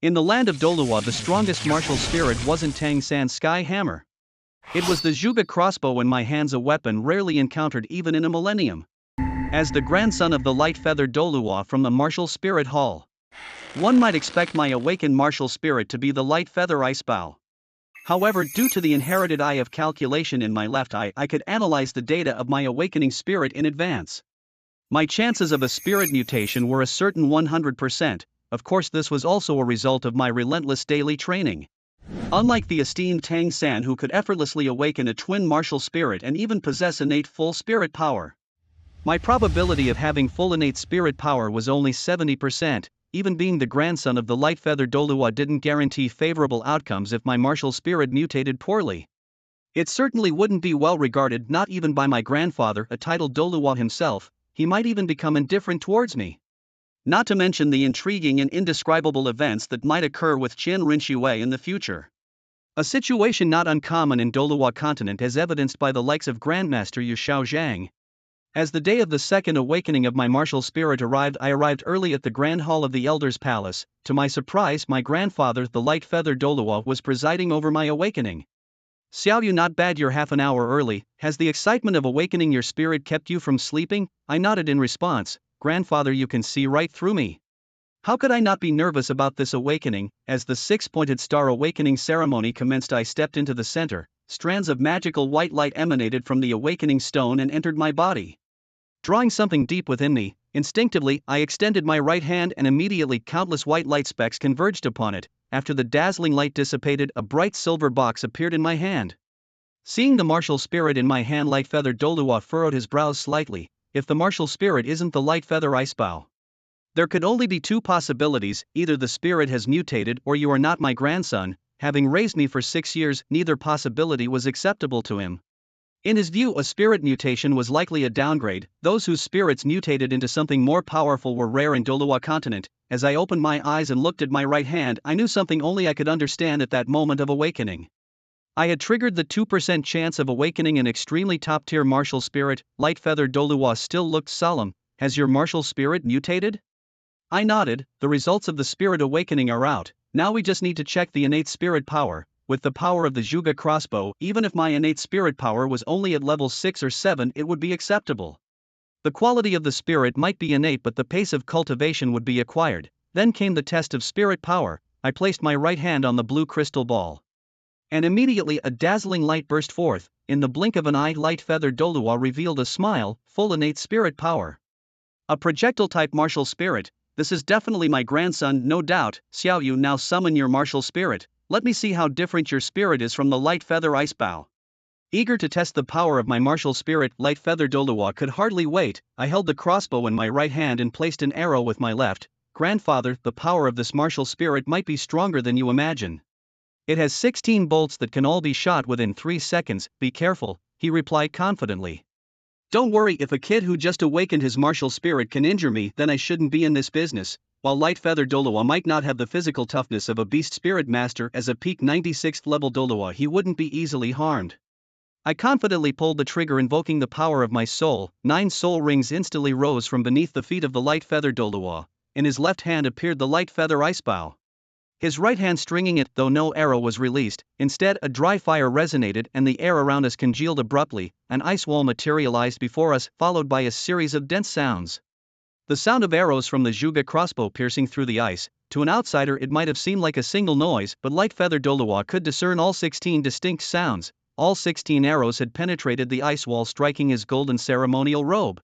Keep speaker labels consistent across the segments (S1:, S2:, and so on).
S1: In the land of Douluo, the strongest martial spirit wasn't Tang San's sky hammer. It was the Zhuge crossbow in my hands, a weapon rarely encountered even in a millennium. As the grandson of the light-feathered Douluo from the martial spirit hall, one might expect my awakened martial spirit to be the light feather ice bow. However, due to the inherited eye of calculation in my left eye, I could analyze the data of my awakening spirit in advance. My chances of a spirit mutation were a certain 100%, of course this was also a result of my relentless daily training. Unlike the esteemed Tang San, who could effortlessly awaken a twin martial spirit and even possess innate full spirit power, my probability of having full innate spirit power was only 70%. Even being the grandson of the light-feathered Douluo didn't guarantee favorable outcomes if my martial spirit mutated poorly. It certainly wouldn't be well regarded, not even by my grandfather, a titled Douluo himself. He might even become indifferent towards me. Not to mention the intriguing and indescribable events that might occur with Qin Rinxue in the future. A situation not uncommon in Douluo continent, as evidenced by the likes of Grandmaster Yu Shaozhang. As the day of the second awakening of my martial spirit arrived, I arrived early at the Grand Hall of the Elder's Palace. To my surprise, my grandfather, the light-feathered Douluo, was presiding over my awakening. "Xiaoyu, not bad, you're half an hour early. Has the excitement of awakening your spirit kept you from sleeping?" I nodded in response. "Grandfather, you can see right through me. How could I not be nervous about this awakening?" As the six-pointed star awakening ceremony commenced, I stepped into the center. Strands of magical white light emanated from the awakening stone and entered my body, drawing something deep within me. Instinctively, I extended my right hand and immediately countless white light specks converged upon it. After the dazzling light dissipated, a bright silver box appeared in my hand. Seeing the martial spirit in my hand, light-feathered Douluo furrowed his brows slightly. If the martial spirit isn't the light feather ice bow, there could only be two possibilities: either the spirit has mutated or you are not my grandson. Having raised me for 6 years, neither possibility was acceptable to him. In his view, a spirit mutation was likely a downgrade. Those whose spirits mutated into something more powerful were rare in Douluo continent. As I opened my eyes and looked at my right hand, I knew something only I could understand at that moment of awakening. I had triggered the 2% chance of awakening an extremely top-tier martial spirit. Light-feathered Douluo still looked solemn. "Has your martial spirit mutated?" I nodded. "The results of the spirit awakening are out. Now we just need to check the innate spirit power. With the power of the Zhuge crossbow, even if my innate spirit power was only at level 6 or 7, it would be acceptable. The quality of the spirit might be innate, but the pace of cultivation would be acquired." Then came the test of spirit power. I placed my right hand on the blue crystal ball, and immediately a dazzling light burst forth. In the blink of an eye, light-feathered Douluo revealed a smile. "Full innate spirit power. A projectile-type martial spirit. This is definitely my grandson, no doubt. Xiaoyu, now summon your martial spirit. Let me see how different your spirit is from the light feather ice bow." Eager to test the power of my martial spirit, light-feathered Douluo could hardly wait. I held the crossbow in my right hand and placed an arrow with my left. "Grandfather, the power of this martial spirit might be stronger than you imagine. It has 16 bolts that can all be shot within 3 seconds. Be careful," he replied confidently. "Don't worry, if a kid who just awakened his martial spirit can injure me, then I shouldn't be in this business." While light-feathered Douluo might not have the physical toughness of a beast spirit master, as a peak 96th level Douluo he wouldn't be easily harmed. I confidently pulled the trigger, invoking the power of my soul. 9 soul rings instantly rose from beneath the feet of the light-feathered Douluo. In his left hand appeared the light feather ice bow, his right hand stringing it, though no arrow was released. Instead, a dry fire resonated and the air around us congealed abruptly. An ice wall materialized before us, followed by a series of dense sounds. The sound of arrows from the Zhuge crossbow piercing through the ice. To an outsider it might have seemed like a single noise, but light-feathered Douluo could discern all 16 distinct sounds. All 16 arrows had penetrated the ice wall, striking his golden ceremonial robe.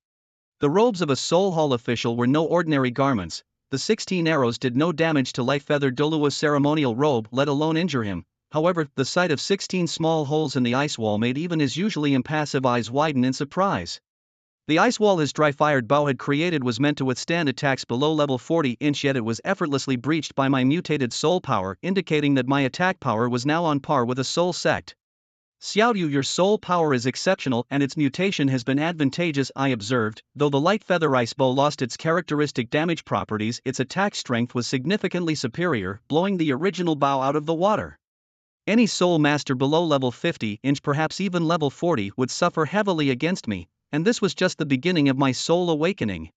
S1: The robes of a Soul Hall official were no ordinary garments. The 16 arrows did no damage to light-feathered Douluo's ceremonial robe, let alone injure him. However, the sight of 16 small holes in the ice wall made even his usually impassive eyes widen in surprise. The ice wall his dry-fired bow had created was meant to withstand attacks below level 40-inch, yet it was effortlessly breached by my mutated soul power, indicating that my attack power was now on par with a soul sect. "Xiaoyu, your soul power is exceptional and its mutation has been advantageous," I observed. Though the light feather ice bow lost its characteristic damage properties, its attack strength was significantly superior, blowing the original bow out of the water. Any soul master below level 50-inch, perhaps even level 40, would suffer heavily against me. And this was just the beginning of my soul awakening.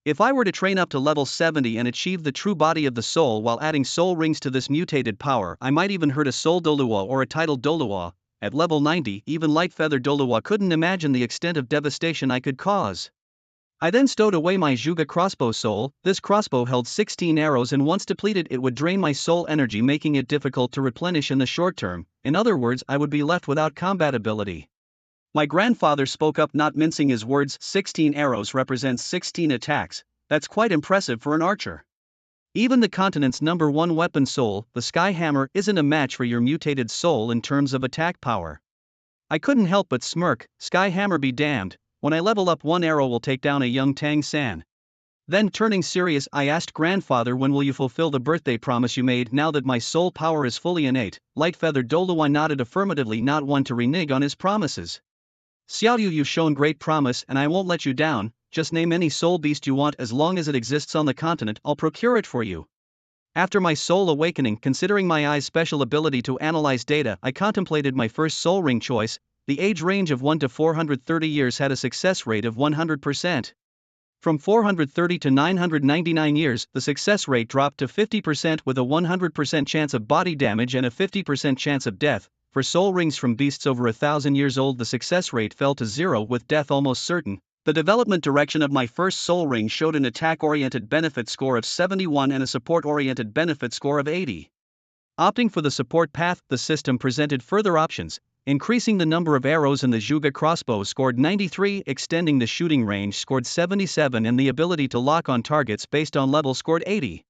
S1: If I were to train up to level 70 and achieve the true body of the soul while adding soul rings to this mutated power, I might even hurt a soul Douluo or a title Douluo. At level 90, even light feather Douluo couldn't imagine the extent of devastation I could cause. I then stowed away my Zhuge crossbow soul. This crossbow held 16 arrows, and once depleted it would drain my soul energy, making it difficult to replenish in the short term. In other words, I would be left without combat ability. My grandfather spoke up, not mincing his words. 16 arrows represents 16 attacks. That's quite impressive for an archer. Even the continent's #1 weapon soul, the Sky Hammer, isn't a match for your mutated soul in terms of attack power. I couldn't help but smirk. Sky Hammer be damned, when I level up, one arrow will take down a young Tang San. Then turning serious, I asked grandfather, when will you fulfill the birthday promise you made? Now that my soul power is fully innate, light feathered Douluo nodded affirmatively, not one to renege on his promises. Xiaoyu, you've shown great promise and I won't let you down. Just name any soul beast you want, as long as it exists on the continent, I'll procure it for you. After my soul awakening, considering my eye's special ability to analyze data, I contemplated my first soul ring choice. The age range of 1 to 430 years had a success rate of 100%. From 430 to 999 years, the success rate dropped to 50% with a 100% chance of body damage and a 50% chance of death. For soul rings from beasts over 1,000 years old, the success rate fell to 0 with death almost certain. The development direction of my first soul ring showed an attack-oriented benefit score of 71 and a support-oriented benefit score of 80. Opting for the support path, the system presented further options. Increasing the number of arrows in the Zhuge crossbow scored 93, extending the shooting range scored 77, and the ability to lock on targets based on level scored 80.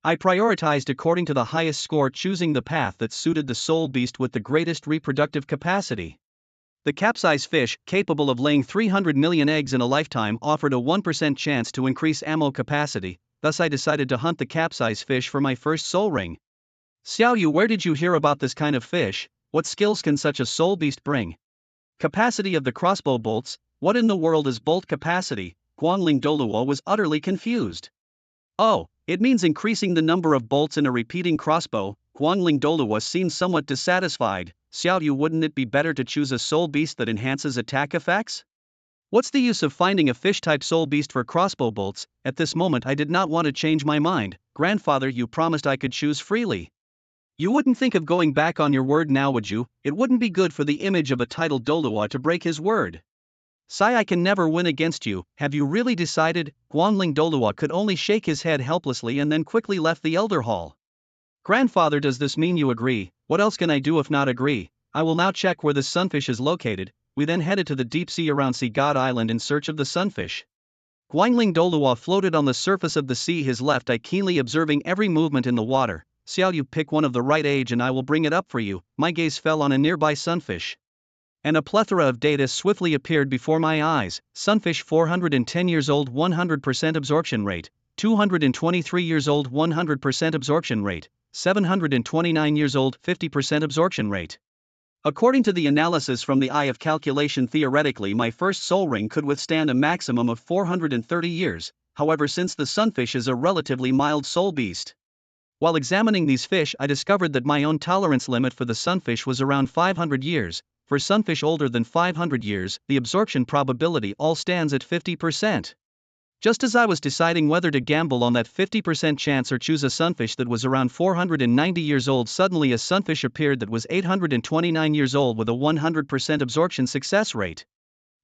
S1: I prioritized according to the highest score, choosing the path that suited the soul beast with the greatest reproductive capacity. The capsize fish, capable of laying 300 million eggs in a lifetime, offered a 1% chance to increase ammo capacity, thus I decided to hunt the capsize fish for my first soul ring. Xiaoyu, where did you hear about this kind of fish? What skills can such a soul beast bring? Capacity of the crossbow bolts, what in the world is bolt capacity? Guangling Douluo was utterly confused. Oh, it means increasing the number of bolts in a repeating crossbow. Guangling Douluo seemed somewhat dissatisfied. Xiaoyu, wouldn't it be better to choose a soul beast that enhances attack effects? What's the use of finding a fish-type soul beast for crossbow bolts? At this moment I did not want to change my mind. Grandfather, you promised I could choose freely. You wouldn't think of going back on your word now, would you? It wouldn't be good for the image of a titled Douluo to break his word. Sai, I can never win against you. Have you really decided? Guangling Douluo could only shake his head helplessly and then quickly left the elder hall. Grandfather, does this mean you agree? What else can I do if not agree? I will now check where this sunfish is located. We then headed to the deep sea around Sea God Island in search of the sunfish. Guangling Douluo floated on the surface of the sea, his left eye keenly observing every movement in the water. Xiaoyu, pick one of the right age and I will bring it up for you. My gaze fell on a nearby sunfish. And a plethora of data swiftly appeared before my eyes. Sunfish 410 years old, 100% absorption rate. 223 years old, 100% absorption rate. 729 years old, 50% absorption rate. According to the analysis from the eye of calculation, theoretically my first soul ring could withstand a maximum of 430 years, however since the sunfish is a relatively mild soul beast. While examining these fish I discovered that my own tolerance limit for the sunfish was around 500 years. For sunfish older than 500 years, the absorption probability all stands at 50%. Just as I was deciding whether to gamble on that 50% chance or choose a sunfish that was around 490 years old, suddenly a sunfish appeared that was 829 years old with a 100% absorption success rate.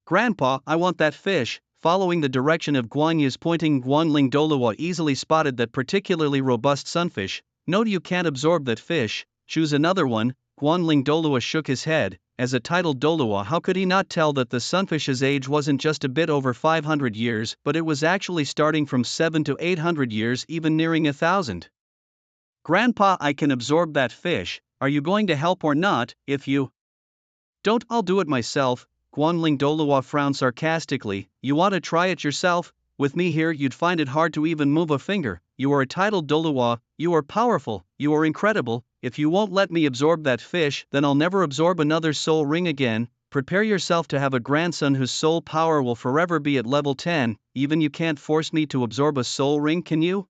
S1: Grandpa, I want that fish. Following the direction of Guanyu's pointing, Guangling Douluo easily spotted that particularly robust sunfish. No, you can't absorb that fish, choose another one. Guangling Douluo shook his head. As a titled Douluo, how could he not tell that the sunfish's age wasn't just a bit over 500 years, but it was actually starting from 7 to 800 years, even nearing 1,000? Grandpa, I can absorb that fish. Are you going to help or not? If you don't, I'll do it myself. Guangling Douluo frowned sarcastically. You want to try it yourself? With me here you'd find it hard to even move a finger. You are a titled Douluo, you are powerful, you are incredible. If you won't let me absorb that fish, then I'll never absorb another soul ring again. Prepare yourself to have a grandson whose soul power will forever be at level 10. Even you can't force me to absorb a soul ring, can you?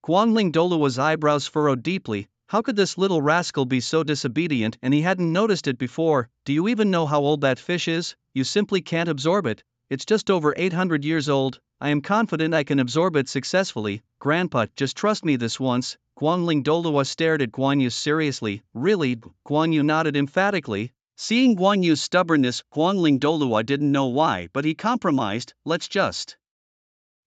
S1: Guangling Douluo's eyebrows furrowed deeply. How could this little rascal be so disobedient, and he hadn't noticed it before? Do you even know how old that fish is? You simply can't absorb it. it's just over 800 years old. I am confident I can absorb it successfully. Grandpa, just trust me this once. Guanling Douluo stared at Guan Yu seriously. Really? Guan Yu nodded emphatically. Seeing Guan Yu's stubbornness, Guanling Douluo didn't know why, but he compromised. Let's just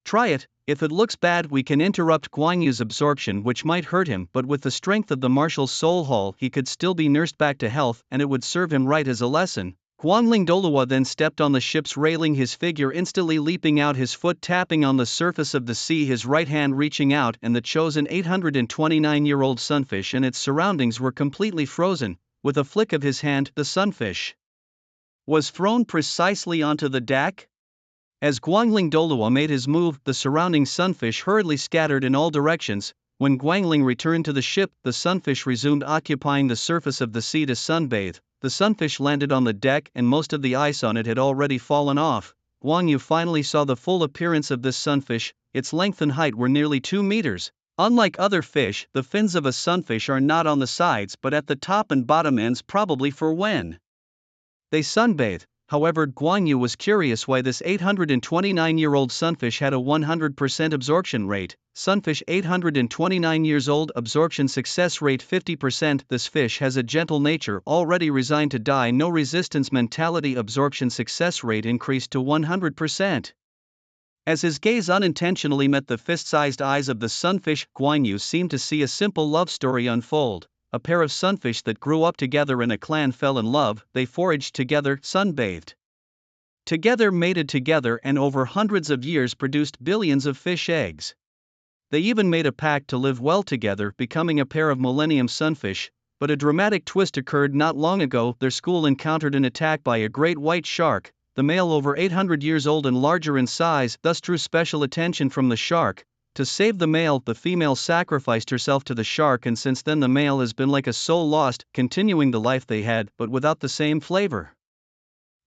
S1: try it. If it looks bad, we can interrupt Guan Yu's absorption, which might hurt him, but with the strength of the marshal's soul hall, he could still be nursed back to health, and it would serve him right as a lesson. Guanling Douluo then stepped on the ship's railing, his figure instantly leaping out, his foot tapping on the surface of the sea, his right hand reaching out, and the chosen 829-year-old sunfish and its surroundings were completely frozen. With a flick of his hand, the sunfish was thrown precisely onto the deck. As Guanling Douluo made his move, the surrounding sunfish hurriedly scattered in all directions. When Guanling returned to the ship, the sunfish resumed occupying the surface of the sea to sunbathe. The sunfish landed on the deck and most of the ice on it had already fallen off. Guan Yu finally saw the full appearance of this sunfish. Its length and height were nearly 2 meters. Unlike other fish, the fins of a sunfish are not on the sides but at the top and bottom ends, probably for when they sunbathe. However, Guan Yu was curious why this 829-year-old sunfish had a 100% absorption rate. Sunfish 829 years old, absorption success rate 50%. This fish has a gentle nature, already resigned to die, no resistance mentality. Absorption success rate increased to 100%. As his gaze unintentionally met the fist-sized eyes of the sunfish, Guan Yu seemed to see a simple love story unfold. A pair of sunfish that grew up together in a clan fell in love, they foraged together, sunbathed together, mated together, and over hundreds of years produced billions of fish eggs. They even made a pact to live well together, becoming a pair of millennium sunfish. But a dramatic twist occurred not long ago. Their school encountered an attack by a great white shark. The male, over 800 years old and larger in size, thus drew special attention from the shark. To save the male, the female sacrificed herself to the shark, and since then the male has been like a soul lost, continuing the life they had, but without the same flavor.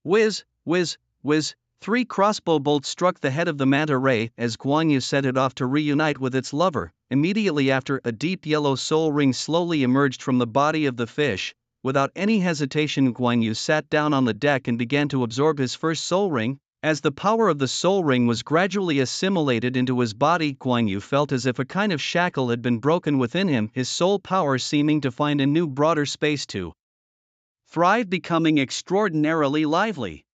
S1: Whiz, whiz, whiz. 3 crossbow bolts struck the head of the manta ray as Guan Yu set it off to reunite with its lover. Immediately after, a deep yellow soul ring slowly emerged from the body of the fish. Without any hesitation, Guan Yu sat down on the deck and began to absorb his first soul ring. As the power of the soul ring was gradually assimilated into his body, Guan Yu felt as if a kind of shackle had been broken within him, his soul power seeming to find a new, broader space to thrive, becoming extraordinarily lively.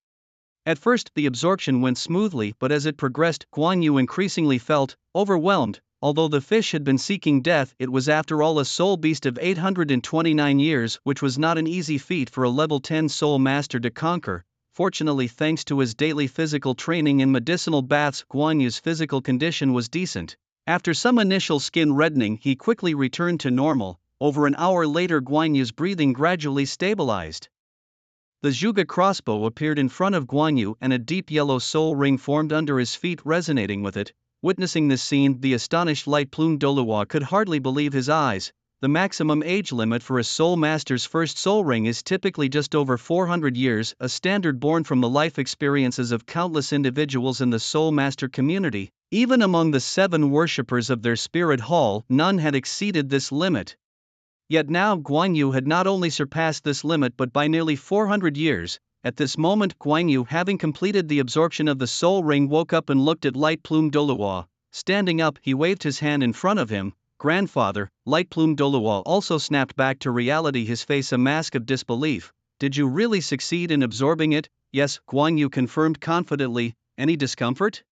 S1: At first, the absorption went smoothly, but as it progressed, Guan Yu increasingly felt overwhelmed. Although the fish had been seeking death, it was after all a soul beast of 829 years, which was not an easy feat for a level 10 soul master to conquer. Fortunately, thanks to his daily physical training in medicinal baths, Guan Yu's physical condition was decent. After some initial skin reddening, he quickly returned to normal. Over an hour later, Guan Yu's breathing gradually stabilized. The Zhuge crossbow appeared in front of Guan Yu and a deep yellow soul ring formed under his feet, resonating with it. Witnessing this scene, the astonished light-plumed Douluo could hardly believe his eyes. The maximum age limit for a soul master's first soul ring is typically just over 400 years, a standard born from the life experiences of countless individuals in the soul master community. Even among the 7 worshippers of their spirit hall, none had exceeded this limit. Yet now Guan Yu had not only surpassed this limit but by nearly 400 years. At this moment, Guan Yu, having completed the absorption of the soul ring, woke up and looked at light-plumed Douluo. Standing up, he waved his hand in front of him. Grandfather. Light-plumed Douluo also snapped back to reality, his face a mask of disbelief. Did you really succeed in absorbing it? Yes, Guan Yu confirmed confidently. Any discomfort?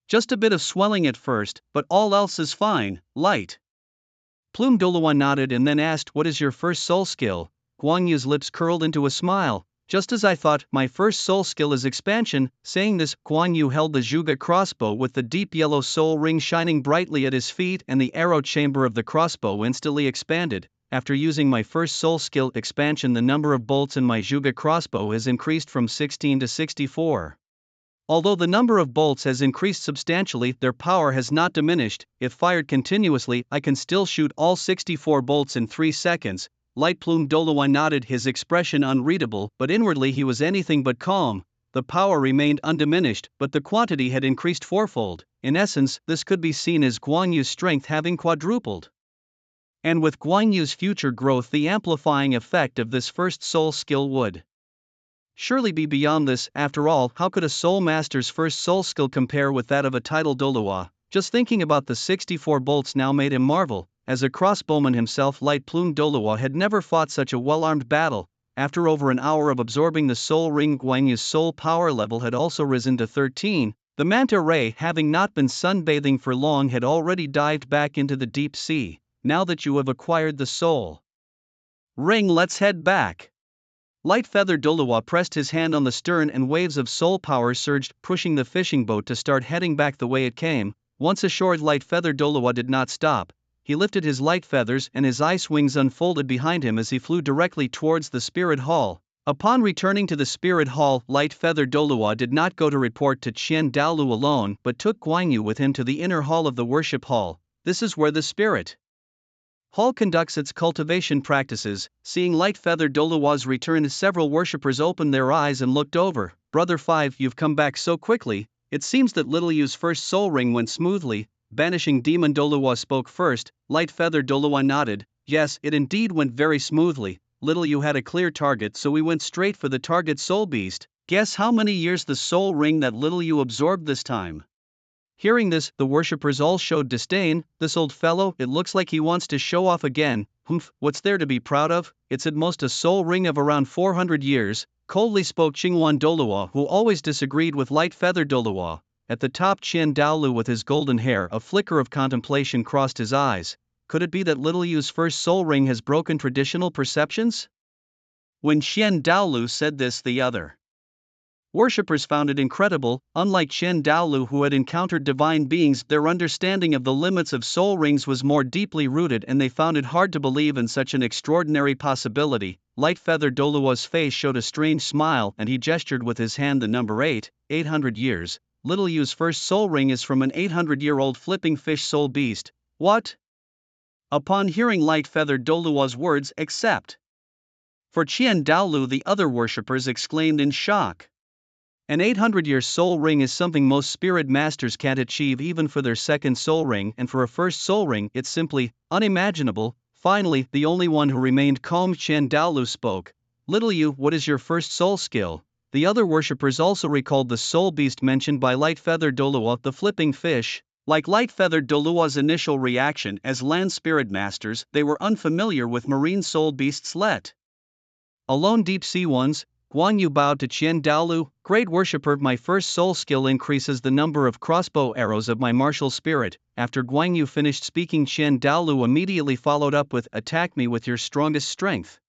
S1: Just a bit of swelling at first, but all else is fine. Light-plumed Douluo nodded and then asked, what is your first soul skill? Guan Yu's lips curled into a smile. Just as I thought, my first soul skill is expansion. Saying this, Guan Yu held the Zhuge crossbow with the deep yellow soul ring shining brightly at his feet, and the arrow chamber of the crossbow instantly expanded. After using my first soul skill, expansion, the number of bolts in my Zhuge crossbow has increased from 16 to 64. Although the number of bolts has increased substantially, their power has not diminished. If fired continuously, I can still shoot all 64 bolts in 3 seconds. Light-plumed Douluo nodded, his expression unreadable, but inwardly he was anything but calm. The power remained undiminished, but the quantity had increased 4-fold. In essence, this could be seen as Guan Yu's strength having quadrupled. And with Guan Yu's future growth, the amplifying effect of this first soul skill would surely be beyond this. After all, how could a soul master's first soul skill compare with that of a titled Douluo? Just thinking about the 64 bolts now made him marvel. As a crossbowman himself, light-plumed Douluo had never fought such a well-armed battle. After over an hour of absorbing the soul ring, Guan Yu's soul power level had also risen to 13. The manta ray, having not been sunbathing for long, had already dived back into the deep sea. Now that you have acquired the soul ring, let's head back. Light-feathered Douluo pressed his hand on the stern and waves of soul power surged, pushing the fishing boat to start heading back the way it came. Once ashore, light-feathered Douluo did not stop. He lifted his light feathers and his ice wings unfolded behind him as he flew directly towards the spirit hall. Upon returning to the spirit hall, light-feathered Douluo did not go to report to Qian Daolu alone but took Guan Yu with him to the inner hall of the worship hall. This is where the spirit hall conducts its cultivation practices. Seeing light-feathered Douluo's return, several worshippers opened their eyes and looked over. Brother Five, you've come back so quickly. It seems that Little Yu's first soul ring went smoothly. Banishing demon Douluo spoke first. Light-feathered Douluo nodded. Yes, it indeed went very smoothly. Little Yu had a clear target, so we went straight for the target soul beast. Guess how many years the soul ring that Little Yu absorbed this time? Hearing this, the worshippers all showed disdain. This old fellow, it looks like he wants to show off again. Humph, what's there to be proud of? It's at most a soul ring of around 400 years. Coldly spoke Qingwan Douluo, who always disagreed with light-feathered Douluo. At the top, Qian Daolu with his golden hair, a flicker of contemplation crossed his eyes. Could it be that Little Yu's first soul ring has broken traditional perceptions? When Qian Daolu said this, the other worshippers found it incredible. Unlike Qian Daolu, who had encountered divine beings, their understanding of the limits of soul rings was more deeply rooted, and they found it hard to believe in such an extraordinary possibility. Light-feathered Douluo's face showed a strange smile, and he gestured with his hand the number 8, 800 years. Little Yu's first soul ring is from an 800-year-old flipping fish soul beast. What? Upon hearing light-feathered Douluo's words, except for Qian Daolu, the other worshippers exclaimed in shock. An 800-year soul ring is something most spirit masters can't achieve even for their second soul ring, and for a first soul ring, it's simply unimaginable. Finally, the only one who remained calm, Qian Daolu, spoke. Little Yu, what is your first soul skill? The other worshippers also recalled the soul beast mentioned by light-feathered Douluo, the flipping fish. Like light-feathered Douluo's initial reaction as land spirit masters, they were unfamiliar with marine soul beasts, let alone deep-sea ones. Guan Yu bowed to Qian Daolu. Great worshipper, my first soul skill increases the number of crossbow arrows of my martial spirit. After Guan Yu finished speaking, Qian Daolu immediately followed up with, attack me with your strongest strength.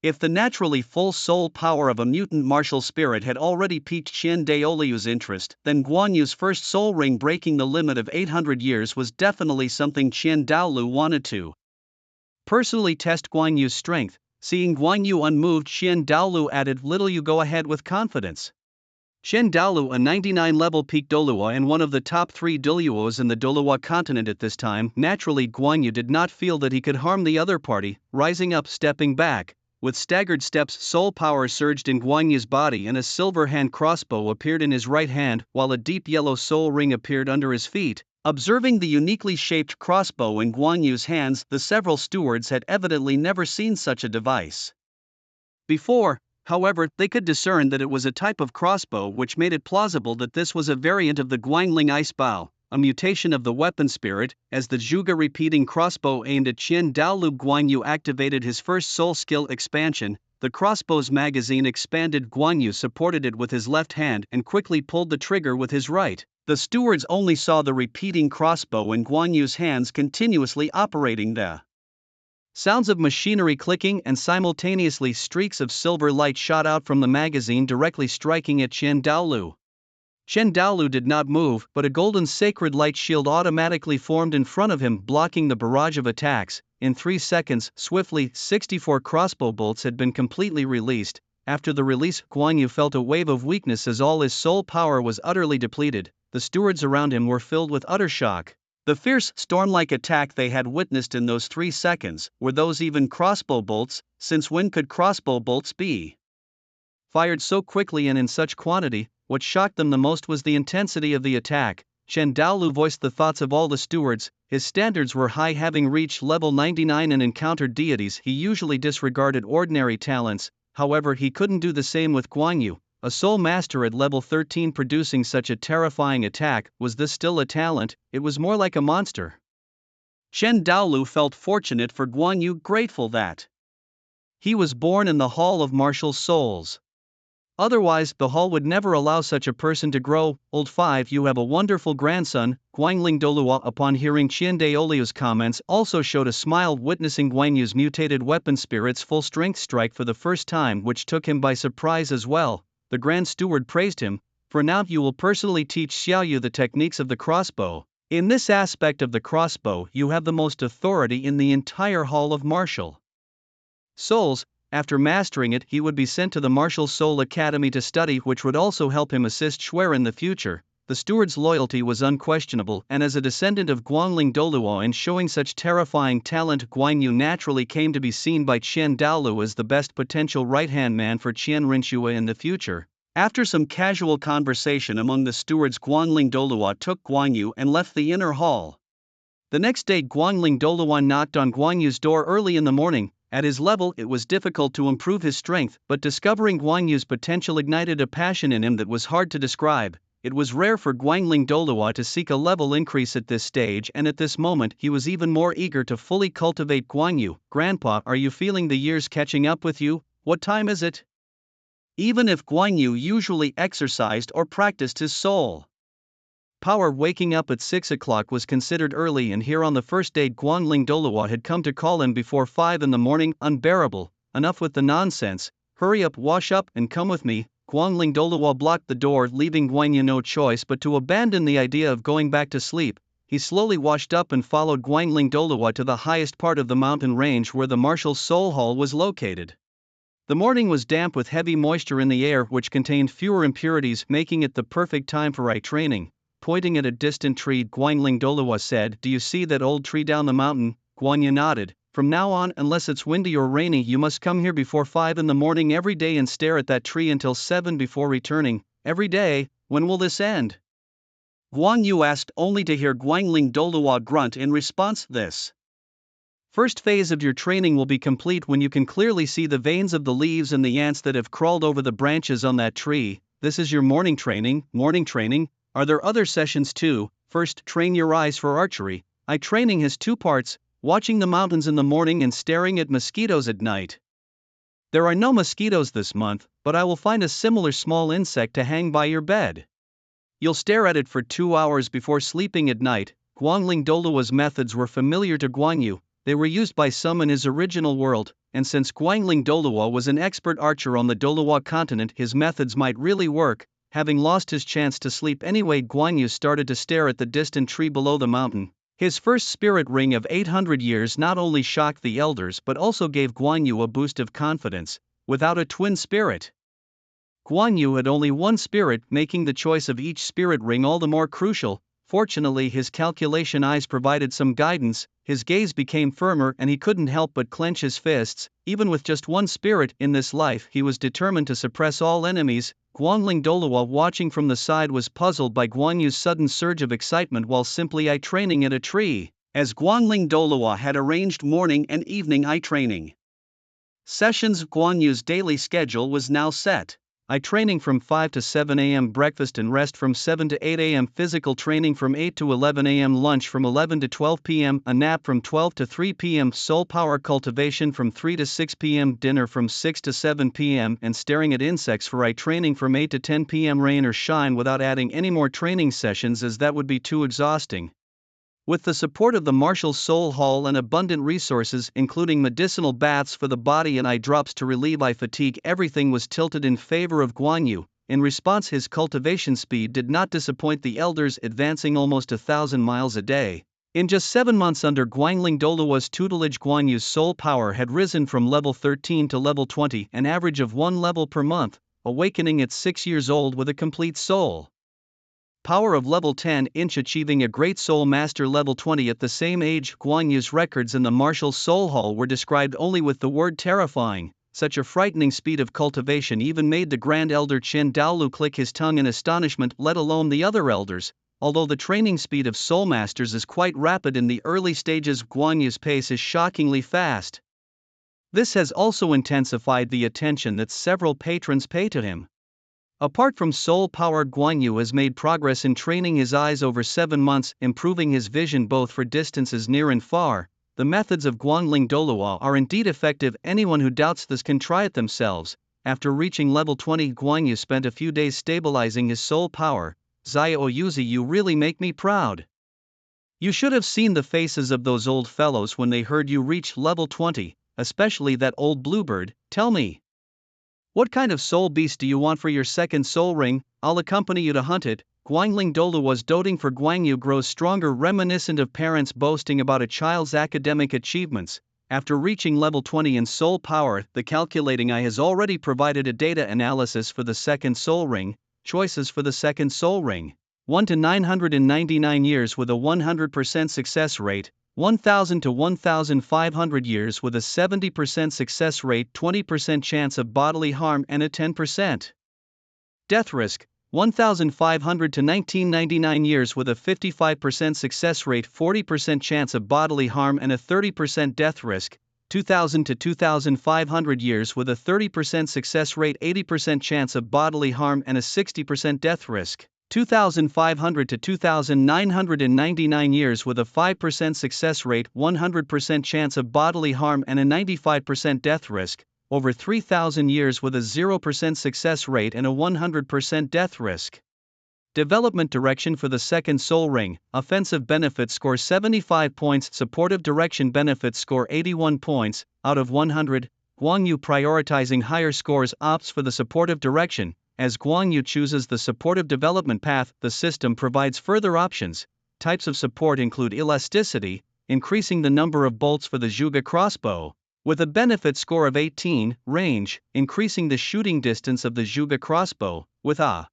S1: If the naturally full soul power of a mutant martial spirit had already piqued Qian Daolu's interest, then Guan Yu's first soul ring breaking the limit of 800 years was definitely something Qian Daolu wanted to personally test Guan Yu's strength. Seeing Guan Yu unmoved, Qian Daolu added, Little Yu, go ahead with confidence. Qian Daolu, a 99-level peak Douluo and one of the top 3 Douluos in the Douluo continent at this time, naturally Guan Yu did not feel that he could harm the other party. Rising up, stepping back, with staggered steps, soul power surged in Guan Yu's body and a silver hand crossbow appeared in his right hand, while a deep yellow soul ring appeared under his feet. Observing the uniquely shaped crossbow in Guan Yu's hands, the several stewards had evidently never seen such a device before. However, they could discern that it was a type of crossbow, which made it plausible that this was a variant of the Guangling ice bow, a mutation of the weapon spirit. As the Zhuge repeating crossbow aimed at Qian Daolu, Guan Yu activated his first soul skill expansion. The crossbow's magazine expanded. Guan Yu supported it with his left hand and quickly pulled the trigger with his right. The stewards only saw the repeating crossbow in Guan Yu's hands continuously operating. The sounds of machinery clicking and simultaneously streaks of silver light shot out from the magazine directly striking at Qian Daolu. Qian Daolu did not move, but a golden sacred light shield automatically formed in front of him, blocking the barrage of attacks. In 3 seconds, swiftly, 64 crossbow bolts had been completely released. After the release, Guan Yu felt a wave of weakness as all his soul power was utterly depleted. The stewards around him were filled with utter shock. The fierce, storm-like attack they had witnessed in those 3 seconds, were those even crossbow bolts? Since when could crossbow bolts be fired so quickly and in such quantity? What shocked them the most was the intensity of the attack. Qian Daolu voiced the thoughts of all the stewards. His standards were high, having reached level 99 and encountered deities. He usually disregarded ordinary talents. however he couldn't do the same with Guan Yu. A soul master at level 13 producing such a terrifying attack. Was this still a talent? It was more like a monster. Chen Douluo felt fortunate for Guan Yu, grateful that he was born in the Hall of Martial Souls. Otherwise, the hall would never allow such a person to grow. Old 5, you have a wonderful grandson. Guangling Douluo, upon hearing Qian Daoliu's comments, also showed a smile, witnessing Guan Yu's mutated weapon spirit's full strength strike for the first time, which took him by surprise as well. The Grand Steward praised him. For now you will personally teach Xiaoyu the techniques of the crossbow. In this aspect of the crossbow you have the most authority in the entire Hall of Martial Souls. After mastering it he would be sent to the Martial Soul Academy to study, which would also help him assist Shuer in the future. The steward's loyalty was unquestionable, and as a descendant of Guangling Douluo and showing such terrifying talent, Guan Yu naturally came to be seen by Qian Daoluo as the best potential right-hand man for Qian Rinxue in the future. After some casual conversation among the stewards, Guangling Douluo took Guan Yu and left the inner hall. The next day Guangling Douluo knocked on Guan Yu's door early in the morning. At his level it was difficult to improve his strength, but discovering Guan Yu's potential ignited a passion in him that was hard to describe. It was rare for Guangling Douluo to seek a level increase at this stage, and at this moment he was even more eager to fully cultivate Guan Yu. Grandpa, are you feeling the years catching up with you? What time is it? Even if Guan Yu usually exercised or practiced his soul power, waking up at 6 o'clock was considered early, and here on the first day Guangling Douluo had come to call him before 5 in the morning. Unbearable, enough with the nonsense, hurry up, wash up, and come with me. Guangling Douluo blocked the door, leaving Guan Yu no choice but to abandon the idea of going back to sleep. He slowly washed up and followed Guangling Douluo to the highest part of the mountain range where the Martial Soul Hall was located. The morning was damp with heavy moisture in the air, which contained fewer impurities, making it the perfect time for eye training. Pointing at a distant tree, Guangling Douluo said, "Do you see that old tree down the mountain?" Guan Yu nodded. "From now on, unless it's windy or rainy, you must come here before 5 in the morning every day and stare at that tree until 7 before returning." Every day? When will this end? Guan Yu asked, only to hear Guangling Douluo grunt in response. This first phase of your training will be complete when you can clearly see the veins of the leaves and the ants that have crawled over the branches on that tree. This is your morning training. Morning training? Are there other sessions too? First, train your eyes for archery. Eye training has two parts: watching the mountains in the morning and staring at mosquitoes at night. There are no mosquitoes this month, but I will find a similar small insect to hang by your bed. You'll stare at it for 2 hours before sleeping at night. Guangling Douluo's methods were familiar to Guan Yu. They were used by some in his original world, and since Guangling Douluo was an expert archer on the Douluo continent, his methods might really work. Having lost his chance to sleep anyway, Guan Yu started to stare at the distant tree below the mountain. His first spirit ring of 800 years not only shocked the elders but also gave Guan Yu a boost of confidence. Without a twin spirit, Guan Yu had only one spirit, making the choice of each spirit ring all the more crucial. Fortunately, his calculation eyes provided some guidance. His gaze became firmer and he couldn't help but clench his fists. Even with just one spirit in this life, he was determined to suppress all enemies. Guangling Douluo, watching from the side, was puzzled by Guan Yu's sudden surge of excitement while simply eye training at a tree. As Guangling Douluo had arranged morning and evening eye training sessions, Guan Yu's daily schedule was now set. Eye training from 5 to 7 a.m. breakfast and rest from 7 to 8 a.m. Physical training from 8 to 11 a.m. Lunch from 11 to 12 p.m. A nap from 12 to 3 p.m. Soul power cultivation from 3 to 6 p.m. Dinner from 6 to 7 p.m. and staring at insects for eye training from 8 to 10 p.m. Rain or shine, without adding any more training sessions as that would be too exhausting. With the support of the Martial Soul Hall and abundant resources, including medicinal baths for the body and eye drops to relieve eye fatigue, everything was tilted in favor of Guan Yu. In response, his cultivation speed did not disappoint the elders, advancing almost 1,000 miles a day. In just 7 months under Guangling Douluo's tutelage, Guan Yu's soul power had risen from level 13 to level 20, an average of 1 level per month, awakening at 6 years old with a complete soul power of level 10, achieving a great soul master level 20 at the same age. Guan Yu's records in the Martial Soul Hall were described only with the word terrifying. Such a frightening speed of cultivation even made the Grand Elder Chen Daoluo click his tongue in astonishment, let alone the other elders. Although the training speed of soul masters is quite rapid in the early stages, Guan Yu's pace is shockingly fast. This has also intensified the attention that several patrons pay to him. Apart from soul-powered, Guan Yu has made progress in training his eyes over 7 months, improving his vision both for distances near and far. The methods of Guangling Douluo are indeed effective. Anyone who doubts this can try it themselves. After reaching level 20, Guan Yu spent a few days stabilizing his soul power. Zaya Oyuzi, you really make me proud. You should have seen the faces of those old fellows when they heard you reach level 20, especially that old bluebird. Tell me, what kind of soul beast do you want for your second soul ring? I'll accompany you to hunt it. Guangling Douluo's doting for Guan Yu grows stronger, reminiscent of parents boasting about a child's academic achievements. After reaching level 20 in soul power, the calculating eye has already provided a data analysis for the second soul ring. Choices for the second soul ring: 1 to 999 years with a 100% success rate, 1000 to 1500 years with a 70% success rate, 20% chance of bodily harm and a 10% death risk, 1500 to 1999 years with a 55% success rate, 40% chance of bodily harm and a 30% death risk, 2000 to 2500 years with a 30% success rate, 80% chance of bodily harm and a 60% death risk, 2500 to 2999 years with a 5% success rate, 100% chance of bodily harm and a 95% death risk, over 3000 years with a 0% success rate and a 100% death risk. Development direction for the second soul ring: offensive benefits score 75 points, supportive direction benefits score 81 points, out of 100. Guan Yu, prioritizing higher scores, opts for the supportive direction. As Guan Yu chooses the supportive development path, the system provides further options. Types of support include elasticity, increasing the number of bolts for the Zhuge crossbow, with a benefit score of 18, range, increasing the shooting distance of the Zhuge crossbow, with a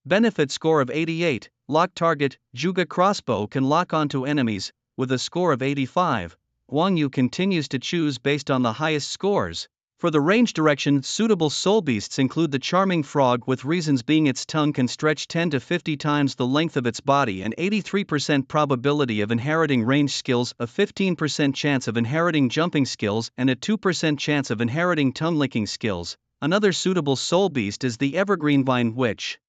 S1: benefit score of 88, lock target, Zhuge crossbow can lock onto enemies, with a score of 85. Guan Yu continues to choose based on the highest scores. For the range direction, suitable soul beasts include the charming frog, with reasons being its tongue can stretch 10 to 50 times the length of its body, and 83% probability of inheriting range skills, a 15% chance of inheriting jumping skills, and a 2% chance of inheriting tongue-licking skills. Another suitable soul beast is the evergreen vine, which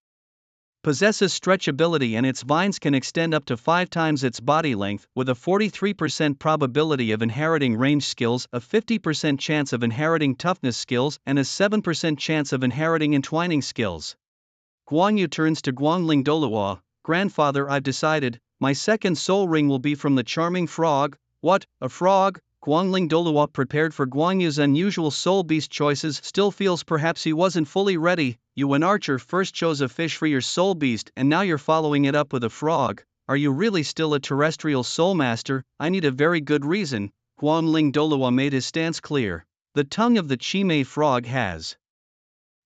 S1: possesses stretchability and its vines can extend up to 5 times its body length, with a 43% probability of inheriting range skills, a 50% chance of inheriting toughness skills, and a 7% chance of inheriting entwining skills. Guan Yu turns to Guangling Douluo. Grandfather, I've decided, my second soul ring will be from the charming frog. What, a frog? Guangling Douluo, prepared for Guan Yu's unusual soul beast choices, still feels perhaps he wasn't fully ready. You, an archer, first chose a fish for your soul beast and now you're following it up with a frog. Are you really still a terrestrial soul master? I need a very good reason. Guangling Douluo made his stance clear. The tongue of the Chimay frog has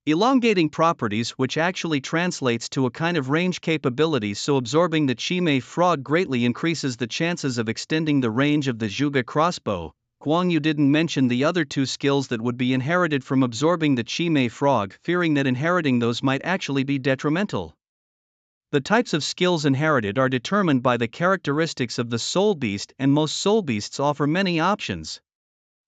S1: elongating properties, which actually translates to a kind of range capability, so absorbing the Chimay frog greatly increases the chances of extending the range of the Zhuge crossbow. Guan Yu didn't mention the other 2 skills that would be inherited from absorbing the Chimay frog, fearing that inheriting those might actually be detrimental. The types of skills inherited are determined by the characteristics of the soul beast, and most soul beasts offer many options.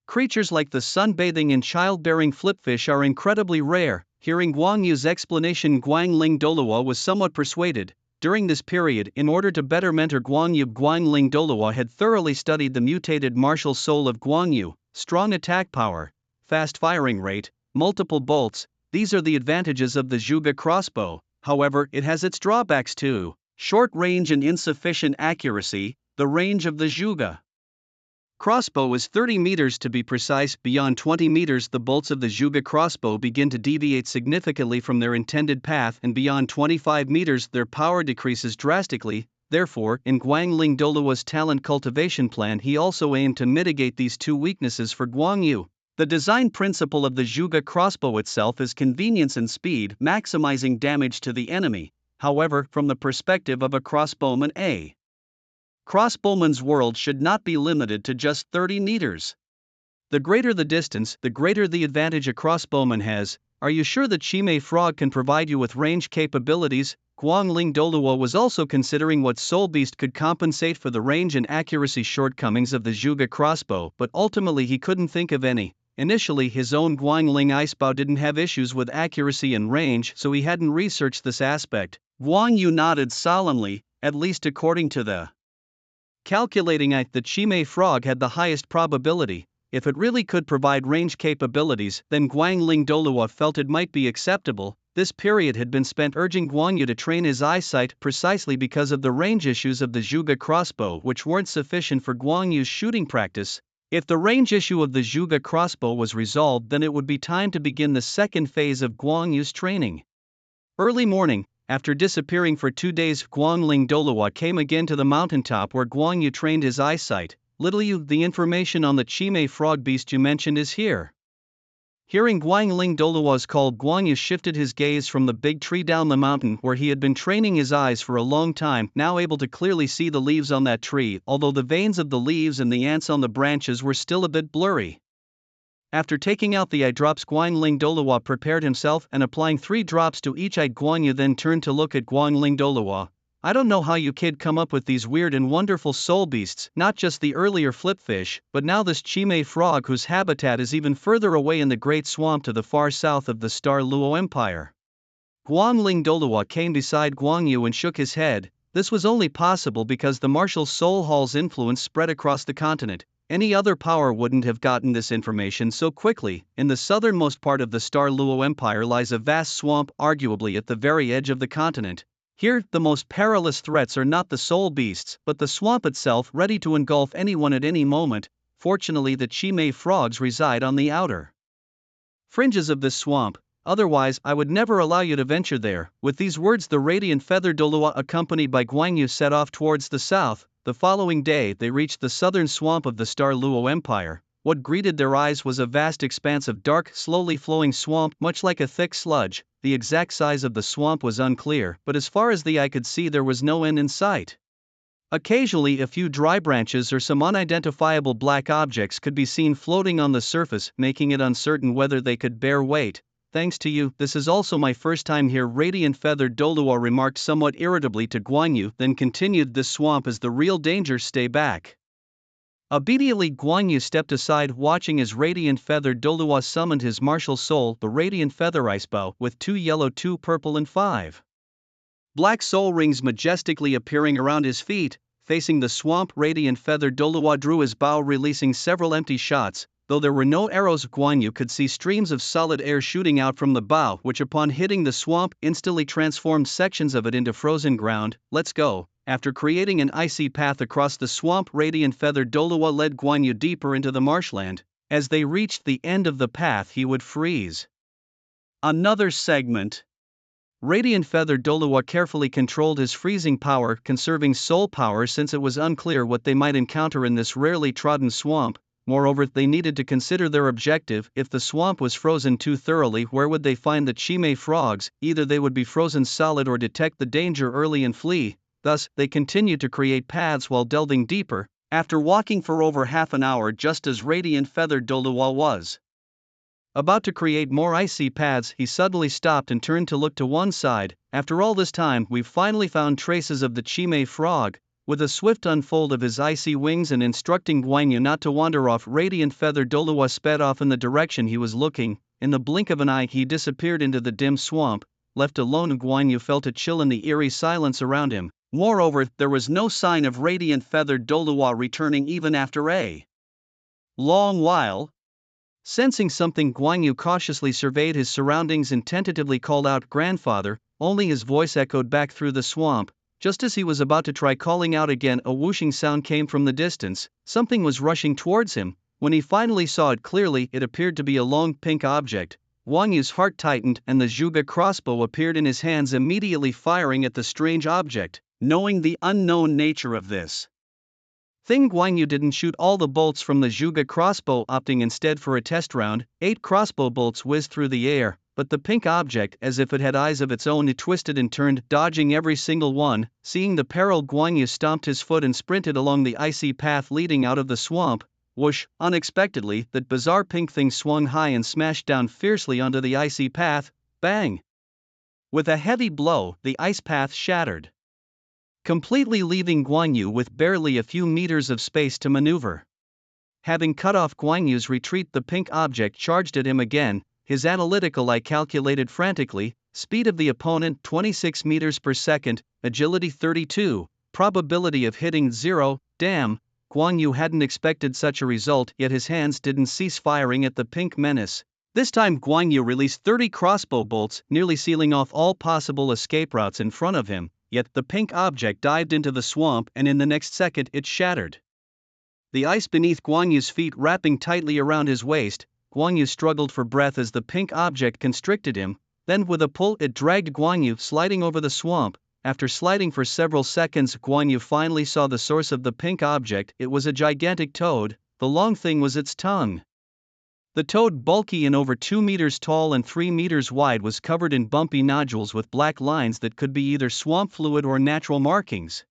S1: Creatures like the sunbathing and childbearing flipfish are incredibly rare. Hearing Guan Yu's explanation, Guangling Douluo was somewhat persuaded. During this period, in order to better mentor Guan Yu, Guangling Douluo had thoroughly studied the mutated martial soul of Guan Yu. Strong attack power, fast firing rate, multiple bolts, these are the advantages of the Zhuge crossbow. However, it has its drawbacks too: short range and insufficient accuracy. The range of the Zhuge crossbow is 30 meters to be precise. Beyond 20 meters, the bolts of the Zhuge crossbow begin to deviate significantly from their intended path, and beyond 25 meters, their power decreases drastically. Therefore, in Guangling Douluo's talent cultivation plan, he also aimed to mitigate these 2 weaknesses for Guan Yu. The design principle of the Zhuge crossbow itself is convenience and speed, maximizing damage to the enemy. However, from the perspective of a crossbowman, a crossbowman's world should not be limited to just 30 meters. The greater the distance, the greater the advantage a crossbowman has. Are you sure the Chimay frog can provide you with range capabilities? Guangling Douluo was also considering what soul beast could compensate for the range and accuracy shortcomings of the Zhuge crossbow, but ultimately he couldn't think of any. Initially, his own Guangling Icebow didn't have issues with accuracy and range, so he hadn't researched this aspect. Guang Yu nodded solemnly, at least according to the calculating the Chimay frog had the highest probability. If it really could provide range capabilities, then Guangling Douluo felt it might be acceptable. This period had been spent urging Guang Yu to train his eyesight precisely because of the range issues of the Zhuge crossbow, which weren't sufficient for Guang Yu's shooting practice. If the range issue of the Zhuge crossbow was resolved, then it would be time to begin the second phase of Guang Yu's training. Early morning, after disappearing for 2 days, Guangling Douluo came again to the mountaintop where Guang Yu trained his eyesight. Little Yu, the information on the Chimay frog beast you mentioned is here. Hearing Guangling Douluo's call, Guang Yu shifted his gaze from the big tree down the mountain where he had been training his eyes for a long time, now able to clearly see the leaves on that tree, although the veins of the leaves and the ants on the branches were still a bit blurry. After taking out the eye drops, Guangling Douluo prepared himself and applying 3 drops to each eye. Guang Yu then turned to look at Guangling Douluo. I don't know how you kid come up with these weird and wonderful soul beasts, not just the earlier flipfish, but now this Chimay frog whose habitat is even further away in the great swamp to the far south of the Star Luo Empire. Guangling Douluo came beside Guang Yu and shook his head. This was only possible because the martial soul hall's influence spread across the continent. Any other power wouldn't have gotten this information so quickly. In the southernmost part of the Star Luo Empire lies a vast swamp, arguably at the very edge of the continent. Here, the most perilous threats are not the soul beasts, but the swamp itself, ready to engulf anyone at any moment. Fortunately, the Chimay frogs reside on the outer fringes of this swamp. Otherwise, I would never allow you to venture there. With these words, the radiant feathered Douluo, accompanied by Guang Yu, set off towards the south. The following day, they reached the southern swamp of the Star Luo Empire. What greeted their eyes was a vast expanse of dark, slowly flowing swamp, much like a thick sludge. The exact size of the swamp was unclear, but as far as the eye could see, there was no end in sight. Occasionally, a few dry branches or some unidentifiable black objects could be seen floating on the surface, making it uncertain whether they could bear weight. Thanks to you, this is also my first time here, Radiant Feathered Douluo remarked somewhat irritably to Guang Yu, then continued, this swamp is the real danger, stay back. Obediently, Guang Yu stepped aside, watching as Radiant Feathered Douluo summoned his martial soul, the Radiant Feather Icebow, with 2 yellow, 2 purple and 5 black soul rings majestically appearing around his feet. Facing the swamp, Radiant Feathered Douluo drew his bow, releasing several empty shots. Though there were no arrows, Guang Yu could see streams of solid air shooting out from the bow, which upon hitting the swamp instantly transformed sections of it into frozen ground. Let's go. After creating an icy path across the swamp, Radiant Feathered Douluo led Guang Yu deeper into the marshland. As they reached the end of the path, he would freeze. Another segment. Radiant Feathered Douluo carefully controlled his freezing power, conserving soul power since it was unclear what they might encounter in this rarely trodden swamp. Moreover, they needed to consider their objective. If the swamp was frozen too thoroughly, where would they find the Chimay frogs? Either they would be frozen solid or detect the danger early and flee. Thus, they continued to create paths while delving deeper. After walking for over half an hour, just as Radiant Feathered Douluo was about to create more icy paths, he suddenly stopped and turned to look to one side. After all this time, we've finally found traces of the Chimay frog. With a swift unfold of his icy wings and instructing Guang Yu not to wander off, Radiant Feathered Douluo sped off in the direction he was looking. In the blink of an eye, he disappeared into the dim swamp. Left alone, Guang Yu felt a chill in the eerie silence around him. Moreover, there was no sign of Radiant Feathered Douluo returning even after a long while. Sensing something, Guang Yu cautiously surveyed his surroundings and tentatively called out, "Grandfather." Only his voice echoed back through the swamp. Just as he was about to try calling out again, a whooshing sound came from the distance. Something was rushing towards him. When he finally saw it clearly, it appeared to be a long pink object. Guang Yu's heart tightened, and the Zhuge crossbow appeared in his hands, immediately firing at the strange object. Knowing the unknown nature of this thing, Guang Yu didn't shoot all the bolts from the Zhuge crossbow, opting instead for a test round. 8 crossbow bolts whizzed through the air, but the pink object, as if it had eyes of its own, it twisted and turned, dodging every single one. Seeing the peril, Guang Yu stomped his foot and sprinted along the icy path leading out of the swamp. Whoosh! Unexpectedly, that bizarre pink thing swung high and smashed down fiercely onto the icy path. Bang! With a heavy blow, the ice path shattered, completely leaving Guang Yu with barely a few meters of space to maneuver. Having cut off Guan Yu's retreat, the pink object charged at him again. His analytical eye calculated frantically: speed of the opponent 26 meters per second, agility 32, probability of hitting 0. Damn, Guan Yu hadn't expected such a result, yet his hands didn't cease firing at the pink menace. This time Guan Yu released 30 crossbow bolts, nearly sealing off all possible escape routes in front of him, yet the pink object dived into the swamp and in the next second it shattered. The ice beneath Guan Yu's feet wrapping tightly around his waist, Guan Yu struggled for breath as the pink object constricted him, then with a pull it dragged Guan Yu sliding over the swamp. After sliding for several seconds, Guan Yu finally saw the source of the pink object. It was a gigantic toad. The long thing was its tongue. The toad, bulky and over 2 meters tall and 3 meters wide, was covered in bumpy nodules with black lines that could be either swamp fluid or natural markings.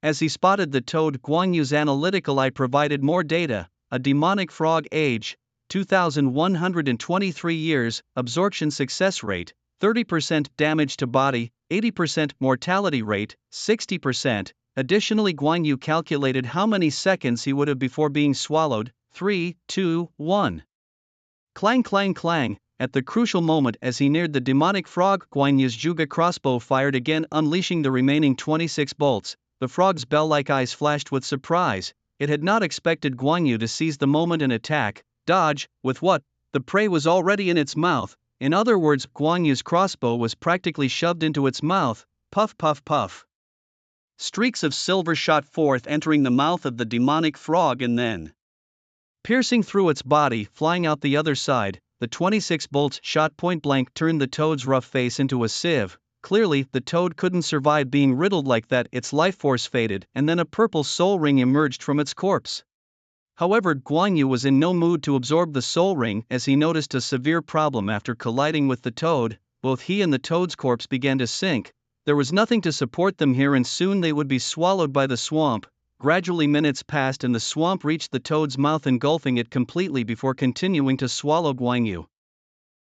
S1: As he spotted the toad, Guan Yu's analytical eye provided more data: a demonic frog, age 2,123 years, absorption success rate 30%, damage to body 80%, mortality rate 60%. Additionally, Guan Yu calculated how many seconds he would have before being swallowed: 3, 2, 1. Clang, clang, clang. At the crucial moment as he neared the demonic frog, Guan Yu's Zhuge crossbow fired again, unleashing the remaining 26 bolts. The frog's bell-like eyes flashed with surprise. It had not expected Guan Yu to seize the moment and attack. Dodge, with what? The prey was already in its mouth. In other words, Guan Yu's crossbow was practically shoved into its mouth. Puff, puff, puff. Streaks of silver shot forth, entering the mouth of the demonic frog and then piercing through its body, flying out the other side. The 26 bolts shot point blank turned the toad's rough face into a sieve. Clearly, the toad couldn't survive being riddled like that. Its life force faded, and then a purple soul ring emerged from its corpse. However, Guan Yu was in no mood to absorb the soul ring, as he noticed a severe problem after colliding with the toad. Both he and the toad's corpse began to sink. There was nothing to support them here, and soon they would be swallowed by the swamp. Gradually minutes passed and the swamp reached the toad's mouth, engulfing it completely before continuing to swallow Guan Yu.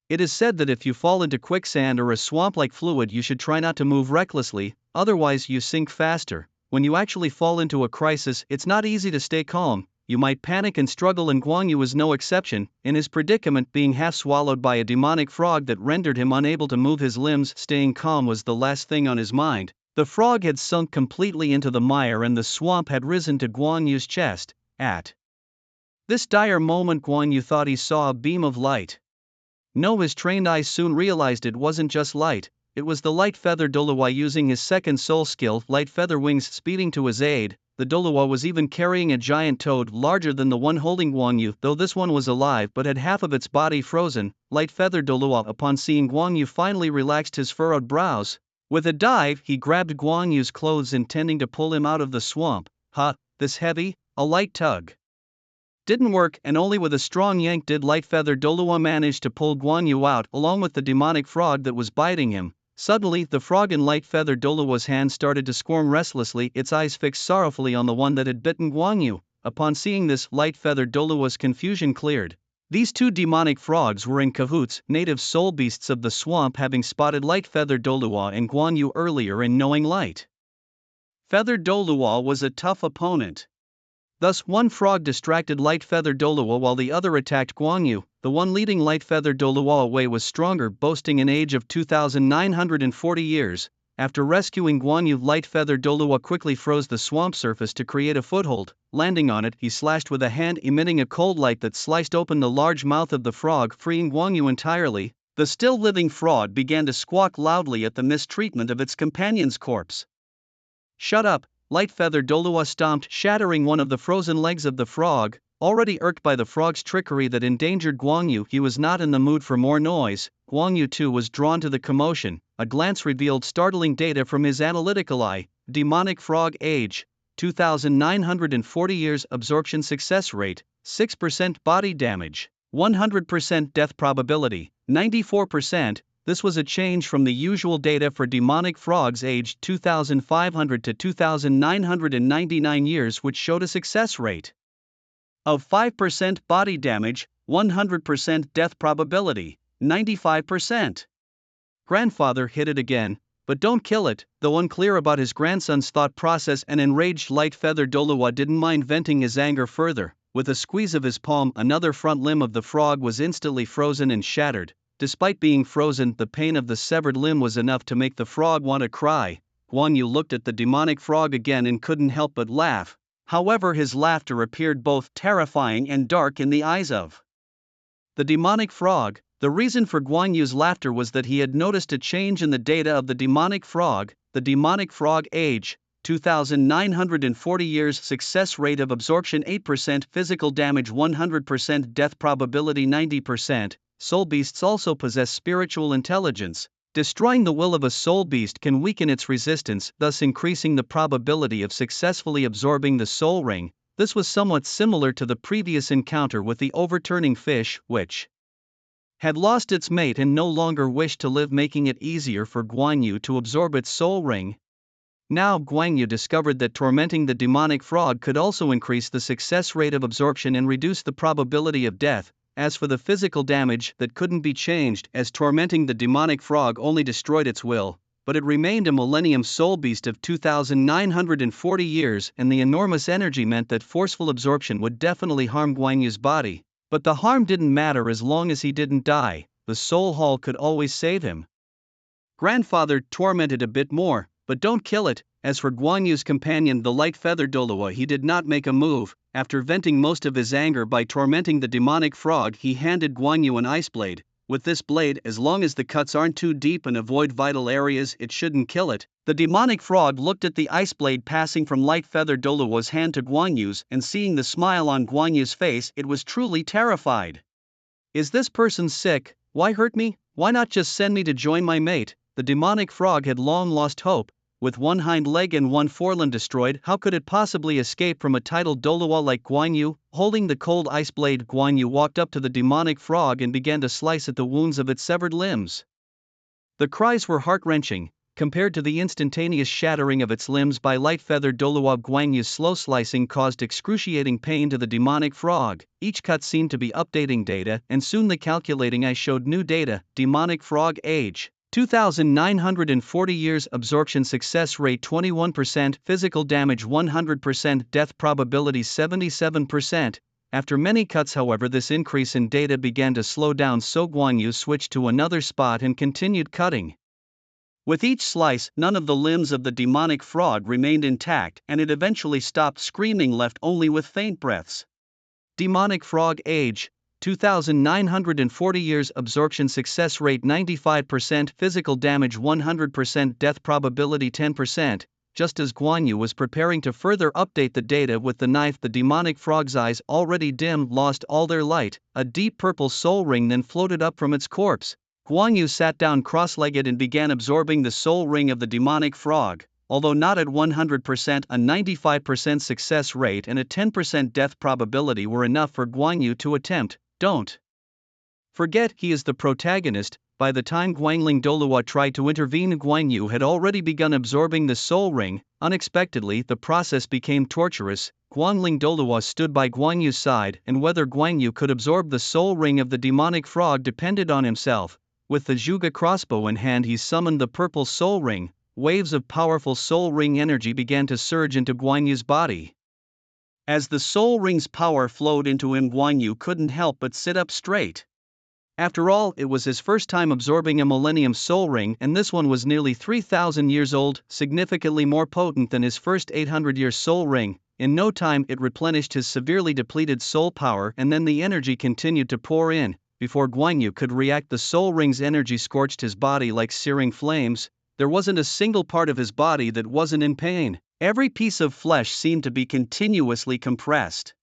S1: It is said that if you fall into quicksand or a swamp-like fluid, you should try not to move recklessly, otherwise you sink faster. When you actually fall into a crisis, it's not easy to stay calm. You might panic and struggle, and Guan Yu was no exception. In his predicament, being half swallowed by a demonic frog that rendered him unable to move his limbs, staying calm was the last thing on his mind. The frog had sunk completely into the mire and the swamp had risen to Guan Yu's chest. At this dire moment, Guan Yu thought he saw a beam of light. No, his trained eyes soon realized it wasn't just light. It was the light feather Douluo using his second soul skill, light feather wings, speeding to his aid. The Douluo was even carrying a giant toad larger than the one holding Guan Yu, though this one was alive but had half of its body frozen. Light feather Douluo, upon seeing Guan Yu, finally relaxed his furrowed brows. With a dive, he grabbed Guan Yu's clothes, intending to pull him out of the swamp. This heavy? A light tug didn't work, and only with a strong yank did light feather Douluo manage to pull Guan Yu out, along with the demonic frog that was biting him. Suddenly, the frog in light feather Douluo's hand started to squirm restlessly, its eyes fixed sorrowfully on the one that had bitten Guan Yu. Upon seeing this, light feather Douluo's confusion cleared. These two demonic frogs were in cahoots, native soul beasts of the swamp, having spotted light feather Douluo and Guan Yu earlier and knowing light feather Douluo was a tough opponent. Thus, one frog distracted light feather Douluo while the other attacked Guan Yu. The one leading light feather Douluo away was stronger, boasting an age of 2,940 years. After rescuing Guan Yu, light feather Douluo quickly froze the swamp surface to create a foothold. Landing on it, he slashed with a hand, emitting a cold light that sliced open the large mouth of the frog, freeing Guan Yu entirely. The still living frog began to squawk loudly at the mistreatment of its companion's corpse. "Shut up!" Light feather Douluo stomped, shattering one of the frozen legs of the frog. Already irked by the frog's trickery that endangered Guan Yu, he was not in the mood for more noise. Guan Yu too was drawn to the commotion. A glance revealed startling data from his analytical eye. Demonic frog, age 2,940 years, absorption success rate 6%, body damage 100%, death probability 94%. This was a change from the usual data for demonic frogs aged 2,500 to 2,999 years, which showed a success rate of 5%, body damage 100%, death probability 95%. Grandfather, hit it again, but don't kill it. Though unclear about his grandson's thought process, an enraged light feather Douluo didn't mind venting his anger further. With a squeeze of his palm, another front limb of the frog was instantly frozen and shattered. Despite being frozen, the pain of the severed limb was enough to make the frog want to cry. Guan Yu looked at the demonic frog again and couldn't help but laugh. However, his laughter appeared both terrifying and dark in the eyes of the demonic frog. The reason for Guan Yu's laughter was that he had noticed a change in the data of the demonic frog. The demonic frog age, 2,940 years, success rate of absorption 8%, physical damage 100%, death probability 90%. Soul beasts also possess spiritual intelligence. Destroying the will of a soul beast can weaken its resistance, thus increasing the probability of successfully absorbing the soul ring. This was somewhat similar to the previous encounter with the overturning fish, which had lost its mate and no longer wished to live, making it easier for Guan Yu to absorb its soul ring. Now Guan Yu discovered that tormenting the demonic frog could also increase the success rate of absorption and reduce the probability of death. As for the physical damage, that couldn't be changed, as tormenting the demonic frog only destroyed its will, but it remained a millennium soul beast of 2,940 years, and the enormous energy meant that forceful absorption would definitely harm Guan Yu's body. But the harm didn't matter as long as he didn't die. The soul hall could always save him. Grandfather, torment it a bit more, but don't kill it. As for Guan Yu's companion, the light-feathered Douluo, he did not make a move. After venting most of his anger by tormenting the demonic frog, he handed Guan Yu an ice blade. With this blade, as long as the cuts aren't too deep and avoid vital areas, it shouldn't kill it. The demonic frog looked at the ice blade passing from light-feathered Douluo's hand to Guan Yu's, and seeing the smile on Guan Yu's face, it was truly terrified. Is this person sick? Why hurt me? Why not just send me to join my mate? The demonic frog had long lost hope. With one hind leg and one forelimb destroyed, how could it possibly escape from a titled Douluo like Guan Yu? Holding the cold ice blade, Guan Yu walked up to the demonic frog and began to slice at the wounds of its severed limbs. The cries were heart-wrenching. Compared to the instantaneous shattering of its limbs by light-feathered Douluo, Guan Yu's slow slicing caused excruciating pain to the demonic frog. Each cut seemed to be updating data, and soon the calculating eye showed new data. Demonic frog age, 2,940 years, absorption success rate 21%, physical damage 100%, death probability 77%. After many cuts, however, this increase in data began to slow down, so Guan Yu switched to another spot and continued cutting. With each slice, none of the limbs of the demonic frog remained intact, and it eventually stopped screaming, left only with faint breaths. Demonic frog age, 2,940 years, absorption success rate 95%, physical damage 100%, death probability 10%. Just as Guan Yu was preparing to further update the data with the knife, the demonic frog's eyes, already dim, lost all their light. A deep purple soul ring then floated up from its corpse. Guan Yu sat down cross-legged and began absorbing the soul ring of the demonic frog. Although not at 100%, a 95% success rate and a 10% death probability were enough for Guan Yu to attempt. Don't forget, he is the protagonist. By the time Guangling Douluo tried to intervene, Guan Yu had already begun absorbing the soul ring. Unexpectedly, the process became torturous. Guangling Douluo stood by Guan Yu's side, and whether Guan Yu could absorb the soul ring of the demonic frog depended on himself. With the Zhuge crossbow in hand, he summoned the purple soul ring. Waves of powerful soul ring energy began to surge into Guan Yu's body. As the soul ring's power flowed into him, Guan Yu couldn't help but sit up straight. After all, it was his first time absorbing a millennium soul ring, and this one was nearly 3,000 years old, significantly more potent than his first 800-year soul ring. In no time, it replenished his severely depleted soul power, and then the energy continued to pour in. Before Guan Yu could react, the soul ring's energy scorched his body like searing flames. There wasn't a single part of his body that wasn't in pain. Every piece of flesh seemed to be continuously compressed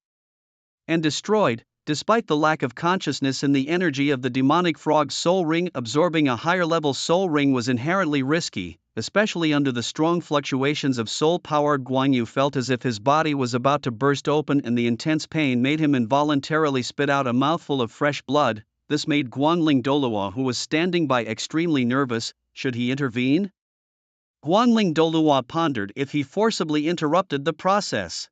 S1: and destroyed. Despite the lack of consciousness and the energy of the demonic frog's soul ring, absorbing a higher-level soul ring was inherently risky, especially under the strong fluctuations of soul power. Guan Yu felt as if his body was about to burst open, and the intense pain made him involuntarily spit out a mouthful of fresh blood. This made Guangling Douluo, who was standing by, extremely nervous. Should he intervene? Guangling Douluo pondered. If he forcibly interrupted the process,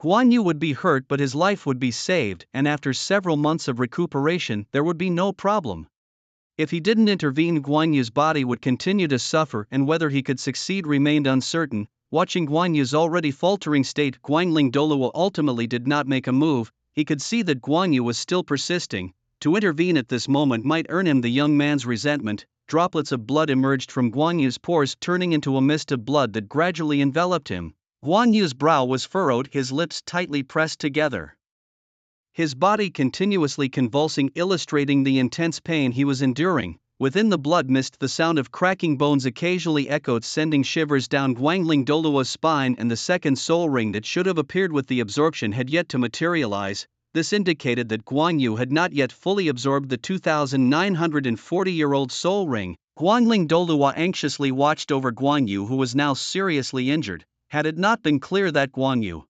S1: Guan Yu would be hurt, but his life would be saved, and after several months of recuperation, there would be no problem. If he didn't intervene, Guan Yu's body would continue to suffer, and whether he could succeed remained uncertain. Watching Guan Yu's already faltering state, Guangling Douluo ultimately did not make a move. He could see that Guan Yu was still persisting. To intervene at this moment might earn him the young man's resentment. Droplets of blood emerged from Guan Yu's pores, turning into a mist of blood that gradually enveloped him. Guan Yu's brow was furrowed, his lips tightly pressed together. His body continuously convulsing, illustrating the intense pain he was enduring. Within the blood mist, the sound of cracking bones occasionally echoed, sending shivers down Guangling Douluo's spine, and the second soul ring that should have appeared with the absorption had yet to materialize. This indicated that Guan Yu had not yet fully absorbed the 2,940-year-old soul ring. Guangling Douluo anxiously watched over Guan Yu, who was now seriously injured. Had it not been clear that Guan Yu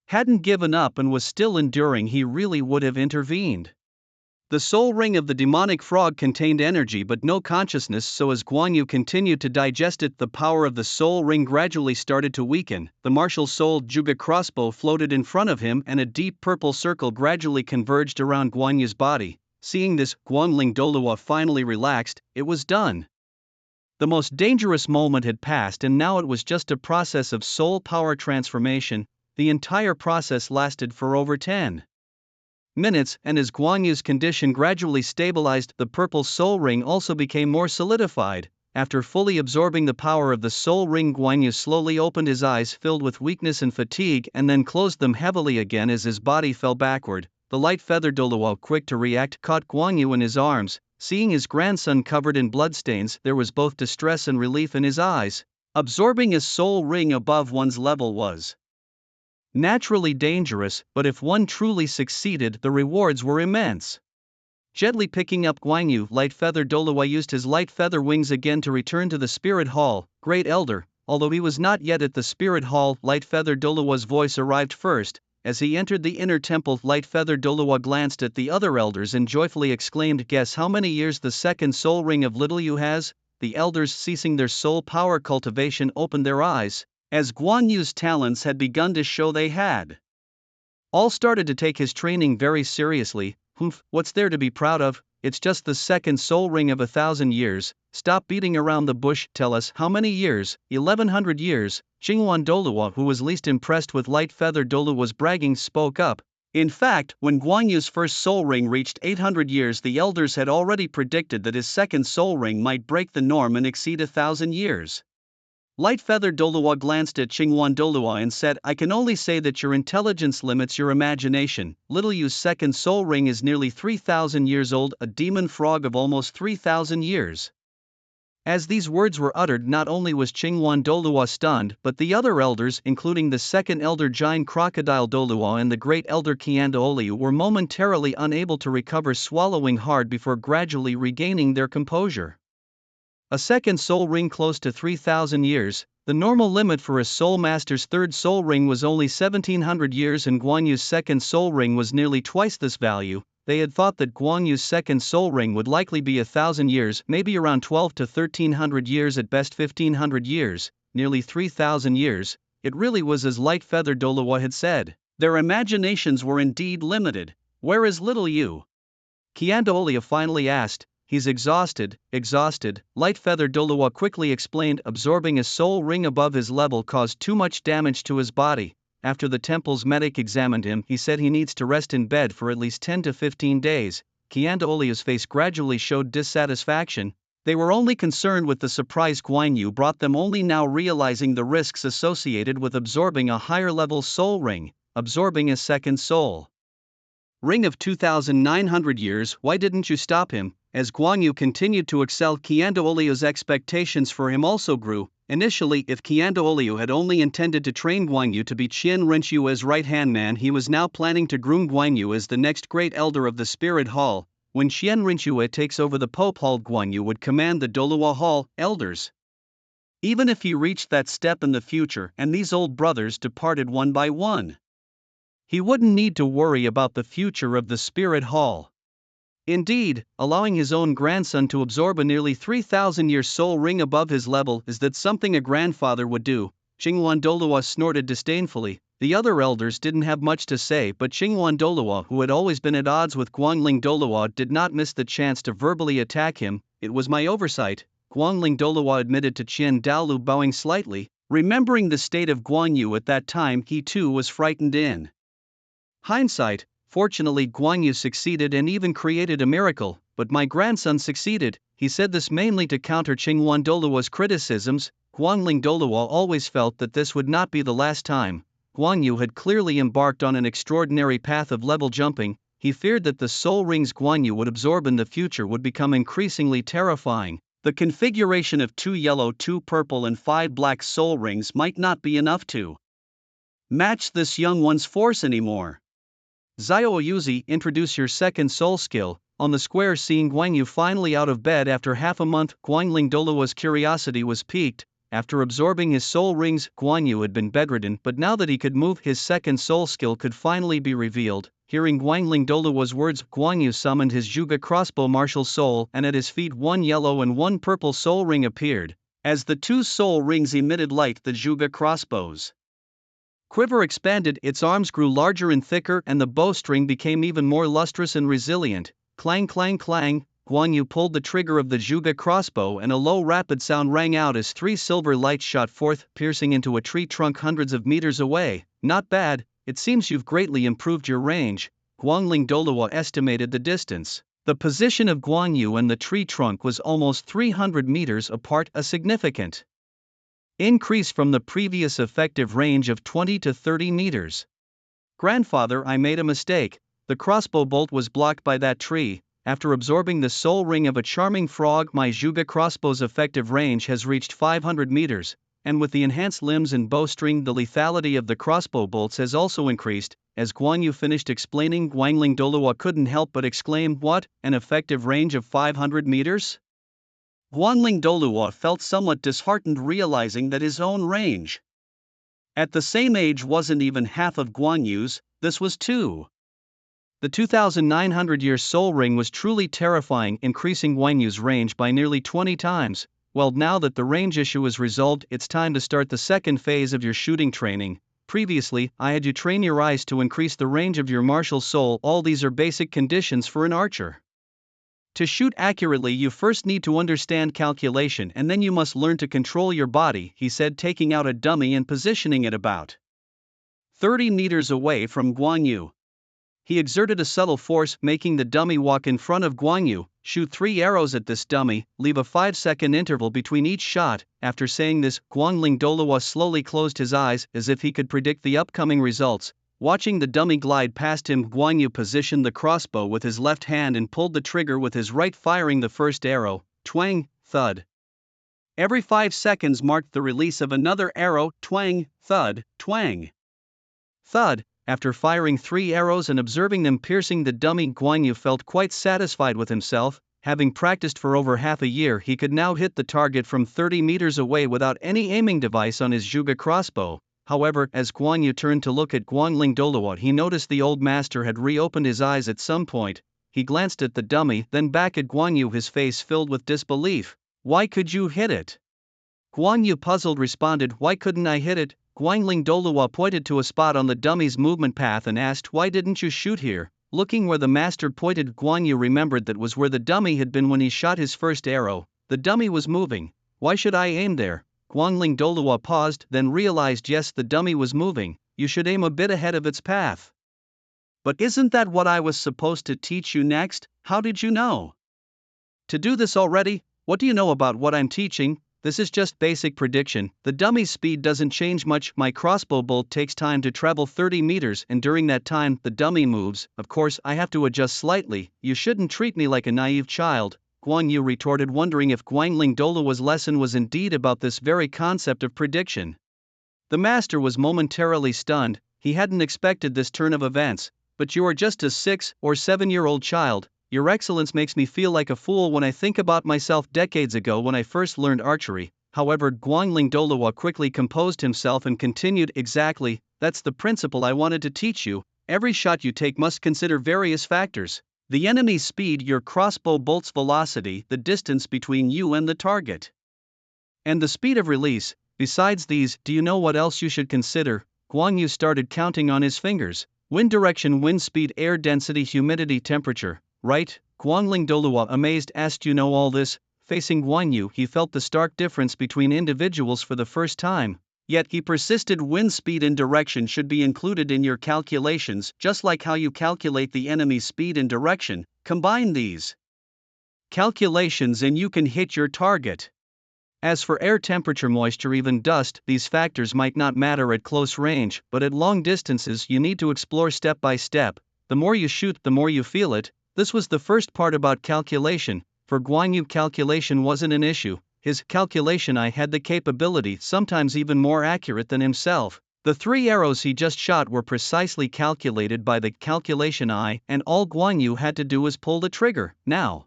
S1: hadn't given up and was still enduring, he really would have intervened. The soul ring of the demonic frog contained energy but no consciousness, so as Guan Yu continued to digest it, the power of the soul ring gradually started to weaken. The martial-souled Zhuge crossbow floated in front of him, and a deep purple circle gradually converged around Guan Yu's body. Seeing this, Guangling Douluo finally relaxed. It was done. The most dangerous moment had passed, and now it was just a process of soul power transformation. The entire process lasted for over 10 minutes, and as Guan Yu's condition gradually stabilized, the purple soul ring also became more solidified. After fully absorbing the power of the soul ring, Guan Yu slowly opened his eyes, filled with weakness and fatigue, and then closed them heavily again as his body fell backward. The light-feathered Douluo, quick to react, caught Guan Yu in his arms. Seeing his grandson covered in bloodstains, there was both distress and relief in his eyes. Absorbing a soul ring above one's level was naturally dangerous, but if one truly succeeded, the rewards were immense. Gently picking up Guan Yu, light-feathered Douluo used his light feather wings again to return to the spirit hall. Great Elder. Although he was not yet at the spirit hall, light-feathered Douluo's voice arrived first. As he entered the inner temple, light-feathered Douluo glanced at the other elders and joyfully exclaimed, "Guess how many years the second soul ring of little Yu has?" The elders, ceasing their soul power cultivation, opened their eyes. As Guan Yu's talents had begun to show, they had all started to take his training very seriously. "Humph, what's there to be proud of? It's just the second soul ring of 1,000 years. Stop beating around the bush, tell us, how many years?" 1,100 years. Qinghuan Douluo, who was least impressed with light-feathered Douluo's bragging, spoke up. In fact, when Guan Yu's first soul ring reached 800 years, the elders had already predicted that his second soul ring might break the norm and exceed 1,000 years. Light-feathered Douluo glanced at Qinghuan Douluo and said, "I can only say that your intelligence limits your imagination. Little Yu's second soul ring is nearly 3,000 years old, a demon frog of almost 3,000 years. As these words were uttered, not only was Qinghuan Douluo stunned, but the other elders, including the second elder giant crocodile Douluo and the great elder Douluo, were momentarily unable to recover, swallowing hard before gradually regaining their composure. A second soul ring close to 3,000 years. The normal limit for a soul master's third soul ring was only 1,700 years, and Guan Yu's second soul ring was nearly twice this value. They had thought that Guan Yu's second soul ring would likely be 1,000 years, maybe around 12 to 1,300 years, at best 1,500 years, nearly 3,000 years. It really was as light-feathered Douluo had said. Their imaginations were indeed limited. "Where is little Yu?" Douluo finally asked. "He's exhausted." Light-feathered Douluo quickly explained. Absorbing a soul ring above his level caused too much damage to his body. After the temple's medic examined him, he said he needs to rest in bed for at least 10 to 15 days. Douluo's face gradually showed dissatisfaction. They were only concerned with the surprise Guan Yu brought them, only now realizing the risks associated with absorbing a higher-level soul ring. Absorbing a second soul ring of 2,900 years. Why didn't you stop him? As Guan Yu continued to excel, Douluo's expectations for him also grew. Initially, if Douluo had only intended to train Guan Yu to be Qian Rinchu as right-hand man, he was now planning to groom Guan Yu as the next great elder of the Spirit Hall. When Qian Rinchu takes over the Pope Hall, Guan Yu would command the Douluo Hall elders. Even if he reached that step in the future and these old brothers departed one by one, he wouldn't need to worry about the future of the Spirit Hall. Indeed, allowing his own grandson to absorb a nearly 3,000-year soul ring above his level is that something a grandfather would do. Qinghuan Douluo snorted disdainfully. The other elders didn't have much to say, but Qinghuan Douluo, who had always been at odds with Guangling Douluo, did not miss the chance to verbally attack him. "It was my oversight," Guangling Douluo admitted to Qian Douluo, bowing slightly. Remembering the state of Guan Yu at that time, he too was frightened. In hindsight, fortunately Guan Yu succeeded and even created a miracle, but my grandson succeeded. He said this mainly to counter Qinghuan Douluo's criticisms. Guangling Douluo always felt that this would not be the last time. Guan Yu had clearly embarked on an extraordinary path of level jumping. He feared that the soul rings Guan Yu would absorb in the future would become increasingly terrifying. The configuration of 2 yellow, 2 purple and 5 black soul rings might not be enough to match this young one's force anymore. Xiao Yuzi, introduce your second soul skill. On the square, seeing Guan Yu finally out of bed after half a month, Guangling Douluo's curiosity was piqued. After absorbing his soul rings, Guan Yu had been bedridden, but now that he could move, his second soul skill could finally be revealed. Hearing Guangling Douluo's words, Guan Yu summoned his Zhuge crossbow martial soul, and at his feet 1 yellow and 1 purple soul ring appeared. As the 2 soul rings emitted light, the Zhuge crossbow's quiver expanded, its arms grew larger and thicker, and the bowstring became even more lustrous and resilient. Clang clang clang, Guan Yu pulled the trigger of the Zhuge crossbow and a low rapid sound rang out as 3 silver lights shot forth, piercing into a tree trunk hundreds of meters away. Not bad, it seems you've greatly improved your range. Guangling Douluo estimated the distance. The position of Guan Yu and the tree trunk was almost 300 meters apart, a significant increase from the previous effective range of 20 to 30 meters. Grandfather, I made a mistake. The crossbow bolt was blocked by that tree. After absorbing the soul ring of a charming frog, my Zhuge crossbow's effective range has reached 500 meters, and with the enhanced limbs and bowstring, the lethality of the crossbow bolts has also increased. As Guan Yu finished explaining, Guangling Douluo couldn't help but exclaim, "What, an effective range of 500 meters?" Guangling Douluo felt somewhat disheartened, realizing that his own range at the same age wasn't even half of Guan Yu's. This was too. The 2,900-year soul ring was truly terrifying, increasing Guan Yu's range by nearly 20 times. Well, now that the range issue is resolved, it's time to start the second phase of your shooting training. Previously, I had you train your eyes to increase the range of your martial soul. All these are basic conditions for an archer. To shoot accurately, you first need to understand calculation, and then you must learn to control your body, he said, taking out a dummy and positioning it about 30 meters away from Guan Yu. He exerted a subtle force, making the dummy walk in front of Guan Yu. Shoot 3 arrows at this dummy, leave a 5-second interval between each shot. After saying this, Guangling Douluo slowly closed his eyes, as if he could predict the upcoming results. Watching the dummy glide past him, Guan Yu positioned the crossbow with his left hand and pulled the trigger with his right, firing the first arrow. Twang, thud. Every 5 seconds marked the release of another arrow. Twang, thud, twang, thud. After firing 3 arrows and observing them piercing the dummy, Guan Yu felt quite satisfied with himself. Having practiced for over half a year, he could now hit the target from 30 meters away without any aiming device on his Zhuge crossbow. However, as Guan Yu turned to look at Guangling Douluo, he noticed the old master had reopened his eyes at some point. He glanced at the dummy, then back at Guan Yu, his face filled with disbelief. "Why could you hit it?" Guan Yu, puzzled, responded, "Why couldn't I hit it?" Guangling Douluo pointed to a spot on the dummy's movement path and asked, "Why didn't you shoot here?" Looking where the master pointed, Guan Yu remembered that was where the dummy had been when he shot his first arrow. The dummy was moving. "Why should I aim there?" Guangling Douluo paused, then realized, yes, the dummy was moving. You should aim a bit ahead of its path. "But isn't that what I was supposed to teach you next? How did you know to do this already? What do you know about what I'm teaching?" "This is just basic prediction. The dummy's speed doesn't change much. My crossbow bolt takes time to travel 30 meters, and during that time, the dummy moves. Of course, I have to adjust slightly. You shouldn't treat me like a naive child," Guan Yu retorted, wondering if Guangling Douluo's lesson was indeed about this very concept of prediction. The master was momentarily stunned. He hadn't expected this turn of events. "But you are just a 6 or 7-year-old child. Your Excellence makes me feel like a fool when I think about myself decades ago when I first learned archery." However, Guangling Douluo quickly composed himself and continued, "Exactly, that's the principle I wanted to teach you. Every shot you take must consider various factors: the enemy's speed, your crossbow bolt's velocity, the distance between you and the target, and the speed of release. Besides these, do you know what else you should consider?" Guan Yu started counting on his fingers. "Wind direction, wind speed, air density, humidity, temperature." "Right?" Guangling Douluo, amazed, asked. "You know all this?" Facing Guan Yu, he felt the stark difference between individuals for the first time. Yet he persisted. Wind speed and direction should be included in your calculations, just like how you calculate the enemy's speed and direction. Combine these calculations and you can hit your target. As for air temperature, moisture, even dust, these factors might not matter at close range, but at long distances you need to explore step by step. The more you shoot, the more you feel it. This was the first part about calculation. For Guan Yu, calculation wasn't an issue. His calculation eye had the capability, sometimes even more accurate than himself. The 3 arrows he just shot were precisely calculated by the calculation eye, and all Guan Yu had to do was pull the trigger. Now,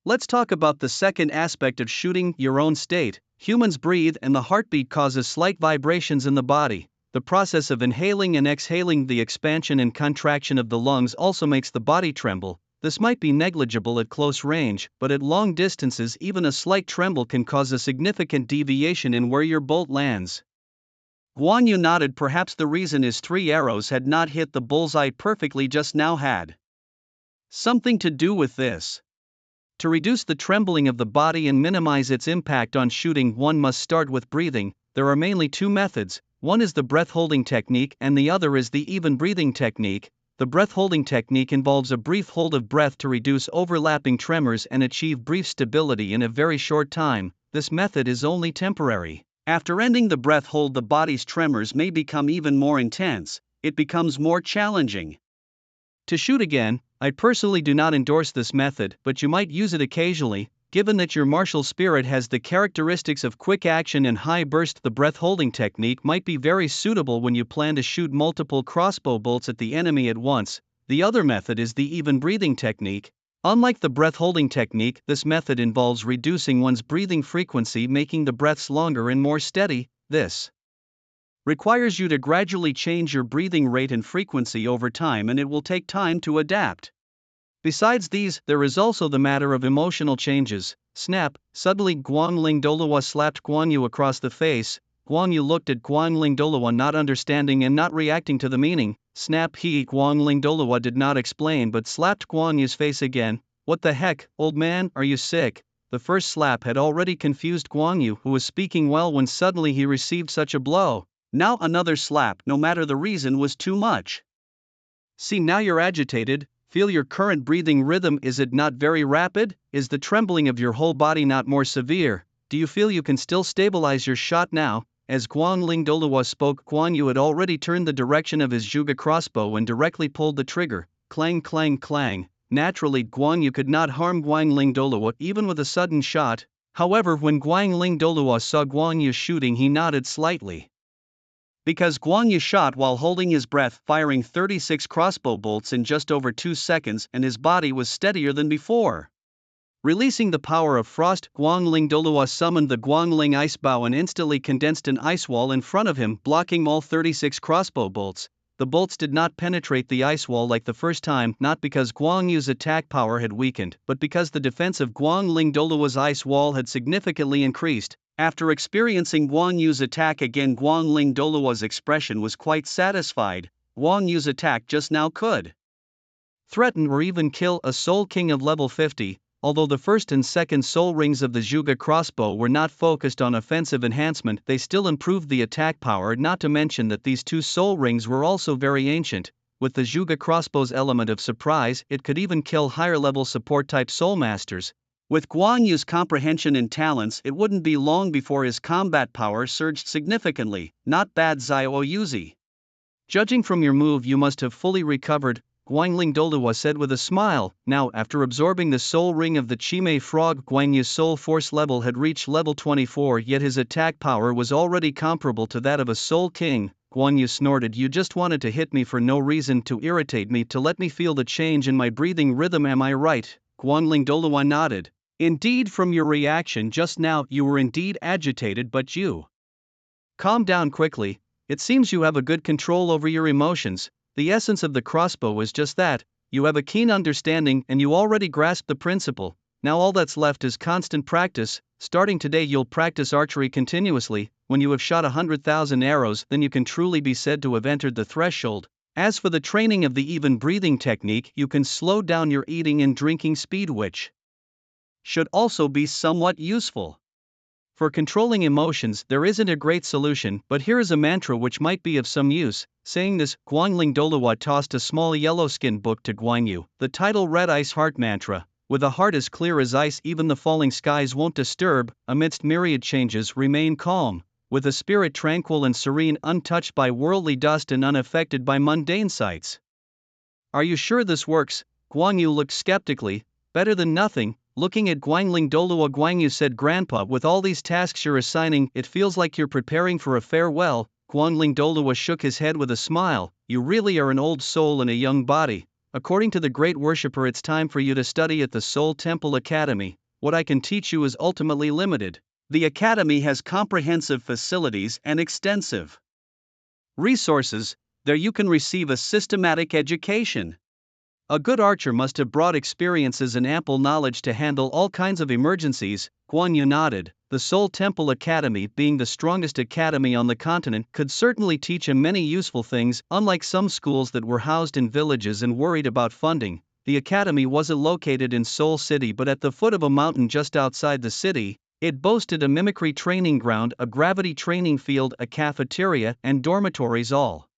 S1: let's talk about the second aspect of shooting, your own state. Humans breathe and the heartbeat causes slight vibrations in the body. The process of inhaling and exhaling, the expansion and contraction of the lungs, also makes the body tremble. This might be negligible at close range, but at long distances even a slight tremble can cause a significant deviation in where your bolt lands. Guan Yu nodded. Perhaps the reason his 3 arrows had not hit the bullseye perfectly just now had something to do with this. To reduce the trembling of the body and minimize its impact on shooting, one must start with breathing. There are mainly 2 methods. One is the breath-holding technique and the other is the even breathing technique. The breath-holding technique involves a brief hold of breath to reduce overlapping tremors and achieve brief stability in a very short time. This method is only temporary. After ending the breath hold, the body's tremors may become even more intense. It becomes more challenging to shoot again. I personally do not endorse this method, but you might use it occasionally. Given that your martial spirit has the characteristics of quick action and high burst, the breath-holding technique might be very suitable when you plan to shoot multiple crossbow bolts at the enemy at once. The other method is the even breathing technique. Unlike the breath-holding technique, this method involves reducing one's breathing frequency, making the breaths longer and more steady. This requires you to gradually change your breathing rate and frequency over time, and it will take time to adapt. Besides these, there is also the matter of emotional changes. Snap! Suddenly Guangling Douluo slapped Guan Yu across the face. Guan Yu looked at Guangling Douluo, not understanding and not reacting to the meaning. Snap! Guangling Douluo did not explain but slapped Guan Yu's face again. What the heck, old man, are you sick? The first slap had already confused Guan Yu, who was speaking well, when suddenly he received such a blow. Now another slap, no matter the reason, was too much. See, now you're agitated. Feel your current breathing rhythm. Is it not very rapid? Is the trembling of your whole body not more severe? Do you feel you can still stabilize your shot now? As Guangling Douluo spoke, Guan Yu had already turned the direction of his Zhuge crossbow and directly pulled the trigger. Clang, clang, clang. Naturally, Guan Yu could not harm Guangling Douluo even with a sudden shot. However, when Guangling Douluo saw Guan Yu shooting, he nodded slightly, because Guan Yu shot while holding his breath, firing 36 crossbow bolts in just over 2 seconds, and his body was steadier than before. Releasing the power of frost, Guangling Douluo summoned the Guangling ice bow and instantly condensed an ice wall in front of him, blocking all 36 crossbow bolts. The bolts did not penetrate the ice wall like the first time, not because Guan Yu's attack power had weakened, but because the defense of Guangling Douluo's ice wall had significantly increased. After experiencing Guan Yu's attack again, Guangling Douluo's expression was quite satisfied. Guan Yu's attack just now could threaten or even kill a Soul King of level 50. Although the first and second soul rings of the Zhuge crossbow were not focused on offensive enhancement, they still improved the attack power, not to mention that these 2 soul rings were also very ancient. With the Zhuge crossbow's element of surprise, it could even kill higher level support type soul masters. With Guan Yu's comprehension and talents, it wouldn't be long before his combat power surged significantly. Not bad, Zhao Yuzi. Judging from your move, you must have fully recovered, Guangling Douluo said with a smile. Now, after absorbing the soul ring of the Chimay frog, Guan Yu's soul force level had reached level 24, yet his attack power was already comparable to that of a soul king. Guan Yu snorted. You just wanted to hit me for no reason, to irritate me, to let me feel the change in my breathing rhythm, am I right? Guangling Douluo nodded. Indeed, from your reaction just now, you were indeed agitated, but you calm down quickly. It seems you have a good control over your emotions. The essence of the crossbow is just that. You have a keen understanding and you already grasp the principle. Now all that's left is constant practice. Starting today, you'll practice archery continuously. When you have shot 100,000 arrows, then you can truly be said to have entered the threshold. As for the training of the even breathing technique, you can slow down your eating and drinking speed, which should also be somewhat useful. For controlling emotions, there isn't a great solution, but here is a mantra which might be of some use. Saying this, Guangling Douluo tossed a small yellow-skinned book to Guan Yu. The title read Ice Heart Mantra. With a heart as clear as ice, even the falling skies won't disturb, amidst myriad changes remain calm. With a spirit tranquil and serene, untouched by worldly dust and unaffected by mundane sights. Are you sure this works? Guan Yu looked skeptically. Better than nothing. Looking at Guangling Douluo, Guan Yu said, Grandpa, with all these tasks you're assigning, it feels like you're preparing for a farewell. Guangling Douluo shook his head with a smile. You really are an old soul in a young body. According to the great worshipper, it's time for you to study at the Soul Temple Academy. What I can teach you is ultimately limited. The academy has comprehensive facilities and extensive resources. There you can receive a systematic education. A good archer must have broad experiences and ample knowledge to handle all kinds of emergencies. Guan Yu nodded. The Soul Temple Academy, being the strongest academy on the continent, could certainly teach him many useful things. Unlike some schools that were housed in villages and worried about funding, the academy wasn't located in Seoul City but at the foot of a mountain just outside the city. It boasted a mimicry training ground, a gravity training field, a cafeteria, and dormitories, all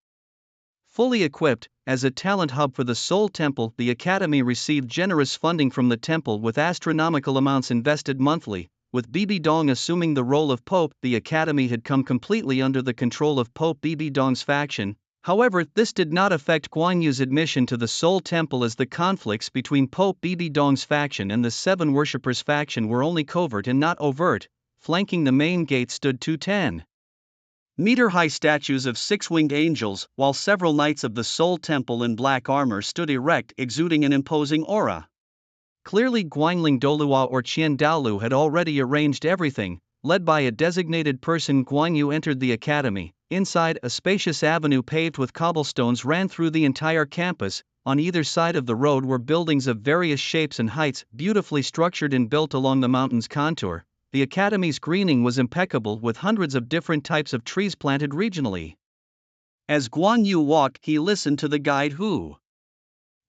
S1: fully equipped. As a talent hub for the Soul Temple, the academy received generous funding from the temple with astronomical amounts invested monthly. With Bibi Dong assuming the role of Pope, the academy had come completely under the control of Pope Bibi Dong's faction. However, this did not affect Guan Yu's admission to the Soul Temple, as the conflicts between Pope Bibi Dong's faction and the Seven Worshippers faction were only covert and not overt. Flanking the main gate stood two 10-meter-high statues of six-winged angels, while several knights of the Soul Temple in black armor stood erect, exuding an imposing aura. Clearly, Guangling Douluo or Qian Douluo had already arranged everything. Led by a designated person, Guan Yu entered the academy. Inside, a spacious avenue paved with cobblestones ran through the entire campus. On either side of the road were buildings of various shapes and heights, beautifully structured and built along the mountain's contour. The academy's greening was impeccable, with hundreds of different types of trees planted regionally. As Guan Yu walked, he listened to the guide who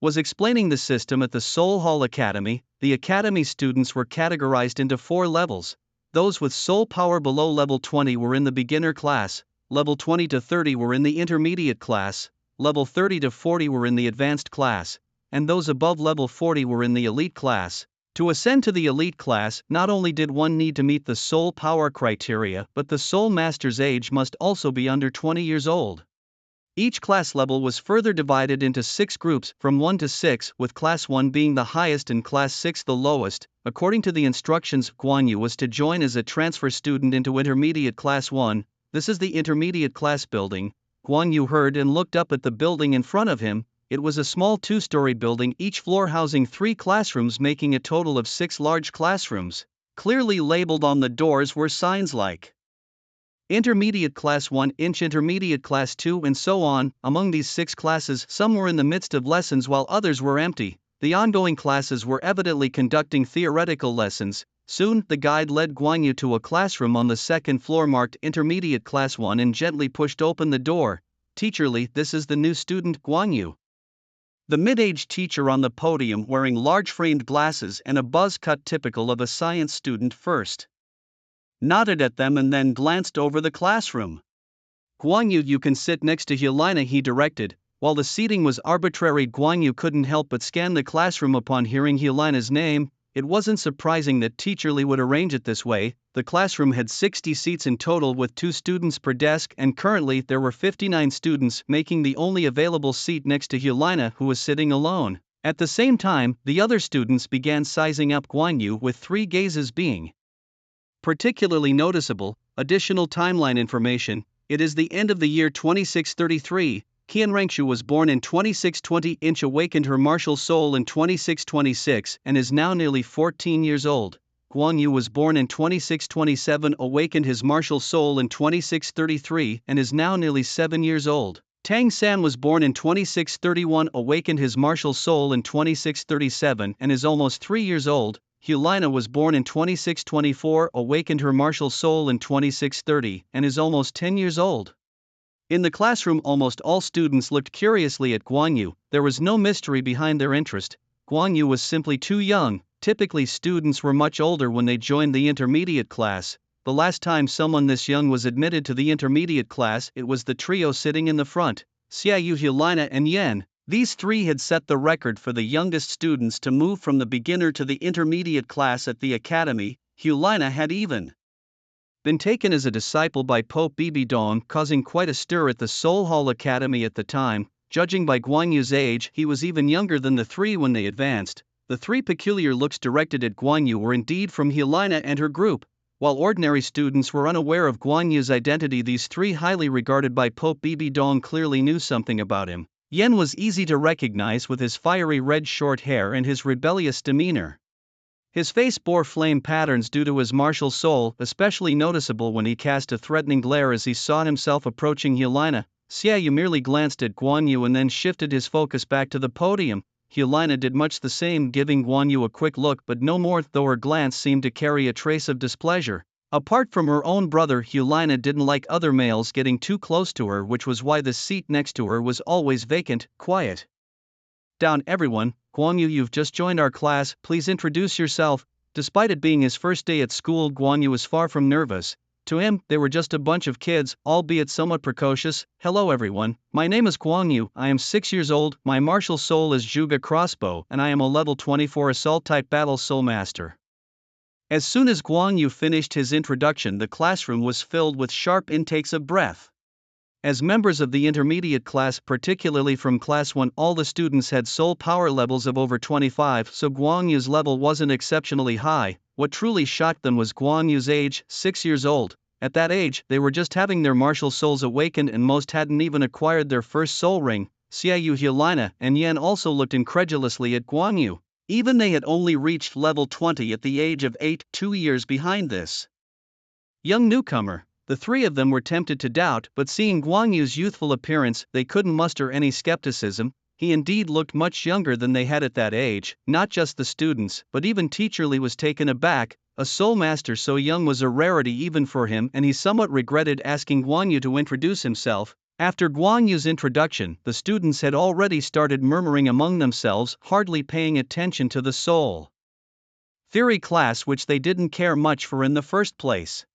S1: was explaining the system at the Soul Hall Academy. The academy students were categorized into 4 levels. Those with soul power below level 20 were in the beginner class, level 20 to 30 were in the intermediate class, level 30 to 40 were in the advanced class, and those above level 40 were in the elite class. To ascend to the elite class, not only did one need to meet the soul power criteria, but the soul master's age must also be under 20 years old. Each class level was further divided into 6 groups, from 1 to 6, with class 1 being the highest and class 6 the lowest. According to the instructions, Guan Yu was to join as a transfer student into intermediate class 1. This is the intermediate class building. Guan Yu heard and looked up at the building in front of him. It was a small 2-story building, each floor housing 3 classrooms, making a total of 6 large classrooms. Clearly labeled on the doors were signs like Intermediate Class 1, Intermediate Class 2, and so on. Among these 6 classes, some were in the midst of lessons while others were empty. The ongoing classes were evidently conducting theoretical lessons. Soon, the guide led Guan Yu to a classroom on the 2nd floor marked Intermediate Class 1 and gently pushed open the door. Teacherly, this is the new student, Guan Yu. The mid-aged teacher on the podium, wearing large framed glasses and a buzz cut typical of a science student, first nodded at them and then glanced over the classroom. Guan Yu, you can sit next to Helena, he directed. While the seating was arbitrary, Guan Yu couldn't help but scan the classroom upon hearing Helena's name. It wasn't surprising that Teacher Li would arrange it this way. The classroom had 60 seats in total, with 2 students per desk, and currently there were 59 students, making the only available seat next to Helena, who was sitting alone. At the same time, the other students began sizing up Guan Yu, with 3 gazes being particularly noticeable. Additional timeline information: it is the end of the year 2633. Qian Rengshu was born in 2620, awakened her martial soul in 2626, and is now nearly 14 years old. Guan Yu was born in 2627, awakened his martial soul in 2633, and is now nearly 7 years old. Tang San was born in 2631, awakened his martial soul in 2637, and is almost 3 years old. Helena was born in 2624, awakened her martial soul in 2630, and is almost 10 years old. In the classroom, almost all students looked curiously at Guan Yu. There was no mystery behind their interest. Guan Yu was simply too young. Typically, students were much older when they joined the intermediate class. the last time someone this young was admitted to the intermediate class, it was the trio sitting in the front, Xiaoyu, Helena, and Yan. These three had set the record for the youngest students to move from the beginner to the intermediate class at the academy. Helena had even been taken as a disciple by Pope Bibidong, causing quite a stir at the Seoul Hall Academy at the time. Judging by Guan Yu's age, he was even younger than the three when they advanced. The three peculiar looks directed at Guan Yu were indeed from Helena and her group. While ordinary students were unaware of Guan Yu's identity, these three, highly regarded by Pope Bibidong, clearly knew something about him. Yan was easy to recognize with his fiery red short hair and his rebellious demeanor. His face bore flame patterns due to his martial soul, especially noticeable when he cast a threatening glare as he saw himself approaching Helena. Xiaoyu merely glanced at Guan Yu and then shifted his focus back to the podium. Helena did much the same, giving Guan Yu a quick look but no more, though her glance seemed to carry a trace of displeasure. Apart from her own brother, Helena didn't like other males getting too close to her, which was why the seat next to her was always vacant. Quiet down, everyone. Guan Yu, you've just joined our class, please introduce yourself. Despite it being his first day at school, Guan Yu was far from nervous. To him, they were just a bunch of kids, albeit somewhat precocious. Hello everyone, my name is Guan Yu, I am 6 years old, my martial soul is Zhuge Crossbow, and I am a level 24 assault-type battle soul master. As soon as Guan Yu finished his introduction, the classroom was filled with sharp intakes of breath. As members of the intermediate class, particularly from class 1, all the students had soul power levels of over 25, so Guan Yu's level wasn't exceptionally high. What truly shocked them was Guan Yu's age, 6 years old. At that age, they were just having their martial souls awakened and most hadn't even acquired their first soul ring. Xiaoyu, Helena, and Yan also looked incredulously at Guan Yu. Even they had only reached level 20 at the age of 8, 2 years behind this young newcomer. The three of them were tempted to doubt, but seeing Guan Yu's youthful appearance, they couldn't muster any skepticism. He indeed looked much younger than they had at that age. Not just the students, but even Teacher Li was taken aback. A soul master so young was a rarity even for him, and he somewhat regretted asking Guan Yu to introduce himself. After Guan Yu's introduction, the students had already started murmuring among themselves, hardly paying attention to the soul theory class, which they didn't care much for in the first place.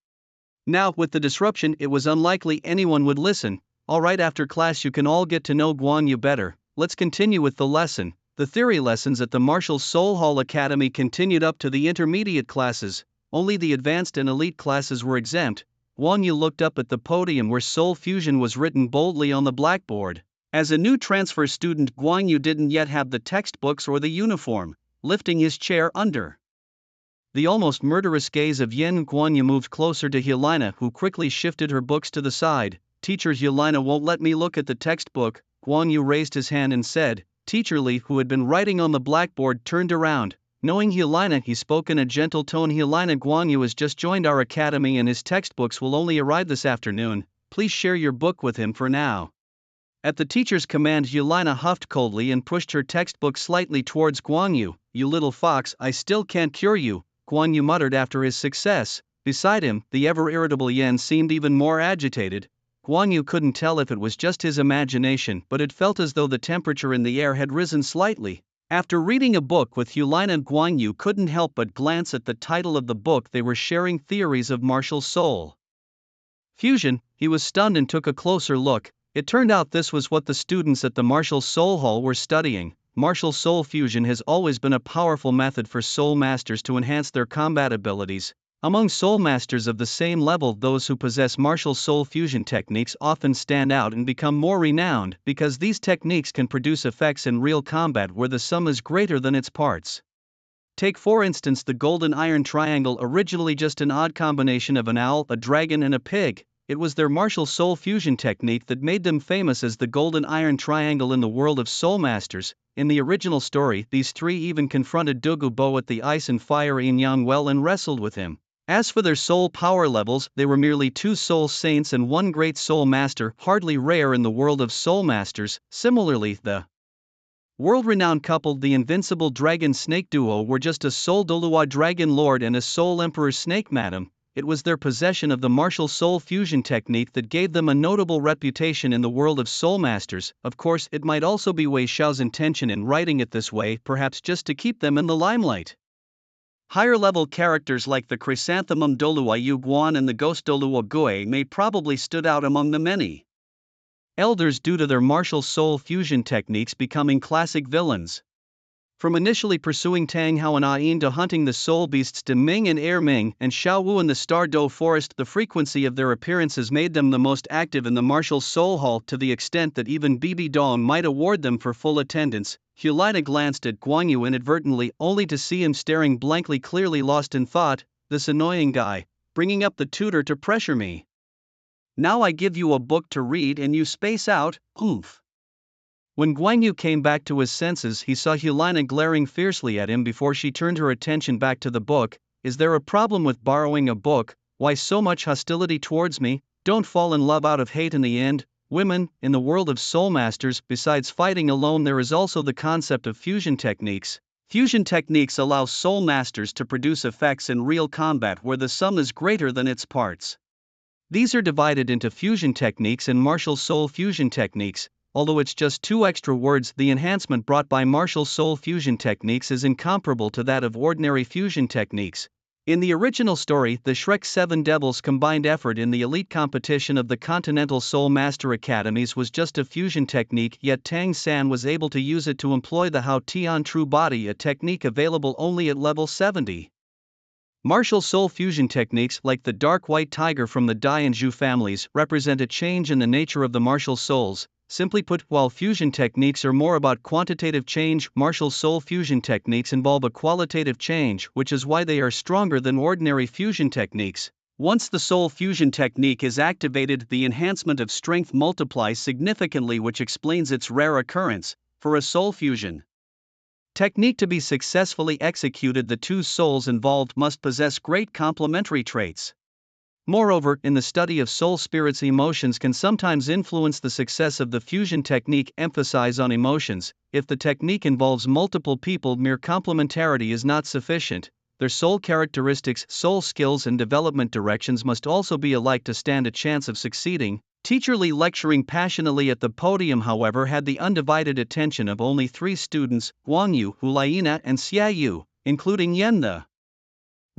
S1: Now, with the disruption, it was unlikely anyone would listen. Alright, after class you can all get to know Guan Yu better. Let's continue with the lesson. The theory lessons at the Martial Soul Hall Academy continued up to the intermediate classes. Only the advanced and elite classes were exempt. Guan Yu looked up at the podium where Soul Fusion was written boldly on the blackboard. As a new transfer student, Guan Yu didn't yet have the textbooks or the uniform. Lifting his chair under the almost murderous gaze of Yen, Guan Yu moved closer to Helena, who quickly shifted her books to the side. Teacher, Helena won't let me look at the textbook. Guan Yu raised his hand and said. Teacher Li, who had been writing on the blackboard, turned around. Knowing Helena, he spoke in a gentle tone. Helena, Guan Yu has just joined our academy and his textbooks will only arrive this afternoon. Please share your book with him for now. At the teacher's command, Helena huffed coldly and pushed her textbook slightly towards Guan Yu. You little fox, I still can't cure you, Guan Yu muttered after his success. Beside him, the ever-irritable Yan seemed even more agitated. Guan Yu couldn't tell if it was just his imagination, but it felt as though the temperature in the air had risen slightly. After reading a book with Helena, Guan Yu couldn't help but glance at the title of the book. They were sharing theories of martial soul fusion. He was stunned and took a closer look. It turned out this was what the students at the Martial Soul Hall were studying. Martial soul fusion has always been a powerful method for soul masters to enhance their combat abilities. Among soul masters of the same level, those who possess martial soul fusion techniques often stand out and become more renowned because these techniques can produce effects in real combat where the sum is greater than its parts. Take for instance the golden iron triangle, originally just an odd combination of an owl, a dragon and a pig. It was their martial soul fusion technique that made them famous as the golden iron triangle in the world of soul masters. In the original story, these three even confronted Douluo at the ice and fire yin yang well and wrestled with him. As for their soul power levels, they were merely 2 soul saints and 1 great soul master, hardly rare in the world of soul masters. Similarly, the world-renowned couple, the invincible dragon-snake duo, were just a soul Douluo dragon lord and a soul emperor snake madam. It was their possession of the martial soul fusion technique that gave them a notable reputation in the world of soul masters. Of course, it might also be Wei Xiao's intention in writing it this way, perhaps just to keep them in the limelight. Higher-level characters like the chrysanthemum Douluo Guan and the ghost Douluo Gui may probably stood out among the many elders due to their martial soul fusion techniques becoming classic villains. From initially pursuing Tang Hao and Ayin to hunting the soul beasts De Ming and Air Ming and Xiao Wu in the Star Do Forest, the frequency of their appearances made them the most active in the martial soul hall to the extent that even Bibi Dong might award them for full attendance. Hulina glanced at Guan Yu inadvertently only to see him staring blankly, clearly lost in thought. This annoying guy, bringing up the tutor to pressure me. Now I give you a book to read and you space out, oomph. When Guan Yu came back to his senses, he saw Hulina glaring fiercely at him before she turned her attention back to the book. Is there a problem with borrowing a book? Why so much hostility towards me? Don't fall in love out of hate in the end. Women, in the world of soul masters, besides fighting alone, there is also the concept of fusion techniques. Fusion techniques allow soul masters to produce effects in real combat where the sum is greater than its parts. These are divided into fusion techniques and martial soul fusion techniques. Although it's just 2 extra words, the enhancement brought by martial soul fusion techniques is incomparable to that of ordinary fusion techniques. In the original story, the Shrek 7 Devils' combined effort in the elite competition of the Continental Soul Master Academies was just a fusion technique, yet Tang San was able to use it to employ the Hao Tian True Body, a technique available only at level 70. Martial soul fusion techniques like the Dark White Tiger from the Dai and Zhu families represent a change in the nature of the martial souls. Simply put, while fusion techniques are more about quantitative change, martial soul fusion techniques involve a qualitative change, which is why they are stronger than ordinary fusion techniques. Once the soul fusion technique is activated, the enhancement of strength multiplies significantly, which explains its rare occurrence. For a soul fusion technique to be successfully executed, the 2 souls involved must possess great complementary traits. Moreover, in the study of soul spirits, emotions can sometimes influence the success of the fusion technique. Emphasize on emotions. If the technique involves multiple people, mere complementarity is not sufficient. Their soul characteristics, soul skills, and development directions must also be alike to stand a chance of succeeding. Teacher Li, lecturing passionately at the podium, however, had the undivided attention of only 3 students: Guan Yu, Hulina, and Xia Yu, including Yen. The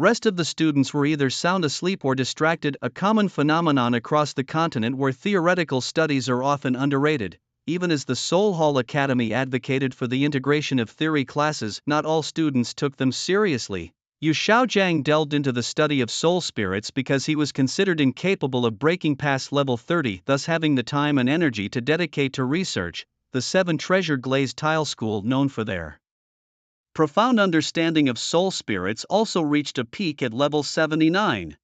S1: rest of the students were either sound asleep or distracted, a common phenomenon across the continent where theoretical studies are often underrated. Even as the Soul Hall Academy advocated for the integration of theory classes, not all students took them seriously. Yu Xiaojiang delved into the study of soul spirits because he was considered incapable of breaking past level 30, thus having the time and energy to dedicate to research. The 7 Treasure Glazed Tile School, known for their profound understanding of soul spirits, also reached a peak at level 79.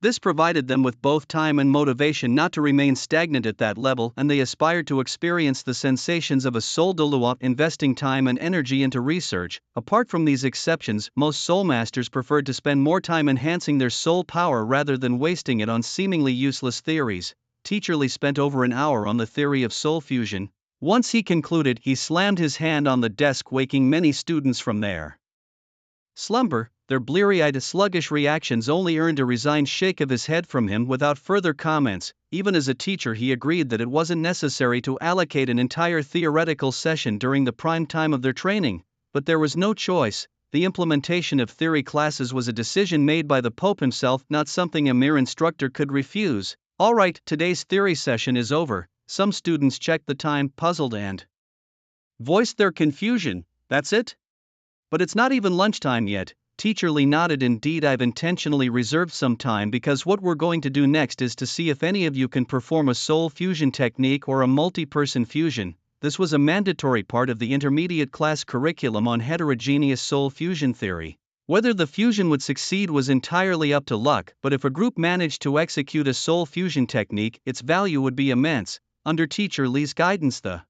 S1: This provided them with both time and motivation not to remain stagnant at that level, and they aspired to experience the sensations of a soul Douluo, investing time and energy into research. Apart from these exceptions, most soul masters preferred to spend more time enhancing their soul power rather than wasting it on seemingly useless theories. Teacher Li spent over an hour on the theory of soul fusion. Once he concluded, he slammed his hand on the desk, waking many students from their slumber. Their bleary-eyed, sluggish reactions only earned a resigned shake of his head from him without further comments. Even as a teacher, he agreed that it wasn't necessary to allocate an entire theoretical session during the prime time of their training. But there was no choice. The implementation of theory classes was a decision made by the Pope himself, not something a mere instructor could refuse. All right, today's theory session is over. Some students checked the time, puzzled, and voiced their confusion. That's it? But it's not even lunchtime yet. Teacher Li nodded. Indeed, I've intentionally reserved some time because what we're going to do next is to see if any of you can perform a soul fusion technique or a multi-person fusion. This was a mandatory part of the intermediate class curriculum on heterogeneous soul fusion theory. Whether the fusion would succeed was entirely up to luck, but if a group managed to execute a soul fusion technique, its value would be immense. Under Teacher Li's guidance, the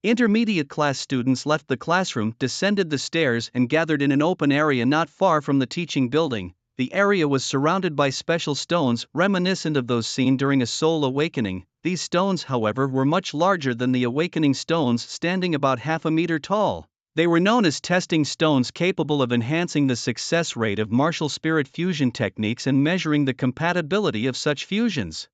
S1: intermediate class students left the classroom, descended the stairs, and gathered in an open area not far from the teaching building. The area was surrounded by special stones, reminiscent of those seen during a soul awakening. These stones, however, were much larger than the awakening stones, standing about half a meter tall. They were known as testing stones, capable of enhancing the success rate of martial spirit fusion techniques and measuring the compatibility of such fusions.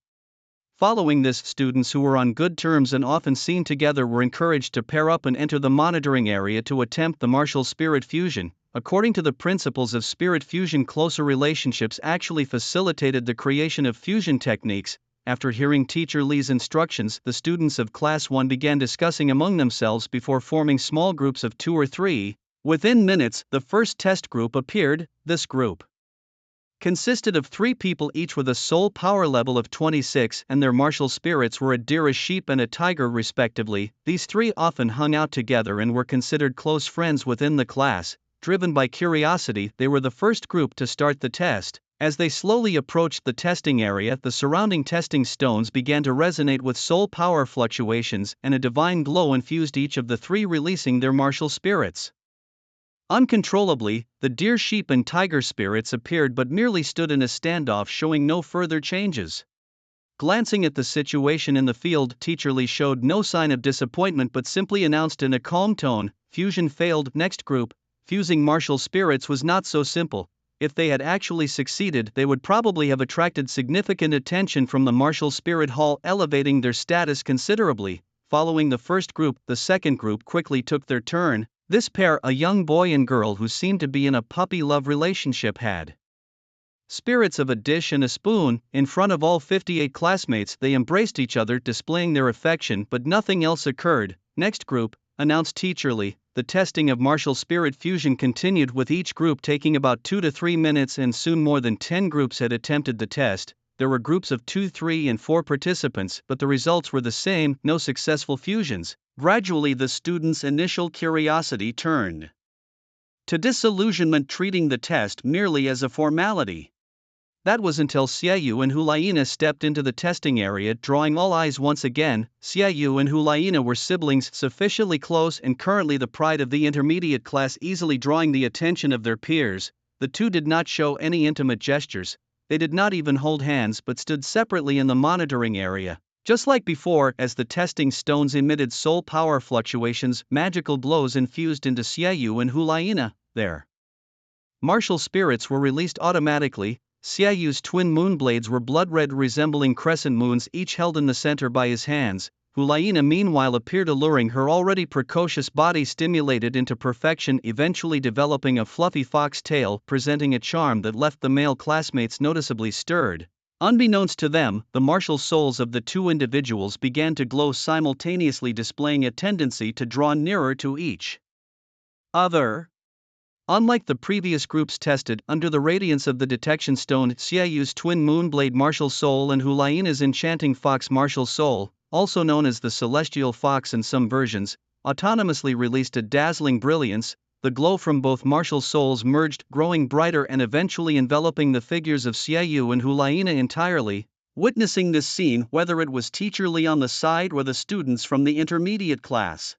S1: Following this, students who were on good terms and often seen together were encouraged to pair up and enter the monitoring area to attempt the martial spirit fusion. According to the principles of spirit fusion, closer relationships actually facilitated the creation of fusion techniques. After hearing Teacher Lee's instructions, the students of Class 1 began discussing among themselves before forming small groups of 2 or 3. Within minutes, the first test group appeared. This group consisted of 3 people each with a soul power level of 26, and their martial spirits were a deer, a sheep, and a tiger respectively. These 3 often hung out together and were considered close friends within the class. Driven by curiosity, they were the first group to start the test. As they slowly approached the testing area, the surrounding testing stones began to resonate with soul power fluctuations, and a divine glow infused each of the 3, releasing their martial spirits. Uncontrollably, the deer, sheep, and tiger spirits appeared but merely stood in a standoff, showing no further changes. Glancing at the situation in the field, Teacher Lee showed no sign of disappointment but simply announced in a calm tone, "Fusion failed." Next group. Fusing martial spirits was not so simple. If they had actually succeeded, they would probably have attracted significant attention from the martial spirit hall, elevating their status considerably. Following the first group, the second group quickly took their turn. This pair, a young boy and girl who seemed to be in a puppy love relationship, had spirits of a dish and a spoon. In front of all 58 classmates, they embraced each other, displaying their affection, but nothing else occurred. Next group, announced Teacher Lee. The testing of martial spirit fusion continued, with each group taking about 2 to 3 minutes, and soon more than 10 groups had attempted the test. There were groups of 2, 3, and 4 participants, but the results were the same: no successful fusions. Gradually, the students' initial curiosity turned to disillusionment, treating the test merely as a formality. That was until Xiaoyu and Hulaina stepped into the testing area, drawing all eyes once again. Xiaoyu and Hulaina were siblings, sufficiently close and currently the pride of the intermediate class, easily drawing the attention of their peers. The 2 did not show any intimate gestures. They did not even hold hands, but stood separately in the monitoring area. Just like before, as the testing stones emitted soul power fluctuations, magical glows infused into Xiaoyu and Hulaina. Their martial spirits were released automatically. Xiaoyu's twin moonblades were blood red, resembling crescent moons, each held in the center by his hands. Hulaina meanwhile appeared alluring, her already precocious body stimulated into perfection, eventually developing a fluffy fox tail, presenting a charm that left the male classmates noticeably stirred. Unbeknownst to them, the martial souls of the 2 individuals began to glow simultaneously, displaying a tendency to draw nearer to each other. Unlike the previous groups tested, under the radiance of the detection stone, Xiaoyu's twin moonblade martial soul and Hulaina's enchanting fox martial soul, also known as the celestial fox in some versions, autonomously released a dazzling brilliance. The glow from both martial souls merged, growing brighter and eventually enveloping the figures of Xiaoyu and Hulaina entirely. Witnessing this scene, whether it was Teacher Lee on the side or the students from the intermediate class,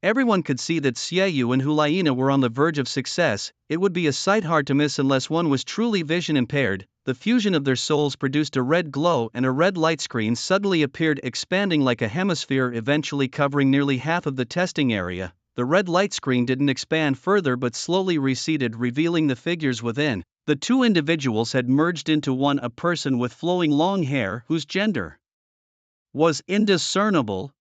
S1: everyone could see that Xiaoyu and Hulaina were on the verge of success. It would be a sight hard to miss unless one was truly vision impaired. The fusion of their souls produced a red glow, and a red light screen suddenly appeared, expanding like a hemisphere, eventually covering nearly half of the testing area. The red light screen didn't expand further but slowly receded, revealing the figures within. The 2 individuals had merged into one, a person with flowing long hair whose gender was indiscernible.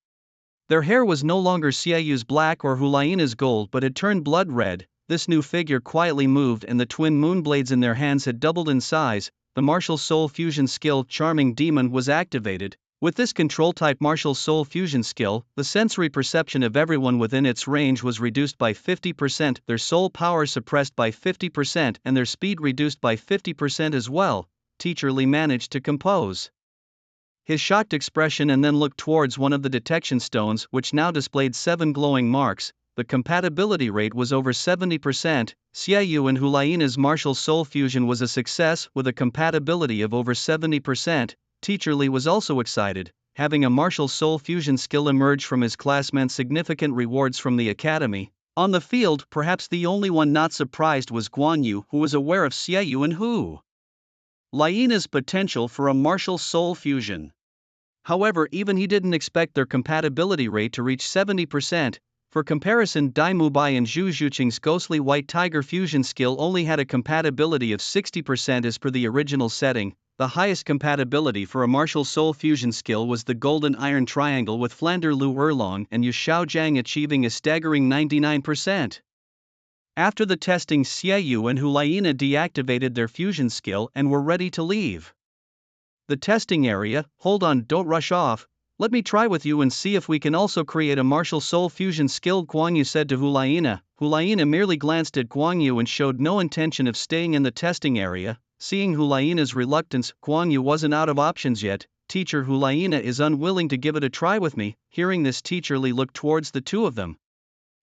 S1: Their hair was no longer Xiaoyu's black or Hulaina's gold, but had turned blood red. This new figure quietly moved, and the twin moonblades in their hands had doubled in size. The martial soul fusion skill, Charming Demon, was activated. With this control-type martial soul fusion skill, the sensory perception of everyone within its range was reduced by 50%, their soul power suppressed by 50%, and their speed reduced by 50% as well. Teacher Lee managed to compose his shocked expression and then looked towards one of the detection stones, which now displayed 7 glowing marks. The compatibility rate was over 70%. Xiaoyu and Hulaina's martial soul fusion was a success, with a compatibility of over 70%. Teacher Lee was also excited. Having a martial soul fusion skill emerge from his class meant significant rewards from the academy. On the field, perhaps the only one not surprised was Guan Yu, who was aware of Xiaoyu and Hulaina's potential for a martial soul fusion. However, even he didn't expect their compatibility rate to reach 70%. For comparison, Dai Mubai and Zhu Zhuqing's ghostly white tiger fusion skill only had a compatibility of 60% as per the original setting. the highest compatibility for a martial soul fusion skill was the Golden Iron Triangle, with Flander Lu Erlong and Yu Xiaojiang achieving a staggering 99%. After the testing, Xiaoyu and Hulaina deactivated their fusion skill and were ready to leave the testing area. Hold on, don't rush off. Let me try with you and see if we can also create a martial soul fusion skill, Guang Yu said to Hulaina. Hulaina merely glanced at Guang Yu and showed no intention of staying in the testing area. Seeing Hulaina's reluctance, Guang Yu wasn't out of options yet. Teacher, Hulaina is unwilling to give it a try with me. Hearing this, Teacher Li looked towards the two of them.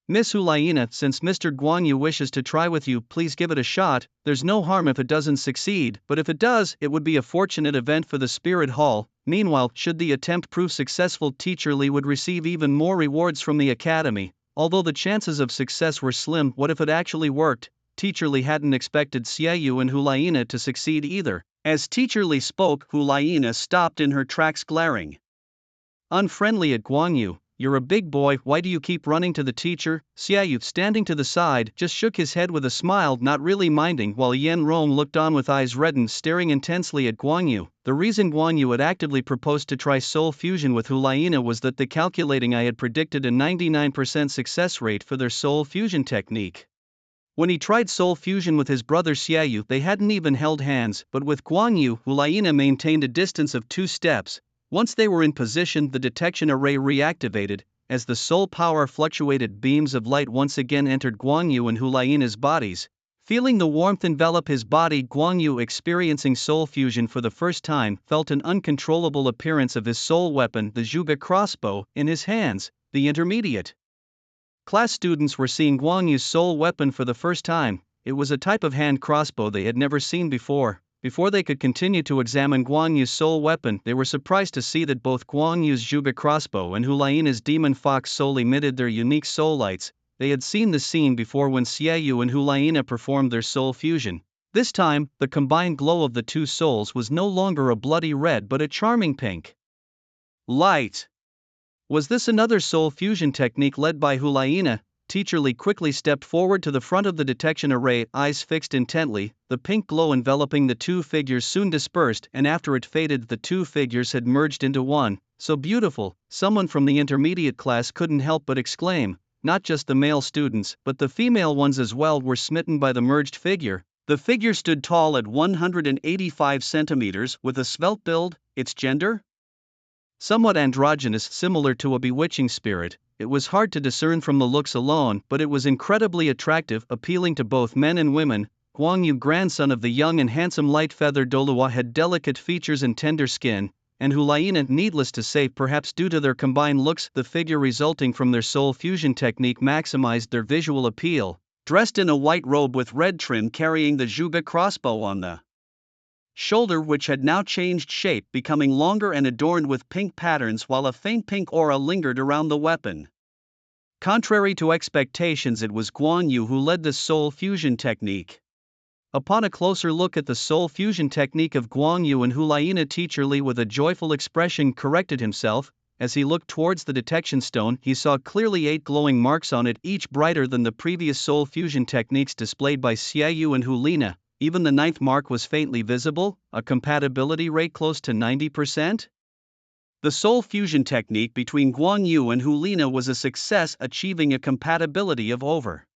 S1: Miss Hulaina, since Mr. Guang Yu wishes to try with you, please give it a shot. There's no harm if it doesn't succeed, but if it does, it would be a fortunate event for the Spirit Hall. Meanwhile, should the attempt prove successful, Teacher Li would receive even more rewards from the academy. Although the chances of success were slim, what if it actually worked? Teacher Li hadn't expected Xiaoyu and Hulaina to succeed either. As Teacher Li spoke, Hulaina stopped in her tracks, glaring unfriendly at Guang Yu. You're a big boy, why do you keep running to the teacher? Xiaoyu, standing to the side, just shook his head with a smile, not really minding, while Yan Rong looked on with eyes reddened, staring intensely at Guang Yu. The reason Guang Yu had actively proposed to try soul fusion with Hulaina was that the calculating I had predicted a 99% success rate for their soul fusion technique. When he tried soul fusion with his brother Xiaoyu, they hadn't even held hands, but with Guang Yu, Hulaina maintained a distance of 2 steps. Once they were in position, the detection array reactivated. As the soul power fluctuated, beams of light once again entered Guang Yu and Hulaina's bodies. Feeling the warmth envelop his body, Guang Yu, experiencing soul fusion for the first time, felt an uncontrollable appearance of his soul weapon, the Zhuge crossbow, in his hands. The intermediate class students were seeing Guang Yu's soul weapon for the first time. It was a type of hand crossbow they had never seen before. Before they could continue to examine Guang Yu's soul weapon, they were surprised to see that both Guang Yu's Zhuge crossbow and Hulaina's demon fox soul emitted their unique soul lights. They had seen the scene before when Xiaoyu and Hulaina performed their soul fusion. This time, the combined glow of the two souls was no longer a bloody red but a charming pink light. Was this another soul fusion technique led by Hulaina? Teacher Li quickly stepped forward to the front of the detection array, eyes fixed intently. The pink glow enveloping the two figures soon dispersed, and after it faded, the two figures had merged into one. So beautiful, someone from the intermediate class couldn't help but exclaim. Not just the male students, but the female ones as well were smitten by the merged figure. The figure stood tall at 185 centimeters, with a svelte build. Its gender? Somewhat androgynous, similar to a bewitching spirit. It was hard to discern from the looks alone, but it was incredibly attractive, appealing to both men and women. Guang Yu, grandson of the young and handsome light-feathered Douluo, had delicate features and tender skin, and Hulaina, needless to say, perhaps due to their combined looks, the figure resulting from their soul fusion technique maximized their visual appeal. Dressed in a white robe with red trim, carrying the Zhuge crossbow on the shoulder, which had now changed shape, becoming longer and adorned with pink patterns, while a faint pink aura lingered around the weapon. Contrary to expectations, it was Guang Yu who led the soul fusion technique. Upon a closer look at the soul fusion technique of Guang Yu and Hulaina, Teacher Li, with a joyful expression, corrected himself. As he looked towards the detection stone, he saw clearly 8 glowing marks on it, each brighter than the previous soul fusion techniques displayed by Xiaoyu and Hulaina. Even the 9th mark was faintly visible, a compatibility rate close to 90%. The soul fusion technique between Guang Yu and Hulaina was a success, achieving a compatibility of over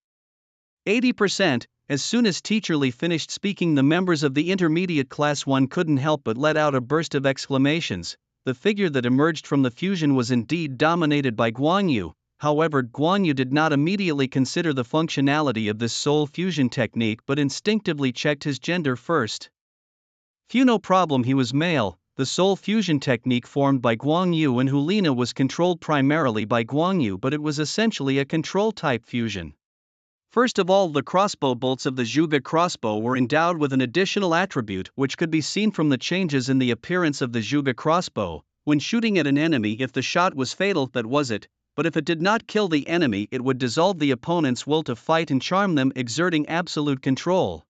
S1: 80%. As soon as Teacher Li finished speaking, the members of the intermediate class 1 couldn't help but let out a burst of exclamations. The figure that emerged from the fusion was indeed dominated by Guang Yu. However, Guang Yu did not immediately consider the functionality of this soul fusion technique but instinctively checked his gender first. Few, no problem, he was male. The soul fusion technique formed by Guang Yu and Hulaina was controlled primarily by Guang Yu, but it was essentially a control-type fusion. First of all, the crossbow bolts of the Zhuge crossbow were endowed with an additional attribute which could be seen from the changes in the appearance of the Zhuge crossbow. When shooting at an enemy, if the shot was fatal, that was it. But if it did not kill the enemy, it would dissolve the opponent's will to fight and charm them, exerting absolute control.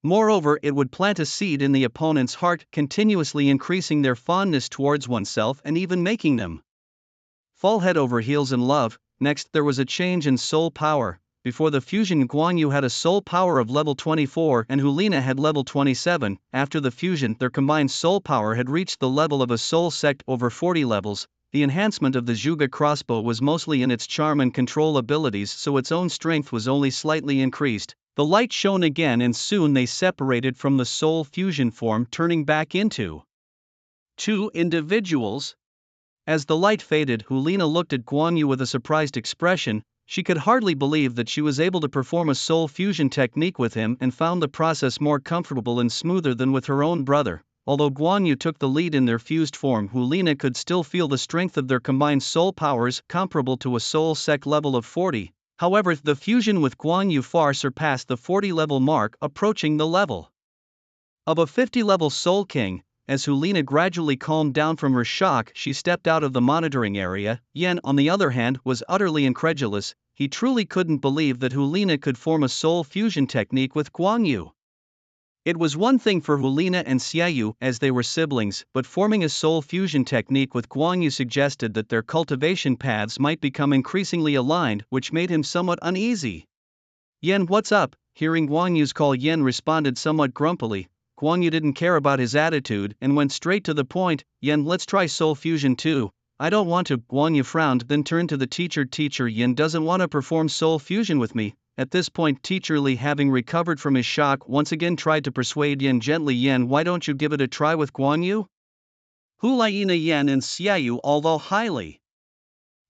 S1: Moreover, it would plant a seed in the opponent's heart, continuously increasing their fondness towards oneself and even making them fall head over heels in love. Next, there was a change in soul power. before the fusion Guan Yu had a soul power of level 24 and Hulina had level 27. After the fusion their combined soul power had reached the level of a soul sect over 40 levels. The enhancement of the Zhuge crossbow was mostly in its charm and control abilities, so its own strength was only slightly increased. The light shone again and soon they separated from the soul fusion form, turning back into two individuals. As the light faded, Hulina looked at Guan Yu with a surprised expression. She could hardly believe that she was able to perform a soul fusion technique with him and found the process more comfortable and smoother than with her own brother. Although Guan Yu took the lead in their fused form, Hulina could still feel the strength of their combined soul powers, comparable to a soul sect level of 40. However, the fusion with Guan Yu far surpassed the 40 level mark, approaching the level of a 50 level soul king. As Hulina gradually calmed down from her shock, she stepped out of the monitoring area. Yan, on the other hand, was utterly incredulous. He truly couldn't believe that Hulina could form a soul fusion technique with Guan Yu. It was one thing for Hulina and Xiaoyu, as they were siblings, but forming a soul fusion technique with Guan Yu suggested that their cultivation paths might become increasingly aligned, which made him somewhat uneasy. Yan, what's up? Hearing Guan Yu's call, Yan responded somewhat grumpily. Guan Yu didn't care about his attitude and went straight to the point. Yan, let's try soul fusion too. I don't want to. Guan Yu frowned, then turned to the teacher. Teacher, Yan doesn't want to perform soul fusion with me. At this point, Teacher Li, having recovered from his shock, once again tried to persuade Yan gently. Yan, why don't you give it a try with Guan Yu? Hulina, Yan and Xiaoyu, although highly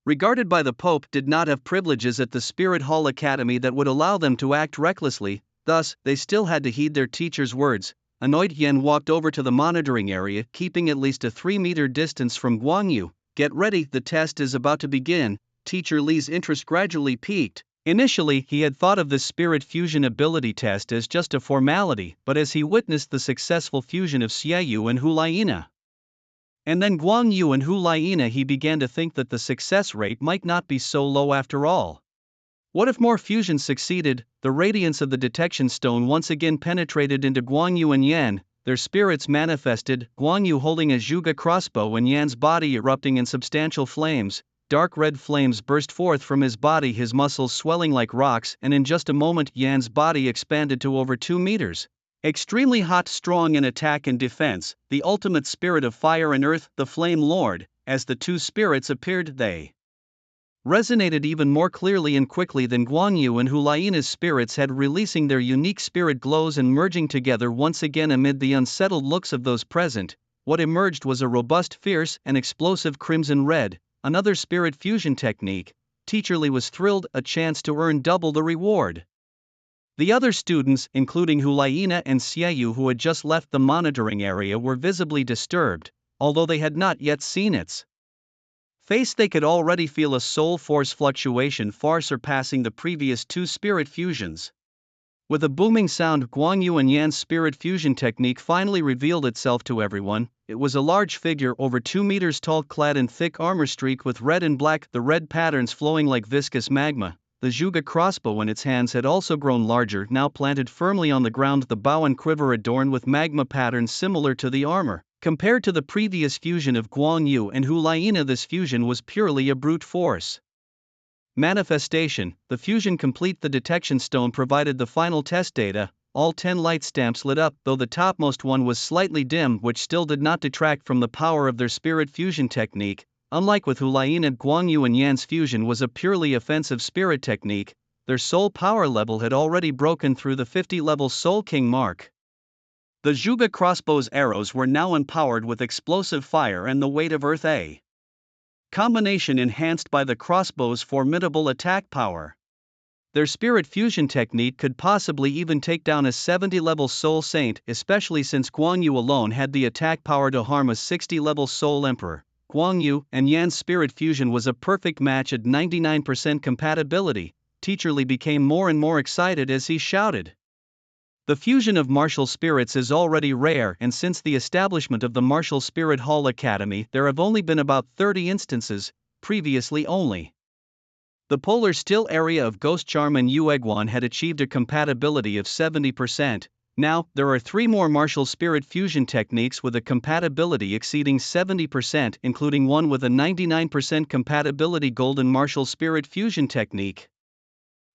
S1: regarded by the Pope, did not have privileges at the Spirit Hall Academy that would allow them to act recklessly. Thus, they still had to heed their teacher's words. Annoyed, Yan walked over to the monitoring area, keeping at least a 3-meter distance from Guan Yu. Get ready, the test is about to begin. Teacher Li's interest gradually peaked. Initially, he had thought of this spirit fusion ability test as just a formality, but as he witnessed the successful fusion of Xiaoyu and Hulina, and then Guan Yu and Hulina, he began to think that the success rate might not be so low after all. What if more fusions succeeded? The radiance of the detection stone once again penetrated into Guan Yu and Yan. Their spirits manifested, Guan Yu holding a Zhuge crossbow and Yan's body erupting in substantial flames. Dark red flames burst forth from his body, his muscles swelling like rocks, and in just a moment Yan's body expanded to over 2 meters. Extremely hot, strong in attack and defense, the ultimate spirit of fire and earth, the Flame Lord. As the two spirits appeared, they resonated even more clearly and quickly than Guan Yu and Hulina's spirits had, releasing their unique spirit glows and merging together once again amid the unsettled looks of those present. What emerged was a robust, fierce, and explosive crimson red, another spirit fusion technique. Teacher Li was thrilled, a chance to earn double the reward. The other students, including Hulina and Xiaoyu who had just left the monitoring area, were visibly disturbed. Although they had not yet seen its face, they could already feel a soul force fluctuation far surpassing the previous two spirit fusions. With a booming sound, Guan Yu and Yan's spirit fusion technique finally revealed itself to everyone. It was a large figure over 2 meters tall, clad in thick armor streaked with red and black, the red patterns flowing like viscous magma. The Zhuge crossbow in its hands had also grown larger, now planted firmly on the ground, the bow and quiver adorned with magma patterns similar to the armor. Compared to the previous fusion of Guan Yu and Hulina, this fusion was purely a brute force manifestation. The fusion complete, the detection stone provided the final test data. All 10 light stamps lit up, though the topmost one was slightly dim, which still did not detract from the power of their spirit fusion technique. Unlike with Hulina, Guan Yu and Yan's fusion was a purely offensive spirit technique. Their soul power level had already broken through the 50-level Soul King mark. The Zhuge crossbow's arrows were now empowered with explosive fire and the weight of earth, a combination enhanced by the crossbow's formidable attack power. Their spirit fusion technique could possibly even take down a 70-level Soul Saint, especially since Guan Yu alone had the attack power to harm a 60-level Soul Emperor. Guan Yu and Yan's spirit fusion was a perfect match at 99% compatibility. Teacher Li became more and more excited as he shouted. The fusion of martial spirits is already rare, and since the establishment of the Martial Spirit Hall Academy there have only been about 30 instances, previously only the polar still area of Ghost Charm and Yueguan had achieved a compatibility of 70%. Now, there are 3 more martial spirit fusion techniques with a compatibility exceeding 70%, including one with a 99% compatibility golden martial spirit fusion technique.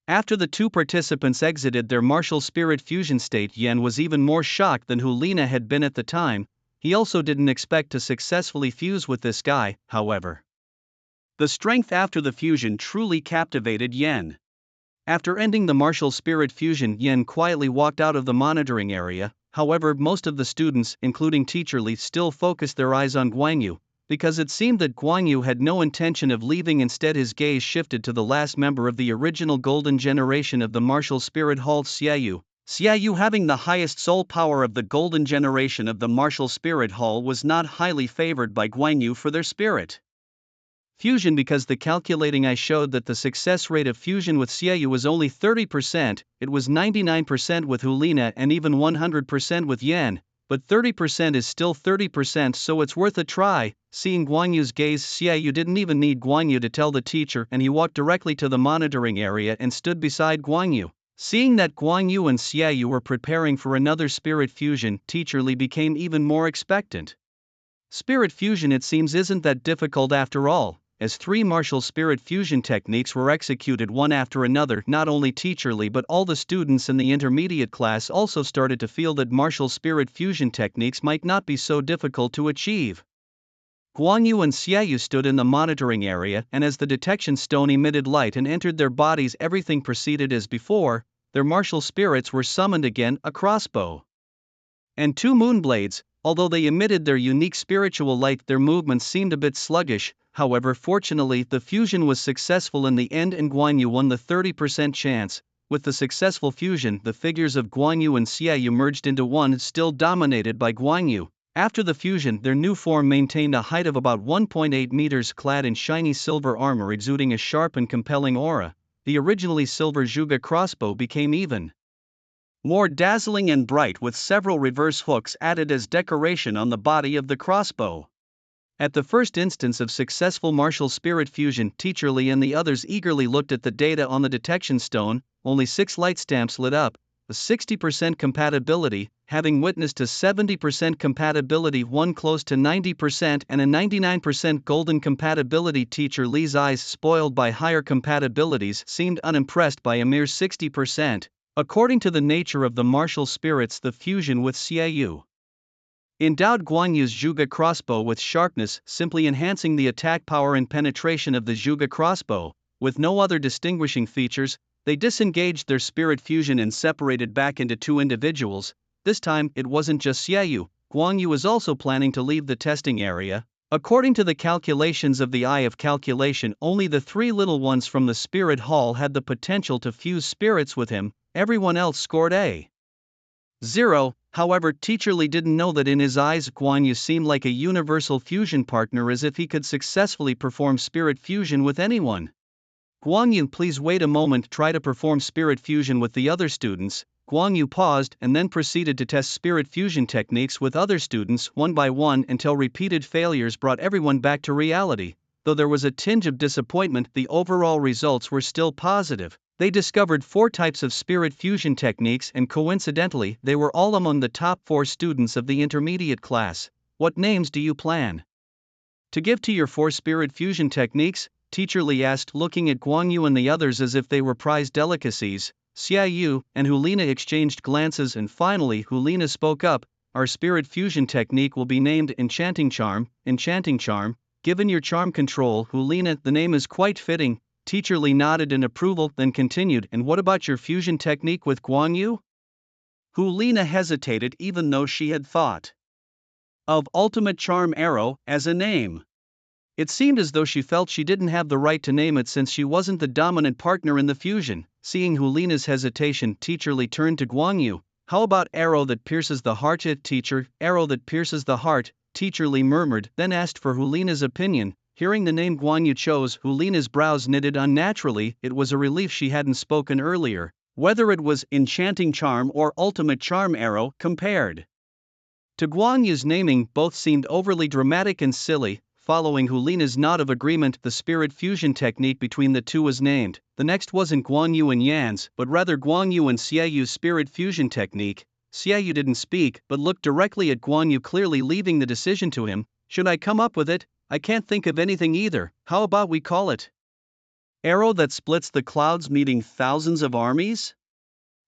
S1: After the two participants exited their martial spirit fusion state, Yan was even more shocked than Hulina had been at the time. He also didn't expect to successfully fuse with this guy, however. The strength after the fusion truly captivated Yan. After ending the martial spirit fusion, Yan quietly walked out of the monitoring area. However, most of the students, including Teacher Li, still focused their eyes on Guanyu, because it seemed that Guanyu had no intention of leaving. Instead, his gaze shifted to the last member of the original golden generation of the martial spirit hall, Xiaoyu. Xiaoyu, having the highest soul power of the golden generation of the martial spirit hall, was not highly favored by Guanyu for their spirit fusion, because the calculating eye showed that the success rate of fusion with Xiaoyu was only 30%, it was 99% with Hulina and even 100% with Yan, but 30% is still 30%, so it's worth a try. Seeing Guanyu's gaze, Xiaoyu didn't even need Guanyu to tell the teacher, and he walked directly to the monitoring area and stood beside Guanyu. Seeing that Guanyu and Xiaoyu were preparing for another spirit fusion, Teacher Li became even more expectant. Spirit fusion, it seems, isn't that difficult after all. As three martial spirit fusion techniques were executed one after another, not only Teacher Li but all the students in the intermediate class also started to feel that martial spirit fusion techniques might not be so difficult to achieve. Guanyu and Xiaoyu stood in the monitoring area, and as the detection stone emitted light and entered their bodies, everything proceeded as before. Their martial spirits were summoned again, a crossbow and two moonblades. Although they emitted their unique spiritual light, their movements seemed a bit sluggish. However, fortunately, the fusion was successful in the end and Guanyu won the 30% chance. With the successful fusion, the figures of Guanyu and Xiaoyu merged into one, still dominated by Guanyu. After the fusion, their new form maintained a height of about 1.8 meters, clad in shiny silver armor exuding a sharp and compelling aura. The originally silver Zhuge crossbow became even more dazzling and bright, with several reverse hooks added as decoration on the body of the crossbow. At the first instance of successful martial spirit fusion, Teacher Li and the others eagerly looked at the data on the detection stone. Only 6 light stamps lit up, a 60% compatibility, having witnessed a 70% compatibility, one close to 90%, and a 99% golden compatibility. Teacher Li's eyes, spoiled by higher compatibilities, seemed unimpressed by a mere 60%. According to the nature of the martial spirits, the fusion with Xiaoyu endowed Guanyu's Zhuge crossbow with sharpness, simply enhancing the attack power and penetration of the Zhuge crossbow. With no other distinguishing features, they disengaged their spirit fusion and separated back into two individuals. This time, it wasn't just Xiaoyu. Guanyu was also planning to leave the testing area. According to the calculations of the Eye of Calculation, only the three little ones from the Spirit Hall had the potential to fuse spirits with him. Everyone else scored a 0. However, Teacher Li didn't know that in his eyes Guanyu seemed like a universal fusion partner, as if he could successfully perform spirit fusion with anyone. Guanyu, please wait a moment, try to perform spirit fusion with the other students. Guanyu paused and then proceeded to test spirit fusion techniques with other students one by one until repeated failures brought everyone back to reality. Though there was a tinge of disappointment, the overall results were still positive. They discovered 4 types of spirit fusion techniques, and coincidentally, they were all among the top 4 students of the intermediate class. What names do you plan to give to your 4 spirit fusion techniques? Teacher Li asked, looking at Guanyu and the others as if they were prized delicacies. Xiaoyu and Hulina exchanged glances, and finally Hulina spoke up. Our spirit fusion technique will be named Enchanting Charm. Enchanting Charm. Given your charm control, Hulina, the name is quite fitting. Teacher Li nodded in approval, then continued, and what about your fusion technique with Guanyu? Hulina hesitated, even though she had thought of Ultimate Charm Arrow as a name. It seemed as though she felt she didn't have the right to name it since she wasn't the dominant partner in the fusion. Seeing Hulina's hesitation, Teacher Li turned to Guanyu. How about Arrow that pierces the heart? Teacher, Arrow that pierces the heart, Teacher Li murmured, then asked for Hulina's opinion. Hearing the name Guanyu chose, Hulina's brows knitted unnaturally. It was a relief she hadn't spoken earlier. Whether it was Enchanting Charm or Ultimate Charm Arrow, compared to Guanyu's naming, both seemed overly dramatic and silly. Following Hulina's nod of agreement, the spirit fusion technique between the two was named. The next wasn't Guanyu and Yan's, but rather Guanyu and Xiaoyu's spirit fusion technique. Xiaoyu didn't speak, but looked directly at Guanyu, clearly leaving the decision to him. Should I come up with it? I can't think of anything either. How about we call it Arrow that splits the clouds meeting thousands of armies?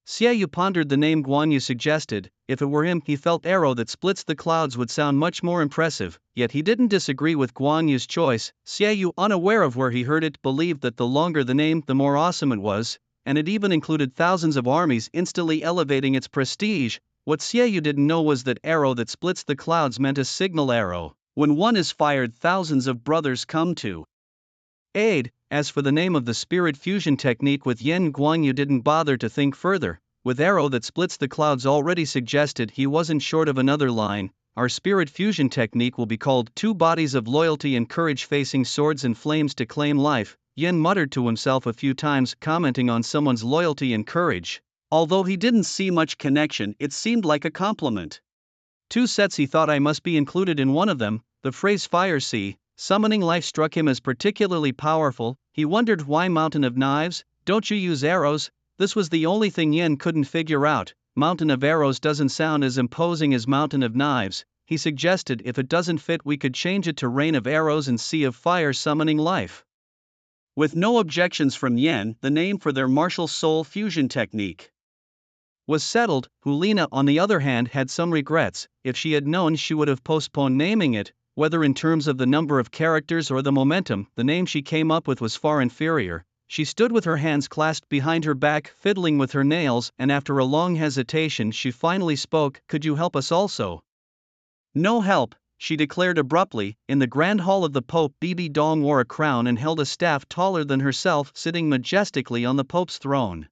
S1: Xiaoyu pondered the name Guan Yu suggested. If it were him, he felt arrow that splits the clouds would sound much more impressive, yet he didn't disagree with Guan Yu's choice. Xiaoyu, unaware of where he heard it, believed that the longer the name, the more awesome it was, and it even included thousands of armies, instantly elevating its prestige. What Xiaoyu didn't know was that arrow that splits the clouds meant a signal arrow. When one is fired, thousands of brothers come to aid. As for the name of the spirit fusion technique with Yen, Guan Yu didn't bother to think further. With arrow that splits the clouds already suggested, he wasn't short of another line. Our spirit fusion technique will be called two bodies of loyalty and courage facing swords and flames to claim life. Yen muttered to himself a few times, commenting on someone's loyalty and courage. Although he didn't see much connection, it seemed like a compliment. Two sets, he thought, I must be included in one of them. The phrase fire sea, summoning life struck him as particularly powerful. He wondered why Mountain of Knives, don't you use arrows? This was the only thing Yen couldn't figure out. Mountain of Arrows doesn't sound as imposing as Mountain of Knives. He suggested if it doesn't fit, we could change it to Rain of Arrows and Sea of Fire summoning life. With no objections from Yen, the name for their martial soul fusion technique was settled. Hulina, on the other hand, had some regrets. If she had known, she would have postponed naming it. Whether in terms of the number of characters or the momentum, the name she came up with was far inferior. She stood with her hands clasped behind her back, fiddling with her nails, and after a long hesitation she finally spoke. Could you help us also? No help, she declared abruptly. In the grand hall of the Pope, Bibi Dong wore a crown and held a staff taller than herself, sitting majestically on the Pope's throne.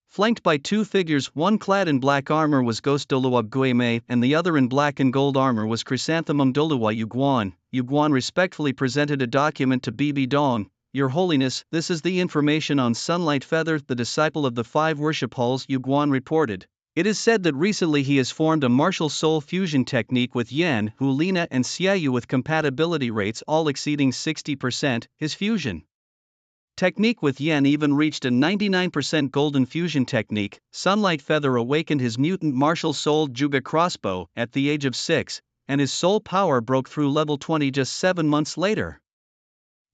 S1: Flanked by two figures, one clad in black armor was Ghost Douluo Guimei, and the other in black and gold armor was Chrysanthemum Douluo Yuguan. Yuguan respectfully presented a document to Bibi Dong. Your Holiness, this is the information on Sunlight Feather, the disciple of the 5 worship halls, Yuguan reported. It is said that recently he has formed a martial soul fusion technique with Yan, Hulina and Xiaoyu with compatibility rates all exceeding 60%. His fusion technique with Yen even reached a 99% golden fusion technique. Sunlight Feather awakened his mutant martial soul Zhuge Crossbow at the age of 6, and his soul power broke through level 20 just 7 months later.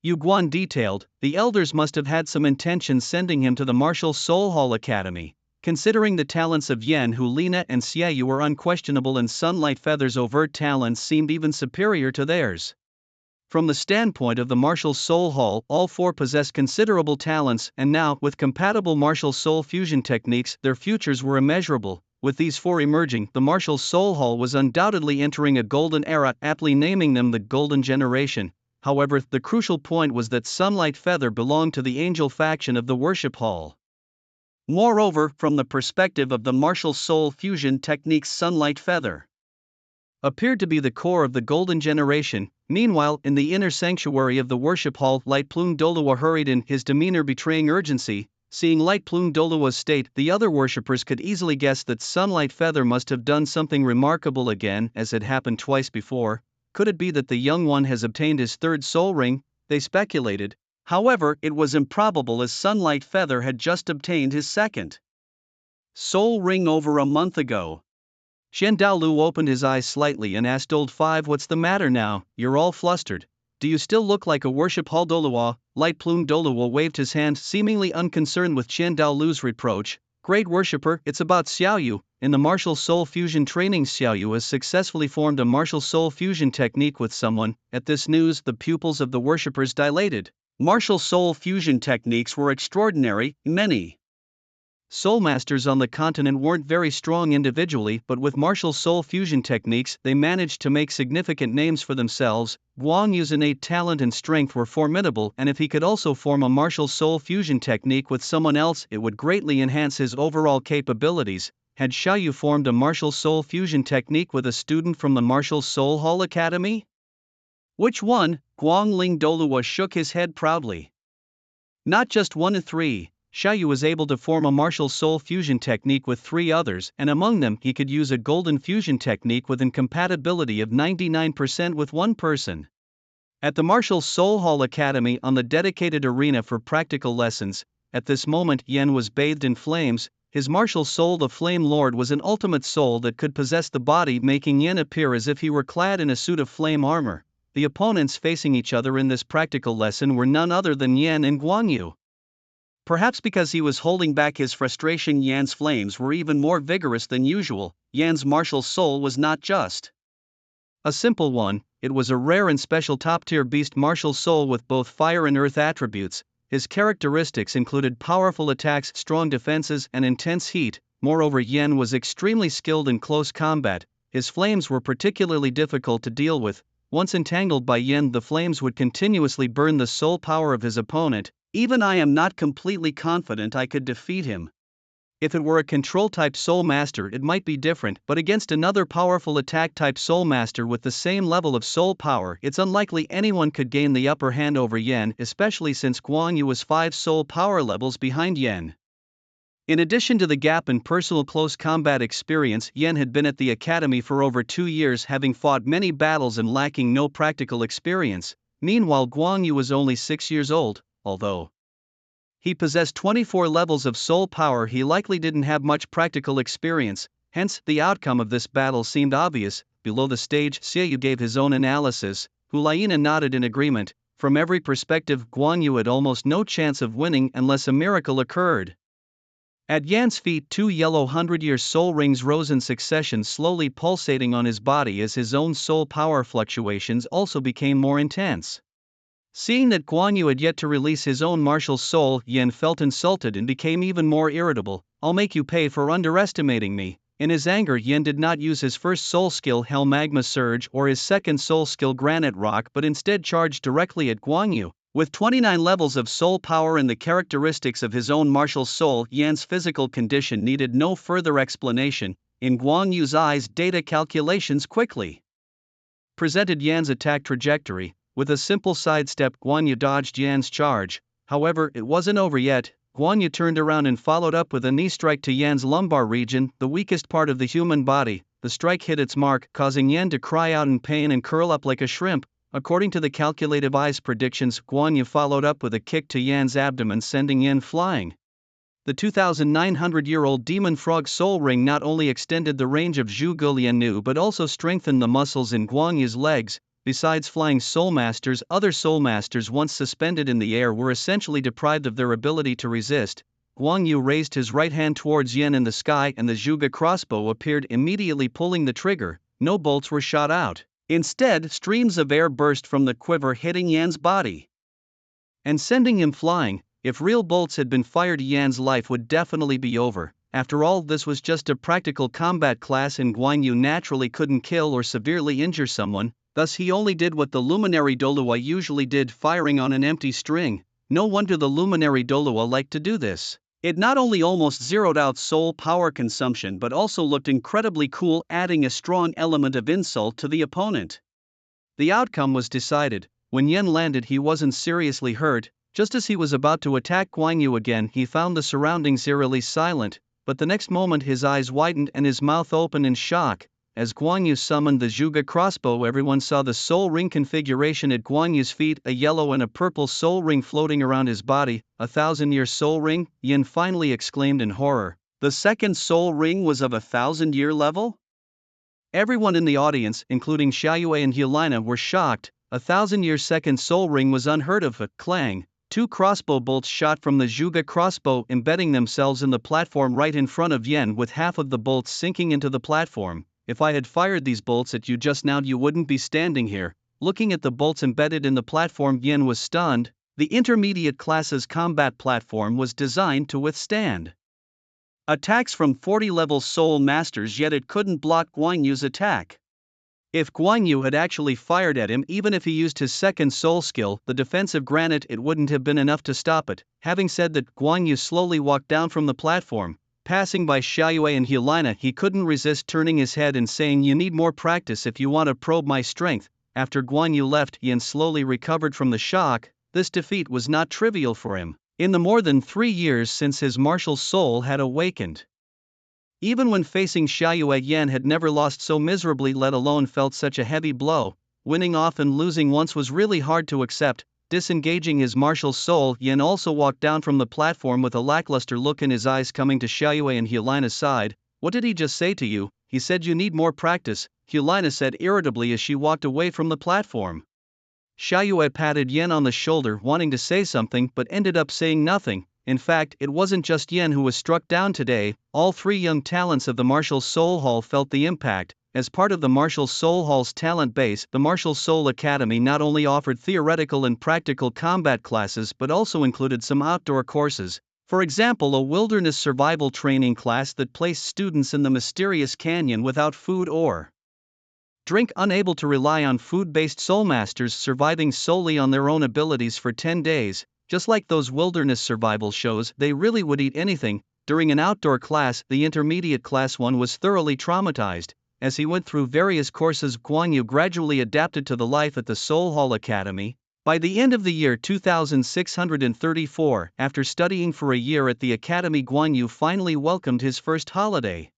S1: Yuguan detailed, the elders must have had some intention sending him to the Martial Soul Hall Academy. Considering the talents of Yen, Hulina and Xiaoyu were unquestionable, and Sunlight Feather's overt talents seemed even superior to theirs. From the standpoint of the Martial Soul Hall, all 4 possessed considerable talents, and now, with compatible martial soul fusion techniques, their futures were immeasurable. With these 4 emerging, the Martial Soul Hall was undoubtedly entering a golden era, aptly naming them the Golden Generation. However, the crucial point was that Sunlight Feather belonged to the Angel faction of the Worship Hall. Moreover, from the perspective of the martial soul fusion techniques, Sunlight Feather appeared to be the core of the Golden Generation. Meanwhile, in the inner sanctuary of the worship hall, Light Plume Douluo hurried in, his demeanor betraying urgency. Seeing Light Plume Douluo's state, the other worshippers could easily guess that Sunlight Feather must have done something remarkable again, as had happened twice before. Could it be that the young one has obtained his 3rd soul ring? They speculated. However, it was improbable, as Sunlight Feather had just obtained his 2nd soul ring over a month ago. Douluo opened his eyes slightly and asked Old 5, what's the matter now? You're all flustered. Do you still look like a worship hall Douluo? Light Plume Douluo waved his hand, seemingly unconcerned with Douluo's reproach. Great worshipper, it's about Xiaoyu. In the martial soul fusion training, Xiaoyu has successfully formed a martial soul fusion technique with someone. At this news, the pupils of the worshippers dilated. Martial soul fusion techniques were extraordinary. Many soul masters on the continent weren't very strong individually, but with martial soul fusion techniques, they managed to make significant names for themselves. Guan Yu's innate talent and strength were formidable, and if he could also form a martial soul fusion technique with someone else, it would greatly enhance his overall capabilities. Had Xiaoyu formed a martial soul fusion technique with a student from the Martial Soul Hall Academy? Which one? Guangling Douluo shook his head proudly. Not just 1 of 3. Xiaoyu was able to form a martial soul fusion technique with 3 others, and among them he could use a golden fusion technique with incompatibility of 99% with 1 person. At the Martial Soul Hall Academy, on the dedicated arena for practical lessons, at this moment Yen was bathed in flames. His martial soul, the Flame Lord, was an ultimate soul that could possess the body, making Yen appear as if he were clad in a suit of flame armor. the opponents facing each other in this practical lesson were none other than Yan and Guanyu. Perhaps because he was holding back his frustration, Yan's flames were even more vigorous than usual. Yan's martial soul was not just a simple one, it was a rare and special top-tier beast martial soul with both fire and earth attributes. His characteristics included powerful attacks, strong defenses, and intense heat. Moreover, Yan was extremely skilled in close combat. His flames were particularly difficult to deal with. Once entangled by Yan, the flames would continuously burn the soul power of his opponent. Even I am not completely confident I could defeat him. If it were a control-type Soul Master it might be different, but against another powerful attack-type Soul Master with the same level of soul power it's unlikely anyone could gain the upper hand over Yan, especially since Guanyu was 5 soul power levels behind Yan. In addition to the gap in personal close combat experience, Yan had been at the academy for over 2 years, having fought many battles and lacking no practical experience. Meanwhile, Guanyu was only 6 years old, although he possessed 24 levels of soul power. He likely didn't have much practical experience, hence, the outcome of this battle seemed obvious. Below the stage, Xiaoyu gave his own analysis. Hulayina nodded in agreement. From every perspective, Guanyu had almost no chance of winning unless a miracle occurred. At Yan's feet, 2 yellow 100-year soul rings rose in succession, slowly pulsating on his body as his own soul power fluctuations also became more intense. Seeing that Guanyu had yet to release his own martial soul, Yan felt insulted and became even more irritable. I'll make you pay for underestimating me. In his anger, Yan did not use his first soul skill Hell Magma Surge or his second soul skill Granite Rock, but instead charged directly at Guanyu. With 29 levels of soul power and the characteristics of his own martial soul, Yan's physical condition needed no further explanation. In Guanyu's eyes, data calculations quickly presented Yan's attack trajectory. With a simple sidestep, Guanyu dodged Yan's charge. However, it wasn't over yet. Guanyu turned around and followed up with a knee strike to Yan's lumbar region, the weakest part of the human body. The strike hit its mark, causing Yan to cry out in pain and curl up like a shrimp. According to the calculative eyes predictions, Guanyu followed up with a kick to Yan's abdomen, sending Yan flying. The 2,900-year-old demon frog soul ring not only extended the range of Zhuge Liannu but also strengthened the muscles in Guanyu's legs. Besides flying soul masters, other soul masters once suspended in the air were essentially deprived of their ability to resist. Guanyu raised his right hand towards Yan in the sky and the Zhuge crossbow appeared, immediately pulling the trigger. No bolts were shot out. Instead, streams of air burst from the quiver, hitting Yan's body and sending him flying. If real bolts had been fired, Yan's life would definitely be over. After all, this was just a practical combat class and Guanyu naturally couldn't kill or severely injure someone. Thus he only did what the luminary Douluo usually did, firing on an empty string. No wonder the luminary Douluo liked to do this. It not only almost zeroed out soul power consumption but also looked incredibly cool, adding a strong element of insult to the opponent. The outcome was decided. When Yan landed, he wasn't seriously hurt. Just as he was about to attack Guanyu again, he found the surroundings eerily silent, but the next moment his eyes widened and his mouth opened in shock. As Guanyu summoned the Zhuge crossbow, everyone saw the soul ring configuration at Guanyu's feet, a yellow and a purple soul ring floating around his body. 1,000-year soul ring? Yan finally exclaimed in horror. The second soul ring was of 1,000-year level? Everyone in the audience, including Xiaoyu and Hulayina, were shocked. 1,000-year second soul ring was unheard of. A clang. 2 crossbow bolts shot from the Zhuge crossbow, embedding themselves in the platform right in front of Yan, with half of the bolts sinking into the platform. If I had fired these bolts at you just now, you wouldn't be standing here. Looking at the bolts embedded in the platform, Yan was stunned. The intermediate class's combat platform was designed to withstand attacks from 40-level soul masters, yet it couldn't block Guanyu's attack. If Guanyu had actually fired at him, even if he used his second soul skill, the defensive granite, it wouldn't have been enough to stop it. Having said that, Guanyu slowly walked down from the platform. Passing by Xiaoyu and Hulayina, he couldn't resist turning his head and saying, "You need more practice if you want to probe my strength." After Guanyu left, Yan slowly recovered from the shock. This defeat was not trivial for him. In the more than 3 years since his martial soul had awakened, even when facing Xiaoyu, Yan had never lost so miserably, let alone felt such a heavy blow. Winning off and losing once was really hard to accept. Disengaging his martial soul, Yan also walked down from the platform with a lackluster look in his eyes, coming to Xiaoyu and Hulayina's side. "What did he just say to you?" "He said you need more practice," Hulayina said irritably as she walked away from the platform. Xiaoyue patted Yen on the shoulder, wanting to say something but ended up saying nothing. In fact, it wasn't just Yen who was struck down today, all three young talents of the Martial Soul Hall felt the impact. As part of the Martial Soul Hall's talent base, the Martial Soul Academy not only offered theoretical and practical combat classes but also included some outdoor courses. For example, a wilderness survival training class that placed students in the mysterious canyon without food or drink, unable to rely on food-based soul masters surviving solely on their own abilities for 10 days. Just like those wilderness survival shows, they really would eat anything. During an outdoor class, the intermediate class 1 was thoroughly traumatized. As he went through various courses, Guan Yu gradually adapted to the life at the Soul Hall Academy. By the end of the year 2634, after studying for a year at the academy, Guan Yu finally welcomed his first holiday.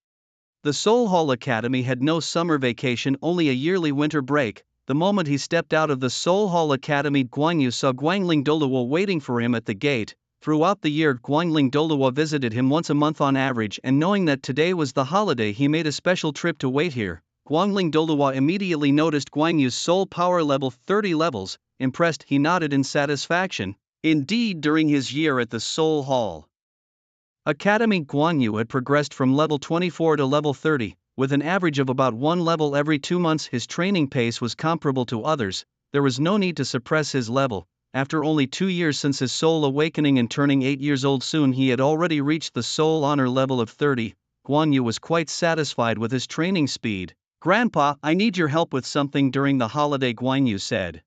S1: The Soul Hall Academy had no summer vacation, only a yearly winter break. The moment he stepped out of the Soul Hall Academy, Guan Yu saw Guangling Douluo waiting for him at the gate. Throughout the year, Guangling Douluo visited him once a month on average, and knowing that today was the holiday, he made a special trip to wait here. Guangling Douluo immediately noticed Guan Yu's soul power level 30 levels. Impressed, he nodded in satisfaction. Indeed, during his year at the Soul Hall Academy, Guan Yu had progressed from level 24 to level 30. With an average of about one level every 2 months, his training pace was comparable to others. There was no need to suppress his level. After only 2 years since his soul awakening and turning 8 years old soon, he had already reached the soul honor level of 30. Guan Yu was quite satisfied with his training speed. "Grandpa, I need your help with something during the holiday," Guan Yu said.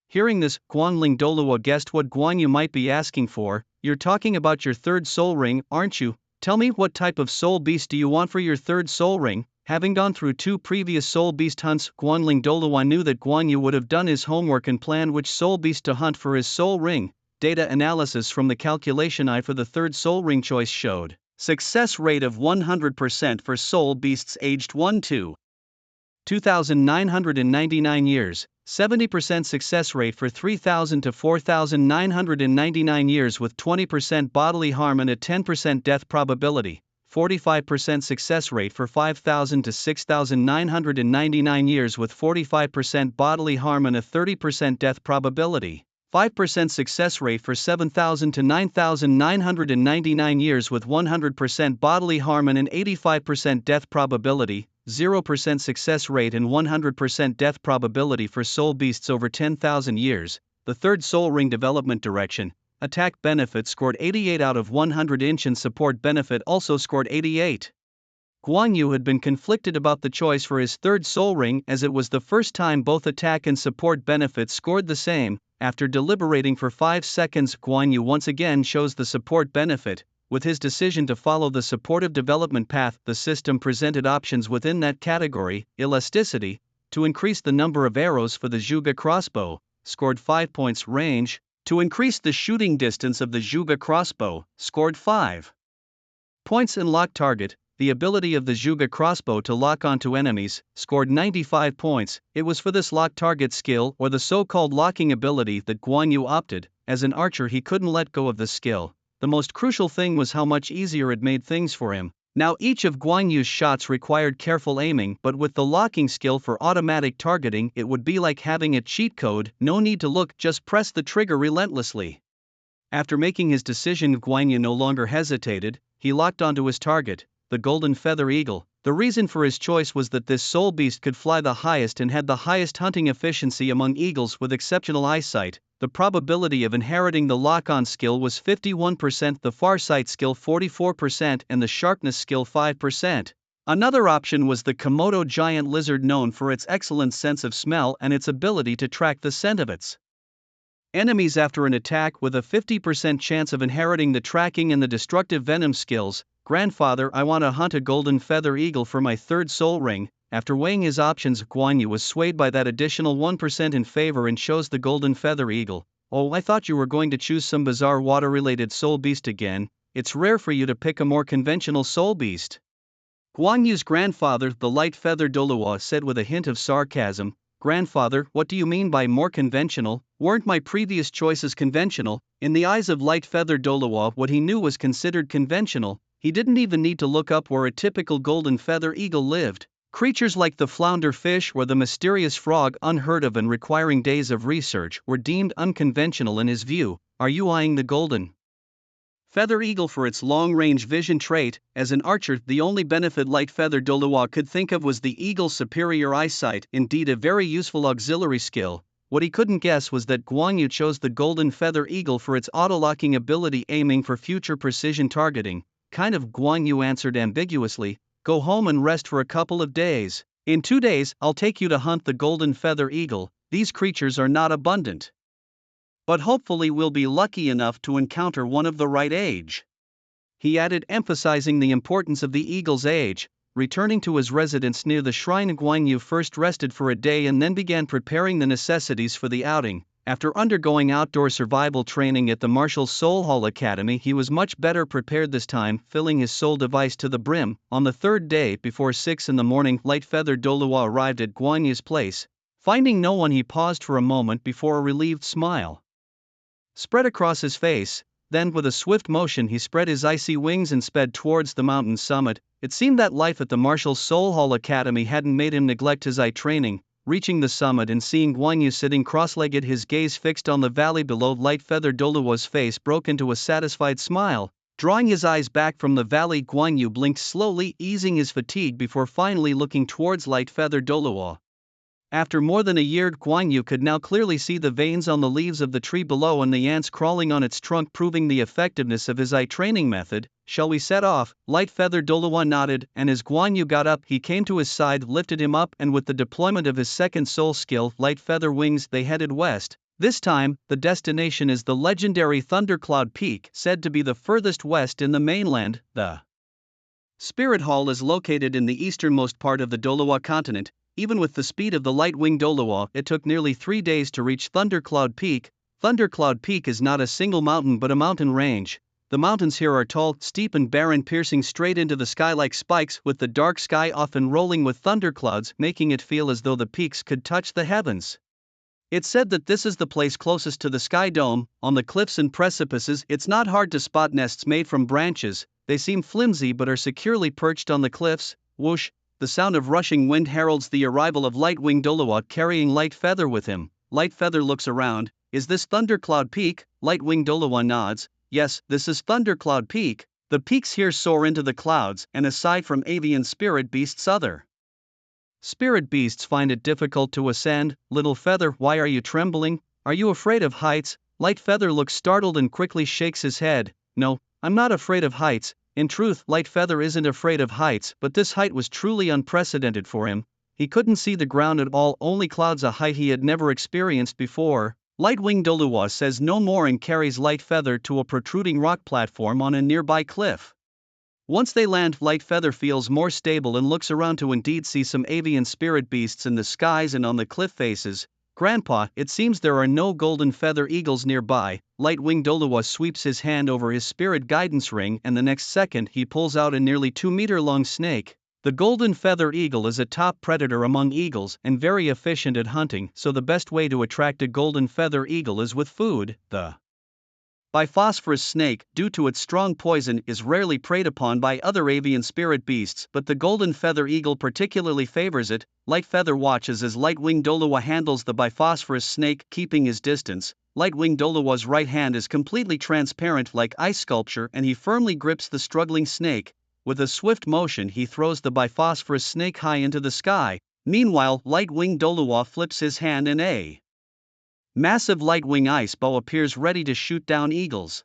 S1: Hearing this, Guangling Douluo guessed what Guan Yu might be asking for. "You're talking about your third soul ring, aren't you? Tell me, what type of soul beast do you want for your third soul ring?" Having gone through 2 previous soul beast hunts, Guangling Douluo knew that Guan Yu would have done his homework and planned which soul beast to hunt for his soul ring. Data analysis from the calculation eye for the third soul ring choice showed success rate of 100% for soul beasts aged 1 to 2,999 years, 70% success rate for 3,000 to 4,999 years with 20% bodily harm and a 10% death probability, 45% success rate for 5,000 to 6,999 years with 45% bodily harm and a 30% death probability, 5% success rate for 7,000 to 9,999 years with 100% bodily harm and an 85% death probability, 0% success rate and 100% death probability for soul beasts over 10,000 years. The third soul ring development direction, attack benefit scored 88 out of 100 inch and support benefit also scored 88. Guan Yu had been conflicted about the choice for his third soul ring, as it was the first time both attack and support benefits scored the same. After deliberating for 5 seconds, Guan Yu once again chose the support benefit. With his decision to follow the supportive development path, the system presented options within that category: elasticity, to increase the number of arrows for the Zhuge crossbow, scored 5 points; range, to increase the shooting distance of the Zhuge crossbow, scored 5 points; and lock target, the ability of the Zhuge crossbow to lock onto enemies, scored 95 points. It was for this lock target skill, or the so-called locking ability, that Guan Yu opted. As an archer, he couldn't let go of this skill. The most crucial thing was how much easier it made things for him. Now each of Guan Yu's shots required careful aiming, but with the locking skill for automatic targeting, it would be like having a cheat code: no need to look, just press the trigger relentlessly. After making his decision, Guan Yu no longer hesitated. He locked onto his target, the golden feather eagle. The reason for his choice was that this soul beast could fly the highest and had the highest hunting efficiency among eagles with exceptional eyesight. The probability of inheriting the lock-on skill was 51%, the farsight skill 44%, and the sharpness skill 5%. Another option was the Komodo giant lizard, known for its excellent sense of smell and its ability to track the scent of its enemies after an attack, with a 50% chance of inheriting the tracking and the destructive venom skills. "Grandfather, I want to hunt a golden feather eagle for my third soul ring." After weighing his options, Guan Yu was swayed by that additional 1% in favor and chose the golden feather eagle. "Oh, I thought you were going to choose some bizarre water-related soul beast again. It's rare for you to pick a more conventional soul beast." Guan Yu's grandfather, the light feather Douluo, said with a hint of sarcasm. "Grandfather, what do you mean by more conventional? Weren't my previous choices conventional?" In the eyes of light feather Douluo, what he knew was considered conventional. He didn't even need to look up where a typical golden feather eagle lived. Creatures like the flounder fish or the mysterious frog, unheard of and requiring days of research, were deemed unconventional in his view. Are you eyeing the golden feather eagle for its long-range vision trait? As an archer, the only benefit light feather Douluo could think of was the eagle's superior eyesight, indeed a very useful auxiliary skill. What he couldn't guess was that Guan Yu chose the golden feather eagle for its auto-locking ability, aiming for future precision targeting. Kind of, Guan Yu answered ambiguously. Go home and rest for a couple of days. In 2 days, I'll take you to hunt the golden feather eagle. These creatures are not abundant, but hopefully we'll be lucky enough to encounter one of the right age, he added, emphasizing the importance of the eagle's age. Returning to his residence near the shrine, Guan Yu first rested for a day and then began preparing the necessities for the outing. After undergoing outdoor survival training at the Martial Soul Hall Academy, he was much better prepared this time, filling his soul device to the brim. On the third day, before 6 in the morning, light-feathered Douluo arrived at Guan Yu's place. Finding no one, he paused for a moment before a relieved smile spread across his face. Then, with a swift motion, he spread his icy wings and sped towards the mountain's summit. It seemed that life at the Martial Soul Hall Academy hadn't made him neglect his eye training. Reaching the summit and seeing Guan Yu sitting cross-legged, his gaze fixed on the valley below, light-feathered Douluo's face broke into a satisfied smile. Drawing his eyes back from the valley, Guan Yu blinked slowly, easing his fatigue before finally looking towards light-feathered Douluo. After more than a year, Guan Yu could now clearly see the veins on the leaves of the tree below and the ants crawling on its trunk, proving the effectiveness of his eye training method. Shall we set off? Light-feathered Douluo nodded, and as Guan Yu got up, he came to his side, lifted him up, and with the deployment of his second soul skill, light feather wings, they headed west. This time, the destination is the legendary Thundercloud Peak, said to be the furthest west in the mainland. The Spirit Hall is located in the easternmost part of the Douluo continent. Even with the speed of the light-winged Douluo, it took nearly 3 days to reach Thundercloud Peak. Thundercloud Peak is not a single mountain but a mountain range. The mountains here are tall, steep and barren, piercing straight into the sky like spikes, with the dark sky often rolling with thunderclouds, making it feel as though the peaks could touch the heavens. It's said that this is the place closest to the sky dome. On the cliffs and precipices, it's not hard to spot nests made from branches. They seem flimsy but are securely perched on the cliffs. Whoosh! The sound of rushing wind heralds the arrival of light-winged Douluo carrying Light Feather with him. Light Feather looks around. Is this Thundercloud Peak? Light-winged Douluo nods. Yes, this is Thundercloud Peak. The peaks here soar into the clouds, and aside from avian spirit beasts, other spirit beasts find it difficult to ascend. Little Feather, why are you trembling? Are you afraid of heights? Light Feather looks startled and quickly shakes his head. No, I'm not afraid of heights. In truth, Light Feather isn't afraid of heights, but this height was truly unprecedented for him. He couldn't see the ground at all, only clouds, a height he had never experienced before. Light-winged Douluo says no more and carries Light Feather to a protruding rock platform on a nearby cliff. Once they land, Light Feather feels more stable and looks around to indeed see some avian spirit beasts in the skies and on the cliff faces. Grandpa, it seems there are no golden feather eagles nearby. Light-winged Douluo sweeps his hand over his spirit guidance ring, and the next second he pulls out a nearly 2-meter-long snake. The golden feather eagle is a top predator among eagles and very efficient at hunting, so the best way to attract a golden feather eagle is with food. The Biphosphorus snake, due to its strong poison, is rarely preyed upon by other avian spirit beasts, but the golden feather eagle particularly favors it. Light Feather watches as Light-winged Douluo handles the Biphosphorus snake, keeping his distance. Light-winged Douluo's right hand is completely transparent like ice sculpture, and he firmly grips the struggling snake. With a swift motion, he throws the Biphosphorus snake high into the sky. Meanwhile, Light-winged Douluo flips his hand and a massive light-wing ice bow appears ready to shoot down eagles.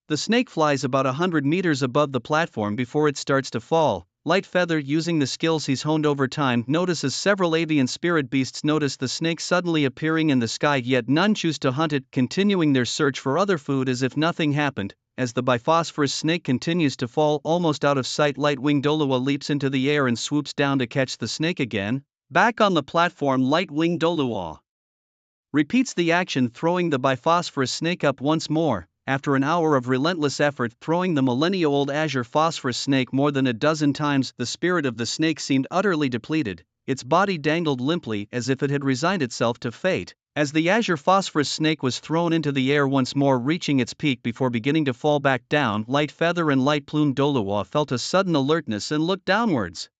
S1: The snake flies about 100 meters above the platform before it starts to fall. Light Feather, using the skills he's honed over time, notices several avian spirit beasts notice the snake suddenly appearing in the sky, yet none choose to hunt it, continuing their search for other food as if nothing happened. As the Biphosphorus snake continues to fall almost out of sight, Light-winged Douluo leaps into the air and swoops down to catch the snake again. Back on the platform, Light-winged Douluo repeats the action, throwing the Biphosphorus snake up once more. After an hour of relentless effort, throwing the millennia-old azure phosphorus snake more than a dozen times, the spirit of the snake seemed utterly depleted. Its body dangled limply as if it had resigned itself to fate. As the azure phosphorus snake was thrown into the air once more, reaching its peak before beginning to fall back down, Light Feather and Light-plumed Douluo felt a sudden alertness and looked downwards.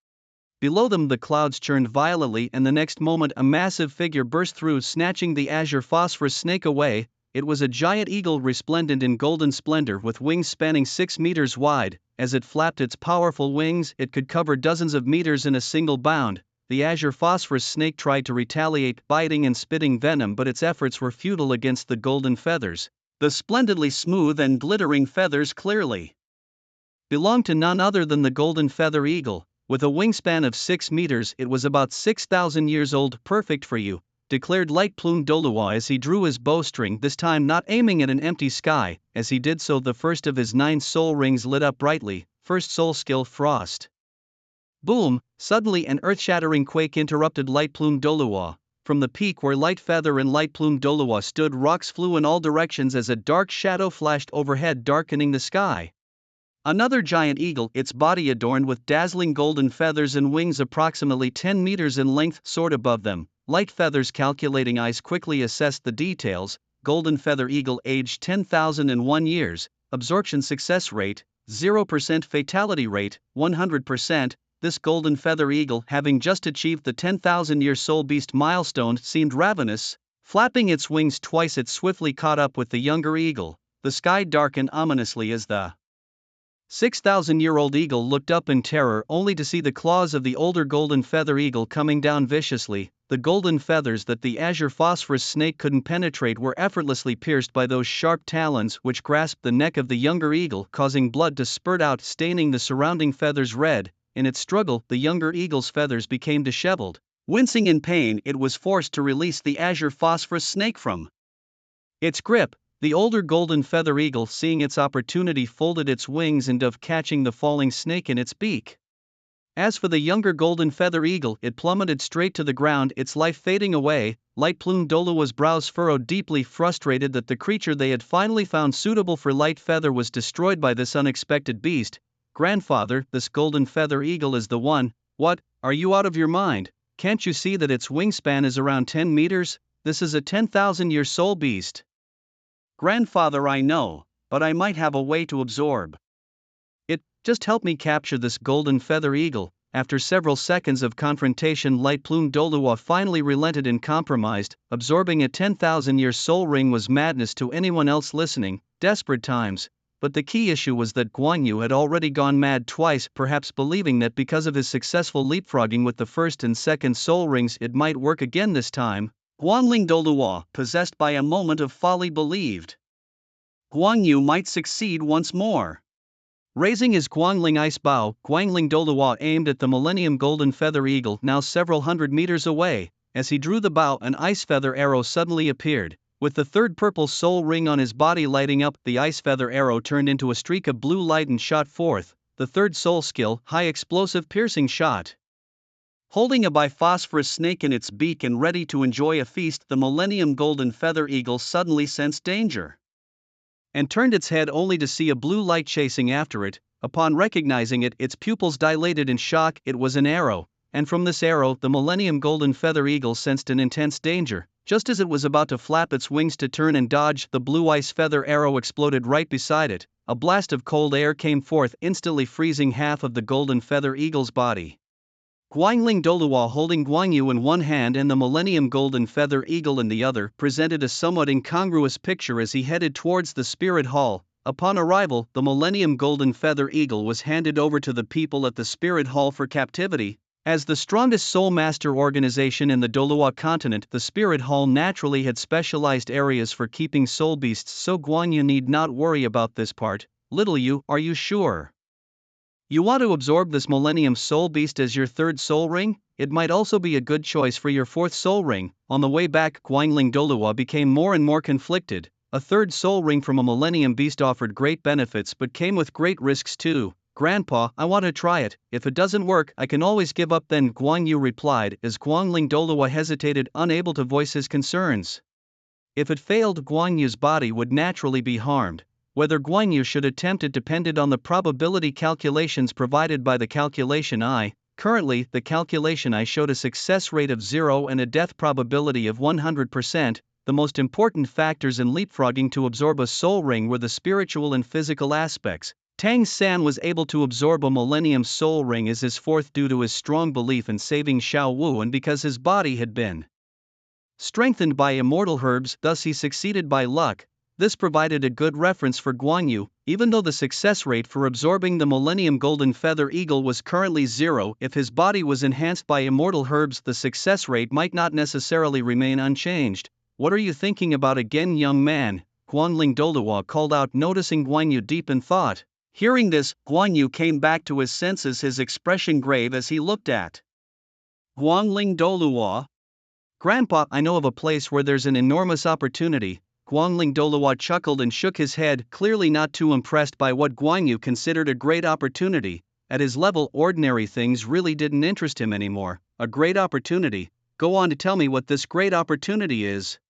S1: Below them the clouds churned violently, and the next moment a massive figure burst through, snatching the azure phosphorus snake away. It was a giant eagle resplendent in golden splendor with wings spanning 6 meters wide. As it flapped its powerful wings, it could cover dozens of meters in a single bound. The azure phosphorus snake tried to retaliate, biting and spitting venom, but its efforts were futile against the golden feathers. The splendidly smooth and glittering feathers clearly belonged to none other than the golden feather eagle. With a wingspan of 6 meters, it was about 6,000 years old. "Perfect for you," declared light-plumed Douluo as he drew his bowstring, this time not aiming at an empty sky. As he did so, the first of his 9 soul rings lit up brightly. First soul skill, Frost. Boom! Suddenly an earth-shattering quake interrupted light-plumed Douluo. From the peak where Light Feather and light-plumed Douluo stood, rocks flew in all directions as a dark shadow flashed overhead, darkening the sky. Another giant eagle, its body adorned with dazzling golden feathers and wings approximately 10 meters in length, soared above them. Light Feather's calculating eyes quickly assessed the details. Golden Feather Eagle, aged 10,001 years, absorption success rate, 0% fatality rate, 100%. This Golden Feather Eagle, having just achieved the 10,000-year soul beast milestone, seemed ravenous. Flapping its wings twice, it swiftly caught up with the younger eagle. The sky darkened ominously as the 6,000-year-old eagle looked up in terror, only to see the claws of the older golden feather eagle coming down viciously. The golden feathers that the azure phosphorus snake couldn't penetrate were effortlessly pierced by those sharp talons which grasped the neck of the younger eagle, causing blood to spurt out, staining the surrounding feathers red. In its struggle, the younger eagle's feathers became disheveled. Wincing in pain, it was forced to release the azure phosphorus snake from its grip. The older golden feather eagle, seeing its opportunity, folded its wings and dove, catching the falling snake in its beak. As for the younger golden feather eagle, it plummeted straight to the ground, its life fading away. Light-plumed Douluo's brows furrowed, deeply frustrated that the creature they had finally found suitable for Light Feather was destroyed by this unexpected beast. "Grandfather, this golden feather eagle is the one." "What, are you out of your mind? Can't you see that its wingspan is around 10 meters? This is a 10,000-year soul beast." "Grandfather, I know, but I might have a way to absorb it. Just help me capture this golden feather eagle." After several seconds of confrontation, light-plumed Douluo finally relented and compromised. Absorbing a 10,000-year soul ring was madness to anyone else listening. Desperate times. But the key issue was that Guan Yu had already gone mad twice, perhaps believing that because of his successful leapfrogging with the first and second soul rings it might work again this time. Guanling Douluo, possessed by a moment of folly, believed Guan Yu might succeed once more. Raising his Guangling ice bow, Guangling Douluo aimed at the Millennium Golden Feather Eagle, now several hundred meters away. As he drew the bow, an ice feather arrow suddenly appeared. With the third purple soul ring on his body lighting up, the ice feather arrow turned into a streak of blue light and shot forth. The third soul skill, high explosive piercing shot. Holding a biphosphorus snake in its beak and ready to enjoy a feast, the Millennium Golden Feather Eagle suddenly sensed danger and turned its head, only to see a blue light chasing after it. Upon recognizing it, its pupils dilated in shock. It was an arrow, and from this arrow the Millennium Golden Feather Eagle sensed an intense danger. Just as it was about to flap its wings to turn and dodge, the blue ice feather arrow exploded right beside it. A blast of cold air came forth, instantly freezing half of the Golden Feather Eagle's body. Guangling Douluo, holding Guan Yu in one hand and the Millennium Golden Feather Eagle in the other, presented a somewhat incongruous picture as he headed towards the Spirit Hall. Upon arrival, the Millennium Golden Feather Eagle was handed over to the people at the Spirit Hall for captivity. As the strongest soul master organization in the Douluo continent, the Spirit Hall naturally had specialized areas for keeping soul beasts, so Guan Yu need not worry about this part. "Little Yu, are you sure you want to absorb this Millennium Soul Beast as your third soul ring? It might also be a good choice for your fourth soul ring." On the way back, Guangling Douluo became more and more conflicted. A third soul ring from a Millennium Beast offered great benefits but came with great risks too. "Grandpa, I want to try it. If it doesn't work, I can always give up then," Guan Yu replied, as Guangling Douluo hesitated, unable to voice his concerns. If it failed, Guan Yu's body would naturally be harmed. Whether Guan Yu should attempt it depended on the probability calculations provided by the calculation eye. Currently, the calculation eye showed a success rate of 0 and a death probability of 100%. The most important factors in leapfrogging to absorb a soul ring were the spiritual and physical aspects. Tang San was able to absorb a Millennium Soul Ring as his fourth due to his strong belief in saving Xiao Wu and because his body had been strengthened by immortal herbs, thus he succeeded by luck. This provided a good reference for Guan Yu, even though the success rate for absorbing the Millennium Golden Feather Eagle was currently 0. If his body was enhanced by immortal herbs, the success rate might not necessarily remain unchanged. What are you thinking about again, young man? Guanling Douluo called out, noticing Guan Yu deep in thought. Hearing this, Guan Yu came back to his senses, his expression grave as he looked at Guanling Douluo. Grandpa, I know of a place where there's an enormous opportunity. Guanling Douluo chuckled and shook his head, clearly not too impressed by what Guan Yu considered a great opportunity. At his level, ordinary things really didn't interest him anymore. A great opportunity? Go on to tell me what this great opportunity is.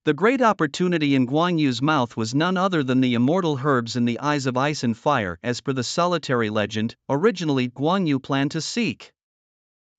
S1: The great opportunity in Guan Yu's mouth was none other than the immortal herbs in the eyes of ice and fire. As per the solitary legend, originally Guan Yu planned to seek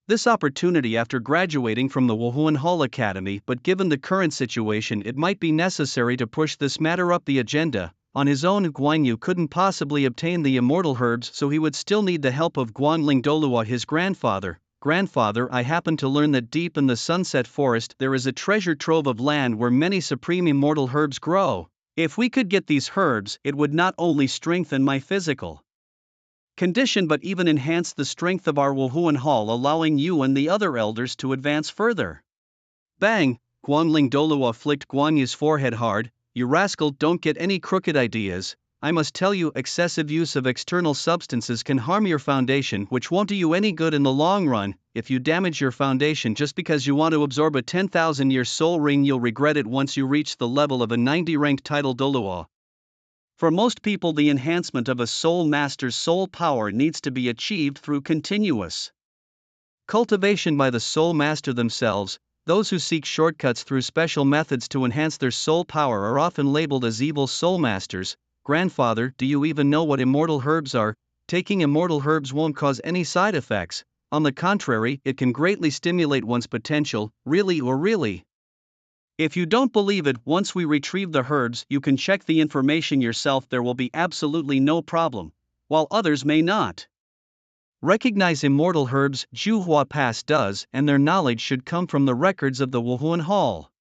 S1: this opportunity after graduating from the Wuhuan Hall Academy, but given the current situation, it might be necessary to push this matter up the agenda. On his own, Guan Yu couldn't possibly obtain the immortal herbs, so he would still need the help of Guanling Douluo, his grandfather. Grandfather, I happen to learn that deep in the Sunset Forest there is a treasure trove of land where many supreme immortal herbs grow. If we could get these herbs, it would not only strengthen my physical condition but even enhance the strength of our Wuhuan Hall, allowing you and the other elders to advance further. Bang! Guanling Douluo flicked Guan Yu's forehead hard. You rascal, don't get any crooked ideas. I must tell you, excessive use of external substances can harm your foundation, which won't do you any good in the long run. If you damage your foundation just because you want to absorb a 10,000-year soul ring, you'll regret it once you reach the level of a 90-ranked title Douluo. For most people, the enhancement of a soul master's soul power needs to be achieved through continuous cultivation by the soul master themselves. Those who seek shortcuts through special methods to enhance their soul power are often labeled as evil soul masters. Grandfather, do you even know what immortal herbs are? Taking immortal herbs won't cause any side effects. On the contrary, it can greatly stimulate one's potential. Really or really? If you don't believe it, once we retrieve the herbs, you can check the information yourself. There will be absolutely no problem, while others may not recognize immortal herbs. Zhuge Pass does, and their knowledge should come from the records of the Wuhuan Hall.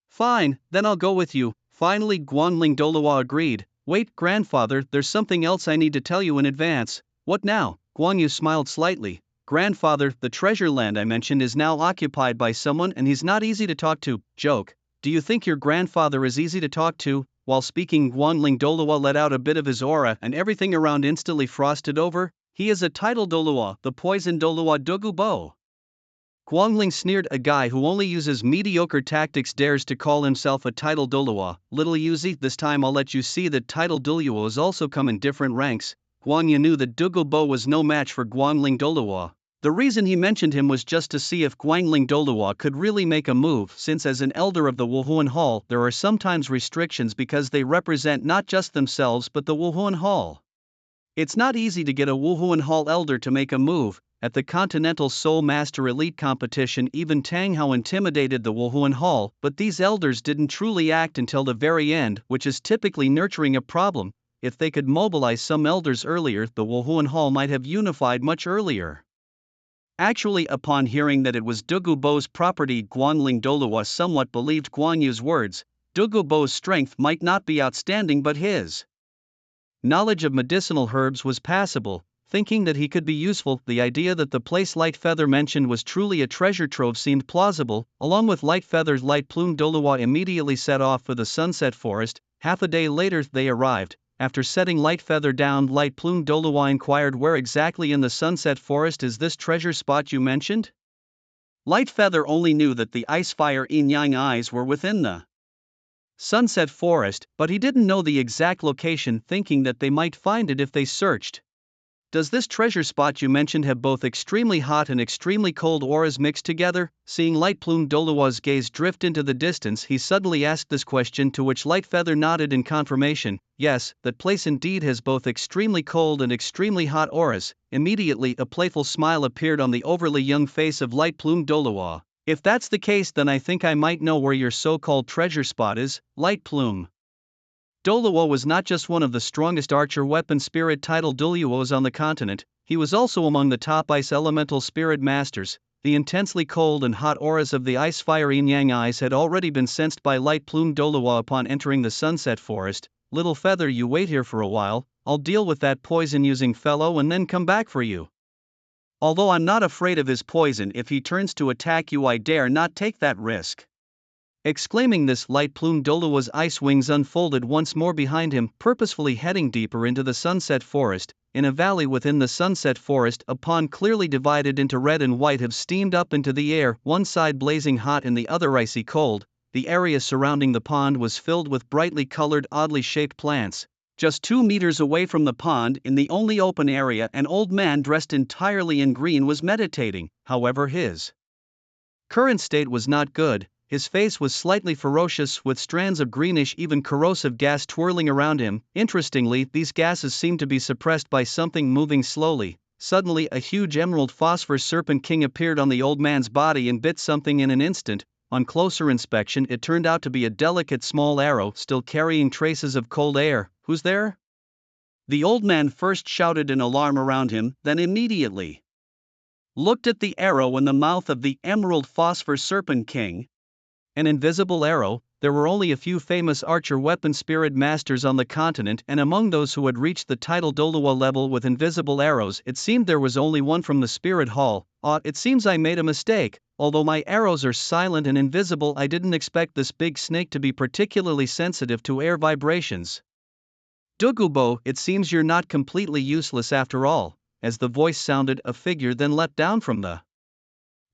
S1: Fine, then I'll go with you. Finally, Guanling Douluo agreed. Wait, grandfather, there's something else I need to tell you in advance. What now? Guan Yu smiled slightly. Grandfather, the treasure land I mentioned is now occupied by someone and he's not easy to talk to. Joke. Do you think your grandfather is easy to talk to? While speaking, Guanling Douluo let out a bit of his aura and everything around instantly frosted over. He is a title Douluo, the poison Douluo Douluo. Guanling sneered. A guy who only uses mediocre tactics dares to call himself a title Douluo. Little Yuzi, this time I'll let you see that title Douluos also come in different ranks. Guan Yu knew that Douluo was no match for Guanling Douluo. The reason he mentioned him was just to see if Guanling Douluo could really make a move, since as an elder of the Wuhuan Hall there are sometimes restrictions because they represent not just themselves but the Wuhuan Hall. It's not easy to get a Wuhuan Hall elder to make a move. At the Continental Soul Master Elite competition, even Tang Hao intimidated the Wuhuan Hall, but these elders didn't truly act until the very end, which is typically nurturing a problem. If they could mobilize some elders earlier, the Wuhuan Hall might have unified much earlier. Actually, upon hearing that it was Douluo's property, Guanling Douluo somewhat believed Guan Yu's words. Douluo's strength might not be outstanding, but his knowledge of medicinal herbs was passable. Thinking that he could be useful, the idea that the place Light Feather mentioned was truly a treasure trove seemed plausible. Along with Light Feather's Light Plume, Douluo immediately set off for the Sunset Forest. Half a day later, they arrived. After setting Light Feather down, Light Plume Douluo inquired, where exactly in the Sunset Forest is this treasure spot you mentioned? Light Feather only knew that the Ice Fire Yin Yang eyes were within the Sunset Forest, but he didn't know the exact location, thinking that they might find it if they searched. Does this treasure spot you mentioned have both extremely hot and extremely cold auras mixed together? Seeing Light Plume Douluo's gaze drift into the distance, he suddenly asked this question, to which Light Feather nodded in confirmation. Yes, that place indeed has both extremely cold and extremely hot auras. Immediately, a playful smile appeared on the overly young face of Light Plume Douluo. If that's the case, then I think I might know where your so-called treasure spot is. Light Plume Douluo was not just one of the strongest archer weapon spirit titled Douluos on the continent, he was also among the top ice elemental spirit masters. The intensely cold and hot auras of the ice fire yin-yang eyes had already been sensed by light-plumed Douluo upon entering the sunset forest. Little feather, you wait here for a while, I'll deal with that poison-using fellow and then come back for you. Although I'm not afraid of his poison, if he turns to attack you I dare not take that risk. Exclaiming this, light-plumed Douluo's ice wings unfolded once more behind him, purposefully heading deeper into the sunset forest. In a valley within the sunset forest, a pond clearly divided into red and white have steamed up into the air, one side blazing hot and the other icy cold. The area surrounding the pond was filled with brightly colored, oddly shaped plants. Just 2 meters away from the pond, in the only open area, an old man dressed entirely in green was meditating. However, his current state was not good. His face was slightly ferocious, with strands of greenish, even corrosive gas twirling around him. Interestingly, these gases seemed to be suppressed by something moving slowly. Suddenly, a huge emerald phosphor serpent king appeared on the old man's body and bit something in an instant. On closer inspection, it turned out to be a delicate small arrow, still carrying traces of cold air. Who's there? The old man first shouted in alarm around him, then immediately looked at the arrow in the mouth of the emerald phosphor serpent king. An invisible arrow. There were only a few famous archer weapon spirit masters on the continent, and among those who had reached the title Douluo level with invisible arrows, it seemed there was only one from the spirit hall. It seems I made a mistake. Although my arrows are silent and invisible, I didn't expect this big snake to be particularly sensitive to air vibrations. Zhuge, it seems you're not completely useless after all. As the voice sounded, a figure then leapt down from the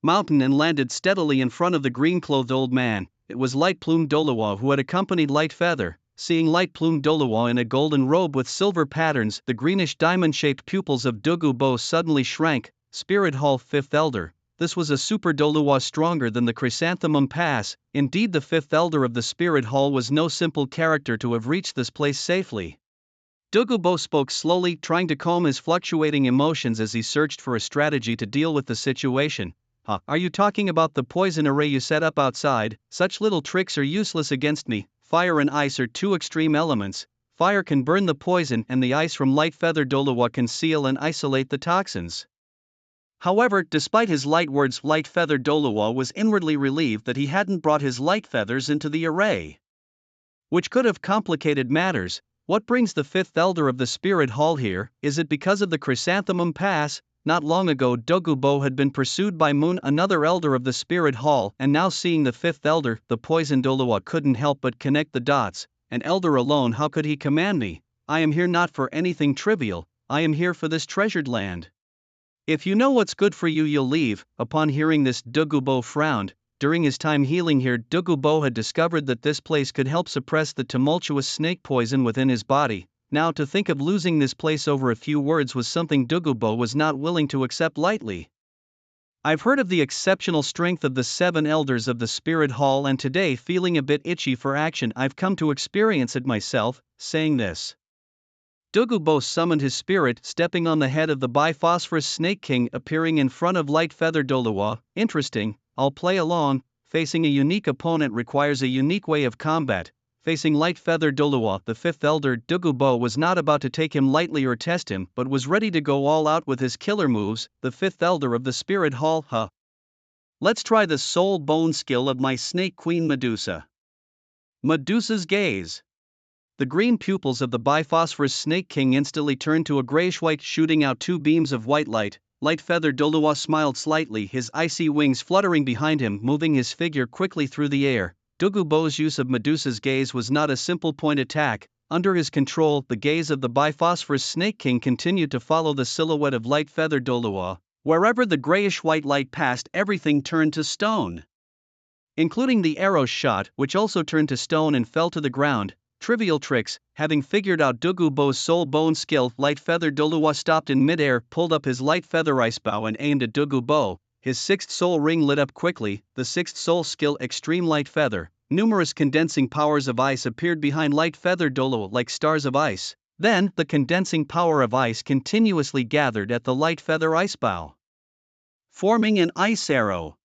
S1: mountain and landed steadily in front of the green-clothed old man. It was light-plumed Douluo who had accompanied Light Feather. Seeing light-plumed Douluo in a golden robe with silver patterns, the greenish diamond-shaped pupils of Zhuge suddenly shrank. Spirit Hall 5th Elder. This was a super Douluo stronger than the Chrysanthemum Pass. Indeed, the 5th Elder of the Spirit Hall was no simple character to have reached this place safely. Zhuge spoke slowly, trying to calm his fluctuating emotions as he searched for a strategy to deal with the situation. Are you talking about the poison array you set up outside? Such little tricks are useless against me. Fire and ice are 2 extreme elements. Fire can burn the poison, and the ice from Light Feather Douluo can seal and isolate the toxins. However, despite his light words, Light Feather Douluo was inwardly relieved that he hadn't brought his light feathers into the array, which could have complicated matters. What brings the 5th Elder of the Spirit Hall here? Is it because of the Chrysanthemum Pass? Not long ago, Zhuge had been pursued by Moon, another Elder of the Spirit Hall, and now seeing the 5th Elder, the poison Douluo, couldn't help but connect the dots. An Elder alone, how could he command me? I am here not for anything trivial, I am here for this treasured land. If you know what's good for you, you'll leave. Upon hearing this, Zhuge frowned. During his time healing here, Zhuge had discovered that this place could help suppress the tumultuous snake poison within his body. Now to think of losing this place over a few words was something Zhuge was not willing to accept lightly. I've heard of the exceptional strength of the 7 Elders of the Spirit Hall, and today, feeling a bit itchy for action, I've come to experience it myself. Saying this, Zhuge summoned his spirit, stepping on the head of the Biphosphorus Snake King, appearing in front of Light Feather Douluo. Interesting, I'll play along. Facing a unique opponent requires a unique way of combat. Facing Light Feather Douluo, the 5th Elder, Zhuge was not about to take him lightly or test him, but was ready to go all out with his killer moves. The 5th Elder of the Spirit Hall, Let's try the soul bone skill of my Snake Queen Medusa. Medusa's gaze. The green pupils of the Biphosphorus Snake King instantly turned to a grayish-white, shooting out 2 beams of white light. Light Feather Douluo smiled slightly, his icy wings fluttering behind him, moving his figure quickly through the air. Zhuge's use of Medusa's gaze was not a simple point attack. Under his control, the gaze of the Biphosphorus Snake King continued to follow the silhouette of Light Feather Douluo. Wherever the grayish-white light passed, everything turned to stone, including the arrow shot, which also turned to stone and fell to the ground. Trivial tricks. Having figured out Zhuge's soul bone skill, Light Feather Douluo stopped in midair, pulled up his light feather ice bow and aimed at Zhuge. His 6th soul ring lit up quickly. The 6th soul skill, Extreme Light Feather. Numerous condensing powers of ice appeared behind Light Feather Douluo like stars of ice. Then, the condensing power of ice continuously gathered at the light feather ice bow, forming an ice arrow.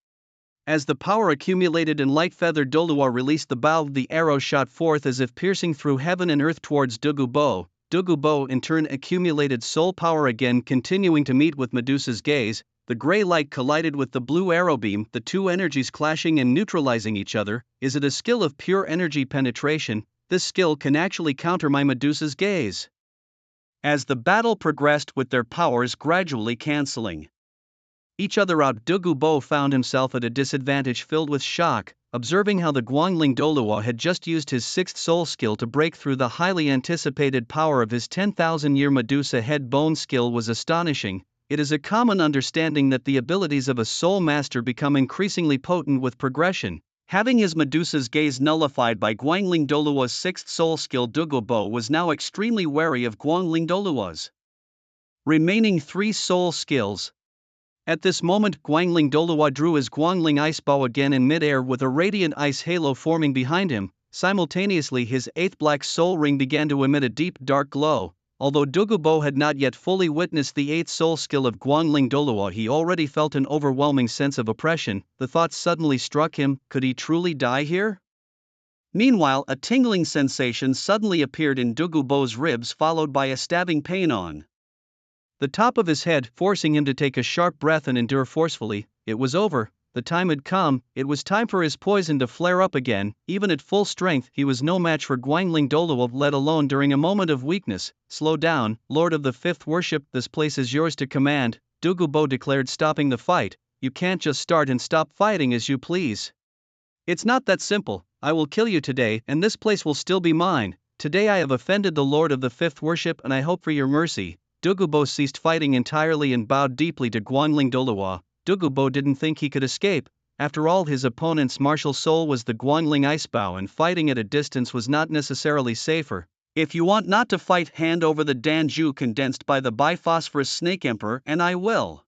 S1: As the power accumulated in Light Feather, Douluo released the bow. The arrow shot forth as if piercing through heaven and earth towards Zhuge. Zhuge in turn accumulated soul power again, continuing to meet with Medusa's gaze. The gray light collided with the blue arrow beam, the two energies clashing and neutralizing each other. Is it a skill of pure energy penetration? This skill can actually counter my Medusa's gaze. As the battle progressed with their powers gradually cancelling each other out, Zhuge found himself at a disadvantage, filled with shock, observing how the Guangling Douluo had just used his sixth soul skill to break through the highly anticipated power of his 10,000-year Medusa head bone skill was astonishing. It is a common understanding that the abilities of a soul master become increasingly potent with progression. Having his Medusa's gaze nullified by Guangling Douluo's sixth soul skill, Zhuge was now extremely wary of Guangling Douluo's remaining three soul skills. At this moment, Guangling Douluo drew his Guangling ice bow again in midair with a radiant ice halo forming behind him. Simultaneously, his eighth black soul ring began to emit a deep dark glow. Although Zhuge had not yet fully witnessed the eighth soul skill of Guangling Douluo, he already felt an overwhelming sense of oppression. The thought suddenly struck him: could he truly die here? Meanwhile, a tingling sensation suddenly appeared in Zhuge's ribs, followed by a stabbing pain on the top of his head, forcing him to take a sharp breath and endure forcefully. It was over. The time had come. It was time for his poison to flare up again. Even at full strength, he was no match for Guangling Douluo, let alone during a moment of weakness. Slow down, Lord of the Fifth Worship, this place is yours to command, Zhuge declared, stopping the fight. You can't just start and stop fighting as you please. It's not that simple. I will kill you today, and this place will still be mine. Today I have offended the Lord of the Fifth Worship, and I hope for your mercy. Zhuge ceased fighting entirely and bowed deeply to Guangling Douluo. Zhuge didn't think he could escape. After all, his opponent's martial soul was the Guangling Icebow, and fighting at a distance was not necessarily safer. If you want not to fight, hand over the Danju condensed by the Biphosphorus Snake Emperor, and I will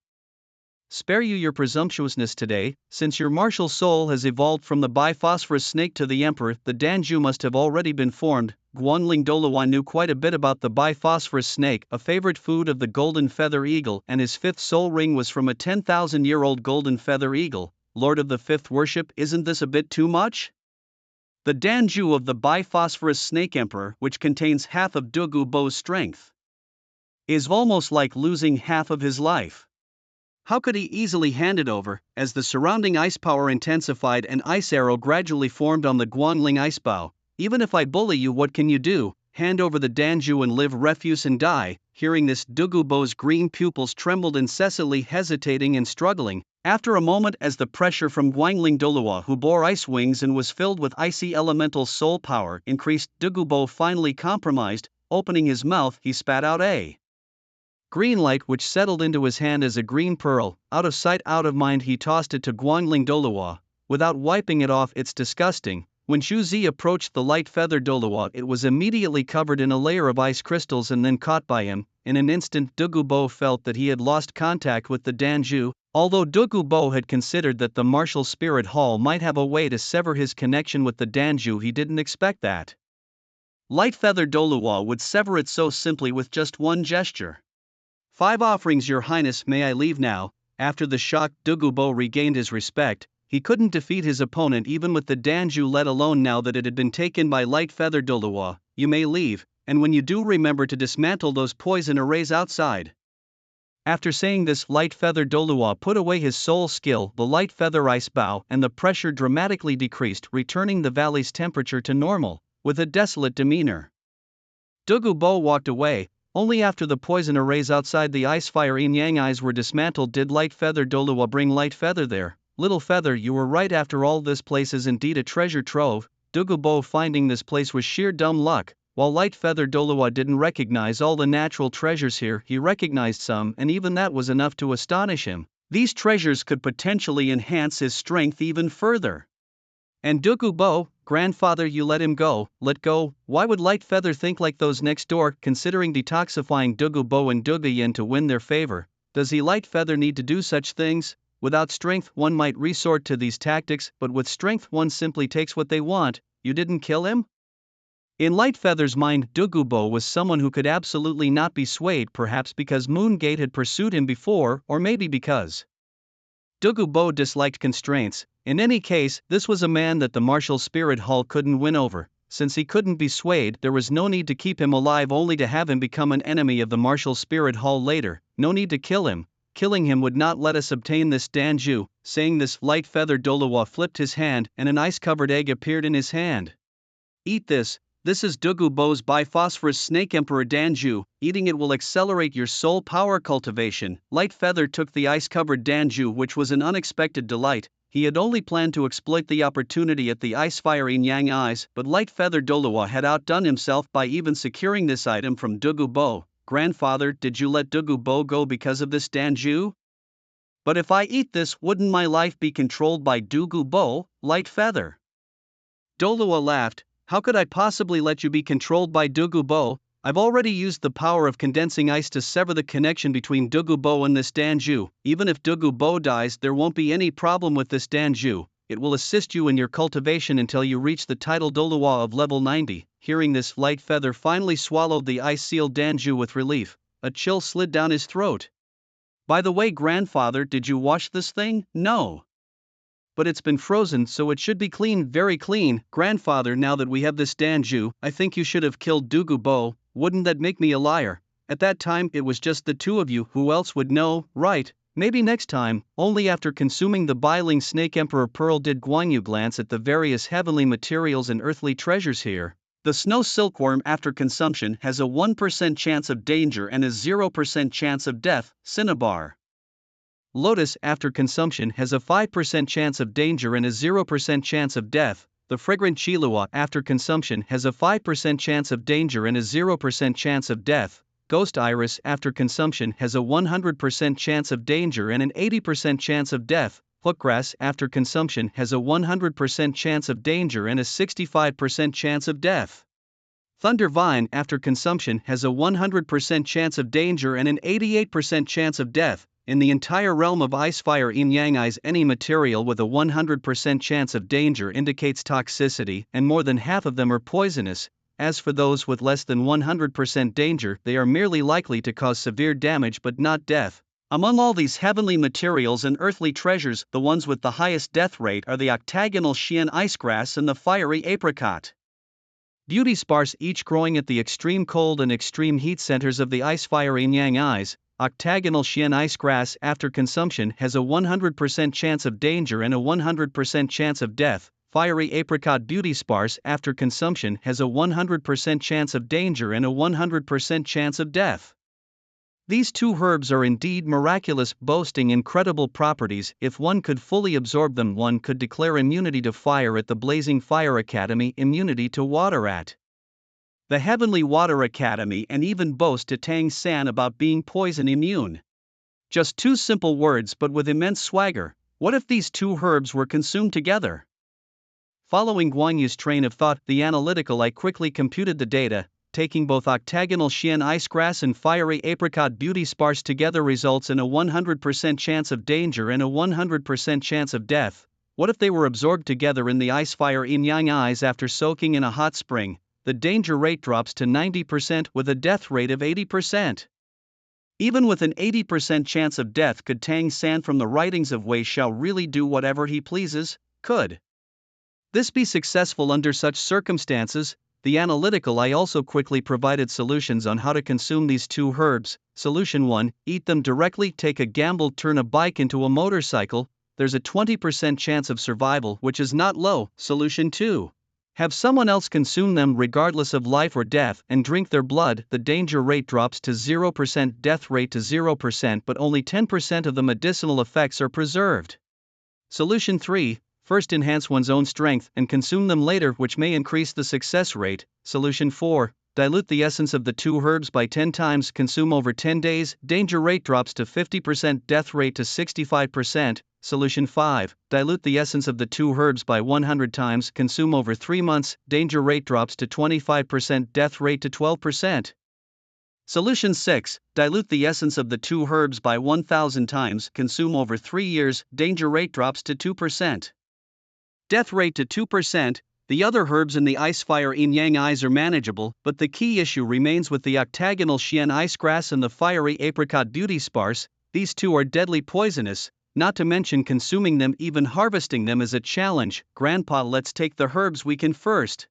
S1: spare you your presumptuousness today. Since your martial soul has evolved from the Biphosphorus Snake to the Emperor, the Danju must have already been formed. Guangling Douluo knew quite a bit about the Biphosphorus Snake, a favorite food of the Golden Feather Eagle, and his fifth soul ring was from a 10,000-year-old Golden Feather Eagle. Lord of the Fifth Worship, isn't this a bit too much? The Danju of the Biphosphorus Snake Emperor, which contains half of Zhuge's strength, is almost like losing half of his life. How could he easily hand it over? As the surrounding ice power intensified, an ice arrow gradually formed on the Guangling Icebow. Even if I bully you, what can you do? Hand over the Danju and live, refuse and die. Hearing this, Zhuge's green pupils trembled incessantly, hesitating and struggling. After a moment, as the pressure from Guangling Douluo, who bore ice wings and was filled with icy elemental soul power, increased, Zhuge finally compromised. Opening his mouth, he spat out a green light which settled into his hand as a green pearl. Out of sight, out of mind, he tossed it to Guangling Douluo. Without wiping it off, it's disgusting. When Zhuge approached the light feather Douluo, it was immediately covered in a layer of ice crystals and then caught by him. In an instant, Zhuge felt that he had lost contact with the Danju. Although Zhuge had considered that the martial spirit hall might have a way to sever his connection with the Danju, he didn't expect that light feather Douluo would sever it so simply with just one gesture. 5 offerings, Your Highness, may I leave now? After the shock, Zhuge regained his respect. He couldn't defeat his opponent even with the Danju, let alone now that it had been taken by light feather Douluo. You may leave, and when you do, remember to dismantle those poison arrays outside. After saying this, light feather Douluo put away his soul skill, the light feather ice bow, and the pressure dramatically decreased, returning the valley's temperature to normal. With a desolate demeanor, Zhuge walked away. Only after the poison arrays outside the ice fire yin yang eyes were dismantled did light feather Douluo bring light feather there. Little feather, you were right after all, this place is indeed a treasure trove. Zhuge finding this place was sheer dumb luck. While light feather Douluo didn't recognize all the natural treasures here, he recognized some, and even that was enough to astonish him. These treasures could potentially enhance his strength even further. And Zhuge, grandfather, you let him go. Let go? Why would light feather think like those next door? Considering detoxifying Zhuge and Zhuge to win their favor, does he light feather need to do such things? Without strength, one might resort to these tactics, but with strength, one simply takes what they want. You didn't kill him? In light feather's mind, Zhuge was someone who could absolutely not be swayed, perhaps because Moongate had pursued him before, or maybe because Douluo disliked constraints. In any case, this was a man that the martial spirit hall couldn't win over. Since he couldn't be swayed, there was no need to keep him alive only to have him become an enemy of the martial spirit hall later. No need to kill him. Killing him would not let us obtain this Danju. Saying this, light feathered Douluo flipped his hand and an ice-covered egg appeared in his hand. Eat this. This is Douluo's biphosphorus snake emperor Danju. Eating it will accelerate your soul power cultivation. Light feather took the ice-covered Danju, which was an unexpected delight. He had only planned to exploit the opportunity at the ice-fire yin-yang eyes, but light feather Douluo had outdone himself by even securing this item from Douluo. Grandfather, did you let Douluo go because of this Danju? But if I eat this, wouldn't my life be controlled by Douluo, light feather? Douluo laughed. How could I possibly let you be controlled by Douluo? I've already used the power of condensing ice to sever the connection between Douluo and this Danju. Even if Douluo dies, there won't be any problem with this Danju. It will assist you in your cultivation until you reach the title Douluo of level 90. Hearing this, light feather finally swallowed the ice-sealed Danju with relief. A chill slid down his throat. By the way, grandfather, did you wash this thing? No. But it's been frozen, so it should be clean, very clean. Grandfather, now that we have this Danju, I think you should have killed Douluo. Wouldn't that make me a liar? At that time it was just the two of you, who else would know, right? Maybe next time. Only after consuming the biling snake emperor pearl did Guanyu glance at the various heavenly materials and earthly treasures here. The snow silkworm after consumption has a 1% chance of danger and a 0% chance of death. Cinnabar. Lotus after consumption has a 5% chance of danger and a 0% chance of death. The fragrant Chilua after consumption has a 5% chance of danger and a 0% chance of death. Ghost iris after consumption has a 100% chance of danger and an 80% chance of death. Hookgrass after consumption has a 100% chance of danger and a 65% chance of death. Thunder vine after consumption has a 100% chance of danger and an 88% chance of death. In the entire realm of ice-fire yin-yang eyes, any material with a 100% chance of danger indicates toxicity, and more than half of them are poisonous. As for those with less than 100% danger, they are merely likely to cause severe damage but not death. Among all these heavenly materials and earthly treasures, the ones with the highest death rate are the octagonal Xian icegrass and the fiery apricot. Beauty sparse, each growing at the extreme cold and extreme heat centers of the ice-fire yin-yang eyes. Octagonal Xian icegrass after consumption has a 100% chance of danger and a 100% chance of death. Fiery apricot beauty sparse after consumption has a 100% chance of danger and a 100% chance of death. These two herbs are indeed miraculous, boasting incredible properties. If one could fully absorb them, one could declare immunity to fire at the Blazing Fire Academy, immunity to water at the Heavenly Water Academy, and even boast to Tang San about being poison immune. Just two simple words but with immense swagger. What if these two herbs were consumed together? Following Guanyu's train of thought, the analytical eye quickly computed the data. Taking both octagonal Xian icegrass and fiery apricot beauty sparse together results in a 100% chance of danger and a 100% chance of death. What if they were absorbed together in the ice-fire yin-yang eyes after soaking in a hot spring? The danger rate drops to 90% with a death rate of 80%. Even with an 80% chance of death, could Tang San from the writings of Wei Xiao really do whatever he pleases? Could this be successful under such circumstances? The analytical eye also quickly provided solutions on how to consume these two herbs. Solution 1, eat them directly. Take a gamble, turn a bike into a motorcycle. There's a 20% chance of survival, which is not low. Solution 2, have someone else consume them regardless of life or death and drink their blood. The danger rate drops to 0%, death rate to 0%, but only 10% of the medicinal effects are preserved. Solution 3, first enhance one's own strength and consume them later, which may increase the success rate. Solution 4, dilute the essence of the two herbs by 10 times, consume over 10 days, danger rate drops to 50%, death rate to 65%. Solution 5, dilute the essence of the two herbs by 100 times, consume over 3 months, danger rate drops to 25%, death rate to 12%. Solution 6, dilute the essence of the two herbs by 1,000 times, consume over 3 years, danger rate drops to 2%. Death rate to 2%. The other herbs in the ice-fire yin-yang eyes are manageable, but the key issue remains with the octagonal Xian icegrass and the fiery apricot beauty sparse. These two are deadly poisonous. not to mention consuming them. Even harvesting them is a challenge. Grandpa, let's take the herbs we can first.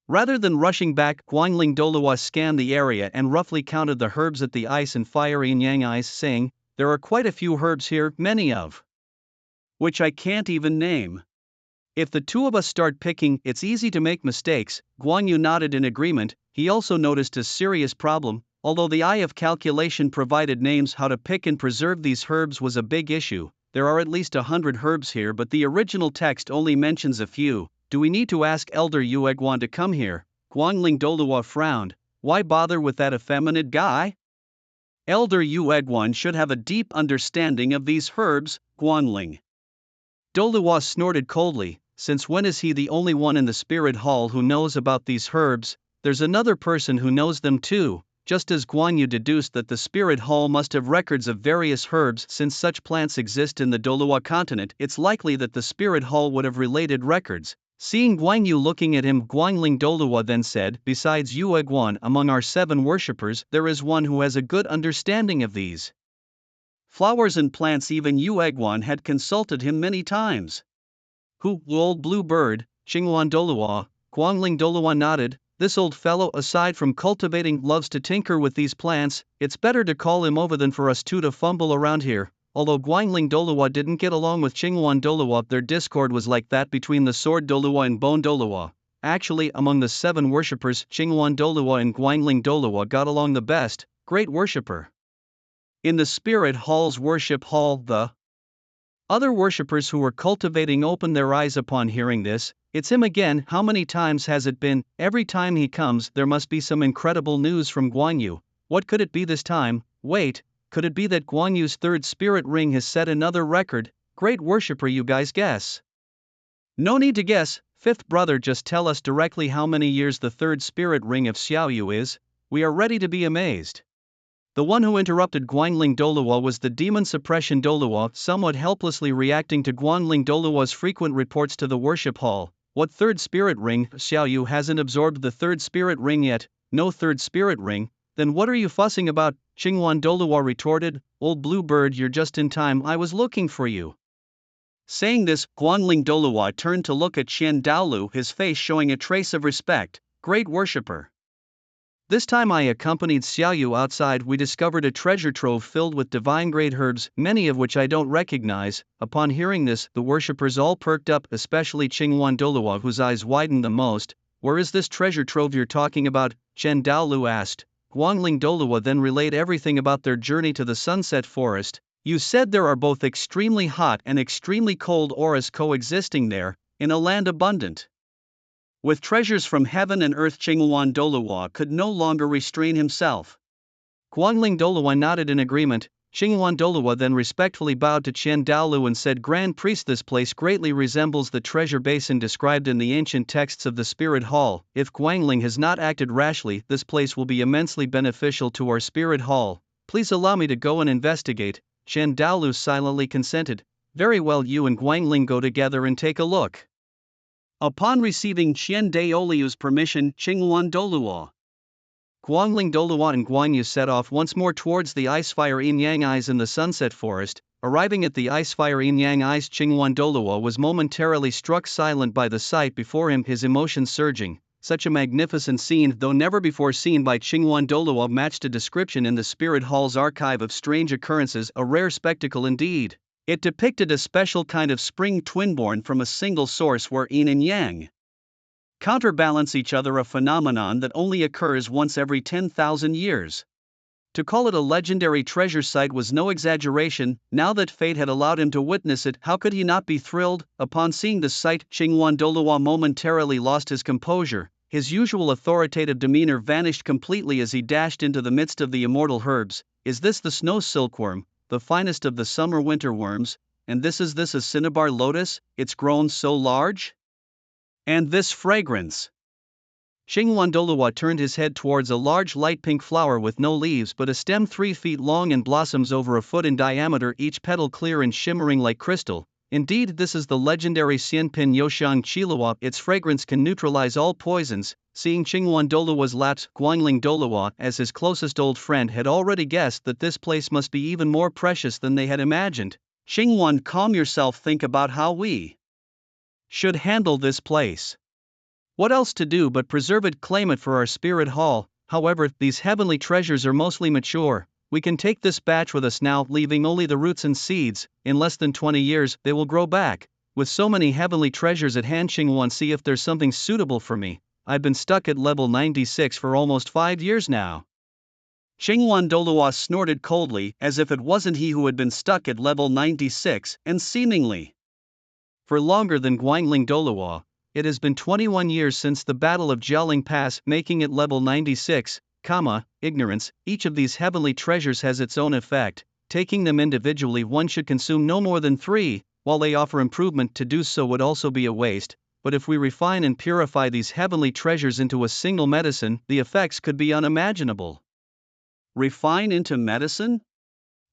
S1: Rather than rushing back, Guangling Douluo scanned the area and roughly counted the herbs at the ice and fire yin yang eyes, saying, "There are quite a few herbs here, many of which I can't even name. If the two of us start picking, it's easy to make mistakes." Guan Yu nodded in agreement. He also noticed a serious problem. Although the eye of calculation provided names, how to pick and preserve these herbs was a big issue. There are at least 100 herbs here, but the original text only mentions a few. Do we need to ask Elder Yueguan to come here? Guangling Douluo frowned. Why bother with that effeminate guy? Elder Yueguan should have a deep understanding of these herbs. Guangling Douluo snorted coldly. Since when is he the only one in the spirit hall who knows about these herbs? There's another person who knows them too. Just as Guan Yu deduced that the spirit hall must have records of various herbs, since such plants exist in the Douluo continent, it's likely that the spirit hall would have related records. Seeing Guan Yu looking at him, Guangling Douluo then said, "Besides Yueguan, among our 7 worshippers, there is one who has a good understanding of these flowers and plants." Even Yueguan had consulted him many times. "Who, old blue bird?" Xinghuan Douluo. Guangling Douluo nodded. "This old fellow, aside from cultivating, loves to tinker with these plants. It's better to call him over than for us two to fumble around here." Although Guangling Douluo didn't get along with Xinghuan Douluo, their discord was like that between the Sword Douluo and Bone Douluo. Actually, among the 7 worshippers, Xinghuan Douluo and Guangling Douluo got along the best. Great worshipper. In the Spirit Hall's worship hall, the other worshippers who were cultivating opened their eyes upon hearing this. "It's him again. How many times has it been? Every time he comes, there must be some incredible news from Guan Yu. What could it be this time? Wait, could it be that Guan Yu's 3rd spirit ring has set another record? Great worshipper, you guys guess." "No need to guess, 5th brother, just tell us directly how many years the 3rd spirit ring of Xiaoyu is. We are ready to be amazed." The one who interrupted Guangling Douluo was the demon suppression Douluo, somewhat helplessly reacting to Guangling Douluo's frequent reports to the worship hall. "What 3rd spirit ring? Xiaoyu hasn't absorbed the 3rd spirit ring yet." "No 3rd spirit ring? Then what are you fussing about?" Xinghuan Douluo retorted. "Old blue bird, you're just in time. I was looking for you." Saying this, Guangling Douluo turned to look at Qian Daolu, his face showing a trace of respect. "Great worshipper. This time I accompanied Xiaoyu outside. We discovered a treasure trove filled with divine-grade herbs, many of which I don't recognize." Upon hearing this, the worshippers all perked up, especially Xinghuan Douluo, whose eyes widened the most. "Where is this treasure trove you're talking about?" Chen Daolu asked. Guangling Douluo then relayed everything about their journey to the Sunset Forest. "You said there are both extremely hot and extremely cold auras coexisting there, in a land abundant with treasures from heaven and earth." Xinghuan Douluo could no longer restrain himself. Guangling Douluo nodded in agreement. Xinghuan Douluo then respectfully bowed to Qian Daolu and said, "Grand Priest, this place greatly resembles the treasure basin described in the ancient texts of the Spirit Hall. If Guangling has not acted rashly, this place will be immensely beneficial to our Spirit Hall. Please allow me to go and investigate." Qian Daolu silently consented. "Very well, you and Guangling go together and take a look." Upon receiving Qian Daolu's permission, Xinghuan Douluo, Guangling Douluo and Guan Yu set off once more towards the Icefire Yin Yang Eyes in the Sunset Forest. Arriving at the Icefire Yin Yang Eyes, Xinghuan Douluo was momentarily struck silent by the sight before him, his emotions surging. Such a magnificent scene, though never before seen by Xinghuan Douluo, matched a description in the Spirit Hall's archive of strange occurrences, a rare spectacle indeed. It depicted a special kind of spring twin-born from a single source where yin and yang counterbalance each other, a phenomenon that only occurs once every 10,000 years. To call it a legendary treasure site was no exaggeration. Now that fate had allowed him to witness it, how could he not be thrilled? Upon seeing the sight, Xinghuan Douluo momentarily lost his composure. His usual authoritative demeanor vanished completely as he dashed into the midst of the immortal herbs. "Is this the snow silkworm, the finest of the summer-winter worms? And this is a cinnabar lotus? It's grown so large? And this fragrance?" Xinghuan Douluo turned his head towards a large light pink flower with no leaves but a stem 3 feet long and blossoms over a foot in diameter, each petal clear and shimmering like crystal. "Indeed, this is the legendary Xianpin Yoxiang Qiluo. Its fragrance can neutralize all poisons." Seeing Xinghuan Douluo's lapse, Guangling Douluo, as his closest old friend, had already guessed that this place must be even more precious than they had imagined. Xingwan, calm yourself, think about how we should handle this place. What else to do but preserve it, claim it for our spirit hall. However, these heavenly treasures are mostly mature. We can take this batch with us now, leaving only the roots and seeds. In less than 20 years, they will grow back. With so many heavenly treasures at hand, Xingwan, see if there's something suitable for me. I've been stuck at level 96 for almost 5 years now. Xingwan Douluo snorted coldly, as if it wasn't he who had been stuck at level 96, and seemingly for longer than Guangling Douluo. It has been 21 years since the Battle of Jialing Pass, making it level 96, ignorance. Each of these heavenly treasures has its own effect. Taking them individually, one should consume no more than 3, while they offer improvement, to do so would also be a waste. But if we refine and purify these heavenly treasures into a single medicine, the effects could be unimaginable. Refine into medicine?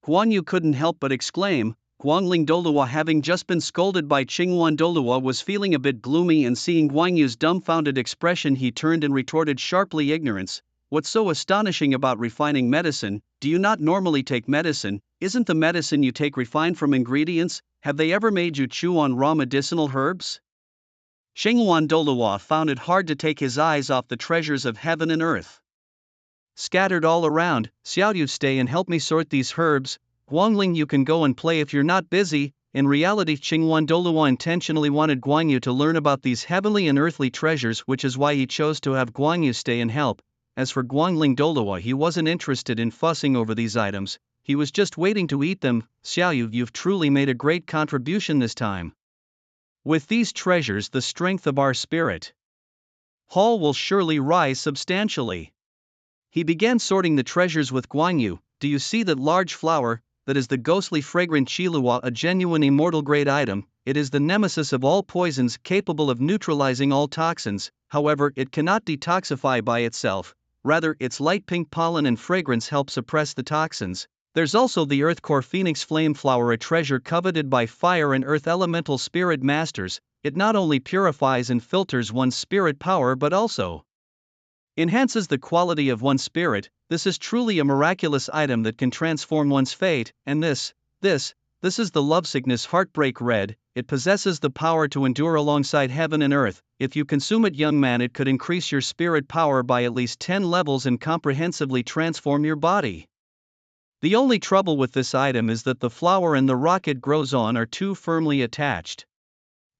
S1: Guan Yu couldn't help but exclaim. Guangling Douluo, having just been scolded by Xingwan Douluo, was feeling a bit gloomy, and seeing Guan Yu's dumbfounded expression, he turned and retorted sharply, ignorance. What's so astonishing about refining medicine? Do you not normally take medicine? Isn't the medicine you take refined from ingredients? Have they ever made you chew on raw medicinal herbs? Xingwan Douluo found it hard to take his eyes off the treasures of heaven and earth scattered all around. Xiaoyu, stay and help me sort these herbs. Guangling, you can go and play if you're not busy. In reality, Xingwan Douluo intentionally wanted Guan Yu to learn about these heavenly and earthly treasures, which is why he chose to have Guan Yu stay and help. As for Guangling Douluo, he wasn't interested in fussing over these items, he was just waiting to eat them. Xiaoyu, you've truly made a great contribution this time. With these treasures, the strength of our spirit hall will surely rise substantially. He began sorting the treasures with Guan Yu. Do you see that large flower? That is the ghostly fragrant Qilua, a genuine immortal grade item. It is the nemesis of all poisons, capable of neutralizing all toxins. However, it cannot detoxify by itself. Rather, its light pink pollen and fragrance help suppress the toxins. There's also the Earth Core Phoenix Flame Flower, a treasure coveted by fire and earth elemental spirit masters. It not only purifies and filters one's spirit power but also enhances the quality of one's spirit. This is truly a miraculous item that can transform one's fate. And this is the Lovesickness Heartbreak Red. It possesses the power to endure alongside heaven and earth. If you consume it, young man, it could increase your spirit power by at least 10 levels and comprehensively transform your body. The only trouble with this item is that the flower and the rock it grows on are too firmly attached.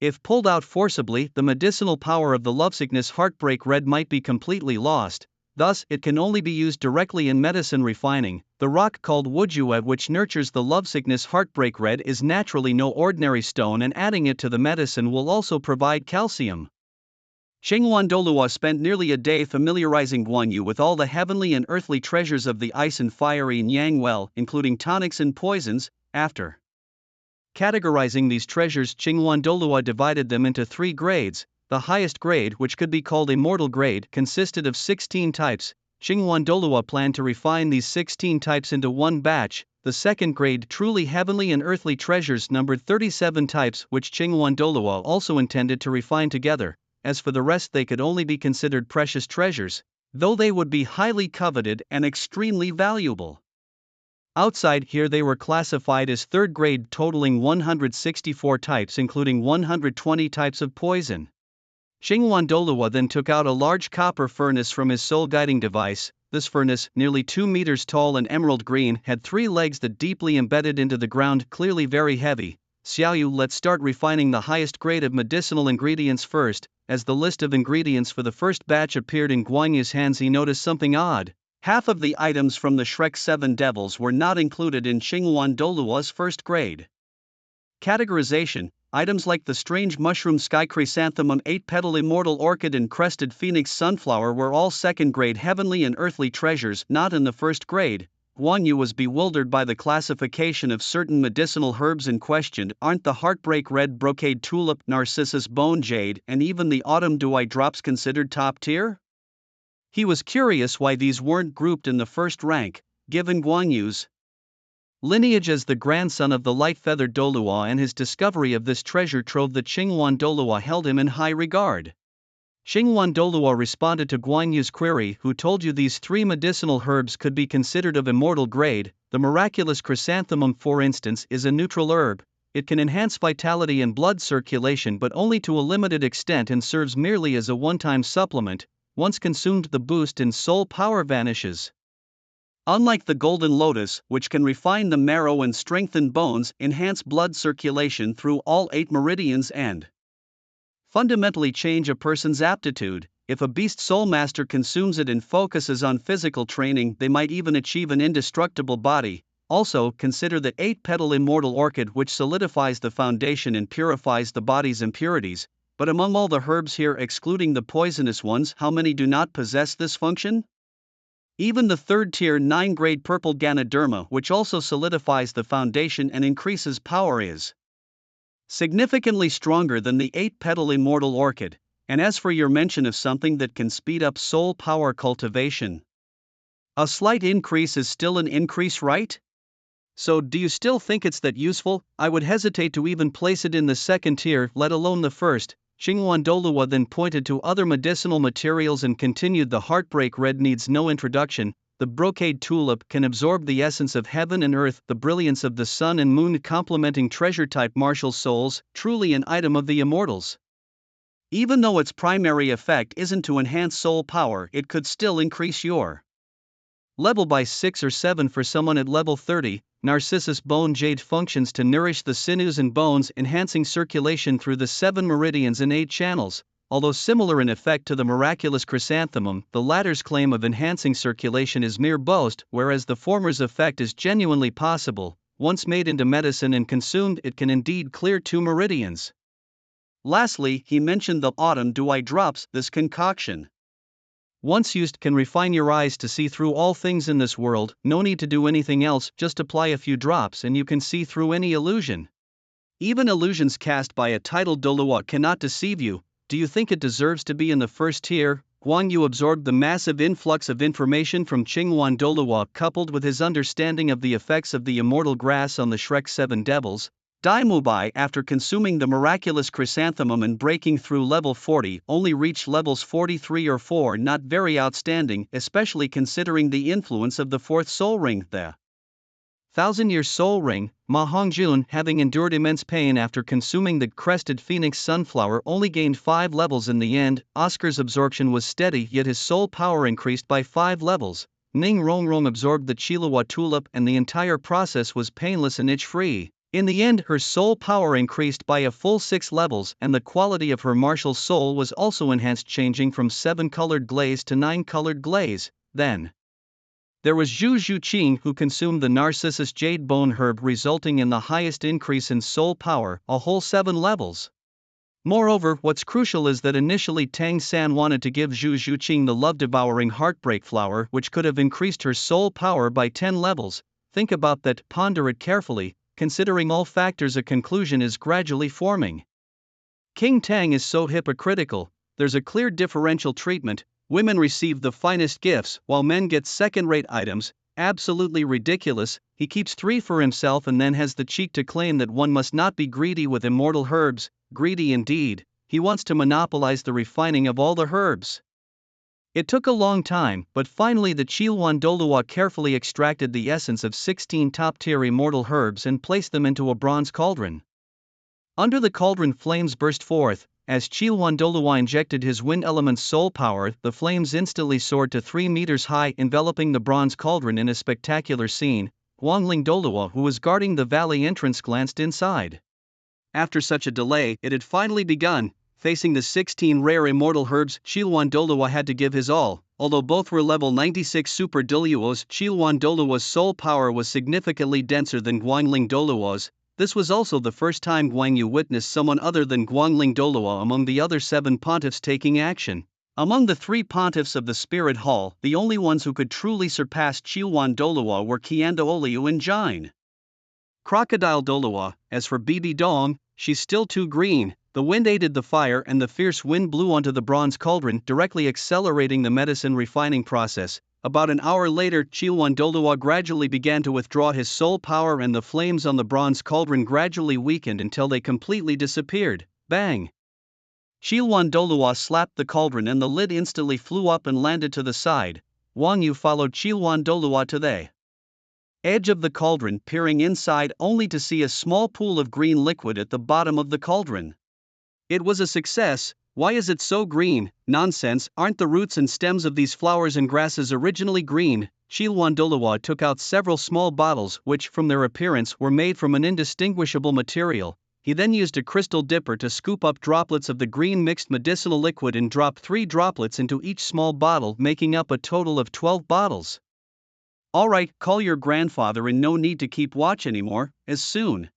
S1: If pulled out forcibly, the medicinal power of the Lovesickness Heartbreak Red might be completely lost. Thus, it can only be used directly in medicine refining. The rock called Wujue, which nurtures the Lovesickness Heartbreak Red, is naturally no ordinary stone, and adding it to the medicine will also provide calcium. Xingwan Douluo spent nearly a day familiarizing Guan Yu with all the heavenly and earthly treasures of the ice and fiery Yang Well, including tonics and poisons. After categorizing these treasures, Xingwan Douluo divided them into 3 grades. The highest grade, which could be called Immortal Grade, consisted of 16 types. Xingwan Douluo planned to refine these 16 types into one batch. The second grade, truly heavenly and earthly treasures, numbered 37 types, which Xingwan Douluo also intended to refine together. As for the rest, they could only be considered precious treasures, though they would be highly coveted and extremely valuable. Outside here, they were classified as third grade, totaling 164 types, including 120 types of poison. Xingwan Douluo then took out a large copper furnace from his soul guiding device. This furnace, nearly 2 meters tall and emerald green, had 3 legs that deeply embedded into the ground, clearly very heavy. Xiaoyu, let's start refining the highest grade of medicinal ingredients first. As the list of ingredients for the first batch appeared in Guan Yu's hands, he noticed something odd. Half of the items from the Shrek 7 Devils were not included in Xingwan Douluo's first grade categorization. Items like the strange mushroom sky chrysanthemum, 8-petal immortal orchid, and crested phoenix sunflower were all second-grade heavenly and earthly treasures, not in the first grade. Guan Yu was bewildered by the classification of certain medicinal herbs and questioned, aren't the heartbreak red, brocade tulip, narcissus bone jade, and even the autumn dew drops considered top tier? He was curious why these weren't grouped in the first rank, given Guan Yu's lineage as the grandson of the light-feathered Douluo and his discovery of this treasure trove that Xingwan Douluo held him in high regard. Xingwan Douluo responded to Guan Yu's query, who told you these 3 medicinal herbs could be considered of immortal grade. The miraculous chrysanthemum, for instance, is a neutral herb. it can enhance vitality and blood circulation but only to a limited extent and serves merely as a one-time supplement. Once consumed, the boost in soul power vanishes. Unlike the golden lotus, which can refine the marrow and strengthen bones, enhance blood circulation through all 8 meridians, and fundamentally change a person's aptitude, if a beast soul master consumes it and focuses on physical training, they might even achieve an indestructible body. Also, consider the 8-petal immortal orchid, which solidifies the foundation and purifies the body's impurities. But among all the herbs here, excluding the poisonous ones, how many do not possess this function? Even the 3rd tier 9-grade purple Ganoderma, which also solidifies the foundation and increases power, is significantly stronger than the 8-petal immortal orchid. And as for your mention of something that can speed up soul power cultivation, a slight increase is still an increase, right? So do you still think it's that useful? I would hesitate to even place it in the 2nd tier, let alone the 1st. Qingyuan Douluo then pointed to other medicinal materials and continued, the heartbreak red needs no introduction. The brocade tulip can absorb the essence of heaven and earth, the brilliance of the sun and moon, complementing treasure-type martial souls, truly an item of the immortals. Even though its primary effect isn't to enhance soul power, it could still increase your level by 6 or 7 for someone at level 30. Narcissus bone jade functions to nourish the sinews and bones, enhancing circulation through the 7 meridians and 8 channels. Although similar in effect to the miraculous chrysanthemum, the latter's claim of enhancing circulation is mere boast, whereas the former's effect is genuinely possible. Once made into medicine and consumed, it can indeed clear 2 meridians. Lastly, he mentioned the autumn dew eye drops. This concoction, once used, can refine your eyes to see through all things in this world. No need to do anything else, just apply a few drops and you can see through any illusion. Even illusions cast by a titled Douluo cannot deceive you. Do you think it deserves to be in the 1st tier? Guan Yu absorbed the massive influx of information from Qingyuan Douluo, coupled with his understanding of the effects of the immortal grass on the Shrek 7 devils. Dai Mubai, after consuming the miraculous chrysanthemum and breaking through level 40, only reached levels 43 or 4, not very outstanding, especially considering the influence of the 4th soul ring, the 1000-year soul ring. Ma Hongjun, having endured immense pain after consuming the crested phoenix sunflower, only gained 5 levels in the end. Oscar's absorption was steady, yet his soul power increased by 5 levels. Ning Rongrong absorbed the Chihuahua tulip and the entire process was painless and itch-free. In the end, her soul power increased by a full 6 levels, and the quality of her martial soul was also enhanced, changing from 7-colored glaze to 9-colored glaze. Then there was Zhu Zhuqing, who consumed the Narcissus jade bone herb, resulting in the highest increase in soul power, a whole 7 levels. Moreover, what's crucial is that initially Tang San wanted to give Zhu Zhuqing the love-devouring heartbreak flower, which could have increased her soul power by 10 levels. Think about that, ponder it carefully. Considering all factors, a conclusion is gradually forming. King Tang is so hypocritical. There's a clear differential treatment. Women receive the finest gifts, while men get second-rate items. Absolutely ridiculous. He keeps 3 for himself and then has the cheek to claim that one must not be greedy with immortal herbs. Greedy indeed. He wants to monopolize the refining of all the herbs. It took a long time, but finally the Qingyuan Douluo carefully extracted the essence of 16 top-tier immortal herbs and placed them into a bronze cauldron. Under the cauldron, flames burst forth. As Qingyuan Douluo injected his wind element's soul power, the flames instantly soared to 3 meters high, enveloping the bronze cauldron in a spectacular scene. Guangling Douluo, who was guarding the valley entrance, glanced inside. After such a delay, it had finally begun. Facing the 16 rare immortal herbs, Qingyuan Douluo had to give his all. Although both were level 96 super Douluos, Qingyuan Douluo's soul power was significantly denser than Guangling Douluo's. This was also the first time Guan Yu witnessed someone other than Guangling Douluo among the other 7 pontiffs taking action. Among the 3 pontiffs of the Spirit Hall, the only ones who could truly surpass Qingyuan Douluo were Qianda Oliu and Jine Crocodile Douluo. As for Bibi Dong, she's still too green. The wind aided the fire and the fierce wind blew onto the bronze cauldron, directly accelerating the medicine refining process. About an hour later, Qingyuan Douluo gradually began to withdraw his soul power and the flames on the bronze cauldron gradually weakened until they completely disappeared. Bang! Qingyuan Douluo slapped the cauldron and the lid instantly flew up and landed to the side. Wang Yu followed Qingyuan Douluo to the edge of the cauldron, peering inside only to see a small pool of green liquid at the bottom of the cauldron. It was a success. Why is it so green? Nonsense, aren't the roots and stems of these flowers and grasses originally green? Douluo took out several small bottles which, from their appearance, were made from an indistinguishable material. He then used a crystal dipper to scoop up droplets of the green mixed medicinal liquid and dropped 3 droplets into each small bottle, making up a total of 12 bottles. Alright, call your grandfather and no need to keep watch anymore. As soon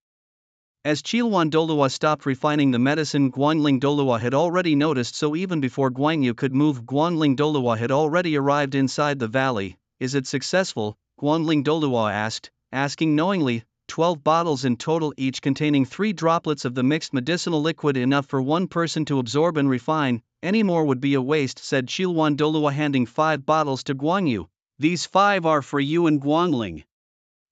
S1: as Douluo stopped refining the medicine, Douluo had already noticed, so even before Guanyu could move, Douluo had already arrived inside the valley. Is it successful? Douluo asked, asking knowingly. 12 bottles in total, each containing 3 droplets of the mixed medicinal liquid, enough for one person to absorb and refine. Any more would be a waste, said Douluo, handing 5 bottles to Guanyu. These 5 are for you and Guangling.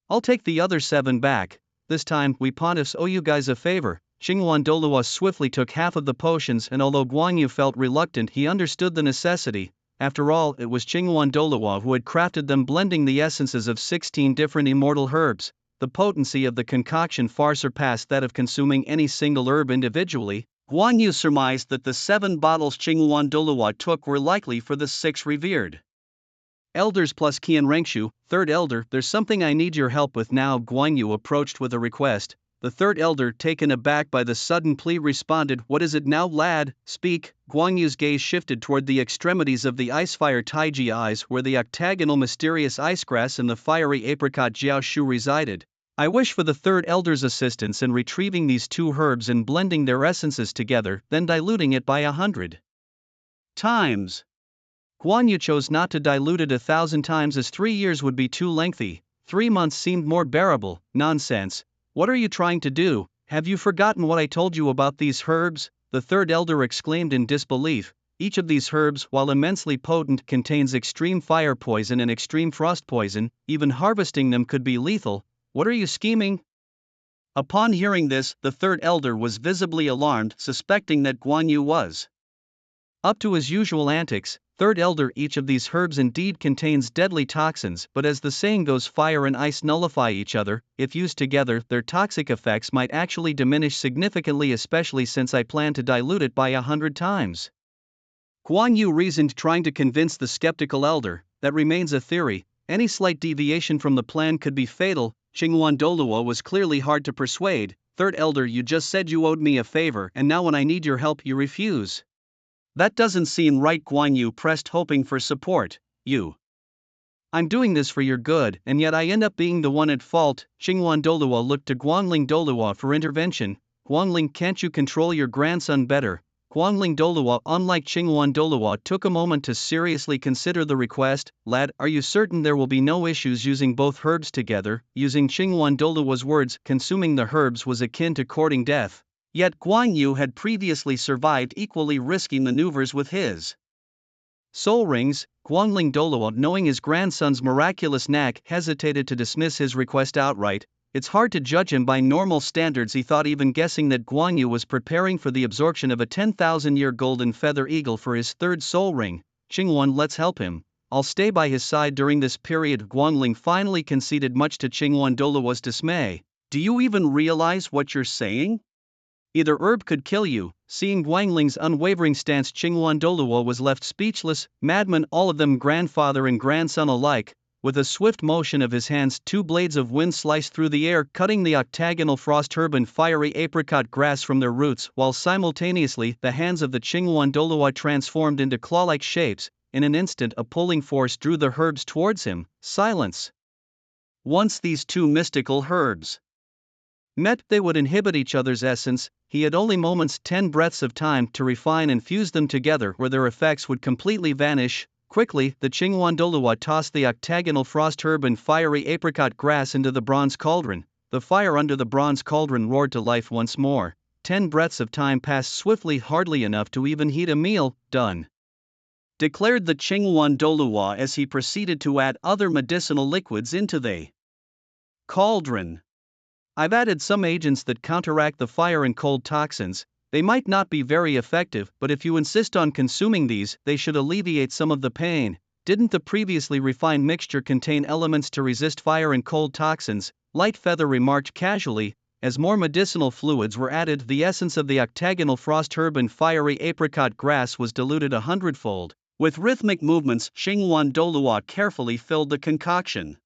S1: I'll take the other 7 back. This time, we pontiffs owe you guys a favor. Douluo swiftly took half of the potions, and although Guanyu felt reluctant, he understood the necessity. After all, it was Douluo who had crafted them, blending the essences of 16 different immortal herbs. The potency of the concoction far surpassed that of consuming any single herb individually. Guanyu surmised that the 7 bottles Douluo took were likely for the 6 revered elders plus Qian Rengshu. Third elder, there's something I need your help with now. Guanyu approached with a request. The third elder, taken aback by the sudden plea, responded, what is it now, lad? Speak. Guanyu's gaze shifted toward the extremities of the icefire Taiji eyes, where the octagonal mysterious icegrass and the fiery apricot Jiaoshu resided. I wish for the third elder's assistance in retrieving these 2 herbs and blending their essences together, then diluting it by 100 times. Guanyu chose not to dilute it 1,000 times, as 3 years would be too lengthy. 3 months seemed more bearable. Nonsense. What are you trying to do? Have you forgotten what I told you about these herbs? The third elder exclaimed in disbelief. Each of these herbs, while immensely potent, contains extreme fire poison and extreme frost poison. Even harvesting them could be lethal. What are you scheming? Upon hearing this, the third elder was visibly alarmed, suspecting that Guanyu was up to his usual antics. Third elder, each of these herbs indeed contains deadly toxins, but as the saying goes, fire and ice nullify each other. If used together, their toxic effects might actually diminish significantly, especially since I plan to dilute it by 100 times. Guanyu reasoned, trying to convince the skeptical elder. That remains a theory. Any slight deviation from the plan could be fatal. Douluo was clearly hard to persuade. Third elder, you just said you owed me a favor, and now when I need your help you refuse. That doesn't seem right. Guanyu pressed, hoping for support. I'm doing this for your good, and yet I end up being the one at fault. Douluo looked to Douluo for intervention. Guangling, can't you control your grandson better? Douluo, unlike Douluo, took a moment to seriously consider the request. Lad, are you certain there will be no issues using both herbs together? Using Douluo's words, consuming the herbs was akin to courting death. Yet Guanyu had previously survived equally risky maneuvers with his soul rings. Douluo, knowing his grandson's miraculous knack, hesitated to dismiss his request outright. It's hard to judge him by normal standards, he thought, even guessing that Guanyu was preparing for the absorption of a 10,000-year golden feather eagle for his 3rd soul ring. Let's help him. I'll stay by his side during this period. Guangling finally conceded, much to Douluo's dismay. Do you even realize what you're saying? Either herb could kill you. Seeing Guangling's unwavering stance, Douluo was left speechless. Madmen, all of them, grandfather and grandson alike. With a swift motion of his hands, 2 blades of wind sliced through the air, cutting the octagonal frost herb and fiery apricot grass from their roots, while simultaneously the hands of the Douluo transformed into claw-like shapes. In an instant, a pulling force drew the herbs towards him. Silence. Once these 2 mystical herbs met, they would inhibit each other's essence. He had only moments, 10 breaths of time, to refine and fuse them together, where their effects would completely vanish. Quickly, the Douluo tossed the octagonal frost herb and fiery apricot grass into the bronze cauldron. The fire under the bronze cauldron roared to life once more. 10 breaths of time passed swiftly, hardly enough to even heat a meal. Done, declared the Douluo as he proceeded to add other medicinal liquids into the cauldron. I've added some agents that counteract the fire and cold toxins. They might not be very effective, but if you insist on consuming these, they should alleviate some of the pain. Didn't the previously refined mixture contain elements to resist fire and cold toxins? Light Feather remarked casually. As more medicinal fluids were added, the essence of the octagonal frost herb and fiery apricot grass was diluted 100-fold. With rhythmic movements, Xinghuan Douluo carefully filled the concoction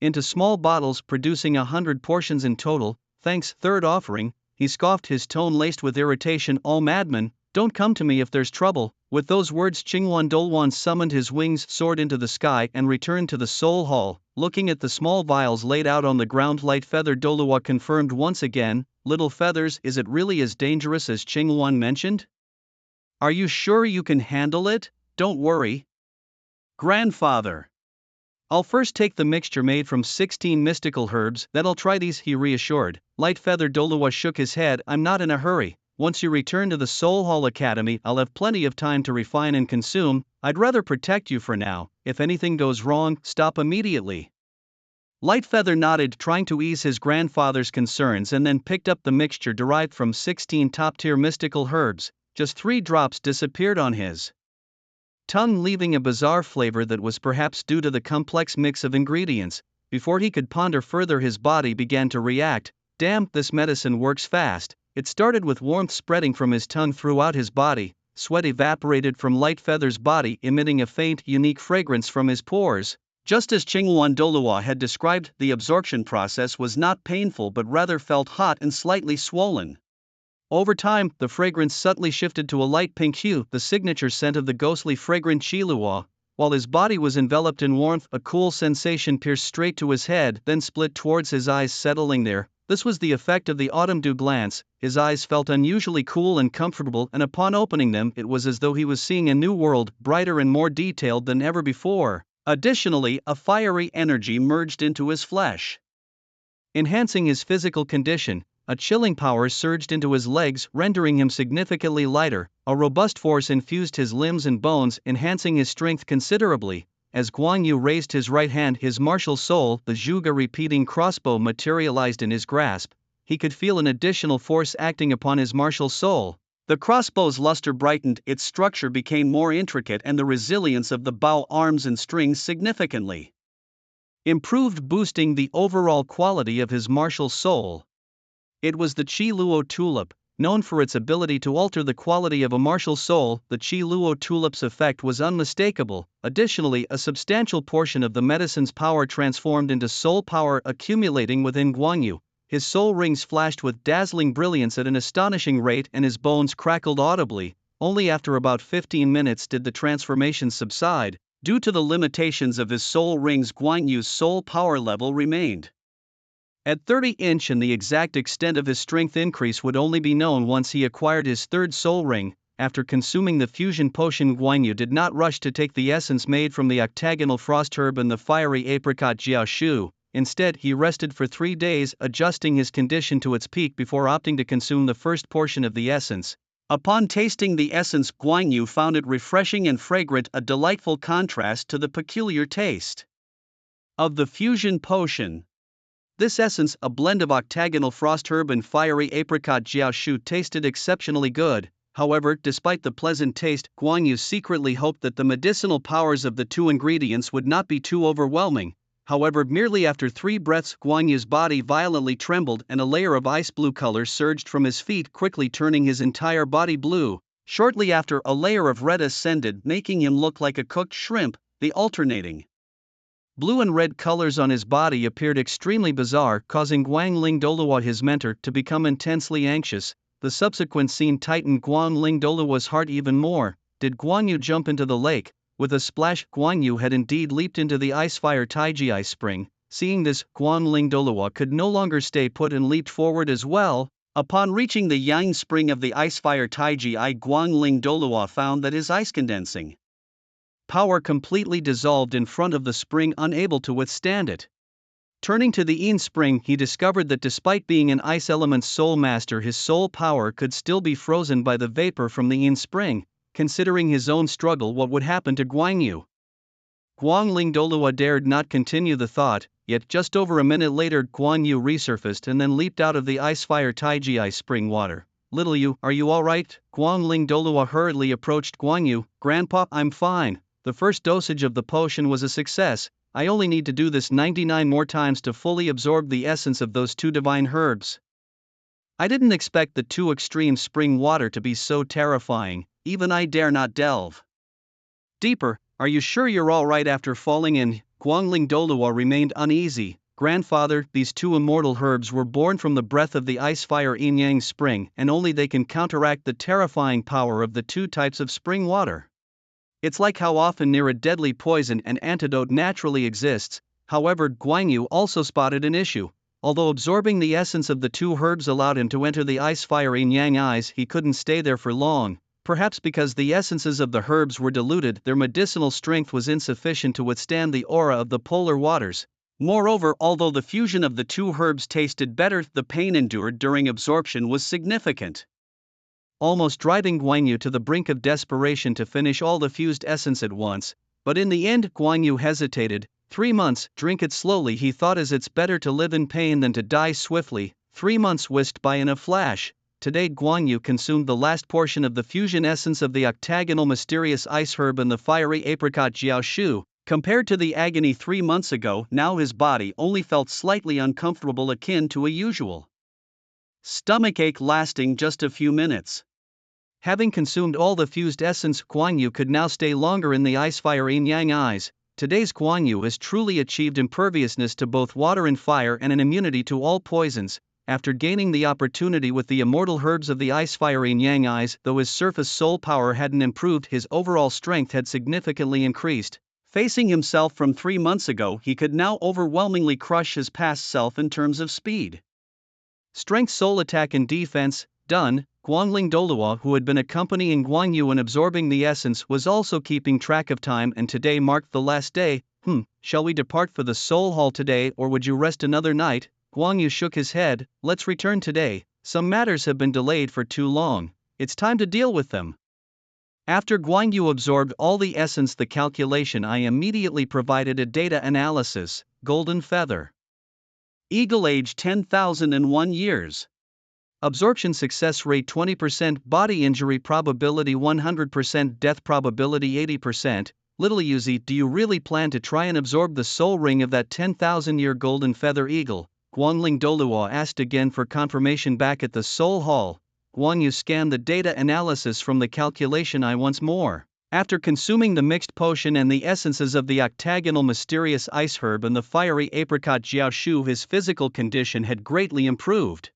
S1: into small bottles, producing 100 portions in total. Thanks, third offering, he scoffed, his tone laced with irritation. All madmen, don't come to me if there's trouble. With those words, Xinghuan Douluo summoned his wings, soared into the sky, and returned to the Soul Hall. Looking at the small vials laid out on the ground, Light Feather Douluo confirmed once again, Little Feathers, is it really as dangerous as Xinghuan mentioned? Are you sure you can handle it? Don't worry, grandfather. I'll first take the mixture made from 16 mystical herbs, then I'll try these, he reassured. Light Feather Douluo shook his head. I'm not in a hurry. Once you return to the Soul Hall Academy, I'll have plenty of time to refine and consume. I'd rather protect you for now. If anything goes wrong, stop immediately. Light Feather nodded, trying to ease his grandfather's concerns, and then picked up the mixture derived from 16 top-tier mystical herbs. Just 3 drops disappeared on his tongue, leaving a bizarre flavor that was perhaps due to the complex mix of ingredients. Before he could ponder further, his body began to react. Damn, this medicine works fast. It started with warmth spreading from his tongue throughout his body. Sweat evaporated from Light Feather's body, emitting a faint, unique fragrance from his pores. Just as Xinghuan Douluo had described, the absorption process was not painful but rather felt hot and slightly swollen. Over time, the fragrance subtly shifted to a light pink hue, the signature scent of the ghostly fragrant Chiluo. While his body was enveloped in warmth, a cool sensation pierced straight to his head, then split towards his eyes, settling there. This was the effect of the autumn dew glance. His eyes felt unusually cool and comfortable, and upon opening them, it was as though he was seeing a new world, brighter and more detailed than ever before. Additionally, a fiery energy merged into his flesh, enhancing his physical condition. A chilling power surged into his legs, rendering him significantly lighter. A robust force infused his limbs and bones, enhancing his strength considerably. As Guan Yu raised his right hand, his martial soul, the Zhuge repeating crossbow, materialized in his grasp. He could feel an additional force acting upon his martial soul. The crossbow's luster brightened, its structure became more intricate, and the resilience of the bow, arms, and strings significantly improved, boosting the overall quality of his martial soul. It was the Chiluo tulip, known for its ability to alter the quality of a martial soul. The Chiluo tulip's effect was unmistakable. Additionally, a substantial portion of the medicine's power transformed into soul power, accumulating within Guan Yu. His soul rings flashed with dazzling brilliance at an astonishing rate, and his bones crackled audibly. Only after about 15 minutes did the transformation subside. Due to the limitations of his soul rings, Guan Yu's soul power level remained at 30-inch, and the exact extent of his strength increase would only be known once he acquired his third soul ring. After consuming the fusion potion, Guan Yu did not rush to take the essence made from the octagonal frost herb and the fiery apricot jiaoshu. Instead, he rested for 3 days, adjusting his condition to its peak before opting to consume the first portion of the essence. Upon tasting the essence, Guan Yu found it refreshing and fragrant, a delightful contrast to the peculiar taste of the fusion potion. This essence, a blend of octagonal frost herb and fiery apricot jiaoshu, tasted exceptionally good. However, despite the pleasant taste, Guan Yu secretly hoped that the medicinal powers of the 2 ingredients would not be too overwhelming. However, merely after 3 breaths, Guan Yu's body violently trembled, and a layer of ice blue color surged from his feet, quickly turning his entire body blue. Shortly after, a layer of red ascended, making him look like a cooked shrimp. The alternating blue and red colors on his body appeared extremely bizarre, causing Guangling Douluo, his mentor, to become intensely anxious. The subsequent scene tightened Guangling Douluo's heart even more. Did Guan Yu jump into the lake? With a splash, Guan Yu had indeed leaped into the Icefire Taiji ice spring. Seeing this, Guangling Douluo could no longer stay put and leaped forward as well. Upon reaching the yang spring of the Icefire Taiji, Guangling Douluo found that his ice condensing power completely dissolved in front of the spring, unable to withstand it. Turning to the Yin spring, he discovered that despite being an ice element's soul master, his soul power could still be frozen by the vapor from the Yin spring. Considering his own struggle, what would happen to Guan Yu? Guangling Douluo dared not continue the thought, yet just over a minute later Guan Yu resurfaced and then leaped out of the Icefire Taiji ice spring water. Little Yu, are you alright? Guangling Douluo hurriedly approached Guan Yu. Grandpa, I'm fine. The first dosage of the potion was a success. I only need to do this 99 more times to fully absorb the essence of those two divine herbs. I didn't expect the two extreme spring water to be so terrifying, even I dare not delve deeper. Are you sure you're alright after falling in? Guangling Douluo remained uneasy. Grandfather, these two immortal herbs were born from the breath of the ice fire yin yang spring, and only they can counteract the terrifying power of the two types of spring water. It's like how often near a deadly poison an antidote naturally exists. However, Guangyu also spotted an issue. Although absorbing the essence of the two herbs allowed him to enter the ice fire yin yang eyes, he couldn't stay there for long. Perhaps because the essences of the herbs were diluted, their medicinal strength was insufficient to withstand the aura of the polar waters. Moreover, although the fusion of the two herbs tasted better, the pain endured during absorption was significant, almost driving Guangyu to the brink of desperation to finish all the fused essence at once. But in the end, Guangyu hesitated. 3 months, drink it slowly, he thought, as it's better to live in pain than to die swiftly. 3 months whisked by in a flash. Today Guangyu consumed the last portion of the fusion essence of the octagonal mysterious ice herb and the fiery apricot jiaoshu. Compared to the agony 3 months ago, now his body only felt slightly uncomfortable, akin to a usual stomachache lasting just a few minutes. Having consumed all the fused essence, Guangyu could now stay longer in the ice fire yin yang eyes. Today's Guangyu has truly achieved imperviousness to both water and fire and an immunity to all poisons. After gaining the opportunity with the immortal herbs of the ice fire yin yang eyes, though his surface soul power hadn't improved, his overall strength had significantly increased. Facing himself from 3 months ago, he could now overwhelmingly crush his past self in terms of speed, strength, soul attack and defense. Done. Guangling Douluo, who had been accompanying Guangyu in absorbing the essence, was also keeping track of time, and today marked the last day. Shall we depart for the Soul Hall today, or would you rest another night? Guangyu shook his head. Let's return today. Some matters have been delayed for too long. It's time to deal with them. After Guangyu absorbed all the essence, the calculation, I immediately provided a data analysis. Golden feather eagle, age 10,001 years. Absorption success rate 20%, body injury probability 100%, death probability 80%. Little Yuzi, do you really plan to try and absorb the soul ring of that 10,000-year golden feather eagle? Guangling Douluo asked again for confirmation back at the Soul Hall. Guangyu scanned the data analysis from the calculation eye once more. After consuming the mixed potion and the essences of the octagonal mysterious ice herb and the fiery apricot jiaoshu, his physical condition had greatly improved.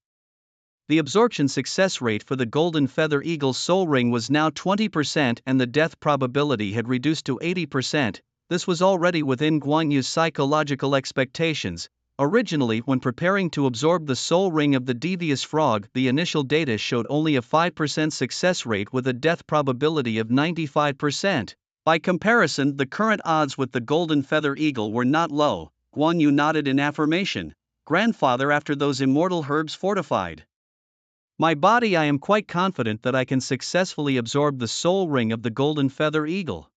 S1: The absorption success rate for the golden feather eagle's soul ring was now 20%, and the death probability had reduced to 80%. This was already within Guangyu's psychological expectations. Originally, when preparing to absorb the soul ring of the devious frog, the initial data showed only a 5% success rate with a death probability of 95%. By comparison, the current odds with the golden feather eagle were not low. Guangyu nodded in affirmation. Grandfather, after those immortal herbs fortified my body, I am quite confident that I can successfully absorb the soul ring of the golden feather eagle.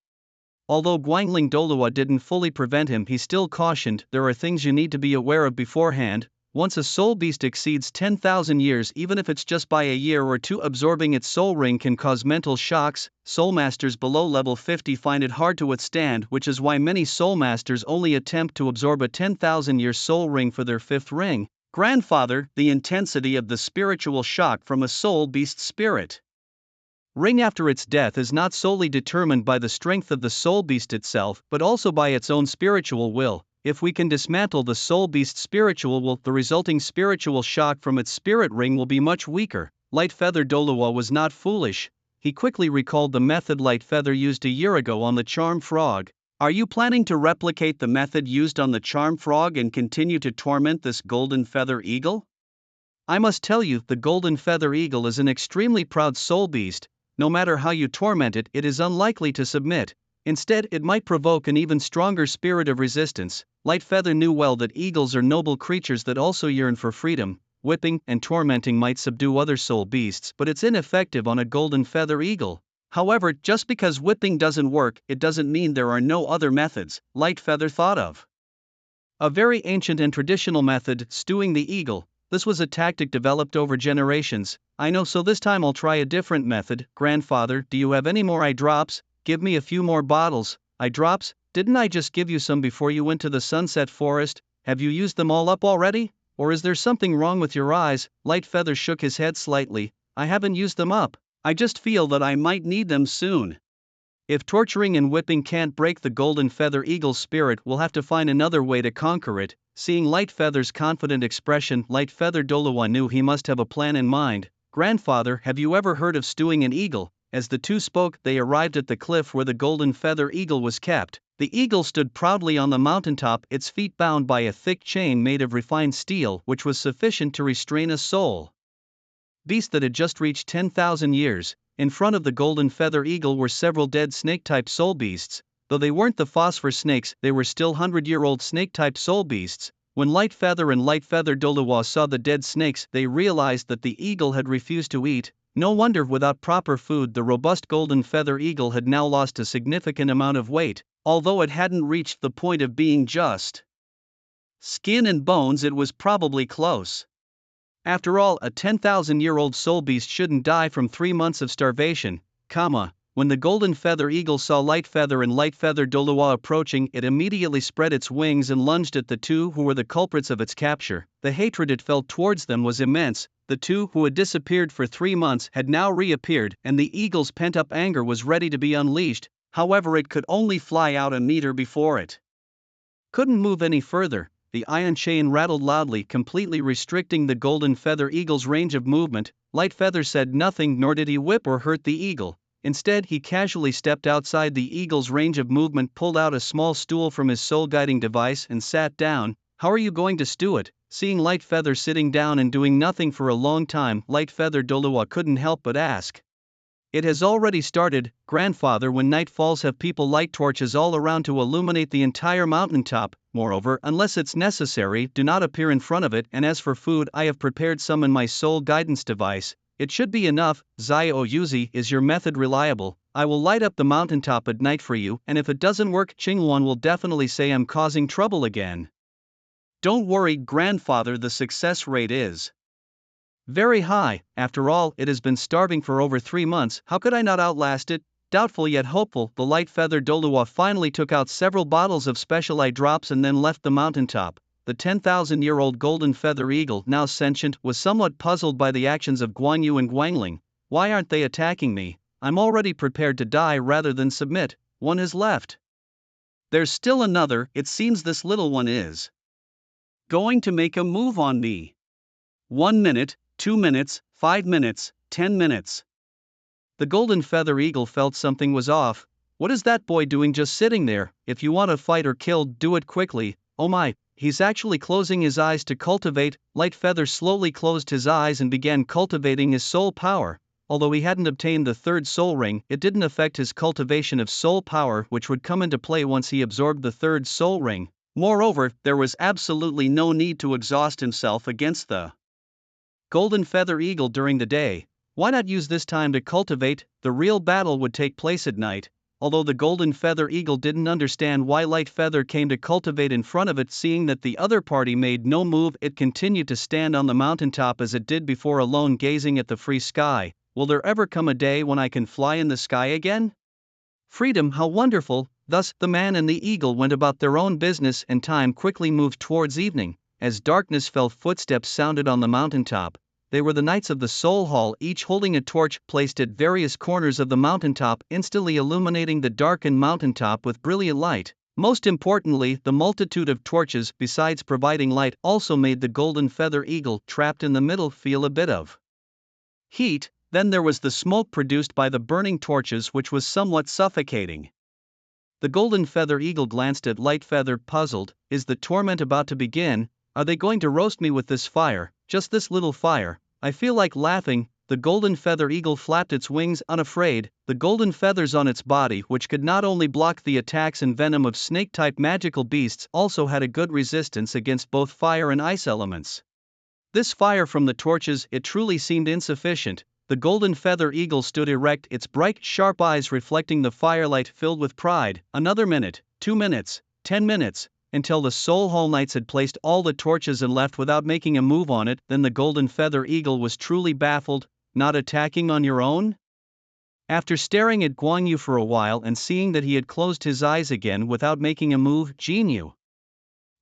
S1: Although Guangling Douluo didn't fully prevent him, he still cautioned, there are things you need to be aware of beforehand. Once a soul beast exceeds 10,000 years, even if it's just by a year or two, absorbing its soul ring can cause mental shocks. Soul masters below level 50 find it hard to withstand, which is why many soul masters only attempt to absorb a 10,000-year soul ring for their 5th ring. Grandfather, the intensity of the spiritual shock from a soul beast's spirit ring after its death is not solely determined by the strength of the soul beast itself, but also by its own spiritual will. If we can dismantle the soul beast's spiritual will, the resulting spiritual shock from its spirit ring will be much weaker. Light Feather Douluo was not foolish. He quickly recalled the method Light Feather used a year ago on the charm frog. Are you planning to replicate the method used on the charm frog and continue to torment this golden feather eagle? I must tell you, the golden feather eagle is an extremely proud soul beast. No matter how you torment it, it is unlikely to submit. Instead, it might provoke an even stronger spirit of resistance. Light Feather knew well that eagles are noble creatures that also yearn for freedom. Whipping and tormenting might subdue other soul beasts, but it's ineffective on a golden feather eagle. However, just because whipping doesn't work, it doesn't mean there are no other methods. Light Feather thought of a very ancient and traditional method, stewing the eagle. This was a tactic developed over generations. I know, so this time I'll try a different method. Grandfather, do you have any more eye drops? Give me a few more bottles. eye drops? Didn't I just give you some before you went to the sunset forest? Have you used them all up already? Or is there something wrong with your eyes?" Lightfeather shook his head slightly. "I haven't used them up. I just feel that I might need them soon." If torturing and whipping can't break the golden feather eagle's spirit, we'll have to find another way to conquer it. Seeing Lightfeather's confident expression, Lightfeather Douluo knew he must have a plan in mind. "Grandfather, have you ever heard of stewing an eagle?" As the two spoke, they arrived at the cliff where the golden feather eagle was kept. The eagle stood proudly on the mountaintop, its feet bound by a thick chain made of refined steel, which was sufficient to restrain a soul beast that had just reached 10,000 years. In front of the golden feather eagle were several dead snake-type soul beasts. Though they weren't the phosphor snakes, they were still 100-year-old snake-type soul beasts. When Lightfeather and Lightfeather Douluo saw the dead snakes, they realized that the eagle had refused to eat. No wonder, without proper food, the robust golden feather eagle had now lost a significant amount of weight. Although it hadn't reached the point of being just skin and bones, it was probably close. After all, a 10,000-year-old soul beast shouldn't die from 3 months of starvation, When the golden feather eagle saw Lightfeather and Lightfeather Douluo approaching, it immediately spread its wings and lunged at the two who were the culprits of its capture. The hatred it felt towards them was immense. The two who had disappeared for 3 months had now reappeared, and the eagle's pent-up anger was ready to be unleashed. However, it could only fly out a meter before it couldn't move any further. The iron chain rattled loudly, completely restricting the golden feather eagle's range of movement. Lightfeather said nothing, nor did he whip or hurt the eagle. Instead, he casually stepped outside the eagle's range of movement, pulled out a small stool from his soul-guiding device, and sat down. "How are you going to stew it?" Seeing Lightfeather sitting down and doing nothing for a long time, Lightfeather Douluo couldn't help but ask. "It has already started, Grandfather. When night falls, have people light torches all around to illuminate the entire mountaintop. Moreover, unless it's necessary, do not appear in front of it. And as for food, I have prepared some in my soul guidance device. It should be enough." "Zhuge, is your method reliable? I will light up the mountaintop at night for you, and if it doesn't work, Qingwan will definitely say I'm causing trouble again." "Don't worry, Grandfather, the success rate is very high. After all, it has been starving for over 3 months. How could I not outlast it?" Doubtful yet hopeful, the Lightfeather Douluo finally took out several bottles of special eye drops and then left the mountaintop. The 10,000-year-old golden feather eagle, now sentient, was somewhat puzzled by the actions of Guanyu and Guangling. "Why aren't they attacking me? I'm already prepared to die rather than submit. One is left. There's still another. It seems this little one is going to make a move on me. 1 minute, 2 minutes, 5 minutes, 10 minutes. The golden feather eagle felt something was off. "What is that boy doing just sitting there? If you want to fight or kill, do it quickly." "Oh my, he's actually closing his eyes to cultivate." Lightfeather slowly closed his eyes and began cultivating his soul power. Although he hadn't obtained the 3rd soul ring, it didn't affect his cultivation of soul power, which would come into play once he absorbed the 3rd soul ring. Moreover, there was absolutely no need to exhaust himself against the golden feather eagle during the day. Why not use this time to cultivate? The real battle would take place at night. Although the golden feather eagle didn't understand why Lightfeather came to cultivate in front of it, seeing that the other party made no move, it continued to stand on the mountaintop as it did before, alone, gazing at the free sky. "Will there ever come a day when I can fly in the sky again? Freedom, how wonderful!" Thus, the man and the eagle went about their own business, and time quickly moved towards evening. As darkness fell, footsteps sounded on the mountaintop. They were the knights of the Soul Hall, each holding a torch placed at various corners of the mountaintop, instantly illuminating the darkened mountaintop with brilliant light. Most importantly, the multitude of torches, besides providing light, also made the golden feather eagle, trapped in the middle, feel a bit of heat. Then there was the smoke produced by the burning torches, which was somewhat suffocating. The golden feather eagle glanced at Lightfeather, puzzled. "Is the torment about to begin? Are they going to roast me with this fire? Just this little fire? I feel like laughing." The golden feather eagle flapped its wings, unafraid. The golden feathers on its body, which could not only block the attacks and venom of snake-type magical beasts, also had a good resistance against both fire and ice elements. This fire from the torches, it truly seemed insufficient. The golden feather eagle stood erect, its bright, sharp eyes reflecting the firelight, filled with pride. Another minute, 2 minutes, 10 minutes, until the Soul Hall Knights had placed all the torches and left without making a move on it. Then the golden feather eagle was truly baffled. "Not attacking on your own? After staring at Guan Yu for a while and seeing that he had closed his eyes again without making a move, Jinyu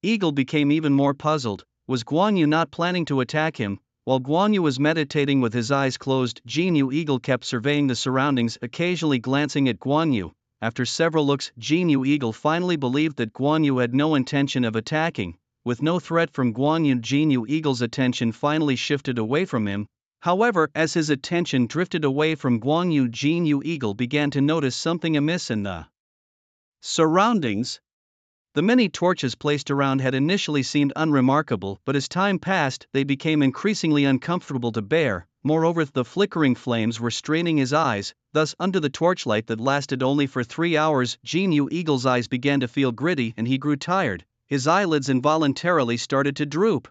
S1: Eagle became even more puzzled. Was Guan Yu not planning to attack him? While Guan Yu was meditating with his eyes closed, Jinyu Eagle kept surveying the surroundings, occasionally glancing at Guan Yu. After several looks, Jinyu Eagle finally believed that Guan Yu had no intention of attacking. With no threat from Guan Yu, Jinyu Eagle's attention finally shifted away from him. However, as his attention drifted away from Guan Yu, Jinyu Eagle began to notice something amiss in the surroundings. The many torches placed around had initially seemed unremarkable, but as time passed, they became increasingly uncomfortable to bear. Moreover, the flickering flames were straining his eyes. Thus, under the torchlight that lasted only for 3 hours, Jinyu Eagle's eyes began to feel gritty and he grew tired. His eyelids involuntarily started to droop.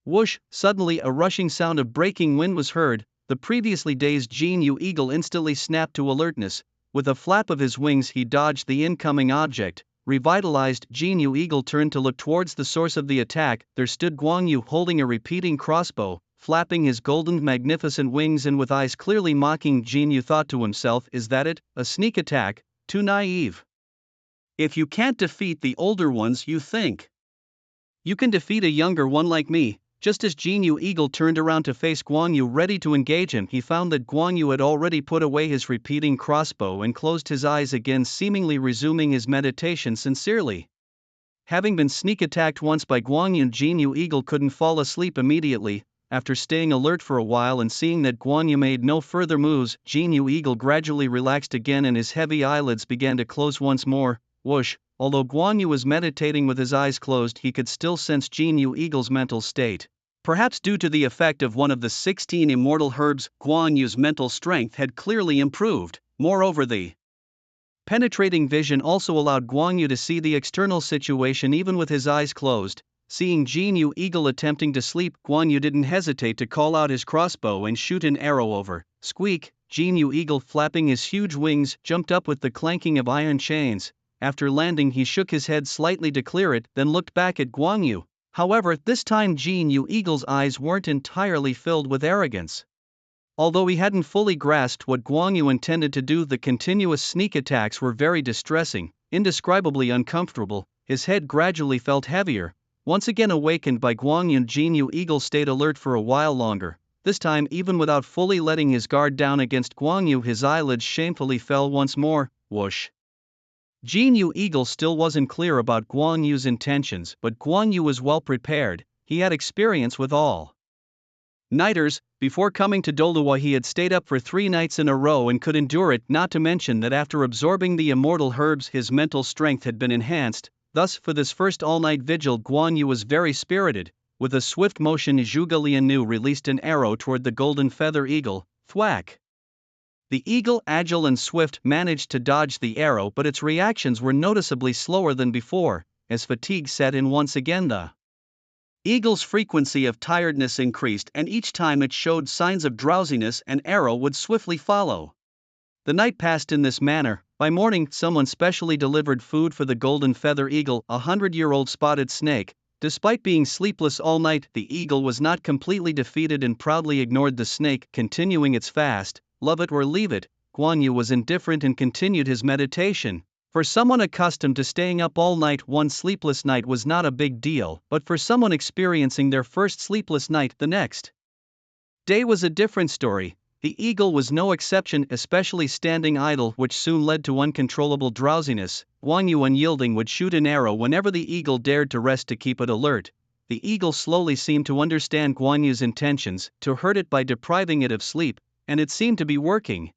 S1: Whoosh! Suddenly a rushing sound of breaking wind was heard. The previously dazed Jinyu Eagle instantly snapped to alertness. With a flap of his wings he dodged the incoming object. Revitalized, Jinyu Eagle turned to look towards the source of the attack. There stood Guan Yu holding a repeating crossbow, flapping his golden magnificent wings and with eyes clearly mocking. Jinyu thought to himself, is that it? A sneak attack? Too naive. If you can't defeat the older ones, you think you can defeat a younger one like me. Just as Jinyu Eagle turned around to face Guan Yu ready to engage him, he found that Guan Yu had already put away his repeating crossbow and closed his eyes again, seemingly resuming his meditation sincerely. Having been sneak attacked once by Guan Yu, Jinyu Eagle couldn't fall asleep immediately. After staying alert for a while and seeing that Guan Yu made no further moves, Jinyu Eagle gradually relaxed again and his heavy eyelids began to close once more. Whoosh! Although Guan Yu was meditating with his eyes closed, he could still sense Jinyu Eagle's mental state. Perhaps due to the effect of one of the 16 immortal herbs, Guan Yu's mental strength had clearly improved. Moreover, the penetrating vision also allowed Guan Yu to see the external situation even with his eyes closed. Seeing Jinyu Eagle attempting to sleep, Guan Yu didn't hesitate to call out his crossbow and shoot an arrow over. Squeak! Jinyu Eagle, flapping his huge wings, jumped up with the clanking of iron chains. After landing, he shook his head slightly to clear it, then looked back at Guan Yu. However, this time Jinyu Eagle's eyes weren't entirely filled with arrogance. Although he hadn't fully grasped what Guan Yu intended to do, the continuous sneak attacks were very distressing, indescribably uncomfortable. His head gradually felt heavier. Once again awakened by Guan Yu, Jinyu Eagle stayed alert for a while longer. This time, even without fully letting his guard down against Guan Yu, his eyelids shamefully fell once more. Whoosh! Jinyu Eagle still wasn't clear about Guan Yu's intentions, but Guan Yu was well prepared. He had experience with all nighters. Before coming to Douluo, he had stayed up for 3 nights in a row and could endure it, not to mention that after absorbing the immortal herbs his mental strength had been enhanced. Thus, for this first all-night vigil, Guan Yu was very spirited. With a swift motion, Zhuge Lianu released an arrow toward the golden feather eagle. Thwack! The eagle, agile and swift, managed to dodge the arrow, but its reactions were noticeably slower than before. As fatigue set in once again, the eagle's frequency of tiredness increased, and each time it showed signs of drowsiness, an arrow would swiftly follow. The night passed in this manner. By morning, someone specially delivered food for the golden feather eagle, a 100-year-old spotted snake. Despite being sleepless all night, the eagle was not completely defeated and proudly ignored the snake, continuing its fast. Love it or leave it, Guan Yu was indifferent and continued his meditation. For someone accustomed to staying up all night, one sleepless night was not a big deal, but for someone experiencing their first sleepless night, the next day was a different story. The eagle was no exception, especially standing idle, which soon led to uncontrollable drowsiness. Guan Yu, unyielding, would shoot an arrow whenever the eagle dared to rest to keep it alert. The eagle slowly seemed to understand Guan Yu's intentions, to hurt it by depriving it of sleep, and it seemed to be working.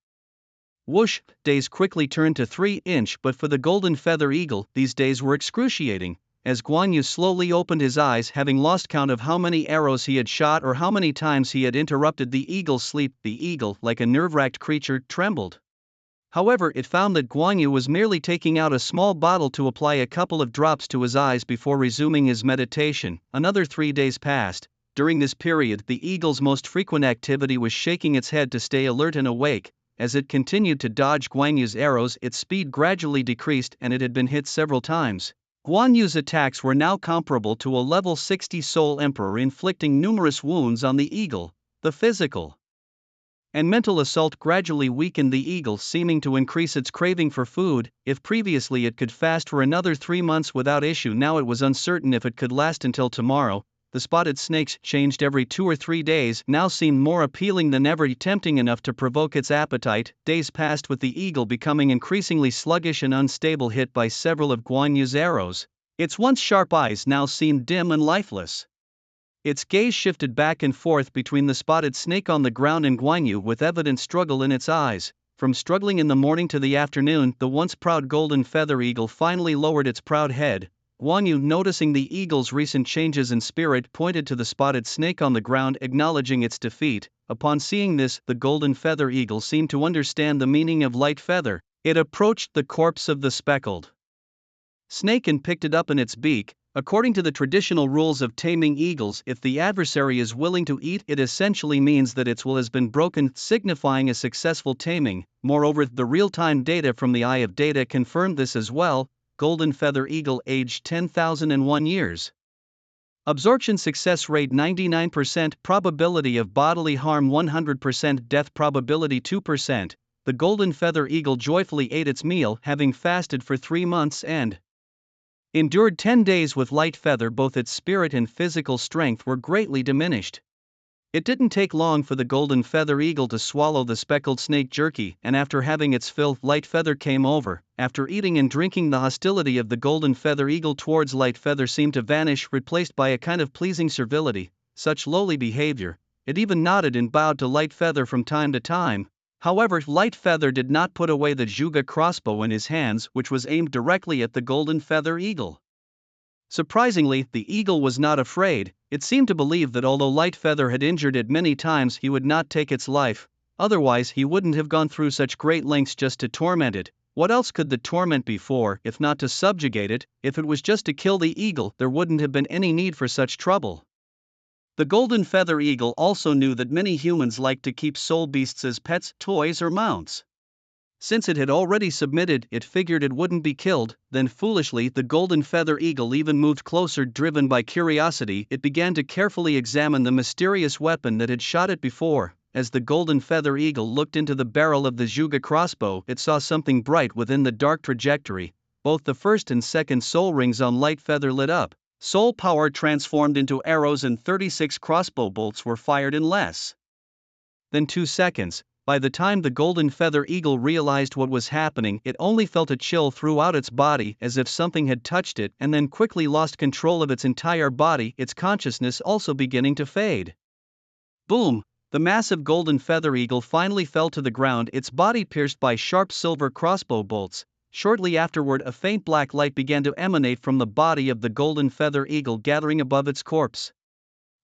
S1: Whoosh! Days quickly turned to 3-inch, but for the golden feather eagle, these days were excruciating. As Guan Yu slowly opened his eyes, having lost count of how many arrows he had shot or how many times he had interrupted the eagle's sleep, the eagle, like a nerve-wracked creature, trembled. However, it found that Guan Yu was merely taking out a small bottle to apply a couple of drops to his eyes before resuming his meditation. Another 3 days passed. During this period, the eagle's most frequent activity was shaking its head to stay alert and awake. As it continued to dodge Guan Yu's arrows, its speed gradually decreased and it had been hit several times. Guan Yu's attacks were now comparable to a level 60 Soul Emperor, inflicting numerous wounds on the eagle. The physical and mental assault gradually weakened the eagle, seeming to increase its craving for food. If previously it could fast for another 3 months without issue, now it was uncertain if it could last until tomorrow. The spotted snakes, changed every 2 or 3 days, now seemed more appealing than ever, tempting enough to provoke its appetite. Days passed with the eagle becoming increasingly sluggish and unstable, hit by several of Guan Yu's arrows. Its once sharp eyes now seemed dim and lifeless. Its gaze shifted back and forth between the spotted snake on the ground and Guan Yu, with evident struggle in its eyes. From struggling in the morning to the afternoon, the once proud golden feather eagle finally lowered its proud head. Guan Yu, noticing the eagle's recent changes in spirit, pointed to the spotted snake on the ground, acknowledging its defeat. Upon seeing this, the golden feather eagle seemed to understand the meaning of light feather. It approached the corpse of the speckled snake and picked it up in its beak. According to the traditional rules of taming eagles, if the adversary is willing to eat, it essentially means that its will has been broken, signifying a successful taming. Moreover, the real-time data from the Eye of Data confirmed this as well. Golden feather eagle, aged 10,001 years. Absorption success rate 99%, probability of bodily harm 100%, death probability 2%. The golden feather eagle joyfully ate its meal, having fasted for 3 months and endured 10 days with light feather. Both its spirit and physical strength were greatly diminished. It didn't take long for the golden feather eagle to swallow the speckled snake jerky, and after having its fill, light feather came over. After eating and drinking, the hostility of the golden feather eagle towards light feather seemed to vanish, replaced by a kind of pleasing servility. Such lowly behavior. It even nodded and bowed to light feather from time to time. However, light feather did not put away the Zhuge crossbow in his hands, which was aimed directly at the golden feather eagle. Surprisingly, the eagle was not afraid. It seemed to believe that although light feather had injured it many times, he would not take its life. Otherwise, he wouldn't have gone through such great lengths just to torment it. What else could the torment be for, if not to subjugate it? If it was just to kill the eagle, there wouldn't have been any need for such trouble. The golden feather eagle also knew that many humans like to keep soul beasts as pets, toys, or mounts. Since it had already submitted, it figured it wouldn't be killed. Then foolishly, the golden feather eagle even moved closer. Driven by curiosity, it began to carefully examine the mysterious weapon that had shot it before. As the golden feather eagle looked into the barrel of the Zhuge crossbow, it saw something bright within the dark trajectory. Both the first and second soul rings on light feather lit up. Soul power transformed into arrows, and 36 crossbow bolts were fired in less than 2 seconds. By the time the golden feather eagle realized what was happening, it only felt a chill throughout its body, as if something had touched it, and then quickly lost control of its entire body, its consciousness also beginning to fade. Boom! The massive golden feather eagle finally fell to the ground, its body pierced by sharp silver crossbow bolts. Shortly afterward, a faint black light began to emanate from the body of the golden feather eagle, gathering above its corpse.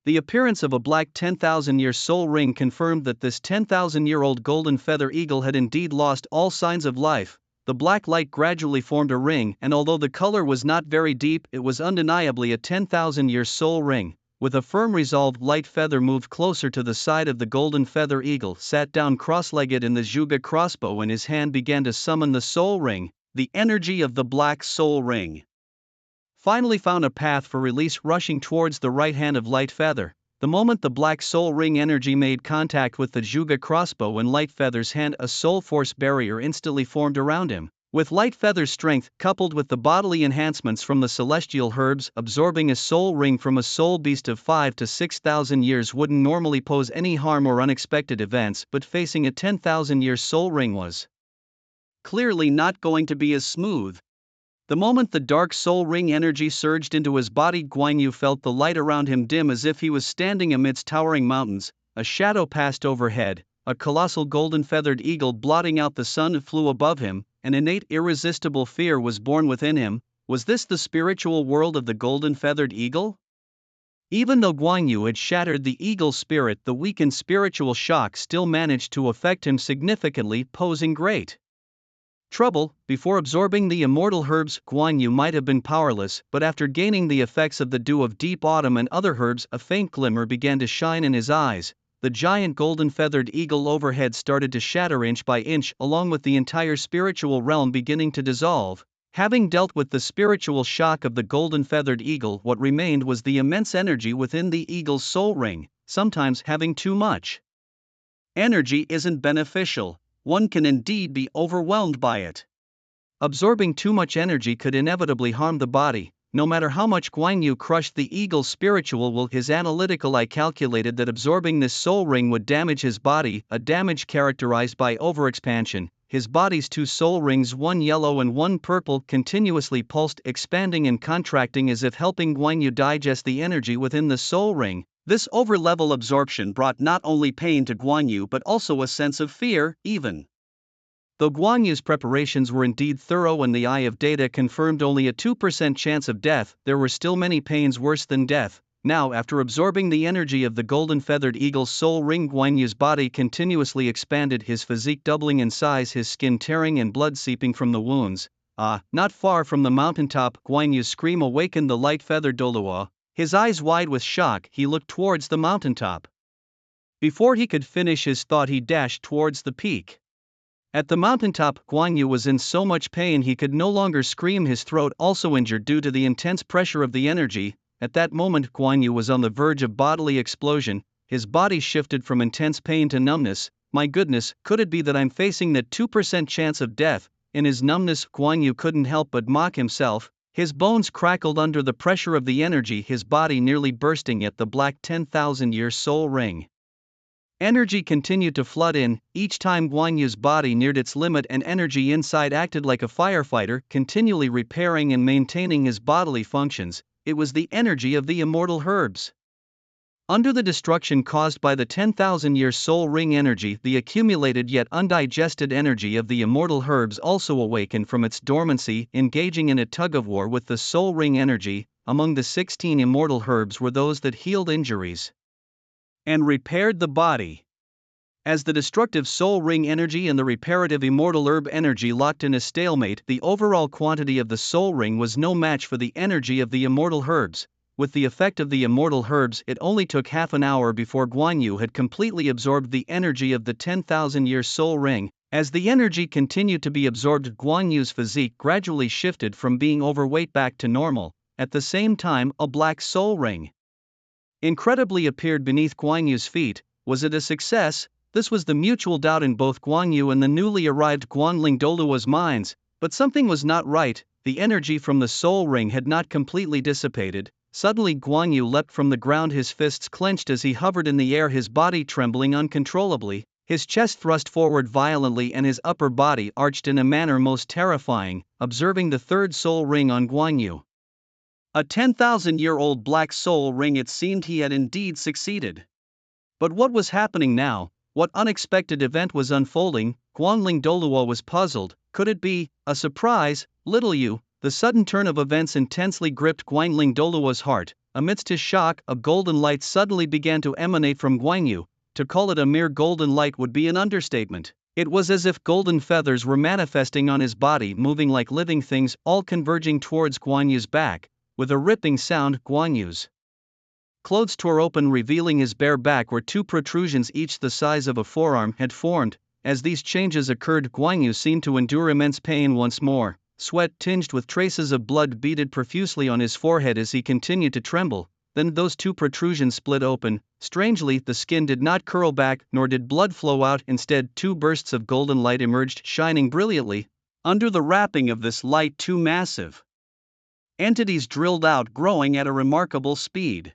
S1: The appearance of a black 10,000-year soul ring confirmed that this 10,000-year-old golden feather eagle had indeed lost all signs of life. The black light gradually formed a ring, and although the color was not very deep, it was undeniably a 10,000-year soul ring. With a firm resolve, light feather moved closer to the side of the golden feather eagle, sat down cross-legged in the Zhuge crossbow, and his hand began to summon the soul ring. The energy of the black soul ring finally found a path for release, rushing towards the right hand of light feather. The moment the black soul ring energy made contact with the Zhuge crossbow and light feather's hand, a soul force barrier instantly formed around him. With light feather's strength, coupled with the bodily enhancements from the celestial herbs, absorbing a soul ring from a soul beast of 5,000 to 6,000 years wouldn't normally pose any harm or unexpected events, but facing a 10,000-year soul ring was clearly not going to be as smooth. The moment the dark soul ring energy surged into his body, Guan Yu felt the light around him dim as if he was standing amidst towering mountains. A shadow passed overhead, a colossal golden-feathered eagle blotting out the sun flew above him. An innate, irresistible fear was born within him. Was this the spiritual world of the golden-feathered eagle? Even though Guan Yu had shattered the eagle's spirit, the weakened spiritual shock still managed to affect him significantly, posing great trouble. Before absorbing the immortal herbs, Guan Yu might have been powerless, but after gaining the effects of the dew of deep autumn and other herbs, a faint glimmer began to shine in his eyes. The giant golden-feathered eagle overhead started to shatter inch by inch, along with the entire spiritual realm beginning to dissolve. Having dealt with the spiritual shock of the golden-feathered eagle, what remained was the immense energy within the eagle's soul ring, sometimes having too much Energy isn't beneficial, one can indeed be overwhelmed by it. Absorbing too much energy could inevitably harm the body. No matter how much Guan Yu crushed the eagle's spiritual will, his analytical eye calculated that absorbing this soul ring would damage his body, a damage characterized by overexpansion. His body's two soul rings, one yellow and one purple, continuously pulsed, expanding and contracting as if helping Guan Yu digest the energy within the soul ring. This over-level absorption brought not only pain to Guan Yu but also a sense of fear, even. Though Guan Yu's preparations were indeed thorough and the eye of data confirmed only a 2% chance of death, there were still many pains worse than death. Now, after absorbing the energy of the golden-feathered eagle's soul ring, Guan Yu's body continuously expanded, his physique doubling in size, his skin tearing and blood seeping from the wounds. Not far from the mountaintop, Guan Yu's scream awakened the light-feathered Douluo. His eyes wide with shock, he looked towards the mountaintop. Before he could finish his thought, he dashed towards the peak. At the mountaintop, Guan Yu was in so much pain he could no longer scream, his throat also injured due to the intense pressure of the energy. At that moment, Guan Yu was on the verge of bodily explosion. His body shifted from intense pain to numbness. My goodness, could it be that I'm facing that 2% chance of death? In his numbness, Guan Yu couldn't help but mock himself. His bones crackled under the pressure of the energy, his body nearly bursting at the black 10,000-year soul ring. Energy continued to flood in. Each time Guan Yu's body neared its limit, and energy inside acted like a firefighter, continually repairing and maintaining his bodily functions. It was the energy of the immortal herbs. Under the destruction caused by the 10,000-year soul ring energy, the accumulated yet undigested energy of the immortal herbs also awakened from its dormancy, engaging in a tug-of-war with the soul ring energy. Among the 16 immortal herbs were those that healed injuries and repaired the body. As the destructive soul ring energy and the reparative immortal herb energy locked in a stalemate, the overall quantity of the soul ring was no match for the energy of the immortal herbs. With the effect of the immortal herbs, it only took half an hour before Guan Yu had completely absorbed the energy of the 10,000-year soul ring. As the energy continued to be absorbed, Guan Yu's physique gradually shifted from being overweight back to normal. At the same time, a black soul ring incredibly appeared beneath Guan Yu's feet. Was it a success? This was the mutual doubt in both Guan Yu and the newly arrived Guanling Douluo's minds. But something was not right. The energy from the soul ring had not completely dissipated. Suddenly Guan Yu leapt from the ground, his fists clenched as he hovered in the air, his body trembling uncontrollably. His chest thrust forward violently and his upper body arched in a manner most terrifying. Observing the third soul ring on Guan Yu, a 10,000-year-old black soul ring, it seemed he had indeed succeeded. But what was happening now? What unexpected event was unfolding? Guanling Douluo was puzzled. Could it be a surprise? Little Yu. The sudden turn of events intensely gripped Guanling Douluo's heart. Amidst his shock, a golden light suddenly began to emanate from Guan Yu. To call it a mere golden light would be an understatement. It was as if golden feathers were manifesting on his body, moving like living things, all converging towards Guan Yu's back. With a ripping sound, Guan Yu's clothes tore open, revealing his bare back where two protrusions, each the size of a forearm, had formed. As these changes occurred, Guan Yu seemed to endure immense pain once more. Sweat tinged with traces of blood beaded profusely on his forehead as he continued to tremble. Then those two protrusions split open. Strangely, the skin did not curl back, nor did blood flow out. Instead, two bursts of golden light emerged, shining brilliantly. Under the wrapping of this light, two massive entities drilled out, growing at a remarkable speed.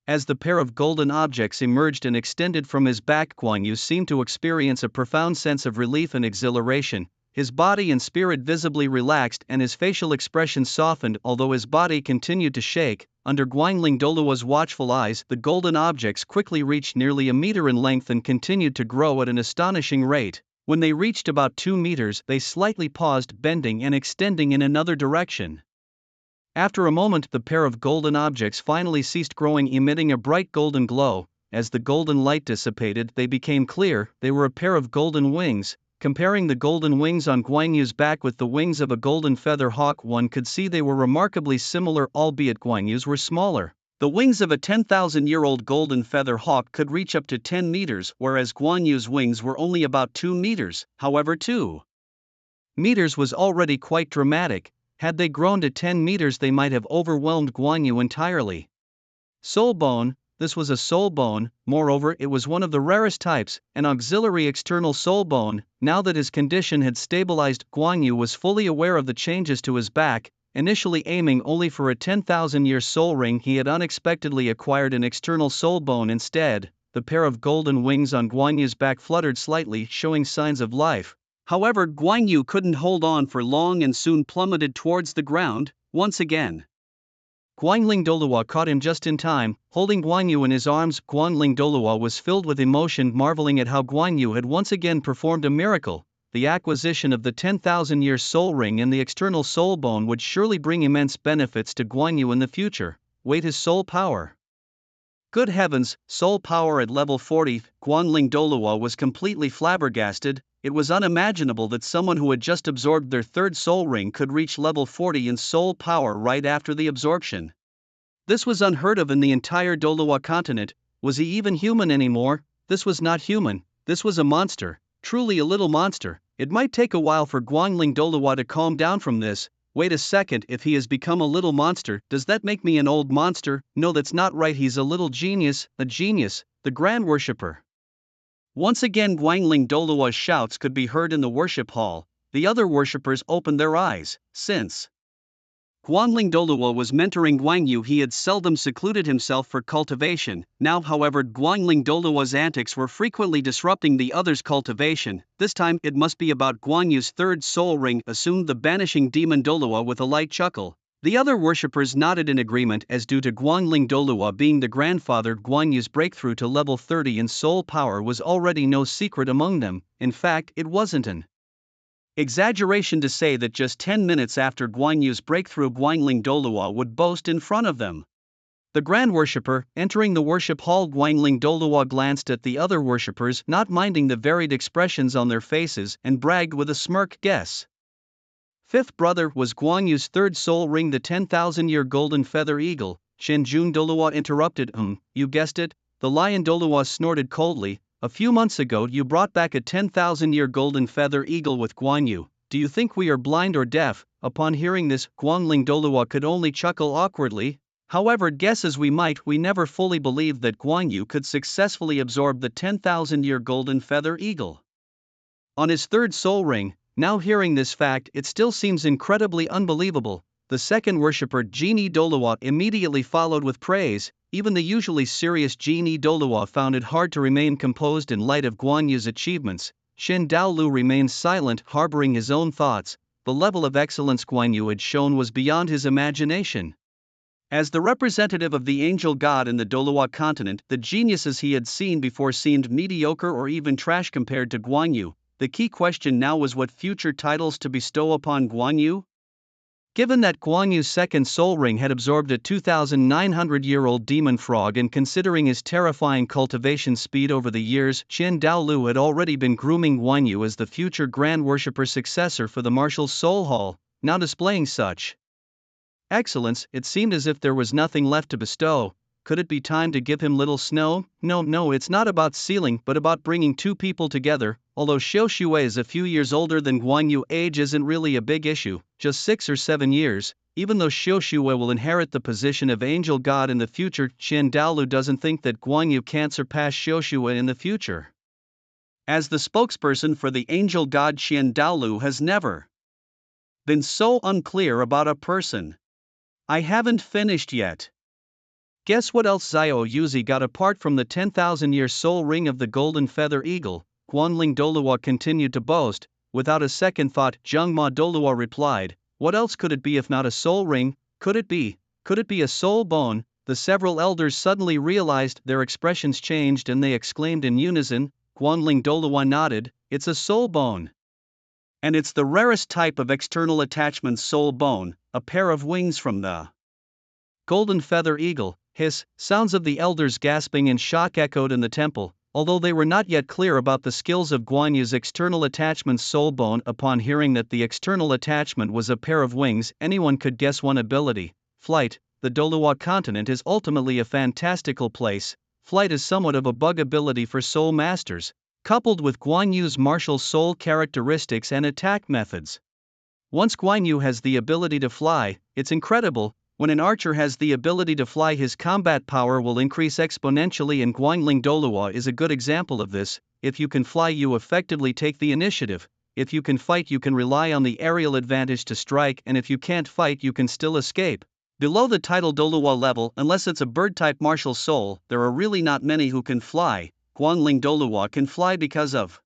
S1: As the pair of golden objects emerged and extended from his back, Guan Yu seemed to experience a profound sense of relief and exhilaration. His body and spirit visibly relaxed and his facial expression softened, although his body continued to shake. Under Guanling Douluo's watchful eyes, the golden objects quickly reached nearly a meter in length and continued to grow at an astonishing rate. When they reached about 2 meters, they slightly paused, bending and extending in another direction. After a moment, the pair of golden objects finally ceased growing, emitting a bright golden glow. As the golden light dissipated, they became clear. They were a pair of golden wings. Comparing the golden wings on Guan Yu's back with the wings of a golden feather hawk, one could see they were remarkably similar, albeit Guan Yu's were smaller. The wings of a 10,000-year-old golden feather hawk could reach up to 10 meters, whereas Guan Yu's wings were only about 2 meters. However, 2 meters was already quite dramatic. Had they grown to 10 meters, they might have overwhelmed Guan Yu entirely. Soul bone, this was a soul bone, moreover it was one of the rarest types, an auxiliary external soul bone. Now that his condition had stabilized, Guan Yu was fully aware of the changes to his back. Initially aiming only for a 10,000-year soul ring, he had unexpectedly acquired an external soul bone instead. The pair of golden wings on Guan Yu's back fluttered slightly, showing signs of life. However, Guan Yu couldn't hold on for long and soon plummeted towards the ground, once again. Guanling Douluo caught him just in time, holding Guan Yu in his arms. Guanling Douluo was filled with emotion, marveling at how Guan Yu had once again performed a miracle. The acquisition of the 10,000-year soul ring and the external soul bone would surely bring immense benefits to Guan Yu in the future. Wait, his soul power. Good heavens, soul power at level 40, Guanling Douluo was completely flabbergasted. It was unimaginable that someone who had just absorbed their third soul ring could reach level 40 in soul power right after the absorption. This was unheard of in the entire Douluo continent. Was he even human anymore? This was not human, this was a monster, truly a little monster. It might take a while for Guanling Douluo to calm down from this. Wait a second, if he has become a little monster, does that make me an old monster? No, that's not right, he's a little genius, the Grand Worshipper. Once again Guanling Douluo's shouts could be heard in the worship hall. The other worshippers opened their eyes. Since Guanling Douluo was mentoring Guan Yu, he had seldom secluded himself for cultivation. Now however, Guanling Douluo's antics were frequently disrupting the others' cultivation. This time it must be about Guan Yu's third soul ring, assumed the banishing demon Douluo with a light chuckle. The other worshippers nodded in agreement, as due to Guanling Douluo being the grandfather, Guan Yu's breakthrough to level 30 in soul power was already no secret among them. In fact, it wasn't an exaggeration to say that just 10 minutes after Guan Yu's breakthrough, Guanling Douluo would boast in front of them. The Grand Worshipper, entering the worship hall, Guanling Douluo glanced at the other worshippers, not minding the varied expressions on their faces, and bragged with a smirk, "Guess. Fifth brother, was Guan Yu's third soul ring the 10,000-year golden feather eagle?" Shenjun Douluo interrupted. You guessed it," the lion Douluo snorted coldly. "A few months ago you brought back a 10,000-year golden feather eagle with Guan Yu. Do you think we are blind or deaf?" Upon hearing this, Guanling Douluo could only chuckle awkwardly. However, guess as we might, we never fully believed that Guan Yu could successfully absorb the 10,000-year golden feather eagle on his third soul ring. Now hearing this fact, it still seems incredibly unbelievable. The second worshipper, Genie Douluo, immediately followed with praise. Even the usually serious Genie Douluo found it hard to remain composed in light of Guan Yu's achievements. Shen Daolu remained silent, harboring his own thoughts. The level of excellence Guan Yu had shown was beyond his imagination. As the representative of the angel god in the Douluo continent, the geniuses he had seen before seemed mediocre or even trash compared to Guan Yu. The key question now was what future titles to bestow upon Guan Yu? Given that Guan Yu's second soul ring had absorbed a 2,900-year-old demon frog, and considering his terrifying cultivation speed over the years, Chen Daolu had already been grooming Guan Yu as the future Grand Worshipper successor for the Martial Soul Hall. Now displaying such excellence, it seemed as if there was nothing left to bestow. Could it be time to give him little snow? No, it's not about sealing, but about bringing two people together. Although Xiao Xue is a few years older than Guan Yu, age isn't really a big issue, just 6 or 7 years. Even though Xiao Xue will inherit the position of angel god in the future, Chen Daolu doesn't think that Guan Yu can't surpass Xiao Xue in the future. As the spokesperson for the angel god, Chen Daolu has never been so unclear about a person. I haven't finished yet. Guess what else Xiao Yuzi got apart from the 10,000-year soul ring of the golden feather eagle? Guanling Douluo continued to boast. Without a second thought, Zhengma Douluo replied, "What else could it be if not a soul ring? Could it be a soul bone?" The several elders suddenly realized, their expressions changed, and they exclaimed in unison. Guanling Douluo nodded. "It's a soul bone. And it's the rarest type of external attachment soul bone, a pair of wings from the golden feather eagle." Hiss, sounds of the elders gasping in shock echoed in the temple. Although they were not yet clear about the skills of Guan Yu's external attachment soul bone, upon hearing that the external attachment was a pair of wings, anyone could guess one ability: flight. The Douluo continent is ultimately a fantastical place. Flight is somewhat of a bug ability for soul masters, coupled with Guan Yu's martial soul characteristics and attack methods. Once Guan Yu has the ability to fly, it's incredible. When an archer has the ability to fly, his combat power will increase exponentially, and Guanling Douluo is a good example of this. If you can fly, you effectively take the initiative. If you can fight, you can rely on the aerial advantage to strike, and if you can't fight, you can still escape. Below the title Douluo level, unless it's a bird-type martial soul, there are really not many who can fly. Guanling Douluo can fly because of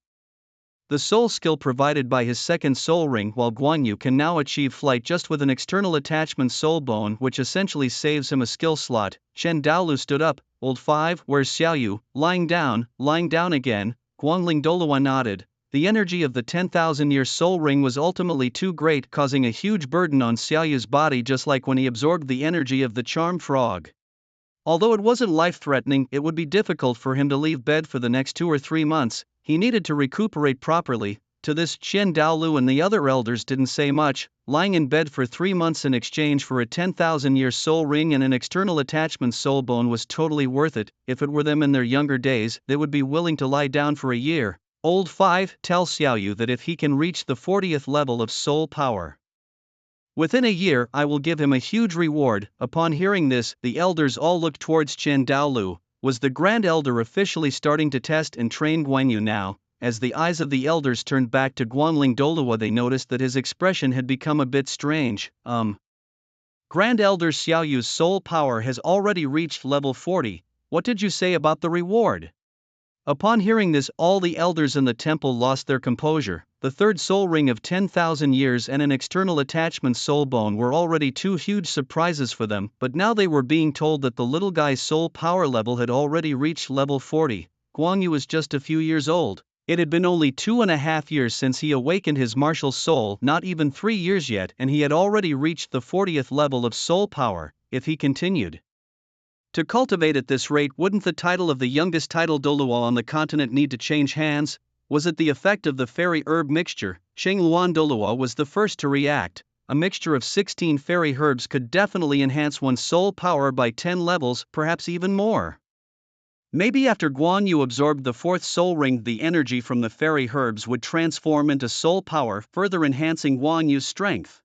S1: the soul skill provided by his second soul ring, while Guanyu can now achieve flight just with an external attachment soul bone, which essentially saves him a skill slot. Chen Daolu stood up. Old 5, where's Xiaoyu? Lying down again. Guanling Douluo nodded. The energy of the 10,000-year soul ring was ultimately too great, causing a huge burden on Xiaoyu's body, just like when he absorbed the energy of the charmed frog. Although it wasn't life-threatening, it would be difficult for him to leave bed for the next 2 or 3 months. He needed to recuperate properly. To this, Chen Daolu and the other elders didn't say much. Lying in bed for 3 months in exchange for a 10,000-year soul ring and an external attachment soul bone was totally worth it. If it were them in their younger days, they would be willing to lie down for a year. Old 5, tell Xiaoyu that if he can reach the 40th level of soul power within a year, I will give him a huge reward. Upon hearing this, the elders all looked towards Chen Daolu. Was the Grand Elder officially starting to test and train Guanyu now? As the eyes of the elders turned back to Guanling Douluo, they noticed that his expression had become a bit strange. Grand Elder Xiaoyu's soul power has already reached level 40. What did you say about the reward? Upon hearing this, all the elders in the temple lost their composure. The third soul ring of 10,000 years and an external attachment soul bone were already 2 huge surprises for them, but now they were being told that the little guy's soul power level had already reached level 40. Guanyu was just a few years old. It had been only 2.5 years since he awakened his martial soul, not even 3 years yet, and he had already reached the 40th level of soul power. If he continued to cultivate at this rate, wouldn't the title of the youngest title Douluo on the continent need to change hands? Was it the effect of the fairy herb mixture? Chengluan Douluo was the first to react. A mixture of 16 fairy herbs could definitely enhance one's soul power by 10 levels, perhaps even more. Maybe after Guanyu absorbed the 4th soul ring, the energy from the fairy herbs would transform into soul power, further enhancing Guanyu's strength.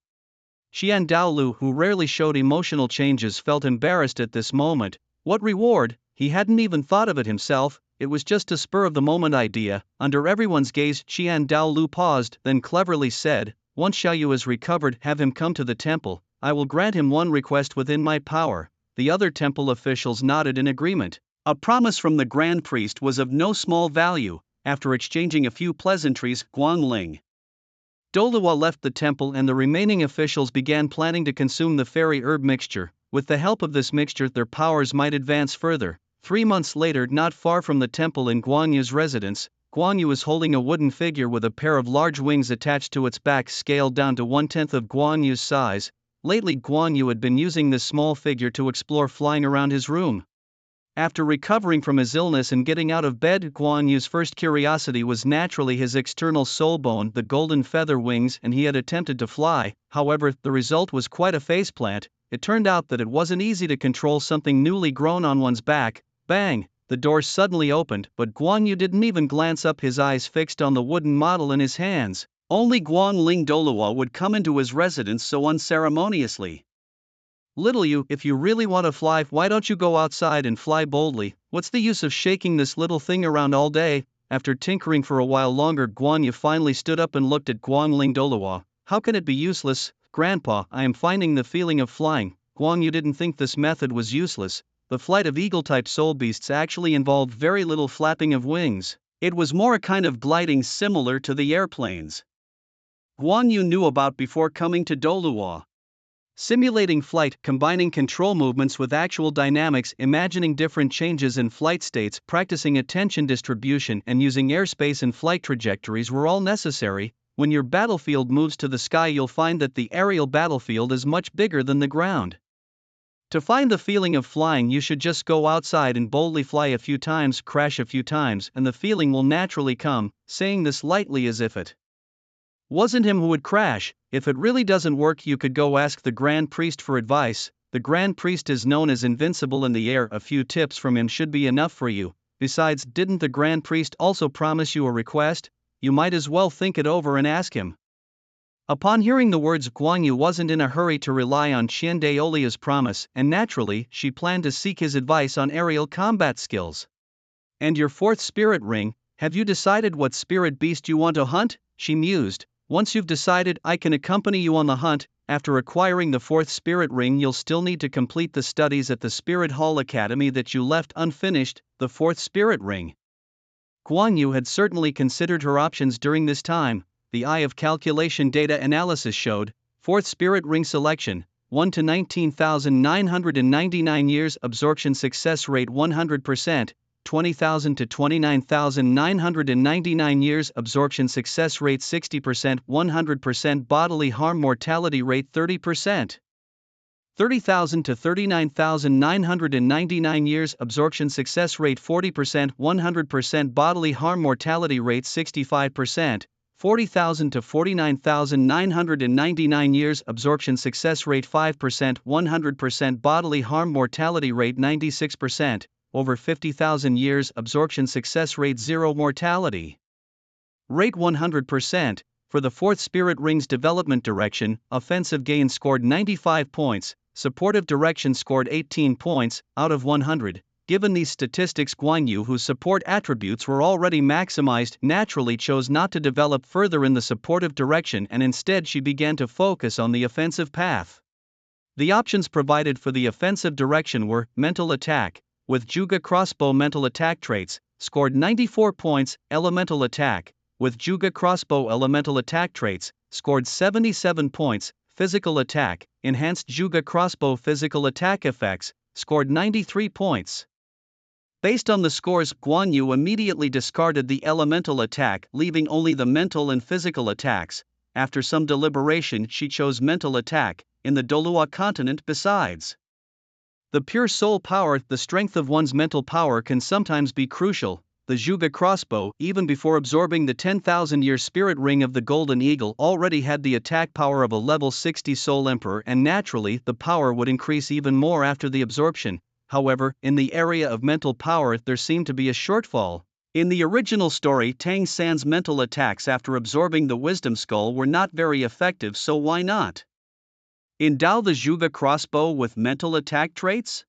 S1: Xian Daolu, who rarely showed emotional changes, felt embarrassed at this moment. What reward? He hadn't even thought of it himself. It was just a spur-of-the-moment idea. Under everyone's gaze, Xian Daolu paused, then cleverly said, once Xiaoyu is recovered, have him come to the temple. I will grant him one request within my power. The other temple officials nodded in agreement. A promise from the Grand Priest was of no small value. After exchanging a few pleasantries, Guanling Douluo left the temple and the remaining officials began planning to consume the fairy herb mixture. With the help of this mixture, their powers might advance further. 3 months later, not far from the temple in Guanyu's residence, Guanyu was holding a wooden figure with a pair of large wings attached to its back, scaled down to 1/10 of Guanyu's size. Lately, Guanyu had been using this small figure to explore flying around his room. After recovering from his illness and getting out of bed, Guanyu's first curiosity was naturally his external soul bone, the golden feather wings, and he had attempted to fly. However, the result was quite a faceplant. It turned out that it wasn't easy to control something newly grown on one's back. Bang! The door suddenly opened, but Guanyu didn't even glance up, his eyes fixed on the wooden model in his hands. Only Guanling Douluo would come into his residence so unceremoniously. Little you, if you really want to fly, why don't you go outside and fly boldly? What's the use of shaking this little thing around all day? After tinkering for a while longer, Guanyu finally stood up and looked at Guanling Douluo. How can it be useless? Grandpa, I am finding the feeling of flying. Guanyu didn't think this method was useless. The flight of eagle-type soul beasts actually involved very little flapping of wings. It was more a kind of gliding similar to the airplanes Guanyu knew about before coming to Douluo. Simulating flight, combining control movements with actual dynamics, imagining different changes in flight states, practicing attention distribution, and using airspace and flight trajectories were all necessary. When your battlefield moves to the sky, you'll find that the aerial battlefield is much bigger than the ground. To find the feeling of flying, you should just go outside and boldly fly a few times, crash a few times, and the feeling will naturally come. Saying this lightly as if it wasn't him who would crash. If it really doesn't work, you could go ask the Grand Priest for advice. The Grand Priest is known as invincible in the air. A few tips from him should be enough for you. Besides, didn't the Grand Priest also promise you a request? You might as well think it over and ask him. Upon hearing the words, Guan Yu wasn't in a hurry to rely on Qian Daolia's promise, and naturally, she planned to seek his advice on aerial combat skills. "And your fourth spirit ring, have you decided what spirit beast you want to hunt?" she mused. "Once you've decided, I can accompany you on the hunt. After acquiring the fourth spirit ring, you'll still need to complete the studies at the Spirit Hall Academy that you left unfinished." The fourth spirit ring. Guan Yu had certainly considered her options during this time. The eye of calculation data analysis showed, fourth spirit ring selection, 1 to 19,999 years, absorption success rate 100%, 20,000 to 29,999 years, absorption success rate 60%, 100% bodily harm mortality rate 30%. 30,000 to 39,999 years, absorption success rate 40%, 100% bodily harm mortality rate 65%. 40,000 to 49,999 years, absorption success rate 5%, 100% bodily harm mortality rate 96%, over 50,000 years, absorption success rate 0 mortality rate 100%. For the fourth spirit ring's development direction, offensive gain scored 95 points, supportive direction scored 18 points, out of 100. Given these statistics, Guan Yu, whose support attributes were already maximized, naturally chose not to develop further in the supportive direction, and instead she began to focus on the offensive path. The options provided for the offensive direction were mental attack, with Zhuge Crossbow mental attack traits, scored 94 points, elemental attack, with Zhuge Crossbow elemental attack traits, scored 77 points, physical attack, enhanced Zhuge Crossbow physical attack effects, scored 93 points. Based on the scores, Guan Yu immediately discarded the elemental attack, leaving only the mental and physical attacks. After some deliberation, she chose mental attack, in the Douluo continent. Besides the pure soul power, the strength of one's mental power can sometimes be crucial. The Zhuge Crossbow, even before absorbing the 10,000-year spirit ring of the Golden Eagle, already had the attack power of a level 60 Soul Emperor, and naturally, the power would increase even more after the absorption. However, in the area of mental power, there seemed to be a shortfall. In the original story, Tang San's mental attacks after absorbing the Wisdom Skull were not very effective, so why not endow the Zhuge Crossbow with mental attack traits?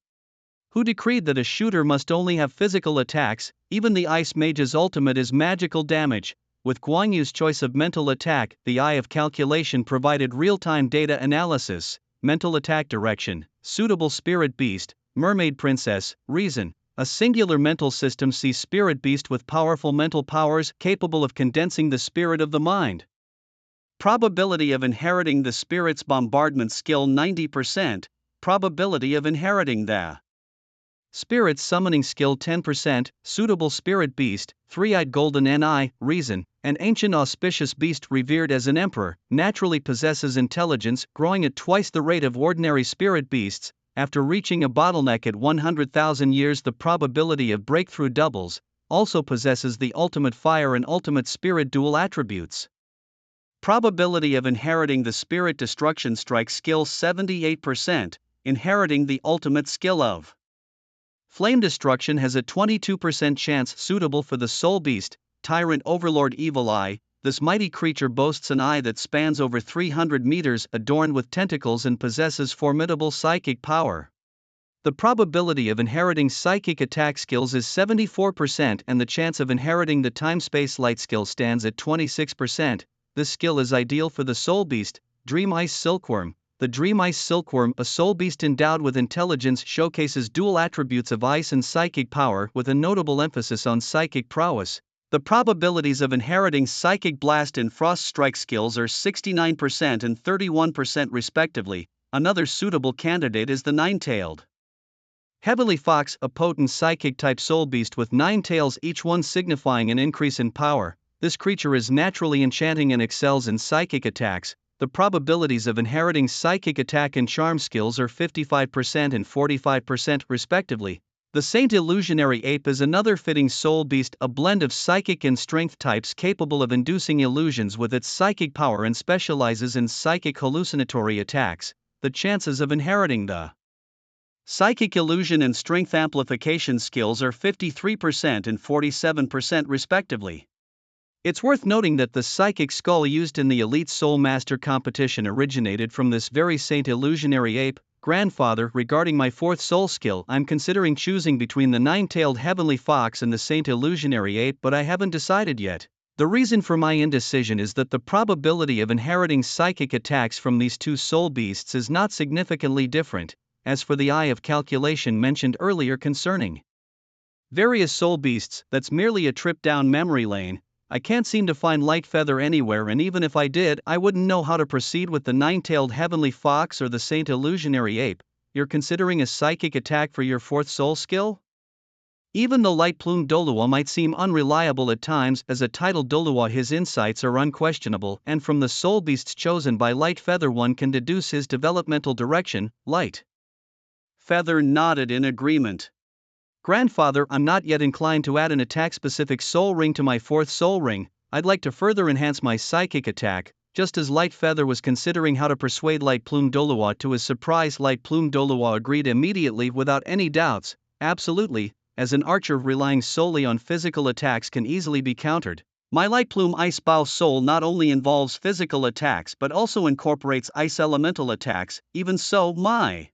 S1: Who decreed that a shooter must only have physical attacks? Even the Ice Mage's ultimate is magical damage. With Guan Yu's choice of mental attack, the eye of calculation provided real-time data analysis. Mental attack direction, suitable spirit beast, mermaid princess, reason. A singular mental system sees spirit beast with powerful mental powers capable of condensing the spirit of the mind. Probability of inheriting the spirit's bombardment skill 90%. Probability of inheriting the spirit's summoning skill 10%. Suitable spirit beast, three-eyed golden Ni, reason. An ancient auspicious beast revered as an emperor, naturally possesses intelligence, growing at twice the rate of ordinary spirit beasts. After reaching a bottleneck at 100,000 years, the probability of breakthrough doubles. Also possesses the ultimate fire and ultimate spirit dual attributes. Probability of inheriting the spirit destruction strike skill 78%. Inheriting the ultimate skill of flame destruction has a 22% chance. Suitable for the soul beast, tyrant overlord evil eye. This mighty creature boasts an eye that spans over 300 meters, adorned with tentacles, and possesses formidable psychic power. The probability of inheriting psychic attack skills is 74%, and the chance of inheriting the time-space light skill stands at 26%. This skill is ideal for the soul beast, Dream Ice Silkworm. The Dream Ice Silkworm, a soul beast endowed with intelligence, showcases dual attributes of ice and psychic power, with a notable emphasis on psychic prowess. The probabilities of inheriting Psychic Blast and Frost Strike skills are 69% and 31% respectively. Another suitable candidate is the Nine-Tailed Heavenly Fox, a potent psychic-type soul beast with 9 tails, each one signifying an increase in power. This creature is naturally enchanting and excels in psychic attacks. The probabilities of inheriting psychic attack and charm skills are 55% and 45% respectively. The Saint Illusionary Ape is another fitting soul beast, a blend of psychic and strength types, capable of inducing illusions with its psychic power and specializes in psychic hallucinatory attacks. The chances of inheriting the psychic illusion and strength amplification skills are 53% and 47% respectively. It's worth noting that the psychic skull used in the Elite Soul Master competition originated from this very Saint Illusionary Ape. Grandfather, regarding my fourth soul skill, I'm considering choosing between the nine-tailed heavenly fox and the Saint Illusionary Ape, but I haven't decided yet. The reason for my indecision is that the probability of inheriting psychic attacks from these two soul beasts is not significantly different, as for the eye of calculation mentioned earlier concerning various soul beasts, that's merely a trip down memory lane. I can't seem to find Light Feather anywhere, and even if I did, I wouldn't know how to proceed with the nine-tailed heavenly fox or the Saint Illusionary Ape. You're considering a psychic attack for your fourth soul skill? Even the light-plumed Douluo might seem unreliable at times. As a titled Douluo, his insights are unquestionable, and from the soul beasts chosen by Light Feather one can deduce his developmental direction. Light Feather nodded in agreement. Grandfather, I'm not yet inclined to add an attack-specific soul ring to my fourth soul ring. I'd like to further enhance my psychic attack. Just as Light Feather was considering how to persuade Light Plume Douluo, to his surprise, Light Plume Douluo agreed immediately without any doubts. Absolutely, as an archer relying solely on physical attacks can easily be countered. My Light Plume Ice Bow soul not only involves physical attacks but also incorporates ice elemental attacks. Even so, my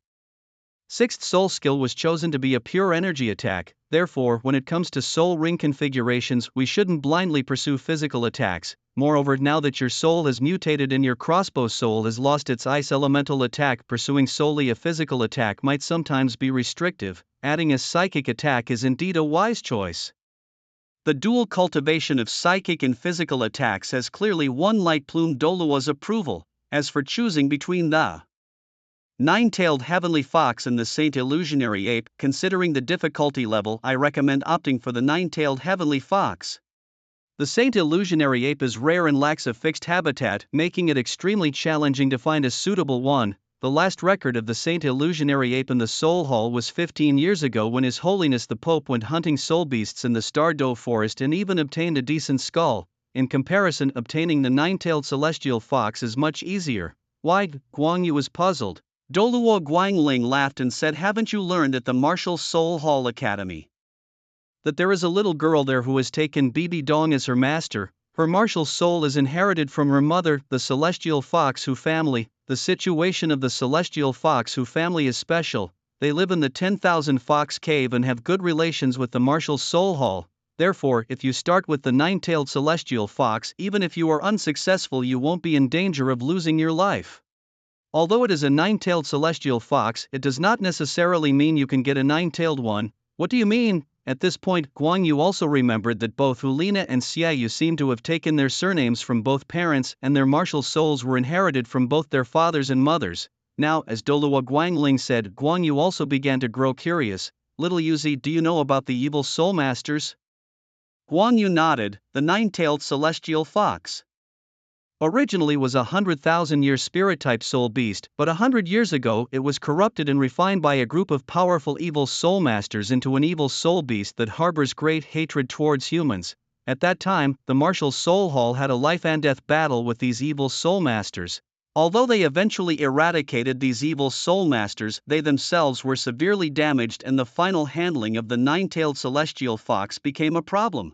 S1: sixth soul skill was chosen to be a pure energy attack. Therefore, when it comes to soul ring configurations, we shouldn't blindly pursue physical attacks. Moreover, now that your soul has mutated and your crossbow soul has lost its ice elemental attack, pursuing solely a physical attack might sometimes be restrictive. Adding a psychic attack is indeed a wise choice. The dual cultivation of psychic and physical attacks has clearly won Light Plume Douluo's approval. As for choosing between the nine-tailed heavenly fox and the Saint Illusionary Ape, considering the difficulty level, I recommend opting for the nine-tailed heavenly fox. The Saint Illusionary Ape is rare and lacks a fixed habitat, making it extremely challenging to find a suitable one. The last record of the Saint Illusionary Ape in the Soul Hall was 15 years ago, when His Holiness the Pope went hunting soul beasts in the Stardoe forest and even obtained a decent skull. In comparison, obtaining the nine-tailed celestial fox is much easier. Why? Guangyu was puzzled. Douluo Guangling laughed and said, haven't you learned at the Martial Soul Hall Academy that there is a little girl there who has taken Bibi Dong as her master? Her martial soul is inherited from her mother, the Celestial Fox Hu family. The situation of the Celestial Fox Hu family is special. They live in the 10,000 Fox Cave and have good relations with the Martial Soul Hall. Therefore, if you start with the nine-tailed Celestial Fox, even if you are unsuccessful, you won't be in danger of losing your life. Although it is a nine-tailed celestial fox, it does not necessarily mean you can get a nine-tailed one. What do you mean? At this point, Guangyu also remembered that both Hulina and Xiaoyu seemed to have taken their surnames from both parents, and their martial souls were inherited from both their fathers and mothers. Now, as Douluo Guangling said, Guangyu also began to grow curious. Little Yuzi, do you know about the evil soul masters? Guangyu nodded. The nine-tailed celestial fox originally was a 100,000-year spirit-type soul beast, but 100 years ago it was corrupted and refined by a group of powerful evil soul masters into an evil soul beast that harbors great hatred towards humans. At that time, the Martial Soul Hall had a life-and-death battle with these evil soul masters. Although they eventually eradicated these evil soul masters, they themselves were severely damaged, and the final handling of the nine-tailed celestial fox became a problem.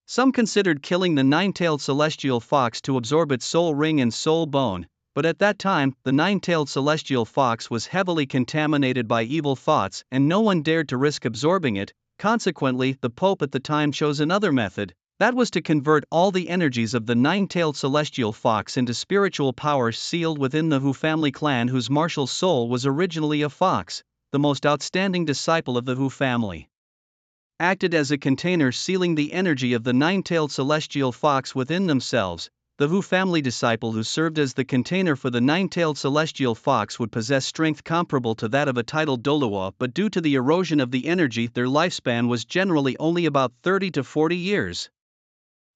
S1: Some considered killing the nine-tailed celestial fox to absorb its soul ring and soul bone, but at that time, the nine-tailed celestial fox was heavily contaminated by evil thoughts and no one dared to risk absorbing it. Consequently, the Pope at the time chose another method. That was to convert all the energies of the nine-tailed celestial fox into spiritual power sealed within the Hu family clan, whose martial soul was originally a fox. The most outstanding disciple of the Hu family acted as a container sealing the energy of the nine-tailed celestial fox within themselves. The Hu family disciple who served as the container for the nine-tailed celestial fox would possess strength comparable to that of a titled Douluo, but due to the erosion of the energy, their lifespan was generally only about 30 to 40 years.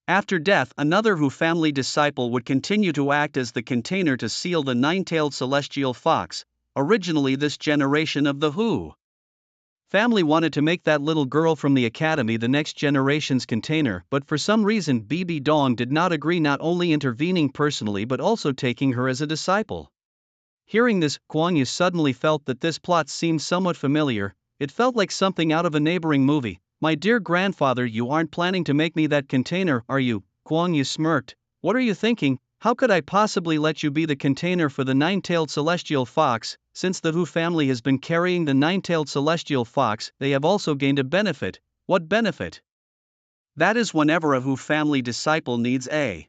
S1: After death, another Hu family disciple would continue to act as the container to seal the nine-tailed celestial fox. Originally, this generation of the Hu family wanted to make that little girl from the academy the next generation's container, but for some reason Bibi Dong did not agree, not only intervening personally but also taking her as a disciple. Hearing this, Guangyu suddenly felt that this plot seemed somewhat familiar. It felt like something out of a neighboring movie. My dear grandfather, you aren't planning to make me that container, are you? Guan Yu smirked. What are you thinking? How could I possibly let you be the container for the nine-tailed celestial fox? Since the Hu family has been carrying the nine-tailed celestial fox, they have also gained a benefit. What benefit? That is whenever a Hu family disciple needs a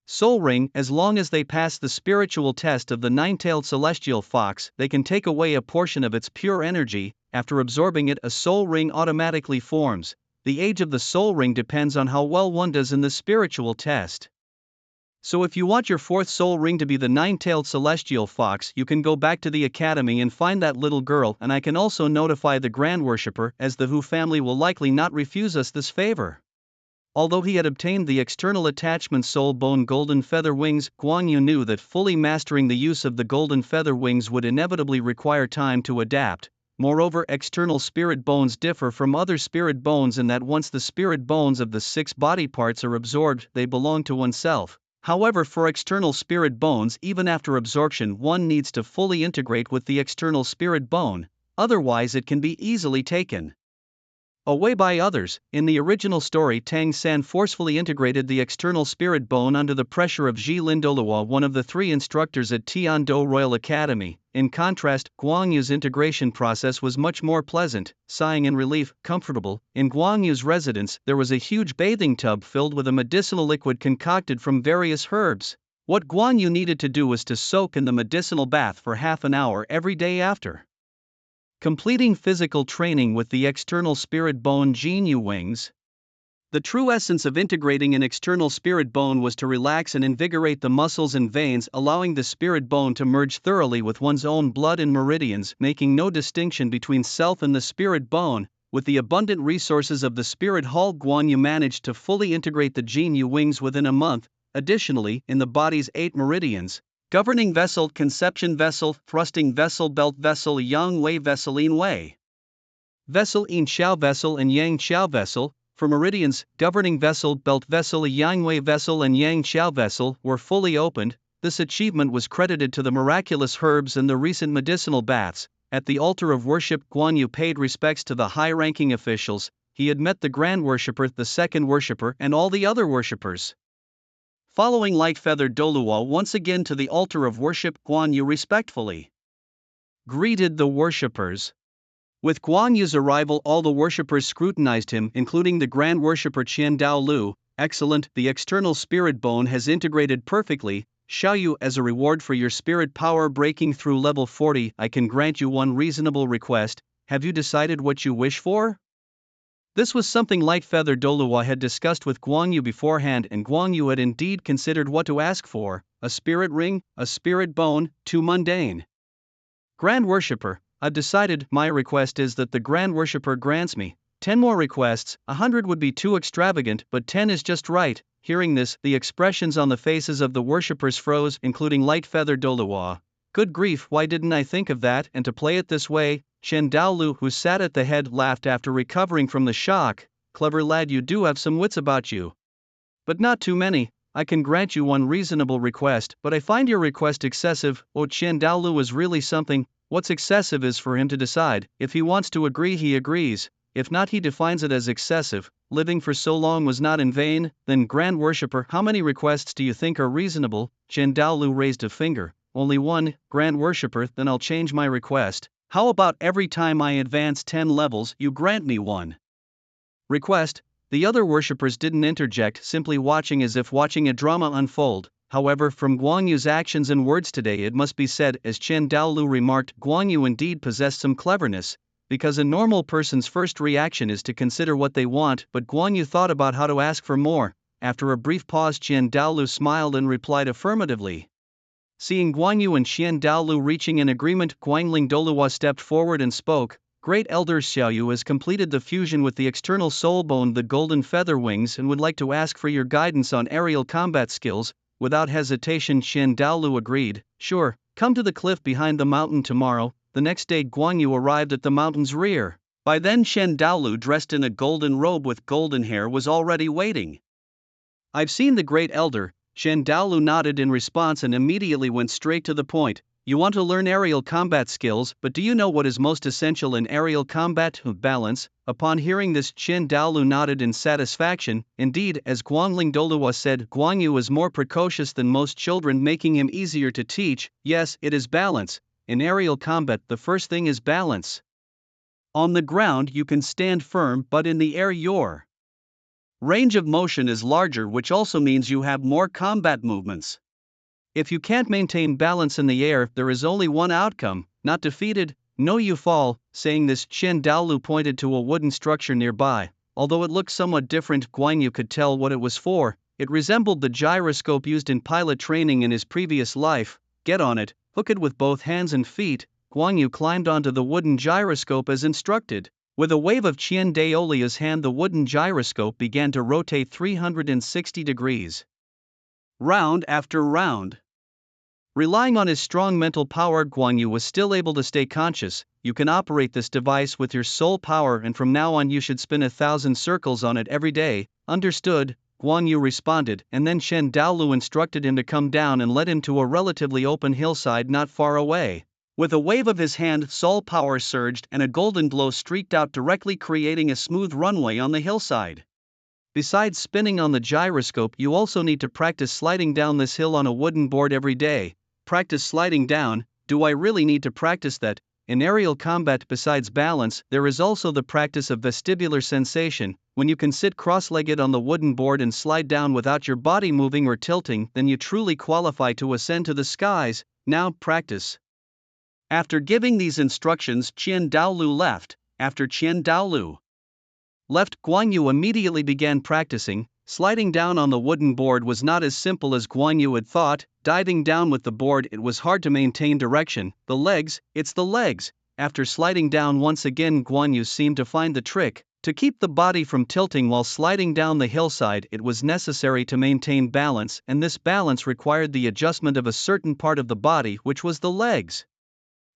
S1: soul ring, as long as they pass the spiritual test of the nine-tailed celestial fox, they can take away a portion of its pure energy. After absorbing it, a soul ring automatically forms. The age of the soul ring depends on how well one does in the spiritual test. So if you want your fourth soul ring to be the nine-tailed celestial fox, you can go back to the academy and find that little girl, and I can also notify the Grand Worshipper, as the Hu family will likely not refuse us this favor. Although he had obtained the external attachment soul bone golden feather wings, Guan Yu knew that fully mastering the use of the golden feather wings would inevitably require time to adapt. Moreover, external spirit bones differ from other spirit bones in that once the spirit bones of the 6 body parts are absorbed, they belong to oneself. However, for external spirit bones, even after absorption, one needs to fully integrate with the external spirit bone, otherwise it can be easily taken away by others. In the original story, Tang San forcefully integrated the external spirit bone under the pressure of Zhi Douluo, one of the 3 instructors at Tiando Royal Academy. In contrast, Guan Yu's integration process was much more pleasant, sighing in relief, comfortable. In Guan Yu's residence, there was a huge bathing tub filled with a medicinal liquid concocted from various herbs. What Guan Yu needed to do was to soak in the medicinal bath for half an hour every day after completing physical training with the external spirit bone Jinyu wings. The true essence of integrating an external spirit bone was to relax and invigorate the muscles and veins, allowing the spirit bone to merge thoroughly with one's own blood and meridians, making no distinction between self and the spirit bone. With the abundant resources of the spirit hall, Guan Yu managed to fully integrate the Jinyu wings within a month. Additionally, in the body's 8 meridians, governing vessel, conception vessel, thrusting vessel, belt vessel, yang wei vessel, yin wei vessel, yin xiao vessel, and yang xiao vessel, for meridians, governing vessel, belt vessel, yang wei vessel, and yang xiao vessel, were fully opened. This achievement was credited to the miraculous herbs and the recent medicinal baths. At the altar of worship, Guan Yu paid respects to the high-ranking officials. He had met the Grand Worshipper, the Second Worshipper, and all the other worshippers. Following light-feathered Douluo once again to the altar of worship, Guan Yu respectfully greeted the worshippers. With Guan Yu's arrival, all the worshippers scrutinized him, including the Grand Worshipper Qian Douluo. Excellent, the external spirit bone has integrated perfectly. Xiaoyu, as a reward for your spirit power breaking through level 40, I can grant you one reasonable request. Have you decided what you wish for? This was something light-feathered Douluo had discussed with Guan Yu beforehand, and Guan Yu had indeed considered what to ask for: a spirit ring, a spirit bone, too mundane. Grand Worshipper, I've decided. My request is that the Grand Worshipper grants me 10 more requests. 100 would be too extravagant, but 10 is just right. Hearing this, the expressions on the faces of the worshippers froze, including light-feathered Douluo. Good grief, why didn't I think of that? And to play it this way? Chen Daolu, who sat at the head, laughed after recovering from the shock. Clever lad, you do have some wits about you. But not too many. I can grant you one reasonable request, but I find your request excessive. Oh, Chen Daolu is really something. What's excessive is for him to decide. If he wants to agree, he agrees. If not, he defines it as excessive. Living for so long was not in vain. Then, Grand Worshipper, how many requests do you think are reasonable? Chen Daolu raised a finger. Only one, Grand Worshipper. Then I'll change my request. How about every time I advance 10 levels, you grant me one request? The other worshippers didn't interject, simply watching as if watching a drama unfold. However, from Guan Yu's actions and words today, it must be said, as Chen Daolu remarked, Guan Yu indeed possessed some cleverness, because a normal person's first reaction is to consider what they want, but Guan Yu thought about how to ask for more. After a brief pause, Chen Daolu smiled and replied affirmatively. Seeing Guan Yu and Qian Daolu reaching an agreement, Guangling Douluo stepped forward and spoke. Great Elder Xiaoyu has completed the fusion with the external soul bone, the golden feather wings, and would like to ask for your guidance on aerial combat skills. Without hesitation, Qian Daolu agreed. Sure, come to the cliff behind the mountain tomorrow. The next day, Guan Yu arrived at the mountain's rear. By then, Qian Daolu, dressed in a golden robe with golden hair, was already waiting. I've seen the Great Elder. Chen Daolu nodded in response and immediately went straight to the point. You want to learn aerial combat skills, but do you know what is most essential in aerial combat? Balance. Upon hearing this, Qin Douluo nodded in satisfaction. Indeed, as Guangling Douluo said, Guang Yu is more precocious than most children, making him easier to teach. Yes, it is balance. In aerial combat, the first thing is balance. On the ground you can stand firm, but in the air your range of motion is larger, which also means you have more combat movements. If you can't maintain balance in the air, there is only one outcome: not defeated. No, you fall. Saying this, Qin Douluo pointed to a wooden structure nearby. Although it looked somewhat different, Guan Yu could tell what it was for. It resembled the gyroscope used in pilot training in his previous life. Get on it, hook it with both hands and feet. Guan Yu climbed onto the wooden gyroscope as instructed. With a wave of Qin Daolia's hand, the wooden gyroscope began to rotate 360 degrees. Round after round. Relying on his strong mental power, Guan Yu was still able to stay conscious. You can operate this device with your soul power, and from now on you should spin 1,000 circles on it every day. Understood, Guan Yu responded, and then Qin Douluo instructed him to come down and led him to a relatively open hillside not far away. With a wave of his hand, soul power surged and a golden glow streaked out directly, creating a smooth runway on the hillside. Besides spinning on the gyroscope, you also need to practice sliding down this hill on a wooden board every day. Practice sliding down. Do I really need to practice that? In aerial combat, besides balance, there is also the practice of vestibular sensation. When you can sit cross-legged on the wooden board and slide down without your body moving or tilting, then you truly qualify to ascend to the skies. Now practice. After giving these instructions, Qin Douluo left. After Qin Douluo left, Guan Yu immediately began practicing. Sliding down on the wooden board was not as simple as Guan Yu had thought. Diving down with the board, it was hard to maintain direction. The legs, it's the legs. After sliding down once again, Guan Yu seemed to find the trick. To keep the body from tilting while sliding down the hillside, it was necessary to maintain balance, and this balance required the adjustment of a certain part of the body, which was the legs.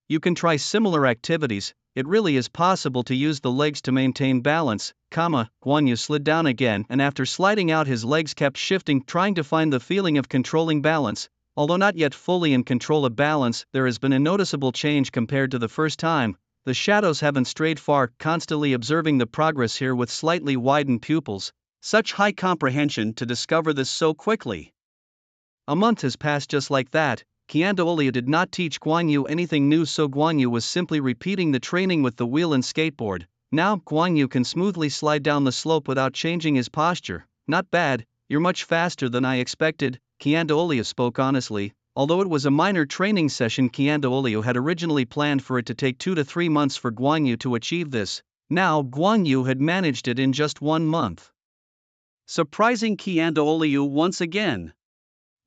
S1: You can try similar activities. It really is possible to use the legs to maintain balance. Guan Yu slid down again, and after sliding out, his legs kept shifting, trying to find the feeling of controlling balance. Although not yet fully in control of balance, there has been a noticeable change compared to the first time. The shadows haven't strayed far, constantly observing the progress here with slightly widened pupils. Such high comprehension to discover this so quickly. A month has passed just like that. Qin Douluo did not teach Guan Yu anything new, so Guan Yu was simply repeating the training with the wheel and skateboard. Now, Guan Yu can smoothly slide down the slope without changing his posture. Not bad, you're much faster than I expected, Qin Douluo spoke honestly. Although it was a minor training session, Qin Douluo had originally planned for it to take 2 to 3 months for Guan Yu to achieve this. Now, Guan Yu had managed it in just 1 month. Surprising Qin Douluo once again.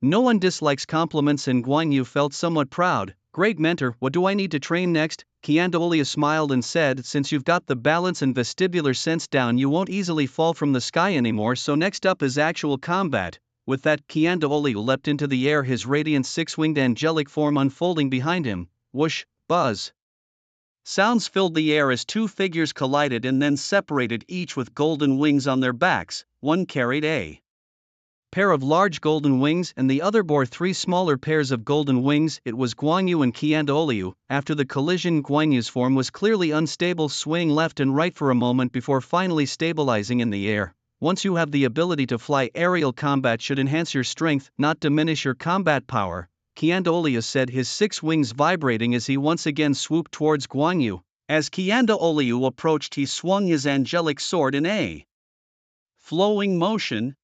S1: No one dislikes compliments, and Guan Yu felt somewhat proud. Great mentor, what do I need to train next? Qin Douluo smiled and said, since you've got the balance and vestibular sense down, you won't easily fall from the sky anymore, so next up is actual combat. With that, Qin Douluo leapt into the air, his radiant six-winged angelic form unfolding behind him. Whoosh, buzz. Sounds filled the air as 2 figures collided and then separated, each with golden wings on their backs. One carried a pair of large golden wings, and the other bore 3 smaller pairs of golden wings. It was Guan Yu and Qin Douluo. After the collision, Guan Yu's form was clearly unstable, swaying left and right for a moment before finally stabilizing in the air. Once you have the ability to fly, aerial combat should enhance your strength, not diminish your combat power, Qin Douluo said, his 6 wings vibrating as he once again swooped towards Guan Yu. As Qin Douluo approached, he swung his angelic sword in a flowing motion.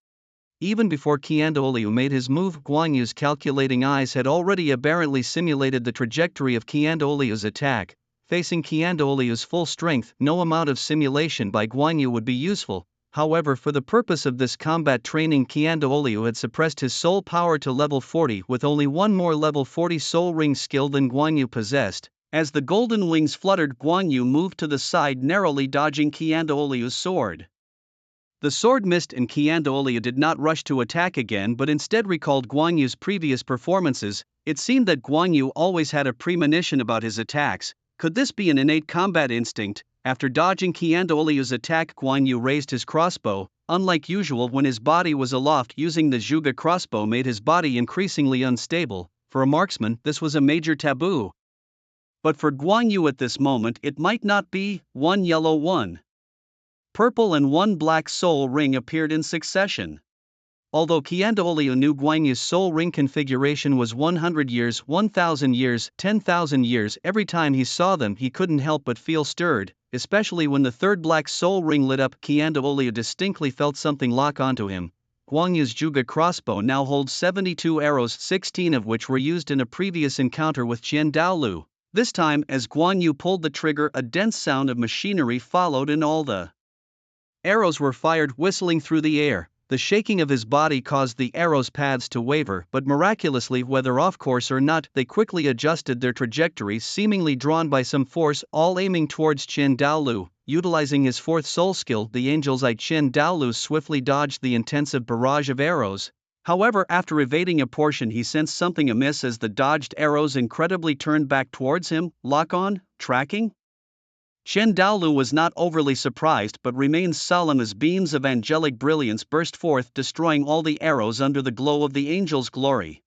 S1: Even before Qin Douluo made his move, Guan Yu's calculating eyes had already aberrantly simulated the trajectory of Qin Douluo's attack. Facing Qin Douluo's full strength, no amount of simulation by Guan Yu would be useful. However, for the purpose of this combat training, Qin Douluo had suppressed his soul power to level 40 with only one more level 40 soul ring skill than Guan Yu possessed. As the golden wings fluttered, Guan Yu moved to the side, narrowly dodging Qin Douluo's sword. The sword missed, and Qin Douluo did not rush to attack again, but instead recalled Guan Yu's previous performances. It seemed that Guan Yu always had a premonition about his attacks. Could this be an innate combat instinct? After dodging Qin Douluo's attack, Guan Yu raised his crossbow. Unlike usual, when his body was aloft, using the Zhuge crossbow made his body increasingly unstable. For a marksman, this was a major taboo. But for Guan Yu at this moment it might not be. One yellow, one purple and one black soul ring appeared in succession. Although Douluo knew Guan Yu's soul ring configuration was 100 years, 1,000 years, 10,000 years, every time he saw them he couldn't help but feel stirred, especially when the third black soul ring lit up. Douluo distinctly felt something lock onto him. Guan Yu's Zhuge crossbow now holds 72 arrows, 16 of which were used in a previous encounter with Douluo. This time, as Guan Yu pulled the trigger, a dense sound of machinery followed and all the arrows were fired, whistling through the air. The shaking of his body caused the arrows' paths to waver, but miraculously, whether off course or not, they quickly adjusted their trajectories, seemingly drawn by some force, all aiming towards Douluo. Utilizing his fourth soul skill, the angel's eye, Douluo swiftly dodged the intensive barrage of arrows. However, after evading a portion, he sensed something amiss as the dodged arrows incredibly turned back towards him. Lock-on? Tracking? Douluo was not overly surprised but remained solemn as beams of angelic brilliance burst forth, destroying all the arrows under the glow of the angel's glory.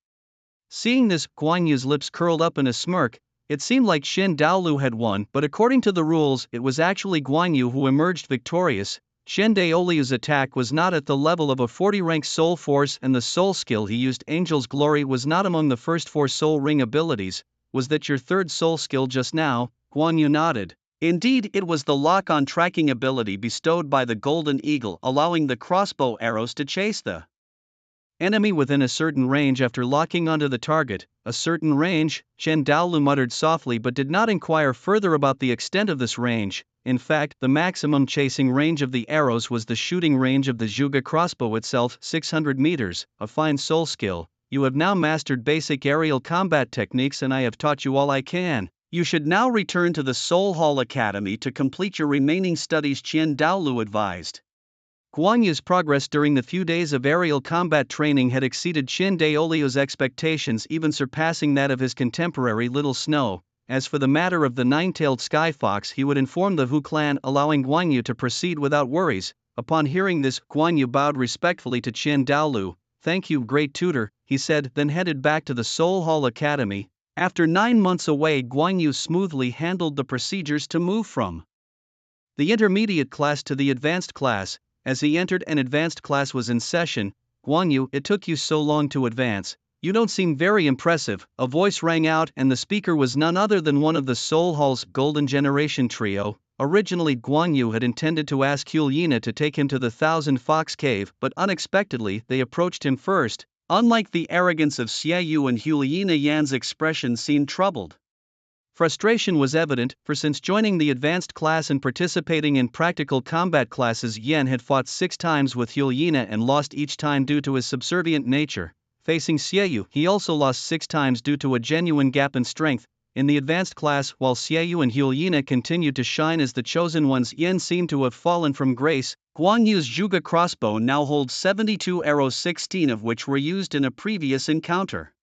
S1: Seeing this, Guan Yu's lips curled up in a smirk. It seemed like Douluo had won, but according to the rules, it was actually Guan Yu who emerged victorious. Douluo's attack was not at the level of a 40-rank soul force, and the soul skill he used, Angel's Glory, was not among the first 4 soul ring abilities. Was that your third soul skill just now? Guan Yu nodded. Indeed, it was the lock-on tracking ability bestowed by the Golden Eagle, allowing the crossbow arrows to chase the enemy within a certain range after locking onto the target. A certain range? Douluo muttered softly but did not inquire further about the extent of this range. In fact, the maximum chasing range of the arrows was the shooting range of the Zhuge crossbow itself, 600 meters, a fine soul skill. You have now mastered basic aerial combat techniques and I have taught you all I can. You should now return to the Soul Hall Academy to complete your remaining studies, Douluo advised. Guan Yu's progress during the few days of aerial combat training had exceeded Douluo's expectations, even surpassing that of his contemporary Little Snow. As for the matter of the nine-tailed sky fox, he would inform the Hu clan, allowing Guan Yu to proceed without worries. Upon hearing this, Guan Yu bowed respectfully to Douluo. Thank you, great tutor, he said, then headed back to the Soul Hall Academy. After 9 months away, Guan Yu smoothly handled the procedures to move from the intermediate class to the advanced class. As he entered, an advanced class was in session. Guan Yu, it took you so long to advance. You don't seem very impressive, a voice rang out, and the speaker was none other than one of the Soul Hall's Golden Generation trio. Originally, Guan Yu had intended to ask Hulyina to take him to the Thousand Fox Cave, but unexpectedly, they approached him first. Unlike the arrogance of Xie Yu and Hulyina, Yan's expression seemed troubled. Frustration was evident, for since joining the advanced class and participating in practical combat classes, Yan had fought 6 times with Hulyina and lost each time due to his subservient nature. Facing Xie Yu, he also lost 6 times due to a genuine gap in strength. In the advanced class, while Xie Yu and Hulyina continued to shine as the chosen ones, Yan seemed to have fallen from grace. Guan Yu's Zhuge crossbow now holds 72 arrows, 16 of which were used in a previous encounter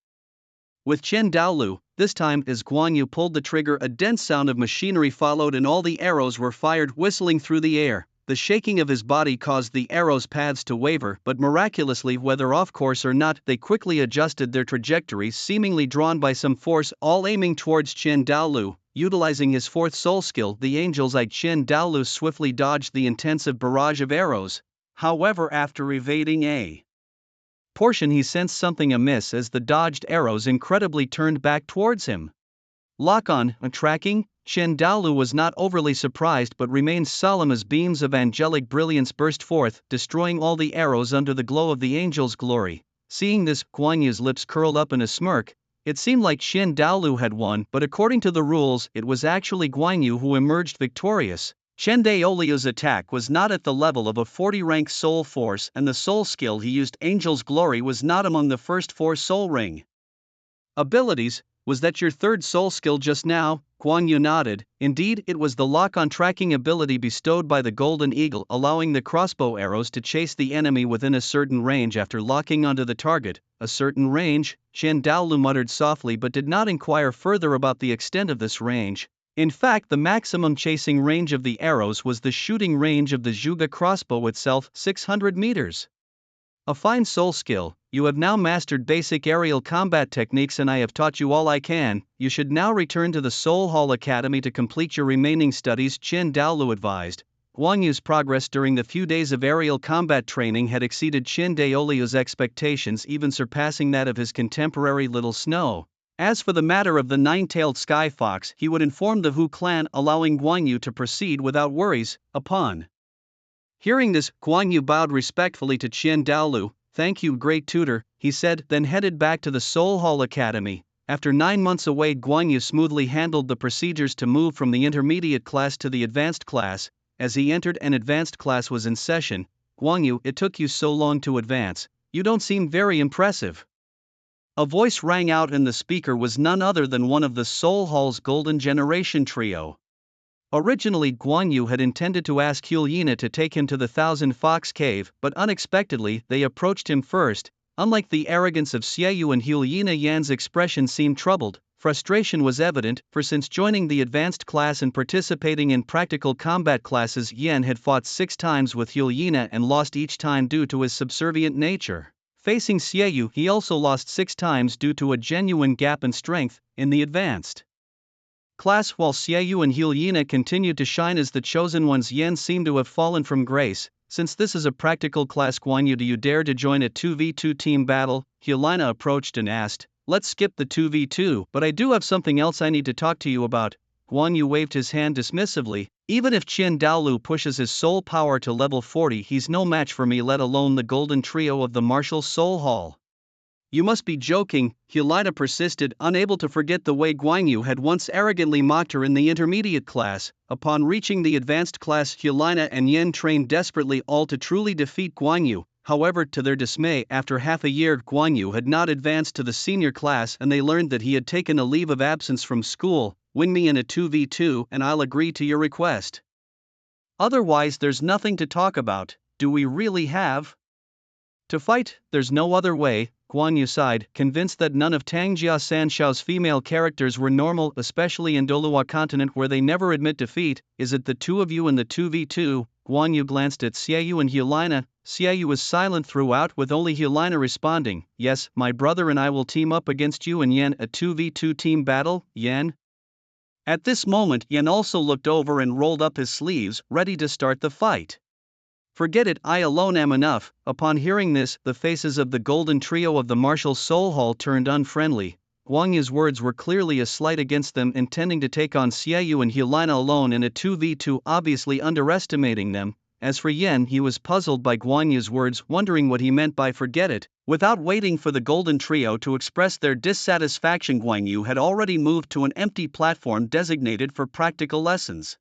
S1: with Douluo. This time, as Guan Yu pulled the trigger, a dense sound of machinery followed and all the arrows were fired, whistling through the air. The shaking of his body caused the arrows' paths to waver, but miraculously, whether off course or not, they quickly adjusted their trajectories, seemingly drawn by some force, all aiming towards Douluo. Utilizing his fourth soul skill, the angel's eye, Douluo swiftly dodged the intensive barrage of arrows. However, after evading a portion, he sensed something amiss as the dodged arrows incredibly turned back towards him. Lock-on, tracking? Douluo was not overly surprised but remained solemn as beams of angelic brilliance burst forth, destroying all the arrows under the glow of the angel's glory. Seeing this, Guan Yu's lips curled up in a smirk. It seemed like Douluo had won, but according to the rules, it was actually Guan Yu who emerged victorious. Douluo's attack was not at the level of a 40-rank soul force, and the soul skill he used, Angel's Glory, was not among the first 4 soul ring abilities. Was that your third soul skill just now? Guan Yu nodded. Indeed, it was the lock-on tracking ability bestowed by the Golden Eagle, allowing the crossbow arrows to chase the enemy within a certain range after locking onto the target. A certain range? Douluo muttered softly but did not inquire further about the extent of this range. In fact, the maximum chasing range of the arrows was the shooting range of the Zhuge crossbow itself, 600 meters. A fine soul skill. You have now mastered basic aerial combat techniques and I have taught you all I can. You should now return to the Soul Hall Academy to complete your remaining studies, Qin Douluo advised. Guan Yu's progress during the few days of aerial combat training had exceeded Qin Douluo's expectations, even surpassing that of his contemporary Little Snow. As for the matter of the nine-tailed sky fox, he would inform the Hu clan, allowing Guan Yu to proceed without worries. Upon hearing this, Guan Yu bowed respectfully to Qin Douluo. "Thank you, great tutor," he said, then headed back to the Soul Hall Academy. After 9 months away, Guan Yu smoothly handled the procedures to move from the intermediate class to the advanced class. As he entered an advanced class was in session. "Guan Yu, it took you so long to advance. You don't seem very impressive." A voice rang out and the speaker was none other than one of the Soul Hall's Golden Generation trio. Originally, Guan Yu had intended to ask Hulyina to take him to the Thousand Fox Cave, but unexpectedly, they approached him first. Unlike the arrogance of Xiaoyu and Hulyina, Yan's expression seemed troubled. Frustration was evident, for since joining the advanced class and participating in practical combat classes, Yan had fought 6 times with Hulyina and lost each time due to his subservient nature. Facing Xiaoyu, he also lost 6 times due to a genuine gap in strength. In the advanced class, while Xiaoyu and Hulyina continued to shine as the chosen ones, Yan seemed to have fallen from grace. "Since this is a practical class, Guan Yu, do you dare to join a 2v2 team battle?" Hulyina approached and asked. "Let's skip the 2v2, but I do have something else I need to talk to you about." Guan Yu waved his hand dismissively. "Even if Qin Douluo pushes his soul power to level 40, he's no match for me, let alone the golden trio of the martial Soul Hall." "You must be joking," Hulyina persisted, unable to forget the way Guan Yu had once arrogantly mocked her in the intermediate class. Upon reaching the advanced class, Hulyina and Yan trained desperately, all to truly defeat Guan Yu. However, to their dismay, after half a year, Guan Yu had not advanced to the senior class and they learned that he had taken a leave of absence from school. "Win me in a 2v2 and I'll agree to your request. Otherwise, there's nothing to talk about." "Do we really have to fight?" "There's no other way," Guan Yu sighed, convinced that none of Tangjia Sanshao's female characters were normal, especially in Douluo continent where they never admit defeat. "Is it the two of you in the 2v2? Guan Yu glanced at Xiaoyu and Hulyina. Xiaoyu was silent throughout, with only Hulyina responding. "Yes, my brother and I will team up against you and Yan, a 2v2 team battle." "Yan?" At this moment, Yan also looked over and rolled up his sleeves, ready to start the fight. "Forget it, I alone am enough." Upon hearing this, the faces of the golden trio of the martial Soul Hall turned unfriendly. Guan Yu's words were clearly a slight against them, intending to take on Xiaoyu and Hulyina alone in a 2v2, obviously underestimating them. As for Yan, he was puzzled by Guan Yu's words, wondering what he meant by "forget it." Without waiting for the golden trio to express their dissatisfaction, Guan Yu had already moved to an empty platform designated for practical lessons.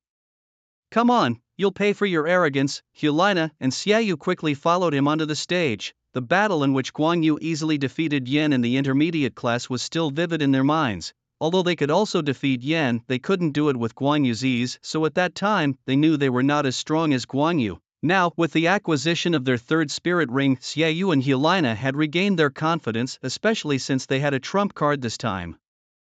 S1: "Come on, you'll pay for your arrogance." Hulyina and Xiaoyu quickly followed him onto the stage. The battle in which Guan Yu easily defeated Yan in the intermediate class was still vivid in their minds. Although they could also defeat Yan, they couldn't do it with Guan Yu's ease, so at that time, they knew they were not as strong as Guan Yu. Now, with the acquisition of their third spirit ring, Xiaoyu and Hulyina had regained their confidence, especially since they had a trump card this time.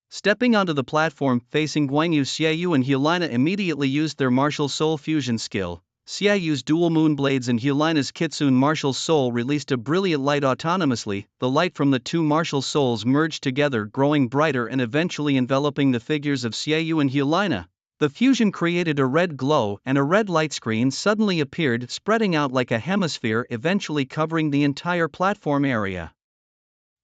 S1: Stepping onto the platform, facing Guan Yu, Xiaoyu and Hulyina immediately used their martial soul fusion skill. Xiaoyu's dual moon blades and Hulyina's kitsune martial soul released a brilliant light autonomously. The light from the two martial souls merged together, growing brighter and eventually enveloping the figures of Xiaoyu and Hulyina. The fusion created a red glow, and a red light screen suddenly appeared, spreading out like a hemisphere, eventually covering the entire platform area.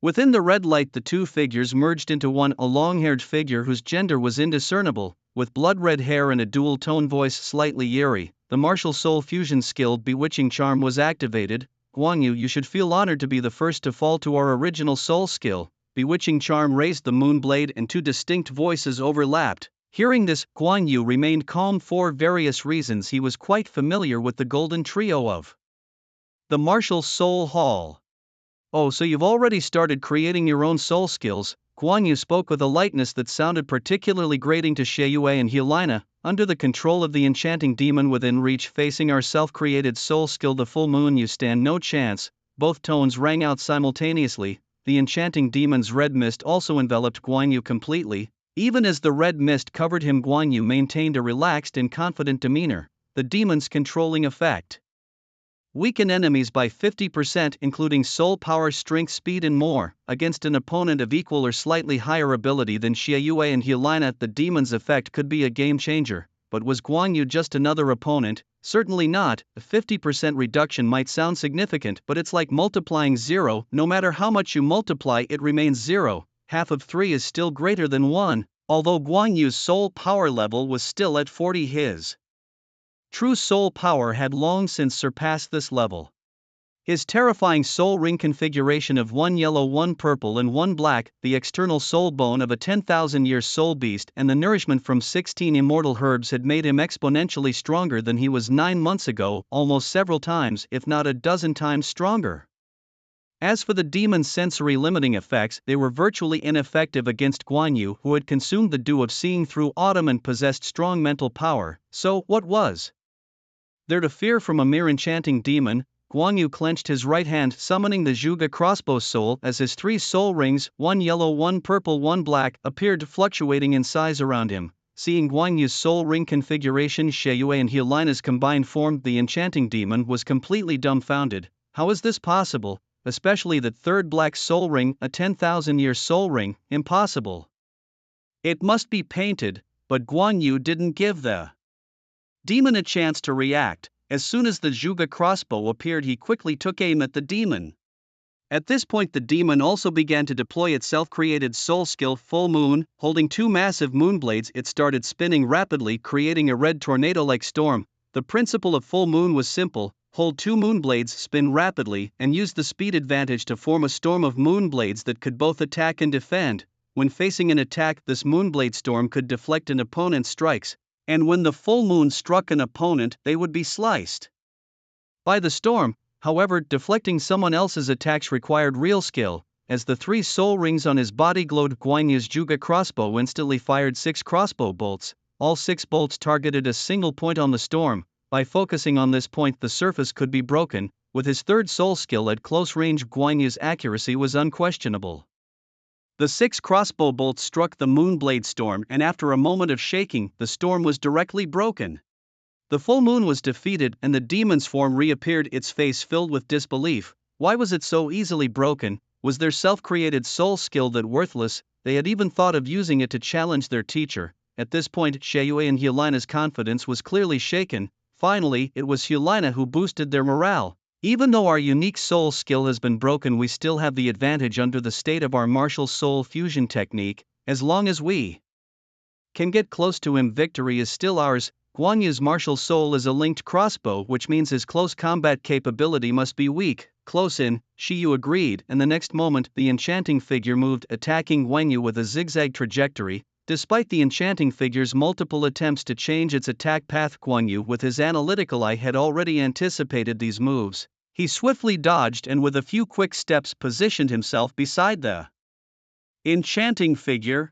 S1: Within the red light, the two figures merged into one, a long-haired figure whose gender was indiscernible, with blood-red hair and a dual-tone voice slightly eerie. The martial soul fusion skill Bewitching Charm was activated. "Guan Yu, you should feel honored to be the first to fall to our original soul skill." Bewitching Charm raised the moon blade and two distinct voices overlapped. Hearing this, Guan Yu remained calm for various reasons. He was quite familiar with the golden trio of the martial Soul Hall. "Oh, so you've already started creating your own soul skills?" Guan Yu spoke with a lightness that sounded particularly grating to Xiaoyu and Hulyina. "Under the control of the enchanting demon within reach, facing our self-created soul skill, the full moon, you stand no chance." Both tones rang out simultaneously. The enchanting demon's red mist also enveloped Guan Yu completely. Even as the red mist covered him, Guan Yu maintained a relaxed and confident demeanor. The demon's controlling effect Weaken enemies by 50% including soul power, strength, speed and more, against an opponent of equal or slightly higher ability than Xie Yue and Helena. The demon's effect could be a game changer, but was Guan Yu just another opponent? Certainly not. A 50% reduction might sound significant, but it's like multiplying 0, no matter how much you multiply it remains 0, half of 3 is still greater than 1, although Guan Yu's soul power level was still at 40. His true soul power had long since surpassed this level. His terrifying soul ring configuration of 1 yellow, 1 purple and 1 black, the external soul bone of a 10,000-year soul beast and the nourishment from 16 immortal herbs had made him exponentially stronger than he was 9 months ago, almost several times if not a dozen times stronger. As for the demon's sensory limiting effects, they were virtually ineffective against Guan Yu, who had consumed the dew of seeing through autumn and possessed strong mental power. So, what was there to fear from a mere enchanting demon? Guan Yu clenched his right hand, summoning the Zhuge crossbow soul as his 3 soul rings, 1 yellow, 1 purple, 1 black, appeared fluctuating in size around him. Seeing Guan Yu's soul ring configuration, Xie Yue and Helena's combined form, the enchanting demon was completely dumbfounded. How is this possible? Especially that third black soul ring, a 10,000-year soul ring, impossible. It must be painted, but Guan Yu didn't give the demon a chance to react. As soon as the Zhuge crossbow appeared, he quickly took aim at the demon. At this point the demon also began to deploy its self-created soul skill, Full Moon. Holding 2 massive moon blades, it started spinning rapidly, creating a red tornado-like storm. The principle of Full Moon was simple: hold 2 moon blades, spin rapidly, and use the speed advantage to form a storm of moon blades that could both attack and defend. When facing an attack, this moonblade storm could deflect an opponent's strikes, and when the full moon struck an opponent, they would be sliced by the storm. However, deflecting someone else's attacks required real skill. As the 3 soul rings on his body glowed, Guan Yu's Zhuge crossbow instantly fired 6 crossbow bolts. All 6 bolts targeted a single point on the storm. By focusing on this point, the surface could be broken. With his 3rd soul skill at close range, Guan Yu's accuracy was unquestionable. The 6 crossbow bolts struck the moonblade storm, and after a moment of shaking, the storm was directly broken. The full moon was defeated, and the demon's form reappeared, its face filled with disbelief. Why was it so easily broken? Was their self-created soul skill that worthless? They had even thought of using it to challenge their teacher. At this point, Xie Yue and Helena's confidence was clearly shaken. Finally, it was Helena who boosted their morale. Even though our unique soul skill has been broken, we still have the advantage under the state of our martial soul fusion technique. As long as we can get close to him, victory is still ours. Guan Yu's martial soul is a linked crossbow, which means his close combat capability must be weak. Close in, Xie Yu agreed, and the next moment, the enchanting figure moved, attacking Guan Yu with a zigzag trajectory. Despite the enchanting figure's multiple attempts to change its attack path, Guan Yu with his analytical eye had already anticipated these moves. He swiftly dodged and with a few quick steps positioned himself beside the enchanting figure.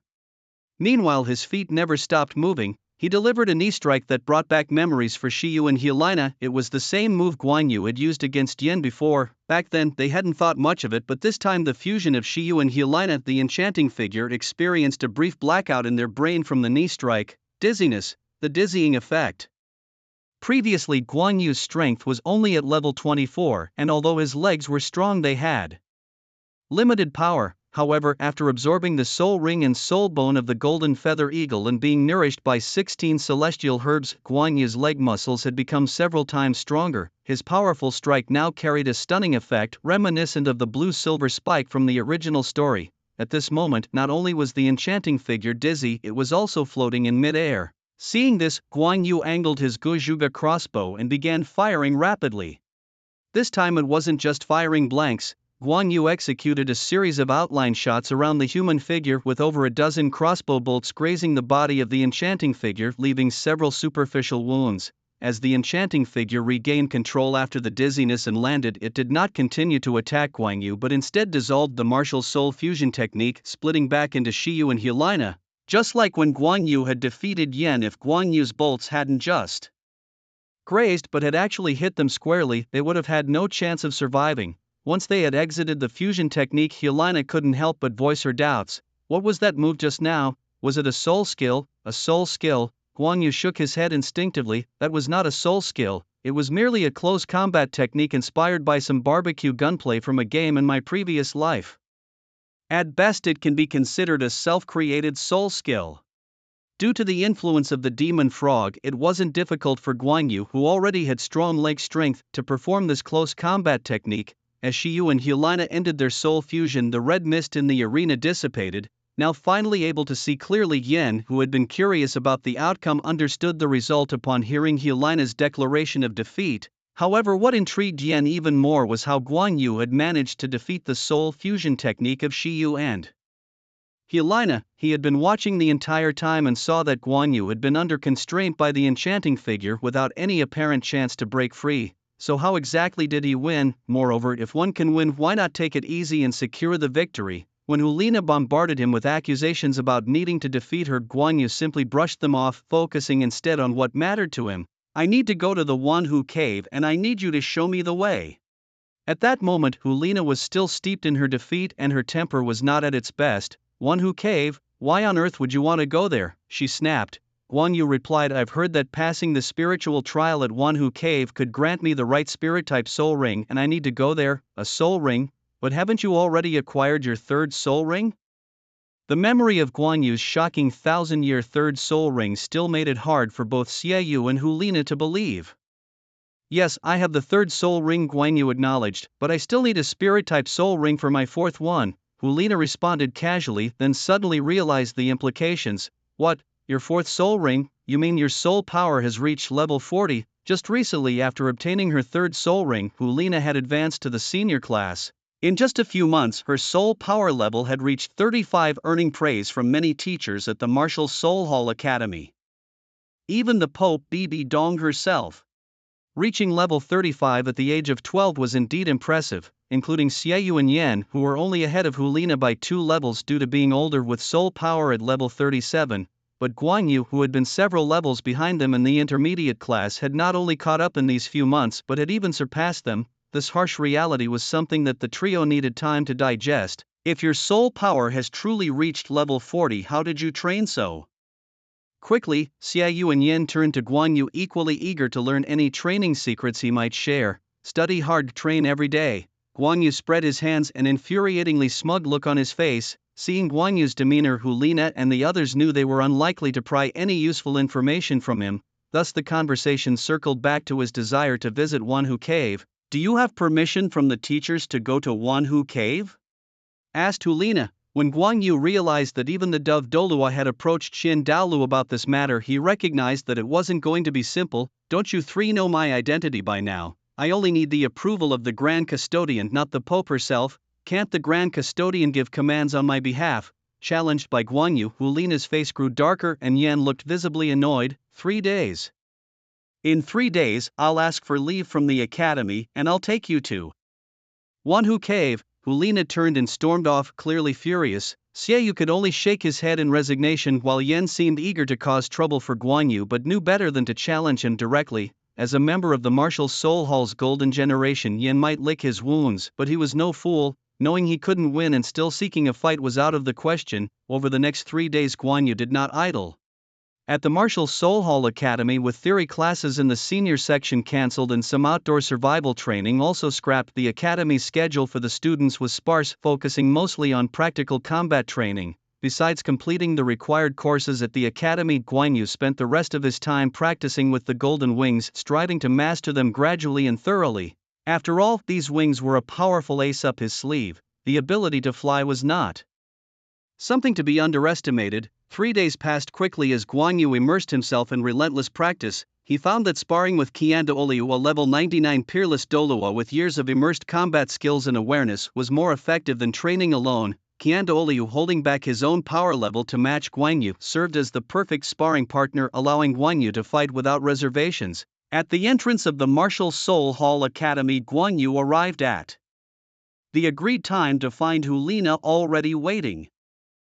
S1: Meanwhile, his feet never stopped moving. He delivered a knee strike that brought back memories for Xie Yu and Helena. It was the same move Guan Yu had used against Yen before. Back then, they hadn't thought much of it, but this time the fusion of Xie Yu and Helena, the enchanting figure, experienced a brief blackout in their brain from the knee strike. Dizziness, the dizzying effect. Previously, Guan Yu's strength was only at level 24, and although his legs were strong, they had limited power. However, after absorbing the soul ring and soul bone of the golden feather eagle and being nourished by 16 celestial herbs, Guan Yu's leg muscles had become several times stronger. His powerful strike now carried a stunning effect reminiscent of the blue-silver spike from the original story. At this moment, not only was the enchanting figure dizzy, it was also floating in mid-air. Seeing this, Guan Yu angled his Zhuge crossbow and began firing rapidly. This time it wasn't just firing blanks. Guan Yu executed a series of outline shots around the human figure with over a dozen crossbow bolts grazing the body of the enchanting figure, leaving several superficial wounds. As the enchanting figure regained control after the dizziness and landed, it did not continue to attack Guan Yu but instead dissolved the martial soul fusion technique, splitting back into Xie Yu and Helena. Just like when Guan Yu had defeated Yen, if Guan Yu's bolts hadn't just grazed but had actually hit them squarely, they would have had no chance of surviving. Once they had exited the fusion technique, Helena couldn't help but voice her doubts. What was that move just now? Was it a soul skill? A soul skill? Guan Yu shook his head instinctively. That was not a soul skill. it was merely a close combat technique inspired by some barbecue gunplay from a game in my previous life. At best, it can be considered a self-created soul skill. Due to the influence of the demon frog, it wasn't difficult for Guan Yu, who already had strong leg strength, to perform this close combat technique. As Shiyu and Helena ended their soul fusion, the red mist in the arena dissipated. Now finally able to see clearly, Yen, who had been curious about the outcome, understood the result upon hearing Helena's declaration of defeat. However, what intrigued Yen even more was how Guan Yu had managed to defeat the soul fusion technique of Shiyu and Helena. He had been watching the entire time and saw that Guan Yu had been under constraint by the enchanting figure without any apparent chance to break free. So how exactly did he win? Moreover, if one can win, why not take it easy and secure the victory? When Helena bombarded him with accusations about needing to defeat her, Guan Yu simply brushed them off, focusing instead on what mattered to him. I need to go to the Wanhu cave and I need you to show me the way. At that moment, Helena was still steeped in her defeat and her temper was not at its best. Wanhu cave? Why on earth would you want to go there? She snapped. Guan Yu replied, I've heard that passing the spiritual trial at Wanhu cave could grant me the right spirit-type soul ring and I need to go there. A soul ring? But haven't you already acquired your third soul ring? The memory of Guan Yu's shocking 1,000-year third soul ring still made it hard for both Xiaoyu and Helena to believe. Yes, I have the third soul ring, Guan Yu acknowledged, but I still need a spirit-type soul ring for my fourth one. Helena responded casually, then suddenly realized the implications. What? Your fourth soul ring? You mean your soul power has reached level 40? Just recently, after obtaining her third soul ring, Helena had advanced to the senior class. In just a few months, her soul power level had reached 35, earning praise from many teachers at the Martial Soul Hall Academy. Even the Pope Bibi Dong herself. Reaching level 35 at the age of 12 was indeed impressive, including Xiaoyu and Yan, who were only ahead of Helena by 2 levels due to being older, with soul power at level 37. But Guan Yu, who had been several levels behind them in the intermediate class, had not only caught up in these few months but had even surpassed them. This harsh reality was something that the trio needed time to digest. If your soul power has truly reached level 40, how did you train so quickly? Xiaoyu and Yin turned to Guan Yu, equally eager to learn any training secrets he might share. Study hard, train every day. Guan Yu spread his hands, an infuriatingly smug look on his face. Seeing Guan Yu's demeanor, Helena and the others knew they were unlikely to pry any useful information from him. Thus the conversation circled back to his desire to visit Wanhu Cave. Do you have permission from the teachers to go to Wanhu Cave? Asked Helena. When Guan Yu realized that even the dove Douluo had approached Qin Douluo about this matter, he recognized that it wasn't going to be simple. Don't you three know my identity by now? I only need the approval of the Grand Custodian, not the Pope herself. Can't the Grand Custodian give commands on my behalf? Challenged by Guan Yu, Helena's face grew darker and Yan looked visibly annoyed. 3 days. In 3 days, I'll ask for leave from the academy and I'll take you to Wanhu Cave. Helena turned and stormed off, clearly furious. Xiaoyu could only shake his head in resignation, while Yan seemed eager to cause trouble for Guan Yu but knew better than to challenge him directly. As a member of the Martial Soul Hall's Golden Generation, Yan might lick his wounds, but he was no fool. Knowing he couldn't win and still seeking a fight was out of the question. Over the next 3 days, Guan Yu did not idle. At the Martial Soul Hall Academy, with theory classes in the senior section cancelled and some outdoor survival training also scrapped, the academy's schedule for the students was sparse, focusing mostly on practical combat training. Besides completing the required courses at the academy, Guan Yu spent the rest of his time practicing with the golden wings, striving to master them gradually and thoroughly. After all, these wings were a powerful ace up his sleeve. The ability to fly was not something to be underestimated. 3 days passed quickly as Guan Yu immersed himself in relentless practice. He found that sparring with Douluo, a level 99 peerless Douluo with years of immersed combat skills and awareness, was more effective than training alone. Douluo, holding back his own power level to match Guan Yu, served as the perfect sparring partner, allowing Guan Yu to fight without reservations. At the entrance of the Martial Soul Hall Academy, Guan Yu arrived at the agreed time to find Helena already waiting.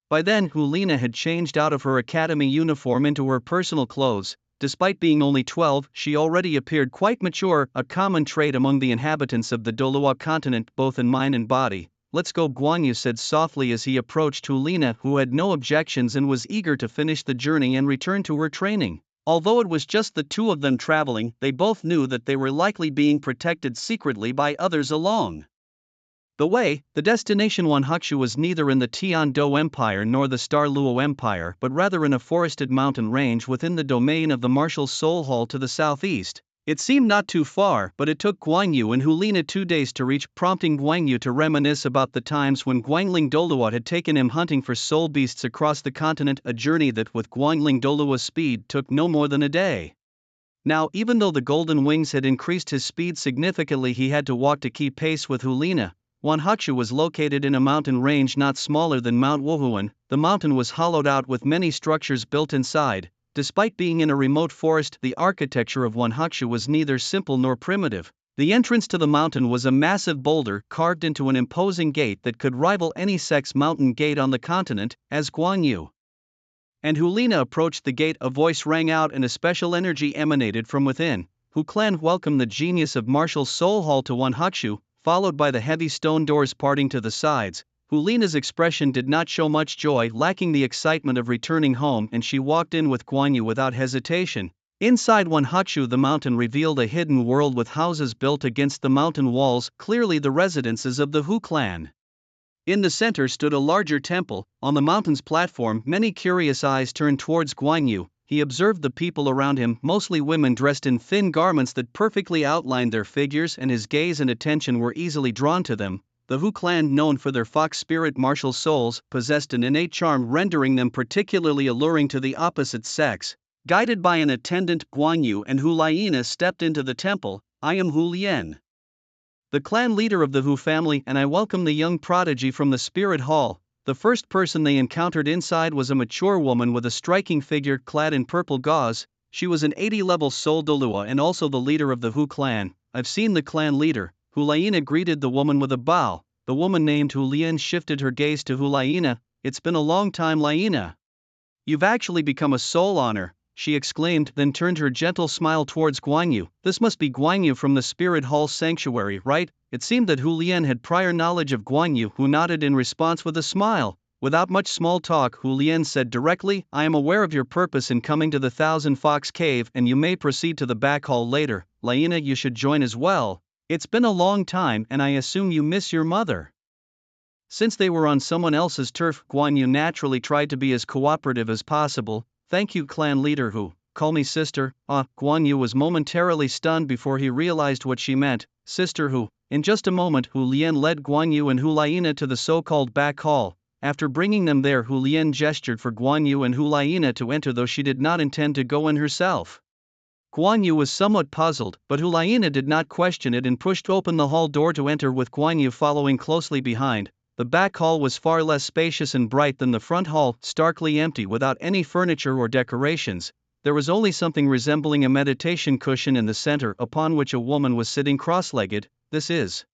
S1: By then, Helena had changed out of her academy uniform into her personal clothes. Despite being only 12, she already appeared quite mature, a common trait among the inhabitants of the Douluo continent, both in mind and body. Let's go, Guan Yu said softly as he approached Helena, who had no objections and was eager to finish the journey and return to her training. Although it was just the two of them traveling, they both knew that they were likely being protected secretly by others along the way. The destination Wanhakshu was neither in the Tian-Do Empire nor the Douluo Empire but rather in a forested mountain range within the domain of the Marshal Soul Hall to the southeast. It seemed not too far, but it took Guan Yu and Hulina 2 days to reach, prompting Guan Yu to reminisce about the times when Guangling Douluo had taken him hunting for soul beasts across the continent, a journey that with Guangling Douluo's speed took no more than a day. Now, even though the golden wings had increased his speed significantly, he had to walk to keep pace with Hulina. Wanhakshu was located in a mountain range not smaller than Mount Wuhuan. The mountain was hollowed out with many structures built inside. Despite being in a remote forest, the architecture of Wanhakshu was neither simple nor primitive. The entrance to the mountain was a massive boulder carved into an imposing gate that could rival any sex mountain gate on the continent. As Guan Yu and Hulina approached the gate, a voice rang out and a special energy emanated from within. Hu Clan welcomed the genius of Marshal Soul Hall to Wanhakshu, followed by the heavy stone doors parting to the sides. Hulina's expression did not show much joy, lacking the excitement of returning home, and she walked in with Guan Yu without hesitation. Inside Wanhakshu, the mountain revealed a hidden world with houses built against the mountain walls, clearly the residences of the Hu clan. In the center stood a larger temple. On the mountain's platform, many curious eyes turned towards Guan Yu. He observed the people around him, mostly women dressed in thin garments that perfectly outlined their figures, and his gaze and attention were easily drawn to them. The Hu clan, known for their fox spirit martial souls, possessed an innate charm rendering them particularly alluring to the opposite sex. Guided by an attendant, Guan Yu and Hulina stepped into the temple. I am Hu Lian, the clan leader of the Hu family, and I welcome the young prodigy from the spirit hall. The first person they encountered inside was a mature woman with a striking figure clad in purple gauze. She was an 80-level soul Douluo and also the leader of the Hu clan. I've seen the clan leader. Hulina greeted the woman with a bow. The woman named Hulian shifted her gaze to Hulina. It's been a long time, Laina. You've actually become a soul honor, she exclaimed, then turned her gentle smile towards Guan Yu. This must be Guan Yu from the Spirit Hall Sanctuary, right? It seemed that Hulian had prior knowledge of Guan Yu, who nodded in response with a smile. Without much small talk, Hulian said directly, I am aware of your purpose in coming to the Thousand Fox Cave, and you may proceed to the back hall later. Laina, you should join as well. It's been a long time and I assume you miss your mother. Since they were on someone else's turf, Guan Yu naturally tried to be as cooperative as possible. Thank you, clan leader Hu. Call me sister. Guan Yu was momentarily stunned before he realized what she meant. Sister Hu. In just a moment, Hu Lian led Guan Yu and Hulina to the so-called back hall. After bringing them there, Hu Lian gestured for Guan Yu and Hulina to enter, though she did not intend to go in herself. Guan Yu was somewhat puzzled, but Hulina did not question it and pushed open the hall door to enter, with Guan Yu following closely behind. The back hall was far less spacious and bright than the front hall, starkly empty without any furniture or decorations. There was only something resembling a meditation cushion in the center, upon which a woman was sitting cross-legged. This is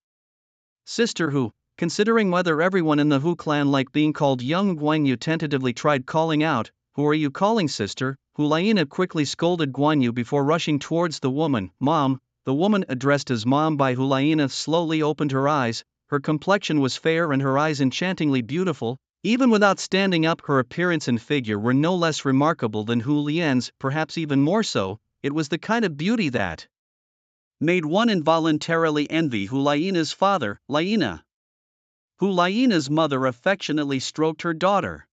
S1: Sister Hu. Considering whether everyone in the Hu clan liked being called young, Guan Yu tentatively tried calling out, Who are you calling sister? Hulina quickly scolded Guan Yu before rushing towards the woman. Mom. The woman, addressed as Mom by Hulina, slowly opened her eyes. Her complexion was fair and her eyes enchantingly beautiful. Even without standing up, her appearance and figure were no less remarkable than Hu Lian's, perhaps even more so. It was the kind of beauty that made one involuntarily envy Hulina's father, Laina. Hulina's mother affectionately stroked her daughter.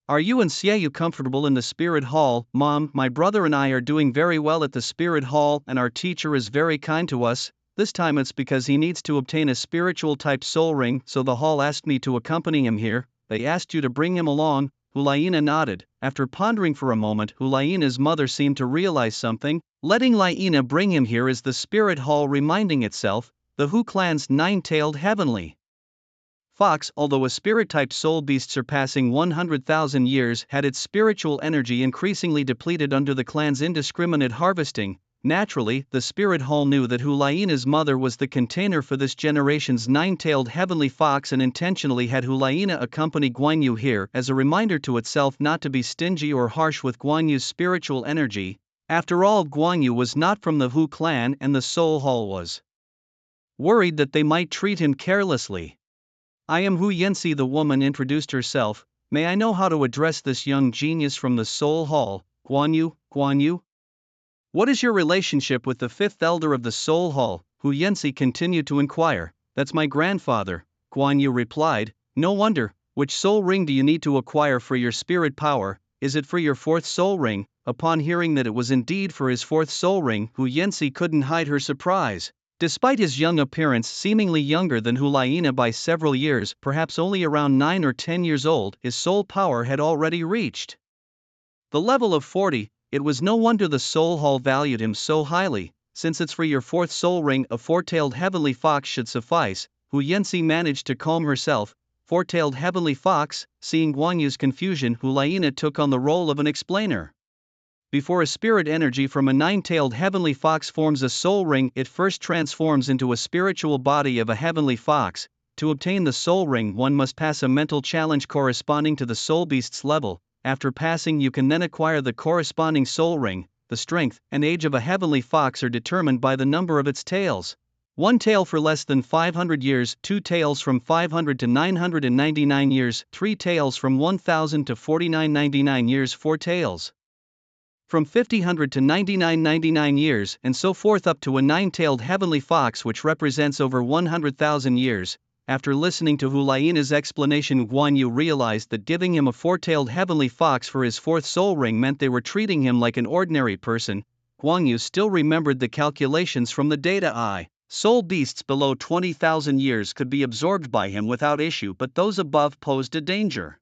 S1: Are you and Xiaoyu comfortable in the spirit hall? Mom, my brother and I are doing very well at the spirit hall, and our teacher is very kind to us. This time it's because he needs to obtain a spiritual type soul ring, so the hall asked me to accompany him here. They asked you to bring him along. Hulina nodded. After pondering for a moment, Hulina's mother seemed to realize something. Letting Laina bring him here is the spirit hall reminding itself, the Hu clan's nine-tailed heavenly fox, although a spirit-type soul beast surpassing 100,000 years, had its spiritual energy increasingly depleted under the clan's indiscriminate harvesting. Naturally, the spirit hall knew that Hulina's mother was the container for this generation's nine-tailed heavenly fox and intentionally had Hulina accompany Guan Yu here as a reminder to itself not to be stingy or harsh with Guan Yu's spiritual energy. After all, Guan Yu was not from the Hu clan and the soul hall was worried that they might treat him carelessly. I am Hu Yanxi, the woman introduced herself. May I know how to address this young genius from the soul hall? Guan Yu, What is your relationship with the fifth elder of the Soul Hall? Hu Yanxi continued to inquire. That's my grandfather, Guan Yu replied. No wonder. Which soul ring do you need to acquire for your spirit power? Is it for your fourth soul ring? Upon hearing that it was indeed for his fourth soul ring, Hu Yanxi couldn't hide her surprise. Despite his young appearance, seemingly younger than Hulaina by several years, perhaps only around 9 or 10 years old, his soul power had already reached the level of 40. It was no wonder the Soul Hall valued him so highly. Since it's for your fourth soul ring, a four-tailed heavenly fox should suffice. Hu Yanxi managed to calm herself. Four-tailed heavenly fox. Seeing Guan Yu's confusion, Hulaina took on the role of an explainer. Before a spirit energy from a nine-tailed heavenly fox forms a soul ring, it first transforms into a spiritual body of a heavenly fox. To obtain the soul ring, one must pass a mental challenge corresponding to the soul beast's level. After passing, you can then acquire the corresponding soul ring. The strength and age of a heavenly fox are determined by the number of its tails. One tail for less than 500 years, two tails from 500 to 999 years, three tails from 1000 to 4999 years, four tails from 5000 to 9999 years, and so forth up to a nine-tailed heavenly fox which represents over 100,000 years. After listening to Hulaina's explanation, Guan Yu realized that giving him a four-tailed heavenly fox for his fourth soul ring meant they were treating him like an ordinary person. Guan Yu still remembered the calculations from the data eye. Soul beasts below 20,000 years could be absorbed by him without issue, but those above posed a danger.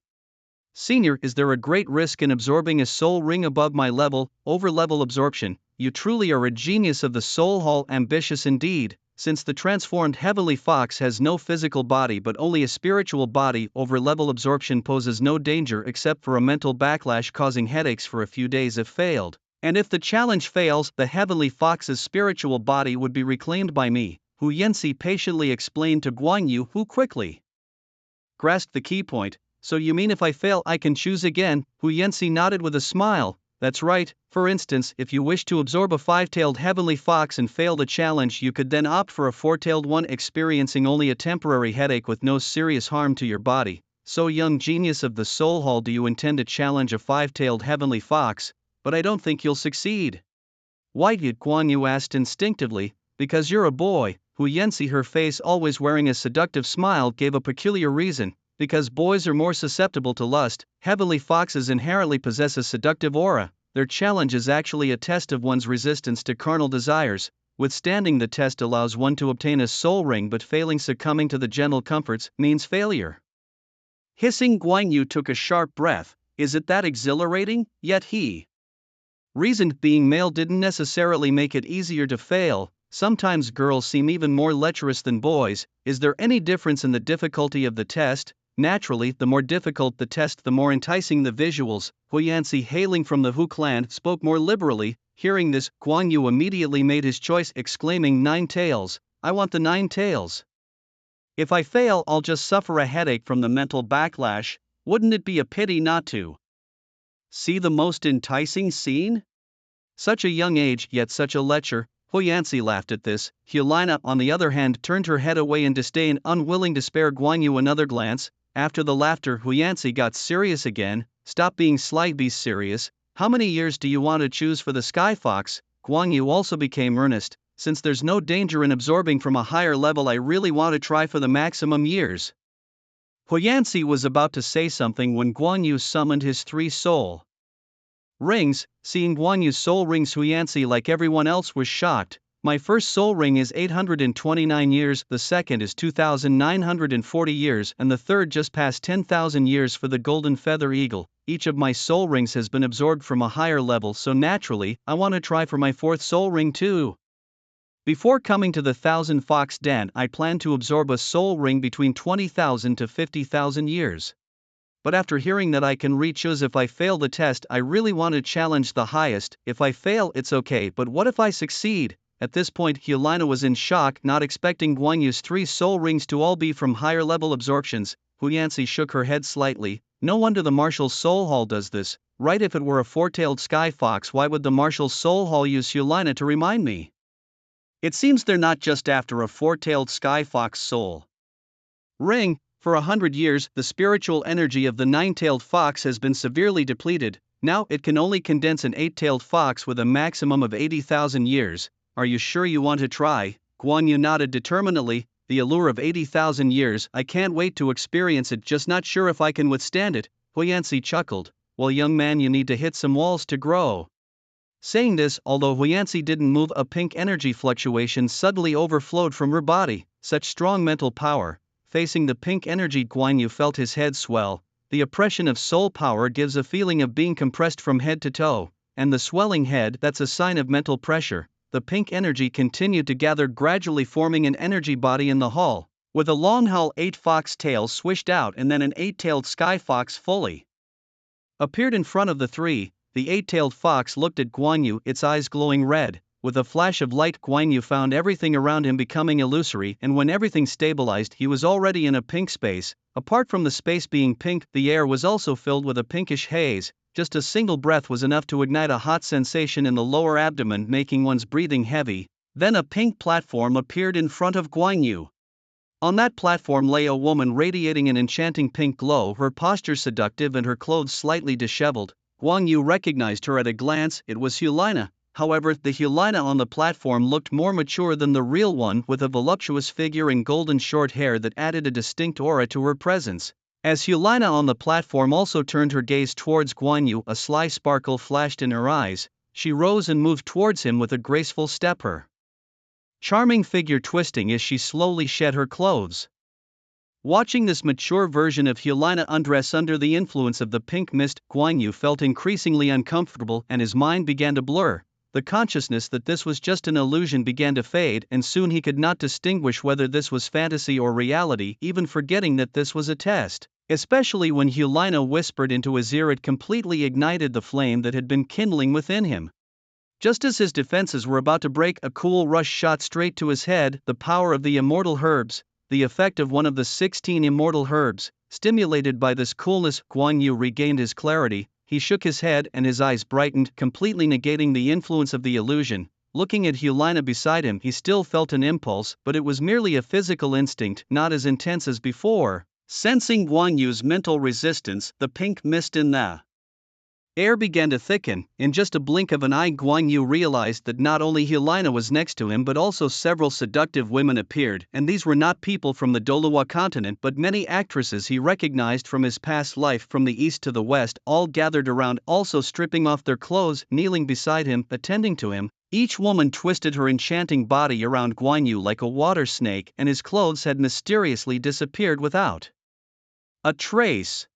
S1: Senior, is there a great risk in absorbing a soul ring above my level? Over-level absorption. You truly are a genius of the Soul Hall, ambitious indeed. Since the transformed heavenly fox has no physical body but only a spiritual body, over-level absorption poses no danger except for a mental backlash causing headaches for a few days if failed. And if the challenge fails, the heavenly fox's spiritual body would be reclaimed by me, Hu Yanxi patiently explained to Guan Yu, who quickly grasped the key point. So you mean if I fail I can choose again? Hu Yanxi nodded with a smile. That's right. For instance, if you wish to absorb a five-tailed heavenly fox and fail the challenge, you could then opt for a four-tailed one, experiencing only a temporary headache with no serious harm to your body. So, young genius of the Soul Hall, do you intend to challenge a five-tailed heavenly fox? But I don't think you'll succeed. Why? Guan Yu asked instinctively. Because you're a boy. Hu Yanxi, her face always wearing a seductive smile, gave a peculiar reason. Because boys are more susceptible to lust. Heavenly foxes inherently possess a seductive aura. Their challenge is actually a test of one's resistance to carnal desires. Withstanding the test allows one to obtain a soul ring, but failing, succumbing to the gentle comforts, means failure. Hissing, Guan Yu took a sharp breath. Is it that exhilarating? Yet he reasoned being male didn't necessarily make it easier to fail. Sometimes girls seem even more lecherous than boys. Is there any difference in the difficulty of the test? Naturally, the more difficult the test, the more enticing the visuals. Hu Yanxi, hailing from the Hu clan, spoke more liberally. Hearing this, Guan Yu immediately made his choice, exclaiming, 9 tails. I want the 9 tails. If I fail, I'll just suffer a headache from the mental backlash. Wouldn't it be a pity not to see the most enticing scene? Such a young age, yet such a lecher. Hu Yanxi laughed at this. Hulaina, on the other hand, turned her head away in disdain, unwilling to spare Guan Yu another glance. After the laughter, Hu Yanxi got serious again. Stop being sly, be serious. How many years do you want to choose for the Sky Fox? Guan Yu also became earnest. Since there's no danger in absorbing from a higher level, I really want to try for the maximum years. Hu Yanxi was about to say something when Guan Yu summoned his 3 soul rings. Seeing Guan Yu's soul rings, Hu Yanxi, like everyone else, was shocked. My first soul ring is 829 years, the second is 2,940 years, and the third just past 10,000 years for the golden feather eagle. Each of my soul rings has been absorbed from a higher level, so naturally, I want to try for my 4th soul ring too. Before coming to the 1,000 Fox Den, I plan to absorb a soul ring between 20,000 to 50,000 years. But after hearing that I can re-choose if I fail the test, I really want to challenge the highest. If I fail, it's okay, but what if I succeed? At this point, Hulaina was in shock, not expecting Guan Yu's 3 soul rings to all be from higher level absorptions. Hu Yanxi shook her head slightly. No wonder the Martial Soul Hall does this, right? If it were a 4-tailed Sky Fox, why would the Martial Soul Hall use Hulaina to remind me? It seems they're not just after a 4-tailed Sky Fox soul ring. For 100 years, the spiritual energy of the 9-tailed fox has been severely depleted. Now it can only condense an 8-tailed fox with a maximum of 80,000 years. Are you sure you want to try? Guan Yu nodded determinedly. The allure of 80,000 years, I can't wait to experience it, just not sure if I can withstand it. Huyansi chuckled. Well, young man, you need to hit some walls to grow. Saying this, although Huyansi didn't move, a pink energy fluctuation suddenly overflowed from her body. Such strong mental power. Facing the pink energy, Guan Yu felt his head swell. The oppression of soul power gives a feeling of being compressed from head to toe, and the swelling head, that's a sign of mental pressure. The pink energy continued to gather, gradually forming an energy body in the hall. With a long hull, 8 fox tails swished out, and then an 8-tailed sky fox fully appeared in front of the three. The 8-tailed fox looked at Guan Yu, its eyes glowing red. With a flash of light, Guan Yu found everything around him becoming illusory, and when everything stabilized, he was already in a pink space. Apart from the space being pink, the air was also filled with a pinkish haze. Just a single breath was enough to ignite a hot sensation in the lower abdomen, making one's breathing heavy. Then a pink platform appeared in front of Guan Yu. On that platform lay a woman radiating an enchanting pink glow, her posture seductive and her clothes slightly disheveled. Guan Yu recognized her at a glance. It was Hulina. However, the Hulina on the platform looked more mature than the real one, with a voluptuous figure and golden short hair that added a distinct aura to her presence. As Hulina on the platform also turned her gaze towards Guan Yu, a sly sparkle flashed in her eyes. She rose and moved towards him with a graceful step, her charming figure twisting as she slowly shed her clothes. Watching this mature version of Hulina undress under the influence of the pink mist, Guan Yu felt increasingly uncomfortable and his mind began to blur. The consciousness that this was just an illusion began to fade, and soon he could not distinguish whether this was fantasy or reality, even forgetting that this was a test. Especially when Hulina whispered into his ear, it completely ignited the flame that had been kindling within him. Just as his defenses were about to break, a cool rush shot straight to his head. The power of the immortal herbs. The effect of one of the 16 immortal herbs. Stimulated by this coolness, Guan Yu regained his clarity. He shook his head and his eyes brightened, completely negating the influence of the illusion. Looking at Hulina beside him, he still felt an impulse, but it was merely a physical instinct, not as intense as before. Sensing Guan Yu's mental resistance, the pink mist in the air began to thicken. In just a blink of an eye, Guan Yu realized that not only Hulina was next to him, but also several seductive women appeared, and these were not people from the Douluo continent, but many actresses he recognized from his past life. From the east to the west, all gathered around, also stripping off their clothes, kneeling beside him, attending to him. Each woman twisted her enchanting body around Guan Yu like a water snake, and his clothes had mysteriously disappeared without a trace.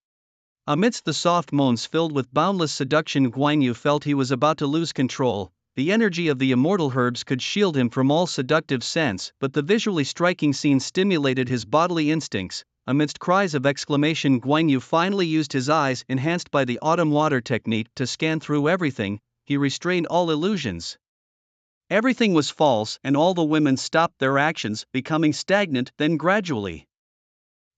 S1: Amidst the soft moans filled with boundless seduction, Guan Yu felt he was about to lose control. The energy of the immortal herbs could shield him from all seductive sense, but the visually striking scene stimulated his bodily instincts. Amidst cries of exclamation, Guan Yu finally used his eyes, enhanced by the autumn water technique, to scan through everything. He restrained all illusions. Everything was false, and all the women stopped their actions, becoming stagnant, then gradually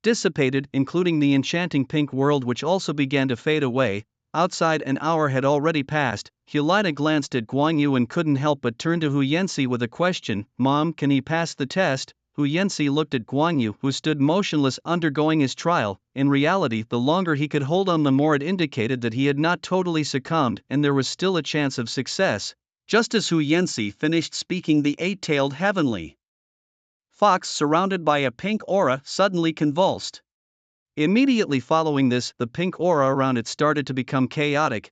S1: dissipated, including the enchanting pink world, which also began to fade away. Outside, an hour had already passed. Hulina glanced at Guan Yu and couldn't help but turn to Huyansi with a question. Mom, can he pass the test? Huyansi looked at Guan Yu, who stood motionless undergoing his trial. In reality, the longer he could hold on, the more it indicated that he had not totally succumbed, and there was still a chance of success. Just as Huyansi finished speaking, the 8-tailed heavenly fox, surrounded by a pink aura, suddenly convulsed. Immediately following this, the pink aura around it started to become chaotic.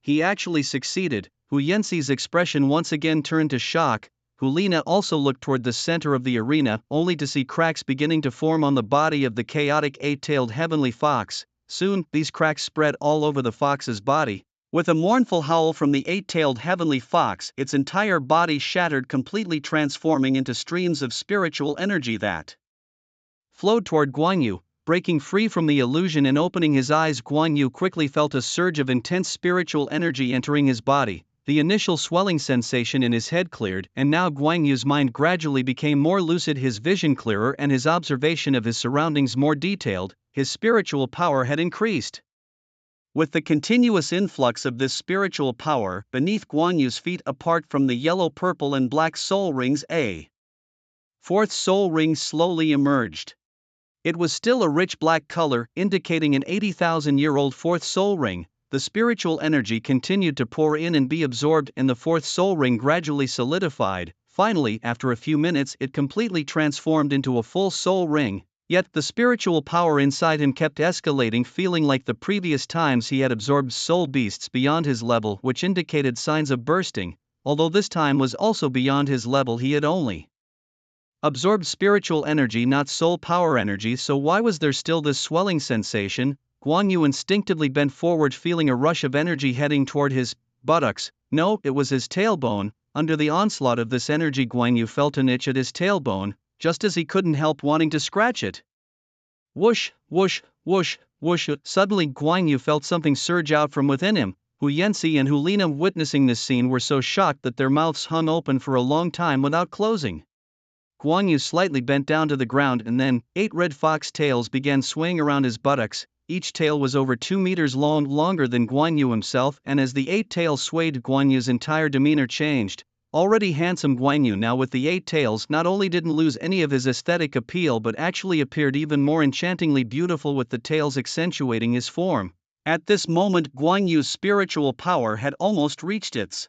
S1: He actually succeeded. Huyansi's expression once again turned to shock. Hulina also looked toward the center of the arena, only to see cracks beginning to form on the body of the chaotic 8-tailed heavenly fox. Soon, these cracks spread all over the fox's body. With a mournful howl from the 8-tailed heavenly fox, its entire body shattered, completely transforming into streams of spiritual energy that flowed toward Guan Yu. Breaking free from the illusion and opening his eyes, Guan Yu quickly felt a surge of intense spiritual energy entering his body. The initial swelling sensation in his head cleared, and now Guan Yu's mind gradually became more lucid, his vision clearer, and his observation of his surroundings more detailed. His spiritual power had increased. With the continuous influx of this spiritual power, beneath Guan Yu's feet, apart from the yellow, purple and black soul rings, a fourth soul ring slowly emerged. It was still a rich black color, indicating an 80,000-year-old fourth soul ring. the spiritual energy continued to pour in and be absorbed, and the fourth soul ring gradually solidified. Finally, after a few minutes, it completely transformed into a full soul ring. Yet the spiritual power inside him kept escalating, feeling like the previous times he had absorbed soul beasts beyond his level, which indicated signs of bursting, although this time was also beyond his level. He had only absorbed spiritual energy, not soul power energy, so why was there still this swelling sensation? Guan Yu instinctively bent forward, feeling a rush of energy heading toward his buttocks. No, it was his tailbone. Under the onslaught of this energy, Guan Yu felt an itch at his tailbone, just as he couldn't help wanting to scratch it. Whoosh, whoosh, whoosh, whoosh. Suddenly Guan Yu felt something surge out from within him. Hu Yanxi and Hu Lina, witnessing this scene, were so shocked that their mouths hung open for a long time without closing. Guan Yu slightly bent down to the ground, and then 8 red fox tails began swaying around his buttocks. Each tail was over 2 meters long, longer than Guan Yu himself, and as the 8 tails swayed, Guan Yu's entire demeanor changed. Already handsome Guan Yu, now with the 8 tails, not only didn't lose any of his aesthetic appeal but actually appeared even more enchantingly beautiful, with the tails accentuating his form. At this moment, Guan Yu's spiritual power had almost reached its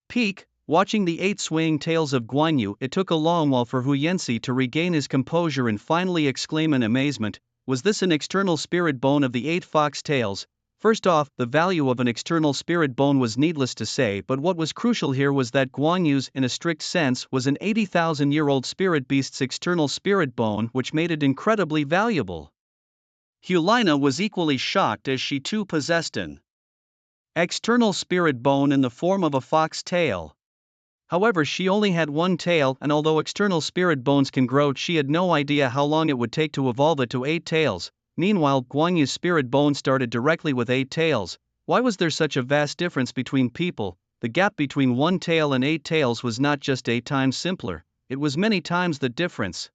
S1: peak. Watching the 8 swaying tails of Guan Yu, it took a long while for Hu Yanxi to regain his composure and finally exclaim in amazement, "Was this an external spirit bone of the 8 fox tails?" First off, the value of an external spirit bone was needless to say, but what was crucial here was that Guan Yu's, in a strict sense, was an 80,000-year-old spirit beast's external spirit bone, which made it incredibly valuable. Hulina was equally shocked, as she too possessed an external spirit bone in the form of a fox tail. However, she only had one tail, and although external spirit bones can grow, she had no idea how long it would take to evolve it to 8 tails. Meanwhile, Guan Yu's spirit bone started directly with 8 tails. Why was there such a vast difference between people? The gap between 1 tail and 8 tails was not just 8 times simpler, it was many times the difference.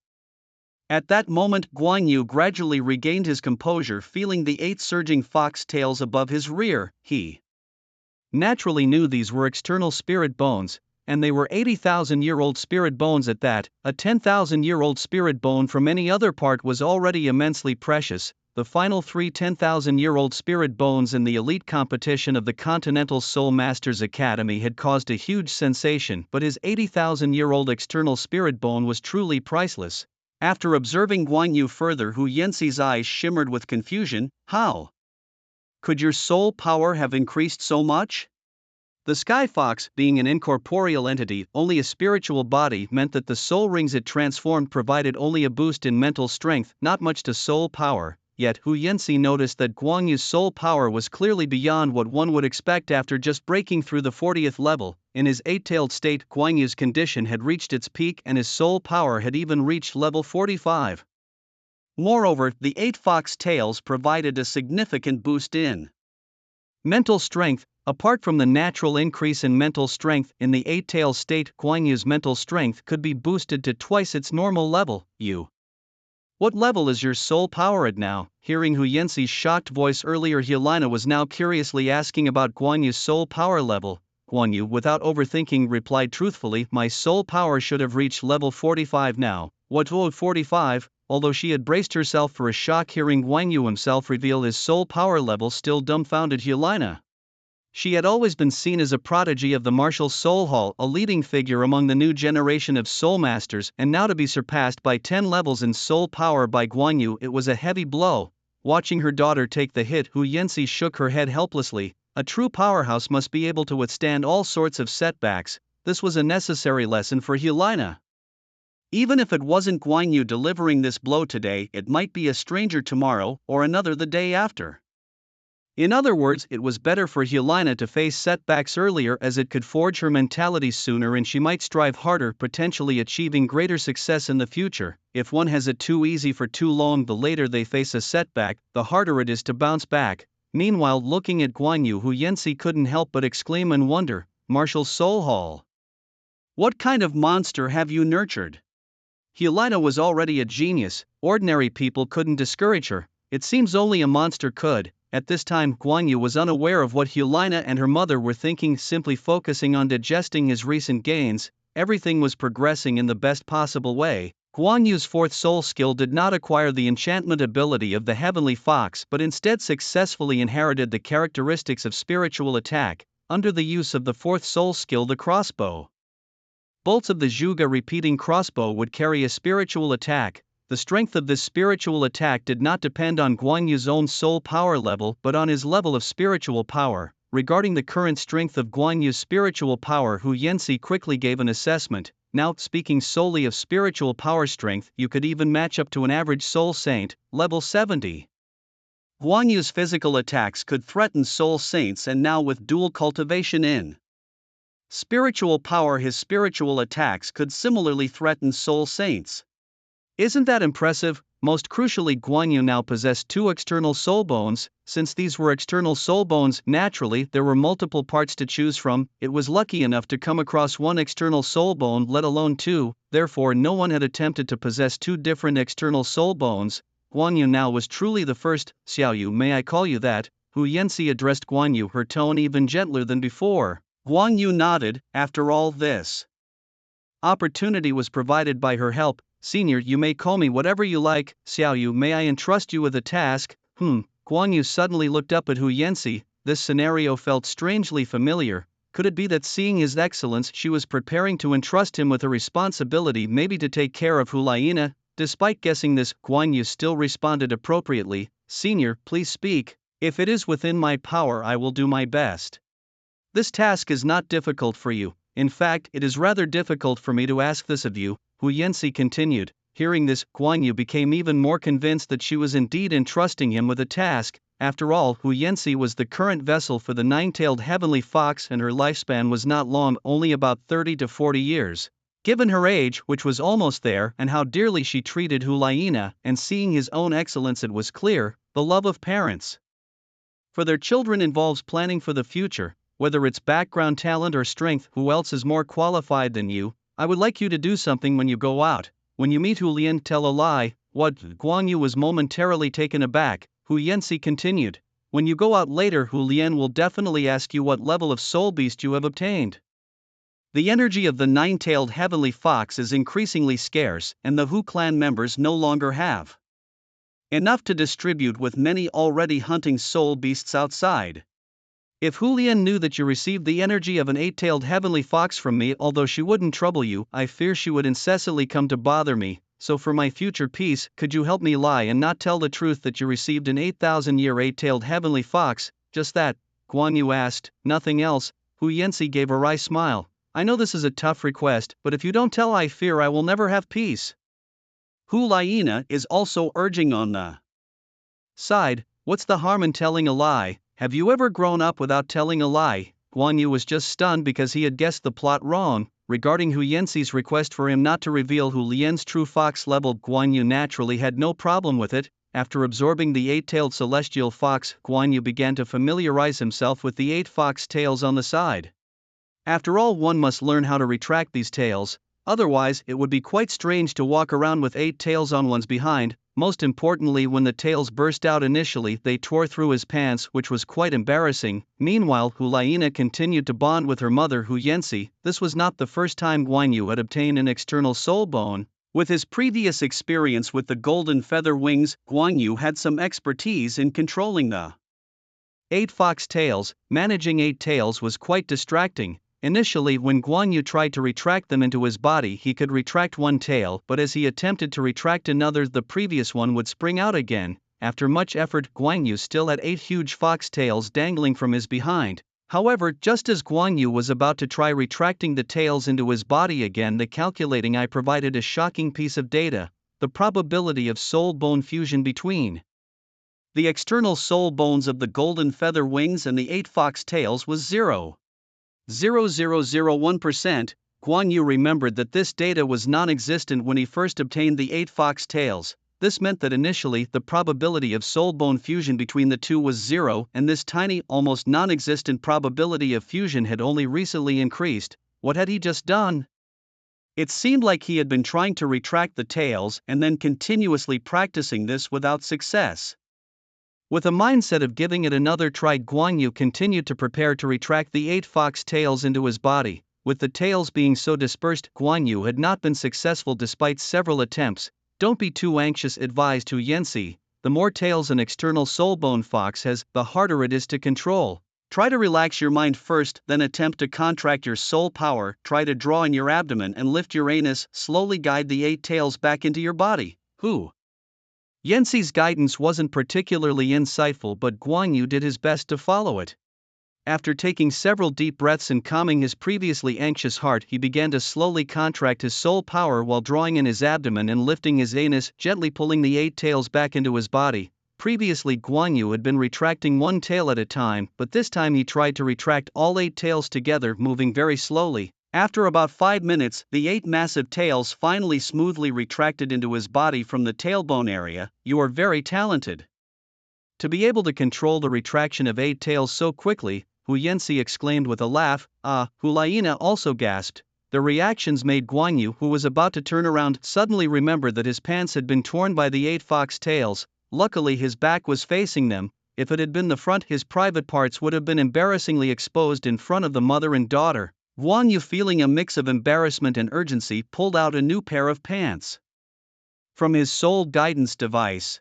S1: At that moment, Guan Yu gradually regained his composure, feeling the 8 surging fox tails above his rear. He naturally knew these were external spirit bones, and they were 80,000-year-old spirit bones at that. A 10,000-year-old spirit bone from any other part was already immensely precious. The final 3 10,000-year-old spirit bones in the elite competition of the Continental Soul Masters Academy had caused a huge sensation, but his 80,000-year-old external spirit bone was truly priceless. After observing Guan Yu further, Hu Yanxi's eyes shimmered with confusion. How could your soul power have increased so much? The Sky Fox, being an incorporeal entity, only a spiritual body, meant that the soul rings it transformed provided only a boost in mental strength, not much to soul power. Yet Hu Yanxi noticed that Guan Yu's soul power was clearly beyond what one would expect after just breaking through the 40th level. In his 8-tailed state, Guan Yu's condition had reached its peak, and his soul power had even reached level 45. Moreover, the 8 fox tails provided a significant boost in mental strength. Apart from the natural increase in mental strength in the 8-tail state, Guan Yu's mental strength could be boosted to twice its normal level. What level is your soul power at now? Hearing Hu Yanxi's shocked voice earlier, Hulina was now curiously asking about Guan Yu's soul power level. Guan Yu, without overthinking, replied truthfully, "My soul power should have reached level 45 now." What, 45? Although she had braced herself for a shock hearing Guan Yu himself reveal his soul power level, still dumbfounded Hulina. She had always been seen as a prodigy of the martial soul hall, a leading figure among the new generation of soul masters, and now to be surpassed by 10 levels in soul power by Guan Yu, it was a heavy blow. Watching her daughter take the hit, Hu Yanxi shook her head helplessly. A true powerhouse must be able to withstand all sorts of setbacks. This was a necessary lesson for Hulina. Even if it wasn't Guan Yu delivering this blow today, it might be a stranger tomorrow, or another the day after. In other words, it was better for Hulina to face setbacks earlier, as it could forge her mentality sooner and she might strive harder, potentially achieving greater success in the future. If one has it too easy for too long, the later they face a setback, the harder it is to bounce back. Meanwhile, looking at Guan Yu, Hu Yanxi couldn't help but exclaim in wonder, "Martial Soul Hall. What kind of monster have you nurtured?" Hulina was already a genius, ordinary people couldn't discourage her, it seems only a monster could. At this time, Guan Yu was unaware of what Hulina and her mother were thinking, simply focusing on digesting his recent gains. Everything was progressing in the best possible way. Guan Yu's fourth soul skill did not acquire the enchantment ability of the heavenly fox but instead successfully inherited the characteristics of spiritual attack, under the use of the fourth soul skill, the crossbow. Bolts of the Zhuge repeating crossbow would carry a spiritual attack. The strength of this spiritual attack did not depend on Guan Yu's own soul power level but on his level of spiritual power. Regarding the current strength of Guan Yu's spiritual power, Hu Yanxi quickly gave an assessment. Now, speaking solely of spiritual power strength, you could even match up to an average soul saint, level 70. Guan Yu's physical attacks could threaten soul saints, and now with dual cultivation in spiritual power, his spiritual attacks could similarly threaten soul saints. Isn't that impressive? Most crucially, Guan Yu now possessed 2 external soul bones. Since these were external soul bones, naturally there were multiple parts to choose from. It was lucky enough to come across 1 external soul bone, let alone 2, therefore no one had attempted to possess 2 different external soul bones. Guan Yu now was truly the first. Xiao Yu, may I call you that? Hu Yanxi addressed Guan Yu, her tone even gentler than before. Guan Yu nodded. After all, this opportunity was provided by her help. Senior, you may call me whatever you like. Xiao Yu, may I entrust you with a task? Guan Yu suddenly looked up at Hu Yanxi. This scenario felt strangely familiar. Could it be that, seeing his excellence, she was preparing to entrust him with a responsibility, maybe to take care of Hu Laina? Despite guessing this, Guan Yu still responded appropriately. Senior, please speak. If it is within my power, I will do my best. This task is not difficult for you. In fact, it is rather difficult for me to ask this of you, Hu Yanxi continued. Hearing this, Guan Yu became even more convinced that she was indeed entrusting him with a task. After all, Hu Yanxi was the current vessel for the 9-tailed heavenly fox, and her lifespan was not long, only about 30 to 40 years. Given her age, which was almost there, and how dearly she treated Hu Laina, and seeing his own excellence, it was clear, the love of parents for their children involves planning for the future. Whether it's background talent or strength, who else is more qualified than you? I would like you to do something when you go out. When you meet Hu Lian, tell a lie. What? Guan Yu was momentarily taken aback. Hu Yanxi continued. When you go out later, Hu Lian will definitely ask you what level of soul beast you have obtained. The energy of the 9-tailed heavenly fox is increasingly scarce, and the Hu clan members no longer have enough to distribute, with many already hunting soul beasts outside. If Hu Lian knew that you received the energy of an 8-tailed heavenly fox from me, although she wouldn't trouble you, I fear she would incessantly come to bother me. So for my future peace, could you help me lie and not tell the truth that you received an 8,000-year 8-tailed heavenly fox? Just that, Guan Yu asked, nothing else. Hu Yanxi gave a wry smile. I know this is a tough request, but if you don't tell, I fear I will never have peace. Hu Laina is also urging on the side. What's the harm in telling a lie? Have you ever grown up without telling a lie? Guan Yu was just stunned because he had guessed the plot wrong. Regarding Hu Yanxi's request for him not to reveal Hu Lian's true fox level, Guan Yu naturally had no problem with it. After absorbing the 8-tailed celestial fox, Guan Yu began to familiarize himself with the 8 fox tails on the side. After all, one must learn how to retract these tails, otherwise it would be quite strange to walk around with 8 tails on one's behind. Most importantly, when the tails burst out initially, they tore through his pants, which was quite embarrassing. Meanwhile, Hu Laina continued to bond with her mother, Hu Yanxi. This was not the first time Guan Yu had obtained an external soul bone. With his previous experience with the golden feather wings, Guan Yu had some expertise in controlling the 8 fox tails. Managing 8 tails was quite distracting. Initially, when Guan Yu tried to retract them into his body, he could retract one tail, but as he attempted to retract another, the previous one would spring out again. After much effort, Guan Yu still had 8 huge fox tails dangling from his behind. However, just as Guan Yu was about to try retracting the tails into his body again, the calculating eye provided a shocking piece of data: the probability of soul bone fusion between the external soul bones of the golden feather wings and the 8 fox tails was 0.0001%. Guan Yu remembered that this data was non-existent when he first obtained the 8 fox tails. This meant that initially the probability of soul bone fusion between the two was 0, and this tiny, almost non-existent probability of fusion had only recently increased. What had he just done? It seemed like he had been trying to retract the tails and then continuously practicing this without success. With a mindset of giving it another try, Guan Yu continued to prepare to retract the 8 fox tails into his body. with the tails being so dispersed. Guan Yu had not been successful despite several attempts. Don't be too anxious, advised Hu Yanxi. The more tails an external soulbone fox has, the harder it is to control. Try to relax your mind first, then attempt to contract your soul power. Try to draw in your abdomen and lift your anus. Slowly guide the 8 tails back into your body. Hu Yanxi's guidance wasn't particularly insightful, but Guan Yu did his best to follow it. After taking several deep breaths and calming his previously anxious heart, he began to slowly contract his soul power while drawing in his abdomen and lifting his anus, gently pulling the 8 tails back into his body. Previously, Guan Yu had been retracting one tail at a time, but this time he tried to retract all 8 tails together, moving very slowly. After about 5 minutes, the 8 massive tails finally smoothly retracted into his body from the tailbone area. You are very talented. To be able to control the retraction of 8 tails so quickly, Hu Yanxi exclaimed with a laugh. Hulaina also gasped. Their reactions made Guan Yu, who was about to turn around, suddenly remember that his pants had been torn by the 8 fox tails. Luckily his back was facing them. If it had been the front, his private parts would have been embarrassingly exposed in front of the mother and daughter. Guan Yu, feeling a mix of embarrassment and urgency, pulled out a new pair of pants from his soul guidance device.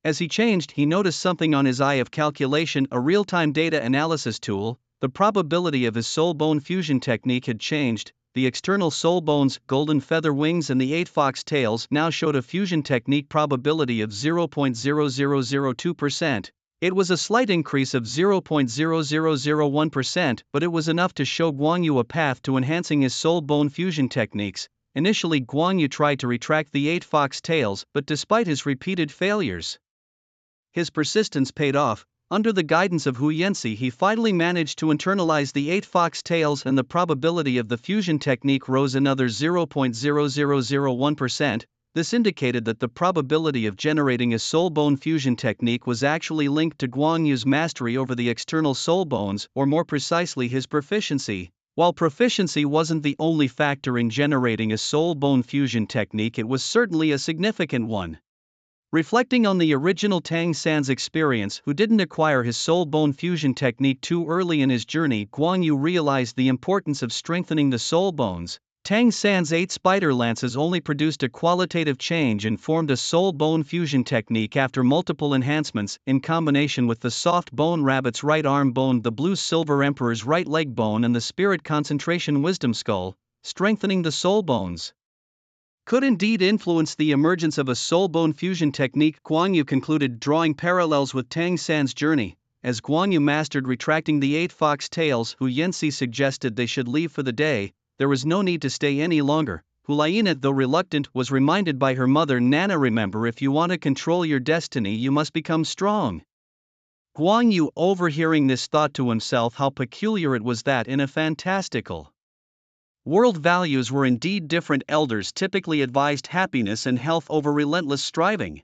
S1: As he changed, he noticed something on his eye of calculation, a real-time data analysis tool. The probability of his soul bone fusion technique had changed. The external soul bones, golden feather wings and the 8 fox tails now showed a fusion technique probability of 0.0002%. It was a slight increase of 0.0001%, but it was enough to show Guan Yu a path to enhancing his soul bone fusion techniques. Initially, Guan Yu tried to retract the 8 fox tails, but despite his repeated failures, his persistence paid off. Under the guidance of Hu Yanxi, he finally managed to internalize the 8 fox tails, and the probability of the fusion technique rose another 0.0001%. This indicated that the probability of generating a soul bone fusion technique was actually linked to Guan Yu's mastery over the external soul bones, or more precisely his proficiency. While proficiency wasn't the only factor in generating a soul bone fusion technique, it was certainly a significant one. Reflecting on the original Tang San's experience, who didn't acquire his soul bone fusion technique too early in his journey, Guan Yu realized the importance of strengthening the soul bones. Tang San's 8 spider lances only produced a qualitative change and formed a soul bone fusion technique after multiple enhancements, in combination with the soft bone rabbit's right arm bone, the blue silver emperor's right leg bone, and the spirit concentration wisdom skull. Strengthening the soul bones could indeed influence the emergence of a soul bone fusion technique, Guan Yu concluded, drawing parallels with Tang San's journey. As Guan Yu mastered retracting the 8 fox tails, Hu Yanxi suggested they should leave for the day. There was no need to stay any longer. Hulaina, though reluctant, was reminded by her mother Nana, remember, if you want to control your destiny, you must become strong. Guan Yu, overhearing this, thought to himself how peculiar it was that in a fantastical world values were indeed different. Elders typically advised happiness and health over relentless striving.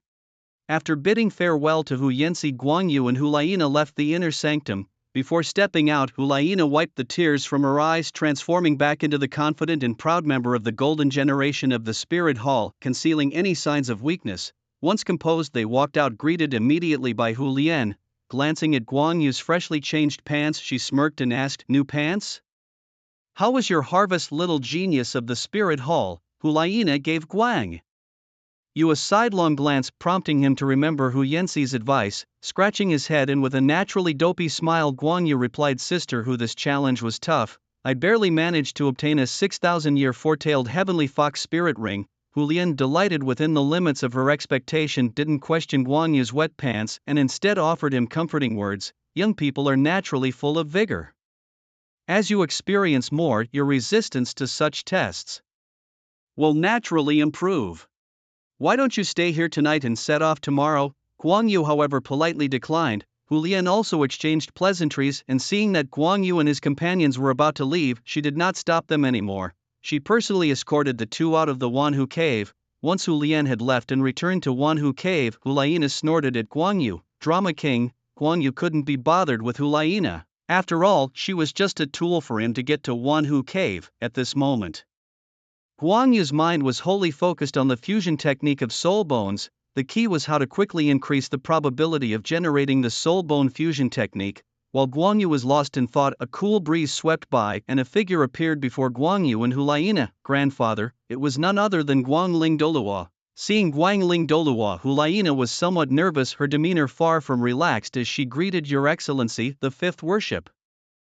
S1: After bidding farewell to Hu Yanxi, Guan Yu and Hulaina left the inner sanctum. Before stepping out, Hulaina wiped the tears from her eyes, transforming back into the confident and proud member of the golden generation of the Spirit Hall, concealing any signs of weakness. Once composed, they walked out, greeted immediately by Hu Lian. Glancing at Guan Yu's freshly changed pants, she smirked and asked, "New pants? How was your harvest, little genius of the Spirit Hall?" Hulaina gave Guan Yu a sidelong glance, prompting him to remember Hu Yanxi's advice. Scratching his head and with a naturally dopey smile, Guan Yu replied, "Sister Hu, this challenge was tough. I barely managed to obtain a 6,000-year four-tailed heavenly fox spirit ring." Hu Lian, delighted within the limits of her expectation, didn't question Guan Yu's wet pants and instead offered him comforting words. Young people are naturally full of vigor. As you experience more, your resistance to such tests will naturally improve. Why don't you stay here tonight and set off tomorrow? Guan Yu, however, politely declined. Hu Lian also exchanged pleasantries, and seeing that Guan Yu and his companions were about to leave, she did not stop them anymore. She personally escorted the two out of the Wanhu cave. Once Hu Lian had left and returned to Wanhu cave, Hulaina snorted at Guan Yu. Drama king, Guan Yu couldn't be bothered with Hulaina. After all, she was just a tool for him to get to Wanhu cave. At this moment, Guan Yu's mind was wholly focused on the fusion technique of soul bones. The key was how to quickly increase the probability of generating the soul bone fusion technique. While Guan Yu was lost in thought, a cool breeze swept by and a figure appeared before Guan Yu and Hulaina. Grandfather, it was none other than Guangling Douluo. Seeing Guangling Douluo, Hulaina was somewhat nervous, her demeanor far from relaxed as she greeted Your Excellency, the Fifth Worship.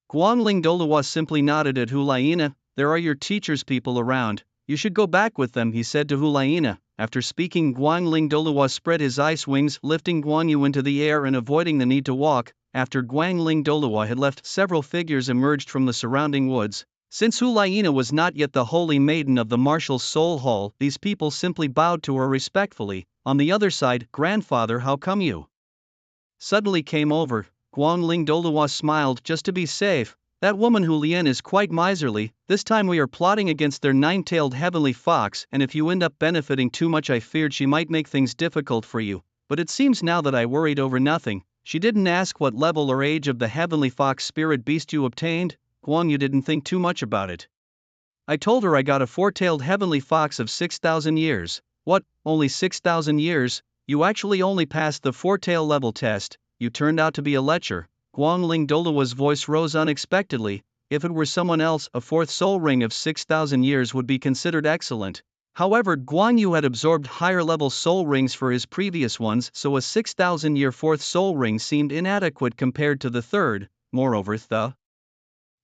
S1: Guangling Douluo simply nodded at Hulaina. There are your teacher's people around, you should go back with them, he said to Hulaina. After speaking, Guangling Douluo spread his ice wings, lifting Guan Yu into the air and avoiding the need to walk. After Guangling Douluo had left, several figures emerged from the surrounding woods. Since Hulaina was not yet the holy maiden of the martial soul hall, these people simply bowed to her respectfully. On the other side, grandfather, how come you suddenly came over? Guangling Douluo smiled. Just to be safe. That woman Hulian is quite miserly. This time we are plotting against their nine-tailed heavenly fox, and if you end up benefiting too much, I feared she might make things difficult for you. But it seems now that I worried over nothing. She didn't ask what level or age of the heavenly fox spirit beast you obtained. Guan Yu didn't think too much about it. I told her I got a four-tailed heavenly fox of 6,000 years. What, only 6,000 years? You actually only passed the four-tail level test. You turned out to be a lecher. Guangling Douluo's voice rose unexpectedly. If it were someone else, a fourth soul ring of 6,000 years would be considered excellent. However, Guan Yu had absorbed higher-level soul rings for his previous ones, so a 6,000-year fourth soul ring seemed inadequate compared to the third. Moreover, the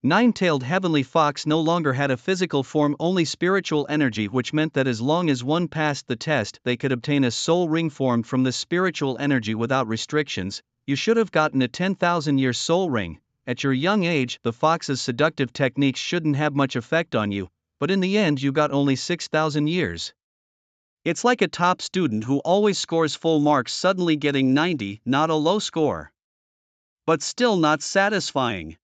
S1: nine-tailed heavenly fox no longer had a physical form, only spiritual energy, which meant that as long as one passed the test, they could obtain a soul ring formed from the spiritual energy without restrictions. You should have gotten a 10,000-year soul ring. At your young age, the fox's seductive techniques shouldn't have much effect on you, but in the end you got only 6,000 years. It's like a top student who always scores full marks suddenly getting 90, not a low score. But still not satisfying.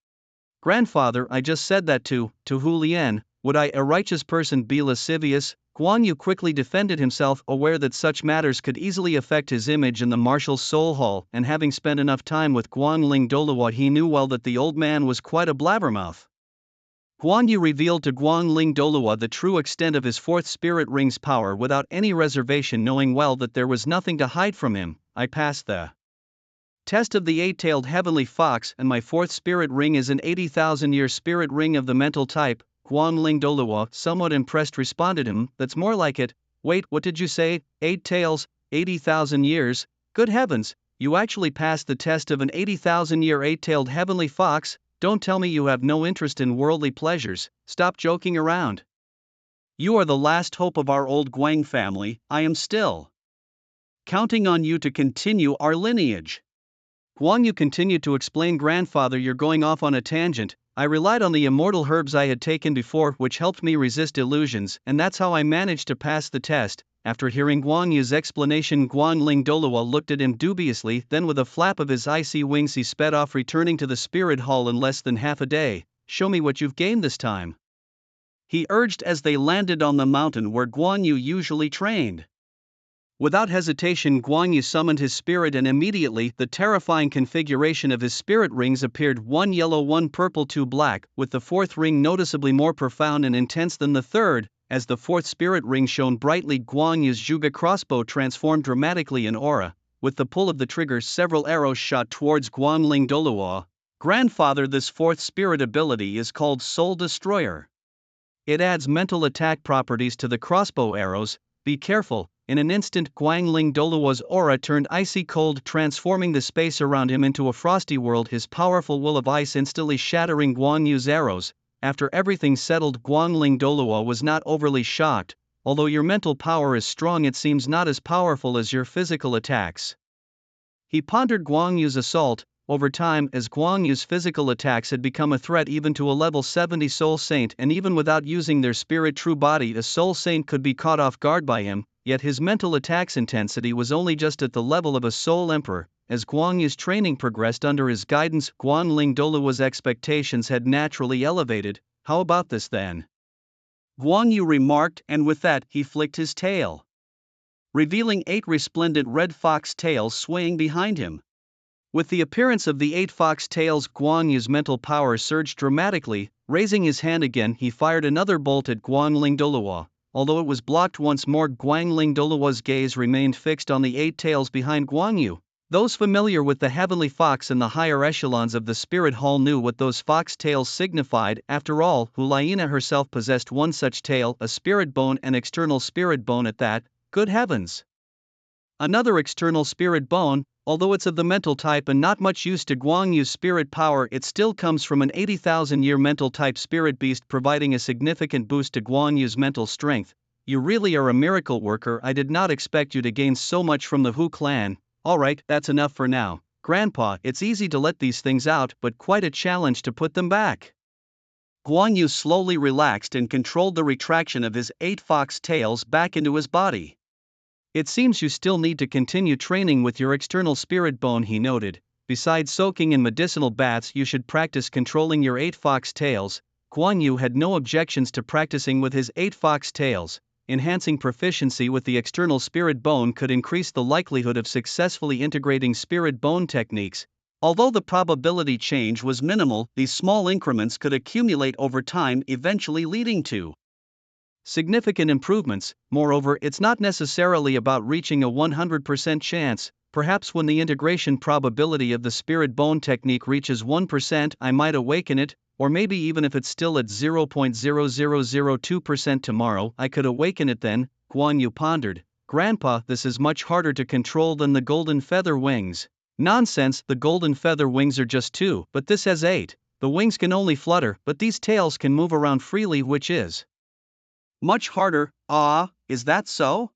S1: Grandfather, I just said that to Hulian. Would I, a righteous person, be lascivious? Guan Yu quickly defended himself, aware that such matters could easily affect his image in the martial soul hall, and having spent enough time with Guangling Douluo, he knew well that the old man was quite a blabbermouth. Guan Yu revealed to Guangling Douluo the true extent of his fourth spirit ring's power without any reservation, knowing well that there was nothing to hide from him. I passed the test of the eight-tailed heavenly fox, and my fourth spirit ring is an 80,000-year spirit ring of the mental type. Guangling Douluo, somewhat impressed, responded him, that's more like it. Wait, what did you say? 8 tails, 80,000 years? Good heavens, you actually passed the test of an 80,000-year eight-tailed heavenly fox? Don't tell me you have no interest in worldly pleasures. Stop joking around. You are the last hope of our old Guang family. I am still counting on you to continue our lineage. Guan Yu continued to explain. Grandfather, you're going off on a tangent. I relied on the immortal herbs I had taken before, which helped me resist illusions, and that's how I managed to pass the test. After hearing Guan Yu's explanation, Guangling Douluo looked at him dubiously, then with a flap of his icy wings he sped off, returning to the spirit hall in less than half a day. Show me what you've gained this time, he urged as they landed on the mountain where Guan Yu usually trained. Without hesitation, Guan Yu summoned his spirit, and immediately the terrifying configuration of his spirit rings appeared: 1 yellow, 1 purple, 2 black, with the fourth ring noticeably more profound and intense than the third. As the fourth spirit ring shone brightly, Guan Yu's Zhuge crossbow transformed dramatically in aura. With the pull of the trigger, several arrows shot towards Guangling Douluo. Grandfather, this fourth spirit ability is called Soul Destroyer. It adds mental attack properties to the crossbow arrows. Be careful. In an instant, Guangling Douluo's aura turned icy cold, transforming the space around him into a frosty world, his powerful will of ice instantly shattering Guan Yu's arrows. After everything settled, Guangling Douluo was not overly shocked. Although your mental power is strong, it seems not as powerful as your physical attacks. He pondered Guan Yu's assault. Over time, as Guan Yu's physical attacks had become a threat even to a level 70 Soul Saint, and even without using their spirit true body, a Soul Saint could be caught off guard by him. Yet his mental attack's intensity was only just at the level of a Soul Emperor. As Guan Yu's training progressed under his guidance, Guangling Douluo's expectations had naturally elevated. How about this then? Guan Yu remarked, and with that, he flicked his tail, revealing 8 resplendent red fox tails swaying behind him. With the appearance of the 8 fox tails, Guan Yu's mental power surged dramatically. Raising his hand again, he fired another bolt at Guangling Douluo. Although it was blocked once more, Guangling Douluo's gaze remained fixed on the 8 tails behind Guan Yu. Those familiar with the heavenly fox and the higher echelons of the spirit hall knew what those fox tails signified. After all, Hulaina herself possessed one such tail, a spirit bone, an external spirit bone at that. Good heavens! Another external spirit bone, although it's of the mental type and not much use to Guan Yu's spirit power, it still comes from an 80,000-year mental type spirit beast, providing a significant boost to Guan Yu's mental strength. You really are a miracle worker. I did not expect you to gain so much from the Hu clan. Alright, that's enough for now. Grandpa, it's easy to let these things out, but quite a challenge to put them back. Guan Yu slowly relaxed and controlled the retraction of his 8 fox tails back into his body. It seems you still need to continue training with your external spirit bone, he noted. Besides soaking in medicinal baths, you should practice controlling your 8 fox tails. Guan Yu had no objections to practicing with his 8 fox tails. Enhancing proficiency with the external spirit bone could increase the likelihood of successfully integrating spirit bone techniques. Although the probability change was minimal, these small increments could accumulate over time, eventually leading to significant improvements. Moreover, it's not necessarily about reaching a 100% chance. Perhaps when the integration probability of the spirit bone technique reaches 1%, I might awaken it. Or maybe even if it's still at 0.0002% tomorrow, I could awaken it then. Guan Yu pondered. Grandpa, this is much harder to control than the golden feather wings. Nonsense, the golden feather wings are just 2, but this has 8. The wings can only flutter, but these tails can move around freely, which is much harder. Ah, is that so?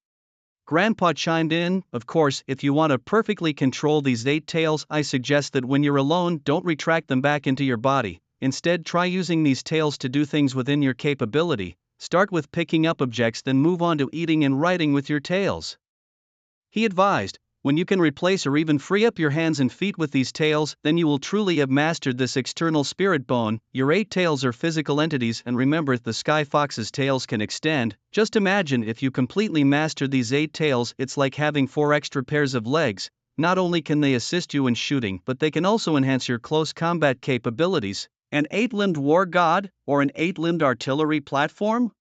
S1: Grandpa chimed in. Of course, if you want to perfectly control these 8 tails, I suggest that when you're alone, don't retract them back into your body. Instead, try using these tails to do things within your capability. Start with picking up objects, then move on to eating and writing with your tails. He advised, when you can replace or even free up your hands and feet with these tails, then you will truly have mastered this external spirit bone. Your 8 tails are physical entities, and remember, the sky fox's tails can extend. Just imagine if you completely master these 8 tails, it's like having 4 extra pairs of legs. Not only can they assist you in shooting, but they can also enhance your close combat capabilities. An 8-limbed war god, or an 8-limbed artillery platform?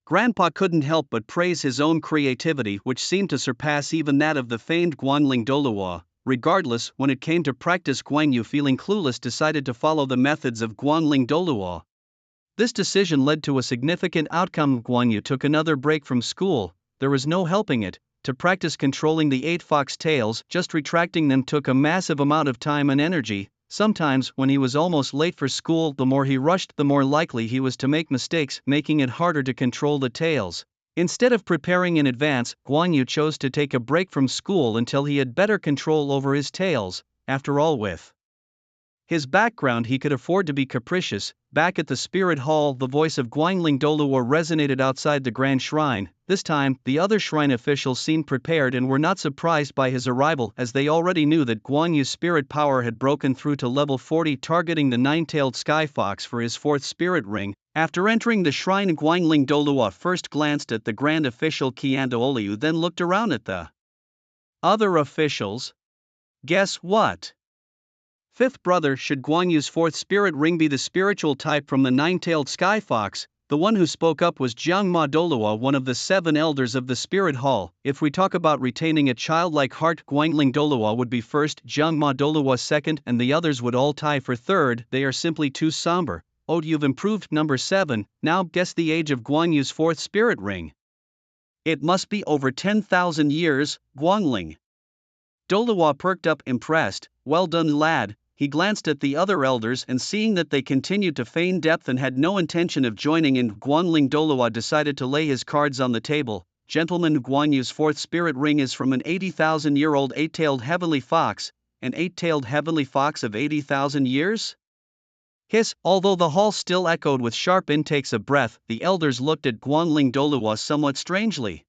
S1: Grandpa couldn't help but praise his own creativity, which seemed to surpass even that of the famed Guanling Douluo. Regardless, when it came to practice, Guan Yu, feeling clueless, decided to follow the methods of Guanling Douluo. This decision led to a significant outcome. Guan Yu took another break from school. There was no helping it. To practice controlling the 8 fox tails, just retracting them took a massive amount of time and energy. Sometimes, when he was almost late for school, the more he rushed, the more likely he was to make mistakes, making it harder to control the tails. Instead of preparing in advance, Guan Yu chose to take a break from school until he had better control over his tails. After all, with his background, he could afford to be capricious. Back at the Spirit Hall, the voice of Guanling Douluo resonated outside the Grand Shrine. This time, the other shrine officials seemed prepared and were not surprised by his arrival, as they already knew that Guan Yu's spirit power had broken through to level 40, targeting the 9-tailed sky fox for his 4th spirit ring. After entering the shrine, Guanling Douluo first glanced at the grand official Douluo, then looked around at the other officials. Guess what? 5th brother, should Guan Yu's 4th spirit ring be the spiritual type from the 9-tailed sky fox? The one who spoke up was Zhuge Douluo, one of the 7 elders of the Spirit Hall. If we talk about retaining a childlike heart, Guanling Douluo would be first, Zhuge Douluo second, and the others would all tie for third. They are simply too somber. Oh, you've improved, number 7. Now guess the age of Guan Yu's 4th spirit ring. It must be over 10,000 years. Guanling Douluo perked up, impressed. Well done, lad. He glanced at the other elders, and seeing that they continued to feign depth and had no intention of joining in, Guanling Douluo decided to lay his cards on the table. Gentlemen, Guan Yu's 4th spirit ring is from an 80,000-year-old 8-tailed heavenly fox. An 8-tailed heavenly fox of 80,000 years? Hiss. Although the hall still echoed with sharp intakes of breath, the elders looked at Guanling Douluo somewhat strangely.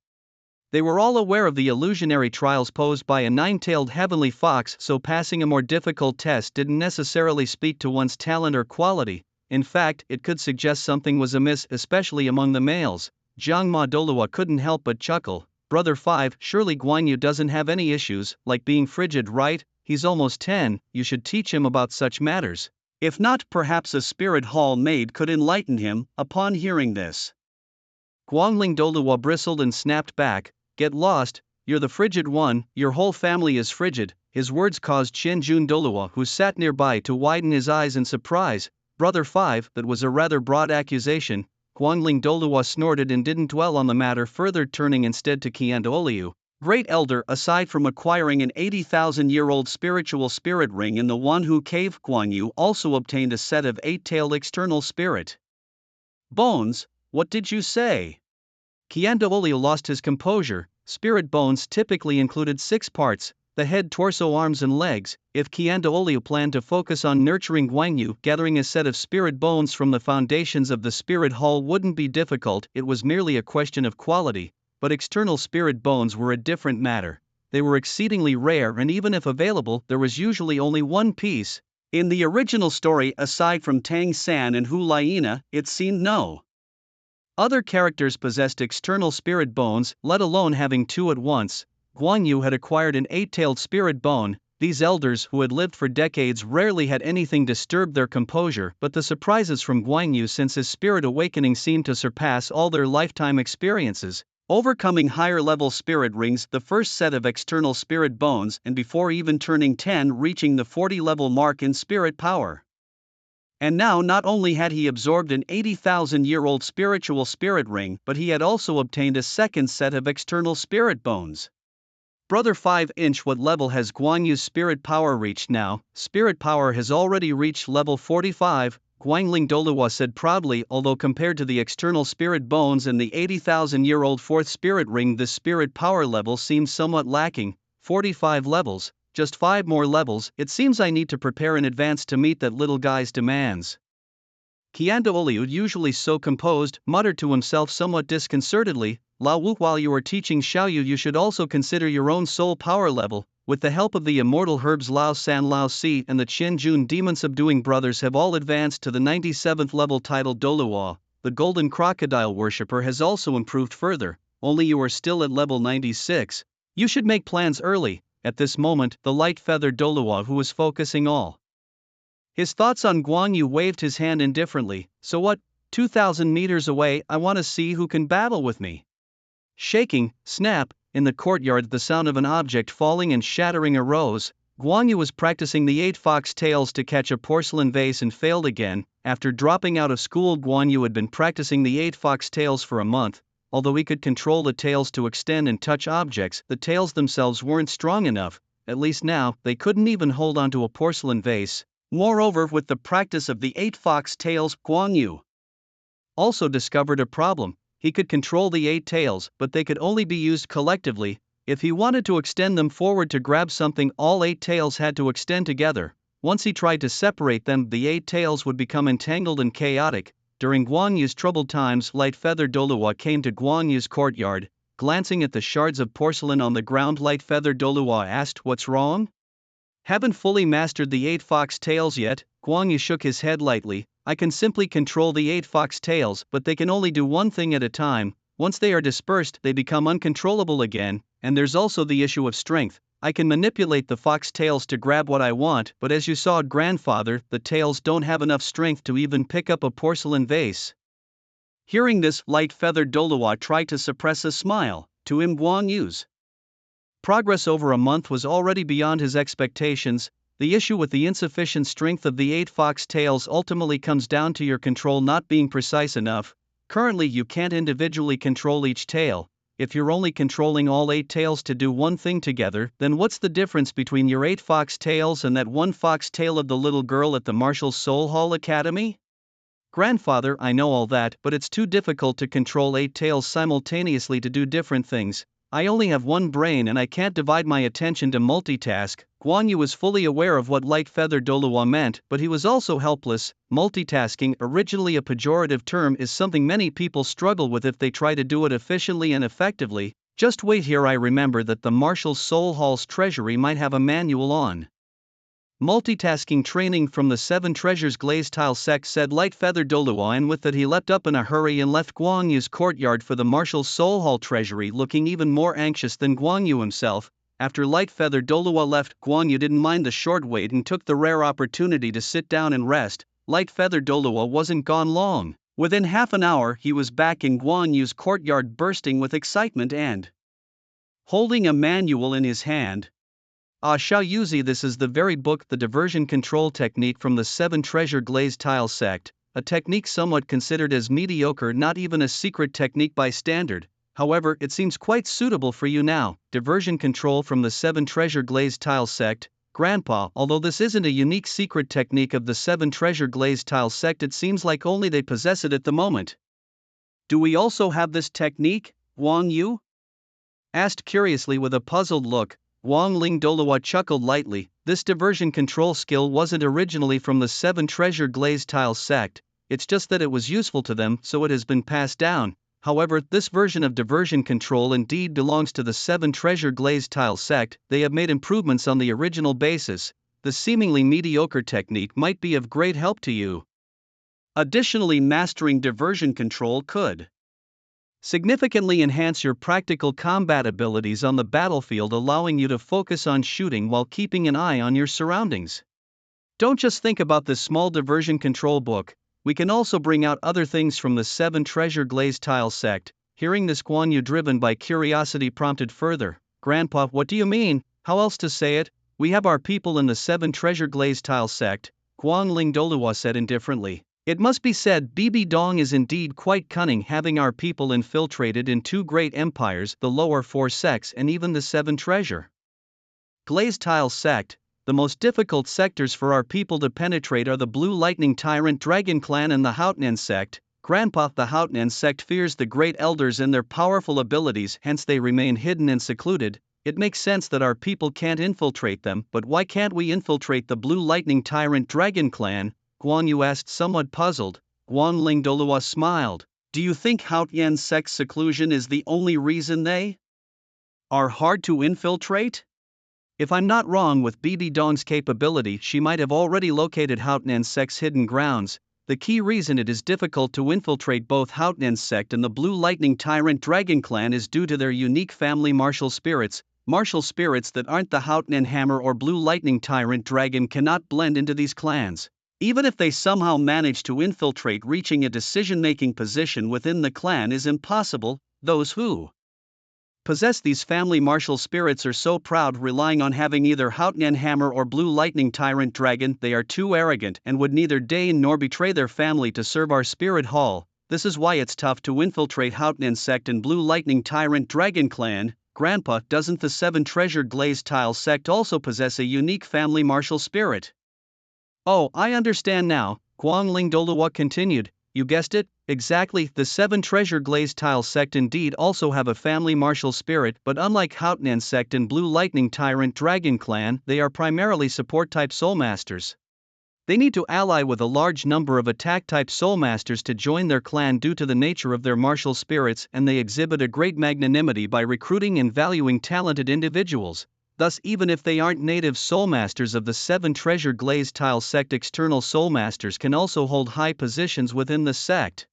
S1: They were all aware of the illusionary trials posed by a 9-tailed heavenly fox, so passing a more difficult test didn't necessarily speak to one's talent or quality. In fact, it could suggest something was amiss, especially among the males. Zhuge Douluo couldn't help but chuckle. Brother 5, surely Guan Yu doesn't have any issues, like being frigid, right? He's almost 10, you should teach him about such matters. If not, perhaps a spirit hall maid could enlighten him. Upon hearing this, Guanling Douluo bristled and snapped back. Get lost, you're the frigid one, your whole family is frigid. His words caused Qianjun Douluo, who sat nearby, to widen his eyes in surprise. Brother 5, that was a rather broad accusation. Guangling Douluo snorted and didn't dwell on the matter further, turning instead to Qiandoulou. Great Elder, aside from acquiring an 80,000-year-old spiritual spirit ring in the Wanhu cave, Guanyu also obtained a set of 8-tailed external spirit bones. What did you say? Qiandoulou lost his composure. Spirit bones typically included 6 parts: the head, torso, arms and legs. If Qiandoulou planned to focus on nurturing Guangyu, gathering a set of spirit bones from the foundations of the spirit hall wouldn't be difficult. It was merely a question of quality. But external spirit bones were a different matter. They were exceedingly rare, and even if available, there was usually only one piece. In the original story, aside from Tang San and Hu Liena, it seemed no other characters possessed external spirit bones, let alone having 2 at once. Guangyu had acquired an 8-tailed spirit bone. These elders, who had lived for decades, rarely had anything disturb their composure, but the surprises from Guangyu since his spirit awakening seemed to surpass all their lifetime experiences. Overcoming higher-level spirit rings, the first set of external spirit bones, and before even turning 10, reaching the 40-level mark in spirit power. And now not only had he absorbed an 80,000-year-old spiritual spirit ring, but he had also obtained a second set of external spirit bones. Brother 5-inch, what level has Guanyu's spirit power reached now? Spirit power has already reached level 45, Guangling Douluo said proudly. Although compared to the external spirit bones and the 80,000-year-old fourth spirit ring, the spirit power level seems somewhat lacking. 45 levels, just 5 more levels. It seems I need to prepare in advance to meet that little guy's demands. Qiandoulou, usually so composed, muttered to himself somewhat disconcertedly. Lao Wu, while you are teaching Xiaoyu, you should also consider your own soul power level. With the help of the immortal herbs Lao San, Lao Si and the Qianjun demon subduing brothers have all advanced to the 97th level, titled Douluo. The golden crocodile worshipper has also improved further, only you are still at level 96. You should make plans early. At this moment, the light-feathered Douluo, who was focusing all his thoughts on Guangyu, waved his hand indifferently. So what? 2,000 meters away, I want to see who can battle with me. Shaking, snap, in the courtyard the sound of an object falling and shattering arose. Guangyu was practicing the 8 fox tails to catch a porcelain vase and failed again. After dropping out of school, Guangyu had been practicing the 8 fox tails for a month. Although he could control the tails to extend and touch objects, the tails themselves weren't strong enough. At least now, they couldn't even hold onto a porcelain vase. Moreover, with the practice of the 8 fox tails, Guangyu also discovered a problem. He could control the 8 tails, but they could only be used collectively. If he wanted to extend them forward to grab something, all 8 tails had to extend together. Once he tried to separate them, the 8 tails would become entangled and chaotic. During Guangyu's troubled times, light-feathered Douluo came to Guangyu's courtyard. Glancing at the shards of porcelain on the ground, light-feathered Douluo asked, "What's wrong? Haven't fully mastered the 8 fox tails yet?" Guangyu shook his head lightly. "I can simply control the 8 fox tails, but they can only do one thing at a time. Once they are dispersed, they become uncontrollable again, and there's also the issue of strength. I can manipulate the fox tails to grab what I want, but as you saw, grandfather, the tails don't have enough strength to even pick up a porcelain vase." Hearing this, light-feathered Douluo tried to suppress a smile. To him, Guangyu's progress over a month was already beyond his expectations. The issue with the insufficient strength of the 8 fox tails ultimately comes down to your control not being precise enough. Currently, you can't individually control each tail. If you're only controlling all 8 tails to do one thing together, then what's the difference between your 8 fox tails and that 1 fox tail of the little girl at the Martial Soul Hall Academy? Grandfather, I know all that, but it's too difficult to control 8 tails simultaneously to do different things. I only have one brain and I can't divide my attention to multitask. Guangyu was fully aware of what light-feathered Douluo meant, but he was also helpless. Multitasking, originally a pejorative term, is something many people struggle with if they try to do it efficiently and effectively. Just wait here, I remember that the Martial Soul Hall's treasury might have a manual on multitasking training from the 7 Treasures Glazed Tile sect, said light-feathered Douluo, and with that he leapt up in a hurry and left Guangyu's courtyard for the Martial Soul Hall treasury, looking even more anxious than Guangyu himself. After light-feathered Douluo left, Guangyu didn't mind the short wait and took the rare opportunity to sit down and rest. Light-feathered Douluo wasn't gone long. Within half an hour, he was back in Guangyu's courtyard, bursting with excitement and holding a manual in his hand. Ah, Xiao Yuzi, this is the very book, the diversion control technique from the 7 treasure glazed tile sect, a technique somewhat considered as mediocre, not even a secret technique by standard. However, it seems quite suitable for you now. Diversion control from the 7 treasure glazed tile sect, Grandpa. Although this isn't a unique secret technique of the 7 treasure glazed tile sect, it seems like only they possess it at the moment. Do we also have this technique, Wang Yu? Asked curiously with a puzzled look. Wang Ling Douluo chuckled lightly. This diversion control skill wasn't originally from the 7 treasure glazed tile sect, it's just that it was useful to them, so it has been passed down. However, this version of diversion control indeed belongs to the 7 treasure glazed tile sect. They have made improvements on the original basis. The seemingly mediocre technique might be of great help to you. Additionally, mastering diversion control could significantly enhance your practical combat abilities on the battlefield, allowing you to focus on shooting while keeping an eye on your surroundings. Don't just think about this small diversion control book, we can also bring out other things from the 7 treasure glazed tile sect. Hearing this, Guan Yu, driven by curiosity, prompted further. Grandpa, what do you mean? How else to say it? We have our people in the 7 treasure glazed tile sect, Guang Ling Douluo said indifferently. It must be said, Bibi Dong is indeed quite cunning, having our people infiltrated in 2 great empires, the lower 4 sects and even the 7 treasure glazed tile sect. The most difficult sectors for our people to penetrate are the Blue Lightning Tyrant Dragon Clan and the Hautnan sect. Grandpa, the Hautnan sect fears the great elders and their powerful abilities, hence they remain hidden and secluded. It makes sense that our people can't infiltrate them, but why can't we infiltrate the Blue Lightning Tyrant Dragon Clan? Guan Yu asked, somewhat puzzled. Guan Ling Douluo smiled. Do you think Hautyan sect's seclusion is the only reason they are hard to infiltrate? If I'm not wrong, with Bibi Dong's capability, she might have already located Hautnan sect's hidden grounds. The key reason it is difficult to infiltrate both Hautnan sect and the Blue Lightning Tyrant Dragon Clan is due to their unique family martial spirits that aren't the Hautnan Hammer or Blue Lightning Tyrant Dragon cannot blend into these clans. Even if they somehow manage to infiltrate, reaching a decision-making position within the clan is impossible. Those who possess these family martial spirits are so proud, relying on having either Hautnan Hammer or Blue Lightning Tyrant Dragon. They are too arrogant and would neither deign nor betray their family to serve our spirit hall. This is why it's tough to infiltrate Hautnan sect and Blue Lightning Tyrant Dragon Clan. Grandpa, doesn't the 7 treasure glazed tile sect also possess a unique family martial spirit? Oh, I understand now, Guang Ling Douluo continued. You guessed it, exactly, the 7 treasure glazed tile sect indeed also have a family martial spirit, but unlike Hautnan sect and Blue Lightning Tyrant Dragon Clan, they are primarily support-type soulmasters. They need to ally with a large number of attack-type soulmasters to join their clan due to the nature of their martial spirits, and they exhibit a great magnanimity by recruiting and valuing talented individuals. Thus, even if they aren't native soulmasters of the 7 treasure glazed tile sect, external soulmasters can also hold high positions within the sect.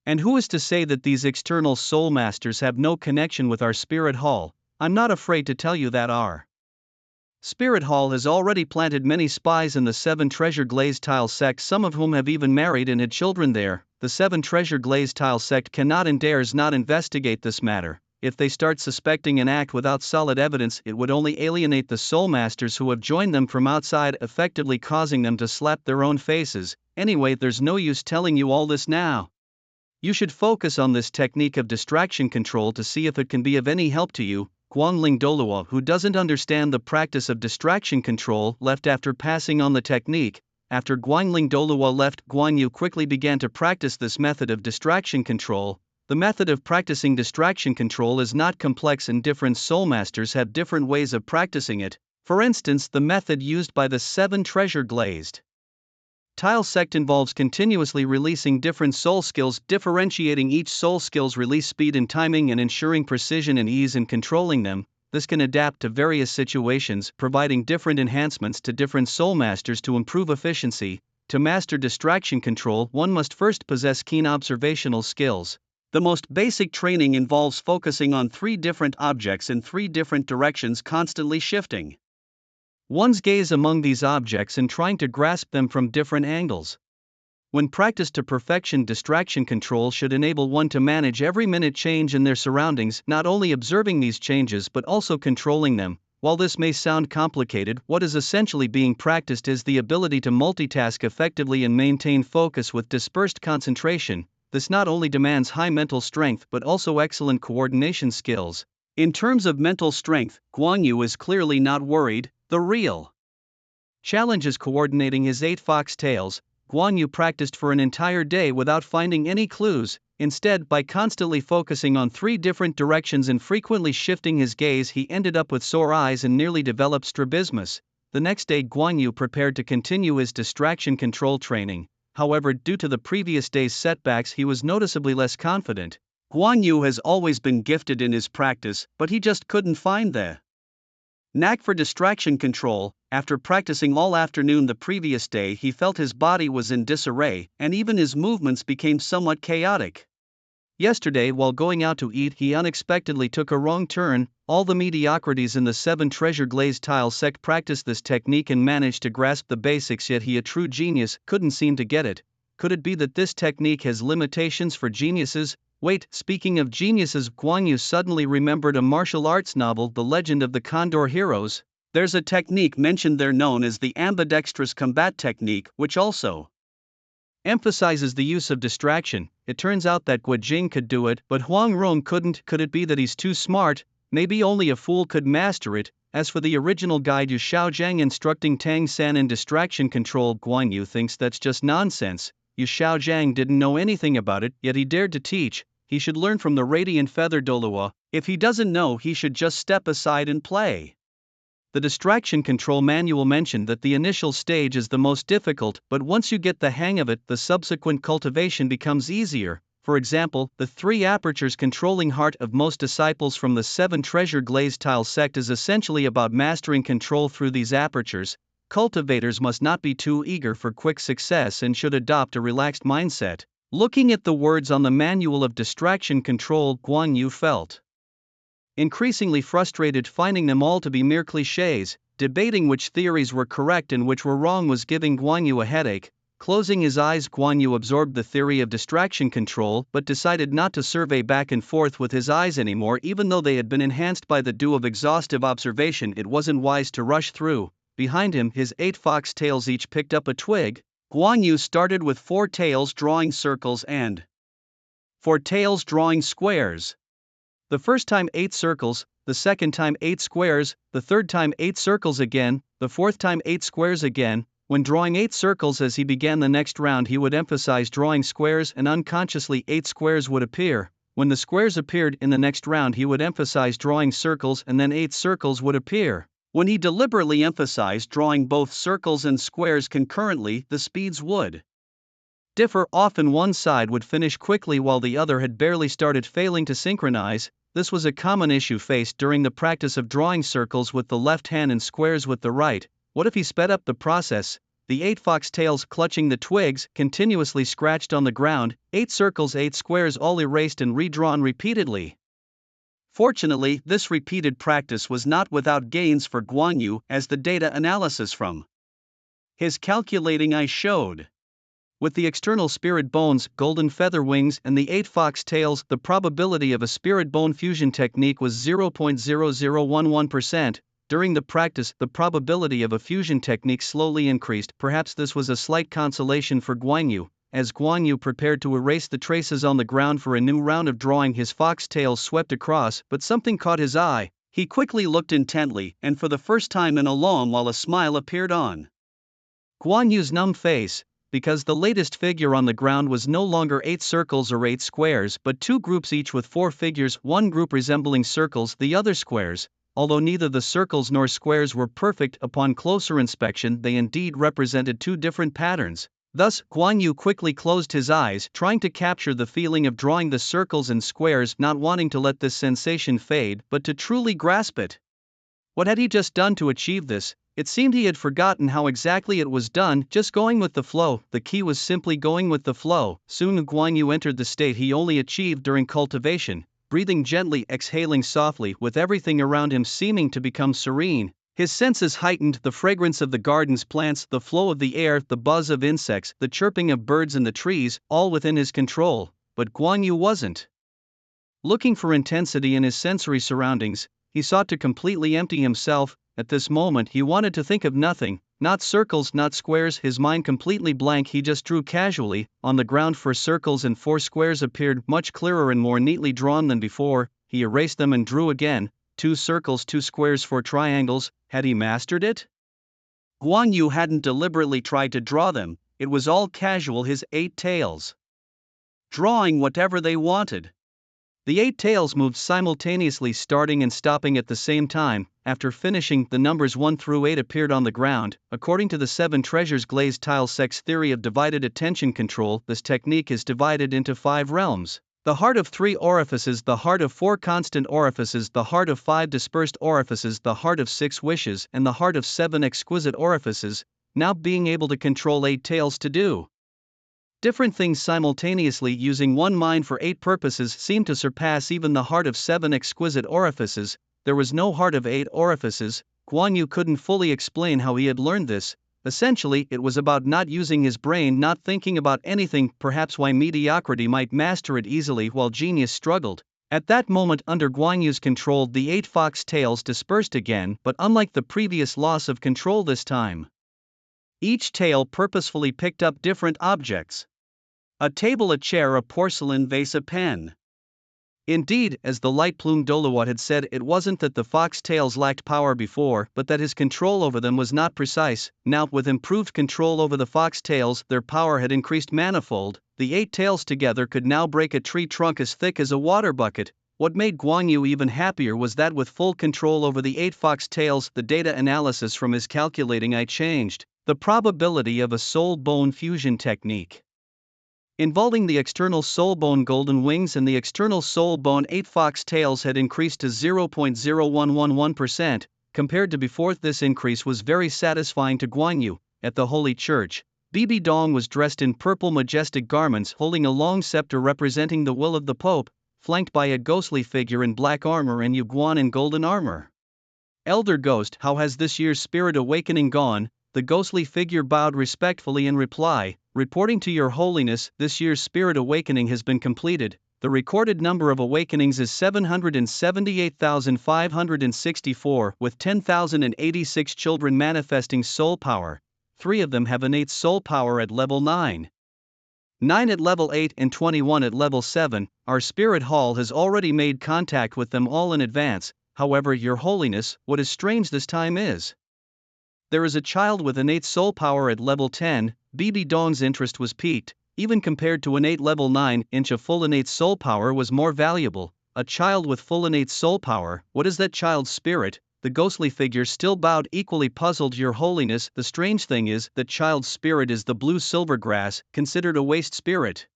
S1: And who is to say that these external soulmasters have no connection with our spirit hall? I'm not afraid to tell you that our spirit hall has already planted many spies in the 7 treasure glazed tile sect, some of whom have even married and had children there. The 7 treasure glazed tile sect cannot and dares not investigate this matter. If they start suspecting and act without solid evidence, it would only alienate the soulmasters who have joined them from outside, effectively causing them to slap their own faces. Anyway, there's no use telling you all this now. You should focus on this technique of distraction control to see if it can be of any help to you. Guan Ling Douluo, who doesn't understand the practice of distraction control, left after passing on the technique. After Guan Ling Douluo left, Guan Yu quickly began to practice this method of distraction control. The method of practicing distraction control is not complex, and different soulmasters have different ways of practicing it. For instance, the method used by the 7 treasure glazed tile sect involves continuously releasing different soul skills, differentiating each soul skill's release speed and timing, and ensuring precision and ease in controlling them. This can adapt to various situations, providing different enhancements to different soulmasters to improve efficiency. To master distraction control, one must first possess keen observational skills. The most basic training involves focusing on 3 different objects in 3 different directions, constantly shifting one's gaze among these objects and trying to grasp them from different angles. When practiced to perfection, distraction control should enable one to manage every minute change in their surroundings, not only observing these changes but also controlling them. While this may sound complicated, what is essentially being practiced is the ability to multitask effectively and maintain focus with dispersed concentration. This not only demands high mental strength but also excellent coordination skills. In terms of mental strength, Guan Yu is clearly not worried. The real challenge is coordinating his 8 foxtails. Guan Yu practiced for an entire day without finding any clues. Instead, by constantly focusing on 3 different directions and frequently shifting his gaze, he ended up with sore eyes and nearly developed strabismus. The next day, Guan Yu prepared to continue his distraction control training. However, due to the previous day's setbacks, he was noticeably less confident. Guan Yu has always been gifted in his practice, but he just couldn't find the knack for distraction control. After practicing all afternoon the previous day, he felt his body was in disarray, and even his movements became somewhat chaotic. Yesterday, while going out to eat, he unexpectedly took a wrong turn. All the mediocrities in the 7 treasure glazed tile sect practiced this technique and managed to grasp the basics, yet he, a true genius, couldn't seem to get it. Could it be that this technique has limitations for geniuses? Wait, speaking of geniuses, Guan Yu suddenly remembered a martial arts novel, The Legend of the Condor Heroes. There's a technique mentioned there known as the ambidextrous combat technique, which also emphasizes the use of distraction. It turns out that Guo Jing could do it, but Huang Rong couldn't. Could it be that he's too smart? Maybe only a fool could master it. As for the original guide Yu Xiaojiang instructing Tang San in distraction control, Guan Yu thinks that's just nonsense. Yu Xiaojiang didn't know anything about it, yet he dared to teach. He should learn from the radiant feather Douluo. If he doesn't know, he should just step aside and play. The distraction control manual mentioned that the initial stage is the most difficult, but once you get the hang of it, the subsequent cultivation becomes easier. For example, the 3 apertures controlling heart of most disciples from the 7 treasure glazed tile sect is essentially about mastering control through these apertures. Cultivators must not be too eager for quick success and should adopt a relaxed mindset. Looking at the words on the manual of distraction control, Guan Yu felt increasingly frustrated, finding them all to be mere cliches. Debating which theories were correct and which were wrong was giving Guan Yu a headache. Closing his eyes, Guan Yu absorbed the theory of distraction control but decided not to survey back and forth with his eyes anymore. Even though they had been enhanced by the dew of exhaustive observation, it wasn't wise to rush through. Behind him, his 8 fox tails each picked up a twig. Guan Yu started with 4 tails drawing circles and 4 tails drawing squares. The first time 8 circles, the second time 8 squares, the third time 8 circles again, the fourth time 8 squares again. When drawing 8 circles as he began the next round, he would emphasize drawing squares and unconsciously 8 squares would appear. When the squares appeared in the next round, he would emphasize drawing circles and then 8 circles would appear. When he deliberately emphasized drawing both circles and squares concurrently, the speeds would differ. Often one side would finish quickly while the other had barely started, failing to synchronize. This was a common issue faced during the practice of drawing circles with the left hand and squares with the right. What if he sped up the process? The 8 foxtails, clutching the twigs, continuously scratched on the ground, 8 circles, 8 squares, all erased and redrawn repeatedly. Fortunately, this repeated practice was not without gains for Guan Yu, as the data analysis from his calculating eye showed. With the external spirit bones, golden feather wings, and the 8 fox tails, the probability of a spirit bone fusion technique was 0.0011%. During the practice, the probability of a fusion technique slowly increased. Perhaps this was a slight consolation for Guan Yu. As Guan Yu prepared to erase the traces on the ground for a new round of drawing, his fox tails swept across, but something caught his eye. He quickly looked intently, and for the first time in a long while a smile appeared on Guan Yu's numb face. Because the latest figure on the ground was no longer 8 circles or 8 squares but 2 groups each with 4 figures, one group resembling circles, the other squares. Although neither the circles nor squares were perfect, upon closer inspection they indeed represented 2 different patterns. Thus, Guan Yu quickly closed his eyes, trying to capture the feeling of drawing the circles and squares, not wanting to let this sensation fade but to truly grasp it. What had he just done to achieve this? It seemed he had forgotten how exactly it was done, just going with the flow. The key was simply going with the flow. Soon Guan Yu entered the state he only achieved during cultivation, breathing gently, exhaling softly, with everything around him seeming to become serene. His senses heightened, the fragrance of the garden's plants, the flow of the air, the buzz of insects, the chirping of birds in the trees, all within his control. But Guan Yu wasn't looking for intensity in his sensory surroundings. he sought to completely empty himself. At this moment he wanted to think of nothing, not circles, not squares, his mind completely blank. He just drew casually, on the ground 4 circles and 4 squares appeared much clearer and more neatly drawn than before. He erased them and drew again, 2 circles, 2 squares, 4 triangles. Had he mastered it? Guan Yu hadn't deliberately tried to draw them, it was all casual, his 8 tails. Drawing whatever they wanted. The 8 tails moved simultaneously, starting and stopping at the same time. After finishing, the numbers 1 through 8 appeared on the ground. According to the 7 treasures glazed tile sex theory of divided attention control, this technique is divided into 5 realms. The heart of 3 orifices, the heart of 4 constant orifices, the heart of 5 dispersed orifices, the heart of 6 wishes, and the heart of 7 exquisite orifices. Now being able to control 8 tails to do different things simultaneously using one mind for 8 purposes seemed to surpass even the heart of 7 exquisite orifices. There was no heart of 8 orifices. Guan Yu couldn't fully explain how he had learned this. Essentially, it was about not using his brain, not thinking about anything, perhaps why mediocrity might master it easily while genius struggled. At that moment, under Guan Yu's control, the 8 fox tails dispersed again, but unlike the previous loss of control this time, each tail purposefully picked up different objects. A table, a chair, a porcelain vase, a pen. Indeed, as the light-plumed Douluo had said, it wasn't that the fox tails lacked power before, but that his control over them was not precise. Now, with improved control over the fox tails, their power had increased manifold. The 8 tails together could now break a tree trunk as thick as a water bucket. What made Guan Yu even happier was that with full control over the 8 fox tails, the data analysis from his calculating eye changed. The probability of a soul-bone fusion technique involving the external soul bone golden wings and the external soul bone 8 fox tails had increased to 0.0111%, compared to before. This increase was very satisfying to Guan Yu. At the Holy Church, Bibi Dong was dressed in purple majestic garments, holding a long scepter representing the will of the Pope, flanked by a ghostly figure in black armor and Yu Guan in golden armor. Elder Ghost, how has this year's spirit awakening gone? The ghostly figure bowed respectfully in reply, reporting to your holiness, this year's spirit awakening has been completed. The recorded number of awakenings is 778,564, with 10,086 children manifesting soul power. 3 of them have innate soul power at level 9. 9 at level 8 and 21 at level 7. Our spirit hall has already made contact with them all in advance. However, your holiness, what is strange this time is there is a child with innate soul power at level 10. Bibi Dong's interest was piqued. Even compared to innate level 9, a full innate soul power was more valuable. A child with full innate soul power, what is that child's spirit? The ghostly figure still bowed, equally puzzled. Your holiness, the strange thing is, that child's spirit is the blue silver grass, considered a waste spirit.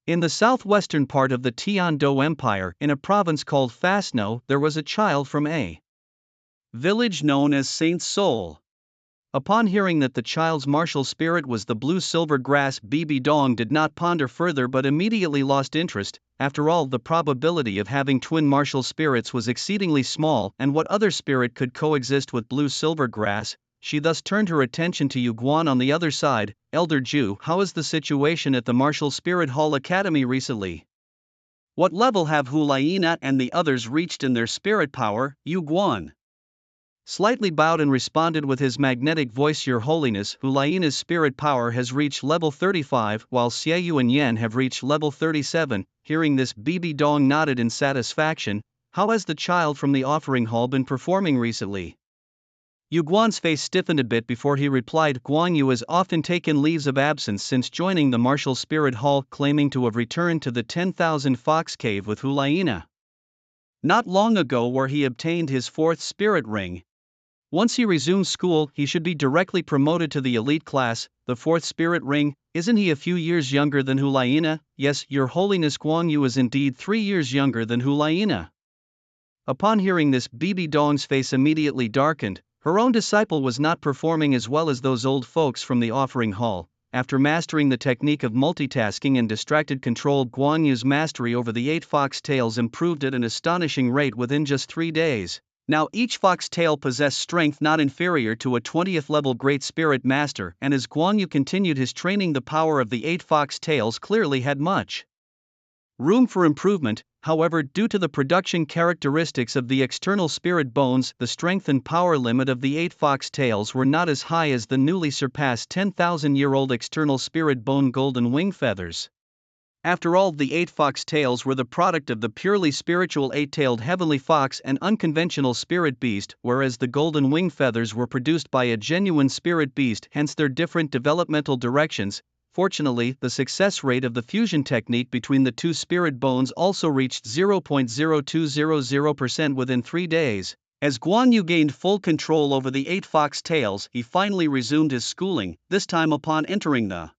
S1: In the southwestern part of the Tian-Do Empire, in a province called Fasno, there was a child from a village known as Saint Soul. Upon hearing that the child's martial spirit was the blue-silver grass, Bibi Dong did not ponder further but immediately lost interest. After all, the probability of having twin martial spirits was exceedingly small, and what other spirit could coexist with blue-silver grass? She thus turned her attention to Yu Guan on the other side. Elder Zhu, how is the situation at the Martial Spirit Hall Academy recently? What level have Hulayina and the others reached in their spirit power? Yu Guan slightly bowed and responded with his magnetic voice, your holiness, Hulayina's spirit power has reached level 35, while Xiaoyu and Yan have reached level 37. Hearing this, Bibi Dong nodded in satisfaction. How has the child from the offering hall been performing recently? Yu Guan's face stiffened a bit before he replied. Guan Yu has often taken leaves of absence since joining the Martial Spirit Hall, claiming to have returned to the 10,000 Fox Cave with Hulayina not long ago, where he obtained his 4th spirit ring. Once he resumes school, he should be directly promoted to the elite class. The 4th spirit ring, isn't he a few years younger than Hulayina? Yes, your holiness, Guan Yu is indeed 3 years younger than Hulayina. Upon hearing this, Bibi Dong's face immediately darkened. Her own disciple was not performing as well as those old folks from the offering hall. After mastering the technique of multitasking and distracted control, Guan Yu's mastery over the 8 fox tails improved at an astonishing rate within just 3 days. Now each fox tail possessed strength not inferior to a 20th level Great Spirit Master, and as Guan Yu continued his training, the power of the 8 fox tails clearly had much room for improvement. However, due to the production characteristics of the external spirit bones, the strength and power limit of the 8 foxtails were not as high as the newly surpassed 10,000-year-old external spirit bone golden wing feathers. After all, the 8 foxtails were the product of the purely spiritual 8-tailed heavenly fox and unconventional spirit beast, whereas the golden wing feathers were produced by a genuine spirit beast, hence their different developmental directions. Fortunately, the success rate of the fusion technique between the two spirit bones also reached 0.0200% within 3 days. As Guan Yu gained full control over the 8 foxtails, he finally resumed his schooling, this time upon entering the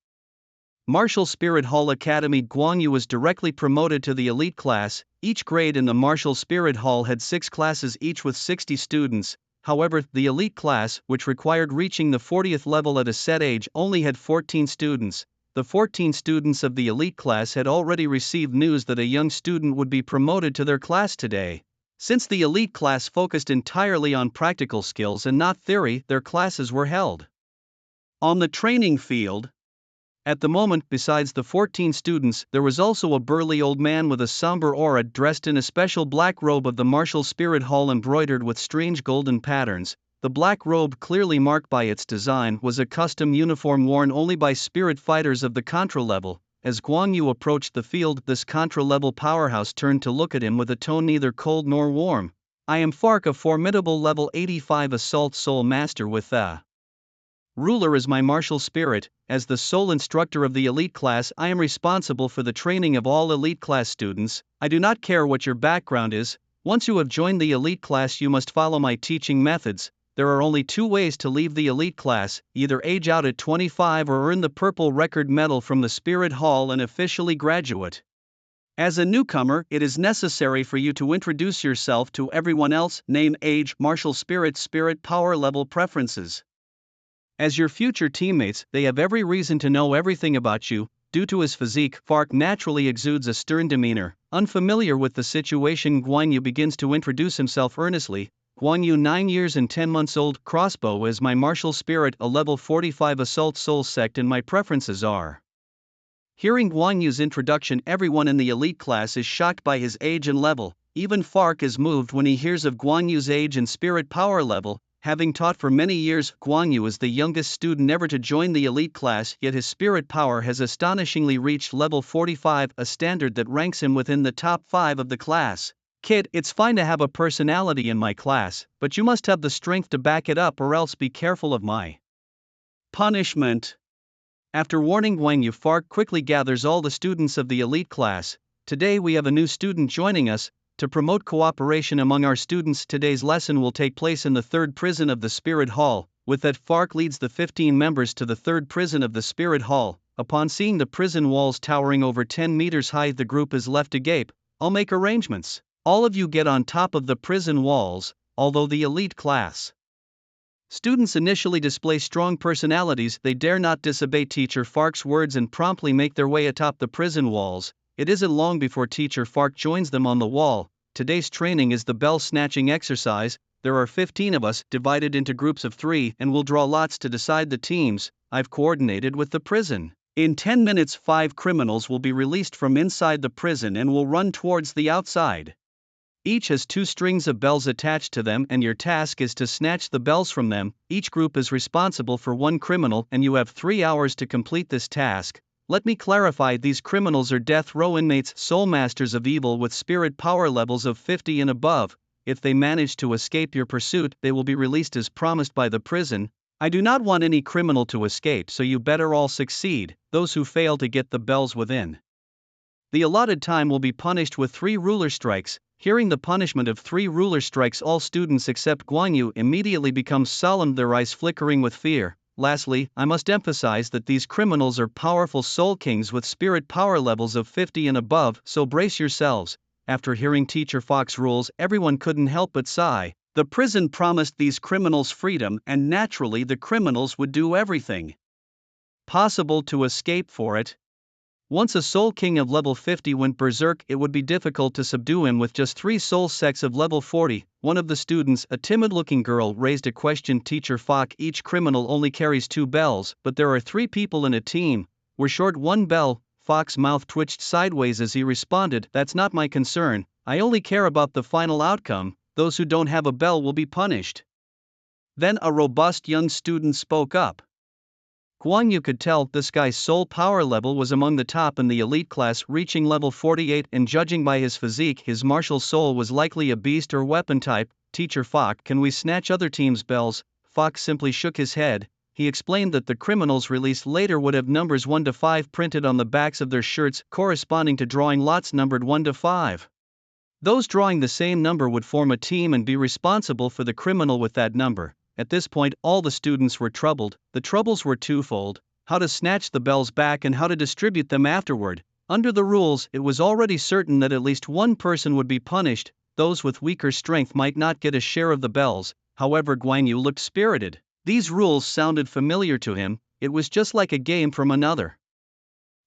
S1: Martial Spirit Hall Academy. Guan Yu was directly promoted to the elite class. Each grade in the Martial Spirit Hall had 6 classes, each with 60 students. However, the elite class, which required reaching the 40th level at a set age, only had 14 students. The 14 students of the elite class had already received news that a young student would be promoted to their class today. Since the elite class focused entirely on practical skills and not theory, their classes were held on the training field. At the moment, besides the 14 students, there was also a burly old man with a somber aura dressed in a special black robe of the Martial Spirit Hall embroidered with strange golden patterns. The black robe, clearly marked by its design, was a custom uniform worn only by spirit fighters of the Contra level. As Guan Yu approached the field, this Contra level powerhouse turned to look at him with a tone neither cold nor warm. "I am Fark, a formidable level 85 assault soul master with the ruler is my martial spirit. As the sole instructor of the elite class, I am responsible for the training of all elite class students. I do not care what your background is. Once you have joined the elite class, you must follow my teaching methods. There are only 2 ways to leave the elite class: either age out at 25 or earn the purple record medal from the Spirit Hall and officially graduate. As a newcomer, it is necessary for you to introduce yourself to everyone else: name, age, martial spirit, spirit power level, preferences. As your future teammates, they have every reason to know everything about you." Due to his physique, Fark naturally exudes a stern demeanor. Unfamiliar with the situation, Guan Yu begins to introduce himself earnestly. "Guan Yu, 9 years and 10 months old. Crossbow is my martial spirit, a level 45 assault soul sect, and my preferences are." Hearing Guan Yu's introduction, everyone in the elite class is shocked by his age and level. Even Fark is moved when he hears of Guan Yu's age and spirit power level. Having taught for many years, Guan Yu is the youngest student ever to join the elite class, yet his spirit power has astonishingly reached level 45, a standard that ranks him within the top 5 of the class. "Kid, it's fine to have a personality in my class, but you must have the strength to back it up, or else be careful of my punishment." After warning Guan Yu, Fark quickly gathers all the students of the elite class. "Today we have a new student joining us. To promote cooperation among our students, today's lesson will take place in the 3rd prison of the Spirit Hall." With that, Fark leads the 15 members to the 3rd prison of the Spirit Hall. Upon seeing the prison walls towering over 10 meters high, the group is left agape. "I'll make arrangements. All of you get on top of the prison walls." Although the elite class students initially display strong personalities, they dare not disobey Teacher Fark's words and promptly make their way atop the prison walls. It isn't long before Teacher Fark joins them on the wall. Today's training is the bell snatching exercise. There are 15 of us, divided into groups of 3, and we'll draw lots to decide the teams. I've coordinated with the prison. In 10 minutes, 5 criminals will be released from inside the prison and will run towards the outside. Each has 2 strings of bells attached to them, and your task is to snatch the bells from them. Each group is responsible for 1 criminal, and you have 3 hours to complete this task. Let me clarify, these criminals are death row inmates, soul masters of evil with spirit power levels of 50 and above. If they manage to escape your pursuit, they will be released as promised by the prison. I do not want any criminal to escape, so you better all succeed. Those who fail to get the bells within the allotted time will be punished with 3 ruler strikes. Hearing the punishment of 3 ruler strikes, all students except Guan Yu immediately become solemn, their eyes flickering with fear. Lastly, I must emphasize that these criminals are powerful soul kings with spirit power levels of 50 and above, so brace yourselves. After hearing Teacher Fox's rules, everyone couldn't help but sigh. The prison promised these criminals freedom, and naturally the criminals would do everything possible to escape for it. Once a soul king of level 50 went berserk, it would be difficult to subdue him with just 3 soul sects of level 40. One of the students, a timid-looking girl, raised a question. Teacher Fox, each criminal only carries 2 bells, but there are 3 people in a team. We're short 1 bell. Fox's mouth twitched sideways as he responded, "That's not my concern, I only care about the final outcome, those who don't have a bell will be punished." Then a robust young student spoke up. Guan Yu could tell this guy's soul power level was among the top in the elite class, reaching level 48, and judging by his physique his martial soul was likely a beast or weapon type. "Teacher Fox, can we snatch other teams' bells?" Fox simply shook his head. He explained that the criminals released later would have numbers 1 to 5 printed on the backs of their shirts, corresponding to drawing lots numbered 1 to 5. Those drawing the same number would form a team and be responsible for the criminal with that number. At this point, all the students were troubled. The troubles were twofold: how to snatch the bells back and how to distribute them afterward. Under the rules, it was already certain that at least one person would be punished. Those with weaker strength might not get a share of the bells. However, Guan Yu looked spirited. These rules sounded familiar to him. It was just like a game from another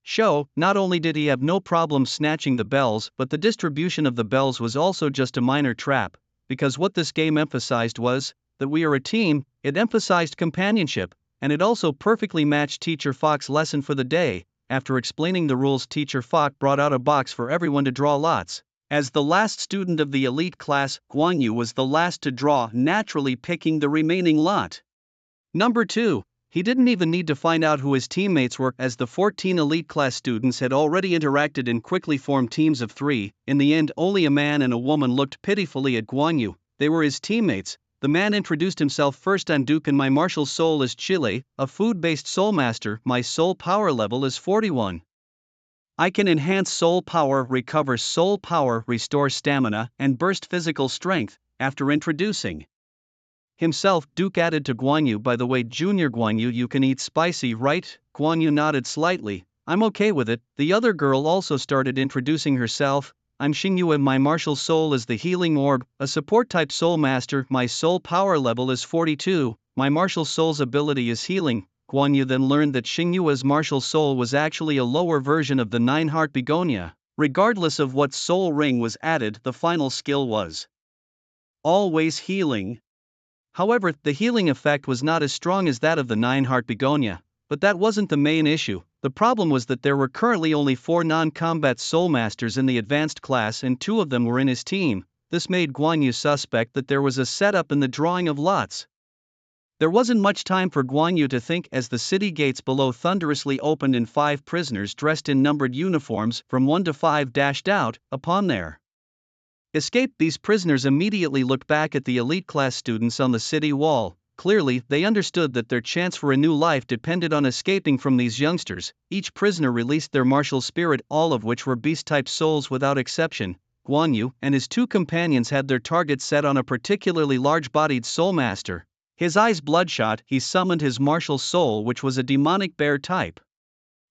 S1: show. Not only did he have no problem snatching the bells, but the distribution of the bells was also just a minor trap, because what this game emphasized was that we are a team. It emphasized companionship, and it also perfectly matched Teacher Fox's lesson for the day. After explaining the rules, Teacher Fox brought out a box for everyone to draw lots. As the last student of the elite class, Guan Yu was the last to draw, naturally picking the remaining lot. Number 2. He didn't even need to find out who his teammates were, as the 14 elite class students had already interacted in quickly formed teams of 3. In the end, only a man and a woman looked pitifully at Guan Yu. They were his teammates. The man introduced himself first. "I'm Duke and my martial soul is Chile, a food-based soul master. My soul power level is 41. I can enhance soul power, recover soul power, restore stamina, and burst physical strength." After introducing himself, Duke added to Guan Yu, "By the way, Junior Guan Yu, you can eat spicy, right?" Guan Yu nodded slightly. "I'm okay with it." The other girl also started introducing herself. "I'm Xingyu and my martial soul is the healing orb, a support-type soul master. My soul power level is 42. My martial soul's ability is healing." Guan Yu then learned that Xingyu's martial soul was actually a lower version of the 9-heart begonia. Regardless of what soul ring was added, the final skill was always healing. However, the healing effect was not as strong as that of the 9-heart begonia. But that wasn't the main issue. The problem was that there were currently only 4 non-combat soul masters in the advanced class, and 2 of them were in his team. This made Guan Yu suspect that there was a setup in the drawing of lots. There wasn't much time for Guan Yu to think, as the city gates below thunderously opened and 5 prisoners dressed in numbered uniforms from 1 to 5 dashed out. Upon their escape, these prisoners immediately looked back at the elite class students on the city wall. Clearly, they understood that their chance for a new life depended on escaping from these youngsters. Each prisoner released their martial spirit, all of which were beast-type souls without exception. Guan Yu and his 2 companions had their targets set on a particularly large-bodied soul master. His eyes bloodshot, he summoned his martial soul, which was a demonic bear type.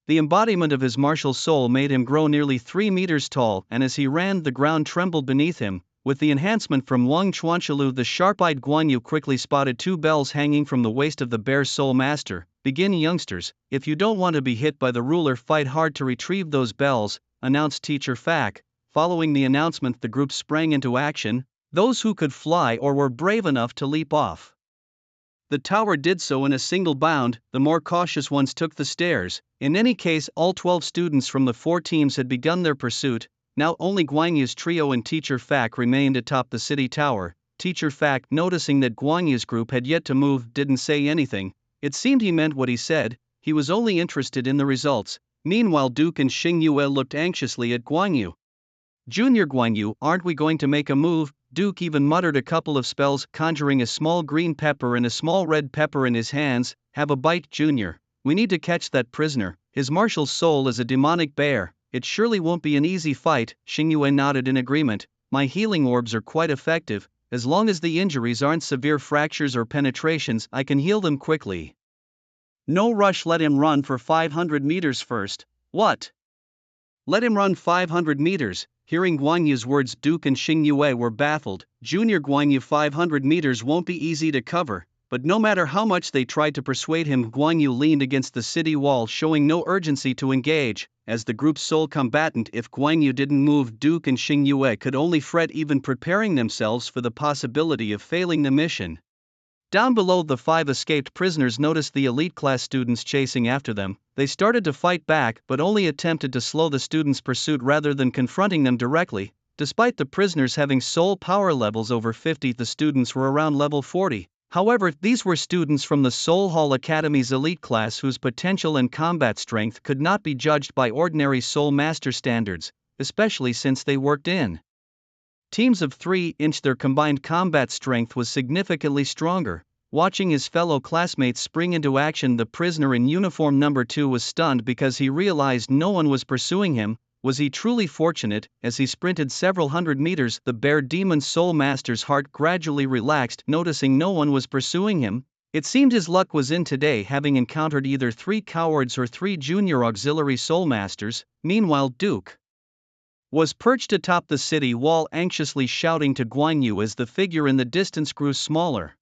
S1: The embodiment of his martial soul made him grow nearly 3 meters tall, and as he ran, the ground trembled beneath him. With the enhancement from Wang Chuanchalu, the sharp-eyed Guan Yu quickly spotted 2 bells hanging from the waist of the bear soul master. "Begin, youngsters. If you don't want to be hit by the ruler, fight hard to retrieve those bells," announced Teacher Fack. Following the announcement, the group sprang into action. Those who could fly or were brave enough to leap off the tower did so in a single bound. The more cautious ones took the stairs. In any case, all 12 students from the 4 teams had begun their pursuit. Now only Guan Yu's trio and Teacher Fack remained atop the city tower. Teacher Fack, noticing that Guan Yu's group had yet to move, didn't say anything. It seemed he meant what he said. He was only interested in the results. Meanwhile, Duke and Xingyue looked anxiously at Guan Yu. "Junior Guan Yu, aren't we going to make a move?" Duke even muttered a couple of spells, conjuring a small green pepper and a small red pepper in his hands. "Have a bite, Junior. We need to catch that prisoner. His martial soul is a demonic bear. It surely won't be an easy fight." Xingyue nodded in agreement. "My healing orbs are quite effective. As long as the injuries aren't severe fractures or penetrations, I can heal them quickly." "No rush, let him run for 500 meters first." "What? Let him run 500 meters? Hearing Guan Yu's words, Duke and Xingyue were baffled. Junior Guan Yu, 500 meters won't be easy to cover. But no matter how much they tried to persuade him, Guan Yu leaned against the city wall, showing no urgency to engage. As the group's sole combatant, if Guan Yu didn't move, Duke and Xingyue could only fret, even preparing themselves for the possibility of failing the mission. Down below, the 5 escaped prisoners noticed the elite class students chasing after them. They started to fight back but only attempted to slow the students' pursuit rather than confronting them directly. Despite the prisoners having soul power levels over 50, the students were around level 40. However, these were students from the Soul Hall Academy's elite class whose potential and combat strength could not be judged by ordinary Soul Master standards, especially since they worked in teams of 3. Their combined combat strength was significantly stronger. Watching his fellow classmates spring into action, the prisoner in uniform number 2 was stunned because he realized no one was pursuing him. Was he truly fortunate? As he sprinted several hundred meters, the Bear Demon Soul Master's heart gradually relaxed, noticing no one was pursuing him. It seemed his luck was in today, having encountered either 3 cowards or 3 junior auxiliary Soul Masters. Meanwhile, Duke was perched atop the city wall, anxiously shouting to Guan Yu as the figure in the distance grew smaller.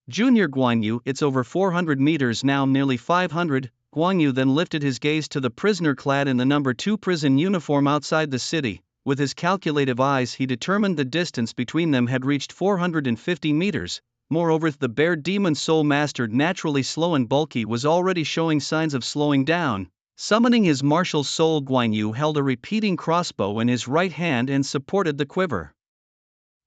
S1: Junior Guan Yu, it's over 400 meters now, nearly 500. Guan Yu then lifted his gaze to the prisoner clad in the number 2 prison uniform outside the city. With his calculative eyes, he determined the distance between them had reached 450 meters. Moreover, the Bear Demon Soul Master, naturally slow and bulky, was already showing signs of slowing down. Summoning his martial soul, Guan Yu held a repeating crossbow in his right hand and supported the quiver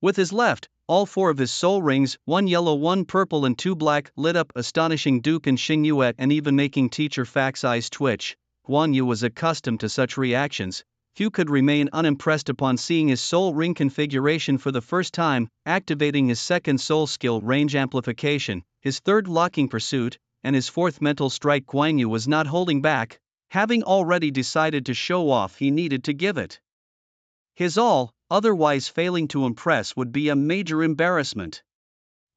S1: with his left. All 4 of his soul rings, 1 yellow, 1 purple and 2 black, lit up, astonishing Duke and Xingyue and even making Teacher Fac's eyes twitch. Guan Yu was accustomed to such reactions. Few could remain unimpressed upon seeing his soul ring configuration for the first time. Activating his second soul skill, range amplification, his third locking pursuit, and his fourth mental strike, Guan Yu was not holding back. Having already decided to show off, he needed to give it his all. Otherwise, failing to impress would be a major embarrassment.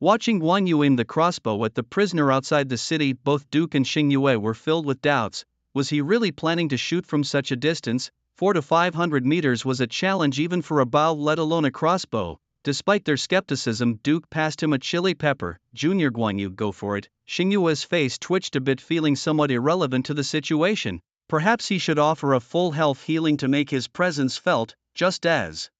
S1: Watching Guan Yu aim the crossbow at the prisoner outside the city, both Duke and Xingyue were filled with doubts. Was he really planning to shoot from such a distance? 400 to 500 meters was a challenge even for a bow, let alone a crossbow. Despite their skepticism, Duke passed him a chili pepper. Junior Guan Yu, go for it. Xingyue's face twitched a bit, feeling somewhat irrelevant to the situation. Perhaps he should offer a full health healing to make his presence felt. Just as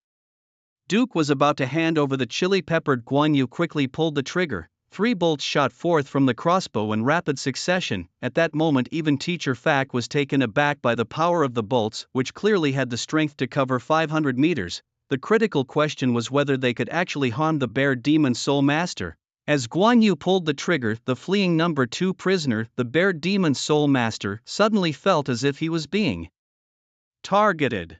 S1: Duke was about to hand over the chili-peppered, Guan Yu quickly pulled the trigger. 3 bolts shot forth from the crossbow in rapid succession. At that moment, even Teacher Fac was taken aback by the power of the bolts, which clearly had the strength to cover 500 meters. The critical question was whether they could actually harm the Bear Demon Soul Master. As Guan Yu pulled the trigger, the fleeing number 2 prisoner, the Bear Demon Soul Master, suddenly felt as if he was being targeted.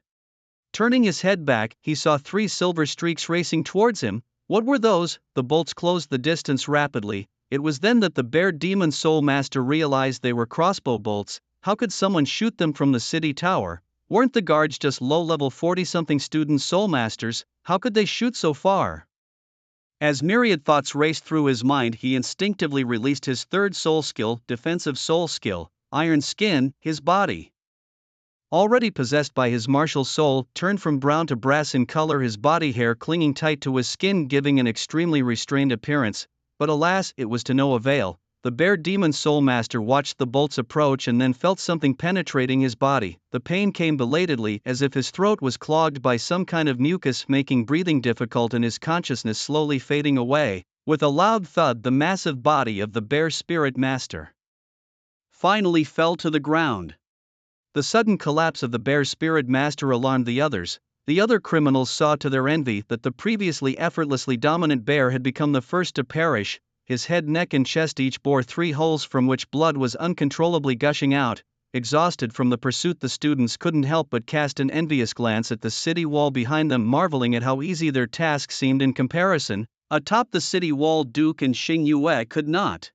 S1: Turning his head back, he saw 3 silver streaks racing towards him. What were those? The bolts closed the distance rapidly. It was then that the Bear Demon Soul Master realized they were crossbow bolts. How could someone shoot them from the city tower? Weren't the guards just low-level 40-something student soul masters? How could they shoot so far? As myriad thoughts raced through his mind, he instinctively released his third soul skill, defensive soul skill, Iron Skin. His body, already possessed by his martial soul, turned from brown to brass in color, his body hair clinging tight to his skin, giving an extremely restrained appearance. But alas, it was to no avail. The Bear Demon Soul Master watched the bolts approach and then felt something penetrating his body. The pain came belatedly, as if his throat was clogged by some kind of mucus, making breathing difficult and his consciousness slowly fading away. With a loud thud, the massive body of the Bear Spirit Master finally fell to the ground. The sudden collapse of the Bear Spirit Master alarmed the others. The other criminals saw to their envy that the previously effortlessly dominant bear had become the first to perish. His head, neck and chest each bore 3 holes from which blood was uncontrollably gushing out. Exhausted from the pursuit, the students couldn't help but cast an envious glance at the city wall behind them, marveling at how easy their task seemed in comparison. Atop the city wall, Duke and Xingyue could not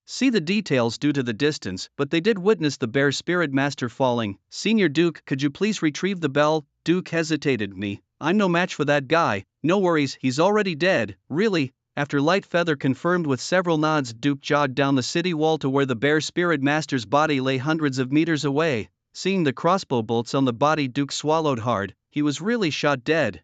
S1: see the details due to the distance, but they did witness the Bear Spirit Master falling. Senior Duke, could you please retrieve the bell? Duke hesitated. Me, I'm no match for that guy. No worries, he's already dead. Really? After Light Feather confirmed with several nods, Duke jogged down the city wall to where the Bear Spirit Master's body lay hundreds of meters away. Seeing the crossbow bolts on the body, Duke swallowed hard. He was really shot dead.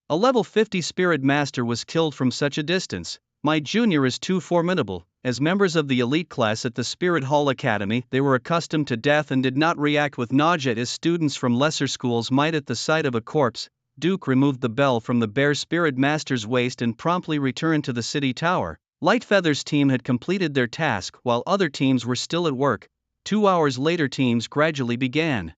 S1: A level 50 Spirit Master was killed from such a distance. My junior is too formidable. As members of the elite class at the Spirit Hall Academy, they were accustomed to death and did not react with nausea as students from lesser schools might at the sight of a corpse. Duke removed the bell from the Bear Spirit Master's waist and promptly returned to the city tower. Light Feather's team had completed their task while other teams were still at work. 2 hours later, teams gradually began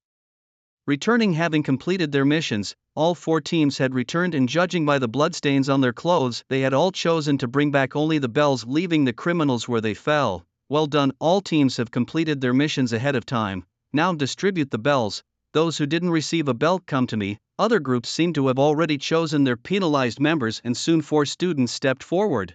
S1: returning, having completed their missions. All 4 teams had returned, and judging by the bloodstains on their clothes, they had all chosen to bring back only the bells, leaving the criminals where they fell. Well done, all teams have completed their missions ahead of time. Now distribute the bells. Those who didn't receive a bell, come to me. Other groups seem to have already chosen their penalized members, and soon 4 students stepped forward.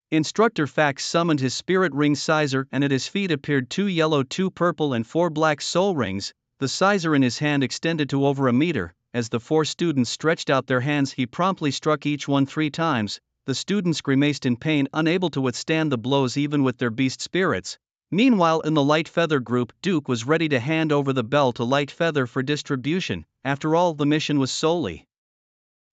S1: Instructor Fax summoned his spirit ring sizer, and at his feet appeared 2 yellow, 2 purple, and 4 black soul rings. The sizer in his hand extended to over a meter. As the 4 students stretched out their hands, he promptly struck each one 3 times. The students grimaced in pain, unable to withstand the blows even with their beast spirits. Meanwhile, in the Light Feather group, Duke was ready to hand over the bell to Light Feather for distribution. After all, the mission was solely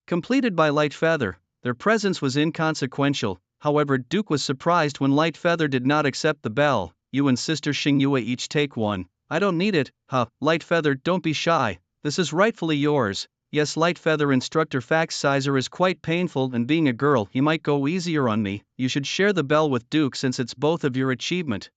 S1: completed by Light Feather. Their presence was inconsequential. However, Duke was surprised when Light Feather did not accept the bell. You and Sister Xingyue each take one. I don't need it. Huh, Light Feather, don't be shy. This is rightfully yours. Yes, Light Feather. Instructor Fax sizer is quite painful, and being a girl, you might go easier on me. You should share the bell with Duke since it's both of your achievement.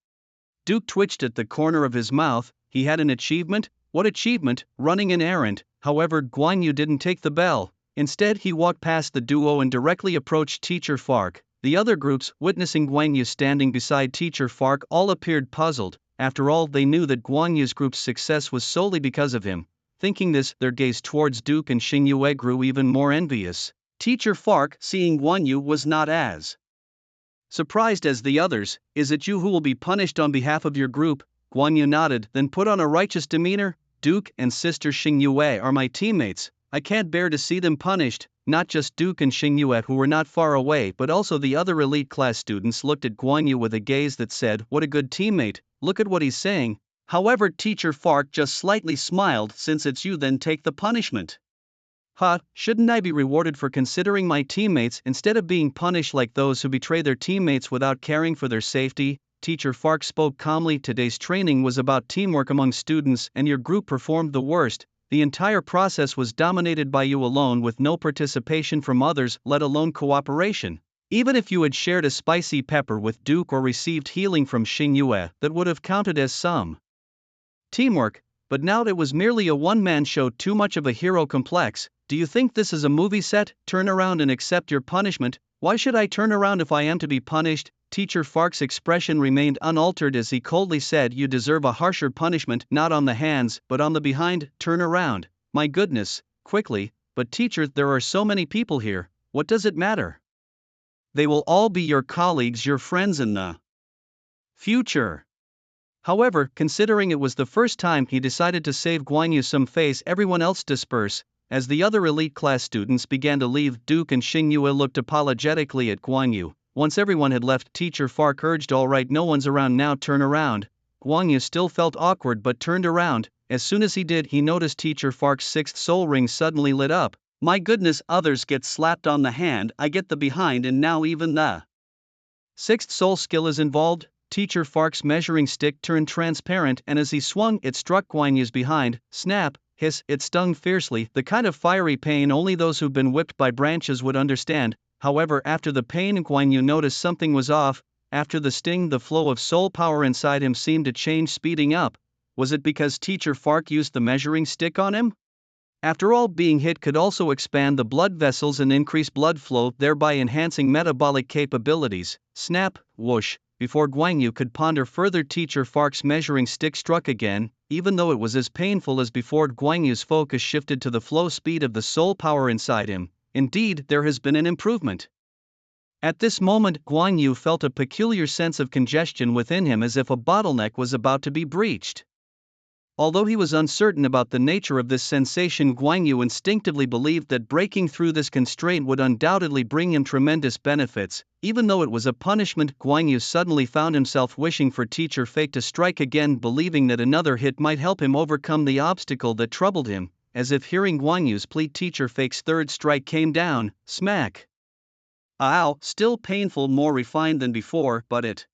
S1: Duke twitched at the corner of his mouth. He had an achievement? What achievement? Running an errand. However, Guan Yu didn't take the bell. Instead, he walked past the duo and directly approached Teacher Fark. The other groups, witnessing Guan Yu standing beside Teacher Fark, all appeared puzzled. After all, they knew that Guan Yu's group's success was solely because of him. Thinking this, their gaze towards Duke and Xingyue grew even more envious. Teacher Fark, seeing Guan Yu, was not as surprised as the others. Is it you who will be punished on behalf of your group? Guan Yu nodded, then put on a righteous demeanor. Duke and Sister Xingyue are my teammates. I can't bear to see them punished. Not just Duke and Xingyue, who were not far away, but also the other elite class students looked at Guan Yu with a gaze that said, what a good teammate, look at what he's saying. However, Teacher Fark just slightly smiled. Since it's you, then take the punishment. Huh, shouldn't I be rewarded for considering my teammates instead of being punished like those who betray their teammates without caring for their safety? Teacher Fark spoke calmly. Today's training was about teamwork among students, and your group performed the worst. The entire process was dominated by you alone, with no participation from others, let alone cooperation. Even if you had shared a spicy pepper with Duke or received healing from Xingyue, that would have counted as some teamwork, but now it was merely a one-man show. Too much of a hero complex. Do you think this is a movie set? Turn around and accept your punishment. Why should I turn around if I am to be punished? Teacher Fark's expression remained unaltered as he coldly said, you deserve a harsher punishment, not on the hands, but on the behind. Turn around. My goodness, quickly. But teacher, there are so many people here. What does it matter? They will all be your colleagues, your friends in the future. However, considering it was the first time he decided to save Guan Yu some face, everyone else disperse. As the other elite class students began to leave, Duke and Xingyue looked apologetically at Guan Yu. Once everyone had left, Teacher Fark urged, all right, no one's around now, turn around. Guan Yu still felt awkward but turned around. As soon as he did, he noticed Teacher Fark's 6th soul ring suddenly lit up. My goodness, others get slapped on the hand, I get the behind, and now even the 6th soul skill is involved. Teacher Fark's measuring stick turned transparent, and as he swung, it struck Guan Yu's behind. Snap, hiss, it stung fiercely, the kind of fiery pain only those who've been whipped by branches would understand. However, after the pain, Guan Yu noticed something was off. After the sting, the flow of soul power inside him seemed to change, speeding up. Was it because Teacher Fark used the measuring stick on him? After all, being hit could also expand the blood vessels and increase blood flow, thereby enhancing metabolic capabilities. Snap, whoosh. Before Guan Yu could ponder further, Teacher Fark's measuring stick struck again. Even though it was as painful as before, Guan Yu's focus shifted to the flow speed of the soul power inside him. Indeed, there has been an improvement. At this moment, Guan Yu felt a peculiar sense of congestion within him, as if a bottleneck was about to be breached. Although he was uncertain about the nature of this sensation, Guan Yu instinctively believed that breaking through this constraint would undoubtedly bring him tremendous benefits. Even though it was a punishment, Guan Yu suddenly found himself wishing for Teacher Fate to strike again, believing that another hit might help him overcome the obstacle that troubled him. As if hearing Guan Yu's plea, Teacher Fate's 3rd strike came down. Smack. Ow, still painful, more refined than before, but it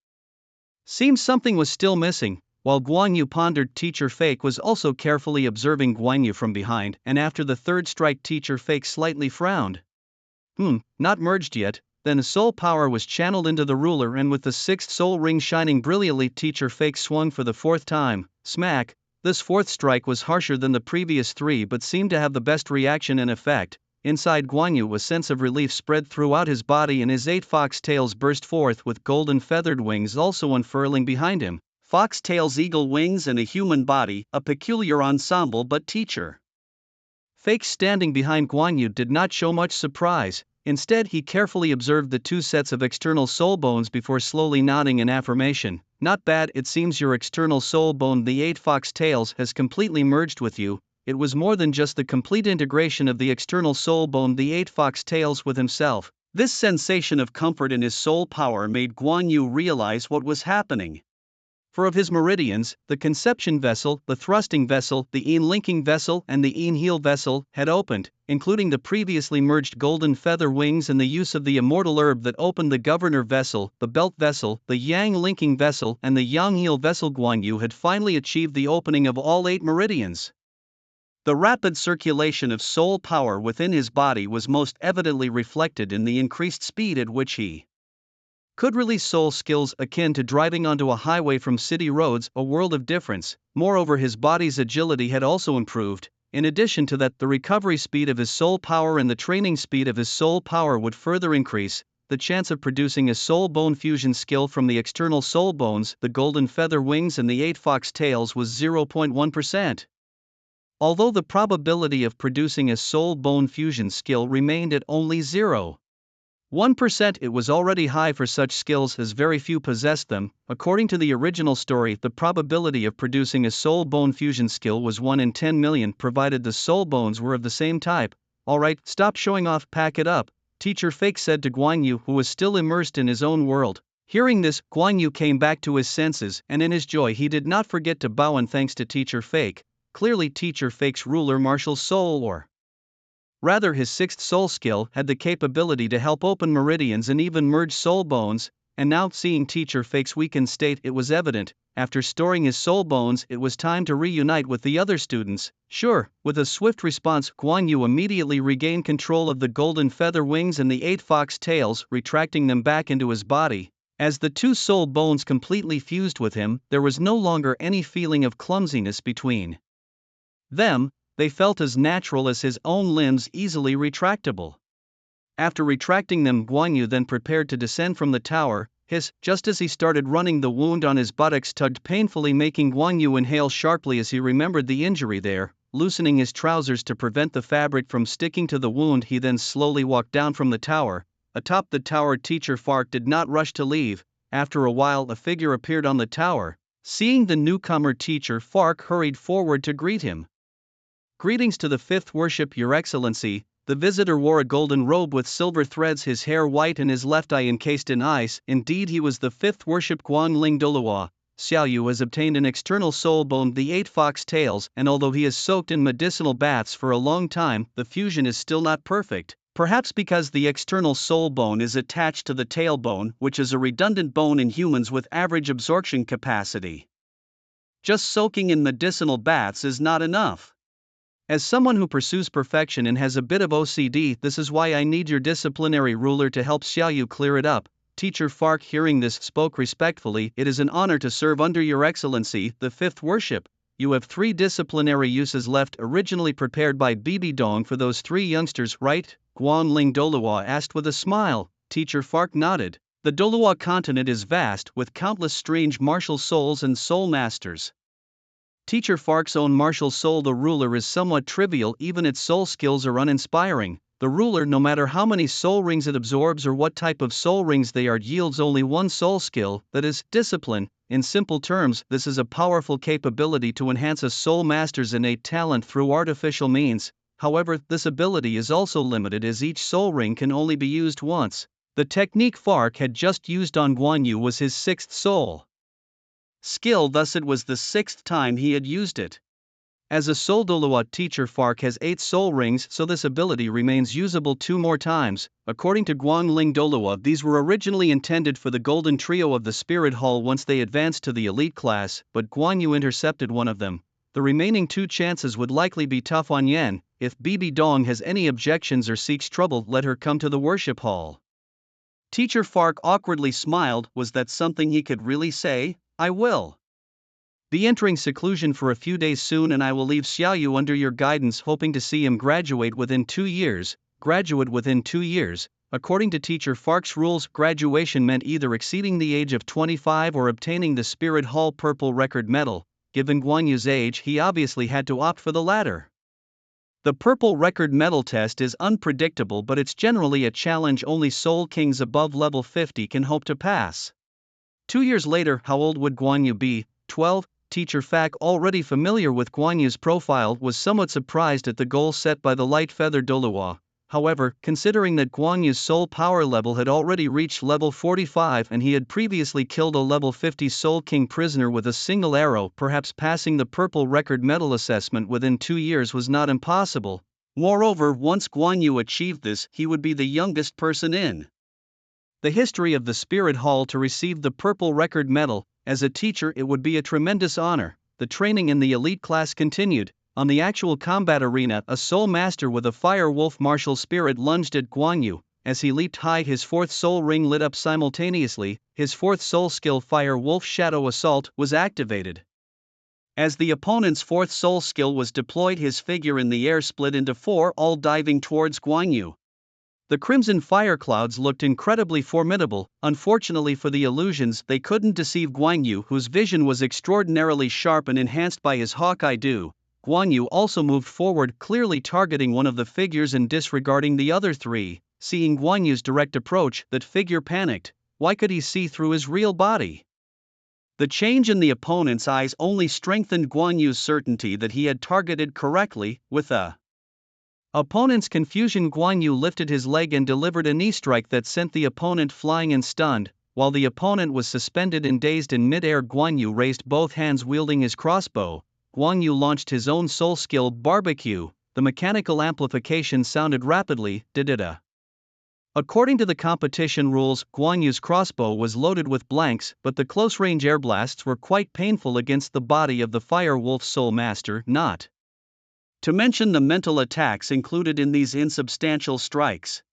S1: seemed something was still missing. While Guan Yu pondered, Teacher Fake was also carefully observing Guan Yu from behind, and after the 3rd strike, Teacher Fake slightly frowned. Not merged yet. then soul power was channeled into the ruler, and with the sixth soul ring shining brilliantly, Teacher Fake swung for the fourth time. Smack! This fourth strike was harsher than the previous three but seemed to have the best reaction and effect. Inside Guan Yu, a sense of relief spread throughout his body, and his 8 fox tails burst forth with golden feathered wings also unfurling behind him. Fox tails, eagle wings, and a human body, a peculiar ensemble, but Teacher Fake, standing behind Guan Yu, did not show much surprise. Instead, he carefully observed the 2 sets of external soul bones before slowly nodding in affirmation. Not bad, it seems your external soul bone, the 8 fox tails, has completely merged with you. It was more than just the complete integration of the external soul bone, the 8 fox tails, with himself. This sensation of comfort in his soul power made Guan Yu realize what was happening. For of his meridians, the conception vessel, the thrusting vessel, the yin linking vessel, and the yin heel vessel had opened, including the previously merged golden feather wings and the use of the immortal herb that opened the governor vessel, the belt vessel, the yang linking vessel, and the yang heel vessel. Guan Yu had finally achieved the opening of all 8 meridians. The rapid circulation of soul power within his body was most evidently reflected in the increased speed at which he could release soul skills akin to driving onto a highway from city roads, a world of difference. Moreover, his body's agility had also improved. In addition to that, the recovery speed of his soul power and the training speed of his soul power would further increase. The chance of producing a soul bone fusion skill from the external soul bones, the golden feather wings, and the 8 fox tails was 0.1%. Although the probability of producing a soul bone fusion skill remained at only 0.1%, it was already high for such skills, as very few possessed them. According to the original story, the probability of producing a soul bone fusion skill was 1 in 10 million, provided the soul bones were of the same type. Alright, stop showing off, pack it up, Teacher Fake said to Guan Yu, who was still immersed in his own world. Hearing this, Guan Yu came back to his senses, and in his joy he did not forget to bow in thanks to Teacher Fake. Clearly, Teacher Fake's ruler martial soul, or rather his 6th soul skill, had the capability to help open meridians and even merge soul bones, and now, seeing Teacher Fake's weakened state, it was evident, after storing his soul bones, it was time to reunite with the other students. Sure, with a swift response, Guan Yu immediately regained control of the golden feather wings and the 8 fox tails, retracting them back into his body. As the 2 soul bones completely fused with him, there was no longer any feeling of clumsiness between them. They felt as natural as his own limbs, easily retractable. After retracting them, Guan Yu then prepared to descend from the tower. Just as he started running, the wound on his buttocks tugged painfully, making Guan Yu inhale sharply as he remembered the injury there. Loosening his trousers to prevent the fabric from sticking to the wound, he then slowly walked down from the tower. Atop the tower, Teacher Fake did not rush to leave. After a while, a figure appeared on the tower. Seeing the newcomer, Teacher Fake hurried forward to greet him. Greetings to the 5th worship, Your Excellency. The visitor wore a golden robe with silver threads, his hair white and his left eye encased in ice. Indeed, he was the 5th worship Guanling Douluo. Xiao Yu has obtained an external soul bone, the 8 fox tails, and although he has soaked in medicinal baths for a long time, the fusion is still not perfect. Perhaps because the external soul bone is attached to the tailbone, which is a redundant bone in humans with average absorption capacity. Just soaking in medicinal baths is not enough. As someone who pursues perfection and has a bit of OCD, this is why I need your disciplinary ruler to help Xiao Yu clear it up. Teacher Fake, hearing this, spoke respectfully. It is an honor to serve under Your Excellency, the 5th worship. You have 3 disciplinary uses left, originally prepared by Bibi Dong for those 3 youngsters, right? Guanling Douluo asked with a smile. Teacher Fake nodded. The Douluo continent is vast, with countless strange martial souls and soul masters. Teacher Fake's own martial soul, the ruler, is somewhat trivial, even its soul skills are uninspiring. The ruler, no matter how many soul rings it absorbs or what type of soul rings they are, yields only 1 soul skill, that is, discipline. In simple terms, this is a powerful capability to enhance a soul master's innate talent through artificial means. However, this ability is also limited, as each soul ring can only be used once. The technique Fake had just used on Guan Yu was his 6th soul skill, thus it was the 6th time he had used it. As a soul Douluo, Teacher Fake has 8 soul rings, so this ability remains usable 2 more times. According to Guanling Douluo, these were originally intended for the golden trio of the Spirit Hall once they advanced to the elite class, but Guan Yu intercepted one of them. The remaining 2 chances would likely be tough on Yan. If Bibi Dong has any objections or seeks trouble, let her come to the worship hall. Teacher Fark awkwardly smiled. Was that something he could really say? I will be entering seclusion for a few days soon, and I will leave Xiaoyu under your guidance, hoping to see him graduate within 2 years. Graduate within 2 years. According to Teacher Fark's rules, graduation meant either exceeding the age of 25 or obtaining the Spirit Hall Purple Record Medal. Given Guan Yu's age, he obviously had to opt for the latter. The Purple Record Medal test is unpredictable, but it's generally a challenge only Soul Kings above level 50 can hope to pass. 2 years later, how old would Guan Yu be? 12. Teacher Fak, already familiar with Guan Yu's profile, was somewhat surprised at the goal set by the light feather Douluo. However, considering that Guan Yu's soul power level had already reached level 45 and he had previously killed a level 50 Soul King prisoner with a single arrow, perhaps passing the Purple Record Medal assessment within 2 years was not impossible. Moreover, once Guan Yu achieved this, he would be the youngest person in the history of the Spirit Hall to receive the Purple Record Medal. As a teacher, it would be a tremendous honor. The training in the elite class continued. On the actual combat arena, a soul master with a fire wolf martial spirit lunged at Guan Yu. As he leaped high, his fourth soul ring lit up simultaneously. His fourth soul skill, Fire Wolf Shadow Assault, was activated. As the opponent's fourth soul skill was deployed, his figure in the air split into 4, all diving towards Guan Yu. The crimson fire clouds looked incredibly formidable. Unfortunately for the illusions, they couldn't deceive Guan Yu, whose vision was extraordinarily sharp and enhanced by his Hawkeye Dew. Guan Yu also moved forward, clearly targeting one of the figures and disregarding the other 3. Seeing Guan Yu's direct approach, that figure panicked. Why could he see through his real body? The change in the opponent's eyes only strengthened Guan Yu's certainty that he had targeted correctly. With a opponent's confusion, Guan Yu lifted his leg and delivered a knee strike that sent the opponent flying and stunned. While the opponent was suspended and dazed in mid-air, Guan Yu raised both hands wielding his crossbow. Guan Yu launched his own soul skill, Barbecue. The mechanical amplification sounded rapidly, da-da-da. According to the competition rules, Guan Yu's crossbow was loaded with blanks, but the close-range air blasts were quite painful against the body of the Fire Wolf Soul Master, not to mention the mental attacks included in these insubstantial strikes.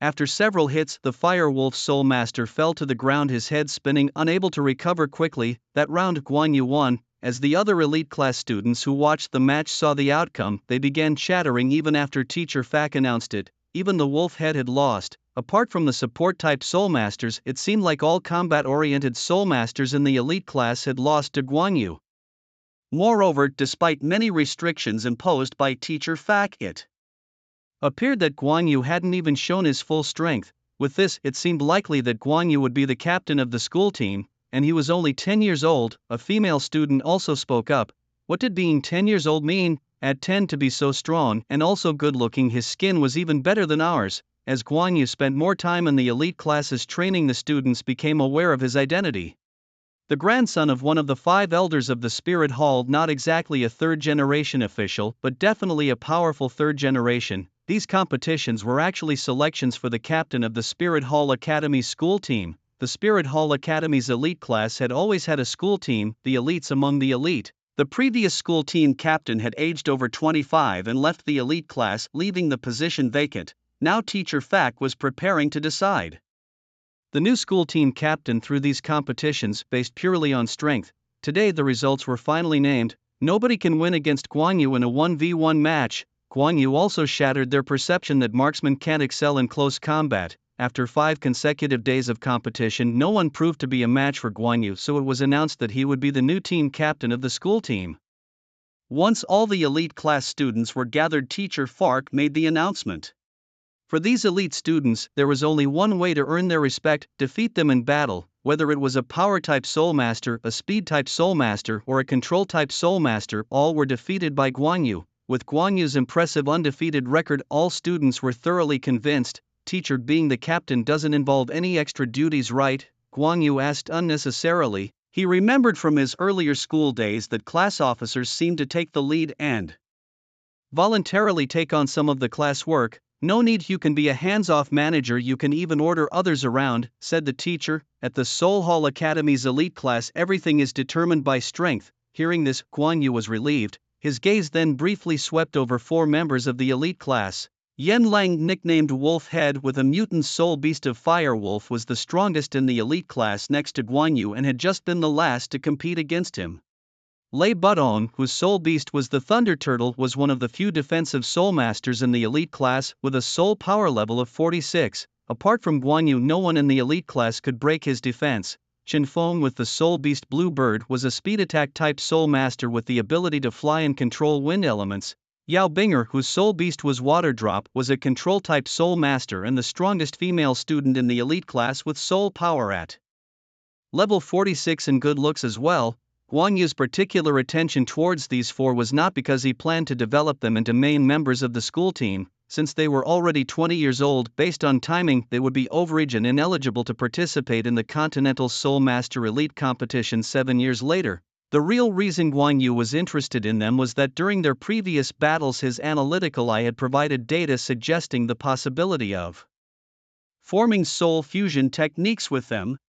S1: After several hits, the Fire Wolf Soul Master fell to the ground, his head spinning, unable to recover quickly. That round Guan Yu won. As the other elite class students who watched the match saw the outcome, they began chattering even after Teacher Fak announced it. Even the wolf head had lost. Apart from the support-type soul masters, it seemed like all combat-oriented soul masters in the elite class had lost to Guan Yu. Moreover, despite many restrictions imposed by Teacher Fak, it appeared that Guan Yu hadn't even shown his full strength. With this, it seemed likely that Guan Yu would be the captain of the school team, and he was only 10 years old. A female student also spoke up. What did being 10 years old mean? At 10 to be so strong and also good-looking, his skin was even better than ours. As Guan Yu spent more time in the elite classes training, the students became aware of his identity. The grandson of one of the 5 elders of the Spirit Hall, not exactly a third-generation official, but definitely a powerful third generation. These competitions were actually selections for the captain of the Spirit Hall Academy's school team. The Spirit Hall Academy's elite class had always had a school team, the elites among the elite. The previous school team captain had aged over 25 and left the elite class, leaving the position vacant. Now Teacher Fak was preparing to decide the new school team captain through these competitions based purely on strength. Today the results were finally named. Nobody can win against Guan Yu in a 1v1 match. Guan Yu also shattered their perception that marksmen can't excel in close combat. After 5 consecutive days of competition, no one proved to be a match for Guan Yu, so it was announced that he would be the new team captain of the school team. Once all the elite class students were gathered, Teacher Fark made the announcement. For these elite students, there was only one way to earn their respect: defeat them in battle. Whether it was a power-type soul master, a speed-type soul master, or a control-type soul master, all were defeated by Guan Yu. With Guan Yu's impressive undefeated record, all students were thoroughly convinced. Teacher, being the captain doesn't involve any extra duties, right? Guan Yu asked unnecessarily. He remembered from his earlier school days that class officers seemed to take the lead and voluntarily take on some of the class work. No need, you can be a hands-off manager, you can even order others around, said the teacher. At the Soul Hall Academy's elite class, everything is determined by strength. Hearing this, Guan Yu was relieved. His gaze then briefly swept over 4 members of the elite class. Yen Lang, nicknamed Wolf Head with a mutant soul beast of Firewolf, was the strongest in the elite class next to Guan Yu and had just been the last to compete against him. Lei Budong, whose soul beast was the Thunder Turtle, was one of the few defensive soul masters in the elite class with a soul power level of 46. Apart from Guan Yu, no one in the elite class could break his defense. Chen Feng with the soul beast Blue Bird was a speed attack type soul master with the ability to fly and control wind elements. Yao Binger, whose soul beast was Water Drop, was a control type soul master and the strongest female student in the elite class with soul power at level 46 and good looks as well. Guan Yu's particular attention towards these four was not because he planned to develop them into main members of the school team. Since they were already 20 years old, based on timing, they would be overage and ineligible to participate in the Continental Soul Master Elite competition 7 years later. The real reason Guan Yu was interested in them was that during their previous battles his analytical eye had provided data suggesting the possibility of forming soul fusion techniques with them.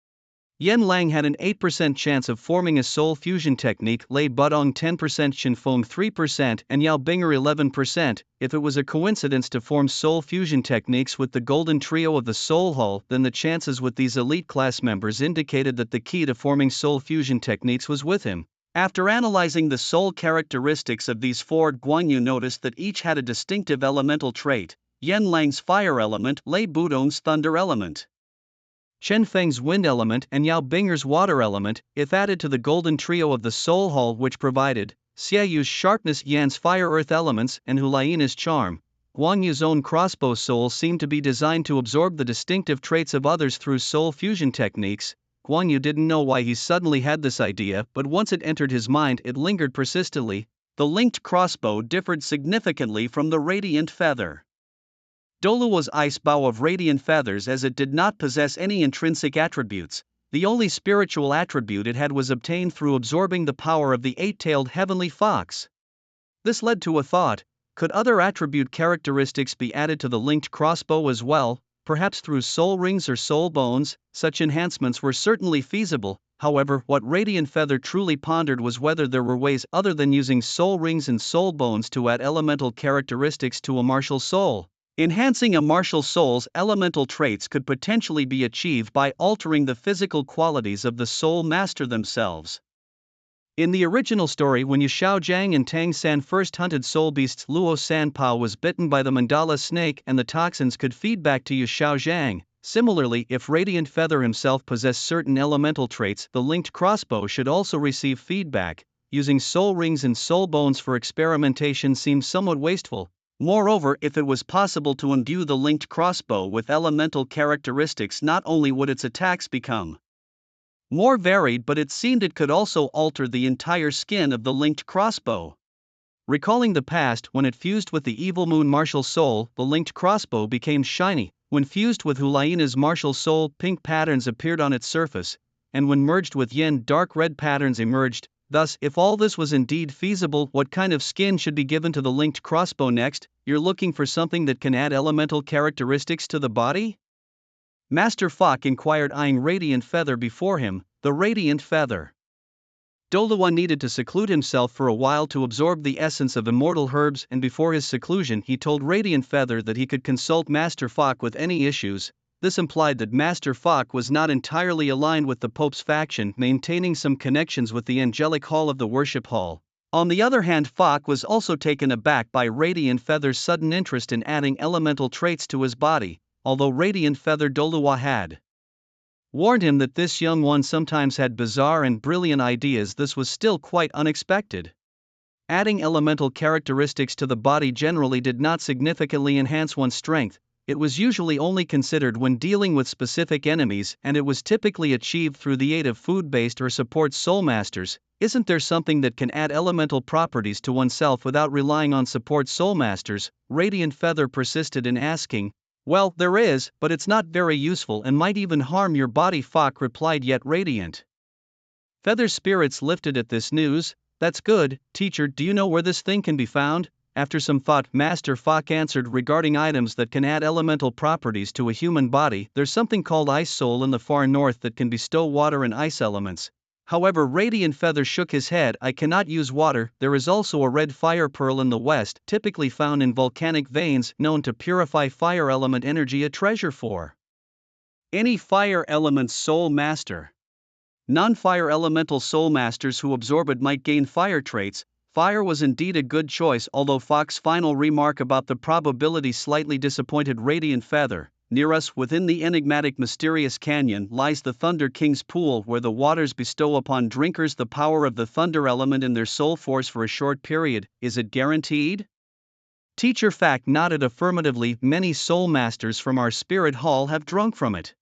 S1: Yen Lang had an 8% chance of forming a soul fusion technique, Lei Budong 10%, Shinfeng 3%, and Yao Binger 11%. If it was a coincidence to form soul fusion techniques with the golden trio of the Soul Hall, then the chances with these elite class members indicated that the key to forming soul fusion techniques was with him. After analyzing the soul characteristics of these four, Guan Yu noticed that each had a distinctive elemental trait: Yen Lang's fire element, Lei Budong's thunder element, Chen Feng's wind element, and Yao Binger's water element. If added to the golden trio of the Soul Hall, which provided Xie Yu's sharpness, Yan's fire-earth elements, and Hulaina's charm, Guan Yu's own crossbow soul seemed to be designed to absorb the distinctive traits of others through soul fusion techniques. Guan Yu didn't know why he suddenly had this idea, but once it entered his mind, it lingered persistently. The linked crossbow differed significantly from the radiant feather. Douluo's ice bow of radiant feathers, as it did not possess any intrinsic attributes. The only spiritual attribute it had was obtained through absorbing the power of the eight-tailed heavenly fox. This led to a thought: could other attribute characteristics be added to the linked crossbow as well, perhaps through soul rings or soul bones? Such enhancements were certainly feasible. However, what Radiant Feather truly pondered was whether there were ways other than using soul rings and soul bones to add elemental characteristics to a martial soul. Enhancing a martial soul's elemental traits could potentially be achieved by altering the physical qualities of the soul master themselves. In the original story, when Yu Shaojiang and Tang San first hunted soul beasts, Luo Sanpao was bitten by the mandala snake and the toxins could feed back to Yu Shaojiang. Similarly, if Radiant Feather himself possessed certain elemental traits, the linked crossbow should also receive feedback. Using soul rings and soul bones for experimentation seems somewhat wasteful. Moreover, if it was possible to imbue the linked crossbow with elemental characteristics, not only would its attacks become more varied, but it seemed it could also alter the entire skin of the linked crossbow. Recalling the past, when it fused with the evil moon martial soul, the linked crossbow became shiny. When fused with Hulaina's martial soul, pink patterns appeared on its surface, and when merged with Yin, dark red patterns emerged. Thus, if all this was indeed feasible, what kind of skin should be given to the linked crossbow next? You're looking for something that can add elemental characteristics to the body? Master Fok inquired, eyeing Radiant Feather before him. The Radiant Feather. Douluo needed to seclude himself for a while to absorb the essence of immortal herbs, and before his seclusion he told Radiant Feather that he could consult Master Fok with any issues. This implied that Master Fok was not entirely aligned with the Pope's faction, maintaining some connections with the Angelic Hall of the Worship Hall. On the other hand, Fok was also taken aback by Radiant Feather's sudden interest in adding elemental traits to his body. Although Radiant Feather Douluo had warned him that this young one sometimes had bizarre and brilliant ideas, this was still quite unexpected. Adding elemental characteristics to the body generally did not significantly enhance one's strength. It was usually only considered when dealing with specific enemies, and it was typically achieved through the aid of food-based or support soul masters. Isn't there something that can add elemental properties to oneself without relying on support soul masters? Radiant Feather persisted in asking. Well, there is, but it's not very useful and might even harm your body, Fok replied. Yet Radiant Feather's spirits lifted at this news. That's good, teacher. Do you know where this thing can be found? After some thought, Master Fok answered, regarding items that can add elemental properties to a human body, there's something called Ice Soul in the far north that can bestow water and ice elements. However, Radiant Feather shook his head. I cannot use water. There is also a red fire pearl in the west, typically found in volcanic veins, known to purify fire element energy, a treasure for any fire element soul master. Non-fire elemental soul masters who absorb it might gain fire traits. Fire was indeed a good choice, although Fox's final remark about the probability slightly disappointed Radiant Feather. Near us, within the enigmatic mysterious canyon, lies the Thunder King's pool, where the waters bestow upon drinkers the power of the thunder element in their soul force for a short period. Is it guaranteed? Teacher Fact nodded affirmatively. Many soul masters from our spirit hall have drunk from it.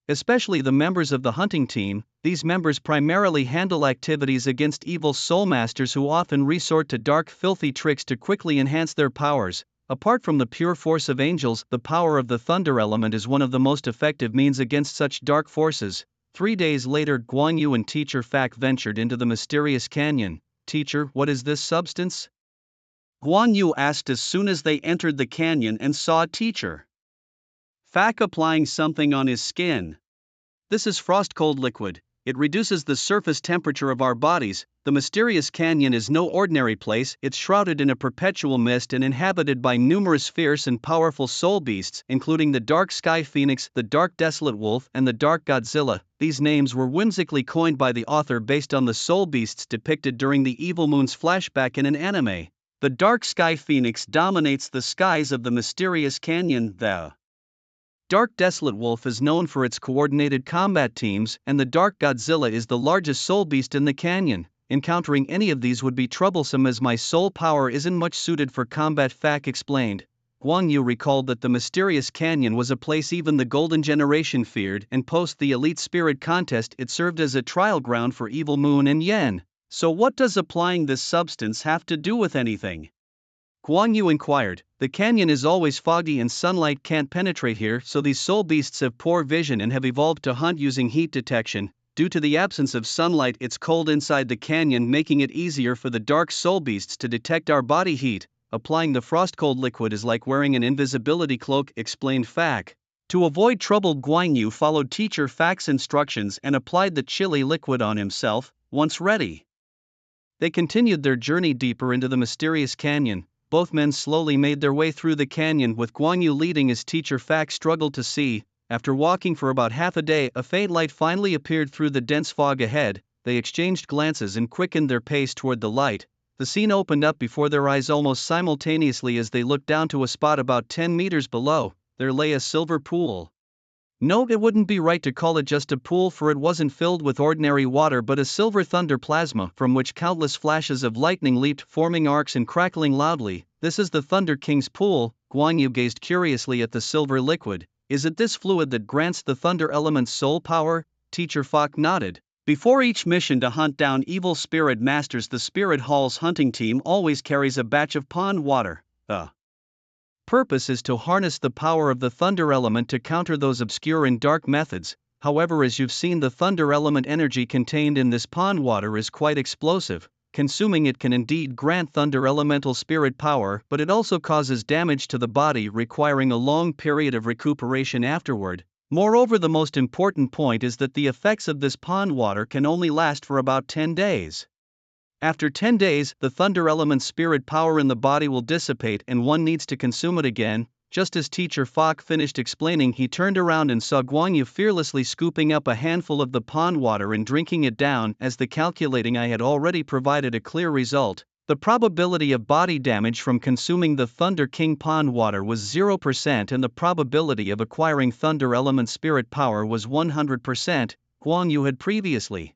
S1: Especially the members of the hunting team. These members primarily handle activities against evil soul masters who often resort to dark, filthy tricks to quickly enhance their powers. Apart from the pure force of angels, the power of the thunder element is one of the most effective means against such dark forces. 3 days later, Guan Yu and Teacher Fact ventured into the mysterious canyon. Teacher, what is this substance? Guan Yu asked as soon as they entered the canyon and saw Teacher Fact applying something on his skin. This is frost-cold liquid. It reduces the surface temperature of our bodies. The mysterious canyon is no ordinary place. It's shrouded in a perpetual mist and inhabited by numerous fierce and powerful soul beasts, including the Dark Sky Phoenix, the Dark Desolate Wolf, and the Dark Godzilla. These names were whimsically coined by the author based on the soul beasts depicted during the Evil Moon's flashback in an anime. The Dark Sky Phoenix dominates the skies of the mysterious canyon. The Dark Desolate Wolf is known for its coordinated combat teams, and the Dark Godzilla is the largest soul beast in the canyon. Encountering any of these would be troublesome as my soul power isn't much suited for combat, Fact explained. Guan Yu recalled that the mysterious canyon was a place even the Golden Generation feared, and post the Elite Spirit contest it served as a trial ground for Evil Moon and Yen. So what does applying this substance have to do with anything? Guan Yu inquired. The canyon is always foggy and sunlight can't penetrate here, so these soul beasts have poor vision and have evolved to hunt using heat detection. Due to the absence of sunlight, it's cold inside the canyon, making it easier for the dark soul beasts to detect our body heat. Applying the frost-cold liquid is like wearing an invisibility cloak, explained Fact. To avoid trouble, Guan Yu followed Teacher Fact's instructions and applied the chilly liquid on himself. Once ready, they continued their journey deeper into the mysterious canyon. Both men slowly made their way through the canyon, with Guan Yu leading as Teacher Fact struggled to see. After walking for about half a day, a faint light finally appeared through the dense fog ahead. They exchanged glances and quickened their pace toward the light. The scene opened up before their eyes almost simultaneously as they looked down to a spot about 10 meters below. There lay a silver pool. No, it wouldn't be right to call it just a pool, for it wasn't filled with ordinary water but a silver thunder plasma from which countless flashes of lightning leaped, forming arcs and crackling loudly. This is the Thunder King's pool. Guan Yu gazed curiously at the silver liquid. Is it this fluid that grants the thunder element's soul power? Teacher Fact nodded. Before each mission to hunt down evil spirit masters, the Spirit Hall's hunting team always carries a batch of pond water. Purpose is to harness the power of the thunder element to counter those obscure and dark methods. However, as you've seen, the thunder element energy contained in this pond water is quite explosive. Consuming it can indeed grant thunder elemental spirit power, but it also causes damage to the body, requiring a long period of recuperation afterward. Moreover, the most important point is that the effects of this pond water can only last for about 10 days. After 10 days, the thunder element spirit power in the body will dissipate and one needs to consume it again. Just as Teacher Fact finished explaining, he turned around and saw Guan Yu fearlessly scooping up a handful of the pond water and drinking it down. As the calculating I had already provided a clear result. The probability of body damage from consuming the Thunder King pond water was 0% and the probability of acquiring thunder element spirit power was 100%. Guan Yu had previously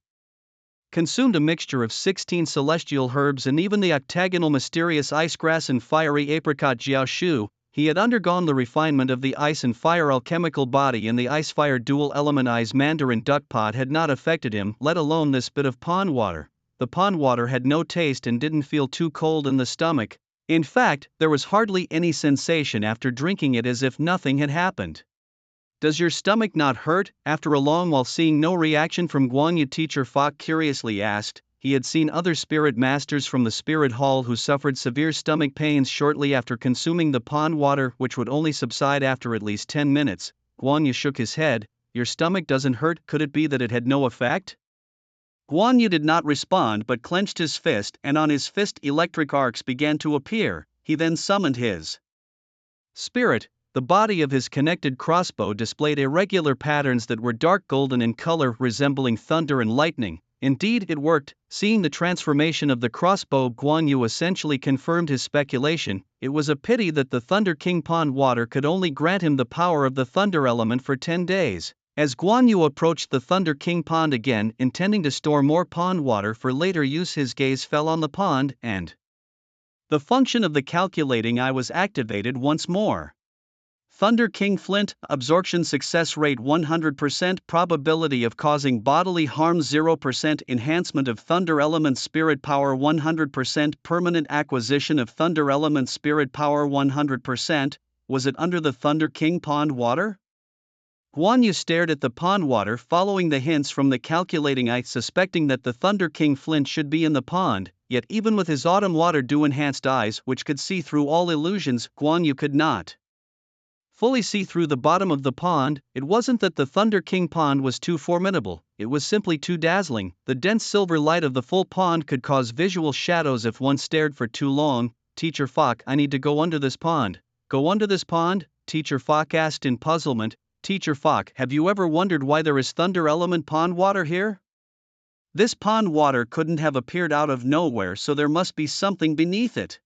S1: consumed a mixture of 16 celestial herbs and even the octagonal mysterious ice grass and fiery apricot jiaoshu. He had undergone the refinement of the ice and fire alchemical body, and the ice-fire dual element ice mandarin duck pot had not affected him, let alone this bit of pond water. The pond water had no taste and didn't feel too cold in the stomach. In fact, there was hardly any sensation after drinking it, as if nothing had happened. Does your stomach not hurt? After a long while seeing no reaction from Guan Yu, Teacher Fact curiously asked. He had seen other spirit masters from the Spirit Hall who suffered severe stomach pains shortly after consuming the pond water, which would only subside after at least 10 minutes. Guan Yu shook his head. Your stomach doesn't hurt? Could it be that it had no effect? Guan Yu did not respond but clenched his fist, and on his fist electric arcs began to appear. He then summoned his spirit. The body of his connected crossbow displayed irregular patterns that were dark golden in color, resembling thunder and lightning. Indeed, it worked. Seeing the transformation of the crossbow, Guan Yu essentially confirmed his speculation. It was a pity that the Thunder King pond water could only grant him the power of the thunder element for 10 days. As Guan Yu approached the Thunder King pond again, intending to store more pond water for later use, his gaze fell on the pond, and the function of the calculating eye was activated once more. Thunder King Flint, absorption success rate 100%, probability of causing bodily harm 0%, enhancement of Thunder Element Spirit Power 100%, permanent acquisition of Thunder Element Spirit Power 100%. Was it under the Thunder King pond water? Guan Yu stared at the pond water, following the hints from the calculating eye, suspecting that the Thunder King Flint should be in the pond. Yet even with his autumn water dew enhanced eyes, which could see through all illusions, Guan Yu could not fully see through the bottom of the pond. It wasn't that the Thunder King pond was too formidable, it was simply too dazzling. The dense silver light of the full pond could cause visual shadows if one stared for too long. Teacher Falk, I need to go under this pond. Go under this pond? Teacher Falk asked in puzzlement. Teacher Falk, have you ever wondered why there is thunder element pond water here? This pond water couldn't have appeared out of nowhere, so there must be something beneath it.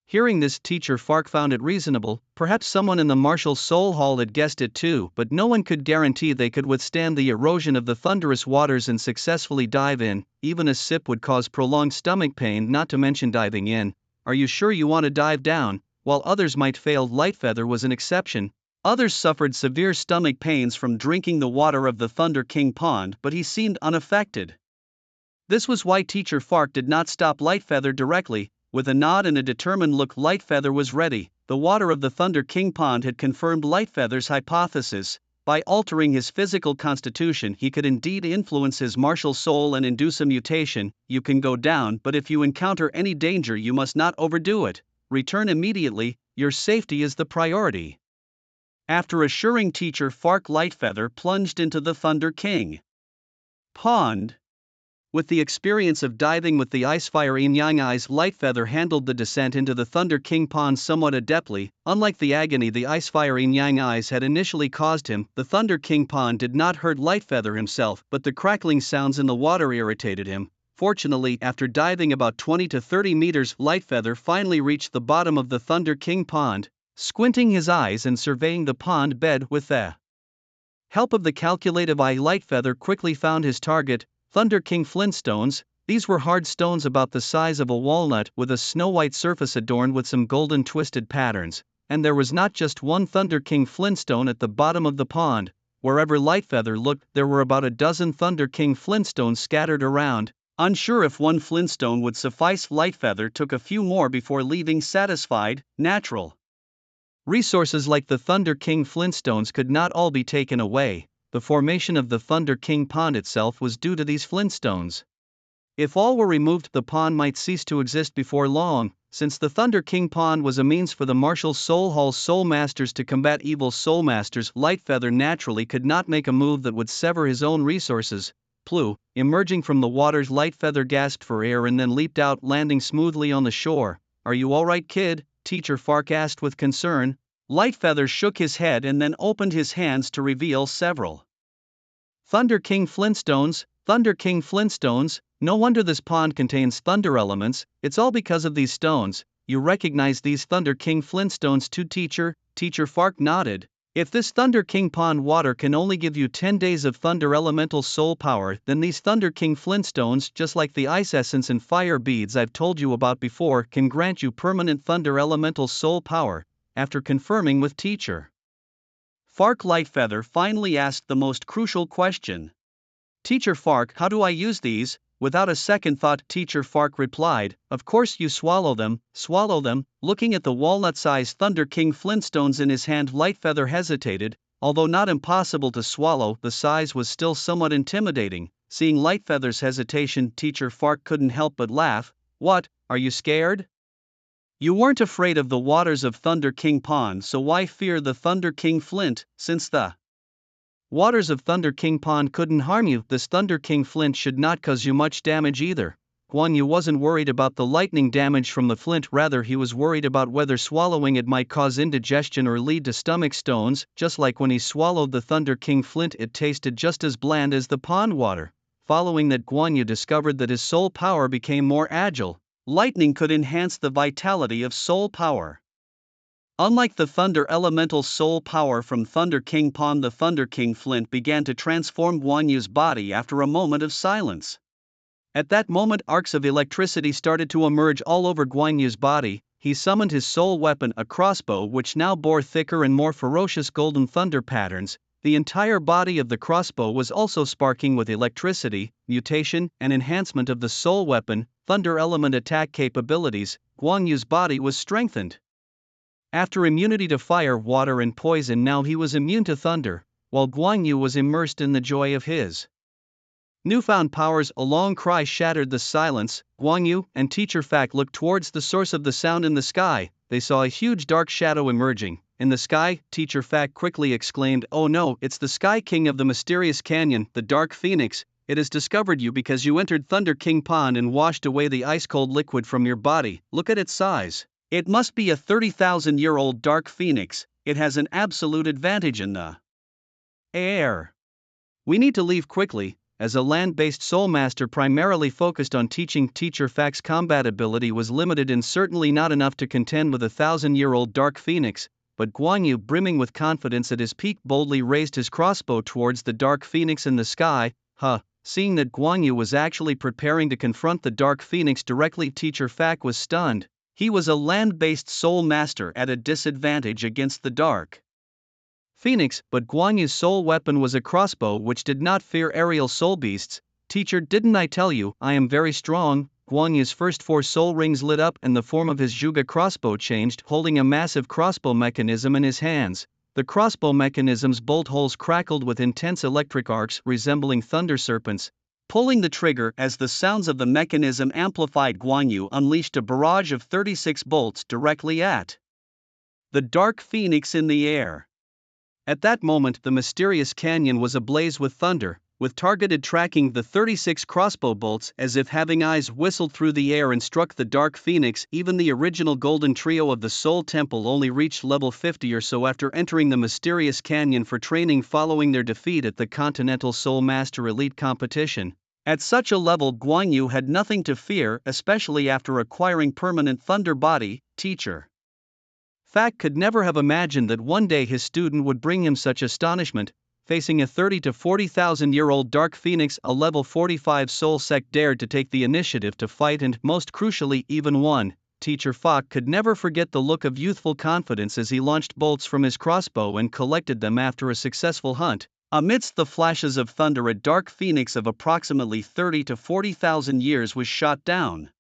S1: Hearing this, Teacher Falk found it reasonable. Perhaps someone in the Martial Soul Hall had guessed it too, but no one could guarantee they could withstand the erosion of the thunderous waters and successfully dive in. Even a sip would cause prolonged stomach pain, not to mention diving in. Are you sure you want to dive down? While others might fail, Lightfeather was an exception. Others suffered severe stomach pains from drinking the water of the Thunder King pond, but he seemed unaffected. This was why Teacher Falk did not stop Lightfeather directly. With a nod and a determined look, Lightfeather was ready. The water of the Thunder King pond had confirmed Lightfeather's hypothesis. By altering his physical constitution, he could indeed influence his martial soul and induce a mutation. You can go down, but if you encounter any danger, you must not overdo it. Return immediately, your safety is the priority. After assuring Teacher Falk, Lightfeather plunged into the Thunder King pond. With the experience of diving with the Icefire Yin-Yang eyes, Lightfeather handled the descent into the Thunder King pond somewhat adeptly. Unlike the agony the Icefire Yin-Yang eyes had initially caused him, the Thunder King pond did not hurt Lightfeather himself, but the crackling sounds in the water irritated him. Fortunately, after diving about 20 to 30 meters, Lightfeather finally reached the bottom of the Thunder King pond. Squinting his eyes and surveying the pond bed with the help of the calculative eye, Lightfeather quickly found his target. Thunder King Flintstones. These were hard stones about the size of a walnut, with a snow-white surface adorned with some golden twisted patterns. And there was not just one Thunder King Flintstone at the bottom of the pond. Wherever Lightfeather looked, there were about a dozen Thunder King Flintstones scattered around. Unsure if one Flintstone would suffice, Lightfeather took a few more before leaving satisfied. Natural resources like the Thunder King Flintstones could not all be taken away. The formation of the Thunder King pond itself was due to these Flintstones. If all were removed, the pond might cease to exist before long. Since the Thunder King pond was a means for the Martial Soul Hall's Soul Masters to combat evil Soul Masters, Lightfeather naturally could not make a move that would sever his own resources. Plu, emerging from the waters, Lightfeather gasped for air and then leaped out, landing smoothly on the shore. Are you alright, kid? Teacher Falk asked with concern. Lightfeather shook his head and then opened his hands to reveal several Thunder King Flintstones. Thunder King Flintstones. No wonder this pond contains thunder elements, it's all because of these stones. You recognize these Thunder King Flintstones too, teacher? Teacher Falk nodded. If this Thunder King pond water can only give you 10 days of thunder elemental soul power, then these Thunder King Flintstones, just like the ice essence and fire beads I've told you about before, can grant you permanent thunder elemental soul power. After confirming with Teacher Falk, Lightfeather finally asked the most crucial question. Teacher Falk, how do I use these? Without a second thought, Teacher Falk replied, of course you swallow them. Swallow them. Looking at the walnut-sized Thunder King Flintstones in his hand, Lightfeather hesitated. Although not impossible to swallow, the size was still somewhat intimidating. Seeing Lightfeather's hesitation, Teacher Falk couldn't help but laugh. What, are you scared? You weren't afraid of the waters of Thunder King Pond, so why fear the Thunder King Flint? Since the Waters of Thunder King Pond couldn't harm you, this Thunder King flint should not cause you much damage either. Guan Yu wasn't worried about the lightning damage from the flint, rather he was worried about whether swallowing it might cause indigestion or lead to stomach stones. Just like when he swallowed the Thunder King flint, it tasted just as bland as the pond water. Following that, Guan Yu discovered that his soul power became more agile. Lightning could enhance the vitality of soul power. Unlike the Thunder Elemental soul power from Thunder King Pond, the Thunder King flint began to transform Guan Yu's body after a moment of silence. At that moment, arcs of electricity started to emerge all over Guan Yu's body. He summoned his soul weapon, a crossbow, which now bore thicker and more ferocious golden thunder patterns. The entire body of the crossbow was also sparking with electricity. Mutation and enhancement of the soul weapon, thunder element attack capabilities. Guan Yu's body was strengthened. After immunity to fire, water and poison, now he was immune to thunder, while Guan Yu was immersed in the joy of his newfound powers. A long cry shattered the silence. Guan Yu and Teacher Fact looked towards the source of the sound in the sky. They saw a huge dark shadow emerging. In the sky, Teacher Fact quickly exclaimed, "Oh no, it's the Sky King of the mysterious canyon, the Dark Phoenix. It has discovered you because you entered Thunder King Pond and washed away the ice-cold liquid from your body. Look at its size. It must be a 30,000-year-old Dark Phoenix. It has an absolute advantage in the air. We need to leave quickly." As a land-based soul master primarily focused on teaching, Teacher Fact's combat ability was limited and certainly not enough to contend with a 1,000-year-old Dark Phoenix. But Guan Yu, brimming with confidence at his peak, boldly raised his crossbow towards the Dark Phoenix in the sky. Seeing that Guan Yu was actually preparing to confront the Dark Phoenix directly, Teacher Fact was stunned. He was a land-based soul master at a disadvantage against the Dark Phoenix, but Guan Yu's soul weapon was a crossbow which did not fear aerial soul beasts. "Teacher, didn't I tell you, I am very strong?" Guan Yu's first 4 soul rings lit up and the form of his Zhuge crossbow changed, holding a massive crossbow mechanism in his hands. The crossbow mechanism's bolt holes crackled with intense electric arcs resembling thunder serpents. Pulling the trigger as the sounds of the mechanism amplified, Guan Yu unleashed a barrage of 36 bolts directly at the Dark Phoenix in the air. At that moment, the mysterious canyon was ablaze with thunder. With targeted tracking, the 36 crossbow bolts, as if having eyes, whistled through the air and struck the Dark Phoenix. Even the original golden trio of the Soul Temple only reached level 50 or so after entering the mysterious canyon for training following their defeat at the Continental Soul Master Elite competition. At such a level, Guan Yu had nothing to fear, especially after acquiring permanent thunder body. Teacher Fact could never have imagined that one day his student would bring him such astonishment. Facing a 30 to 40,000-year-old Dark Phoenix, a level 45 soul sect dared to take the initiative to fight and, most crucially, even won. Teacher Fact could never forget the look of youthful confidence as he launched bolts from his crossbow and collected them after a successful hunt. Amidst the flashes of thunder, a Dark Phoenix of approximately 30 to 40,000 years was shot down.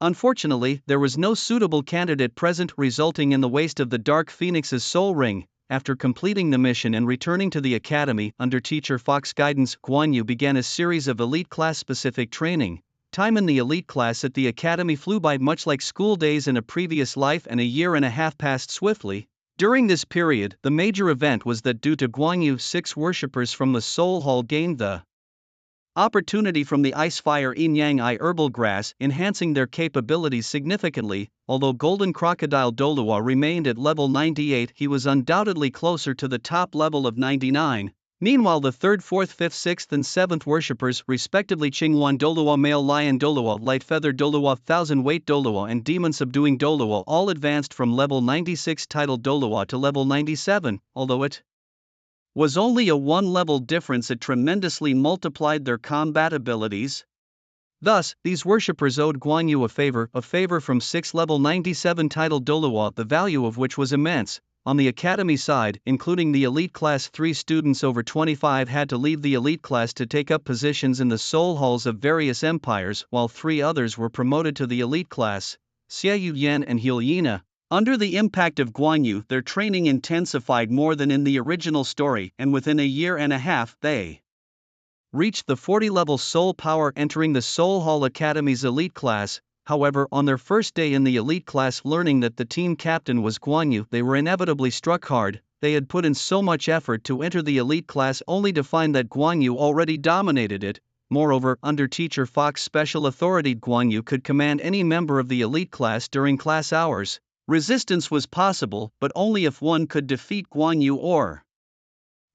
S1: Unfortunately, there was no suitable candidate present, resulting in the waste of the Dark Phoenix's soul ring. After completing the mission and returning to the academy under Teacher Fact's guidance, Guan Yu began a series of elite class-specific training. Time in the elite class at the academy flew by, much like school days in a previous life, and a year and a half passed swiftly. During this period, the major event was that due to Guan Yu, 6 worshippers from the Soul Hall gained the opportunity from the Ice Fire Yin Yang Eye herbal grass, enhancing their capabilities significantly. Although Golden Crocodile Douluo remained at level 98, he was undoubtedly closer to the top level of 99. Meanwhile, the 3rd, 4th, 5th, 6th and 7th worshippers, respectively Qingwan Douluo, Male Lion Douluo, Light Feather Douluo, 1000-weight Douluo and Demon Subduing Douluo, all advanced from level 96 titled Douluo to level 97. Although it was only a 1-level difference, it tremendously multiplied their combat abilities. Thus, these worshippers owed Guan Yu a favor from 6 level 97 titled Douluo, the value of which was immense. On the academy side, including the elite class, 3 students over 25 had to leave the elite class to take up positions in the soul halls of various empires, while 3 others were promoted to the elite class, Xie Yan and Heal Yina. Under the impact of Guan Yu, their training intensified more than in the original story, and within a year and a half, they reached the 40-level soul power, entering the Soul Hall Academy's elite class. However, on their first day in the elite class, learning that the team captain was Guan Yu, they were inevitably struck hard. they had put in so much effort to enter the elite class only to find that Guan Yu already dominated it. Moreover, under Teacher Fox's special authority, Guan Yu could command any member of the elite class during class hours. Resistance was possible, but only if one could defeat Guan Yu or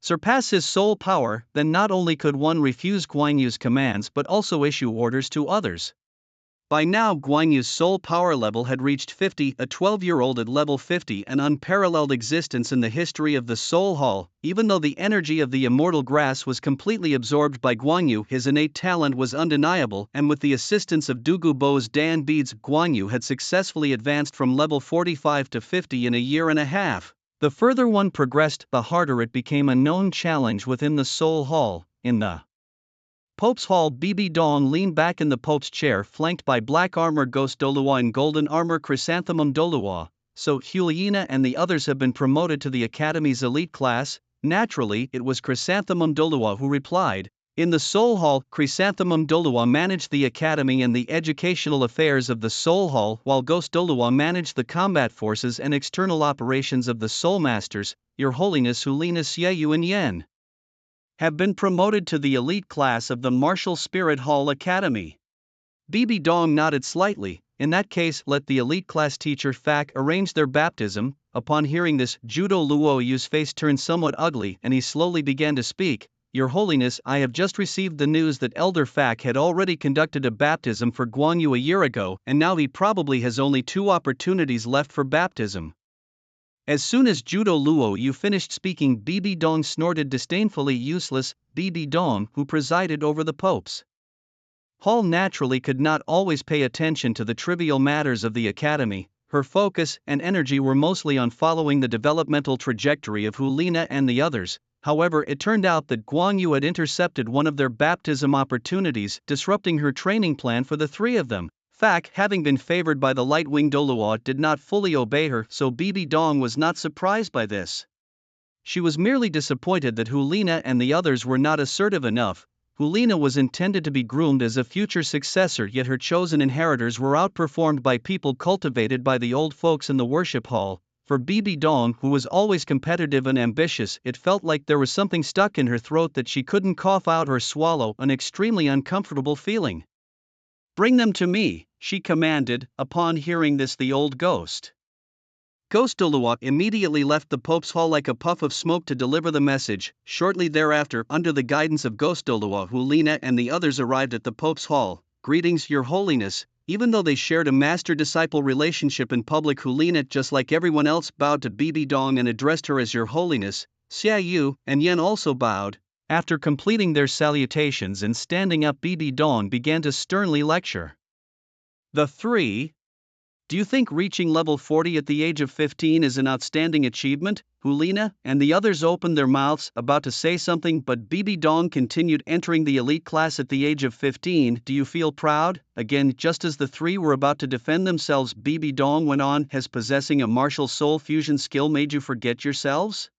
S1: surpass his soul power. Then not only could one refuse Guan Yu's commands but also issue orders to others. By now Guan Yu's soul power level had reached 50, a 12-year-old at level 50, an unparalleled existence in the history of the Soul Hall. Even though the energy of the immortal grass was completely absorbed by Guan Yu, his innate talent was undeniable, and with the assistance of Douluo Bo's Dan beads, Guan Yu had successfully advanced from level 45 to 50 in a year and a half. The further one progressed, the harder it became a known challenge within the Soul Hall. In the Pope's Hall, Bibi Dong leaned back in the Pope's chair, flanked by black-armored Ghost Douluo and golden armor Chrysanthemum Douluo. So, Hulina and the others have been promoted to the Academy's elite class? Naturally, it was Chrysanthemum Douluo who replied. In the Soul Hall, Chrysanthemum Douluo managed the Academy and the educational affairs of the Soul Hall, while Ghost Douluo managed the combat forces and external operations of the Soul Masters. Your Holiness Hulina Xieyu and Yen have been promoted to the elite class of the Martial Spirit Hall Academy. Bibi Dong nodded slightly. In that case, let the elite class teacher Fak arrange their baptism. Upon hearing this, Judo Luoyu's face turned somewhat ugly and he slowly began to speak. Your Holiness, I have just received the news that Elder Fak had already conducted a baptism for Guan Yu a year ago, and now he probably has only 2 opportunities left for baptism. As soon as Judo Luoyu finished speaking, Bibi Dong snorted disdainfully. Useless. Bibi Dong, who presided over the Pope's Hall, naturally could not always pay attention to the trivial matters of the Academy. Her focus and energy were mostly on following the developmental trajectory of Hulina and the others. However, it turned out that Guan Yu had intercepted one of their baptism opportunities, disrupting her training plan for the 3 of them. Fak, having been favored by the light-winged Douluo, did not fully obey her, so Bibi Dong was not surprised by this. She was merely disappointed that Hulina and the others were not assertive enough. Hulina was intended to be groomed as a future successor, yet her chosen inheritors were outperformed by people cultivated by the old folks in the worship hall. For Bibi Dong, who was always competitive and ambitious, it felt like there was something stuck in her throat that she couldn't cough out or swallow, an extremely uncomfortable feeling. Bring them to me, she commanded. Upon hearing this, the old Ghost Douluo immediately left the Pope's Hall like a puff of smoke to deliver the message. Shortly thereafter, under the guidance of Ghost Douluo, Hulina and the others arrived at the Pope's Hall. Greetings, Your Holiness. Even though they shared a master-disciple relationship in public, Hulina, just like everyone else, bowed to Bibi Dong and addressed her as Your Holiness. Xiaoyu and Yen also bowed. After completing their salutations and standing up, Bibi Dong began to sternly lecture the 3. Do you think reaching level 40 at the age of 15 is an outstanding achievement? Hulina and the others opened their mouths, about to say something, but Bibi Dong continued. Entering the elite class at the age of 15, do you feel proud? Again, just as the 3 were about to defend themselves, Bibi Dong went on, has possessing a martial soul fusion skill made you forget yourselves?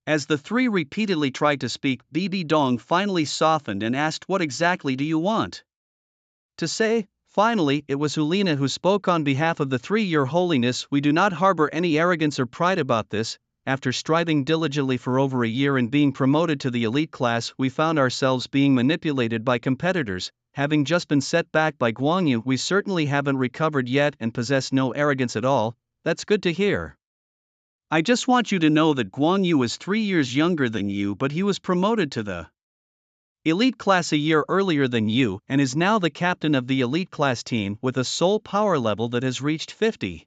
S1: As the 3 repeatedly tried to speak, Bibi Dong finally softened and asked, what exactly do you want to say? Finally, it was Hulina who spoke on behalf of the 3. Your Holiness, we do not harbor any arrogance or pride about this. After striving diligently for over a year and being promoted to the elite class, we found ourselves being manipulated by competitors. Having just been set back by Guan Yu, we certainly haven't recovered yet and possess no arrogance at all. That's good to hear. I just want you to know that Guan Yu is 3 years younger than you, but he was promoted to the elite class a year earlier than you and is now the captain of the elite class team with a soul power level that has reached 50.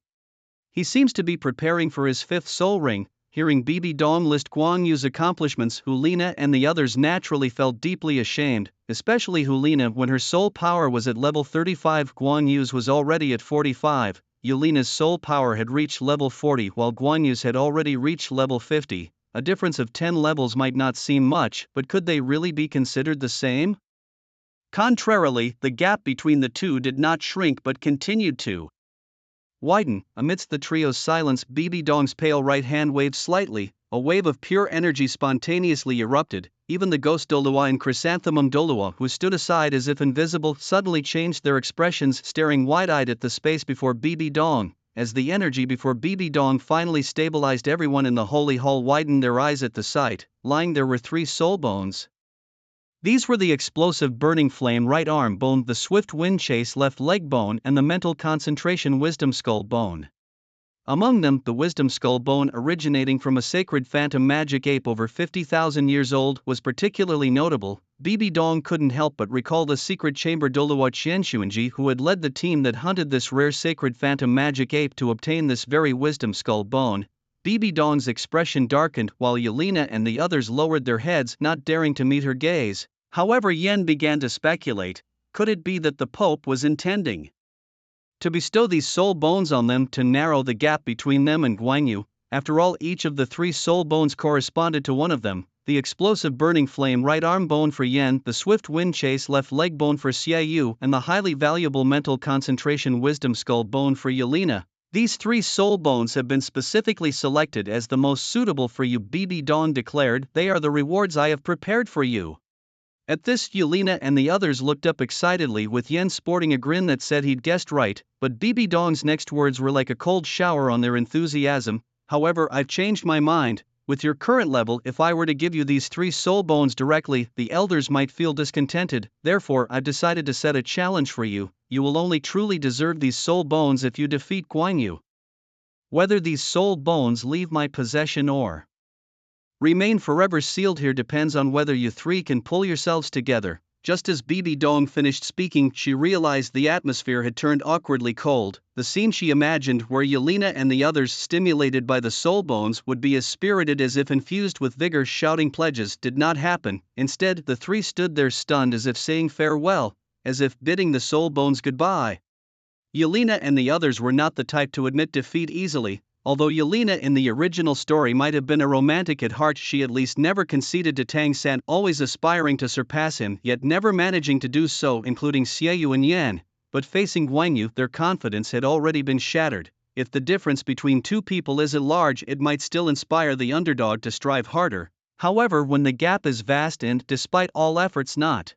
S1: He seems to be preparing for his 5th soul ring. Hearing Bibi Dong list Guan Yu's accomplishments, Hulina and the others naturally felt deeply ashamed, especially Hulina when her soul power was at level 35. Guan Yu's was already at 45. Hulina's soul power had reached level 40 while Guan Yu's had already reached level 50. A difference of 10 levels might not seem much, but could they really be considered the same? Contrarily, the gap between the 2 did not shrink but continued to widen. Amidst the trio's silence, Bibi Dong's pale right hand waved slightly, a wave of pure energy spontaneously erupted. Even the Ghost Douluo and Chrysanthemum Douluo, who stood aside as if invisible, suddenly changed their expressions, staring wide-eyed at the space before Bibi Dong. as the energy before Bibi Dong finally stabilized everyone in the holy hall widened their eyes at the sight. Lying there were 3 soul bones. These were the explosive burning flame right arm bone, the swift wind chase left leg bone, and the mental concentration wisdom skull bone. Among them, the wisdom skull bone, originating from a sacred phantom magic ape over 50,000 years old, was particularly notable. Bibi Dong couldn't help but recall the secret chamber Douluo Qianshuanji, who had led the team that hunted this rare sacred phantom magic ape to obtain this very wisdom skull bone. Bibi Dong's expression darkened while Yelena and the others lowered their heads, not daring to meet her gaze. However, Yen began to speculate, could it be that the Pope was intending to bestow these soul bones on them to narrow the gap between them and Guanyu? After all, each of the 3 soul bones corresponded to one of them: the explosive burning flame right arm bone for Yen, the swift wind chase left leg bone for Xiaoyu, and the highly valuable mental concentration wisdom skull bone for Yelena. These 3 soul bones have been specifically selected as the most suitable for you, Bibi Dong declared. They are the rewards I have prepared for you. At this, Yelena and the others looked up excitedly, with Yen sporting a grin that said he'd guessed right, but Bibi Dong's next words were like a cold shower on their enthusiasm. However, I've changed my mind. With your current level, if I were to give you these 3 soul bones directly, the elders might feel discontented. Therefore, I've decided to set a challenge for you. You will only truly deserve these soul bones if you defeat Guanyu. Whether these soul bones leave my possession or remain forever sealed here depends on whether you 3 can pull yourselves together. Just as Bibi Dong finished speaking, she realized the atmosphere had turned awkwardly cold. The scene she imagined, where Yelena and the others, stimulated by the soul bones, would be as spirited as if infused with vigor, shouting pledges, did not happen. Instead, the 3 stood there stunned, as if saying farewell, as if bidding the soul bones goodbye. Yelena and the others were not the type to admit defeat easily. Although Yelena in the original story might have been a romantic at heart, she at least never conceded to Tang San, always aspiring to surpass him, yet never managing to do so, including Xiaoyu and Yan. But facing Guanyu, their confidence had already been shattered. If the difference between 2 people isn't large, it might still inspire the underdog to strive harder. However, when the gap is vast and, despite all efforts, not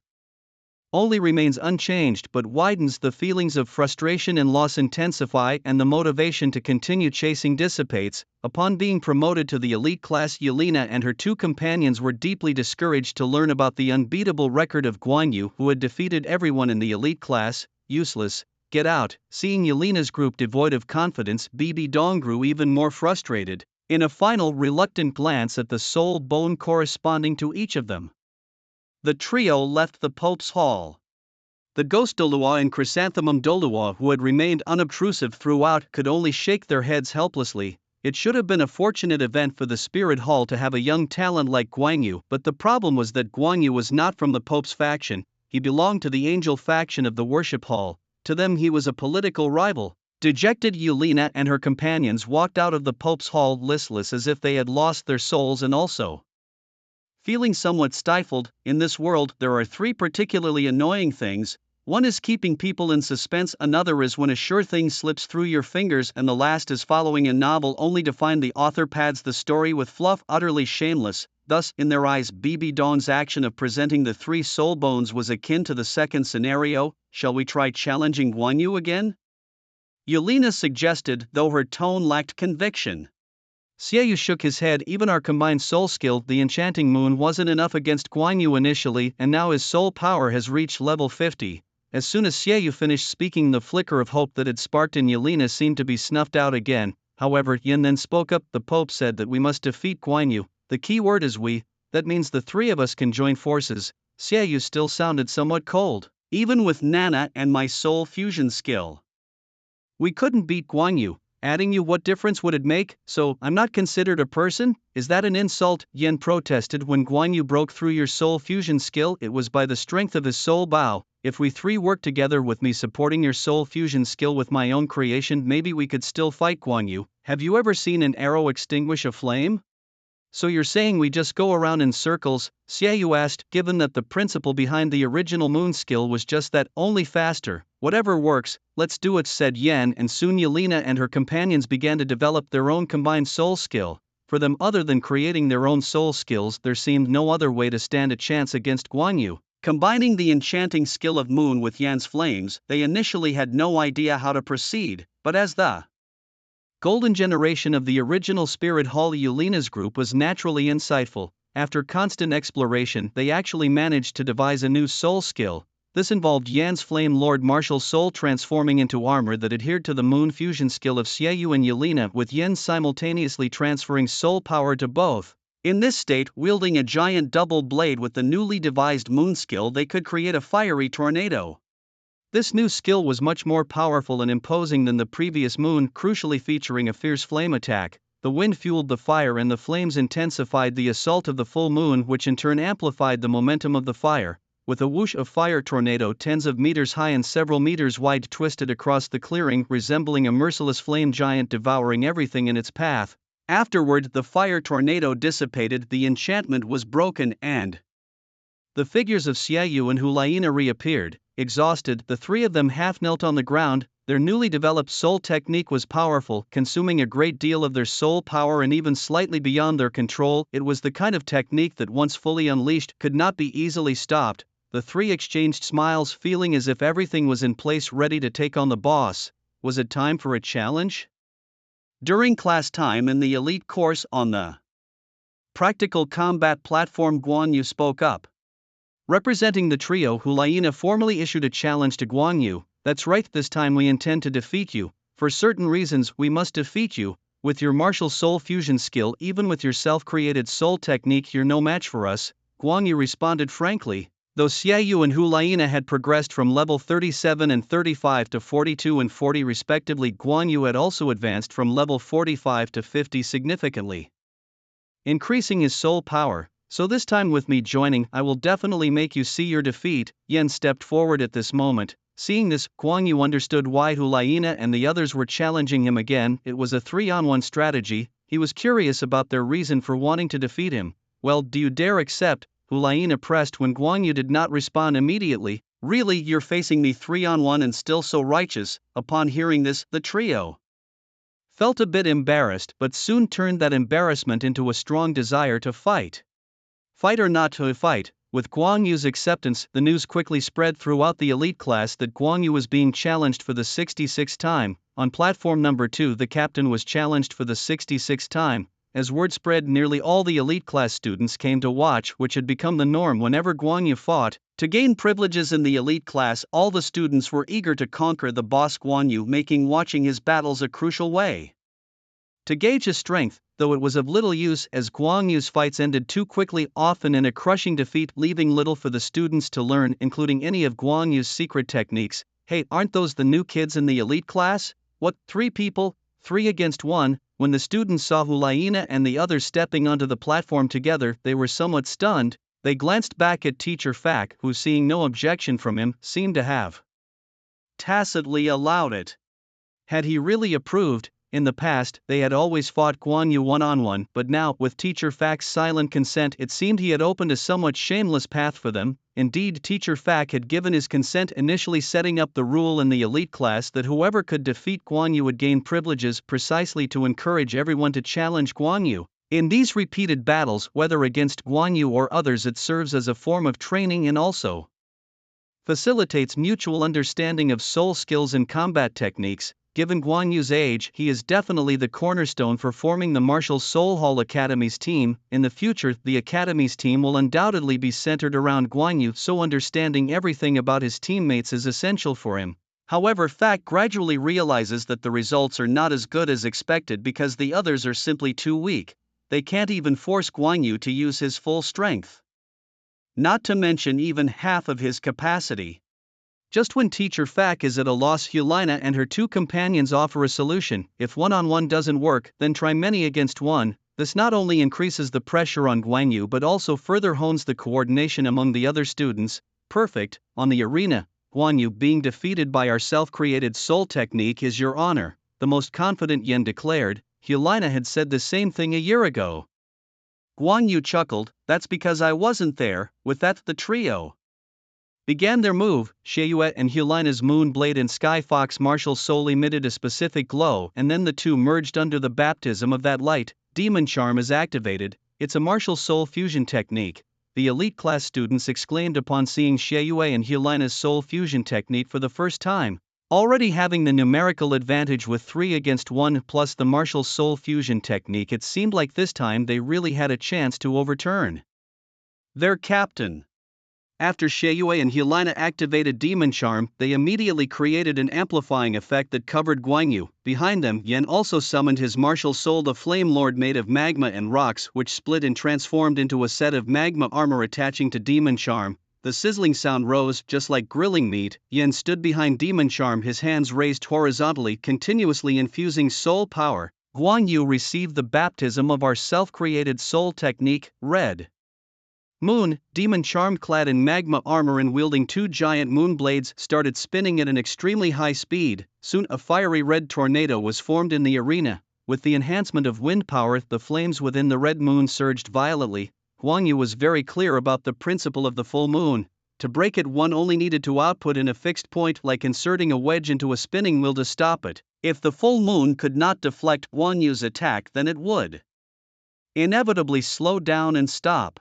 S1: only remains unchanged but widens, the feelings of frustration and loss intensify and the motivation to continue chasing dissipates. Upon being promoted to the elite class, Yelena and her 2 companions were deeply discouraged to learn about the unbeatable record of Guanyu, who had defeated everyone in the elite class. Useless, get out. Seeing Yelena's group devoid of confidence, Bibi Dong grew even more frustrated. In a final reluctant glance at the soul bone corresponding to each of them, the trio left the Pope's hall. The ghost Douluo and chrysanthemum Douluo, who had remained unobtrusive throughout, could only shake their heads helplessly. It should have been a fortunate event for the spirit hall to have a young talent like Guanyu, but the problem was that Guanyu was not from the Pope's faction. He belonged to the angel faction of the worship hall. To them he was a political rival. Dejected, Yelena and her companions walked out of the Pope's hall listless, as if they had lost their souls, and also feeling somewhat stifled. In this world, there are 3 particularly annoying things. One is keeping people in suspense, another is when a sure thing slips through your fingers, and the last is following a novel only to find the author pads the story with fluff, utterly shameless. Thus, in their eyes, Bibi Dong's action of presenting the 3 soul bones was akin to the second scenario. Shall we try challenging Guanyu again? Yelena suggested, though her tone lacked conviction. Xiaoyu shook his head. Even our combined soul skill, the enchanting moon, wasn't enough against Guanyu initially, and now his soul power has reached level 50. As soon as Xiaoyu finished speaking, the flicker of hope that had sparked in Yelena seemed to be snuffed out again. However, Yin then spoke up. The Pope said that we must defeat Guanyu. The key word is we. That means the 3 of us can join forces. Xiaoyu still sounded somewhat cold. Even with Nana and my soul fusion skill, we couldn't beat Guanyu. Adding you, what difference would it make? So, I'm not considered a person? Is that an insult? Yen protested. When Guanyu broke through your soul fusion skill, it was by the strength of his soul bow. If we 3 work together with me supporting your soul fusion skill with my own creation, maybe we could still fight Guanyu. Have you ever seen an arrow extinguish a flame? So you're saying we just go around in circles? Xiaoyu asked, given that the principle behind the original moon skill was just that, only faster. Whatever works, let's do it, said Yan, and soon Yelena and her companions began to develop their own combined soul skill. For them, other than creating their own soul skills, there seemed no other way to stand a chance against Guanyu. Combining the enchanting skill of moon with Yan's flames, they initially had no idea how to proceed, but as the golden generation of the original Spirit Hall Yulina's group was naturally insightful. After constant exploration, they actually managed to devise a new soul skill. This involved Yan's Flame Lord martial soul transforming into armor that adhered to the moon fusion skill of Xiaoyu and Yelena, with Yan simultaneously transferring soul power to both. In this state, wielding a giant double blade with the newly devised moon skill, they could create a fiery tornado. This new skill was much more powerful and imposing than the previous moon, crucially featuring a fierce flame attack. The wind fueled the fire and the flames intensified the assault of the full moon, which in turn amplified the momentum of the fire. With a whoosh of fire, tornado tens of meters high and several meters wide twisted across the clearing, resembling a merciless flame giant devouring everything in its path. Afterward, the fire tornado dissipated, the enchantment was broken, and the figures of Xiaoyu and Hulaina reappeared. Exhausted, the three of them half knelt on the ground. Their newly developed soul technique was powerful, consuming a great deal of their soul power and even slightly beyond their control. It was the kind of technique that, once fully unleashed, could not be easily stopped. The three exchanged smiles, feeling as if everything was in place, ready to take on the boss. Was it time for a challenge? During class time in the elite course on the practical combat platform, Guan Yu spoke up. Representing the trio, Hulaina formally issued a challenge to Guan Yu. That's right, this time we intend to defeat you. For certain reasons, we must defeat you. With your martial soul fusion skill, even with your self-created soul technique, you're no match for us, Guan Yu responded frankly. Though Xiaoyu and Hulaina had progressed from level 37 and 35 to 42 and 40 respectively, Guan Yu had also advanced from level 45 to 50 significantly, increasing his soul power. So this time, with me joining, I will definitely make you see your defeat. Yan stepped forward at this moment. Seeing this, Guan Yu understood why Hulaina and the others were challenging him again. It was a 3-on-1 strategy. He was curious about their reason for wanting to defeat him. Well, do you dare accept? Hulaina pressed when Guan Yu did not respond immediately. Really, you're facing me 3-on-1 and still so righteous? Upon hearing this, the trio felt a bit embarrassed, but soon turned that embarrassment into a strong desire to fight. Fight or not to fight. With Guan Yu's acceptance, the news quickly spread throughout the elite class that Guan Yu was being challenged for the 66th time. On platform number 2, the captain was challenged for the 66th time. As word spread, nearly all the elite class students came to watch, which had become the norm whenever Guan Yu fought. To gain privileges in the elite class, all the students were eager to conquer the boss Guan Yu, making watching his battles a crucial way to gauge his strength, though it was of little use as Guan Yu's fights ended too quickly, often in a crushing defeat, leaving little for the students to learn, including any of Guan Yu's secret techniques. Hey, aren't those the new kids in the elite class? What, 3 people? 3 against 1? When the students saw Hulaina and the others stepping onto the platform together, they were somewhat stunned. They glanced back at Teacher Fak, who, seeing no objection from him, seemed to have tacitly allowed it. Had he really approved? In the past, they had always fought Guan Yu one-on-one, but now, with Teacher Fak's silent consent, it seemed he had opened a somewhat shameless path for them. Indeed, Teacher Fak had given his consent, initially setting up the rule in the elite class that whoever could defeat Guan Yu would gain privileges, precisely to encourage everyone to challenge Guan Yu. In these repeated battles, whether against Guan Yu or others, it serves as a form of training and also facilitates mutual understanding of soul skills and combat techniques. Given Guan Yu's age, he is definitely the cornerstone for forming the Martial Soul Hall Academy's team. In the future, the Academy's team will undoubtedly be centered around Guan Yu, so understanding everything about his teammates is essential for him. However, Fak gradually realizes that the results are not as good as expected because the others are simply too weak. They can't even force Guan Yu to use his full strength, not to mention even half of his capacity. Just when Teacher Fak is at a loss, Hulaina and her 2 companions offer a solution. If one-on-one doesn't work, then try many against one. This not only increases the pressure on Guan Yu but also further hones the coordination among the other students. Perfect. On the arena, Guan Yu, being defeated by our self-created soul technique is your honor, the most confident Yan declared. Hulaina had said the same thing a year ago. Guan Yu chuckled, that's because I wasn't there. With that, the trio began their move. Xiaoyu and Hulaina's Moon Blade and Sky Fox martial soul emitted a specific glow, and then the two merged under the baptism of that light. Demon Charm is activated. It's a martial soul fusion technique. The elite class students exclaimed upon seeing Xiaoyu and Hulaina's soul fusion technique for the first time. Already having the numerical advantage with 3 against 1 plus the martial soul fusion technique, it seemed like this time they really had a chance to overturn their captain. After Sheyue and Helena activated Demon Charm, they immediately created an amplifying effect that covered Guanyu. Behind them, Yen also summoned his martial soul, the Flame Lord made of magma and rocks, which split and transformed into a set of magma armor attaching to Demon Charm. The sizzling sound rose, just like grilling meat. Yen stood behind Demon Charm, his hands raised horizontally, continuously infusing soul power. Guanyu received the baptism of our self-created soul technique, Red Moon. Demon Charm, clad in magma armor and wielding 2 giant moon blades, started spinning at an extremely high speed. Soon a fiery red tornado was formed in the arena. With the enhancement of wind power, the flames within the red moon surged violently. Guanyu was very clear about the principle of the full moon. To break it, one only needed to output in a fixed point, like inserting a wedge into a spinning wheel to stop it. If the full moon could not deflect Guanyu's attack, then it would inevitably slow down and stop.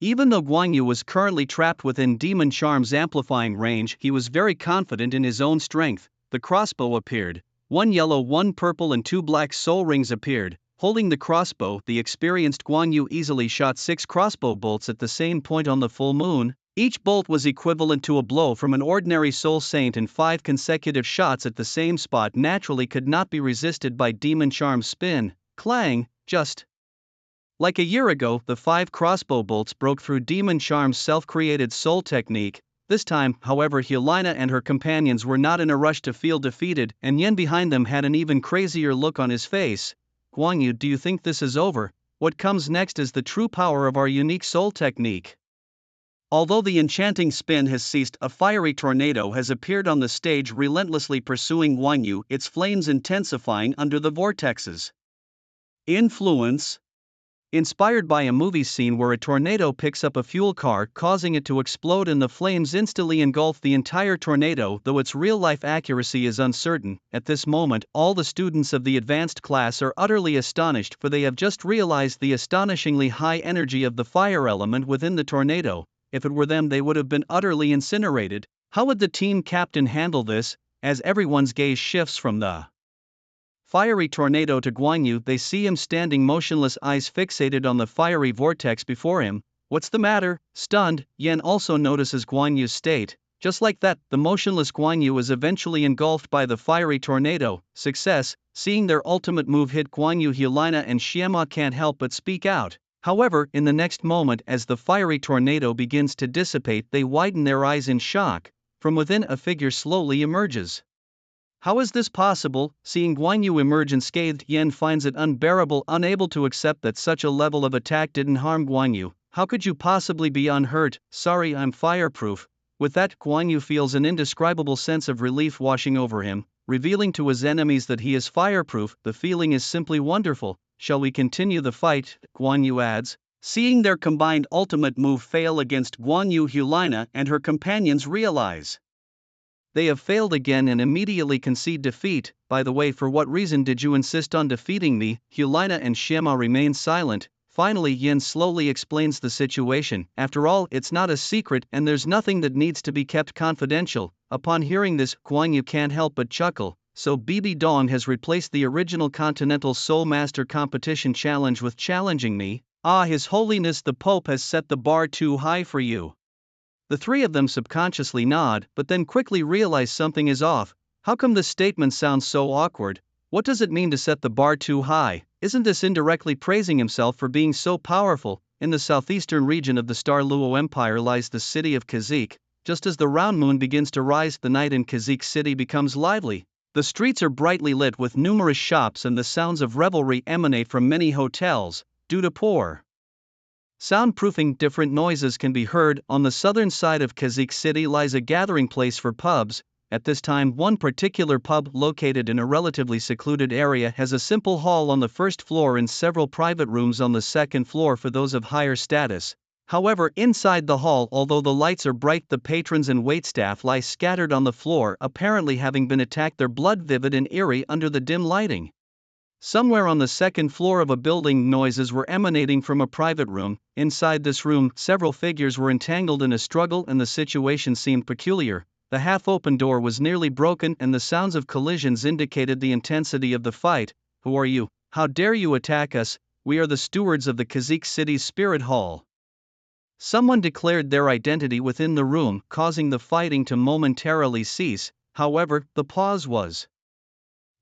S1: Even though Guanyu was currently trapped within Demon Charm's amplifying range, he was very confident in his own strength. The crossbow appeared. 1 yellow, 1 purple and 2 black soul rings appeared. Holding the crossbow, the experienced Guanyu easily shot 6 crossbow bolts at the same point on the full moon. Each bolt was equivalent to a blow from an ordinary soul saint, and 5 consecutive shots at the same spot naturally could not be resisted by Demon Charm's spin. Clang, just like a year ago, the 5 crossbow bolts broke through Demon Charm's self-created soul technique. This time, however, Helena and her companions were not in a rush to feel defeated, and Yen behind them had an even crazier look on his face. Guanyu, do you think this is over? What comes next is the true power of our unique soul technique. Although the enchanting spin has ceased, a fiery tornado has appeared on the stage, relentlessly pursuing Guanyu, its flames intensifying under the vortex's influence. Inspired by a movie scene where a tornado picks up a fuel car, causing it to explode, and the flames instantly engulf the entire tornado, though its real-life accuracy is uncertain. At this moment, all the students of the advanced class are utterly astonished, for they have just realized the astonishingly high energy of the fire element within the tornado. If it were them, they would have been utterly incinerated. How would the team captain handle this? As everyone's gaze shifts from the fiery tornado to Guanyu, they see him standing motionless, eyes fixated on the fiery vortex before him. What's the matter? Stunned, Yen also notices Guanyu's state. Just like that, the motionless Guanyu is eventually engulfed by the fiery tornado. Success. Seeing their ultimate move hit Guanyu, Helena and Xiema can't help but speak out. However, in the next moment, as the fiery tornado begins to dissipate, they widen their eyes in shock. From within, a figure slowly emerges. How is this possible? Seeing Guanyu emerge unscathed, Yen finds it unbearable, unable to accept that such a level of attack didn't harm Guanyu. How could you possibly be unhurt? Sorry, I'm fireproof. With that, Guanyu feels an indescribable sense of relief washing over him, revealing to his enemies that he is fireproof. The feeling is simply wonderful. Shall we continue the fight? Guanyu adds. Seeing their combined ultimate move fail against Guanyu, Helena and her companions realize they have failed again and immediately concede defeat. By the way, for what reason did you insist on defeating me? Helena and Xiema remain silent. Finally, Yen slowly explains the situation. After all, it's not a secret and there's nothing that needs to be kept confidential. Upon hearing this, Guanyu can't help but chuckle. So Bibi Dong has replaced the original Continental Soul Master Competition challenge with challenging me? Ah, His Holiness the Pope has set the bar too high for you. The 3 of them subconsciously nod, but then quickly realize something is off. How come this statement sounds so awkward? What does it mean to set the bar too high? Isn't this indirectly praising himself for being so powerful? In the southeastern region of the Star Luo Empire lies the city of Kazik. Just as the round moon begins to rise, the night in Kazik City becomes lively. The streets are brightly lit with numerous shops, and the sounds of revelry emanate from many hotels. Due to poor soundproofing, different noises can be heard. On the southern side of Kazik City lies a gathering place for pubs. At this time, one particular pub, located in a relatively secluded area, has a simple hall on the first floor and several private rooms on the second floor for those of higher status. However, inside the hall, although the lights are bright, the patrons and waitstaff lie scattered on the floor, apparently having been attacked, their blood vivid and eerie under the dim lighting. Somewhere on the second floor of a building, noises were emanating from a private room. Inside this room, several figures were entangled in a struggle and the situation seemed peculiar. the half-open door was nearly broken and the sounds of collisions indicated the intensity of the fight. "Who are you? How dare you attack us? We are the stewards of the Kazikh city's spirit hall." Someone declared their identity within the room, causing the fighting to momentarily cease. However, the pause was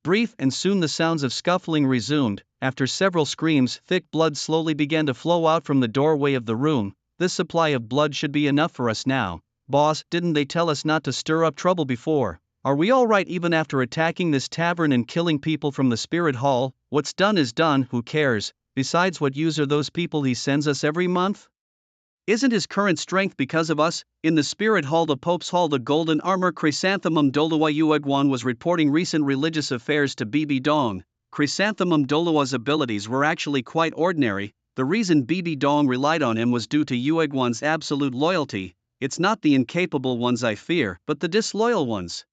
S1: brief and soon the sounds of scuffling resumed. After several screams, thick blood slowly began to flow out from the doorway of the room. "This supply of blood should be enough for us now. Boss, didn't they tell us not to stir up trouble before? Are we alright even after attacking this tavern and killing people from the spirit hall? What's done is done, who cares? Besides, what use are those people he sends us every month? Isn't his current strength because of us?" In the spirit hall, the Pope's hall, the golden armor Chrysanthemum Douluo Yuegwan was reporting recent religious affairs to Bibi Dong. Chrysanthemum Douluo's abilities were actually quite ordinary. The reason Bibi Dong relied on him was due to Yuegwan's absolute loyalty. "It's not the incapable ones I fear, but the disloyal ones."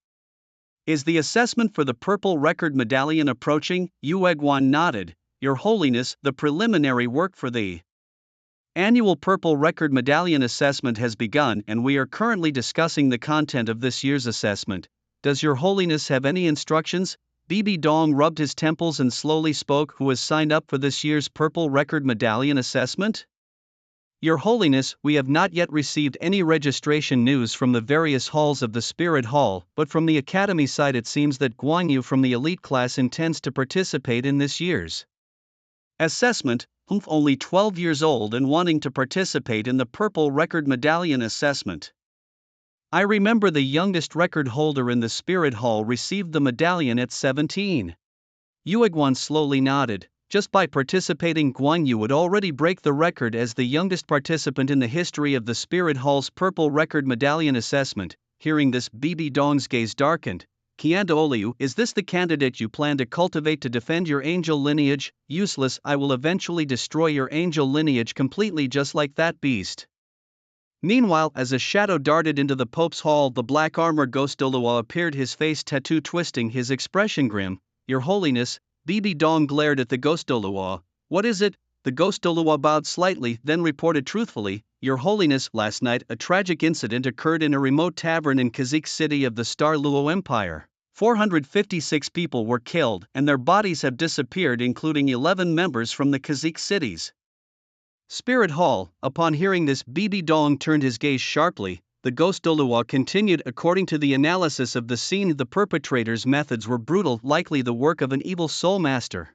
S1: "Is the assessment for the purple record medallion approaching?" Yuegwan nodded. "Your Holiness, the preliminary work for the annual Purple Record Medallion assessment has begun and we are currently discussing the content of this year's assessment. Does Your Holiness have any instructions?" Bibi Dong rubbed his temples and slowly spoke. "Who has signed up for this year's Purple Record Medallion assessment?" "Your Holiness, we have not yet received any registration news from the various halls of the Spirit Hall, but from the Academy side it seems that Guan Yu from the elite class intends to participate in this year's assessment. Only 12 years old and wanting to participate in the Purple Record Medallion assessment. I remember the youngest record holder in the Spirit Hall received the medallion at 17. Yuegwan slowly nodded. Just by participating, Guan Yu would already break the record as the youngest participant in the history of the Spirit Hall's Purple Record Medallion assessment. Hearing this, Bibi Dong's gaze darkened. "Douluo, is this the candidate you plan to cultivate to defend your angel lineage? Useless, I will eventually destroy your angel lineage completely just like that beast." Meanwhile, as a shadow darted into the Pope's hall, the black armor ghost Douluo appeared, his face tattoo twisting, his expression grim. "Your Holiness," Bibi Dong glared at the ghost Douluo. "What is it?" The ghost Douluo bowed slightly, then reported truthfully, "Your Holiness, last night a tragic incident occurred in a remote tavern in Kazikh city of the Star Luo Empire. 456 people were killed and their bodies have disappeared, including 11 members from the Kazikh city's Spirit Hall." Upon hearing this, Bibi Dong turned his gaze sharply. The ghost Douluo continued, "According to the analysis of the scene, the perpetrators' methods were brutal, likely the work of an evil soul master.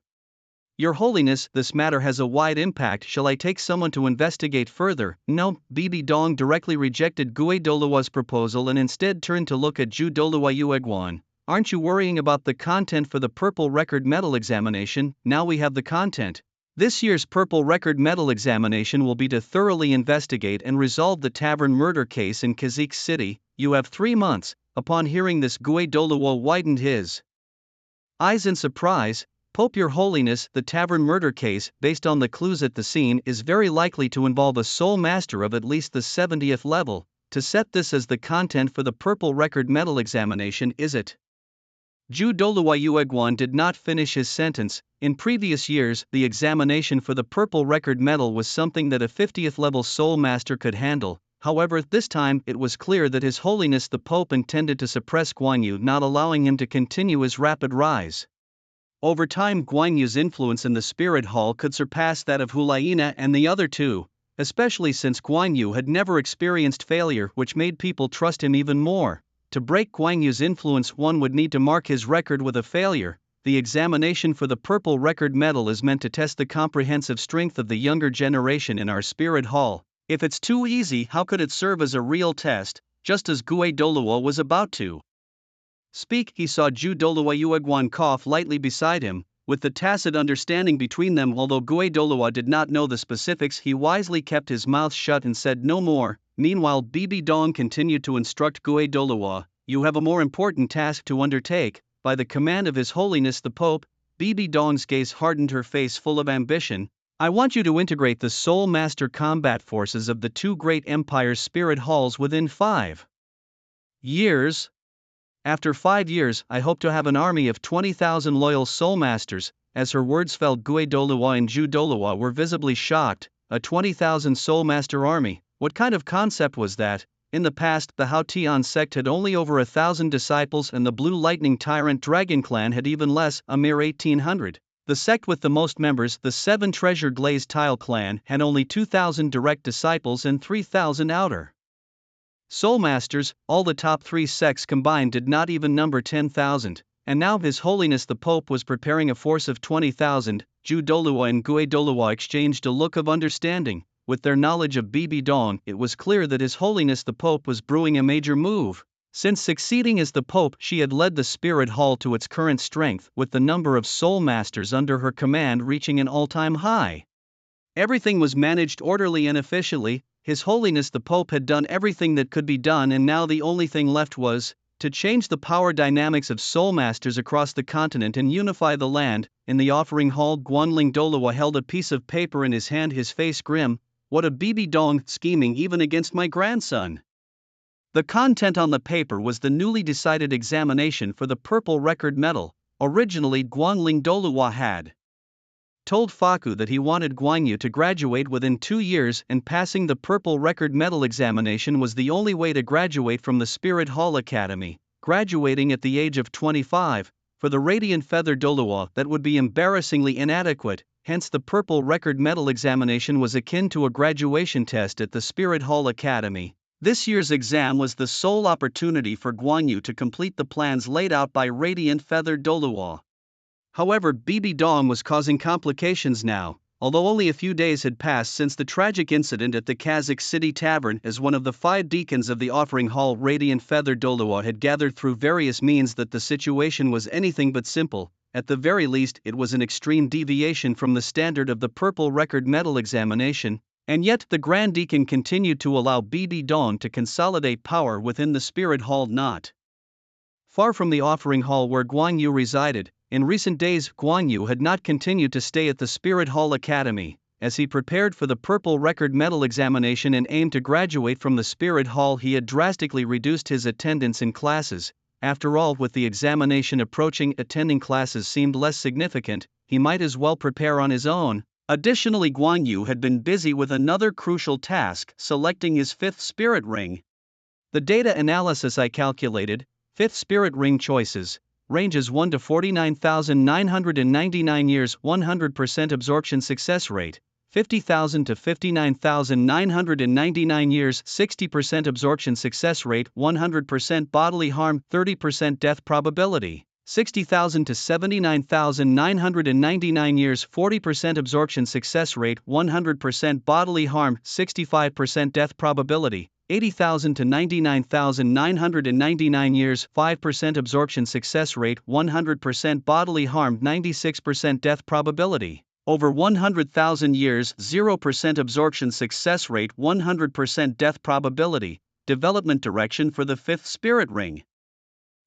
S1: Your Holiness, this matter has a wide impact. Shall I take someone to investigate further?" "No." Bibi Dong directly rejected Gue Douluo's proposal and instead turned to look at Zhu Douluo Yuegwan. "Aren't you worrying about the content for the Purple Record Medal examination? Now we have the content. This year's Purple Record Medal examination will be to thoroughly investigate and resolve the tavern murder case in Kazikh City. You have 3 months. Upon hearing this, Gue Douluo widened his eyes in surprise. "Pope, Your Holiness, the tavern murder case, based on the clues at the scene, is very likely to involve a soul master of at least the 70th level. To set this as the content for the Purple Record Medal examination, is it?" Zhu Douluo Yuegwan did not finish his sentence. In previous years, the examination for the Purple Record Medal was something that a 50th level soul master could handle. However, this time it was clear that His Holiness the Pope intended to suppress Guan Yu, not allowing him to continue his rapid rise. Over time, Guan Yu's influence in the Spirit Hall could surpass that of Hulaina and the other two, especially since Guan Yu had never experienced failure, which made people trust him even more. To break Guan Yu's influence, one would need to mark his record with a failure. The examination for the Purple Record Medal is meant to test the comprehensive strength of the younger generation in our Spirit Hall. If it's too easy, how could it serve as a real test? Just as Gue Douluo was about to speak, he saw Zhu Douluo Yuegwan cough lightly beside him. With the tacit understanding between them, although Gue Douluo did not know the specifics, he wisely kept his mouth shut and said no more. Meanwhile, Bibi Dong continued to instruct Gue Douluo, "You have a more important task to undertake. By the command of His Holiness the Pope." Bibi Dong's gaze hardened, her face full of ambition. "I want you to integrate the Soul Master combat forces of the two great empires' spirit halls within 5 years. After 5 years, I hope to have an army of 20,000 loyal Soul Masters." As her words fell, Gue Douluo and Zhu Douluo were visibly shocked. A 20,000 Soul Master army? What kind of concept was that? In the past, the Hao Tian sect had only over 1,000 disciples, and the Blue Lightning Tyrant Dragon Clan had even less, a mere 1,800. The sect with the most members, the Seven Treasure Glazed Tile Clan, had only 2,000 direct disciples and 3,000 outer Soul Masters. All the top three sects combined did not even number 10,000, and now His Holiness the Pope was preparing a force of 20,000. Zhuge Douluo and Gue Douluo exchanged a look of understanding. With their knowledge of Bibi Dong, it was clear that His Holiness the Pope was brewing a major move. Since succeeding as the Pope, she had led the Spirit Hall to its current strength, with the number of Soul Masters under her command reaching an all-time high. Everything was managed orderly and efficiently. His Holiness the Pope had done everything that could be done, and now the only thing left was to change the power dynamics of Soul Masters across the continent and unify the land. In the offering hall, Guanling Douluo held a piece of paper in his hand, his face grim. What a Bibi Dong, scheming even against my grandson. The content on the paper was the newly decided examination for the purple record medal. Originally, Guanling Douluo had told Faku that he wanted Guanyu to graduate within 2 years, and passing the purple record medal examination was the only way to graduate from the Spirit Hall Academy. Graduating at the age of 25, for the Radiant Feather Douluo, that would be embarrassingly inadequate. Hence the purple record medal examination was akin to a graduation test at the Spirit Hall Academy. This year's exam was the sole opportunity for Guanyu to complete the plans laid out by Radiant Feather Douluo. However, Bibi Dong was causing complications now, although only a few days had passed since the tragic incident at the Kazakh City Tavern. As one of the 5 deacons of the offering hall, Radiant Feather Douluo had gathered through various means that the situation was anything but simple. At the very least, it was an extreme deviation from the standard of the purple record medal examination, and yet the Grand Deacon continued to allow Bibi Dong to consolidate power within the Spirit Hall, not far from the offering hall where Guanyu resided. In recent days, Guanyu had not continued to stay at the Spirit Hall Academy. As he prepared for the purple record medal examination and aimed to graduate from the Spirit Hall, he had drastically reduced his attendance in classes. After all, with the examination approaching, attending classes seemed less significant. He might as well prepare on his own. Additionally, Guanyu had been busy with another crucial task, selecting his 5th spirit ring. The data analysis I calculated, 5th spirit ring choices, ranges 1 to 49,999 years, 100% absorption success rate, 50,000 to 59,999 years, 60% absorption success rate, 100% bodily harm, 30% death probability. 60,000 to 79,999 years, 40% absorption success rate, 100% bodily harm, 65% death probability. 80,000 to 99,999 years, 5% absorption success rate, 100% bodily harm, 96% death probability. Over 100,000 years, 0% absorption success rate, 100% death probability. Development direction for the 5th spirit ring.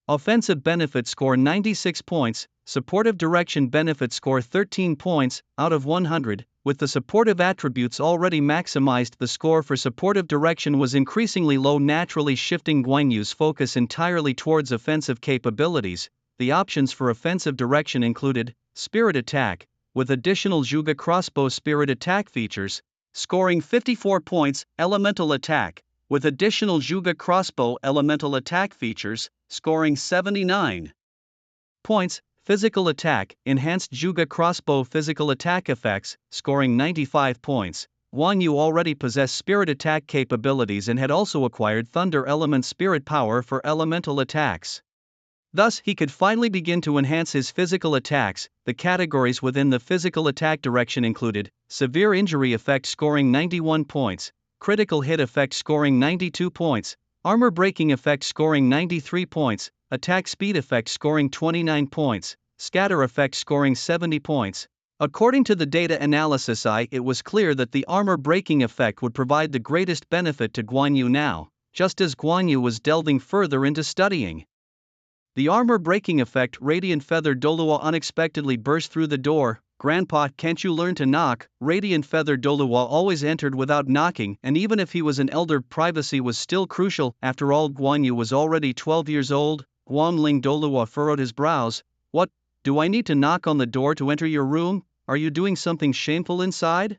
S1: Offensive benefit score 96 points, supportive direction benefit score 13 points, out of 100. With the supportive attributes already maximized, the score for supportive direction was increasingly low, naturally shifting Guanyu's focus entirely towards offensive capabilities. The options for offensive direction included Spirit Attack, with additional Zhuge Crossbow Spirit Attack features, scoring 54 points, Elemental Attack, with additional Zhuge Crossbow Elemental Attack features, scoring 79 points. Physical Attack, enhanced Zhuge Crossbow physical attack effects, scoring 95 points. Guanyu already possessed Spirit Attack capabilities and had also acquired Thunder Element Spirit Power for elemental attacks. Thus, he could finally begin to enhance his physical attacks. The categories within the physical attack direction included Severe Injury Effect scoring 91 points, Critical Hit Effect scoring 92 points, Armor Breaking Effect scoring 93 points, Attack Speed Effect scoring 29 points, Scatter Effect scoring 70 points. According to the data analysis it was clear that the Armor Breaking Effect would provide the greatest benefit to Guanyu now, just as Guanyu was delving further into studying the Armor Breaking Effect. Radiant Feather Douluo unexpectedly burst through the door. "Grandpa, can't you learn to knock?" Radiant Feather Douluo always entered without knocking, and even if he was an elder, privacy was still crucial. After all, Guanyu was already 12 years old. Guanling Douluo furrowed his brows. "What, do I need to knock on the door to enter your room? Are you doing something shameful inside?"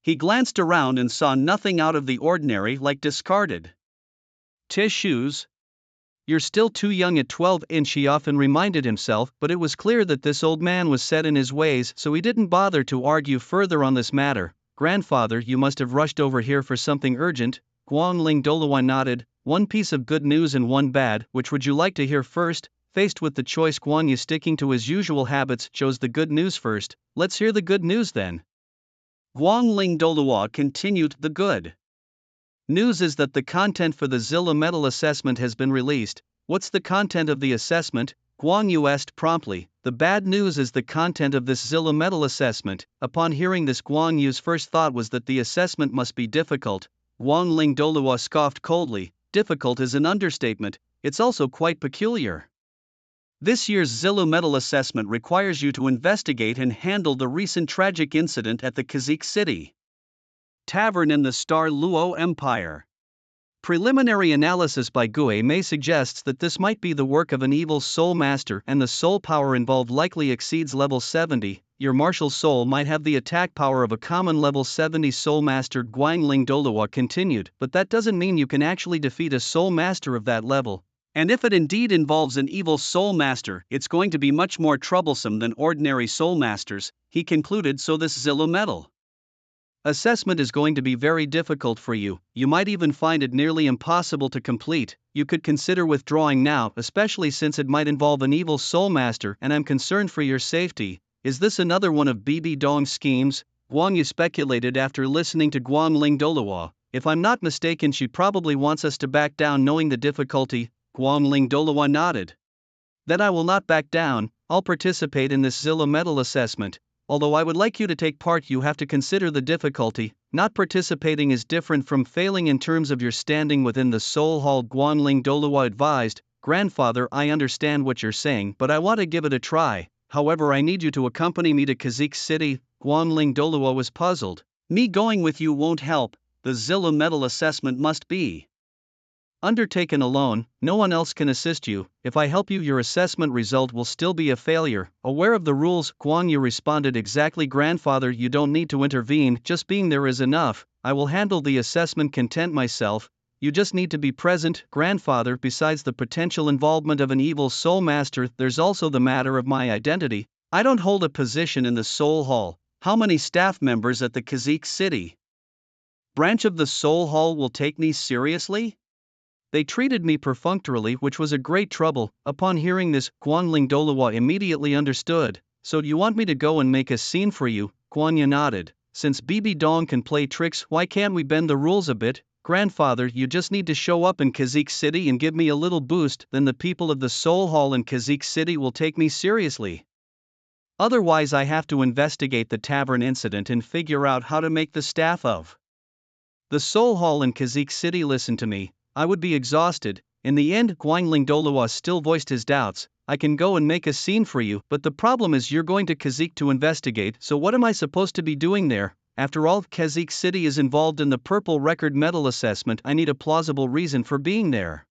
S1: He glanced around and saw nothing out of the ordinary, like discarded Tissues? You're still too young at 12-inch, he often reminded himself, but it was clear that this old man was set in his ways, so he didn't bother to argue further on this matter. Grandfather, you must have rushed over here for something urgent. Guangling Douluo nodded. One piece of good news and one bad, which would you like to hear first? Faced with the choice, Guan Yu, sticking to his usual habits, chose the good news first. Let's hear the good news then. Guangling Douluo continued. The good news is that the content for the Zilla Medal assessment has been released. What's the content of the assessment? Guang Yu asked promptly. The bad news is the content of this Zilla Medal assessment. Upon hearing this, Guang Yu's first thought was that the assessment must be difficult. Guangling Douluo scoffed coldly. Difficult is an understatement, it's also quite peculiar. This year's Zilla Medal assessment requires you to investigate and handle the recent tragic incident at the Kazikh City Tavern in the Star Luo Empire. Preliminary analysis by Gue Mei suggests that this might be the work of an evil soul master, and the soul power involved likely exceeds level 70. Your martial soul might have the attack power of a common level 70 soul master, Guangling Douluo continued, but that doesn't mean you can actually defeat a soul master of that level. And if it indeed involves an evil soul master, it's going to be much more troublesome than ordinary soul masters, he concluded. So this Zilla Medal assessment is going to be very difficult for you. You might even find it nearly impossible to complete. You could consider withdrawing now, especially since it might involve an evil soul master, and I'm concerned for your safety. Is this another one of Bibi Dong's schemes? Guang Yu speculated after listening to Guangling Douluo. If I'm not mistaken, she probably wants us to back down knowing the difficulty. Guangling Douluo nodded. Then I will not back down. I'll participate in this Zilla Medal assessment. Although I would like you to take part, you have to consider the difficulty. Not participating is different from failing in terms of your standing within the Soul Hall, Guangling Douluo advised. Grandfather, I understand what you're saying, but I want to give it a try. However, I need you to accompany me to Kazikh City. Guangling Douluo was puzzled. Me going with you won't help. The Zilla Medal assessment must be undertaken alone, no one else can assist you. If I help you, your assessment result will still be a failure. Aware of the rules, Guang Yu responded. Exactly, grandfather, you don't need to intervene, just being there is enough. I will handle the assessment content myself. You just need to be present, grandfather. Besides the potential involvement of an evil soul master, there's also the matter of my identity. I don't hold a position in the Soul Hall. How many staff members at the Kazikh City branch of the Soul Hall will take me seriously? They treated me perfunctorily, which was a great trouble. Upon hearing this, Guangling Douluo immediately understood. So you want me to go and make a scene for you? Guan Yu nodded. Since Bibi Dong can play tricks, why can't we bend the rules a bit? Grandfather, you just need to show up in Kazikh City and give me a little boost, then the people of the Soul Hall in Kazikh City will take me seriously. Otherwise I have to investigate the tavern incident and figure out how to make the staff of the Soul Hall in Kazikh City listen to me. I would be exhausted. In the end, Guangling Douluo still voiced his doubts. I can go and make a scene for you, but the problem is you're going to Kazikh to investigate, so what am I supposed to be doing there? After all, Kazikh City is involved in the Purple Record Medal assessment. I need a plausible reason for being there.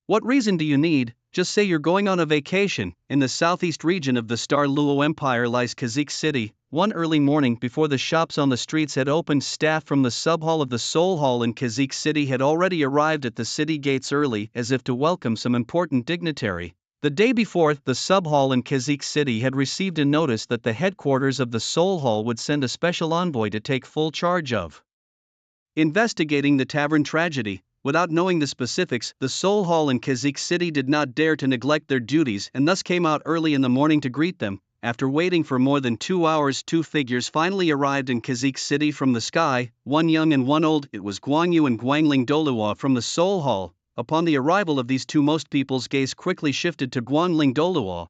S1: What reason do you need? Just say you're going on a vacation. In the southeast region of the Star Luo Empire lies Kazikh City. One early morning, before the shops on the streets had opened, staff from the sub-hall of the Soul Hall in Kazikh City had already arrived at the city gates early, as if to welcome some important dignitary. The day before, the sub-hall in Kazikh City had received a notice that the headquarters of the Soul Hall would send a special envoy to take full charge of investigating the tavern tragedy. Without knowing the specifics, the Soul Hall in Kazikh City did not dare to neglect their duties and thus came out early in the morning to greet them. After waiting for more than 2 hours, two figures finally arrived in Kazikh City from the sky, one young and one old. It was Guang Yu and Guangling Douluo from the Soul Hall. Upon the arrival of these two, most people's gaze quickly shifted to Guangling Douluo.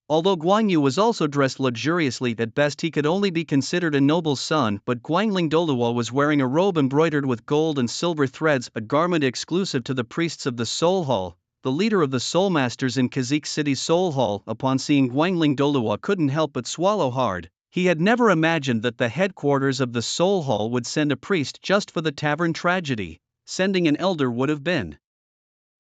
S1: Although Guang Yu was also dressed luxuriously, at best he could only be considered a noble's son, but Guangling Douluo was wearing a robe embroidered with gold and silver threads, a garment exclusive to the priests of the Soul Hall. The leader of the Soul Masters in Kazikh City Soul Hall, upon seeing Guangling Douluo, couldn't help but swallow hard. He had never imagined that the headquarters of the Soul Hall would send a priest just for the tavern tragedy. Sending an elder would have been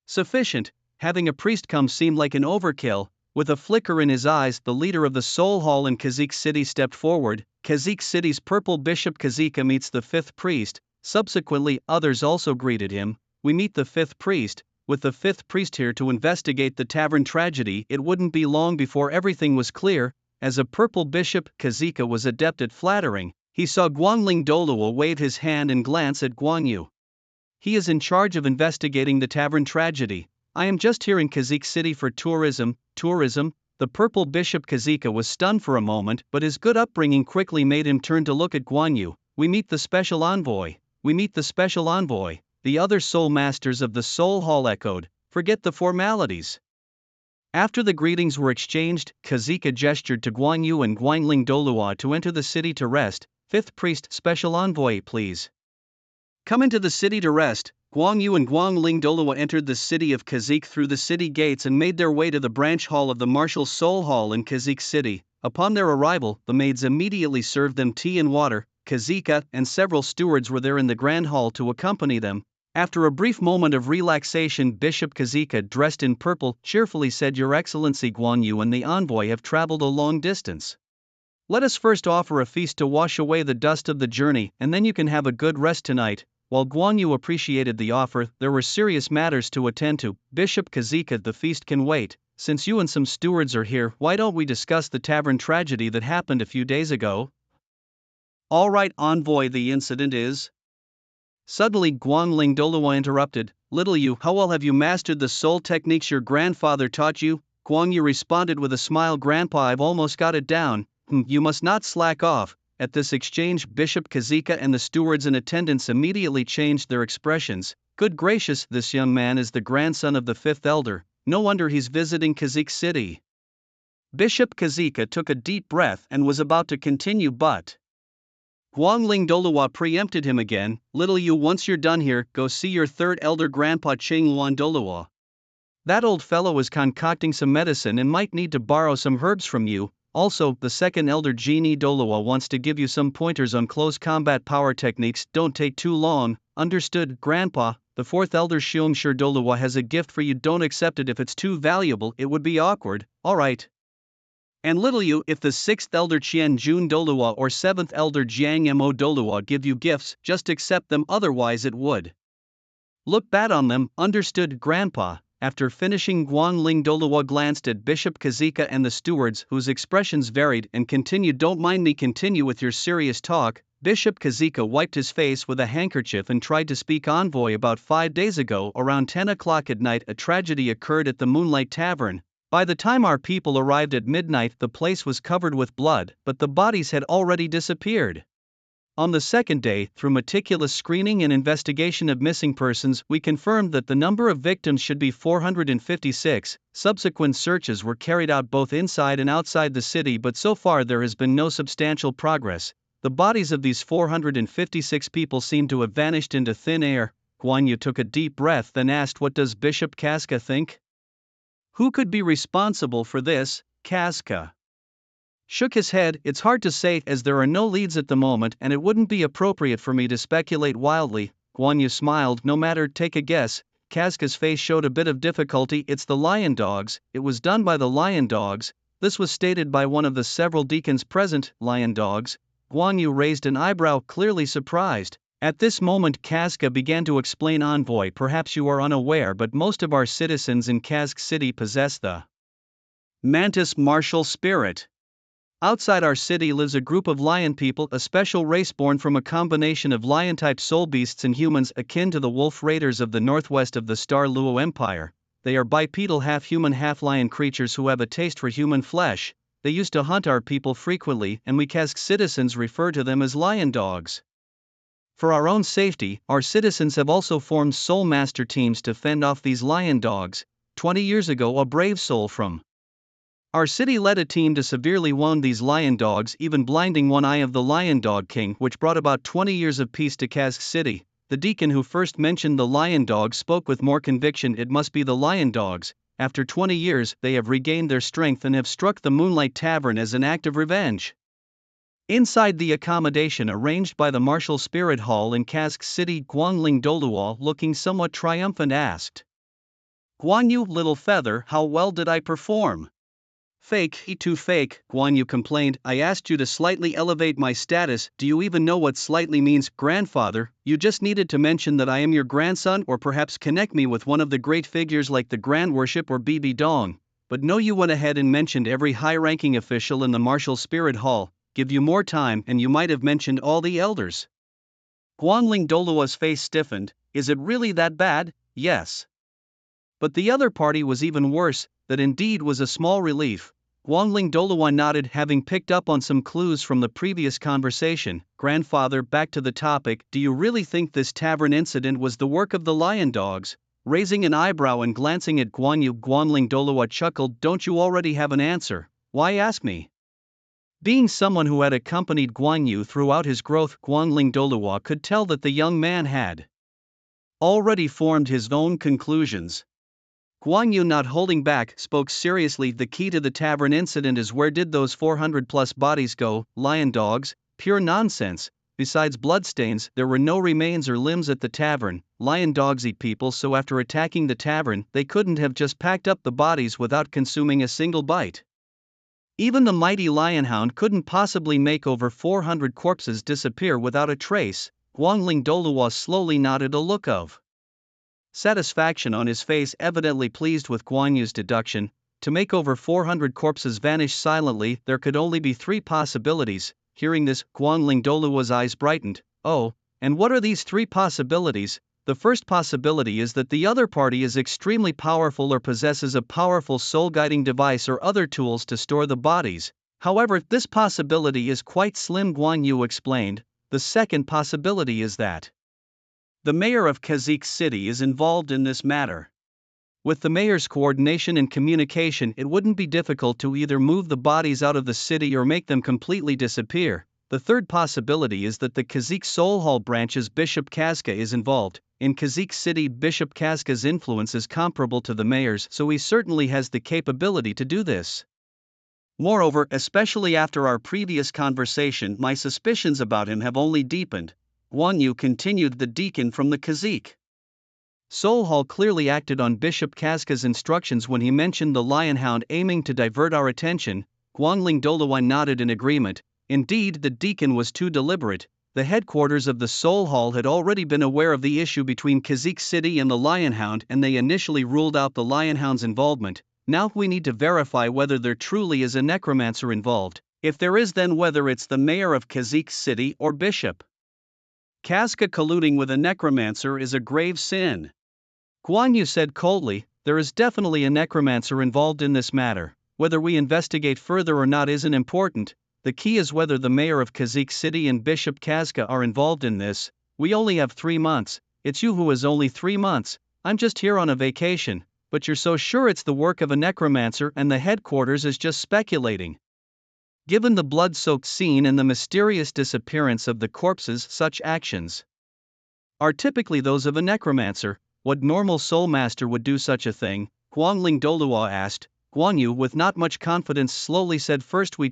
S1: sufficient. Having a priest come seemed like an overkill. With a flicker in his eyes, the leader of the Soul Hall in Kazikh City stepped forward. Kazikh City's purple bishop Kazika meets the fifth priest. Subsequently, others also greeted him. we meet the fifth priest. With the fifth priest here to investigate the tavern tragedy, it wouldn't be long before everything was clear. As a purple bishop, Kazika was adept at flattering. He saw Guangling Douluo wave his hand and glance at Guan Yu. He is in charge of investigating the tavern tragedy. I am just here in Kazikh City for tourism. Tourism? The purple bishop Kazika was stunned for a moment, but his good upbringing quickly made him turn to look at Guan Yu. We meet the special envoy. We meet the special envoy. The other soul masters of the Soul Hall echoed, forget the formalities. After the greetings were exchanged, Kazika gestured to Guan Yu and Guangling Douluo to enter the city to rest. Fifth priest, special envoy, please. Come into the city to rest. Guan Yu and Guangling Douluo entered the city of Kazikh through the city gates and made their way to the branch hall of the Martial Soul Hall in Kazikh City. Upon their arrival, the maids immediately served them tea and water. Kazika and several stewards were there in the grand hall to accompany them. After a brief moment of relaxation, Bishop Kazika, dressed in purple, cheerfully said, Your Excellency, Guan Yu and the envoy have traveled a long distance. Let us first offer a feast to wash away the dust of the journey, and then you can have a good rest tonight. While Guan Yu appreciated the offer, there were serious matters to attend to. Bishop Kazika, the feast can wait. Since you and some stewards are here, why don't we discuss the tavern tragedy that happened a few days ago? All right, envoy, the incident is... Suddenly Guangling Douluo interrupted, Little Yu, how well have you mastered the soul techniques your grandfather taught you? Guan Yu responded with a smile, Grandpa, I've almost got it down. You must not slack off. At this exchange, Bishop Kazika and the stewards in attendance immediately changed their expressions. Good gracious, this young man is the grandson of the fifth elder. No wonder he's visiting Kazikh City. Bishop Kazika took a deep breath and was about to continue, but Guangling Douluo preempted him again. Little Yu, once you're done here, go see your third elder grandpa Chingluan Douluo. That old fellow is concocting some medicine and might need to borrow some herbs from you. Also, the second elder Genie Douluo wants to give you some pointers on close combat power techniques. Don't take too long. Understood, Grandpa. The fourth elder Xiongshi Douluo has a gift for you. Don't accept it if it's too valuable, it would be awkward. Alright. And little Yu, if the sixth elder Qian Jun Douluo or seventh elder Jiang Mo Douluo give you gifts, just accept them, otherwise it would look bad on them. Understood, Grandpa. After finishing, Guangling Douluo glanced at Bishop Kazika and the stewards, whose expressions varied, and continued, Don't mind me, continue with your serious talk. Bishop Kazika wiped his face with a handkerchief and tried to speak. Envoy, about 5 days ago, around 10 o'clock at night, a tragedy occurred at the Moonlight Tavern. By the time our people arrived at midnight, the place was covered with blood, but the bodies had already disappeared. On the second day, through meticulous screening and investigation of missing persons, we confirmed that the number of victims should be 456. Subsequent searches were carried out both inside and outside the city, but so far there has been no substantial progress. The bodies of these 456 people seem to have vanished into thin air. Guan Yu took a deep breath, then asked, What does Bishop Kazka think? Who could be responsible for this? Kazka shook his head. It's hard to say, as there are no leads at the moment, and it wouldn't be appropriate for me to speculate wildly. Guan Yu smiled. No matter, take a guess. Kazka's face showed a bit of difficulty. It's the Lion Dogs. It was done by the Lion Dogs. This was stated by one of the several deacons present. Lion Dogs? Guan Yu raised an eyebrow, clearly surprised. At this moment Kazka began to explain. Envoy, perhaps you are unaware, but most of our citizens in Kazakh City possess the Mantis martial spirit. Outside our city lives a group of lion people, a special race born from a combination of lion-type soul beasts and humans, akin to the wolf raiders of the northwest of the Star Luo Empire. They are bipedal, half-human, half-lion creatures who have a taste for human flesh. They used to hunt our people frequently, and we Kazakh citizens refer to them as lion dogs. For our own safety, our citizens have also formed soul master teams to fend off these lion dogs. 20 years ago, a brave soul from our city led a team to severely wound these lion dogs, even blinding one eye of the lion dog king, which brought about 20 years of peace to Kazakh City. The deacon who first mentioned the lion dogs spoke with more conviction. It must be the lion dogs. After 20 years, they have regained their strength and have struck the Moonlight Tavern as an act of revenge. Inside the accommodation arranged by the Martial Spirit Hall in Kazakh City, Guangling Douluo, looking somewhat triumphant, asked, Guan Yu, little feather, how well did I perform? Fake, too fake, Guan Yu complained. I asked you to slightly elevate my status. Do you even know what slightly means, grandfather? You just needed to mention that I am your grandson or perhaps connect me with one of the great figures like the Grand Worship or Bibi Dong. But no, you went ahead and mentioned every high-ranking official in the Martial Spirit Hall. Give you more time and you might have mentioned all the elders. Guanling Douluo's face stiffened. Is it really that bad? Yes. But the other party was even worse. That indeed was a small relief. Guanling Douluo nodded, having picked up on some clues from the previous conversation. Grandfather, back to the topic, do you really think this tavern incident was the work of the lion dogs? Raising an eyebrow and glancing at Guan Yu, Guanling Douluo chuckled. Don't you already have an answer? Why ask me? Being someone who had accompanied Guan Yu throughout his growth, Guanling Douluo could tell that the young man had already formed his own conclusions. Guan Yu, not holding back, spoke seriously. The key to the tavern incident is where did those 400 plus bodies go? Lion dogs? Pure nonsense. Besides bloodstains, there were no remains or limbs at the tavern. Lion dogs eat people, so after attacking the tavern, they couldn't have just packed up the bodies without consuming a single bite. Even the mighty lionhound couldn't possibly make over 400 corpses disappear without a trace. Guanling Douluo slowly nodded, a look of satisfaction on his face, evidently pleased with Guan Yu's deduction. To make over 400 corpses vanish silently, there could only be three possibilities. Hearing this, Guanling Douluo's eyes brightened. Oh, and what are these three possibilities? The first possibility is that the other party is extremely powerful or possesses a powerful soul-guiding device or other tools to store the bodies. However, this possibility is quite slim, Guan Yu explained. The second possibility is that the mayor of Kazik City is involved in this matter. With the mayor's coordination and communication, it wouldn't be difficult to either move the bodies out of the city or make them completely disappear. The third possibility is that the Kazik Soul Hall branch's Bishop Kazka is involved. In Kazik City, Bishop Kazka's influence is comparable to the mayor's, so he certainly has the capability to do this. Moreover, especially after our previous conversation, my suspicions about him have only deepened. Guan Yu continued. The deacon from the Kazik Soul Hall clearly acted on Bishop Kazka's instructions when he mentioned the lionhound aiming to divert our attention. Guanling Douluo nodded in agreement. Indeed, the deacon was too deliberate. The headquarters of the Soul Hall had already been aware of the issue between Kazik City and the lionhound, and they initially ruled out the lionhound's involvement. Now we need to verify whether there truly is a necromancer involved. If there is, then whether it's the mayor of Kazik City or Bishop Kazka colluding with a necromancer is a grave sin. Guan Yu said coldly, there is definitely a necromancer involved in this matter. Whether we investigate further or not isn't important. The key is whether the mayor of Kazik City and Bishop Kazka are involved in this. We only have 3 months. It's you who has only 3 months. I'm just here on a vacation. But you're so sure it's the work of a necromancer and the headquarters is just speculating. Given the blood-soaked scene and the mysterious disappearance of the corpses, such actions are typically those of a necromancer. What normal soul master would do such a thing? Guanling Douluo asked. Guan Yu, with not much confidence, slowly said, first we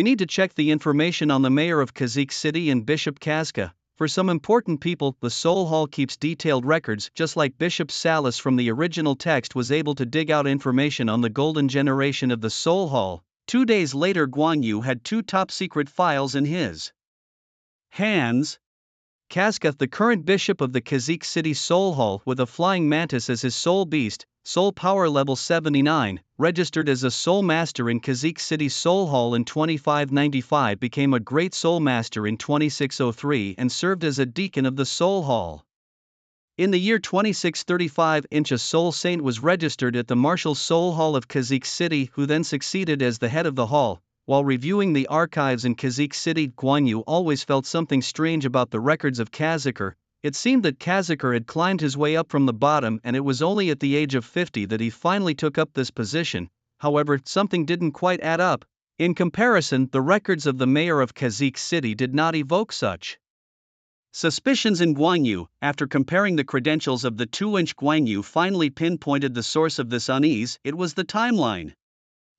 S1: need to check the information on the mayor of Kazik City and Bishop Kazka. For some important people, the Soul Hall keeps detailed records, just like Bishop Salas from the original text was able to dig out information on the golden generation of the Soul Hall. 2 days later, Guan Yu had 2 top-secret files in his hands. Kazka, the current bishop of the Kazik City Soul Hall with a flying mantis as his soul beast, soul power level 79, registered as a soul master in Kazik City Soul Hall in 2595, became a great soul master in 2603 and served as a deacon of the Soul Hall. In the year 2635, a soul saint was registered at the Martial Soul Hall of Kazik City, who then succeeded as the head of the hall. While reviewing the archives in Kazik City, Guan Yu always felt something strange about the records of Kazakar. It seemed that Kazakar had climbed his way up from the bottom, and it was only at the age of 50 that he finally took up this position. However, something didn't quite add up. In comparison, the records of the mayor of Kazik City did not evoke such suspicions in Guan Yu. After comparing the credentials of the 2-inch, Guan Yu finally pinpointed the source of this unease. It was the timeline.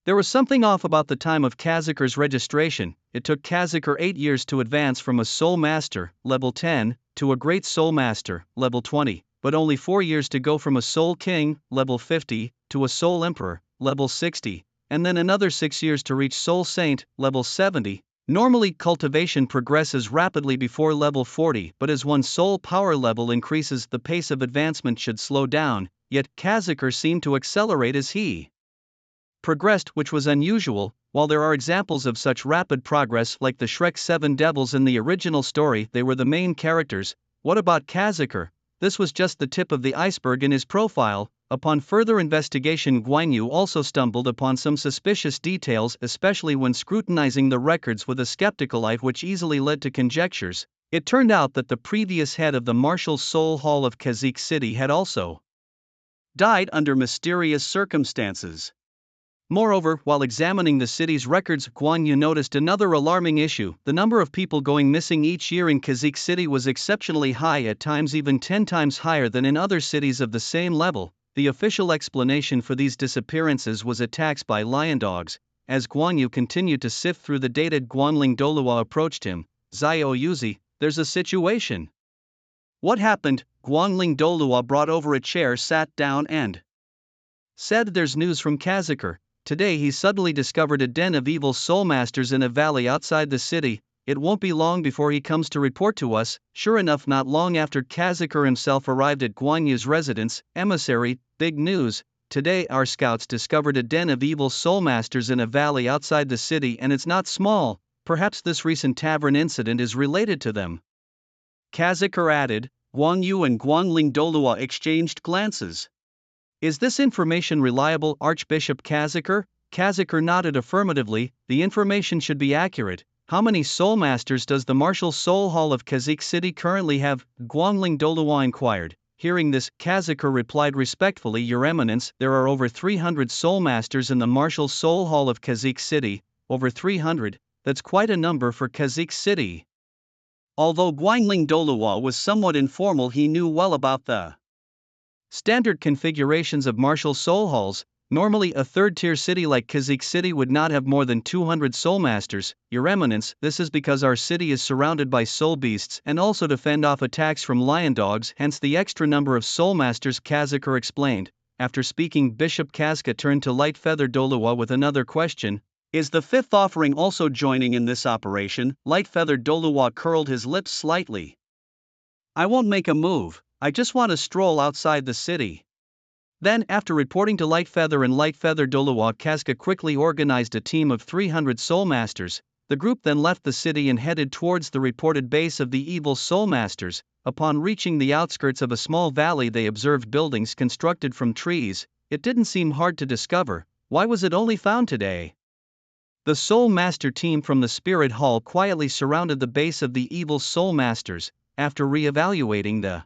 S1: There was something off about the time of Kazakar's registration. It took Kazakar 8 years to advance from a Soul Master, level 10, to a Great Soul Master, level 20, but only 4 years to go from a Soul King, level 50, to a Soul Emperor, level 60, and then another 6 years to reach Soul Saint, level 70. Normally, cultivation progresses rapidly before level 40, but as one's soul power level increases, the pace of advancement should slow down, yet Kazakher seemed to accelerate as he progressed, which was unusual. While there are examples of such rapid progress like the Shrek 7 Devils in the original story, they were the main characters. What about Kazakher? This was just the tip of the iceberg in his profile. Upon further investigation, Guanyu also stumbled upon some suspicious details, especially when scrutinizing the records with a skeptical eye, which easily led to conjectures. It turned out that the previous head of the Martial Soul Hall of Kazikh City had also died under mysterious circumstances. Moreover, while examining the city's records, Guanyu noticed another alarming issue. The number of people going missing each year in Kazikh City was exceptionally high, at times even 10 times higher than in other cities of the same level. The official explanation for these disappearances was attacks by lion dogs. As Guanyu continued to sift through the data, Guanling Douluo approached him. Zio Yuzi, there's a situation. What happened? Guanling Douluo brought over a chair, sat down and said, there's news from Kazakher. Today he suddenly discovered a den of evil soul masters in a valley outside the city. It won't be long before he comes to report to us. Sure enough, not long after Kazakher himself arrived at Guanyu's residence, emissary, big news. Today our scouts discovered a den of evil soul masters in a valley outside the city, and it's not small. Perhaps this recent tavern incident is related to them. Kazakher added. Guanyu and Guanling Douluo exchanged glances. Is this information reliable, Archbishop Kazakher? Kazakher nodded affirmatively. The information should be accurate. How many soul masters does the Martial Soul Hall of Kazikh City currently have? Guanling Douluo inquired. Hearing this, Kazakher replied respectfully, Your Eminence, there are over 300 soul masters in the Martial Soul Hall of Kazikh City. Over 300? That's quite a number for Kazikh City. Although Guanling Douluo was somewhat informal, he knew well about the standard configurations of martial soul halls. Normally a third-tier city like Kazikh City would not have more than 200 soul masters. Your Eminence, this is because our city is surrounded by soul beasts and also to fend off attacks from lion dogs, hence the extra number of soul masters, Kazakher explained. After speaking, Bishop Kazka turned to Light Feather Douluo with another question. Is the fifth offering also joining in this operation? Light Feather Douluo curled his lips slightly. I won't make a move. I just want to stroll outside the city. Then, after reporting to Light Feather and Light Feather Douluo, Kazka quickly organized a team of 300 soul masters. The group then left the city and headed towards the reported base of the evil soul masters. Upon reaching the outskirts of a small valley, they observed buildings constructed from trees. It didn't seem hard to discover. Why was it only found today? The soul master team from the spirit hall quietly surrounded the base of the evil soul masters. After re-evaluating the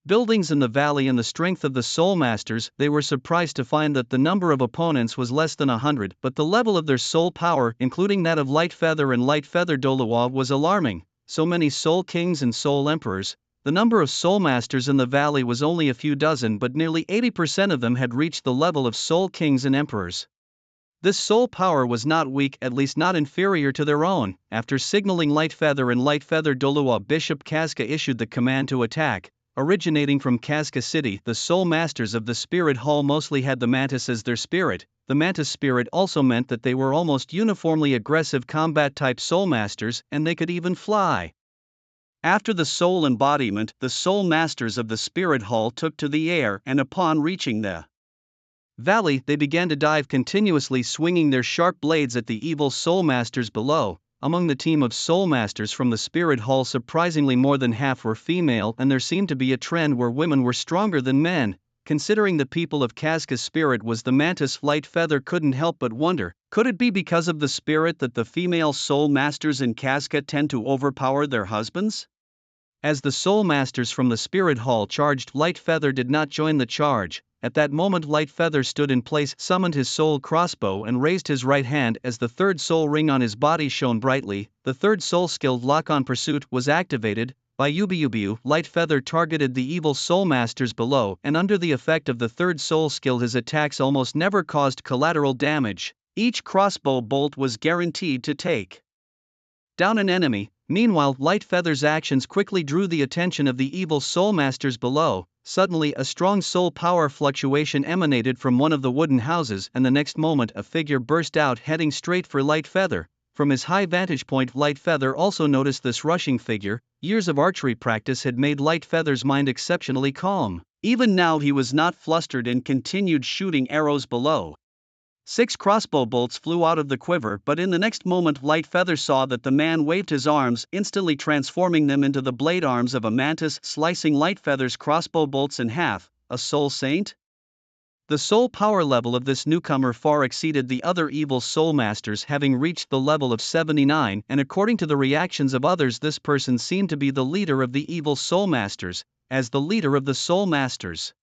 S1: buildings in the valley and the strength of the soul masters, they were surprised to find that the number of opponents was less than 100, but the level of their soul power, including that of Light Feather and Light Feather Douluo, was alarming. So many soul kings and soul emperors. The number of soul masters in the valley was only a few dozen, but nearly 80% of them had reached the level of soul kings and emperors. This soul power was not weak, at least not inferior to their own. After signaling Light Feather and Light Feather Douluo, Bishop Kazka issued the command to attack. Originating from Kazka City, the soul masters of the spirit hall mostly had the mantis as their spirit. The mantis spirit also meant that they were almost uniformly aggressive combat-type soul masters, and they could even fly. After the soul embodiment, the soul masters of the spirit hall took to the air, and upon reaching the valley, they began to dive continuously, swinging their sharp blades at the evil soul masters below. Among the team of soul masters from the spirit hall, surprisingly more than half were female, and there seemed to be a trend where women were stronger than men. Considering the people of Kazka's spirit was the mantis, Light Feather couldn't help but wonder, could it be because of the spirit that the female soul masters in Kazka tend to overpower their husbands? As the soul masters from the spirit hall charged, Light Feather did not join the charge. At that moment, Light Feather stood in place, summoned his soul crossbow, and raised his right hand as the third soul ring on his body shone brightly. The third soul skill, Lock on Pursuit, was activated. By Yubiubiu, Light Feather targeted the evil soul masters below, and under the effect of the third soul skill, his attacks almost never caused collateral damage. Each crossbow bolt was guaranteed to take down an enemy. Meanwhile, Light Feather's actions quickly drew the attention of the evil soul masters below. Suddenly a strong soul power fluctuation emanated from one of the wooden houses, and the next moment a figure burst out heading straight for Light Feather. From his high vantage point, Light Feather also noticed this rushing figure. Years of archery practice had made Light Feather's mind exceptionally calm. Even now he was not flustered and continued shooting arrows below. 6 crossbow bolts flew out of the quiver, but in the next moment Light Feather saw that the man waved his arms, instantly transforming them into the blade arms of a mantis, slicing Light Feather's crossbow bolts in half. A soul saint? The soul power level of this newcomer far exceeded the other evil soul masters, having reached the level of 79, and according to the reactions of others, this person seemed to be the leader of the evil soul masters. As the leader of the soul masters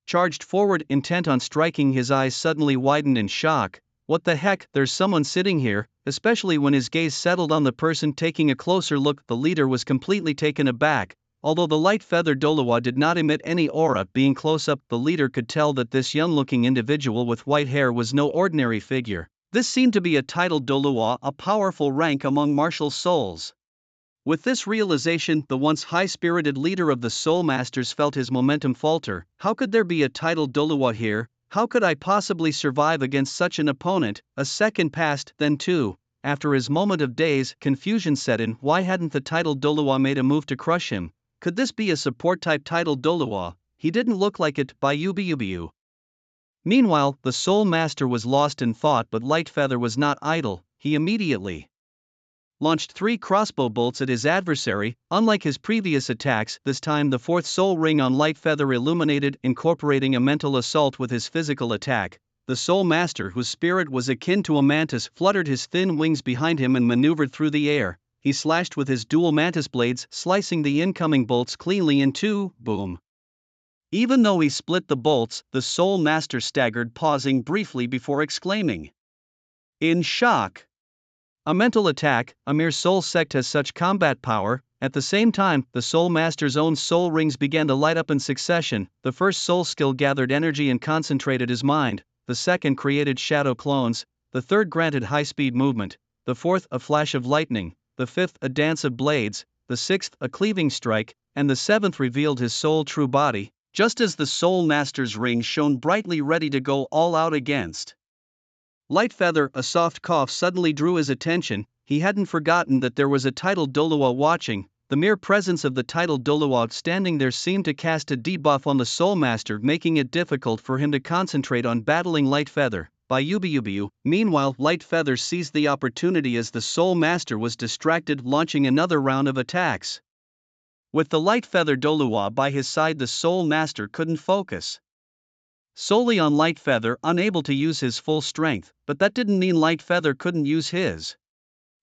S1: charged forward, intent on striking, his eyes suddenly widened in shock. What the heck, there's someone sitting here. Especially when his gaze settled on the person taking a closer look, the leader was completely taken aback. Although the Light Feather Douluo did not emit any aura, being close up, the leader could tell that this young-looking individual with white hair was no ordinary figure. This seemed to be a titled Douluo, a powerful rank among martial souls. With this realization, the once high-spirited leader of the Soul Masters felt his momentum falter. How could there be a titled Douluo here? How could I possibly survive against such an opponent? A second passed, then 2. After his moment of daze, confusion set in. Why hadn't the titled Douluo made a move to crush him? Could this be a support-type titled Douluo? He didn't look like it. By Ubu. Meanwhile, the Soul Master was lost in thought, but Light Feather was not idle. He immediately launched 3 crossbow bolts at his adversary. Unlike his previous attacks, this time the 4th soul ring on Light Feather illuminated, incorporating a mental assault with his physical attack. The Soul Master, whose spirit was akin to a mantis, fluttered his thin wings behind him and maneuvered through the air. He slashed with his dual mantis blades, slicing the incoming bolts cleanly in 2. Boom. Even though he split the bolts, the Soul Master staggered, pausing briefly before exclaiming in shock, "A mental attack! A mere soul sect has such combat power." At the same time, the Soul Master's own soul rings began to light up in succession. The first soul skill gathered energy and concentrated his mind, the second created shadow clones, the third granted high-speed movement, the fourth a flash of lightning, the fifth a dance of blades, the sixth a cleaving strike, and the seventh revealed his soul true body. Just as the Soul Master's ring shone brightly, ready to go all out against Light Feather, a soft cough suddenly drew his attention. He hadn't forgotten that there was a titled Douluo watching. The mere presence of the titled Douluo standing there seemed to cast a debuff on the Soul Master, making it difficult for him to concentrate on battling Light Feather. By Ubu. Meanwhile, Light Feather seized the opportunity as the Soul Master was distracted, launching another round of attacks. With the Light Feather Douluo by his side, the Soul Master couldn't focus solely on Light Feather, unable to use his full strength, but that didn't mean Light Feather couldn't use his.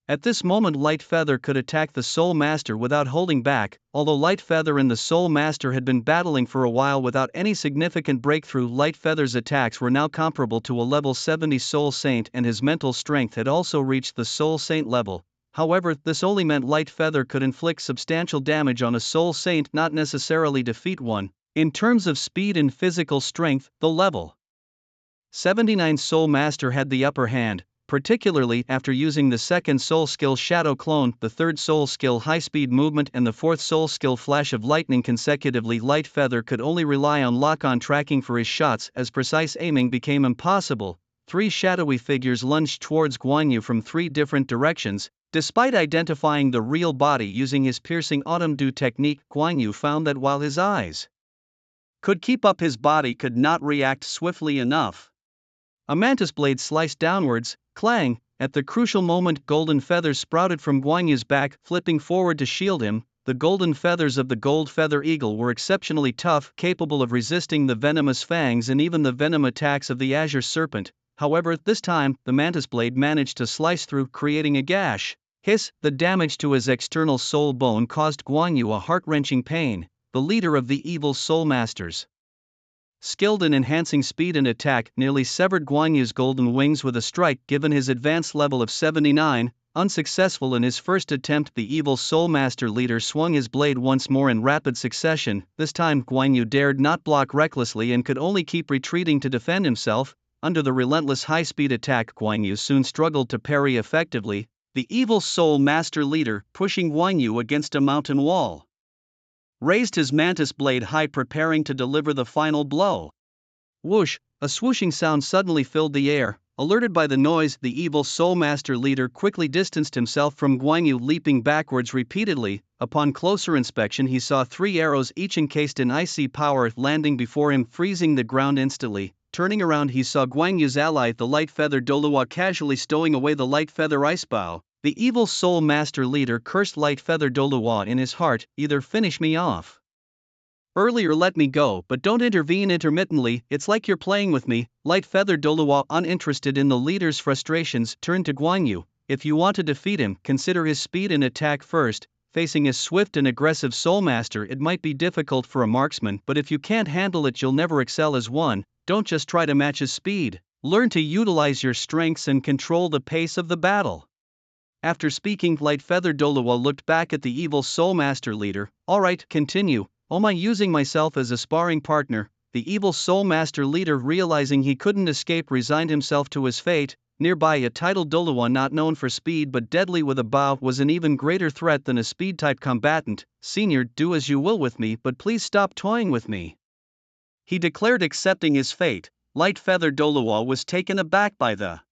S1: At this moment, Light Feather could attack the Soul Master without holding back. Although Light Feather and the Soul Master had been battling for a while without any significant breakthrough, Light Feather's attacks were now comparable to a level 70 Soul Saint, and his mental strength had also reached the Soul Saint level. However, this only meant Light Feather could inflict substantial damage on a Soul Saint, not necessarily defeat one. In terms of speed and physical strength, the level 79 Soul Master had the upper hand, particularly after using the second soul skill Shadow Clone, the third soul skill High Speed Movement, and the fourth soul skill Flash of Lightning consecutively. Light Feather could only rely on lock-on tracking for his shots, as precise aiming became impossible. 3 shadowy figures lunged towards Guan Yu from 3 different directions. Despite identifying the real body using his piercing autumn dew technique, Guan Yu found that while his eyes could keep up, his body could not react swiftly enough. A mantis blade sliced downwards. Clang! At the crucial moment, golden feathers sprouted from Guan Yu's back, flipping forward to shield him. The golden feathers of the gold feather eagle were exceptionally tough, capable of resisting the venomous fangs and even the venom attacks of the azure serpent. However, this time, the mantis blade managed to slice through, creating a gash. Hiss! The damage to his external soul bone caused Guan Yu a heart-wrenching pain. The leader of the evil Soul Masters, skilled in enhancing speed and attack, nearly severed Guan Yu's golden wings with a strike. Given his advanced level of 79, unsuccessful in his first attempt, the evil Soul Master leader swung his blade once more in rapid succession. This time, Guan Yu dared not block recklessly and could only keep retreating to defend himself. Under the relentless high-speed attack, Guan Yu soon struggled to parry effectively, the evil Soul Master leader pushing Guan Yu against a mountain wall. raised his mantis blade high, preparing to deliver the final blow. Whoosh! A swooshing sound suddenly filled the air. Alerted by the noise, the evil Soul Master leader quickly distanced himself from Guan Yu, leaping backwards repeatedly. Upon closer inspection, he saw 3 arrows, each encased in icy power, landing before him, freezing the ground instantly. Turning around, he saw Guan Yu's ally, the light feather Douluo, casually stowing away the light feather ice bow. The evil Soul Master leader cursed light feather Douluo in his heart, either finish me off earlier, let me go, but don't intervene intermittently, it's like you're playing with me. Light feather Douluo, uninterested in the leader's frustrations, turned to Guan Yu. If you want to defeat him, consider his speed and attack first. Facing a swift and aggressive Soul Master, it might be difficult for a marksman, but if you can't handle it, you'll never excel as one. Don't just try to match his speed. Learn to utilize your strengths and control the pace of the battle. After speaking, Light feather Douluo looked back at the evil Soul Master leader. Alright, continue. Am I using myself as a sparring partner? The evil Soul Master leader, realizing he couldn't escape, resigned himself to his fate. Nearby, a titled Douluo, not known for speed but deadly with a bow, was an even greater threat than a speed-type combatant. Senior, do as you will with me, but please stop toying with me, he declared, accepting his fate. Light feather Douluo was taken aback by the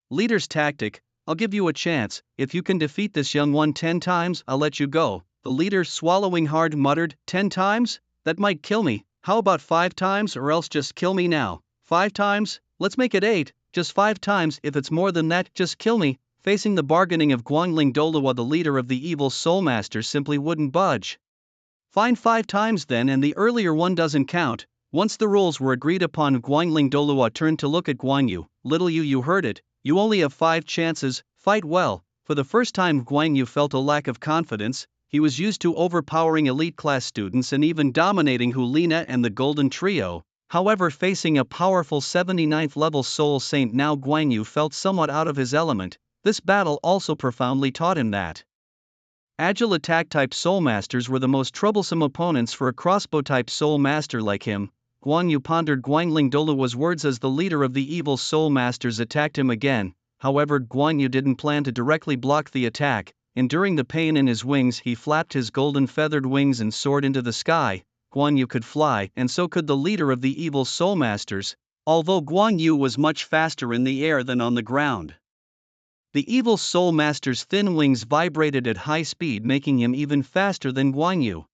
S1: leader's tactic. I'll give you a chance. If you can defeat this young one 10 times, I'll let you go. The leader, swallowing hard, muttered, 10 times? That might kill me. How about 5 times, or else just kill me now? 5 times? Let's make it 8. Just 5 times. If it's more than that, just kill me. Facing the bargaining of Guangling Douluo, the leader of the evil Soul Master simply wouldn't budge. Fine, 5 times then, and the earlier one doesn't count. Once the rules were agreed upon, Guangling Douluo turned to look at Guan Yu. Little Yu, you heard it. You only have 5 chances. Fight well. For the first time, Guan Yu felt a lack of confidence. He was used to overpowering elite class students and even dominating Hulina and the Golden Trio. However, facing a powerful 79th level Soul Saint, now Guan Yu felt somewhat out of his element. This battle also profoundly taught him that agile attack type Soul Masters were the most troublesome opponents for a crossbow type Soul Master like him. Guan Yu pondered Guangling Douluo's words as the leader of the evil Soul Masters attacked him again. However, Guan Yu didn't plan to directly block the attack. Enduring the pain in his wings, he flapped his golden feathered wings and soared into the sky. Guan Yu could fly, and so could the leader of the evil Soul Masters, although Guan Yu was much faster in the air than on the ground. The evil Soul Master's thin wings vibrated at high speed, making him even faster than Guan Yu.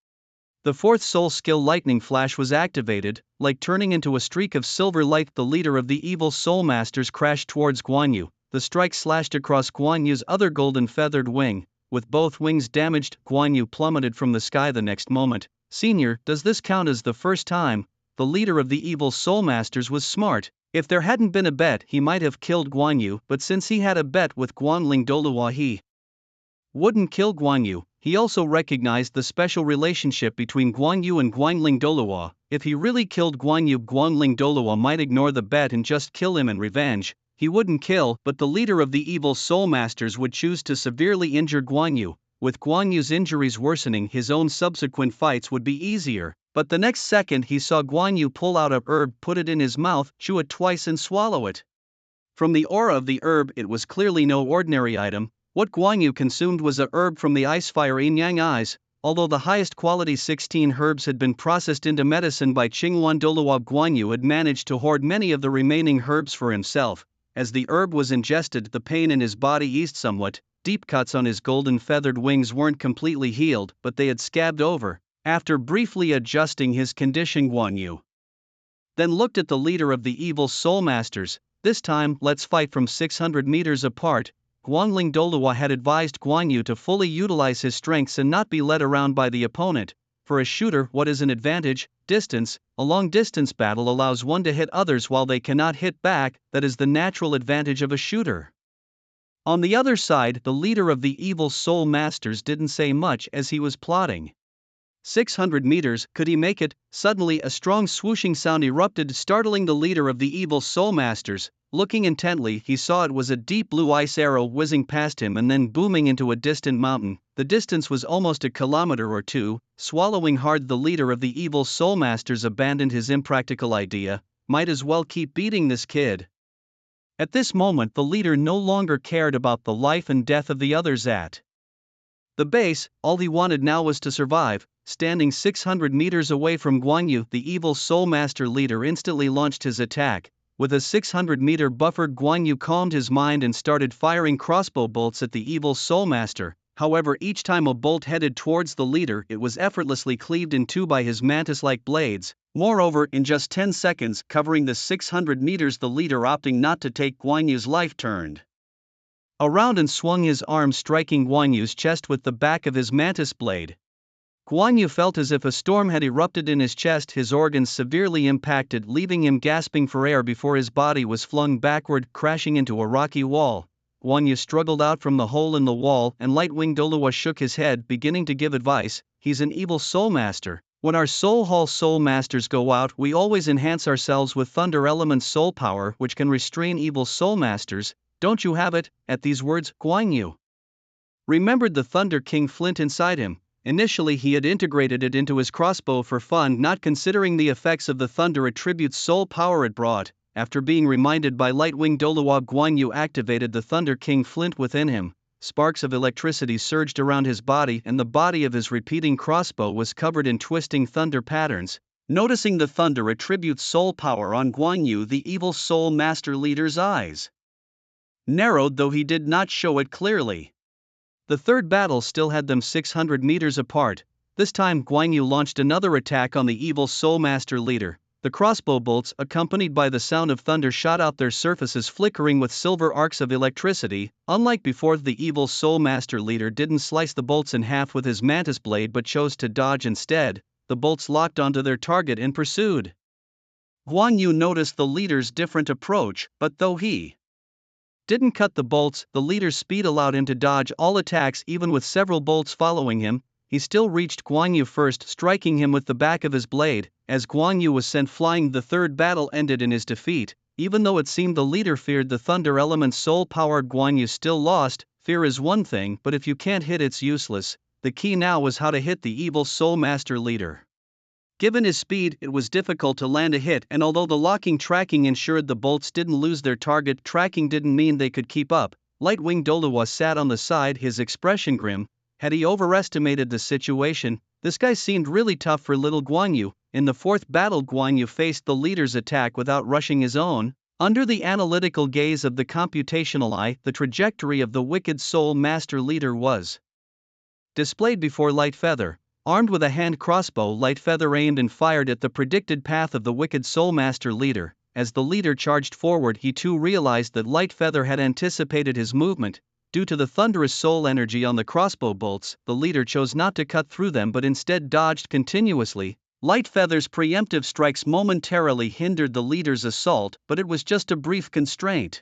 S1: The 4th soul skill, Lightning Flash, was activated. Like turning into a streak of silver light, the leader of the evil Soul Masters crashed towards Guan Yu. The strike slashed across Guan Yu's other golden feathered wing. With both wings damaged, Guan Yu plummeted from the sky the next moment. Senior, does this count as the first time? The leader of the evil Soul Masters was smart. If there hadn't been a bet, he might have killed Guan Yu, but since he had a bet with Guangling Douluo, he wouldn't kill Guan Yu. He also recognized the special relationship between Guan Yu and Guangling Douluo. If he really killed Guan Yu, Guangling Douluo might ignore the bet and just kill him in revenge. He wouldn't kill, but the leader of the evil Soul Masters would choose to severely injure Guan Yu. With Guan Yu's injuries worsening, his own subsequent fights would be easier. But the next second he saw Guan Yu pull out a herb, put it in his mouth, chew it twice and swallow it. From the aura of the herb, it was clearly no ordinary item. What Guan Yu consumed was a herb from the ice fire Yin Yang Eyes. Although the highest quality 16 herbs had been processed into medicine by Qinghuan Douluo, Guan Yu had managed to hoard many of the remaining herbs for himself. As the herb was ingested, the pain in his body eased somewhat. Deep cuts on his golden feathered wings weren't completely healed, but they had scabbed over. After briefly adjusting his condition, Guan Yu then looked at the leader of the evil Soul Masters. This time, let's fight from 600 meters apart. Guangling Douluo had advised Guan Yu to fully utilize his strengths and not be led around by the opponent. For a shooter, what is an advantage? Distance. A long-distance battle allows one to hit others while they cannot hit back. That is the natural advantage of a shooter. On the other side, the leader of the evil Soul Masters didn't say much as he was plotting. 600 meters, could he make it? Suddenly a strong swooshing sound erupted, startling the leader of the evil Soul Masters. Looking intently, he saw it was a deep blue ice arrow whizzing past him and then booming into a distant mountain. The distance was almost a kilometer or two. Swallowing hard, the leader of the evil Soul Masters abandoned his impractical idea. Might as well keep beating this kid. At this moment, the leader no longer cared about the life and death of the others at the base. All he wanted now was to survive. standing 600 meters away from Guan Yu. The evil Soul Master leader instantly launched his attack. With a 600-meter buffer, Guan Yu calmed his mind and started firing crossbow bolts at the evil Soul Master. However, each time a bolt headed towards the leader, it was effortlessly cleaved in two by his mantis-like blades. Moreover, in just 10 seconds, covering the 600 meters, the leader, opting not to take Guan Yu's life, turned around and swung his arm, striking Guan Yu's chest with the back of his mantis blade. Guan Yu felt as if a storm had erupted in his chest, his organs severely impacted, leaving him gasping for air before his body was flung backward, crashing into a rocky wall. Guan Yu struggled out from the hole in the wall, and Lightwing Douluo shook his head, beginning to give advice. He's an evil soul master. When our Soul Hall soul masters go out, we always enhance ourselves with Thunder Element's soul power, which can restrain evil soul masters. Don't you have it? At these words, Guan Yu remembered the Thunder King flint inside him. Initially, he had integrated it into his crossbow for fun, not considering the effects of the Thunder Attribute's soul power it brought. After being reminded by Lightwing Douluo, Guan Yu activated the Thunder King flint within him. Sparks of electricity surged around his body, and the body of his repeating crossbow was covered in twisting thunder patterns. Noticing the Thunder Attribute's soul power on Guan Yu, the evil soul master leader's eyes narrowed, though he did not show it clearly. The third battle still had them 600 meters apart. This time, Guan Yu launched another attack on the evil soul master leader. The crossbow bolts, accompanied by the sound of thunder, shot out, their surfaces flickering with silver arcs of electricity. Unlike before, the evil soul master leader didn't slice the bolts in half with his mantis blade but chose to dodge instead. The bolts locked onto their target and pursued. Guan Yu noticed the leader's different approach, but though he didn't cut the bolts, the leader's speed allowed him to dodge all attacks. Even with several bolts following him, he still reached Guan Yu first, striking him with the back of his blade. As Guan Yu was sent flying, the third battle ended in his defeat. Even though it seemed the leader feared the Thunder Element's soul-powered, Guan Yu still lost. Fear is one thing, but if you can't hit, it's useless. The key now was how to hit the evil soul master leader. Given his speed, it was difficult to land a hit, and although the locking tracking ensured the bolts didn't lose their target, tracking didn't mean they could keep up. Lightwing Douluo sat on the side, his expression grim. Had he overestimated the situation? This guy seemed really tough for little Guan Yu. In the fourth battle, Guan Yu faced the leader's attack without rushing his own. Under the analytical gaze of the computational eye, the trajectory of the wicked soul master leader was displayed before Lightfeather. Armed with a hand crossbow, Lightfeather aimed and fired at the predicted path of the wicked soul master leader. As the leader charged forward, he too realized that Lightfeather had anticipated his movement. Due to the thunderous soul energy on the crossbow bolts, the leader chose not to cut through them but instead dodged continuously. Lightfeather's preemptive strikes momentarily hindered the leader's assault, but it was just a brief constraint.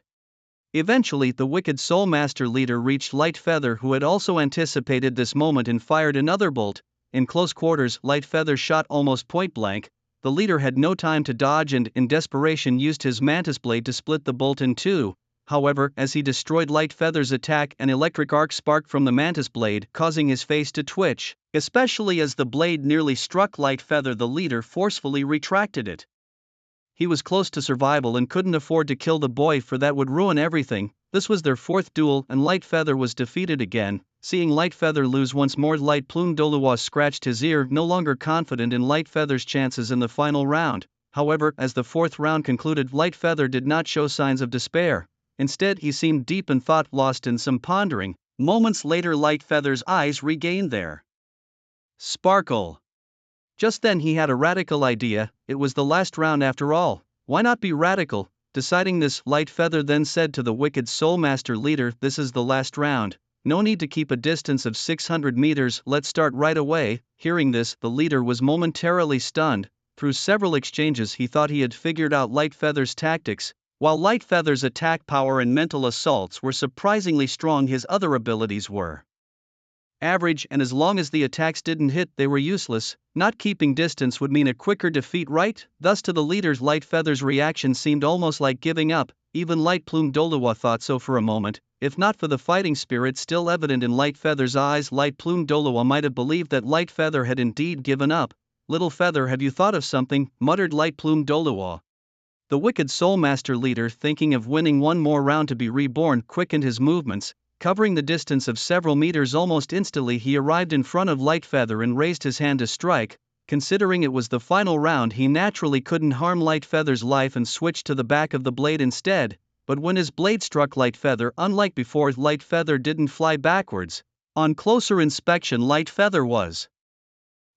S1: Eventually, the wicked soul master leader reached Lightfeather, who had also anticipated this moment and fired another bolt. In close quarters, Lightfeather shot almost point blank. The leader had no time to dodge and, in desperation, used his mantis blade to split the bolt in two. However, as he destroyed Lightfeather's attack, an electric arc sparked from the mantis blade, causing his face to twitch. Especially as the blade nearly struck Lightfeather, the leader forcefully retracted it. He was close to survival and couldn't afford to kill the boy, for that would ruin everything. This was their fourth duel, and Lightfeather was defeated again. Seeing Lightfeather lose once more, Lightplume Douluo scratched his ear, no longer confident in Lightfeather's chances in the final round. However, as the fourth round concluded, Lightfeather did not show signs of despair. Instead, he seemed deep in thought, lost in some pondering. Moments later, Lightfeather's eyes regained their sparkle. Just then he had a radical idea. It was the last round after all. Why not be radical? Deciding this, Lightfeather then said to the wicked soul master leader, "This is the last round. No need to keep a distance of 600 meters, let's start right away." Hearing this, the leader was momentarily stunned. Through several exchanges, he thought he had figured out Lightfeather's tactics. While Lightfeather's attack power and mental assaults were surprisingly strong, his other abilities were average, and as long as the attacks didn't hit, they were useless. Not keeping distance would mean a quicker defeat, right? Thus, to the leaders, Lightfeather's reaction seemed almost like giving up. Even Lightplume Douluo thought so for a moment. If not for the fighting spirit still evident in Lightfeather's eyes, Lightplume Douluo might have believed that Lightfeather had indeed given up. "Little Feather, have you thought of something?" muttered Lightplume Douluo. The wicked soul master leader, thinking of winning one more round to be reborn, quickened his movements. Covering the distance of several meters almost instantly, he arrived in front of Lightfeather and raised his hand to strike. Considering it was the final round, he naturally couldn't harm Lightfeather's life and switched to the back of the blade instead. But when his blade struck Lightfeather, unlike before, Lightfeather didn't fly backwards. On closer inspection, Lightfeather was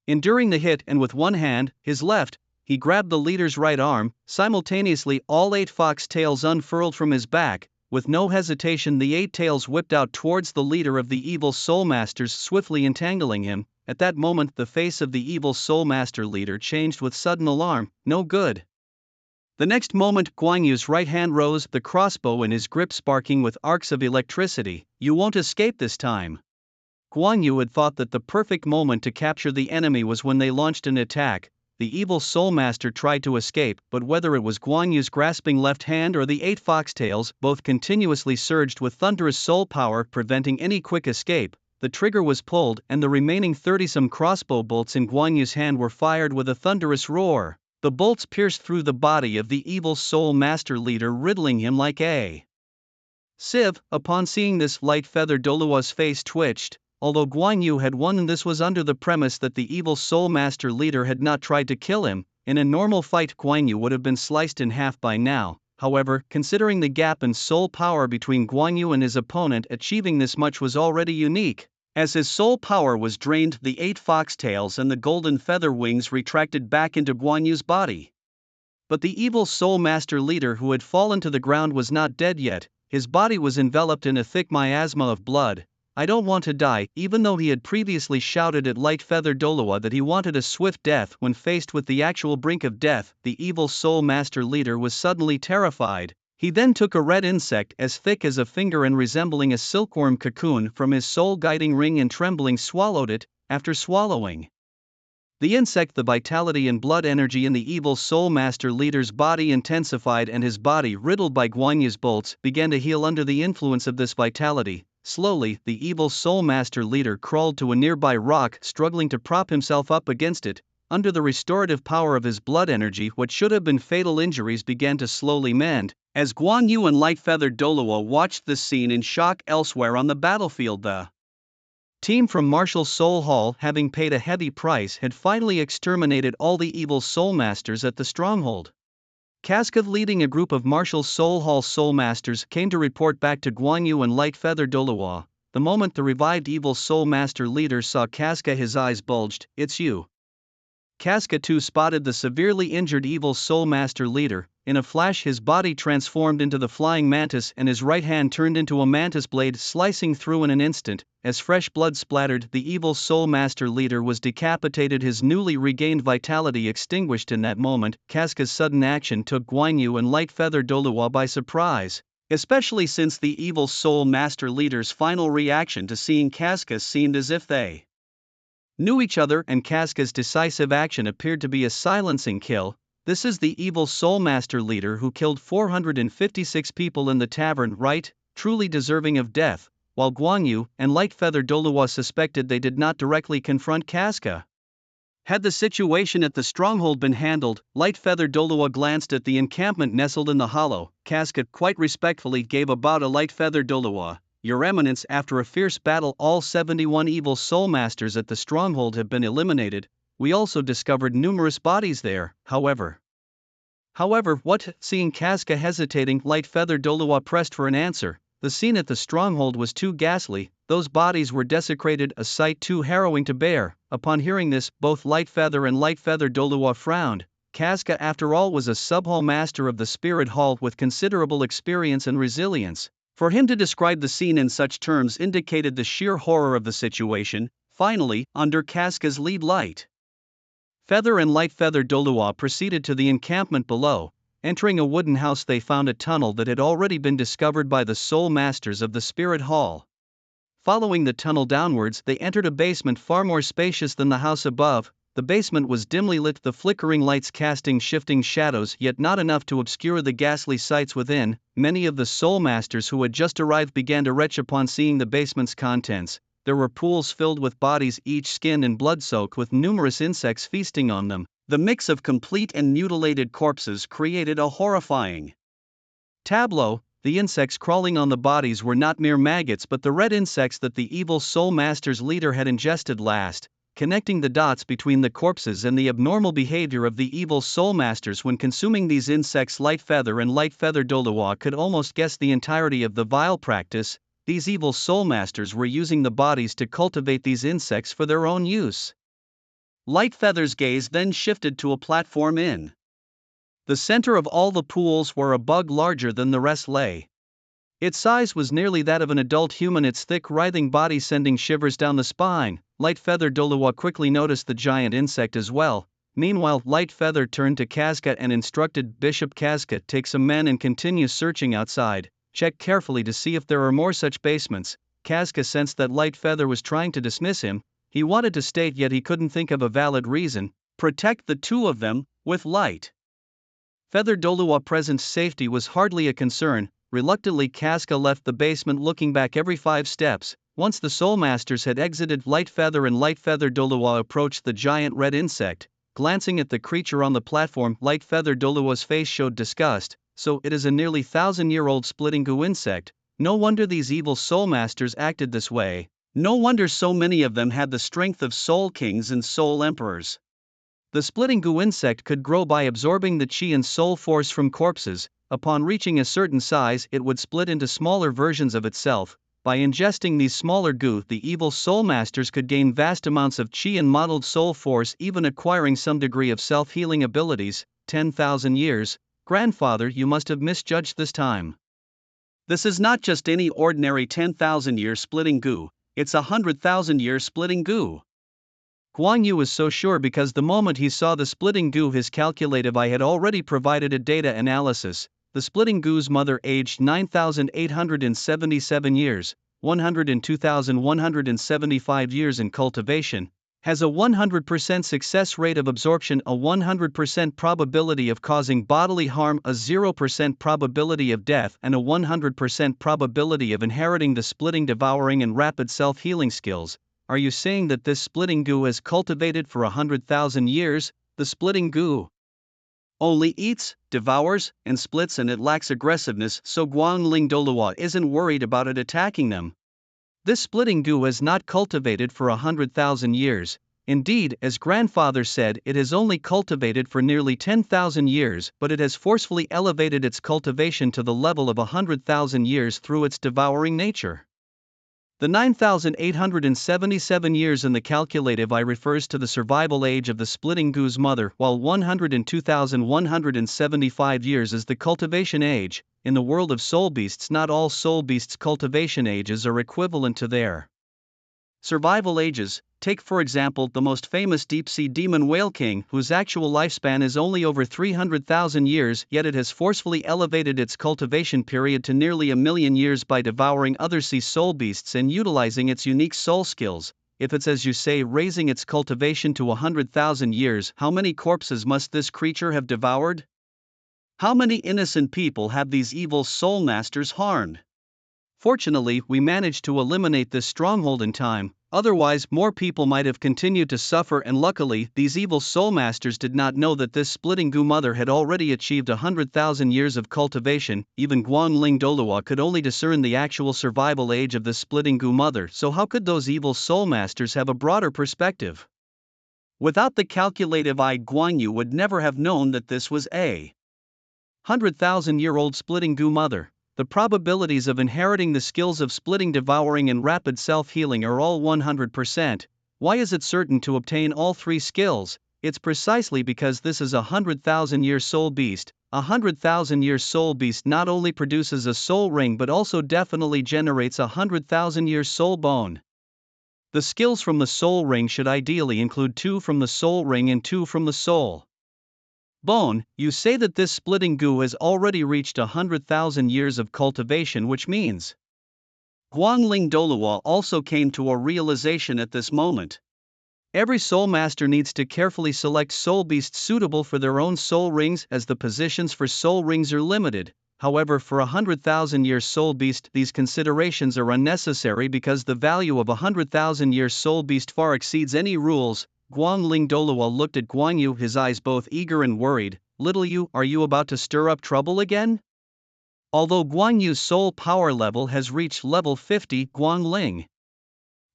S1: enduring the hit, and with one hand, his left, he grabbed the leader's right arm. Simultaneously, all 8 fox tails unfurled from his back. With no hesitation, the 8 tails whipped out towards the leader of the evil soul masters, swiftly entangling him. At that moment, the face of the evil soul master leader changed with sudden alarm. No good. The next moment, Guan Yu's right hand rose, the crossbow in his grip sparking with arcs of electricity. "You won't escape this time." Guan Yu had thought that the perfect moment to capture the enemy was when they launched an attack. The evil soul master tried to escape, but whether it was Guan Yu's grasping left hand or the 8 foxtails, both continuously surged with thunderous soul power, preventing any quick escape. The trigger was pulled, and the remaining 30-some crossbow bolts in Guan Yu's hand were fired with a thunderous roar. The bolts pierced through the body of the evil soul master leader, riddling him like a sieve. Upon seeing this, Lightfeather Douluo's face twitched. Although Guan Yu had won, this was under the premise that the evil soul master leader had not tried to kill him. In a normal fight, Guan Yu would have been sliced in half by now. However, considering the gap in soul power between Guan Yu and his opponent, achieving this much was already unique. As his soul power was drained, the 8 foxtails and the golden feather wings retracted back into Guan Yu's body. But the evil soul master leader, who had fallen to the ground, was not dead yet. His body was enveloped in a thick miasma of blood. "I don't want to die." Even though he had previously shouted at Lightfeather Douluo that he wanted a swift death, when faced with the actual brink of death, the evil soul master leader was suddenly terrified. He then took a red insect as thick as a finger and resembling a silkworm cocoon from his soul guiding ring and trembling swallowed it. After swallowing the insect, the vitality and blood energy in the evil soul master leader's body intensified, and his body, riddled by Guan Yu's bolts, began to heal under the influence of this vitality. Slowly, the evil soul master leader crawled to a nearby rock, struggling to prop himself up against it. Under the restorative power of his blood energy, what should have been fatal injuries began to slowly mend. As Guan Yu and Lightfeather Douluo watched this scene in shock, elsewhere on the battlefield, the team from Martial Soul Hall, having paid a heavy price, had finally exterminated all the evil soul masters at the stronghold. Casca, leading a group of Martial Soul Hall soul masters, came to report back to Guan Yu and Lightfeather Douluo. The moment the revived evil soul master leader saw Casca, his eyes bulged. "It's you." Casca too spotted the severely injured evil soul master leader. In a flash, his body transformed into the flying mantis and his right hand turned into a mantis blade, slicing through in an instant. As fresh blood splattered, the evil soul master leader was decapitated, his newly regained vitality extinguished in that moment. Casca's sudden action took Guan Yu and Lightfeather Douluo by surprise, especially since the evil soul master leader's final reaction to seeing Casca seemed as if they knew each other, and Casca's decisive action appeared to be a silencing kill. "This is the evil soul master leader who killed 456 people in the tavern, right? Truly deserving of death." While Guan Yu and Lightfeather Douluo suspected, they did not directly confront Casca. Had the situation at the stronghold been handled, Lightfeather Douluo glanced at the encampment nestled in the hollow. Casca quite respectfully gave a bow to Lightfeather Douluo. "Your Eminence, after a fierce battle, all 71 evil soul masters at the stronghold have been eliminated. We also discovered numerous bodies there, however, what?" Seeing Casca hesitating, Lightfeather Douluo pressed for an answer. The scene at the stronghold was too ghastly. Those bodies were desecrated, a sight too harrowing to bear. Upon hearing this, both Lightfeather and Lightfeather Douluo frowned. Casca, after all, was a sub-hall master of the Spirit Hall with considerable experience and resilience. For him to describe the scene in such terms indicated the sheer horror of the situation. Finally, under Casca's lead, Lightfeather and Lightfeather Douluo proceeded to the encampment below. Entering a wooden house, they found a tunnel that had already been discovered by the soul masters of the Spirit Hall. Following the tunnel downwards, they entered a basement far more spacious than the house above. The basement was dimly lit, the flickering lights casting shifting shadows, yet not enough to obscure the ghastly sights within. Many of the soul masters who had just arrived began to retch upon seeing the basement's contents. There were pools filled with bodies, each skinned and blood-soaked, with numerous insects feasting on them. The mix of complete and mutilated corpses created a horrifying tableau. the insects crawling on the bodies were not mere maggots but the red insects that the evil soul master's leader had ingested last, connecting the dots between the corpses and the abnormal behavior of the evil soul masters when consuming these insects. Lightfeather and Lightfeather Douluo could almost guess the entirety of the vile practice. These evil soul masters were using the bodies to cultivate these insects for their own use. Lightfeather's gaze then shifted to a platform in the center of all the pools where a bug larger than the rest lay. Its size was nearly that of an adult human, its thick writhing body sending shivers down the spine. Lightfeather Douluo quickly noticed the giant insect as well. Meanwhile, Lightfeather turned to Casca and instructed Bishop Casca, take some men and continue searching outside. Check carefully to see if there are more such basements. Casca sensed that Lightfeather was trying to dismiss him. He wanted to state, yet he couldn't think of a valid reason. Protect the two of them with Lightfeather Douluo's present safety was hardly a concern. Reluctantly, Casca left the basement, looking back every 5 steps. Once the soul masters had exited, Lightfeather and Lightfeather Douluo approached the giant red insect. Glancing at the creature on the platform, Lightfeather Douluo's face showed disgust. So it is a nearly 1,000-year-old splitting goo insect. No wonder these evil soul masters acted this way. No wonder so many of them had the strength of soul kings and soul emperors. The splitting goo insect could grow by absorbing the chi and soul force from corpses. Upon reaching a certain size, it would split into smaller versions of itself. By ingesting these smaller goo, the evil soul masters could gain vast amounts of chi and modeled soul force, even acquiring some degree of self-healing abilities. 10,000 years. Grandfather, you must have misjudged this time. This is not just any ordinary 10,000-year splitting goo, it's 100,000-year splitting goo. Guan Yu was so sure because the moment he saw the splitting goo, his calculative eye had already provided a data analysis. The splitting goo's mother, aged 9,877 years, 102,175 years in cultivation, has a 100% success rate of absorption, a 100% probability of causing bodily harm, a 0% probability of death, and a 100% probability of inheriting the splitting, devouring, and rapid self-healing skills. Are you saying that this splitting goo has cultivated for 100,000 years? The splitting goo only eats, devours, and splits, and it lacks aggressiveness, so Guangling Douluo isn't worried about it attacking them. This splitting goo has not cultivated for 100,000 years. Indeed, as grandfather said, it has only cultivated for nearly 10,000 years, but it has forcefully elevated its cultivation to the level of 100,000 years through its devouring nature. The 9,877 years in the calculative eye refers to the survival age of the splitting goo's mother, while 102,175 years is the cultivation age. In the world of soul beasts, not all soul beasts' cultivation ages are equivalent to their survival ages. Take for example the most famous deep-sea demon whale king, whose actual lifespan is only over 300,000 years, yet it has forcefully elevated its cultivation period to nearly 1,000,000 years by devouring other sea soul beasts and utilizing its unique soul skills. If it's as you say, raising its cultivation to 100,000 years, how many corpses must this creature have devoured? How many innocent people have these evil soul masters harmed? Fortunately, we managed to eliminate this stronghold in time, otherwise more people might have continued to suffer, and luckily, these evil soul masters did not know that this splitting goo mother had already achieved 100,000 years of cultivation. Even Guangling Douluo could only discern the actual survival age of the splitting goo mother, so how could those evil soul masters have a broader perspective? Without the calculative eye, Guan Yu would never have known that this was a 100,000-year-old splitting goo mother. The probabilities of inheriting the skills of splitting, devouring, and rapid self-healing are all 100%. Why is it certain to obtain all 3 skills? It's precisely because this is a 100,000-year soul beast. A 100,000-year soul beast not only produces a soul ring but also definitely generates a 100,000-year soul bone. The skills from the soul ring should ideally include 2 from the soul ring and 2 from the soul bone. You say that this splitting goo has already reached 100,000 years of cultivation, which means Guangling Douluo also came to a realization at this moment. Every soul master needs to carefully select soul beasts suitable for their own soul rings, as the positions for soul rings are limited. However, for a 100,000-year soul beast, these considerations are unnecessary because the value of a 100,000-year soul beast far exceeds any rules. Guangling Douluo looked at Guan Yu, his eyes both eager and worried. Little Yu, are you about to stir up trouble again? Although Guan Yu's soul power level has reached level 50, Guangling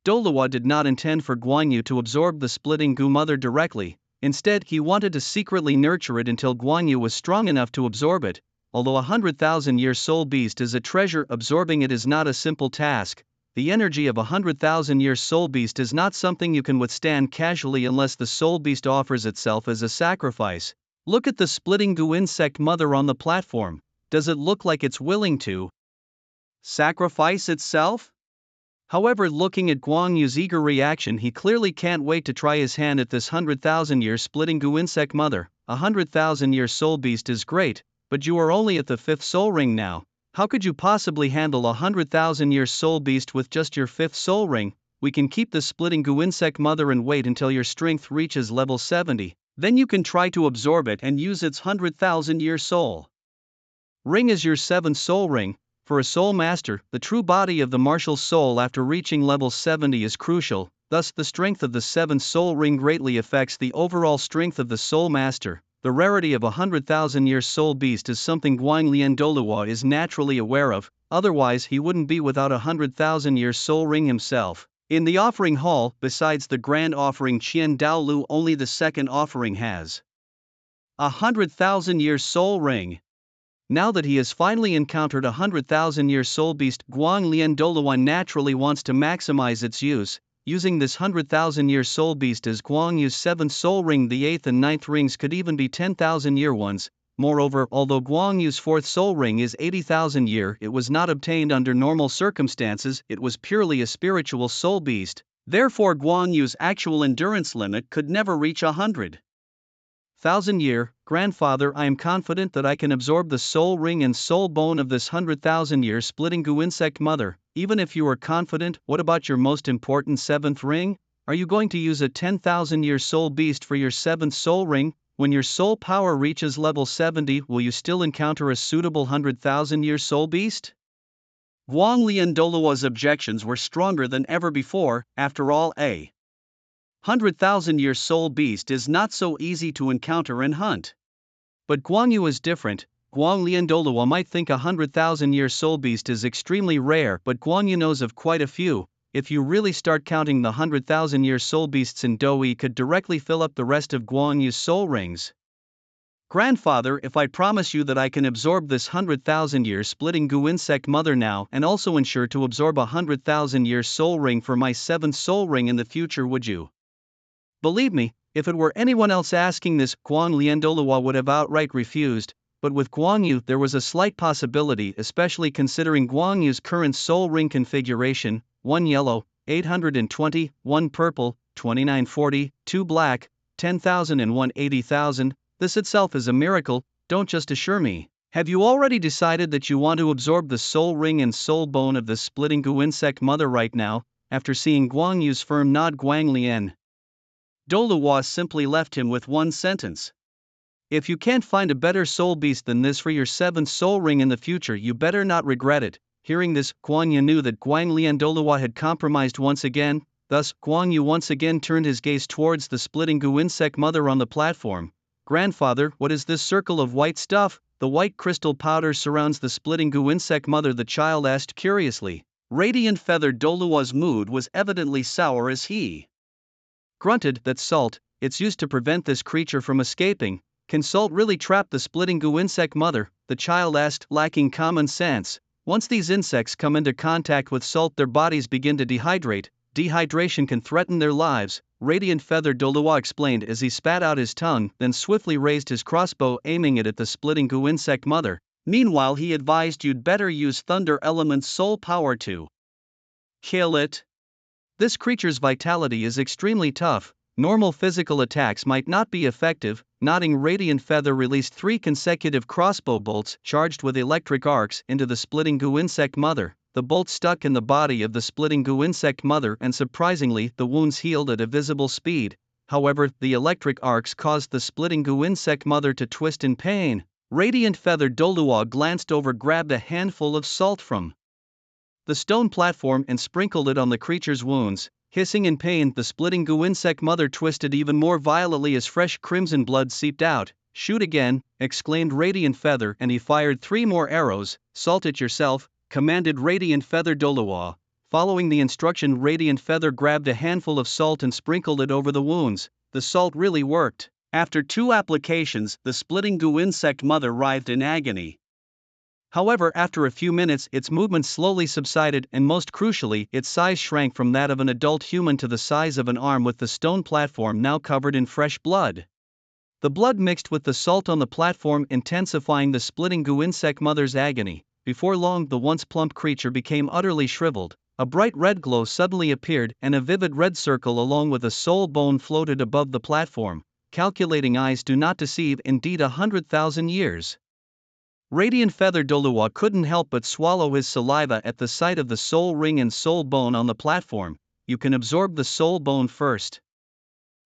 S1: Douluo did not intend for Guan Yu to absorb the splitting goo mother directly. Instead, he wanted to secretly nurture it until Guan Yu was strong enough to absorb it. Although 100,000-year soul beast is a treasure, absorbing it is not a simple task. The energy of 100,000-year soul beast is not something you can withstand casually unless the soul beast offers itself as a sacrifice. Look at the splitting goo insect mother on the platform. Does it look like it's willing to sacrifice itself? However, looking at Guan Yu's eager reaction, he clearly can't wait to try his hand at this 100,000-year splitting goo insect mother. 100,000-year soul beast is great, but you are only at the 5th soul ring now. How could you possibly handle 100,000-year soul beast with just your 5th soul ring? We can keep the splitting goo insect mother and wait until your strength reaches level 70. Then you can try to absorb it and use its 100,000-year soul ring as your 7th soul ring. For a soul master, the true body of the martial soul after reaching level 70 is crucial, thus the strength of the 7th soul ring greatly affects the overall strength of the soul master. The rarity of 100,000-year soul beast is something Guanglian Douluo is naturally aware of, otherwise he wouldn't be without a 100,000-year soul ring himself. In the offering hall, besides the grand offering Qian Douluo, only the second offering has a 100,000-year soul ring. Now that he has finally encountered a 100,000-year soul beast, Guanglian Douluo naturally wants to maximize its use. Using this 100,000-year soul beast as Guan Yu's 7th soul ring, the 8th and 9th rings could even be 10,000-year ones. Moreover, although Guan Yu's 4th soul ring is 80,000-year, it was not obtained under normal circumstances, it was purely a spiritual soul beast. Therefore Guan Yu's actual endurance limit could never reach 100,000-year. Grandfather, I am confident that I can absorb the soul ring and soul bone of this 100,000-year splitting goo insect mother. Even if you are confident, what about your most important 7th ring? Are you going to use a 10,000-year soul beast for your 7th soul ring? When your soul power reaches level 70, will you still encounter a suitable 100,000-year soul beast? Guanglian Douluo's objections were stronger than ever before. After all, a 100,000-year soul beast is not so easy to encounter and hunt. But Guan Yu is different. Guanglian Douluo might think a 100,000-year soul beast is extremely rare, but Guan Yu knows of quite a few. If you really start counting the 100,000-year soul beasts in Dou, could directly fill up the rest of Guan Yu's soul rings. Grandfather, if I promise you that I can absorb this 100,000-year splitting goo insect mother now and also ensure to absorb a 100,000-year soul ring for my 7th soul ring in the future, would you? Believe me, if it were anyone else asking this, Guanglian Douluo would have outright refused, but with Guan Yu there was a slight possibility, especially considering Guan Yu's current soul ring configuration: 1 yellow, 820, 1 purple, 2940, 2 black, 10,000 and 180,000. This itself is a miracle. Don't just assure me. Have you already decided that you want to absorb the soul ring and soul bone of the splitting goo insect mother right now? After seeing Guan Yu's firm nod, Guanglian Douluo simply left him with one sentence. If you can't find a better soul beast than this for your 7th soul ring in the future, you better not regret it. Hearing this, Guan Yu knew that Guanglian Douluo had compromised once again. Thus, Guan Yu once again turned his gaze towards the splitting goo insect mother on the platform. Grandfather, what is this circle of white stuff? The white crystal powder surrounds the splitting goo insect mother, the child asked curiously. Radiant Feather Douluo's mood was evidently sour as he grunted. That's salt. It's used to prevent this creature from escaping. Can salt really trap the splitting goo insect mother? The child asked, lacking common sense. Once these insects come into contact with salt, their bodies begin to dehydrate. Dehydration can threaten their lives, Radiant Feather Douluo explained as he spat out his tongue, then swiftly raised his crossbow, aiming it at the splitting goo insect mother. Meanwhile, he advised, you'd better use Thunder Element soul power to kill it. This creature's vitality is extremely tough. Normal physical attacks might not be effective. Nodding, Radiant Feather released 3 consecutive crossbow bolts charged with electric arcs into the splitting goo insect mother. The bolts stuck in the body of the splitting goo insect mother, and surprisingly, the wounds healed at a visible speed. However, the electric arcs caused the splitting goo insect mother to twist in pain. Radiant Feather Douluo glanced over, grabbed a handful of salt from the stone platform and sprinkled it on the creature's wounds. Hissing in pain, the splitting goo insect mother twisted even more violently as fresh crimson blood seeped out. "Shoot again," exclaimed Radiant Feather, and he fired 3 more arrows. "Salt it yourself," commanded Radiant Feather Douluo. Following the instruction, Radiant Feather grabbed a handful of salt and sprinkled it over the wounds. The salt really worked. After 2 applications, the splitting goo insect mother writhed in agony. However, after a few minutes, its movements slowly subsided, and most crucially, its size shrank from that of an adult human to the size of an arm, with the stone platform now covered in fresh blood. The blood mixed with the salt on the platform, intensifying the splitting goo insect mother's agony. Before long, the once plump creature became utterly shriveled. A bright red glow suddenly appeared, and a vivid red circle along with a soul bone floated above the platform. Calculating eyes do not deceive, indeed 100,000 years. Radiant Feather Douluo couldn't help but swallow his saliva at the sight of the soul ring and soul bone on the platform. You can absorb the soul bone first.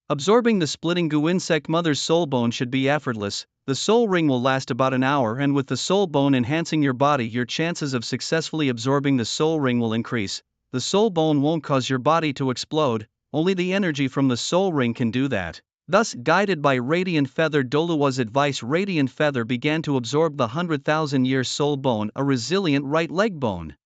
S1: Absorbing the splitting goo insect mother's soul bone should be effortless. The soul ring will last about an hour, and with the soul bone enhancing your body, your chances of successfully absorbing the soul ring will increase. The soul bone won't cause your body to explode, only the energy from the soul ring can do that. Thus, guided by Radiant Feather Douluo's advice, Radiant Feather began to absorb the 100,000-year soul bone, a resilient right leg bone.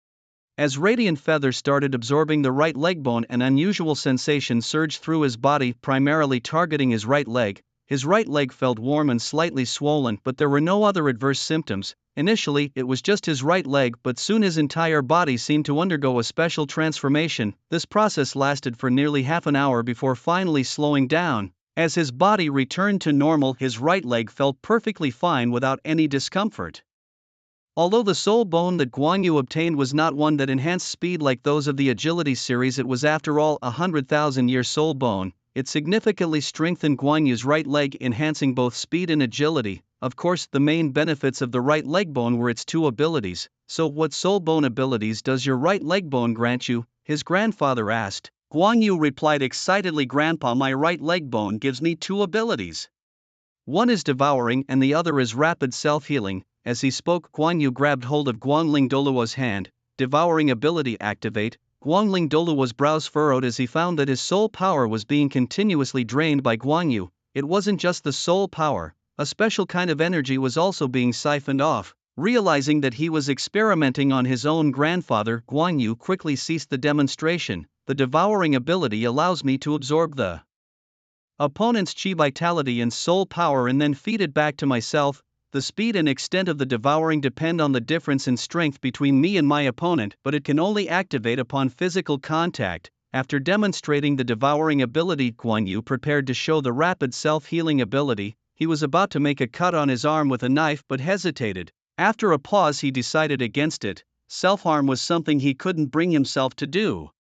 S1: As Radiant Feather started absorbing the right leg bone, an unusual sensation surged through his body, primarily targeting his right leg. His right leg felt warm and slightly swollen, but there were no other adverse symptoms. Initially, it was just his right leg, but soon his entire body seemed to undergo a special transformation. This process lasted for nearly half an hour before finally slowing down. As his body returned to normal, his right leg felt perfectly fine without any discomfort. Although the soul bone that Guan Yu obtained was not one that enhanced speed like those of the agility series, it was after all a 100,000-year soul bone. It significantly strengthened Guan Yu's right leg, enhancing both speed and agility. Of course, the main benefits of the right leg bone were its 2 abilities. "So, what soul bone abilities does your right leg bone grant you?" his grandfather asked. Guan Yu replied excitedly, "Grandpa, my right leg bone gives me 2 abilities. One is devouring and the other is rapid self-healing." As he spoke, Guan Yu grabbed hold of Guangling Douluo's hand. "Devouring ability activate." Guangling Douluo's brows furrowed as he found that his soul power was being continuously drained by Guan Yu. It wasn't just the soul power, a special kind of energy was also being siphoned off. Realizing that he was experimenting on his own grandfather, Guan Yu quickly ceased the demonstration. "The devouring ability allows me to absorb the opponent's chi vitality and soul power and then feed it back to myself. The speed and extent of the devouring depend on the difference in strength between me and my opponent, but it can only activate upon physical contact." After demonstrating the devouring ability, Guan Yu prepared to show the rapid self-healing ability. He was about to make a cut on his arm with a knife but hesitated. After a pause, he decided against it. Self-harm was something he couldn't bring himself to do.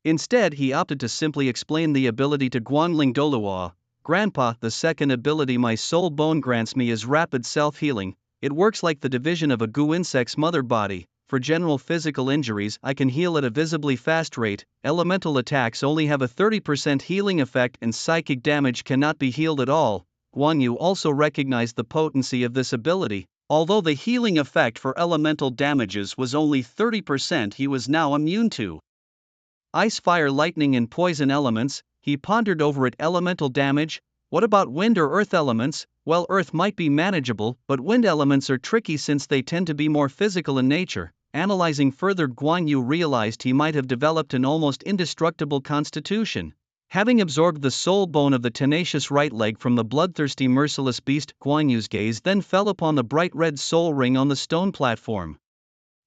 S1: Instead, he opted to simply explain the ability to Guangling Douluo. "Grandpa, the second ability my soul bone grants me is rapid self-healing. It works like the division of a goo insect's mother body. For general physical injuries, I can heal at a visibly fast rate. Elemental attacks only have a 30% healing effect and psychic damage cannot be healed at all." Guan Yu also recognized the potency of this ability. Although the healing effect for elemental damages was only 30%, he was now immune to ice, fire, lightning and poison elements. He pondered over it. Elemental damage? What about wind or earth elements? Well, earth might be manageable, but wind elements are tricky since they tend to be more physical in nature. Analyzing further, Guan Yu realized he might have developed an almost indestructible constitution. Having absorbed the soul bone of the tenacious right leg from the bloodthirsty merciless beast, Guan Yu's gaze then fell upon the bright red soul ring on the stone platform.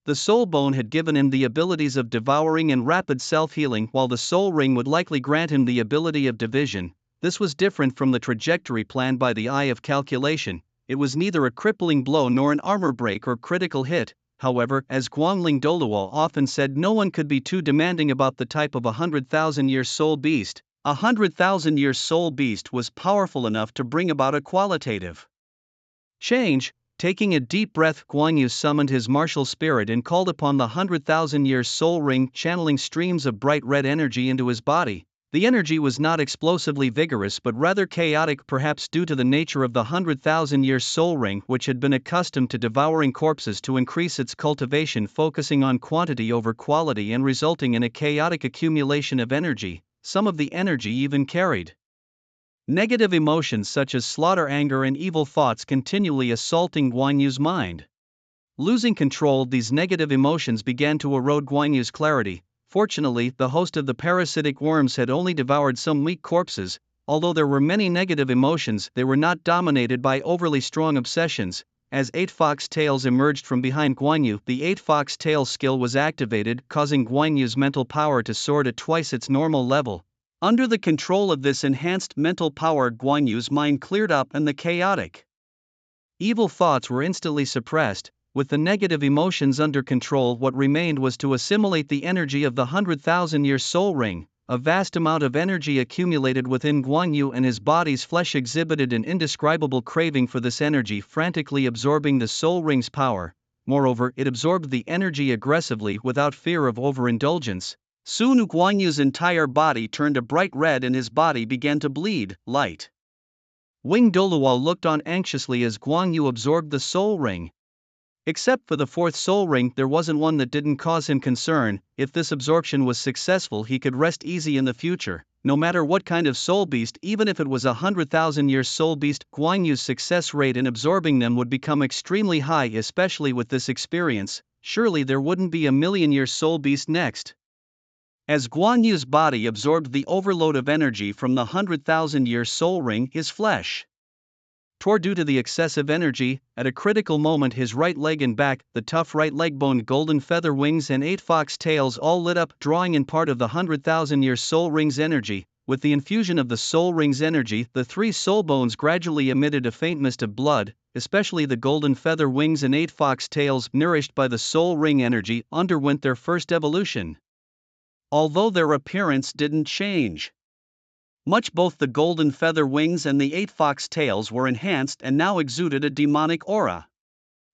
S1: The soul bone had given him the abilities of devouring and rapid self-healing, while the soul ring would likely grant him the ability of division. This was different from the trajectory planned by the Eye of Calculation. It was neither a crippling blow nor an armor break or critical hit. However, as Guangling Douluo often said, no one could be too demanding about the type of 100,000-year soul beast. 100,000-year soul beast was powerful enough to bring about a qualitative change. Taking a deep breath, Guan Yu summoned his martial spirit and called upon the 100,000-year soul ring, channeling streams of bright red energy into his body. The energy was not explosively vigorous but rather chaotic, perhaps due to the nature of the 100,000-year soul ring, which had been accustomed to devouring corpses to increase its cultivation, focusing on quantity over quality and resulting in a chaotic accumulation of energy. Some of the energy even carried Negative emotions such as slaughter, anger, and evil thoughts continually assaulting Guan Yu's mind. Losing control, these negative emotions began to erode Guan Yu's clarity. Fortunately, the host of the parasitic worms had only devoured some weak corpses. Although there were many negative emotions, they were not dominated by overly strong obsessions. As 8 fox tails emerged from behind Guan Yu, the 8 fox tail skill was activated, causing Guan Yu's mental power to soar to twice its normal level. Under the control of this enhanced mental power, Guan Yu's mind cleared up and the chaotic evil thoughts were instantly suppressed. With the negative emotions under control, what remained was to assimilate the energy of the 100,000-year soul ring. A vast amount of energy accumulated within Guan Yu, and his body's flesh exhibited an indescribable craving for this energy, frantically absorbing the soul ring's power. Moreover, it absorbed the energy aggressively without fear of overindulgence. Soon Guan Yu's entire body turned a bright red and his body began to bleed. Light Wing Douluo looked on anxiously as Guan Yu absorbed the soul ring. Except for the fourth soul ring, there wasn't one that didn't cause him concern. If this absorption was successful, he could rest easy in the future. No matter what kind of soul beast, even if it was 100,000-year soul beast, Guan Yu's success rate in absorbing them would become extremely high, especially with this experience. Surely there wouldn't be a million-year soul beast next. As Guan Yu's body absorbed the overload of energy from the 100,000-year soul ring, his flesh tore due to the excessive energy. At a critical moment, his right leg and back, the tough right leg bone, golden feather wings, and 8 fox tails all lit up, drawing in part of the 100,000-year soul ring's energy. With the infusion of the soul ring's energy, the 3 soul bones gradually emitted a faint mist of blood. Especially the golden feather wings and 8 fox tails, nourished by the soul ring energy, underwent their first evolution. Although their appearance didn't change much, both the golden feather wings and the 8 fox tails were enhanced and now exuded a demonic aura.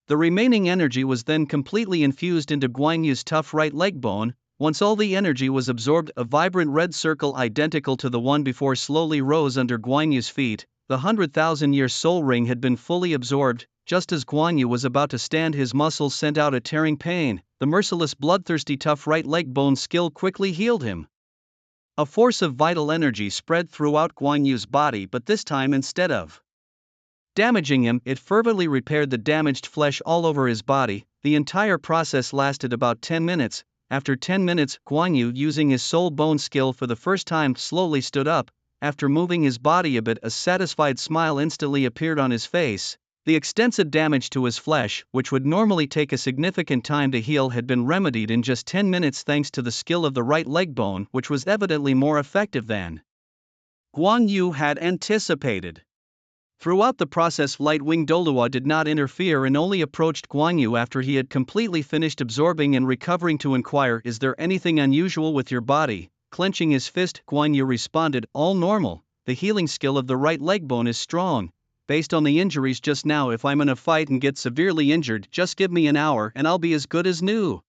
S1: The remaining energy was then completely infused into Guan Yu's tough right leg bone. Once all the energy was absorbed, a vibrant red circle identical to the one before slowly rose under Guan Yu's feet. The 100,000-year soul ring had been fully absorbed. Just as Guan Yu was about to stand, his muscles sent out a tearing pain. The merciless, bloodthirsty tough right leg bone skill quickly healed him. A force of vital energy spread throughout Guan Yu's body, but this time, instead of damaging him, it fervently repaired the damaged flesh all over his body. The entire process lasted about 10 minutes. After 10 minutes, Guan Yu, using his soul bone skill for the first time, slowly stood up. After moving his body a bit, a satisfied smile instantly appeared on his face. The extensive damage to his flesh, which would normally take a significant time to heal, had been remedied in just 10 minutes thanks to the skill of the right leg bone, which was evidently more effective than Guan Yu had anticipated. Throughout the process, Light Wing Douluo did not interfere and only approached Guan Yu after he had completely finished absorbing and recovering to inquire, "Is there anything unusual with your body?" Clenching his fist, Guan Yu responded, "All normal. The healing skill of the right leg bone is strong. Based on the injuries just now, if I'm in a fight and get severely injured, just give me an hour and I'll be as good as new."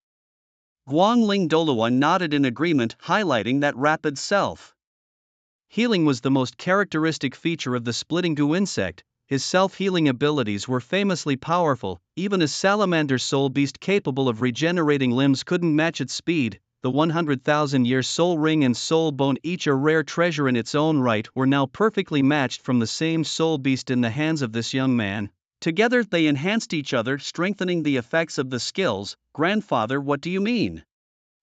S1: Guangling Douluo nodded in agreement, highlighting that rapid self-healing was the most characteristic feature of the splitting goo insect. His self-healing abilities were famously powerful. Even a salamander soul beast capable of regenerating limbs couldn't match its speed. The 100,000-year soul ring and soul bone, each a rare treasure in its own right, were now perfectly matched from the same soul beast in the hands of this young man. Together they enhanced each other, strengthening the effects of the skills. "Grandfather, what do you mean?"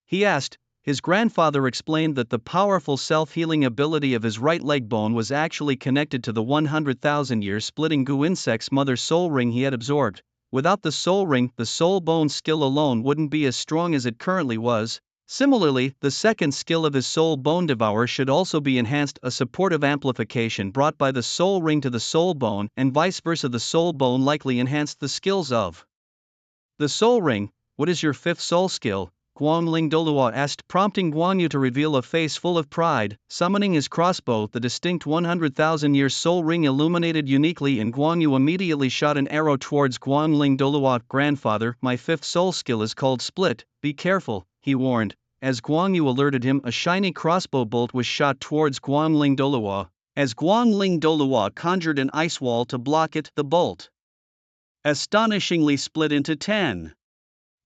S1: he asked. His grandfather explained that the powerful self-healing ability of his right leg bone was actually connected to the 100,000-year splitting goo insect's mother soul ring he had absorbed. Without the soul ring, the soul bone skill alone wouldn't be as strong as it currently was. Similarly, the second skill of his soul bone devourer should also be enhanced, a supportive amplification brought by the soul ring to the soul bone, and vice versa. The soul bone likely enhanced the skills of the soul ring. "What is your fifth soul skill?" Guangling Douluo asked, prompting Guan Yu to reveal a face full of pride. Summoning his crossbow, the distinct 100,000-year soul ring illuminated uniquely, and Guan Yu immediately shot an arrow towards Guangling Douluo. "Grandfather, my fifth soul skill is called Split. Be careful," he warned. As Guan Yu alerted him, a shiny crossbow bolt was shot towards Guangling Douluo. As Guangling Douluo conjured an ice wall to block it, the bolt astonishingly split into 10.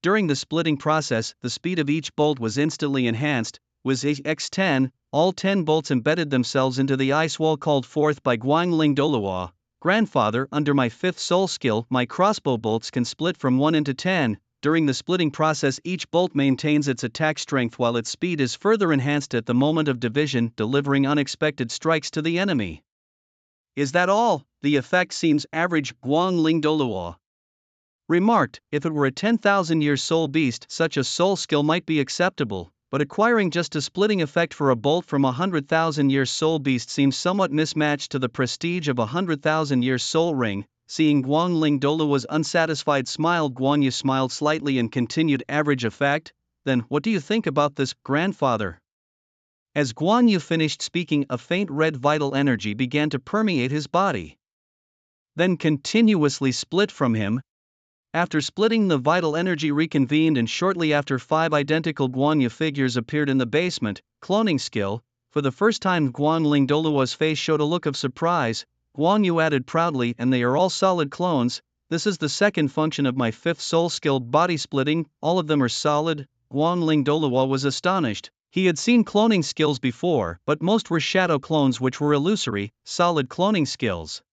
S1: During the splitting process, the speed of each bolt was instantly enhanced. was X10, all 10 bolts embedded themselves into the ice wall called forth by Guangling Douluo. Grandfather, under my 5th soul skill, my crossbow bolts can split from 1 into 10. During the splitting process, each bolt maintains its attack strength while its speed is further enhanced at the moment of division, delivering unexpected strikes to the enemy. Is that all? The effect seems average, Guangling Douluo remarked. If it were a 10,000-year soul beast, such a soul skill might be acceptable, but acquiring just a splitting effect for a bolt from a 100,000-year soul beast seems somewhat mismatched to the prestige of a 100,000-year soul ring. Seeing Guangling Douluo's unsatisfied smile, Guanyu smiled slightly and continued, average effect? Then what do you think about this, grandfather? As Guanyu finished speaking, a faint red vital energy began to permeate his body, then continuously split from him. After splitting, the vital energy reconvened, and shortly after 5 identical Guanyu figures appeared in the basement. Cloning skill. For the first time, Guangling Douluo's face showed a look of surprise. Guanyu added proudly, and they are all solid clones. This is the second function of my 5th soul skill, body splitting. All of them are solid. Guangling Douluo was astonished. He had seen cloning skills before, but most were shadow clones which were illusory. Solid cloning skills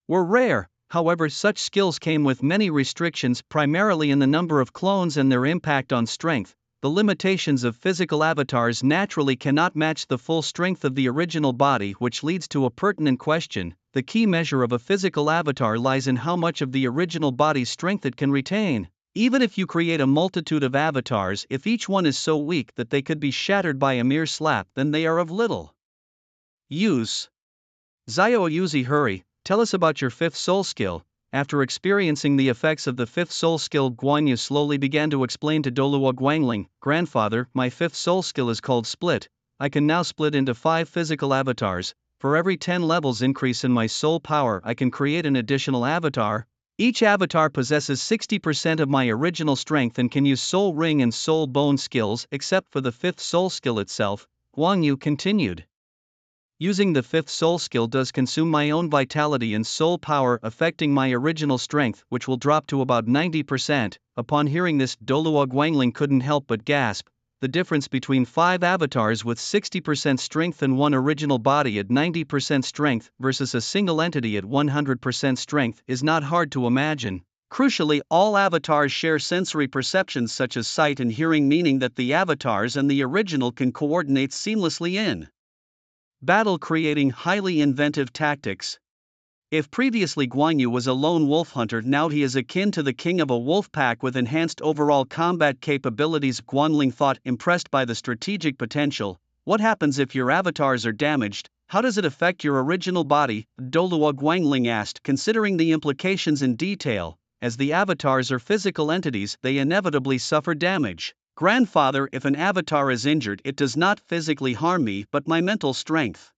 S1: were rare. However, such skills came with many restrictions, primarily in the number of clones and their impact on strength. The limitations of physical avatars naturally cannot match the full strength of the original body, which leads to a pertinent question. The key measure of a physical avatar lies in how much of the original body's strength it can retain. Even if you create a multitude of avatars, if each one is so weak that they could be shattered by a mere slap, then they are of little use. Xiao Yuzi, hurry. Tell us about your 5th soul skill. After experiencing the effects of the 5th soul skill, Guanyu slowly began to explain to Douluo. Guangling, grandfather, my 5th soul skill is called split. I can now split into 5 physical avatars. For every 10 levels increase in my soul power, I can create an additional avatar. Each avatar possesses 60% of my original strength and can use soul ring and soul bone skills, except for the 5th soul skill itself. Guanyu continued. Using the 5th soul skill does consume my own vitality and soul power, affecting my original strength, which will drop to about 90%. Upon hearing this, Douluo Guangling couldn't help but gasp. The difference between 5 avatars with 60% strength and one original body at 90% strength versus a single entity at 100% strength is not hard to imagine. Crucially, all avatars share sensory perceptions such as sight and hearing, meaning that the avatars and the original can coordinate seamlessly in battle, creating highly inventive tactics. If previously Guanyu was a lone wolf hunter, now he is akin to the king of a wolf pack with enhanced overall combat capabilities. Guangling thought, impressed by the strategic potential. What happens if your avatars are damaged? How does it affect your original body? Douluo Guangling asked, considering the implications in detail. As the avatars are physical entities, they inevitably suffer damage. Grandfather, if an avatar is injured, it does not physically harm me, but my mental strength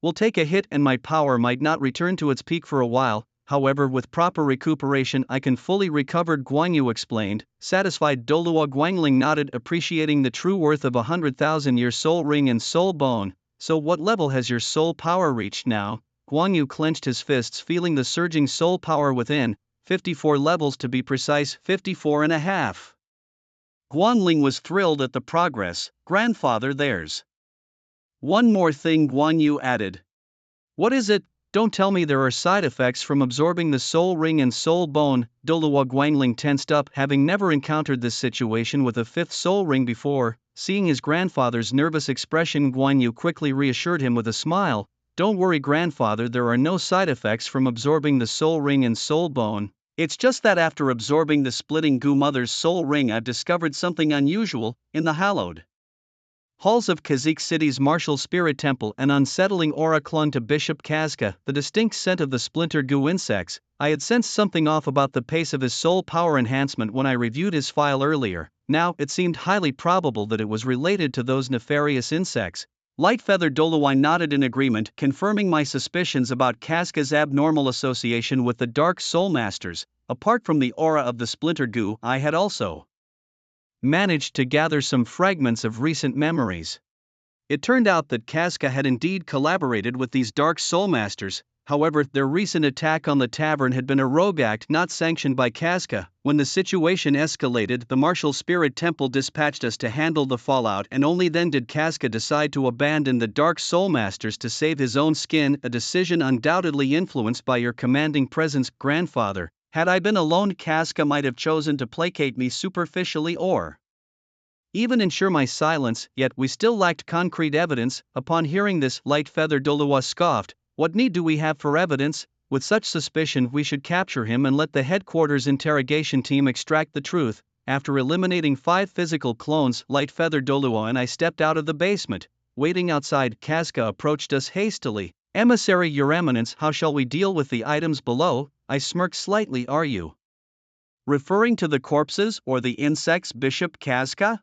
S1: will take a hit and my power might not return to its peak for a while. However, with proper recuperation I can fully recover, Guanyu explained. Satisfied, Douluo Guangling nodded, appreciating the true worth of 100,000-year soul ring and soul bone. So what level has your soul power reached now? Guanyu clenched his fists, feeling the surging soul power within. 54 levels to be precise, 54 and a half. Guangling was thrilled at the progress. Grandfather, there's one more thing, Guanyu added. What is it? Don't tell me there are side effects from absorbing the soul ring and soul bone. Douluo Guangling tensed up, having never encountered this situation with a 5th soul ring before. Seeing his grandfather's nervous expression, Guanyu quickly reassured him with a smile. Don't worry, grandfather, there are no side effects from absorbing the soul ring and soul bone. It's just that after absorbing the splitting Gu Mother's soul ring, I've discovered something unusual. In the hallowed halls of Kazikh City's martial spirit temple, an unsettling aura clung to Bishop Kazka, the distinct scent of the splinter Gu insects. I had sensed something off about the pace of his soul power enhancement when I reviewed his file earlier. Now, it seemed highly probable that it was related to those nefarious insects. Light-feathered Douluo nodded in agreement, confirming my suspicions about Kazka's abnormal association with the Dark Soul Masters. Apart from the aura of the splinter Gu, I had also managed to gather some fragments of recent memories. It turned out that Kazka had indeed collaborated with these Dark Soul Masters. However, their recent attack on the tavern had been a rogue act not sanctioned by Casca. When the situation escalated, the martial spirit temple dispatched us to handle the fallout, and only then did Casca decide to abandon the Dark Soul Masters to save his own skin, a decision undoubtedly influenced by your commanding presence, grandfather. Had I been alone, Casca might have chosen to placate me superficially or even ensure my silence, yet we still lacked concrete evidence. Upon hearing this, light-feathered Douluo scoffed. What need do we have for evidence? With such suspicion, we should capture him and let the headquarters interrogation team extract the truth. After eliminating 5 physical clones, light-feathered Douluo and I stepped out of the basement. Waiting outside, Casca approached us hastily. Emissary, Your Eminence, how shall we deal with the items below? I smirked slightly. Are you referring to the corpses or the insects, Bishop Casca?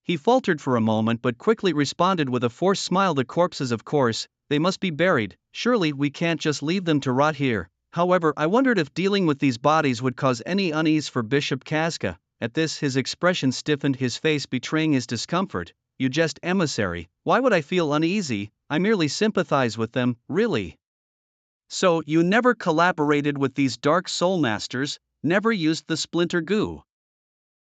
S1: He faltered for a moment but quickly responded with a forced smile. The corpses, of course, they must be buried. Surely we can't just leave them to rot here. However, I wondered if dealing with these bodies would cause any unease for Bishop Casca. At this, his expression stiffened, his face betraying his discomfort. You jest, emissary. Why would I feel uneasy? I merely sympathize with them, really. So, you never collaborated with these Dark Soul Masters, never used the splinter goo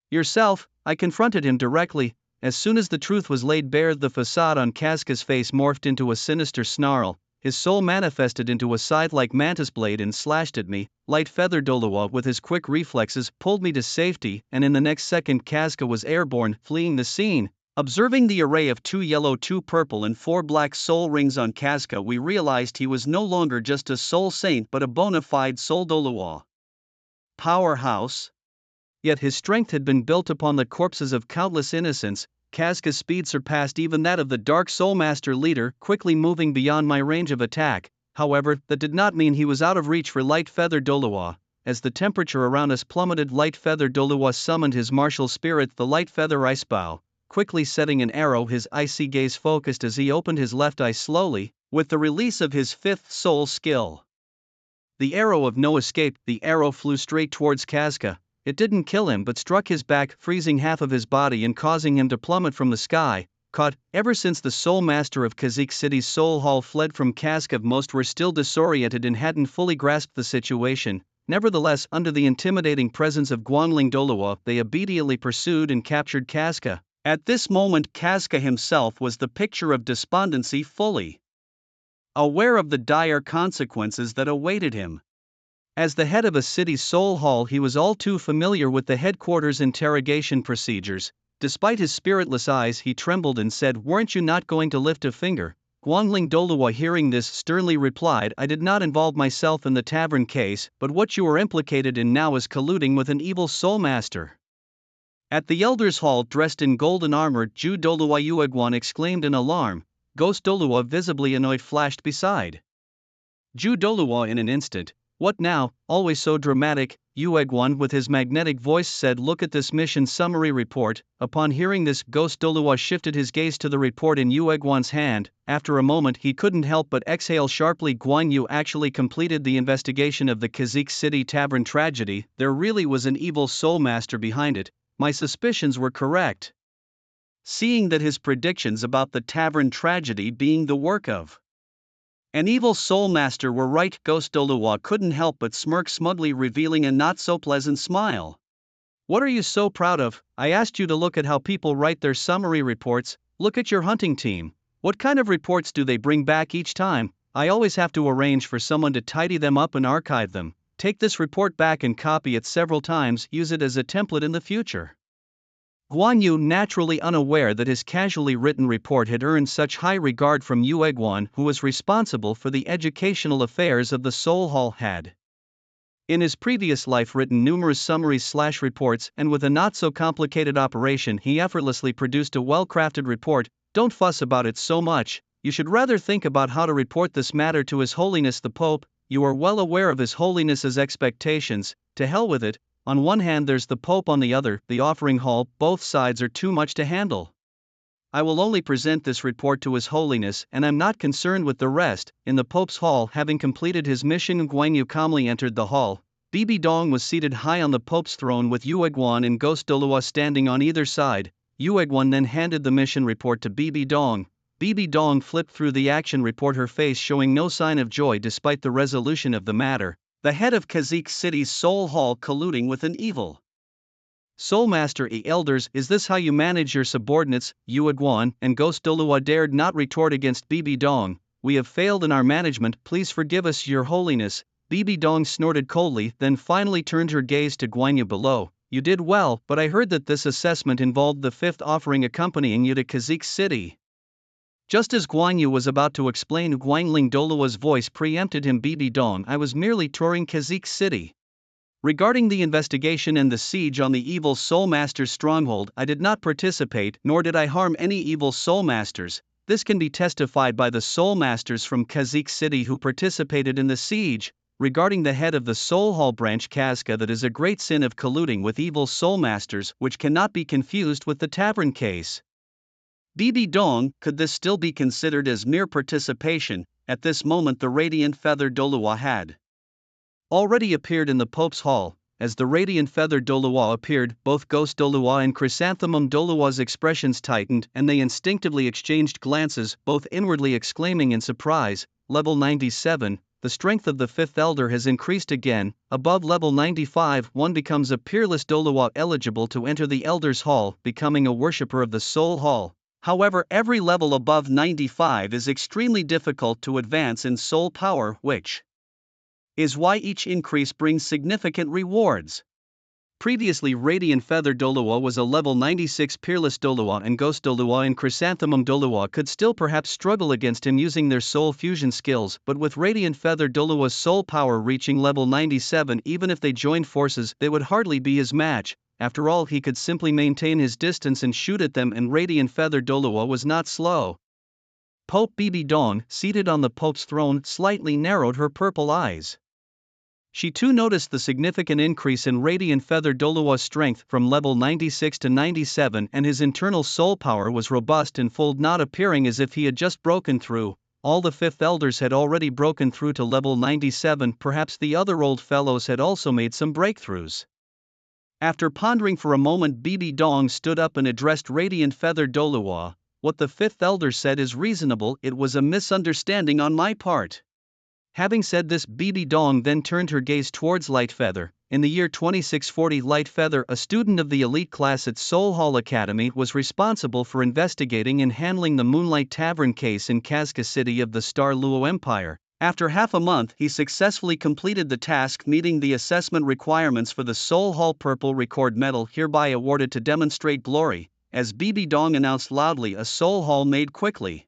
S1: yourself? I confronted him directly. As soon as the truth was laid bare, the facade on Casca's face morphed into a sinister snarl. His soul manifested into a scythe-like mantis blade and slashed at me. Light-feathered Douluo, with his quick reflexes, pulled me to safety, and in the next second Casca was airborne, fleeing the scene. Observing the array of 2 yellow, 2 purple and 4 black soul rings on Casca, we realized he was no longer just a soul saint but a bona fide soul Douluo powerhouse. Yet his strength had been built upon the corpses of countless innocents. Casca's speed surpassed even that of the Dark Soul Master leader, quickly moving beyond my range of attack. However, that did not mean he was out of reach for light-feathered Douluo. As the temperature around us plummeted, light-feathered Douluo summoned his martial spirit, the light-feather ice bow, quickly setting an arrow. His icy gaze focused as he opened his left eye slowly, with the release of his 5th soul skill. The arrow of no escape. The arrow flew straight towards Casca. It didn't kill him but struck his back, freezing half of his body and causing him to plummet from the sky. Caught. Ever since the Soul Master of Kazikh City's Soul Hall fled from Casca, most were still disoriented and hadn't fully grasped the situation. Nevertheless, under the intimidating presence of Guangling Douluo, they obediently pursued and captured Casca. At this moment, Casca himself was the picture of despondency, fully aware of the dire consequences that awaited him. As the head of a city's soul hall, he was all too familiar with the headquarters interrogation procedures. Despite his spiritless eyes, he trembled and said, "Weren't you not going to lift a finger?" Guangling Douluo, hearing this, sternly replied, "I did not involve myself in the tavern case, but what you are implicated in now is colluding with an evil soul master." At the Elder's Hall, dressed in golden armor, Zhuge Douluo Yueguan exclaimed in alarm. Ghost Douluo, visibly annoyed, flashed beside Zhuge Douluo in an instant. "What now? Always so dramatic," Yueguan with his magnetic voice said. "Look at this mission summary report." Upon hearing this, Ghost Douluo shifted his gaze to the report in Yueguan's hand. After a moment, he couldn't help but exhale sharply. Guan Yu actually completed the investigation of the Kazikh City Tavern tragedy. There really was an evil soul master behind it. My suspicions were correct. Seeing that his predictions about the tavern tragedy being the work of an evil soul master were right, Ghost Douluo couldn't help but smirk smugly, revealing a not-so-pleasant smile. "What are you so proud of? I asked you to look at how people write their summary reports. Look at your hunting team. What kind of reports do they bring back each time? I always have to arrange for someone to tidy them up and archive them. Take this report back and copy it several times, use it as a template in the future." Guan Yu, naturally unaware that his casually written report had earned such high regard from Yueguan, who was responsible for the educational affairs of the Soul Hall, had in his previous life written numerous summaries/reports, and with a not-so-complicated operation he effortlessly produced a well-crafted report. "Don't fuss about it so much, you should rather think about how to report this matter to His Holiness the Pope. You are well aware of His Holiness's expectations. To hell with it. On one hand there's the Pope, on the other, the offering hall. Both sides are too much to handle. I will only present this report to His Holiness, and I'm not concerned with the rest." In the Pope's hall, having completed his mission, Guan Yu calmly entered the hall. Bibi Dong was seated high on the Pope's throne with Yueguan and Ghost Douluo standing on either side. Yueguan then handed the mission report to Bibi Dong. Bibi Dong flipped through the action report, her face showing no sign of joy despite the resolution of the matter. The head of Kazikh City's Soul Hall colluding with an evil Soul Master. Elders, is this how you manage your subordinates? Yue Guan and Ghost Douluo dared not retort against Bibi Dong. We have failed in our management, please forgive us, Your Holiness. Bibi Dong snorted coldly, then finally turned her gaze to Guanyu below. You did well, but I heard that this assessment involved the fifth offering accompanying you to Kazikh City. Just as Guanyu was about to explain, Guangling Douluo's voice preempted him. Bibi Dong, I was merely touring Kazikh City. Regarding the investigation and the siege on the evil Soul Master's stronghold, I did not participate, nor did I harm any evil Soul Masters. This can be testified by the Soul Masters from Kazikh City who participated in the siege. Regarding the head of the Soul Hall branch Kazka, that is a great sin of colluding with evil Soul Masters, which cannot be confused with the tavern case. Bibi Dong, could this still be considered as mere participation? At this moment the radiant feather Douluo had already appeared in the Pope's hall. As the radiant feather Douluo appeared, both Ghost Douluo and Chrysanthemum Douluo's expressions tightened, and they instinctively exchanged glances, both inwardly exclaiming in surprise. Level 97, the strength of the fifth elder has increased again. Above level 95, one becomes a peerless Douluo eligible to enter the Elder's Hall, becoming a worshipper of the Soul Hall. However, every level above 95 is extremely difficult to advance in soul power, which is why each increase brings significant rewards. Previously, Radiant Feather Douluo was a level 96 Peerless Douluo, and Ghost Douluo and Chrysanthemum Douluo could still perhaps struggle against him using their soul fusion skills, but with Radiant Feather Douluo's soul power reaching level 97, even if they joined forces, they would hardly be his match. After all, he could simply maintain his distance and shoot at them, and Radiant Feather Douluo was not slow. Pope Bibi Dong, seated on the Pope's throne, slightly narrowed her purple eyes. She too noticed the significant increase in Radiant Feather Douluo's strength from level 96 to 97, and his internal soul power was robust and full, not appearing as if he had just broken through. All the fifth elders had already broken through to level 97, perhaps the other old fellows had also made some breakthroughs. After pondering for a moment, Bibi Dong stood up and addressed Radiant Feather Douluo. What the fifth elder said is reasonable, it was a misunderstanding on my part. Having said this, Bibi Dong then turned her gaze towards Lightfeather. In the year 2640, Lightfeather, a student of the elite class at Soul Hall Academy, was responsible for investigating and handling the Moonlight Tavern case in Kazka City of the Star Luo Empire. After half a month, he successfully completed the task, meeting the assessment requirements for the Soul Hall Purple Record Medal, hereby awarded to demonstrate glory. As Bibi Dong announced loudly, a Soul Hall made quickly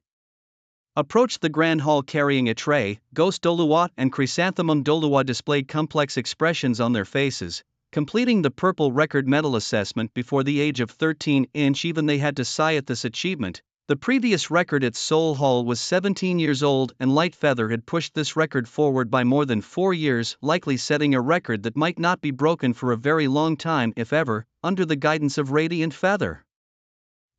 S1: approached the Grand Hall carrying a tray. Ghost Douluo and Chrysanthemum Douluo displayed complex expressions on their faces, completing the Purple Record Medal assessment before the age of 13. Even they had to sigh at this achievement. The previous record at Soul Hall was 17 years old, and Lightfeather had pushed this record forward by more than 4 years, likely setting a record that might not be broken for a very long time, if ever, under the guidance of Radiant Feather.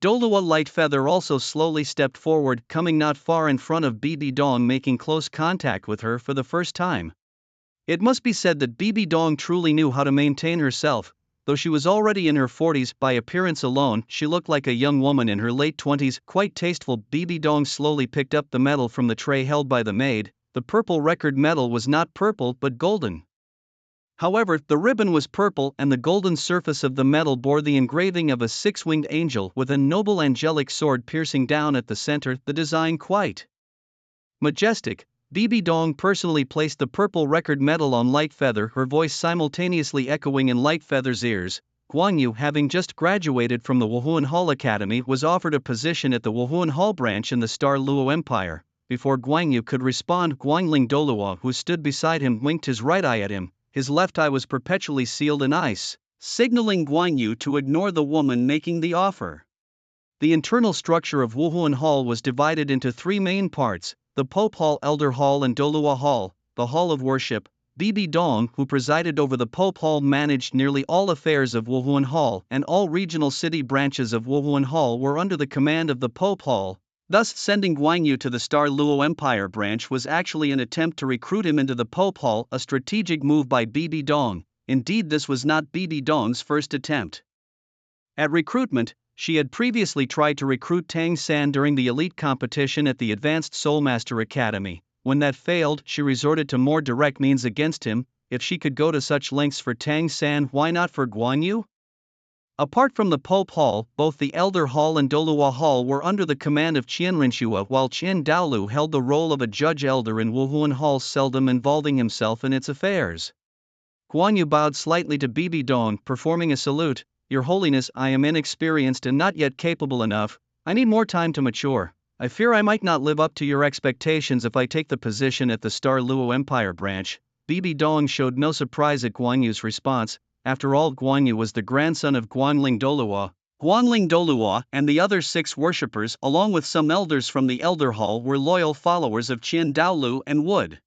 S1: Douluo Lightfeather also slowly stepped forward, coming not far in front of Bibi Dong, making close contact with her for the first time. It must be said that Bibi Dong truly knew how to maintain herself. Though she was already in her 40s, by appearance alone, she looked like a young woman in her late 20s, quite tasteful. Bibi Dong slowly picked up the medal from the tray held by the maid. The Purple Record Medal was not purple but golden. However, the ribbon was purple, and the golden surface of the medal bore the engraving of a six-winged angel with a noble angelic sword piercing down at the center, the design quite majestic. Bibi Dong personally placed the Purple Record Medal on Lightfeather, her voice simultaneously echoing in Lightfeather's ears. Guanyu, having just graduated from the Wuhuan Hall Academy, was offered a position at the Wuhuan Hall branch in the Star Luo Empire. Before Guanyu could respond, Guangling Douluo, who stood beside him, winked his right eye at him. His left eye was perpetually sealed in ice, signaling Guanyu to ignore the woman making the offer. The internal structure of Wuhuan Hall was divided into three main parts: the Pope Hall, Elder Hall, and Douluo Hall. The Hall of Worship. Bibi Dong, who presided over the Pope Hall, managed nearly all affairs of Wuhuan Hall, and all regional city branches of Wuhuan Hall were under the command of the Pope Hall. Thus, sending Guanyu to the Star Luo Empire branch was actually an attempt to recruit him into the Pope Hall, a strategic move by Bibi Dong. Indeed, this was not Bibi Dong's first attempt at recruitment. She had previously tried to recruit Tang San during the elite competition at the Advanced Soulmaster Academy. When that failed, she resorted to more direct means against him. If she could go to such lengths for Tang San, why not for Guan Yu? Apart from the Pope Hall, both the Elder Hall and Douluo Hall were under the command of Qianrinshua, while Qian Douluo held the role of a judge elder in Wuhuan Hall, seldom involving himself in its affairs. Guan Yu bowed slightly to Bibi Dong, performing a salute. Your Holiness, I am inexperienced and not yet capable enough. I need more time to mature. I fear I might not live up to your expectations if I take the position at the Star Luo Empire branch. Bibi Dong showed no surprise at Guan Yu's response. After all, Guan Yu was the grandson of Guanling Douluo. Guanling Douluo and the other 6 worshippers, along with some elders from the Elder Hall, were loyal followers of Qian Douluo and would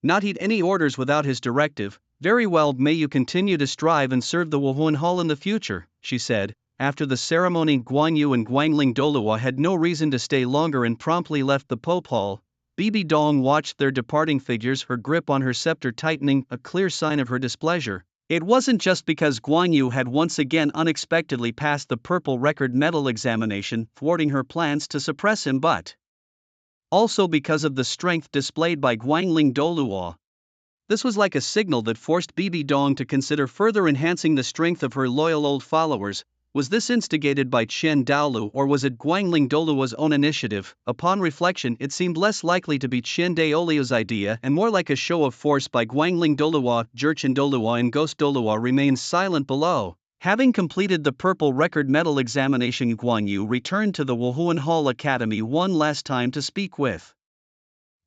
S1: not heed any orders without his directive. Very well, may you continue to strive and serve the Wuhuan Hall in the future, she said. After the ceremony, Guan Yu and Guanling Douluo had no reason to stay longer and promptly left the Pope Hall. Bibi Dong watched their departing figures, her grip on her scepter tightening, a clear sign of her displeasure. It wasn't just because Guan Yu had once again unexpectedly passed the purple record medal examination, thwarting her plans to suppress him, but also because of the strength displayed by Guanling Douluo. This was like a signal that forced Bibi Dong to consider further enhancing the strength of her loyal old followers. Was this instigated by Qian Douluo, or was it Guanling Douluo's own initiative? Upon reflection, it seemed less likely to be Qian Douluo's idea and more like a show of force by Guanling Douluo. Jurchen Douluo and Ghost Douluo remained silent below. Having completed the purple record medal examination, Guan Yu returned to the Wuhuan Hall Academy one last time to speak with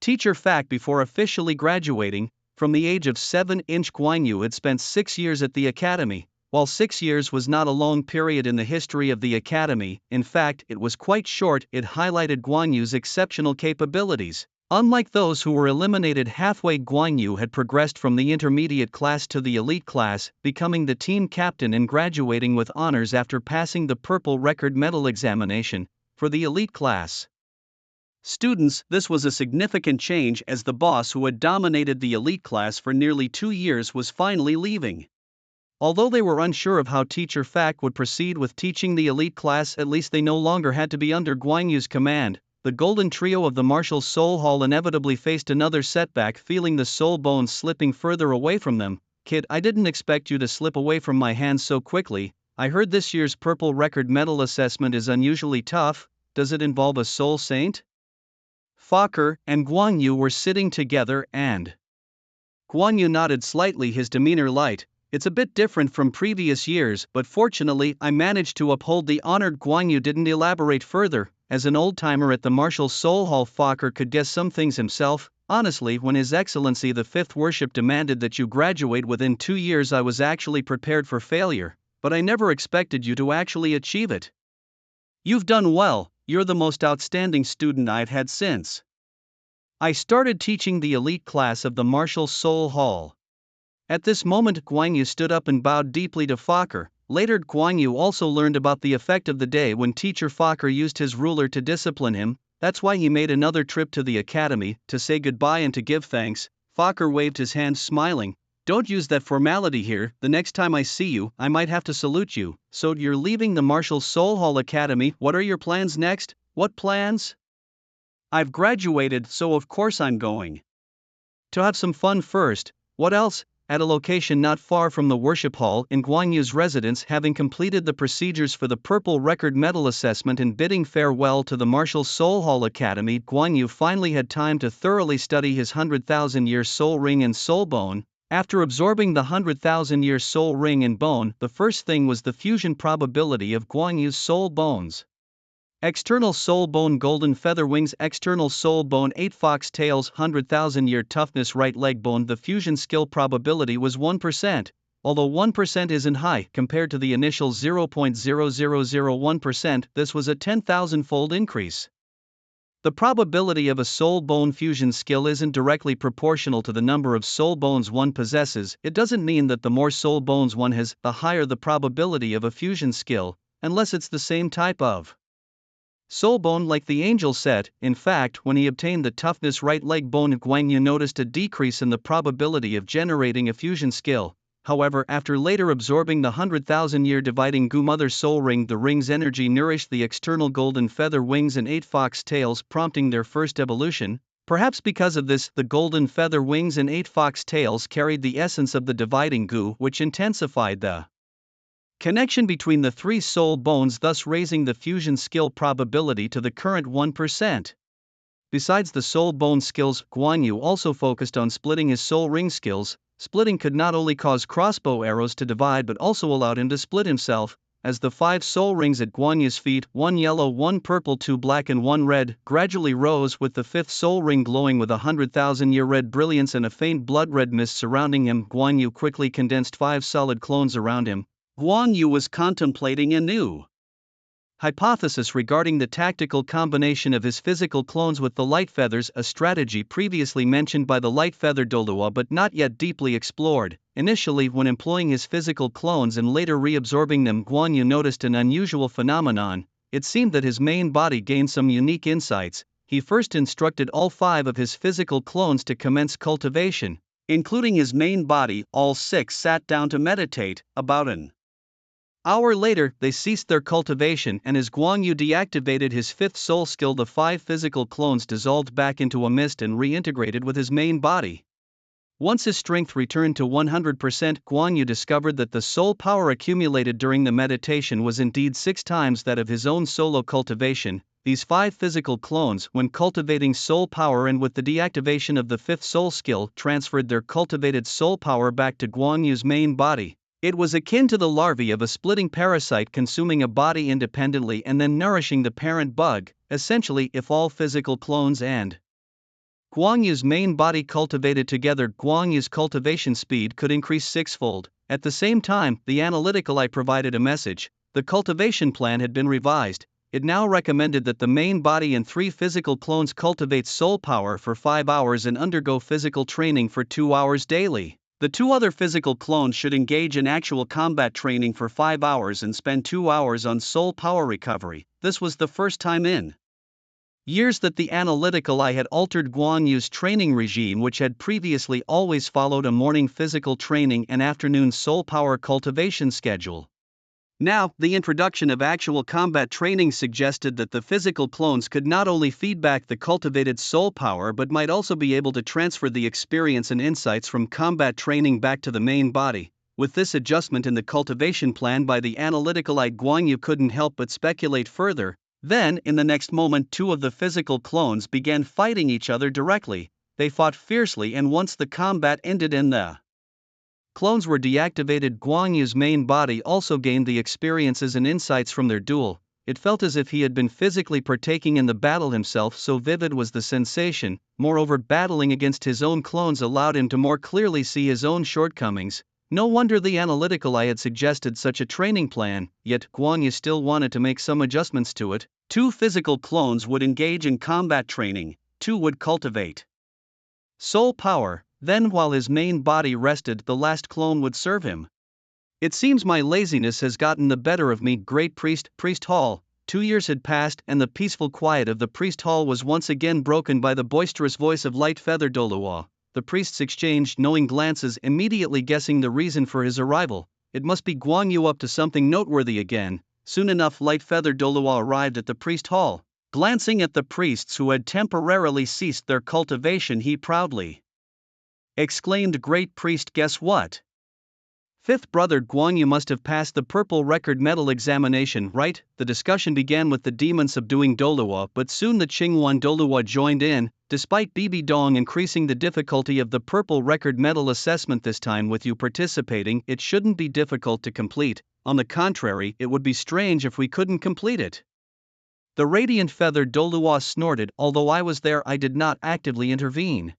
S1: Teacher Fact before officially graduating. From the age of 7, Guan Yu had spent 6 years at the academy. While 6 years was not a long period in the history of the academy, in fact, it was quite short. It highlighted Guan Yu's exceptional capabilities. Unlike those who were eliminated halfway, Guan Yu had progressed from the intermediate class to the elite class, becoming the team captain and graduating with honors after passing the purple record medal examination. For the elite class students, this was a significant change, as the boss who had dominated the elite class for nearly 2 years was finally leaving. Although they were unsure of how Teacher Fact would proceed with teaching the elite class, at least they no longer had to be under Guan Yu's command. The golden trio of the Martial Soul Hall inevitably faced another setback, feeling the soul bones slipping further away from them. Kid, I didn't expect you to slip away from my hands so quickly. I heard this year's purple record medal assessment is unusually tough. Does it involve a soul saint? Fokker and Guan Yu were sitting together, and Guan Yu nodded slightly, his demeanor light. It's a bit different from previous years, but fortunately I managed to uphold the honor. Guan Yu didn't elaborate further. As an old-timer at the Martial Soul Hall, Fokker could guess some things himself. Honestly, when His Excellency the Fifth Worship demanded that you graduate within 2 years, I was actually prepared for failure, but I never expected you to actually achieve it. You've done well. You're the most outstanding student I've had since I started teaching the elite class of the Martial Soul Hall. At this moment, Guan Yu stood up and bowed deeply to Fokker. Later, Guan Yu also learned about the effect of the day when Teacher Fokker used his ruler to discipline him. That's why he made another trip to the academy, to say goodbye and to give thanks. Fokker waved his hand, smiling. Don't use that formality here. The next time I see you, I might have to salute you. So you're leaving the Martial Soul Hall Academy. What are your plans next? What plans? I've graduated, so of course I'm going to have some fun first. What else? At a location not far from the worship hall in Guan Yu's residence, having completed the procedures for the purple record medal assessment and bidding farewell to the Martial Soul Hall Academy, Guan Yu finally had time to thoroughly study his 100,000-year soul ring and soul bone. After absorbing the 100,000-year soul ring and bone, the first thing was the fusion probability of Guan Yu's soul bones. External soul bone golden feather wings, external soul bone 8 fox tails, 100,000-year toughness right leg bone. The fusion skill probability was 1%, although 1% isn't high compared to the initial 0.0001%. This was a 10,000-fold increase. The probability of a soul bone fusion skill isn't directly proportional to the number of soul bones one possesses. It doesn't mean that the more soul bones one has, the higher the probability of a fusion skill, unless it's the same type of soul bone like the angel set. In fact, when he obtained the toughness right leg bone, Guan Yu noticed a decrease in the probability of generating a fusion skill. However, after later absorbing the 100,000-year dividing Gu Mother Soul Ring, the ring's energy nourished the external golden feather wings and 8 fox tails, prompting their first evolution. Perhaps because of this, the golden feather wings and 8 fox tails carried the essence of the dividing Gu, which intensified the connection between the 3 soul bones, thus raising the fusion skill probability to the current 1%. Besides the soul bone skills, Guan Yu also focused on splitting his soul ring skills. Splitting could not only cause crossbow arrows to divide but also allowed him to split himself, as the 5 soul rings at Guan Yu's feet, 1 yellow, 1 purple, 2 black and 1 red, gradually rose, with the 5th soul ring glowing with 100,000-year red brilliance and a faint blood red mist surrounding him. Guan Yu quickly condensed 5 solid clones around him. Guan Yu was contemplating a new hypothesis regarding the tactical combination of his physical clones with the light feathers, a strategy previously mentioned by the light feather Douluo but not yet deeply explored. Initially, when employing his physical clones and later reabsorbing them, Guan Yu noticed an unusual phenomenon. It seemed that his main body gained some unique insights. He first instructed all 5 of his physical clones to commence cultivation, including his main body. All 6 sat down to meditate. About an hour later, they ceased their cultivation, and as Guan Yu deactivated his 5th soul skill, the 5 physical clones dissolved back into a mist and reintegrated with his main body. Once his strength returned to 100%, Guan Yu discovered that the soul power accumulated during the meditation was indeed 6 times that of his own solo cultivation. These 5 physical clones, when cultivating soul power and with the deactivation of the 5th soul skill, transferred their cultivated soul power back to Guan Yu's main body. It was akin to the larvae of a splitting parasite consuming a body independently and then nourishing the parent bug. Essentially, if all physical clones and Guan Yu's main body cultivated together, Guan Yu's cultivation speed could increase 6-fold. At the same time, the analytical eye provided a message. The cultivation plan had been revised. It now recommended that the main body and 3 physical clones cultivate soul power for 5 hours and undergo physical training for 2 hours daily. The 2 other physical clones should engage in actual combat training for 5 hours and spend 2 hours on soul power recovery. This was the first time in years that the analytical eye had altered Guan Yu's training regime, which had previously always followed a morning physical training and afternoon soul power cultivation schedule. Now, the introduction of actual combat training suggested that the physical clones could not only feed back the cultivated soul power but might also be able to transfer the experience and insights from combat training back to the main body. With this adjustment in the cultivation plan by the analytical eye, Guan Yu couldn't help but speculate further. Then, in the next moment, 2 of the physical clones began fighting each other directly. They fought fiercely, and once the combat ended and the clones were deactivated, Guan Yu's main body also gained the experiences and insights from their duel. It felt as if he had been physically partaking in the battle himself, so vivid was the sensation. Moreover, battling against his own clones allowed him to more clearly see his own shortcomings. No wonder the analytical eye had suggested such a training plan, yet Guan Yu still wanted to make some adjustments to it. 2 physical clones would engage in combat training, 2 would cultivate soul power. Then, while his main body rested, the last clone would serve him. It seems my laziness has gotten the better of me, Great Priest. Priest Hall. 2 years had passed, and the peaceful quiet of the Priest Hall was once again broken by the boisterous voice of Light Feather Douluo. The priests exchanged knowing glances, immediately guessing the reason for his arrival. It must be Guan Yu up to something noteworthy again. Soon enough, Light Feather Douluo arrived at the Priest Hall. Glancing at the priests who had temporarily ceased their cultivation, he proudly exclaimed, "Great Priest, guess what? 5th brother Guan Yu must have passed the purple record medal examination, right?" The discussion began with the demon subduing Douluo, but soon the Qingwan Douluo joined in. Despite Bibi Dong increasing the difficulty of the purple record medal assessment this time with you participating, it shouldn't be difficult to complete. On the contrary, it would be strange if we couldn't complete it. The radiant feather Douluo snorted. "Although I was there, I did not actively intervene.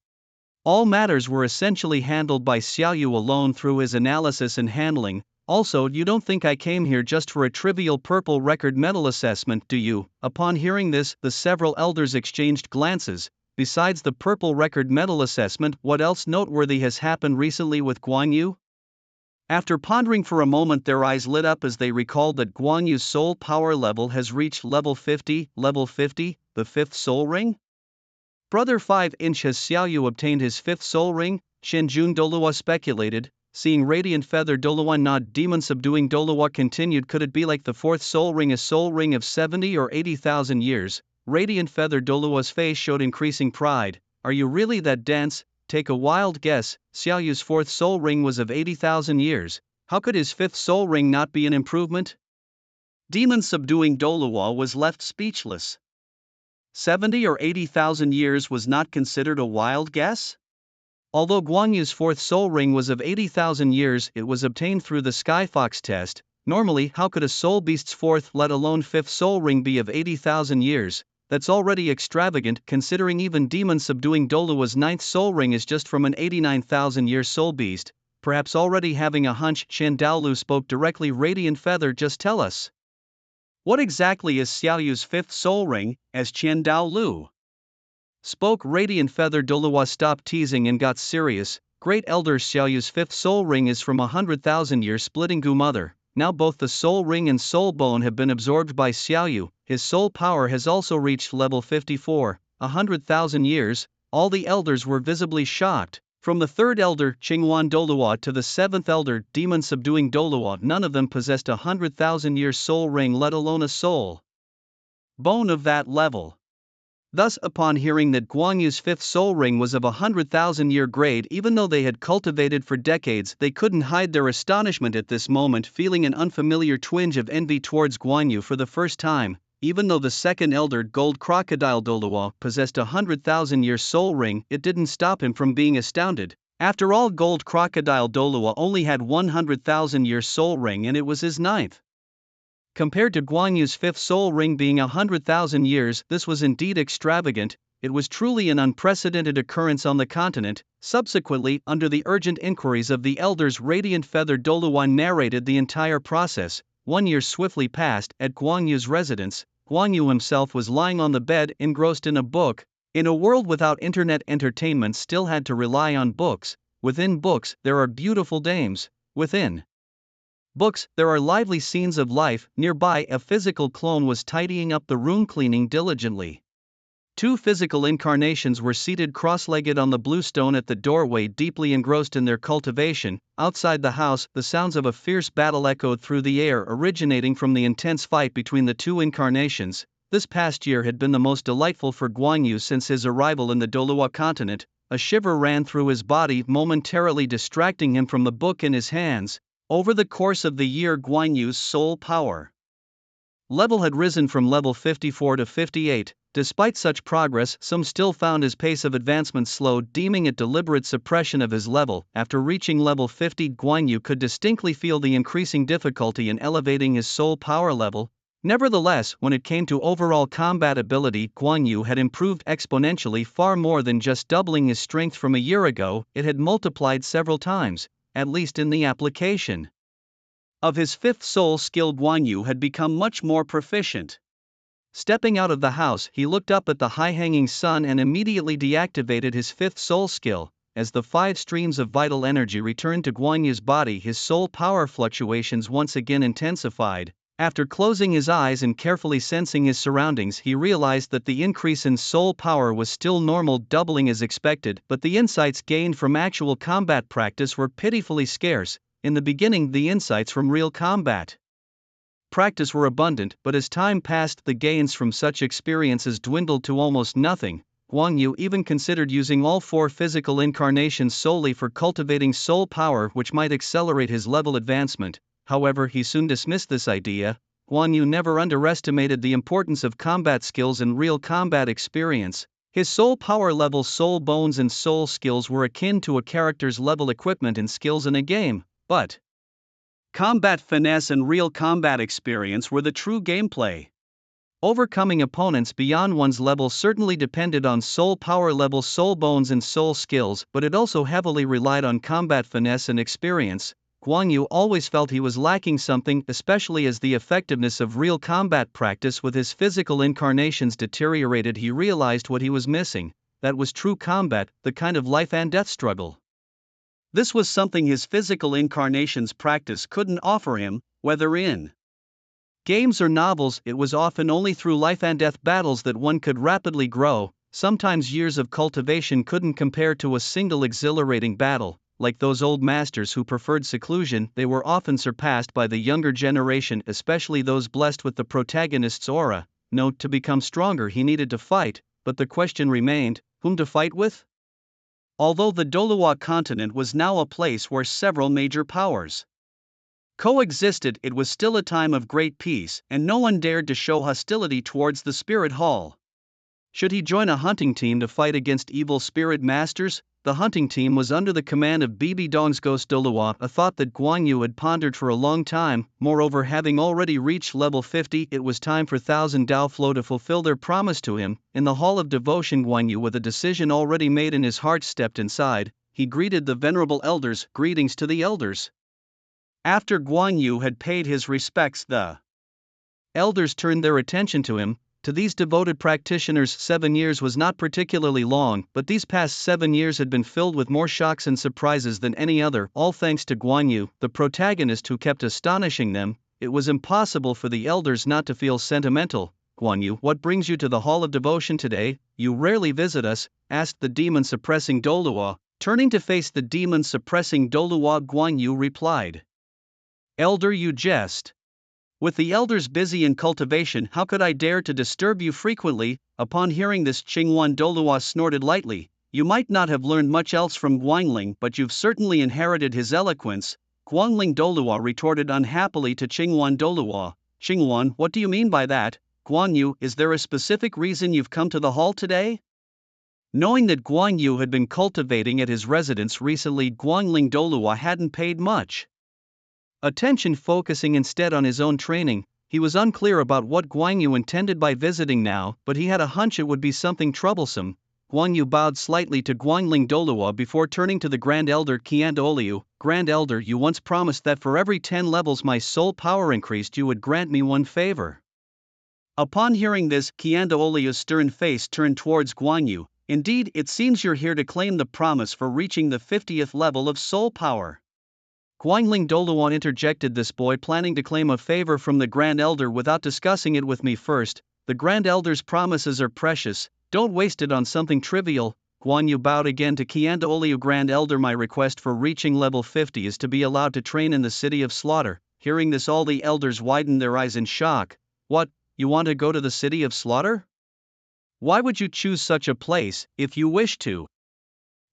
S1: All matters were essentially handled by Xiaoyu alone through his analysis and handling. Also, you don't think I came here just for a trivial purple record medal assessment, do you?" Upon hearing this, the several elders exchanged glances. Besides the purple record medal assessment, what else noteworthy has happened recently with Guan Yu? After pondering for a moment, their eyes lit up as they recalled that Guan Yu's soul power level has reached level 50, the 5th soul ring? Brother 5-inch, has Xiaoyu obtained his 5th soul ring? Shenjun Douluo speculated. seeing radiant feather Douluo nod. Demon subduing Douluo continued. Could it be like the fourth soul ring, a soul ring of 70 or 80,000 years? Radiant feather Douluo's face showed increasing pride. Are you really that dense? Take a wild guess. Xiaoyu's fourth soul ring was of 80,000 years. How could his fifth soul ring not be an improvement? Demon subduing Douluo was left speechless. 70 or 80,000 years was not considered a wild guess? Although Guanyu's fourth soul ring was of 80,000 years, it was obtained through the Sky Fox test. Normally, how could a soul beast's fourth, let alone fifth soul ring be of 80,000 years? That's already extravagant, considering even demon subduing Douluo's ninth soul ring is just from an 89,000-year soul beast. Perhaps already having a hunch, Douluo spoke directly. Radiant feather, just tell us. What exactly is Xiaoyu's fifth soul ring? As Douluo spoke, Radiant feather Douluo stopped teasing and got serious. Great Elder, Xiaoyu's fifth soul ring is from 100,000 years splitting Gu Mother. Now both the soul ring and soul bone have been absorbed by Xiaoyu. His soul power has also reached level 54, 100,000 years. All the elders were visibly shocked. From the third elder, Qingwan Douluo, to the seventh elder, demon subduing Douluo, none of them possessed a 100,000-year soul ring, let alone a soul bone of that level. Thus, upon hearing that Guanyu's fifth soul ring was of 100,000-year grade, even though they had cultivated for decades, they couldn't hide their astonishment at this moment, feeling an unfamiliar twinge of envy towards Guanyu for the first time. Even though the second elder, Gold Crocodile Douluo, possessed a 100,000-year soul ring, it didn't stop him from being astounded. After all, Gold Crocodile Douluo only had 100,000-year soul ring, and it was his ninth. Compared to Guanyu's fifth soul ring being 100,000 years, this was indeed extravagant. It was truly an unprecedented occurrence on the continent. Subsequently, under the urgent inquiries of the elders, Radiant Feather Douluo narrated the entire process. 1 year swiftly passed. At Guanyu's residence, Guanyu himself was lying on the bed, engrossed in a book. In a world without internet, entertainment still had to rely on books. Within books, there are beautiful dames. Within books, there are lively scenes of life. Nearby, a physical clone was tidying up the room, cleaning diligently. 2 physical incarnations were seated cross-legged on the blue stone at the doorway, deeply engrossed in their cultivation. Outside the house, the sounds of a fierce battle echoed through the air, originating from the intense fight between the 2 incarnations. This past year had been the most delightful for Guanyu since his arrival in the Douluo continent. A shiver ran through his body, momentarily distracting him from the book in his hands. Over the course of the year, Guanyu's soul power level had risen from level 54 to 58. Despite such progress, some still found his pace of advancement slow, deeming it deliberate suppression of his level. After reaching level 50, Guanyu could distinctly feel the increasing difficulty in elevating his soul power level. Nevertheless, when it came to overall combat ability, Guanyu had improved exponentially, far more than just doubling his strength from a year ago. It had multiplied several times, at least in the application of his fifth soul skill. Guanyu had become much more proficient. Stepping out of the house, he looked up at the high-hanging sun and immediately deactivated his fifth soul skill. As the 5 streams of vital energy returned to Guanyu's body, his soul power fluctuations once again intensified. After closing his eyes and carefully sensing his surroundings, he realized that the increase in soul power was still normal, doubling as expected, but the insights gained from actual combat practice were pitifully scarce. In the beginning, the insights from real combat practice were abundant, but as time passed, the gains from such experiences dwindled to almost nothing. Guanyu even considered using all 4 physical incarnations solely for cultivating soul power, which might accelerate his level advancement. However, he soon dismissed this idea. Guanyu never underestimated the importance of combat skills and real combat experience. His soul power level, soul bones and soul skills were akin to a character's level equipment and skills in a game, but combat finesse and real combat experience were the true gameplay. Overcoming opponents beyond one's level certainly depended on soul power level, soul bones and soul skills, but it also heavily relied on combat finesse and experience. Guanyu always felt he was lacking something, especially as the effectiveness of real combat practice with his physical incarnations deteriorated. He realized what he was missing. That was true combat, the kind of life and death struggle. This was something his physical incarnations practice couldn't offer him, whether in games or novels. It was often only through life and death battles that one could rapidly grow. Sometimes years of cultivation couldn't compare to a single exhilarating battle. like those old masters who preferred seclusion, they were often surpassed by the younger generation, especially those blessed with the protagonist's aura. Note: to become stronger he needed to fight, but the question remained, whom to fight with? Although the Douluo continent was now a place where several major powers coexisted, it was still a time of great peace, and no one dared to show hostility towards the Spirit Hall. Should he join a hunting team to fight against evil spirit masters? The hunting team was under the command of Bibi Dongsgos Douluo, a thought that Guan Yu had pondered for a long time. Moreover, having already reached level 50, it was time for Thousand Dao Flow to fulfill their promise to him. In the Hall of Devotion, Guan Yu, with a decision already made in his heart, stepped inside. He greeted the venerable elders. Greetings to the elders. After Guan Yu had paid his respects, the elders turned their attention to him. To these devoted practitioners, 7 years was not particularly long, but these past 7 years had been filled with more shocks and surprises than any other, all thanks to Guan Yu, the protagonist who kept astonishing them. It was impossible for the elders not to feel sentimental. Guan Yu, what brings you to the Hall of Devotion today? You rarely visit us, asked the demon-suppressing Douluo. Turning to face the demon-suppressing Douluo, Guan Yu replied, Elder, you jest. With the elders busy in cultivation, how could I dare to disturb you frequently? Upon hearing this, Qingwan Douluo snorted lightly. You might not have learned much else from Guangling, but you've certainly inherited his eloquence. Guangling Douluo retorted unhappily to Qingwan Douluo. Qingwan, what do you mean by that? Guan Yu, is there a specific reason you've come to the hall today? Knowing that Guan Yu had been cultivating at his residence recently, Guangling Douluo hadn't paid much attention, focusing instead on his own training. He was unclear about what Guan Yu intended by visiting now, but he had a hunch it would be something troublesome. Guan Yu bowed slightly to Guangling Douluo before turning to the Grand Elder Qian Douluo. Grand Elder, you once promised that for every 10 levels my soul power increased you would grant me one favor. Upon hearing this, Qian Douluo's stern face turned towards Guan Yu. Indeed, it seems you're here to claim the promise for reaching the 50th level of soul power. Guangling Douluo interjected, this boy planning to claim a favor from the Grand Elder without discussing it with me first. The Grand Elder's promises are precious, don't waste it on something trivial. Guan Yu bowed again to Qian Douluo. Grand Elder, my request for reaching level 50 is to be allowed to train in the City of Slaughter. Hearing this, all the elders widened their eyes in shock. What, you want to go to the City of Slaughter? Why would you choose such a place? If you wish to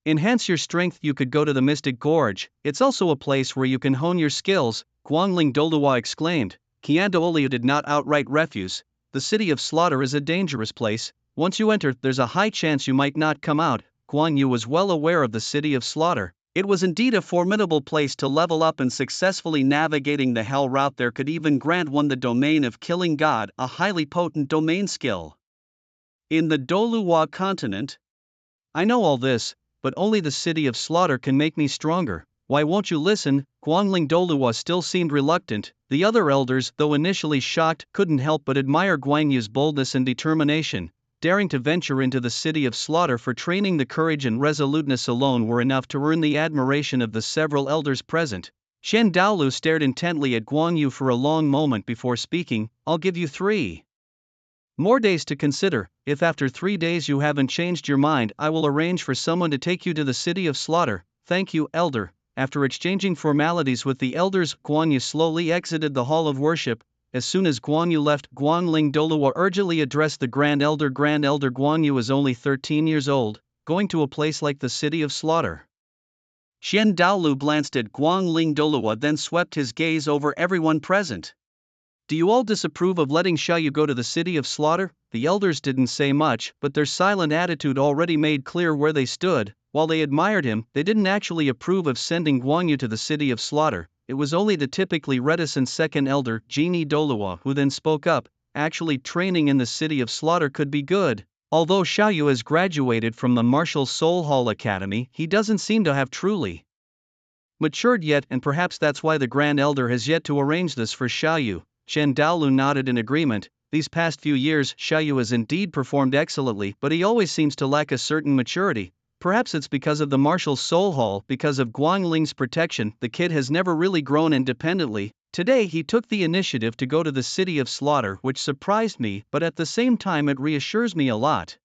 S1: enhance your strength, you could go to the Mystic Gorge. It's also a place where you can hone your skills, Guangling Douluo exclaimed. Qian Douluo did not outright refuse. The City of Slaughter is a dangerous place. Once you enter, there's a high chance you might not come out. Guan Yu was well aware of the City of Slaughter. It was indeed a formidable place to level up, and successfully navigating the Hell route there could even grant one the domain of Killing God, a highly potent domain skill. In the Douluo continent? I know all this, but only the City of Slaughter can make me stronger. Why won't you listen? Guangling Douluo still seemed reluctant. The other elders, though initially shocked, couldn't help but admire Guan Yu's boldness and determination. Daring to venture into the City of Slaughter for training, the courage and resoluteness alone were enough to earn the admiration of the several elders present. Shen Daolu stared intently at Guan Yu for a long moment before speaking. I'll give you 3 more days to consider. If after 3 days you haven't changed your mind, I will arrange for someone to take you to the City of Slaughter. Thank you, Elder. After exchanging formalities with the elders, Guan Yu slowly exited the Hall of Worship. As soon as Guan Yu left, Guangling Douluo urgently addressed the Grand Elder. Grand Elder, Guan Yu is only 13 years old, going to a place like the City of Slaughter. Xian Daolu glanced at Guangling Douluo, then swept his gaze over everyone present. Do you all disapprove of letting Xiaoyu go to the City of Slaughter? The elders didn't say much, but their silent attitude already made clear where they stood. While they admired him, they didn't actually approve of sending Guan Yu to the City of Slaughter. It was only the typically reticent second elder, Genie Douluo, who then spoke up. Actually, training in the City of Slaughter could be good. Although Xiaoyu has graduated from the Martial Soul Hall Academy, he doesn't seem to have truly matured yet, and perhaps that's why the Grand Elder has yet to arrange this for Xiaoyu. Shen Daolu nodded in agreement. These past few years, Xiaoyu has indeed performed excellently, but he always seems to lack a certain maturity. Perhaps it's because of the Martial Soul Hall. Because of Guangling's protection, the kid has never really grown independently. Today he took the initiative to go to the City of Slaughter, which surprised me, but at the same time it reassures me a lot.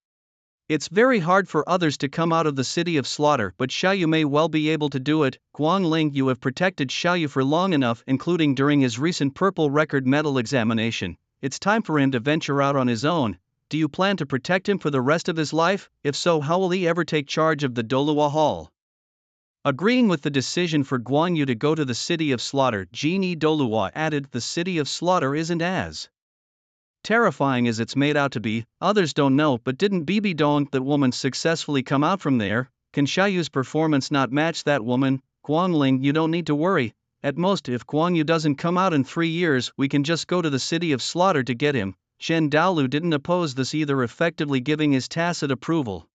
S1: It's very hard for others to come out of the city of slaughter, but Xiaoyu may well be able to do it. Guangling, you have protected Xiaoyu for long enough, including during his recent purple record medal examination. It's time for him to venture out on his own. Do you plan to protect him for the rest of his life? If so, how will he ever take charge of the Douluo Hall? Agreeing with the decision for Guan Yu to go to the city of slaughter, Genie Douluo added, the city of slaughter isn't as terrifying as it's made out to be. Others don't know, but didn't Bibi Dong, that woman, successfully come out from there? Can Xiaoyu's performance not match that woman? Guangling, you don't need to worry. At most, if Guan Yu doesn't come out in 3 years, we can just go to the city of slaughter to get him. Chen Daolu didn't oppose this either, effectively giving his tacit approval.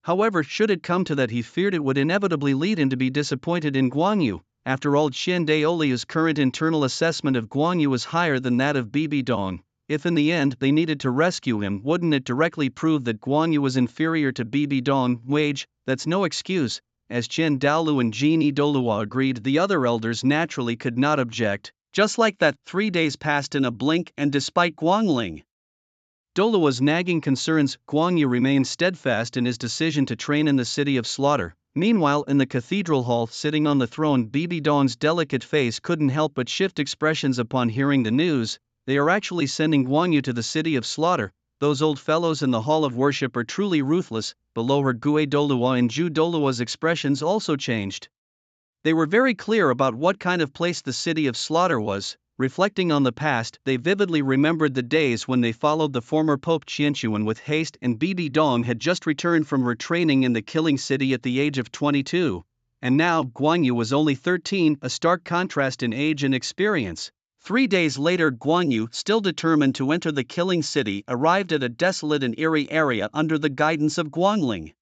S1: However, should it come to that, he feared it would inevitably lead him to be disappointed in Guan Yu. After all, Chen Daoliu's current internal assessment of Guan Yu was higher than that of Bibi Dong. If in the end they needed to rescue him, wouldn't it directly prove that Guan Yu was inferior to Bibi Dong? Wage, that's no excuse. As Chen Daolu and Genie Douluo agreed, the other elders naturally could not object. Just like that, 3 days passed in a blink, and despite Guangling Douluo's nagging concerns, Guan Yu remained steadfast in his decision to train in the city of slaughter. Meanwhile, in the cathedral hall, sitting on the throne, Bibi Dong's delicate face couldn't help but shift expressions upon hearing the news. They are actually sending Guan Yu to the city of slaughter. Those old fellows in the hall of worship are truly ruthless. Below her, Gue Douluo and Zhu Douluo's expressions also changed. They were very clear about what kind of place the city of slaughter was. Reflecting on the past, they vividly remembered the days when they followed the former Pope Qianquan with haste, and Bibi Dong had just returned from her training in the killing city at the age of 22. And now, Guan Yu was only 13, a stark contrast in age and experience. 3 days later, Guan Yu, still determined to enter the killing city, arrived at a desolate and eerie area under the guidance of Guangling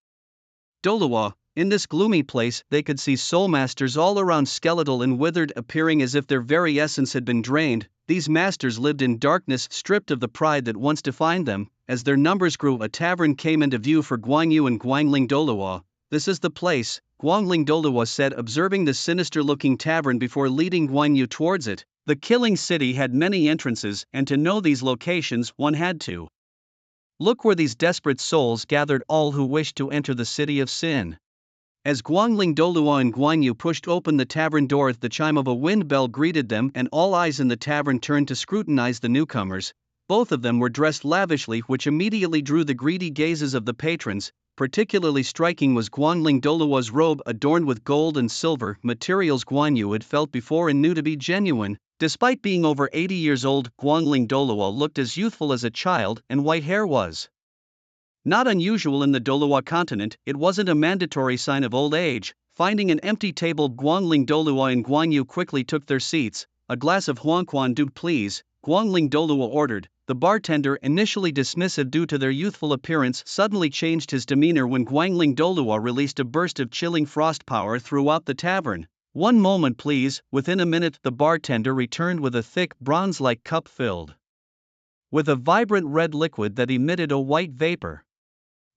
S1: Douluo. In this gloomy place, they could see soul masters all around, skeletal and withered, appearing as if their very essence had been drained. These masters lived in darkness, stripped of the pride that once defined them. As their numbers grew, a tavern came into view for Guan Yu and Guangling Douluo. This is the place, Guangling Douluo said, observing the sinister-looking tavern before leading Guan Yu towards it. The killing city had many entrances, and to know these locations, one had to look where these desperate souls gathered, all who wished to enter the city of sin. As Guangling Douluo and Guan Yu pushed open the tavern door, the chime of a wind bell greeted them, and all eyes in the tavern turned to scrutinize the newcomers. Both of them were dressed lavishly, which immediately drew the greedy gazes of the patrons. Particularly striking was Guangling Douluo's robe, adorned with gold and silver, materials Guan Yu had felt before and knew to be genuine. Despite being over 80 years old, Guangling Douluo looked as youthful as a child, and white hair was not unusual in the Douluo continent. It wasn't a mandatory sign of old age. Finding an empty table, Guangling Douluo and Guan Yu quickly took their seats. A glass of Huangquan Du, please, Guangling Douluo ordered. The bartender, initially dismissive due to their youthful appearance, suddenly changed his demeanor when Guangling Douluo released a burst of chilling frost power throughout the tavern. 1 moment please. Within a minute, the bartender returned with a thick, bronze-like cup filled with a vibrant red liquid that emitted a white vapor.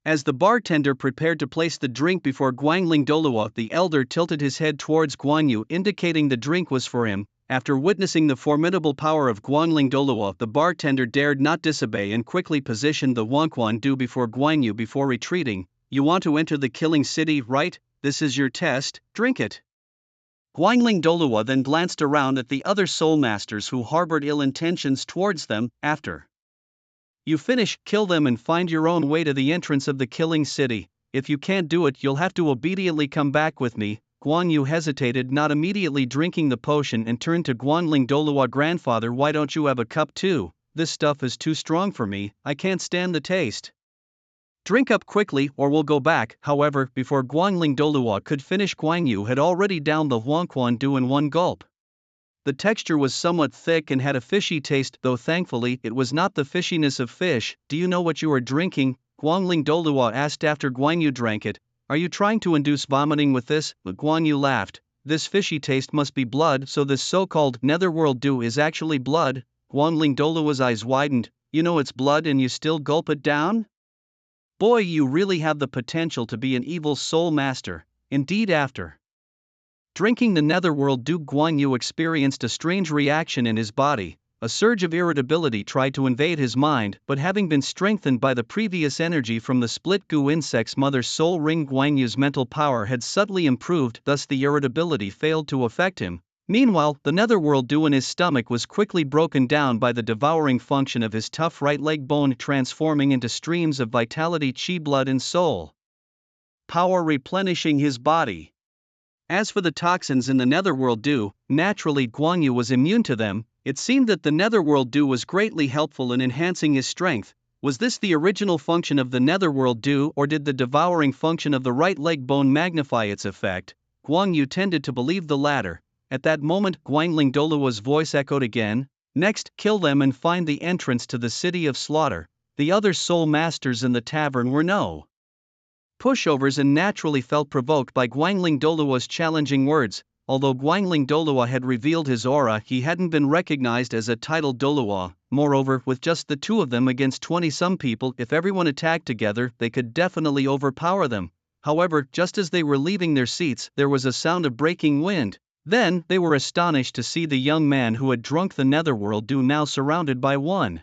S1: As the bartender prepared to place the drink before Guangling Douluo, the elder tilted his head towards Guan Yu, indicating the drink was for him. After witnessing the formidable power of Guangling Douluo, the bartender dared not disobey and quickly positioned the Huangquan Du before Guan Yu before retreating. You want to enter the killing city, right? This is your test, drink it. Guangling Douluo then glanced around at the other soul masters who harbored ill intentions towards them. After you finish, kill them and find your own way to the entrance of the killing city. If you can't do it, you'll have to obediently come back with me. Guan Yu hesitated, not immediately drinking the potion, and turned to Guangling Douluo. Grandfather, why don't you have a cup too? This stuff is too strong for me, I can't stand the taste. Drink up quickly or we'll go back. However, before Guangling Douluo could finish, Guan Yu had already downed the Huangquan Du in one gulp. The texture was somewhat thick and had a fishy taste, though thankfully it was not the fishiness of fish. Do you know what you are drinking? Guangling Douluo asked after Guan Yu drank it. Are you trying to induce vomiting with this? But Guan Yu laughed. This fishy taste must be blood, so this so-called netherworld dew is actually blood. Guangling Douluo's eyes widened. You know it's blood and you still gulp it down? Boy, you really have the potential to be an evil soul master. Indeed, after drinking the netherworld dew, Guan Yu experienced a strange reaction in his body. A surge of irritability tried to invade his mind, but having been strengthened by the previous energy from the split goo insect's mother's soul ring, Guan Yu's mental power had subtly improved, thus the irritability failed to affect him. Meanwhile, the netherworld dew in his stomach was quickly broken down by the devouring function of his tough right leg bone, transforming into streams of vitality, chi, blood and soul power replenishing his body. As for the toxins in the netherworld dew, naturally Guan Yu was immune to them. It seemed that the netherworld dew was greatly helpful in enhancing his strength. Was this the original function of the netherworld dew, or did the devouring function of the right leg bone magnify its effect? Guan Yu tended to believe the latter. At that moment, Guangling Douluo's voice echoed again. Next, kill them and find the entrance to the city of slaughter. The other soul masters in the tavern were no pushovers and naturally felt provoked by Guangling Douluo's challenging words. Although Guangling Douluo had revealed his aura, he hadn't been recognized as a titled Douluo. Moreover, with just the two of them against 20-some people, if everyone attacked together, they could definitely overpower them. However, just as they were leaving their seats, there was a sound of breaking wind. Then, they were astonished to see the young man who had drunk the netherworld dew now surrounded by one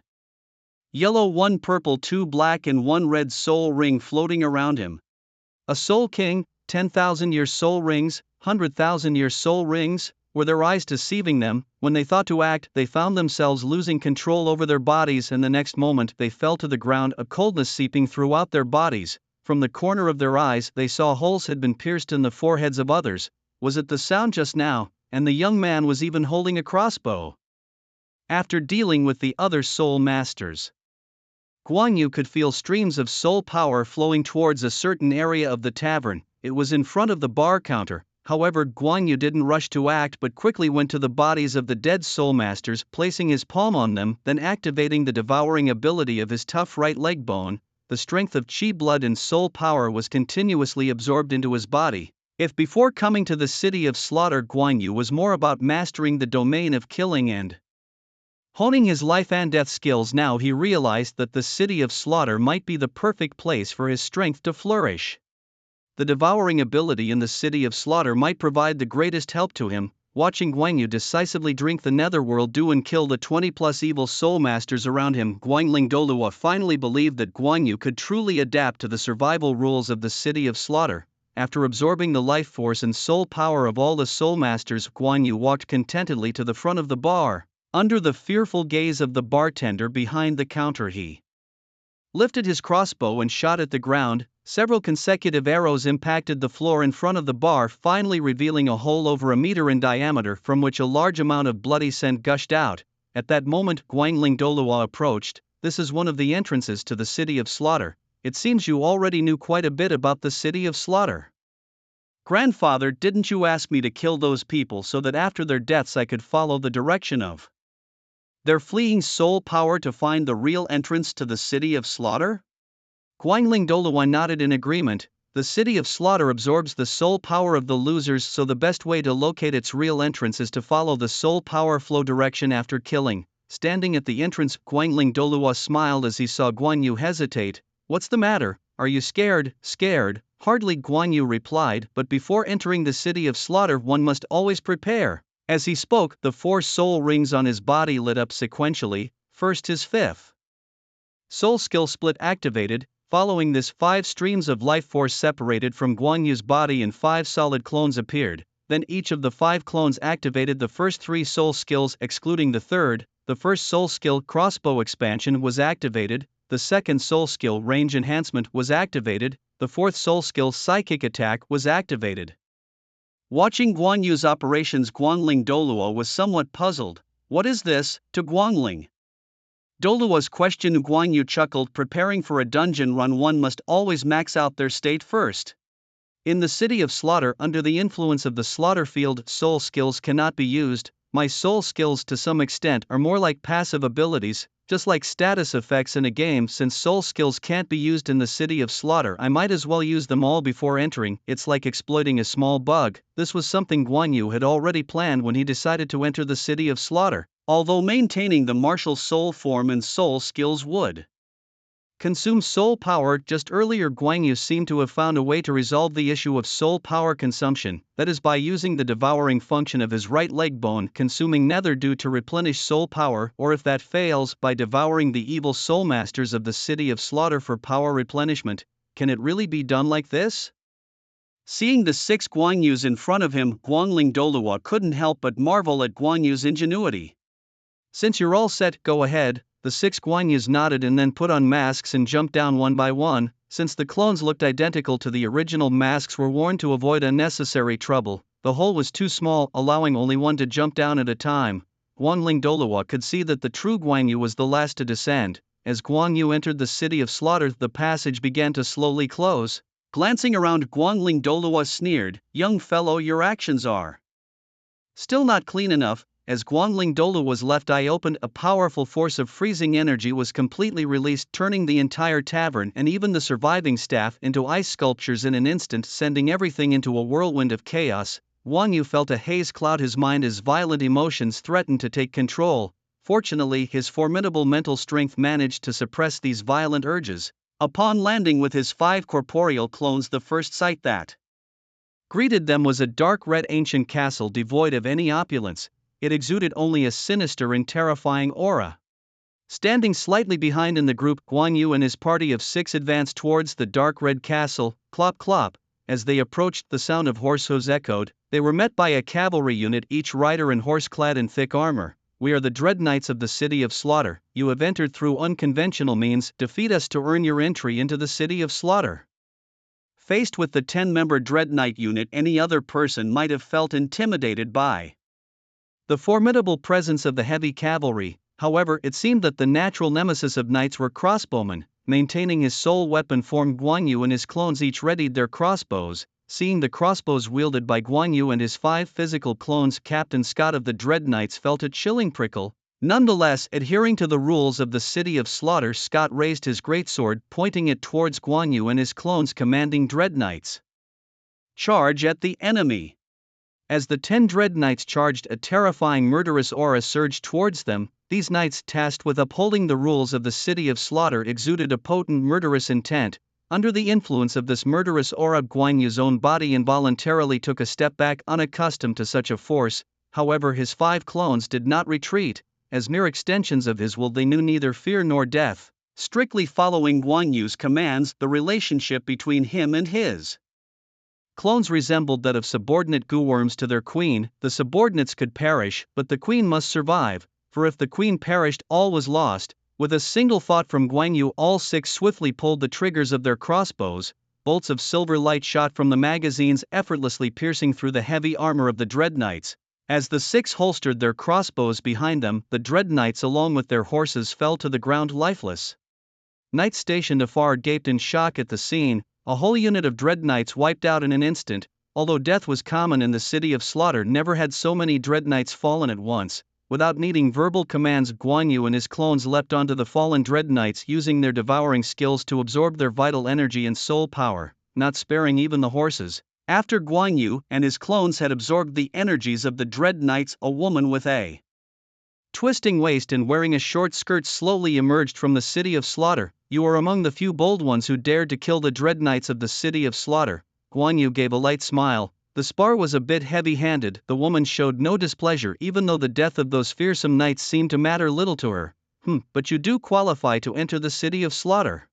S1: yellow, one purple, two black and one red soul ring floating around him. A soul king, 10,000-year soul rings, 100,000-year soul rings. Were their eyes deceiving them? When they thought to act, they found themselves losing control over their bodies, and the next moment they fell to the ground, a coldness seeping throughout their bodies. From the corner of their eyes they saw holes had been pierced in the foreheads of others. Was it the sound just now? And the young man was even holding a crossbow. After dealing with the other soul masters, Guan Yu could feel streams of soul power flowing towards a certain area of the tavern. It was in front of the bar counter. However, Guan Yu didn't rush to act but quickly went to the bodies of the dead soul masters, placing his palm on them, then activating the devouring ability of his tough right leg bone. The strength of chi, blood and soul power was continuously absorbed into his body. If before coming to the city of slaughter Guan Yu was more about mastering the domain of killing and honing his life and death skills, now he realized that the city of slaughter might be the perfect place for his strength to flourish. The devouring ability in the city of slaughter might provide the greatest help to him. Watching Guan Yu decisively drink the netherworld dew and kill the 20+ evil soul masters around him, Guangling Douluo finally believed that Guan Yu could truly adapt to the survival rules of the city of slaughter. After absorbing the life force and soul power of all the soul masters, Guan Yu walked contentedly to the front of the bar. Under the fearful gaze of the bartender behind the counter, he lifted his crossbow and shot at the ground. Several consecutive arrows impacted the floor in front of the bar, finally revealing a hole over a meter in diameter from which a large amount of bloody scent gushed out. At that moment, Guangling Douluo approached. This is one of the entrances to the city of slaughter. It seems you already knew quite a bit about the city of slaughter. Grandfather, didn't you ask me to kill those people so that after their deaths I could follow the direction of their fleeing soul power to find the real entrance to the city of slaughter? Guangling Douluo nodded in agreement. The city of slaughter absorbs the soul power of the losers, so the best way to locate its real entrance is to follow the soul power flow direction after killing. Standing at the entrance, Guangling Douluo smiled as he saw Guan Yu hesitate. What's the matter? Are you scared? Scared? Hardly, Guan Yu replied, but before entering the city of slaughter one must always prepare. As he spoke, the 4 soul rings on his body lit up sequentially. First, his 5th soul skill split activated. Following this, 5 streams of life force separated from Guan Yu's body and 5 solid clones appeared. Then each of the 5 clones activated the first 3 soul skills, excluding the third. The first soul skill, crossbow expansion, was activated. The second soul skill, range enhancement, was activated. The fourth soul skill, psychic attack, was activated. Watching Guan Yu's operations, Guangling Douluo was somewhat puzzled. What is this? To Guangling Douluo's question, Guan Yu chuckled. Preparing for a dungeon run, one must always max out their state first. In the city of slaughter, under the influence of the slaughter field, soul skills cannot be used. My soul skills to some extent are more like passive abilities, just like status effects in a game. Since soul skills can't be used in the city of slaughter, I might as well use them all before entering. It's like exploiting a small bug. This was something Guan Yu had already planned when he decided to enter the city of slaughter. Although maintaining the martial soul form and soul skills would Consume soul power. Just earlier, Guan Yu seemed to have found a way to resolve the issue of soul power consumption, that is, by using the devouring function of his right leg bone, consuming nether dew to replenish soul power, or if that fails, by devouring the evil soul masters of the city of slaughter for power replenishment. Can it really be done like this? Seeing the 6 Guan Yus in front of him, Guangling Douluo couldn't help but marvel at Guan Yu's ingenuity. Since you're all set, go ahead. The 6 Guan Yus nodded and then put on masks and jumped down one by one. Since the clones looked identical to the original, masks were worn to avoid unnecessary trouble. The hole was too small, allowing only one to jump down at a time. Guangling Douluo could see that the true Guan Yu was the last to descend. As Guan Yu entered the city of slaughter, the passage began to slowly close. Glancing around, Guangling Douluo sneered, "Young fellow, your actions are still not clean enough." As Guangling Douluo's left eye opened, a powerful force of freezing energy was completely released, turning the entire tavern and even the surviving staff into ice sculptures in an instant, sending everything into a whirlwind of chaos. Guan Yu felt a haze cloud his mind as violent emotions threatened to take control. Fortunately, his formidable mental strength managed to suppress these violent urges. Upon landing with his 5 corporeal clones, the first sight that greeted them was a dark red ancient castle devoid of any opulence. It exuded only a sinister and terrifying aura. Standing slightly behind in the group, Guan Yu and his party of 6 advanced towards the dark red castle. Clop clop. As they approached, the sound of horse hooves echoed. They were met by a cavalry unit, each rider and horse clad in thick armor. "We are the Dread Knights of the City of Slaughter. You have entered through unconventional means. Defeat us to earn your entry into the City of Slaughter." Faced with the 10-member Dread Knight unit, any other person might have felt intimidated by the formidable presence of the heavy cavalry. However, it seemed that the natural nemesis of knights were crossbowmen. Maintaining his sole weapon form, Guan Yu and his clones each readied their crossbows. Seeing the crossbows wielded by Guan Yu and his 5 physical clones, Captain Scott of the Dread Knights felt a chilling prickle. Nonetheless, adhering to the rules of the City of Slaughter, Scott raised his greatsword, pointing it towards Guan Yu and his clones, commanding, "Dread Knights, charge at the enemy." As the 10 Dread Knights charged, a terrifying murderous aura surged towards them. These knights, tasked with upholding the rules of the City of Slaughter, exuded a potent murderous intent. Under the influence of this murderous aura, Guan Yu's own body involuntarily took a step back, unaccustomed to such a force. However, his 5 clones did not retreat. As mere extensions of his will, they knew neither fear nor death. Strictly following Guan Yu's commands, the relationship between him and his clones resembled that of subordinate gooworms to their queen. The subordinates could perish, but the queen must survive, for if the queen perished, all was lost. With a single thought from Guan Yu, all 6 swiftly pulled the triggers of their crossbows. Bolts of silver light shot from the magazines, effortlessly piercing through the heavy armor of the Dread Knights. As the 6 holstered their crossbows behind them, the Dread Knights along with their horses fell to the ground lifeless. Knights stationed afar gaped in shock at the scene. A whole unit of Dread Knights wiped out in an instant. Although death was common in the City of Slaughter, never had so many Dread Knights fallen at once. Without needing verbal commands, Guan Yu and his clones leapt onto the fallen Dread Knights, using their devouring skills to absorb their vital energy and soul power, not sparing even the horses. After Guan Yu and his clones had absorbed the energies of the Dread Knights, a woman with a twisting waist and wearing a short skirt slowly emerged from the City of Slaughter. "You are among the few bold ones who dared to kill the Dread Knights of the City of Slaughter." Guan Yu gave a light smile. The spar was a bit heavy-handed. The woman showed no displeasure, even though the death of those fearsome knights seemed to matter little to her. But you do qualify to enter the City of Slaughter,"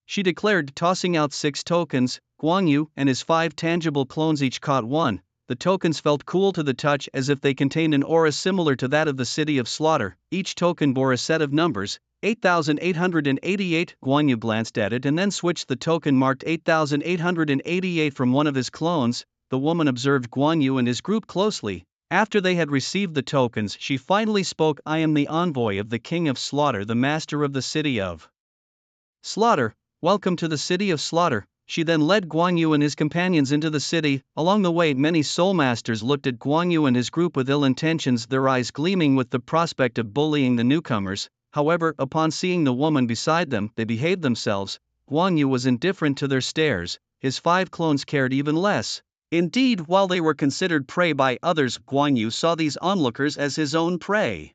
S1: she declared, tossing out 6 tokens. Guan Yu and his 5 tangible clones each caught one. The tokens felt cool to the touch, as if they contained an aura similar to that of the City of Slaughter. Each token bore a set of numbers. 8,888. Guan Yu glanced at it and then switched the token marked 8,888 from one of his clones. The woman observed Guan Yu and his group closely. After they had received the tokens, she finally spoke. "I am the envoy of the King of Slaughter, the master of the City of Slaughter. Welcome to the City of Slaughter." She then led Guan Yu and his companions into the city. Along the way, many soul masters looked at Guan Yu and his group with ill intentions, their eyes gleaming with the prospect of bullying the newcomers. However, upon seeing the woman beside them, they behaved themselves. Guan Yu was indifferent to their stares. His 5 clones cared even less. Indeed, while they were considered prey by others, Guan Yu saw these onlookers as his own prey.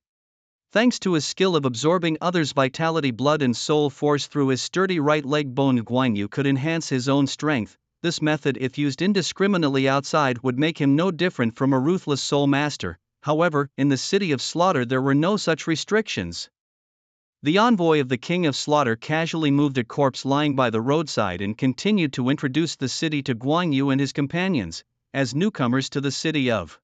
S1: Thanks to his skill of absorbing others' vitality, blood and soul force through his sturdy right leg bone, Guan Yu could enhance his own strength. This method, if used indiscriminately outside, would make him no different from a ruthless soul master. However, in the City of Slaughter there were no such restrictions. The envoy of the King of Slaughter casually moved a corpse lying by the roadside and continued to introduce the city to Guan Yu and his companions. As newcomers to the City of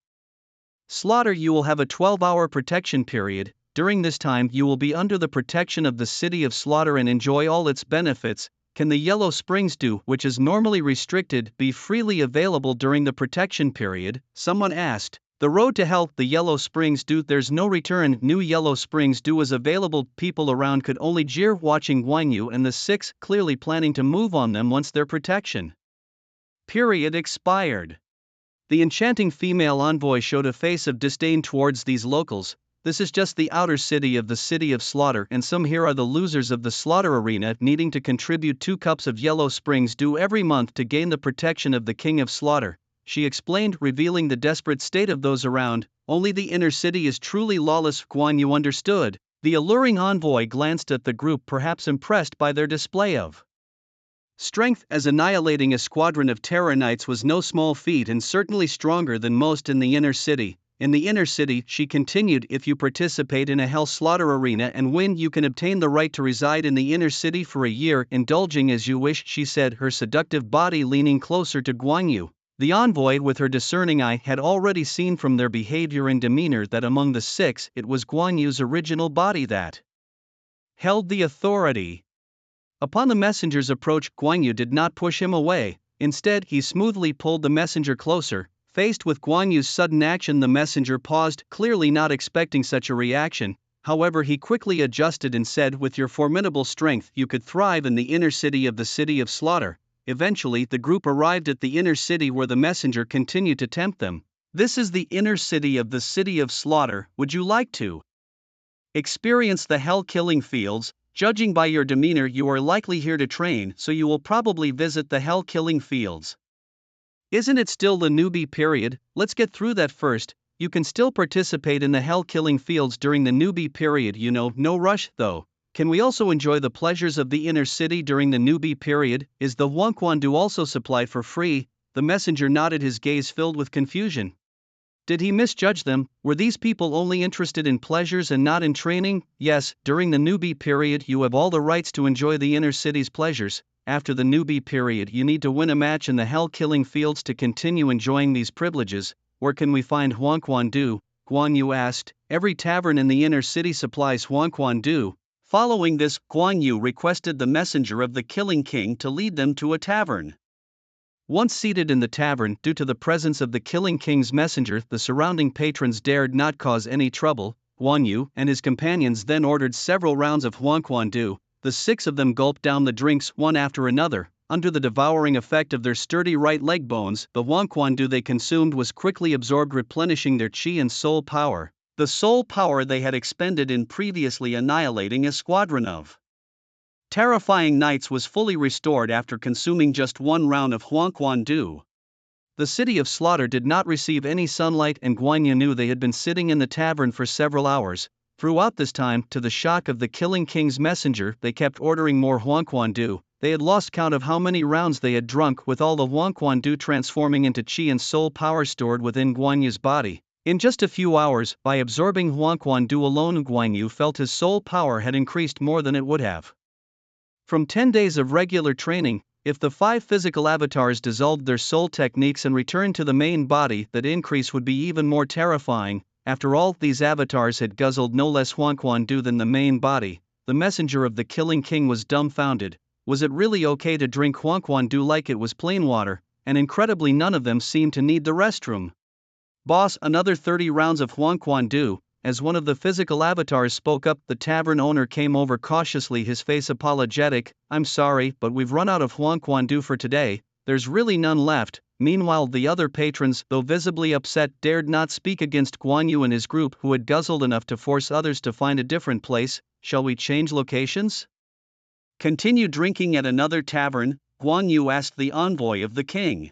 S1: Slaughter, you will have a 12-hour protection period. During this time you will be under the protection of the City of Slaughter and enjoy all its benefits. Can the Yellow Springs Dew, which is normally restricted, be freely available during the protection period? Someone asked. The road to health, the Yellow Springs Dew, there's no return. New Yellow Springs Dew is available. People around could only jeer, watching Guan Yu and the six, clearly planning to move on them once their protection period expired. The enchanting female envoy showed a face of disdain towards these locals. This is just the outer city of the City of Slaughter, and some here are the losers of the slaughter arena, needing to contribute 2 cups of Yellow Springs Dew every month to gain the protection of the King of Slaughter, she explained, revealing the desperate state of those around. Only the inner city is truly lawless. Guan Yu understood. The alluring envoy glanced at the group, perhaps impressed by their display of strength, as annihilating a squadron of Terror Knights was no small feat and certainly stronger than most in the inner city. In the inner city, she continued, if you participate in a Hell Slaughter arena and win, you can obtain the right to reside in the inner city for a year, indulging as you wish, she said, her seductive body leaning closer to Guan Yu. The envoy, with her discerning eye, had already seen from their behavior and demeanor that among the 6 it was Guan Yu's original body that held the authority. Upon the messenger's approach, Guan Yu did not push him away. Instead, he smoothly pulled the messenger closer. Faced with Guan Yu's sudden action, the messenger paused, clearly not expecting such a reaction. However, he quickly adjusted and said, with your formidable strength, you could thrive in the inner city of the City of Slaughter. Eventually, the group arrived at the inner city where the messenger continued to tempt them. This is the inner city of the City of Slaughter. Would you like to experience the hell-killing fields? Judging by your demeanor, you are likely here to train, so you will probably visit the hell-killing fields. Isn't it still the newbie period? Let's get through that first. You can still participate in the hell-killing fields during the newbie period, you know, no rush, though. Can we also enjoy the pleasures of the inner city during the newbie period? Is the Huangquan Dew also supplied for free? The messenger nodded, his gaze filled with confusion. Did he misjudge them? Were these people only interested in pleasures and not in training? Yes, during the newbie period you have all the rights to enjoy the inner city's pleasures. After the newbie period you need to win a match in the hell-killing fields to continue enjoying these privileges. Where can we find Huangquan Dew? Guan Yu asked. Every tavern in the inner city supplies Huangquan Dew. Following this, Guan Yu requested the messenger of the Killing King to lead them to a tavern. Once seated in the tavern, due to the presence of the Killing King's messenger, the surrounding patrons dared not cause any trouble. Guan Yu and his companions then ordered several rounds of Huangquan Dew. The 6 of them gulped down the drinks one after another. Under the devouring effect of their sturdy right leg bones, the Huangquan Dew they consumed was quickly absorbed, replenishing their qi and soul power. The soul power they had expended in previously annihilating a squadron of terrifying knights was fully restored after consuming just 1 round of Huangquan Dew. The City of Slaughter did not receive any sunlight, and Guan Yu knew they had been sitting in the tavern for several hours. Throughout this time, to the shock of the Killing King's messenger, they kept ordering more Huangquan Dew. They had lost count of how many rounds they had drunk, with all the Huangquan Dew transforming into qi and soul power stored within Guan Yu's body. In just a few hours, by absorbing Huangquan Dew alone, Guan Yu felt his soul power had increased more than it would have from 10 days of regular training. If the 5 physical avatars dissolved their soul techniques and returned to the main body, that increase would be even more terrifying. After all, these avatars had guzzled no less Huangquan Dew than the main body. The messenger of the Killing King was dumbfounded. Was it really okay to drink Huangquan Dew like it was plain water? And incredibly, none of them seemed to need the restroom. Boss, another 30 rounds of Huangquan Dew. As one of the physical avatars spoke up, the tavern owner came over cautiously, his face apologetic. I'm sorry, but we've run out of Huangquan Dew for today. There's really none left. Meanwhile, the other patrons, though visibly upset, dared not speak against Guan Yu and his group, who had guzzled enough to force others to find a different place. Shall we change locations? Continue drinking at another tavern? Guan Yu asked the envoy of the king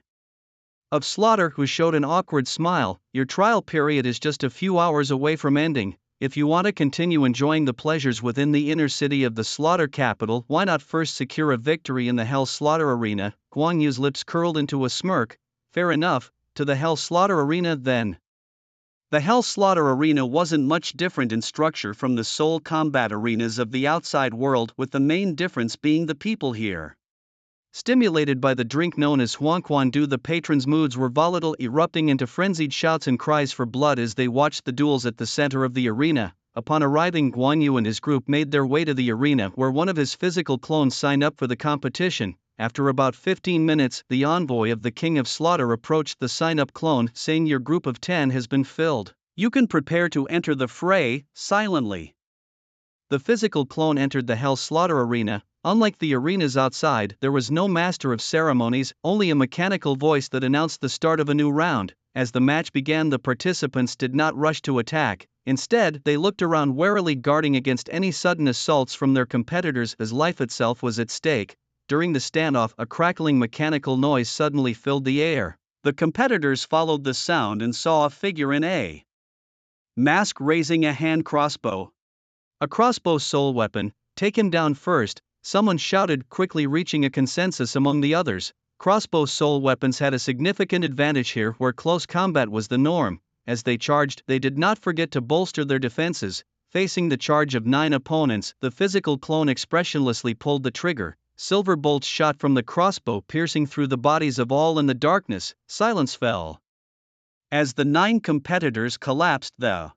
S1: of Slaughter, who showed an awkward smile. Your trial period is just a few hours away from ending. if you want to continue enjoying the pleasures within the inner city of the slaughter capital, why not first secure a victory in the Hell Slaughter Arena? Guan Yu's lips curled into a smirk. Fair enough, to the Hell Slaughter Arena then. The Hell Slaughter Arena wasn't much different in structure from the soul combat arenas of the outside world, with the main difference being the people here. Stimulated by the drink known as Huangquandu, the patrons' moods were volatile, erupting into frenzied shouts and cries for blood as they watched the duels at the center of the arena. Upon arriving, Guan Yu and his group made their way to the arena where one of his physical clones signed up for the competition. After about 15 minutes, the envoy of the King of Slaughter approached the sign-up clone, saying, "Your group of 10 has been filled. You can prepare to enter the fray." Silently, the physical clone entered the Hell Slaughter Arena. Unlike the arenas outside, there was no master of ceremonies, only a mechanical voice that announced the start of a new round. As the match began, the participants did not rush to attack. Instead, they looked around warily, guarding against any sudden assaults from their competitors, as life itself was at stake. During the standoff, a crackling mechanical noise suddenly filled the air. The competitors followed the sound and saw a figure in a mask raising a hand crossbow. "A crossbow soul weapon, take him down first," someone shouted, quickly reaching a consensus among the others. Crossbow soul weapons had a significant advantage here, where close combat was the norm. As they charged, they did not forget to bolster their defenses. Facing the charge of 9 opponents, the physical clone expressionlessly pulled the trigger. Silver bolts shot from the crossbow, piercing through the bodies of all. In the darkness, silence fell. As the 9 competitors collapsed, the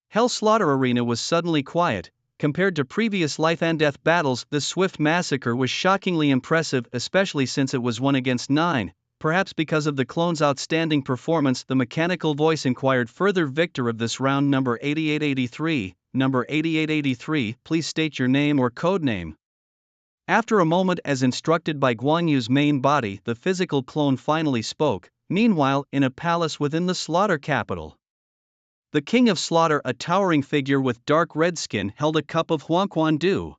S1: Hell Slaughter Arena was suddenly quiet. Compared to previous life and death battles, this swift massacre was shockingly impressive, especially since it was 1 against 9. Perhaps because of the clone's outstanding performance, the mechanical voice inquired further, "Victor of this round, number 8883, number 8883, please state your name or codename." After a moment, as instructed by Guan Yu's main body, the physical clone finally spoke. Meanwhile, in a palace within the slaughter capital, the King of Slaughter, a towering figure with dark red skin, held a cup of Huangquandu.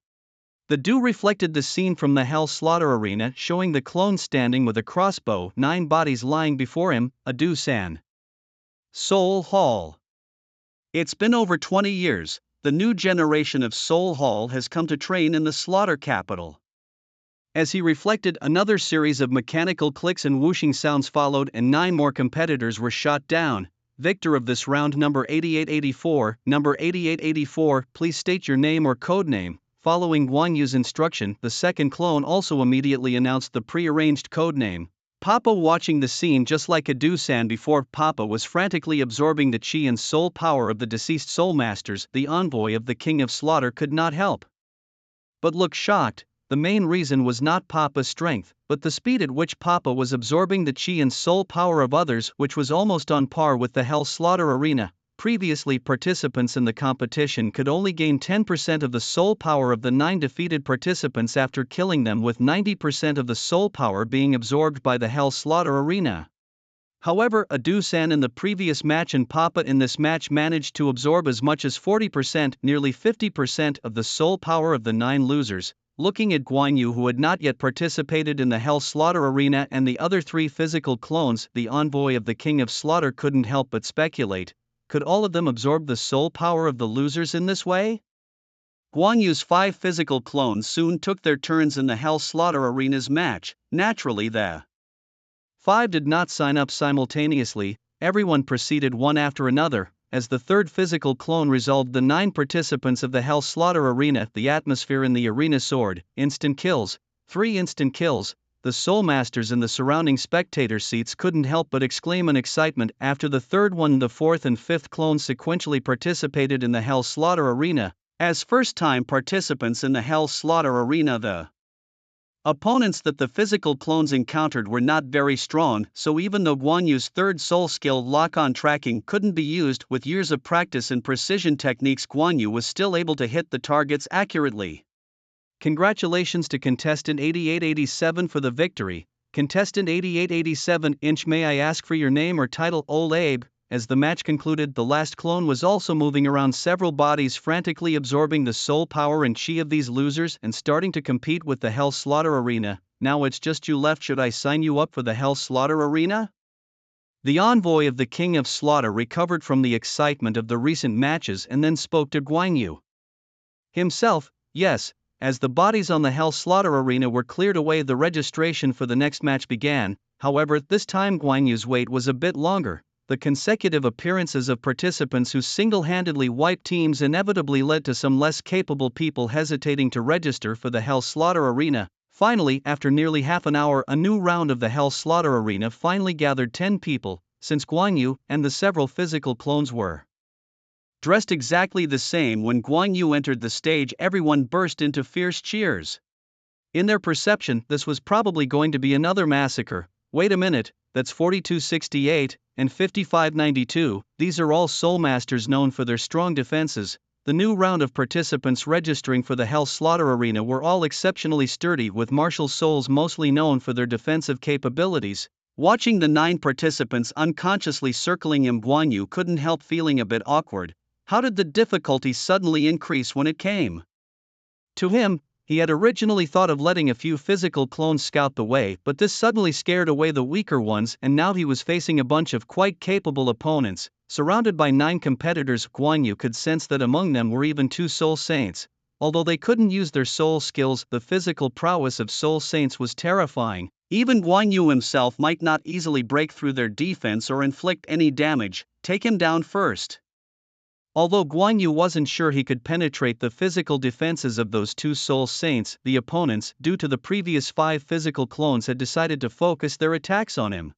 S1: The dew reflected the scene from the Hell Slaughter Arena, showing the clone standing with a crossbow, 9 bodies lying before him. Adu San Soul Hall. It's been over 20 years, the new generation of Soul Hall has come to train in the slaughter capital. As he reflected, another series of mechanical clicks and whooshing sounds followed, and 9 more competitors were shot down. "Victor of this round, number 8884, number 8884, please state your name or codename." Following Guan Yu's instruction, the second clone also immediately announced the pre-arranged codename. Papa, watching the scene just like Adu-san before, Papa was frantically absorbing the chi and soul power of the deceased soul masters. The envoy of the King of Slaughter could not help but look shocked. The main reason was not Papa's strength, but the speed at which Papa was absorbing the chi and soul power of others, which was almost on par with the Hell Slaughter Arena. Previously, participants in the competition could only gain 10% of the soul power of the 9 defeated participants after killing them, with 90% of the soul power being absorbed by the Hell Slaughter Arena. However, Adu-san in the previous match and Papa in this match managed to absorb as much as 40%, nearly 50% of the soul power of the 9 losers. Looking at Guan Yu, who had not yet participated in the Hell Slaughter Arena, and the other 3 physical clones, the envoy of the King of Slaughter couldn't help but speculate. Could all of them absorb the soul power of the losers in this way? Guan Yu's 5 physical clones soon took their turns in the Hell Slaughter Arena's match. Naturally, the 5 did not sign up simultaneously. Everyone proceeded one after another. As the third physical clone resolved the 9 participants of the Hell Slaughter Arena, the atmosphere in the arena soared. Instant kills. 3 instant kills. The Soul Masters in the surrounding spectator seats couldn't help but exclaim in excitement. After the third one, the 4th and 5th clones sequentially participated in the Hell Slaughter Arena. As first-time participants in the Hell Slaughter Arena, the opponents that the physical clones encountered were not very strong, so even though Guan Yu's third soul skill, lock-on tracking, couldn't be used, with years of practice and precision techniques, Guan Yu was still able to hit the targets accurately. Congratulations to contestant 8887 for the victory. Contestant 8887, may I ask for your name or title? Old Abe. As the match concluded, the last clone was also moving around several bodies, frantically absorbing the soul power and chi of these losers and starting to compete with the Hell Slaughter Arena. "Now it's just you left. Should I sign you up for the Hell Slaughter Arena?" The envoy of the King of Slaughter recovered from the excitement of the recent matches and then spoke to Guan Yu. Himself, yes, as the bodies on the Hell Slaughter arena were cleared away, the registration for the next match began. However, this time Guan Yu's wait was a bit longer. The consecutive appearances of participants who single-handedly wiped teams inevitably led to some less capable people hesitating to register for the Hell Slaughter arena. Finally, after nearly half an hour, a new round of the Hell Slaughter arena finally gathered 10 people, since Guan Yu and the several physical clones were dressed exactly the same. When Guan Yu entered the stage, everyone burst into fierce cheers. In their perception, this was probably going to be another massacre. Wait a minute, that's 4268 and 5592, these are all Soul Masters known for their strong defenses. The new round of participants registering for the Hell Slaughter arena were all exceptionally sturdy, with martial souls mostly known for their defensive capabilities. Watching the 9 participants unconsciously circling him, Guan Yu couldn't help feeling a bit awkward. How did the difficulty suddenly increase when it came to him? He had originally thought of letting a few physical clones scout the way, but this suddenly scared away the weaker ones, and now he was facing a bunch of quite capable opponents. Surrounded by 9 competitors, Guan Yu could sense that among them were even 2 Soul Saints. Although they couldn't use their soul skills, the physical prowess of Soul Saints was terrifying. Even Guan Yu himself might not easily break through their defense or inflict any damage. Take him down first. Although Guan Yu wasn't sure he could penetrate the physical defenses of those 2 Soul Saints, the opponents, due to the previous 5 physical clones, had decided to focus their attacks on him.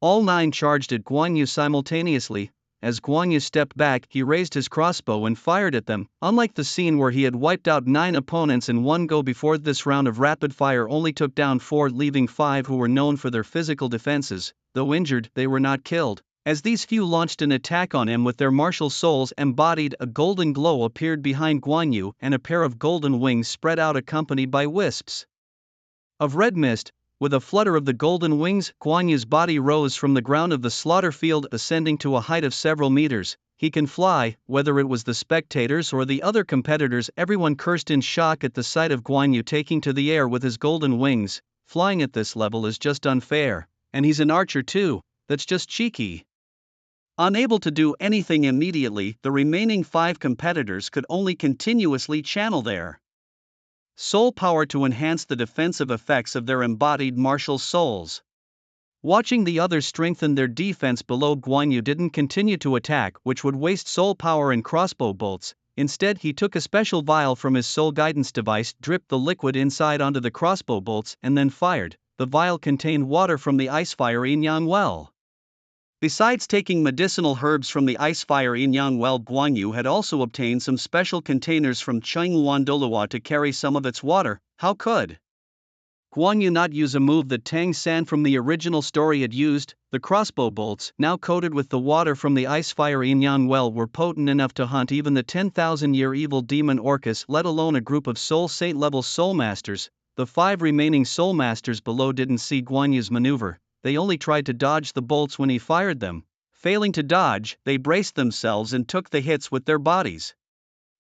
S1: All 9 charged at Guan Yu simultaneously. As Guan Yu stepped back, he raised his crossbow and fired at them. Unlike the scene where he had wiped out 9 opponents in one go before, this round of rapid fire only took down 4, leaving 5 who were known for their physical defenses. Though injured, they were not killed. As these few launched an attack on him with their martial souls embodied, a golden glow appeared behind Guan Yu, and a pair of golden wings spread out accompanied by wisps of red mist. With a flutter of the golden wings, Guan Yu's body rose from the ground of the slaughter field, ascending to a height of several meters. He can fly. Whether it was the spectators or the other competitors, everyone cursed in shock at the sight of Guan Yu taking to the air with his golden wings. Flying at this level is just unfair. And he's an archer too, that's just cheeky. Unable to do anything immediately, the remaining 5 competitors could only continuously channel their soul power to enhance the defensive effects of their embodied martial souls. Watching the others strengthen their defense below, Guan Yu didn't continue to attack, which would waste soul power and crossbow bolts. Instead, he took a special vial from his soul guidance device, dripped the liquid inside onto the crossbow bolts, and then fired. The vial contained water from the Icefire Yin-Yang well. Besides taking medicinal herbs from the Icefire Yin-Yang well, Guan Yu had also obtained some special containers from Chenghuan Douluo to carry some of its water. How could Guan Yu not use a move that Tang San from the original story had used? The crossbow bolts, now coated with the water from the Icefire Yin-Yang well, were potent enough to hunt even the 10,000-year evil demon Orcus, let alone a group of Soul Saint-level Soul Masters. The 5 remaining Soul Masters below didn't see Guan Yu's maneuver. They only tried to dodge the bolts when he fired them. Failing to dodge, they braced themselves and took the hits with their bodies.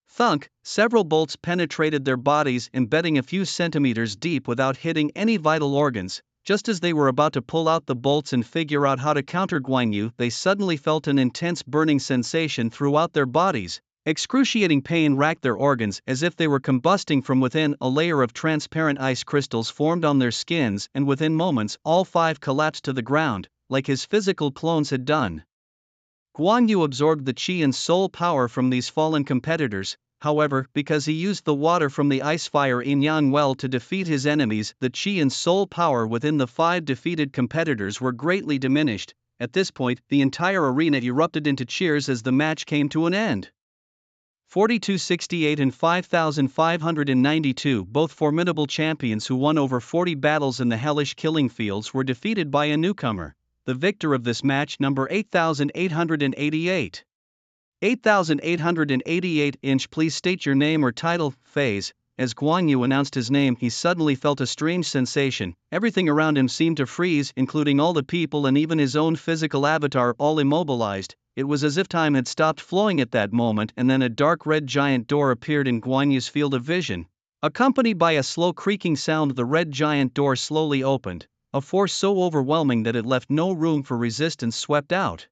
S1: Thunk, several bolts penetrated their bodies, embedding a few centimeters deep without hitting any vital organs. Just as they were about to pull out the bolts and figure out how to counter Guan Yu, they suddenly felt an intense burning sensation throughout their bodies. Excruciating pain racked their organs, as if they were combusting from within. A layer of transparent ice crystals formed on their skins, and within moments, all 5 collapsed to the ground, like his physical clones had done. Guan Yu absorbed the chi and soul power from these fallen competitors. However, because he used the water from the Icefire Yin-Yang well to defeat his enemies, the chi and soul power within the 5 defeated competitors were greatly diminished. At this point, the entire arena erupted into cheers as the match came to an end. 4268 and 5592, both formidable champions who won over 40 battles in the hellish killing fields, were defeated by a newcomer. The victor of this match, number 8888. 8888. Please state your name or title. Phase. As Guan Yu announced his name, he suddenly felt a strange sensation. Everything around him seemed to freeze, including all the people and even his own physical avatar, all immobilized. It was as if time had stopped flowing at that moment, and then a dark red giant door appeared in Guan Yu's field of vision. Accompanied by a slow creaking sound, the red giant door slowly opened. a force so overwhelming that it left no room for resistance swept out.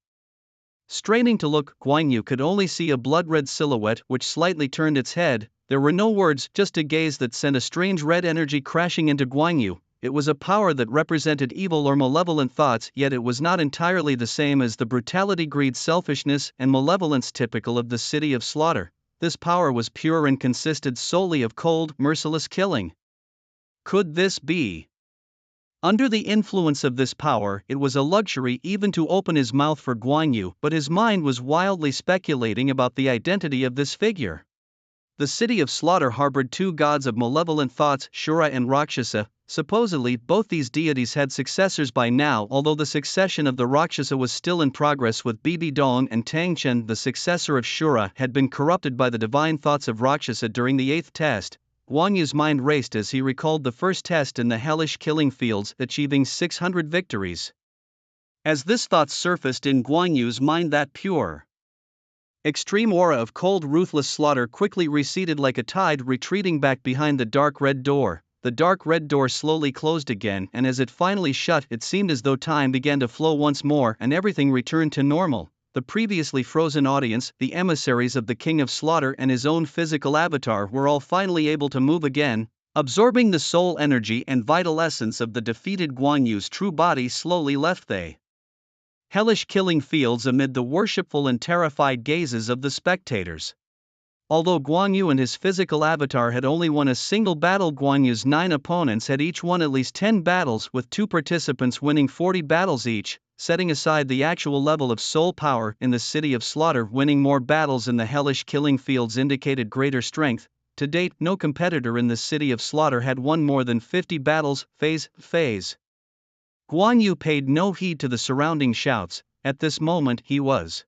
S1: Straining to look, Guan Yu could only see a blood-red silhouette which slightly turned its head. There were no words, just a gaze that sent a strange red energy crashing into Guan Yu. It was a power that represented evil or malevolent thoughts, yet it was not entirely the same as the brutality, greed, selfishness, and malevolence typical of the City of Slaughter. This power was pure and consisted solely of cold, merciless killing. Could this be? Under the influence of this power, it was a luxury even to open his mouth for Guan Yu, but his mind was wildly speculating about the identity of this figure. The City of Slaughter harbored two gods of malevolent thoughts, Shura and Rakshasa. Supposedly, both these deities had successors by now, although the succession of the Rakshasa was still in progress, with Bibi Dong and Tang Chen, the successor of Shura, had been corrupted by the divine thoughts of Rakshasa during the 8th test. Guan Yu's mind raced as he recalled the first test in the hellish killing fields, achieving 600 victories. As this thought surfaced in Guan Yu's mind, that pure, extreme aura of cold, ruthless slaughter quickly receded like a tide retreating back behind the dark red door. The dark red door slowly closed again, and as it finally shut, it seemed as though time began to flow once more and everything returned to normal. The previously frozen audience, the emissaries of the King of Slaughter and his own physical avatar were all finally able to move again. Absorbing the soul energy and vital essence of the defeated Guan Yu's true body, slowly left the hellish killing fields amid the worshipful and terrified gazes of the spectators. Although Guan Yu and his physical avatar had only won a single battle, Guan Yu's 9 opponents had each won at least 10 battles, with 2 participants winning 40 battles each. Setting aside the actual level of soul power in the City of Slaughter, winning more battles in the hellish killing fields indicated greater strength. To date, no competitor in the City of Slaughter had won more than 50 battles. Phase. Guan Yu paid no heed to the surrounding shouts. At this moment he was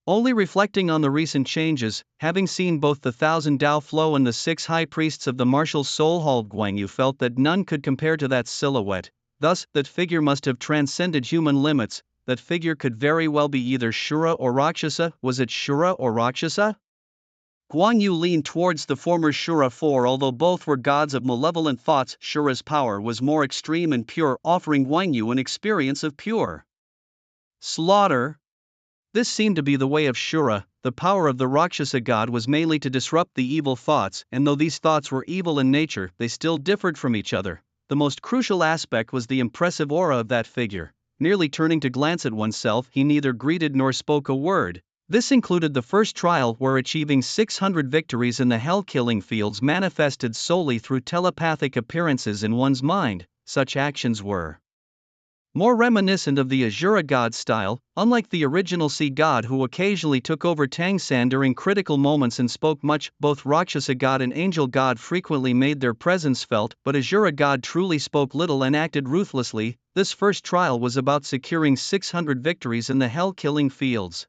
S1: only reflecting on the recent changes. Having seen both the 1,000 Dao flow and the 6 high priests of the martial soul hall, Guan Yu felt that none could compare to that silhouette. Thus, that figure must have transcended human limits. That figure could very well be either Shura or Rakshasa. Was it Shura or Rakshasa? Guan Yu leaned towards the former Shura, for although both were gods of malevolent thoughts, Shura's power was more extreme and pure, offering Guan Yu an experience of pure slaughter. This seemed to be the way of Shura. The power of the Rakshasa god was mainly to disrupt the evil thoughts, and though these thoughts were evil in nature, they still differed from each other. The most crucial aspect was the impressive aura of that figure. Nearly turning to glance at oneself, he neither greeted nor spoke a word. This included the first trial, where achieving 600 victories in the hell killing fields manifested solely through telepathic appearances in one's mind. Such actions were more reminiscent of the Azura god style. Unlike the original sea god, who occasionally took over Tangsan during critical moments and spoke much, both Rakshasa god and angel god frequently made their presence felt, but Azura god truly spoke little and acted ruthlessly. This first trial was about securing 600 victories in the hell killing fields.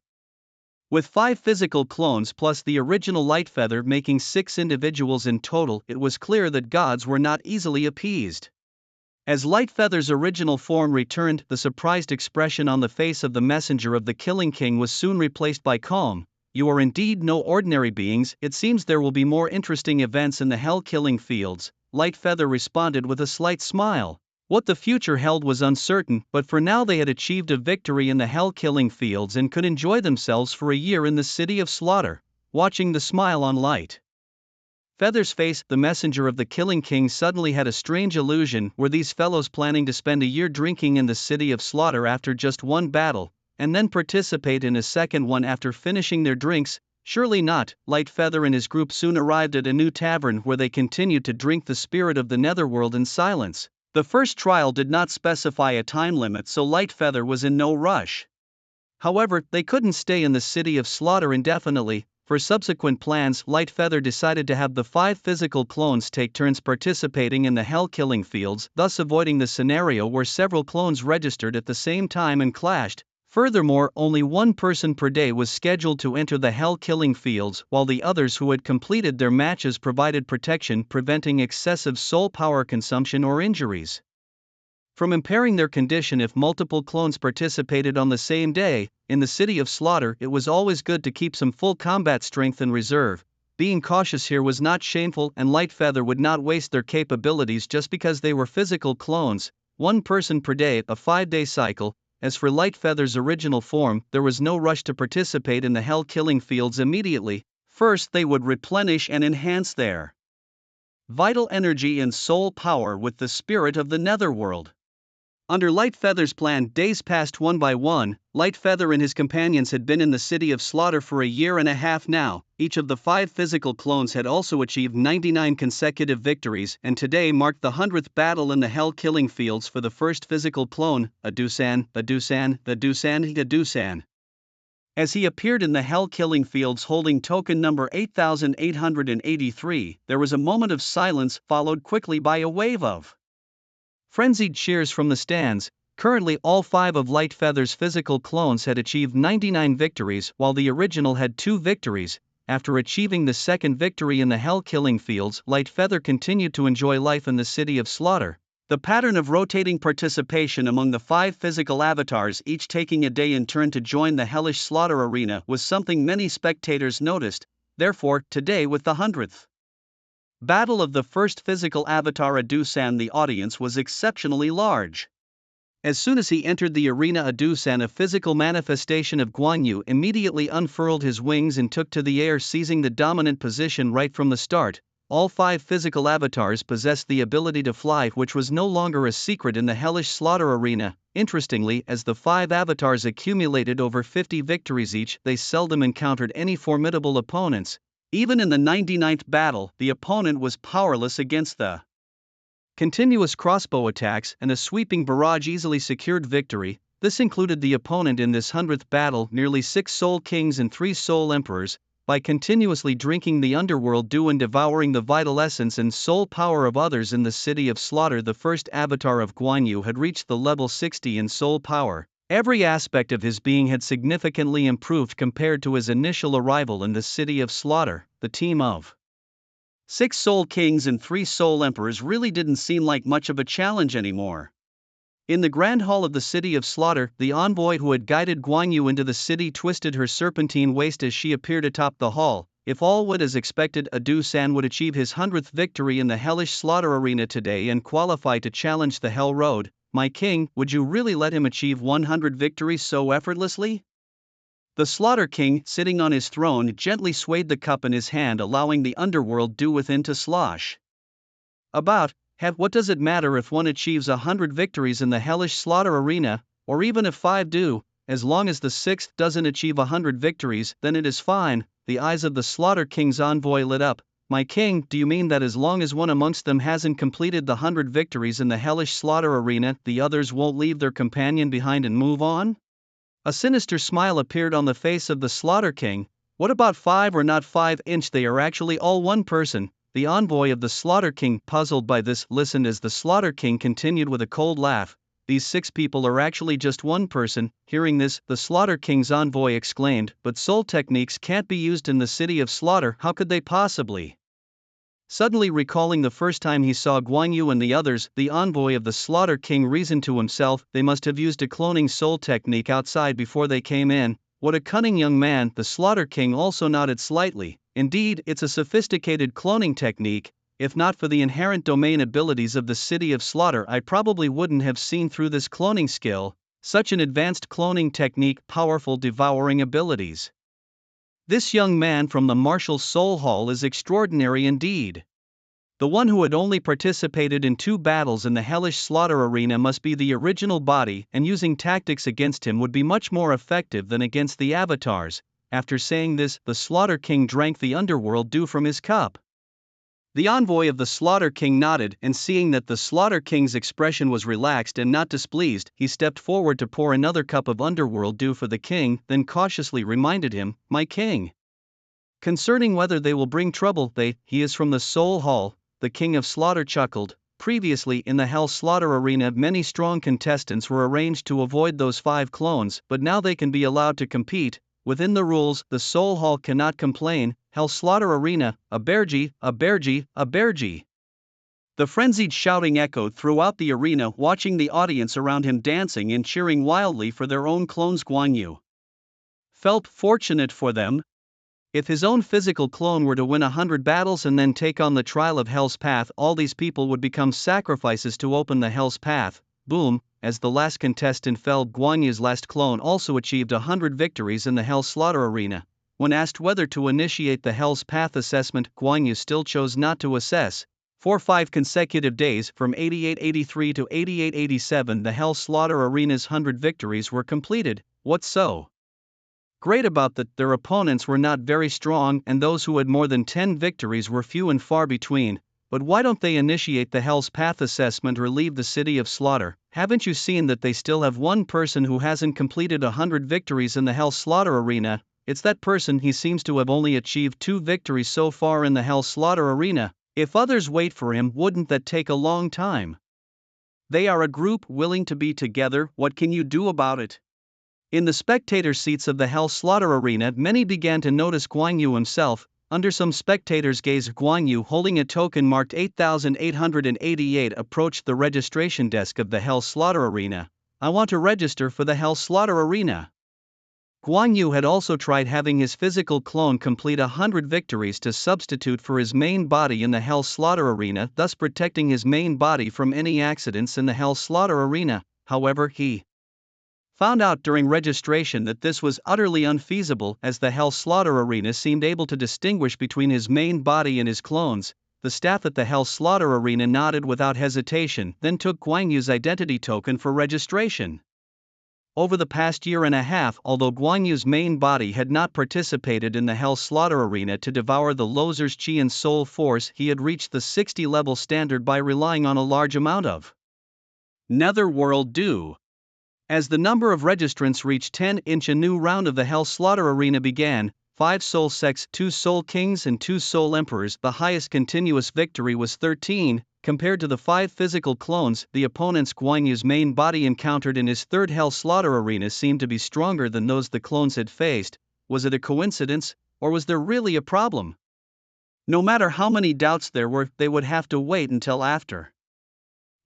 S1: With 5 physical clones plus the original Light Feather making 6 individuals in total, it was clear that gods were not easily appeased. As Light Feather's original form returned, the surprised expression on the face of the messenger of the Killing King was soon replaced by calm. You are indeed no ordinary beings. It seems there will be more interesting events in the hell killing fields. Light Feather responded with a slight smile. What the future held was uncertain, but for now they had achieved a victory in the hell killing fields and could enjoy themselves for a year in the City of Slaughter. Watching the smile on Light Feather's face, the messenger of the Killing King suddenly had a strange illusion. Were these fellows planning to spend a year drinking in the City of Slaughter after just one battle, and then participate in a second one after finishing their drinks? Surely not. Light Feather and his group soon arrived at a new tavern where they continued to drink the spirit of the netherworld in silence. The first trial did not specify a time limit, so Light Feather was in no rush. However, they couldn't stay in the City of Slaughter indefinitely. For subsequent plans, Light Feather decided to have the 5 physical clones take turns participating in the hell killing fields, thus avoiding the scenario where several clones registered at the same time and clashed. Furthermore, only 1 person per day was scheduled to enter the hell killing fields, while the others who had completed their matches provided protection, preventing excessive soul power consumption or injuries from impairing their condition if multiple clones participated on the same day. In the City of Slaughter, it was always good to keep some full combat strength in reserve. Being cautious here was not shameful, and Light Feather would not waste their capabilities just because they were physical clones. one person per day, a 5-day cycle. As for Lightfeather's original form, there was no rush to participate in the hell killing fields immediately. First, they would replenish and enhance their vital energy and soul power with the spirit of the netherworld. Under Lightfeather's plan, days passed one by one. Lightfeather and his companions had been in the City of Slaughter for a year and a half now. Each of the 5 physical clones had also achieved 99 consecutive victories, and today marked the 100th battle in the Hell Killing Fields for the first physical clone, Adusan. As he appeared in the Hell Killing Fields holding token number 8883, there was a moment of silence, followed quickly by a wave of frenzied cheers from the stands. Currently, all 5 of Lightfeather's physical clones had achieved 99 victories, while the original had 2 victories. After achieving the second victory in the Hell Killing Fields, Lightfeather continued to enjoy life in the City of Slaughter. The pattern of rotating participation among the 5 physical avatars, each taking a day in turn to join the hellish slaughter arena, was something many spectators noticed. Therefore, today, with the 100th battle of the first physical avatar Adusan, the audience was exceptionally large. As soon as he entered the arena, Adusan, a physical manifestation of Guan Yu, immediately unfurled his wings and took to the air, seizing the dominant position right from the start. All 5 physical avatars possessed the ability to fly, which was no longer a secret in the hellish slaughter arena. Interestingly, as the 5 avatars accumulated over 50 victories each, they seldom encountered any formidable opponents. Even in the 99th battle, the opponent was powerless against the continuous crossbow attacks, and a sweeping barrage easily secured victory. This included the opponent in this 100th battle, nearly 6 Soul Kings and 3 Soul Emperors. By continuously drinking the underworld dew and devouring the vital essence and soul power of others in the City of Slaughter, the first avatar of Guan Yu had reached the level 60 in soul power. Every aspect of his being had significantly improved compared to his initial arrival in the City of Slaughter. The team of 6 Soul Kings and 3 Soul Emperors really didn't seem like much of a challenge anymore. In the Grand Hall of the City of Slaughter, the envoy who had guided Guan Yu into the city twisted her serpentine waist as she appeared atop the hall. If all went as expected, Adusan would achieve his 100th victory in the hellish slaughter arena today and qualify to challenge the Hell Road. My king, would you really let him achieve 100 victories so effortlessly? The Slaughter King, sitting on his throne, gently swayed the cup in his hand, allowing the underworld dew within to slosh about. What does it matter if one achieves 100 victories in the hellish slaughter arena, or even if 5 do? As long as the 6th doesn't achieve 100 victories, then it is fine. The eyes of the Slaughter King's envoy lit up. My king, do you mean that as long as one amongst them hasn't completed the 100 victories in the hellish slaughter arena, the others won't leave their companion behind and move on? A sinister smile appeared on the face of the Slaughter King. What about 5 or not 5 inch? They are actually all one person. The envoy of the Slaughter King, puzzled by this, listened as the Slaughter King continued with a cold laugh. These 6 people are actually just one person. Hearing this, the Slaughter King's envoy exclaimed, but soul techniques can't be used in the City of Slaughter. How could they possibly? Suddenly recalling the first time he saw Guan Yu and the others, the envoy of the Slaughter King reasoned to himself, they must have used a cloning soul technique outside before they came in. What a cunning young man. The Slaughter King also nodded slightly. Indeed, it's a sophisticated cloning technique. If not for the inherent domain abilities of the City of Slaughter, I probably wouldn't have seen through this cloning skill. Such an advanced cloning technique, powerful devouring abilities. This young man from the Martial Soul Hall is extraordinary indeed. The one who had only participated in 2 battles in the hellish slaughter arena must be the original body, and using tactics against him would be much more effective than against the avatars. After saying this, the Slaughter King drank the underworld dew from his cup. The envoy of the Slaughter King nodded, and seeing that the Slaughter King's expression was relaxed and not displeased, he stepped forward to pour another cup of underworld dew for the king, then cautiously reminded him, my king. Concerning whether they will bring trouble, he is from the Soul Hall. The King of Slaughter chuckled. Previously in the Hell Slaughter arena, many strong contestants were arranged to avoid those 5 clones, but now they can be allowed to compete. Within the rules, the Soul Hall cannot complain. Hell Slaughter Arena, a Bergy, a Bergy, a Bergy. The frenzied shouting echoed throughout the arena, watching the audience around him dancing and cheering wildly for their own clones. Guan Yu felt fortunate for them. If his own physical clone were to win 100 battles and then take on the trial of Hell's Path, all these people would become sacrifices to open the Hell's Path. boom, as the last contestant fell. Guan Yu's last clone also achieved 100 victories in the Hell Slaughter Arena. When asked whether to initiate the Hell's Path assessment, Guan Yu still chose not to assess. For 5 consecutive days from 88-83 to 88-87 the Hell Slaughter Arena's 100 victories were completed. What's so great about that? Their opponents were not very strong and those who had more than 10 victories were few and far between. But why don't they initiate the Hell's Path assessment or leave the city of slaughter? Haven't you seen that they still have one person who hasn't completed 100 victories in the Hell Slaughter Arena? It's that person. He seems to have only achieved 2 victories so far in the Hell Slaughter Arena. If others wait for him, wouldn't that take a long time? They are a group willing to be together. What can you do about it? In the spectator seats of the Hell Slaughter Arena, many began to notice Guan Yu himself. Under some spectators' gaze, Guan Yu, holding a token marked 8888, approached the registration desk of the Hell Slaughter Arena. I want to register for the Hell Slaughter Arena. Guan Yu had also tried having his physical clone complete 100 victories to substitute for his main body in the Hell Slaughter Arena, thus protecting his main body from any accidents in the Hell Slaughter Arena. However, he found out during registration that this was utterly unfeasible, as the Hell Slaughter Arena seemed able to distinguish between his main body and his clones. The staff at the Hell Slaughter Arena nodded without hesitation, then took Guan Yu's identity token for registration. Over the past year and a half, although Guan Yu's main body had not participated in the Hell Slaughter Arena to devour the loser's chi and soul force, he had reached the 60-level standard by relying on a large amount of netherworld dew. As the number of registrants reached 10, a new round of the Hell Slaughter Arena began. 5 soul sects, 2 soul kings and 2 soul emperors. The highest continuous victory was 13. Compared to the 5 physical clones, the opponents Guan Yu's main body encountered in his third Hell Slaughter Arena seemed to be stronger than those the clones had faced. Was it a coincidence, or was there really a problem? No matter how many doubts there were, they would have to wait until after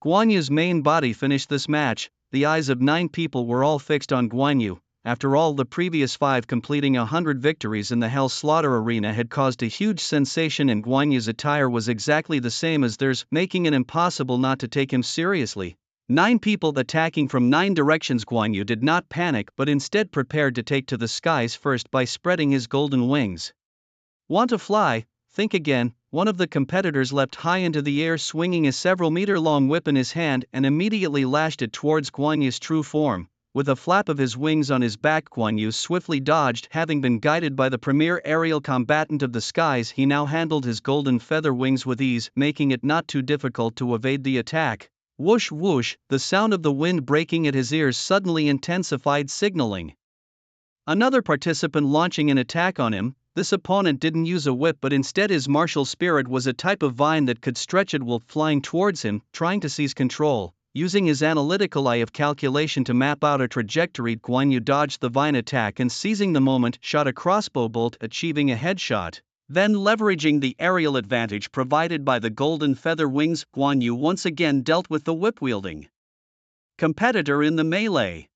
S1: Guan Yu's main body finished this match. The eyes of 9 people were all fixed on Guan Yu. After all, the previous 5 completing 100 victories in the Hell Slaughter Arena had caused a huge sensation, and Guan Yu's attire was exactly the same as theirs, making it impossible not to take him seriously. 9 people attacking from 9 directions. Guan Yu did not panic but instead prepared to take to the skies first by spreading his golden wings. Want to fly? Think again. One of the competitors leapt high into the air, swinging a several-meter-long whip in his hand, and immediately lashed it towards Guan Yu's true form. With a flap of his wings on his back, Guan Yu swiftly dodged. Having been guided by the premier aerial combatant of the skies, he now handled his golden feather wings with ease, making it not too difficult to evade the attack. Whoosh whoosh, the sound of the wind breaking at his ears suddenly intensified, signaling another participant launching an attack on him. This opponent didn't use a whip but instead his martial spirit was a type of vine that could stretch at will. Flying towards him, trying to seize control. Using his analytical eye of calculation to map out a trajectory, Guan Yu dodged the vine attack and, seizing the moment, shot a crossbow bolt, achieving a headshot. Then, leveraging the aerial advantage provided by the golden feather wings, Guan Yu once again dealt with the whip-wielding competitor in the melee.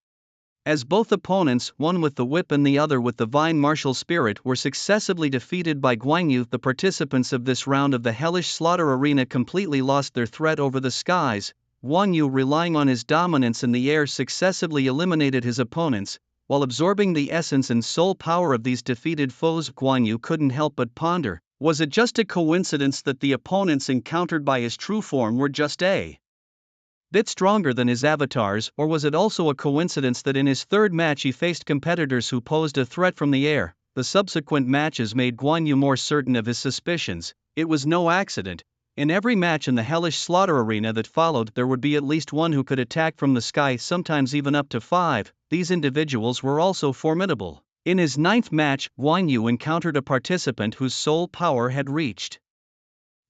S1: As both opponents, one with the whip and the other with the vine martial spirit, were successively defeated by Guan Yu, the participants of this round of the Hellish Slaughter Arena completely lost their threat over the skies. Guan Yu, relying on his dominance in the air, successively eliminated his opponents. While absorbing the essence and soul power of these defeated foes, Guan Yu couldn't help but ponder, was it just a coincidence that the opponents encountered by his true form were just a bit stronger than his avatars, or was it also a coincidence that in his third match he faced competitors who posed a threat from the air? The subsequent matches made Guan Yu more certain of his suspicions. It was no accident. In every match in the Hellish Slaughter Arena that followed, there would be at least one who could attack from the sky, sometimes even up to 5. These individuals were also formidable. In his 9th match, Guan Yu encountered a participant whose soul power had reached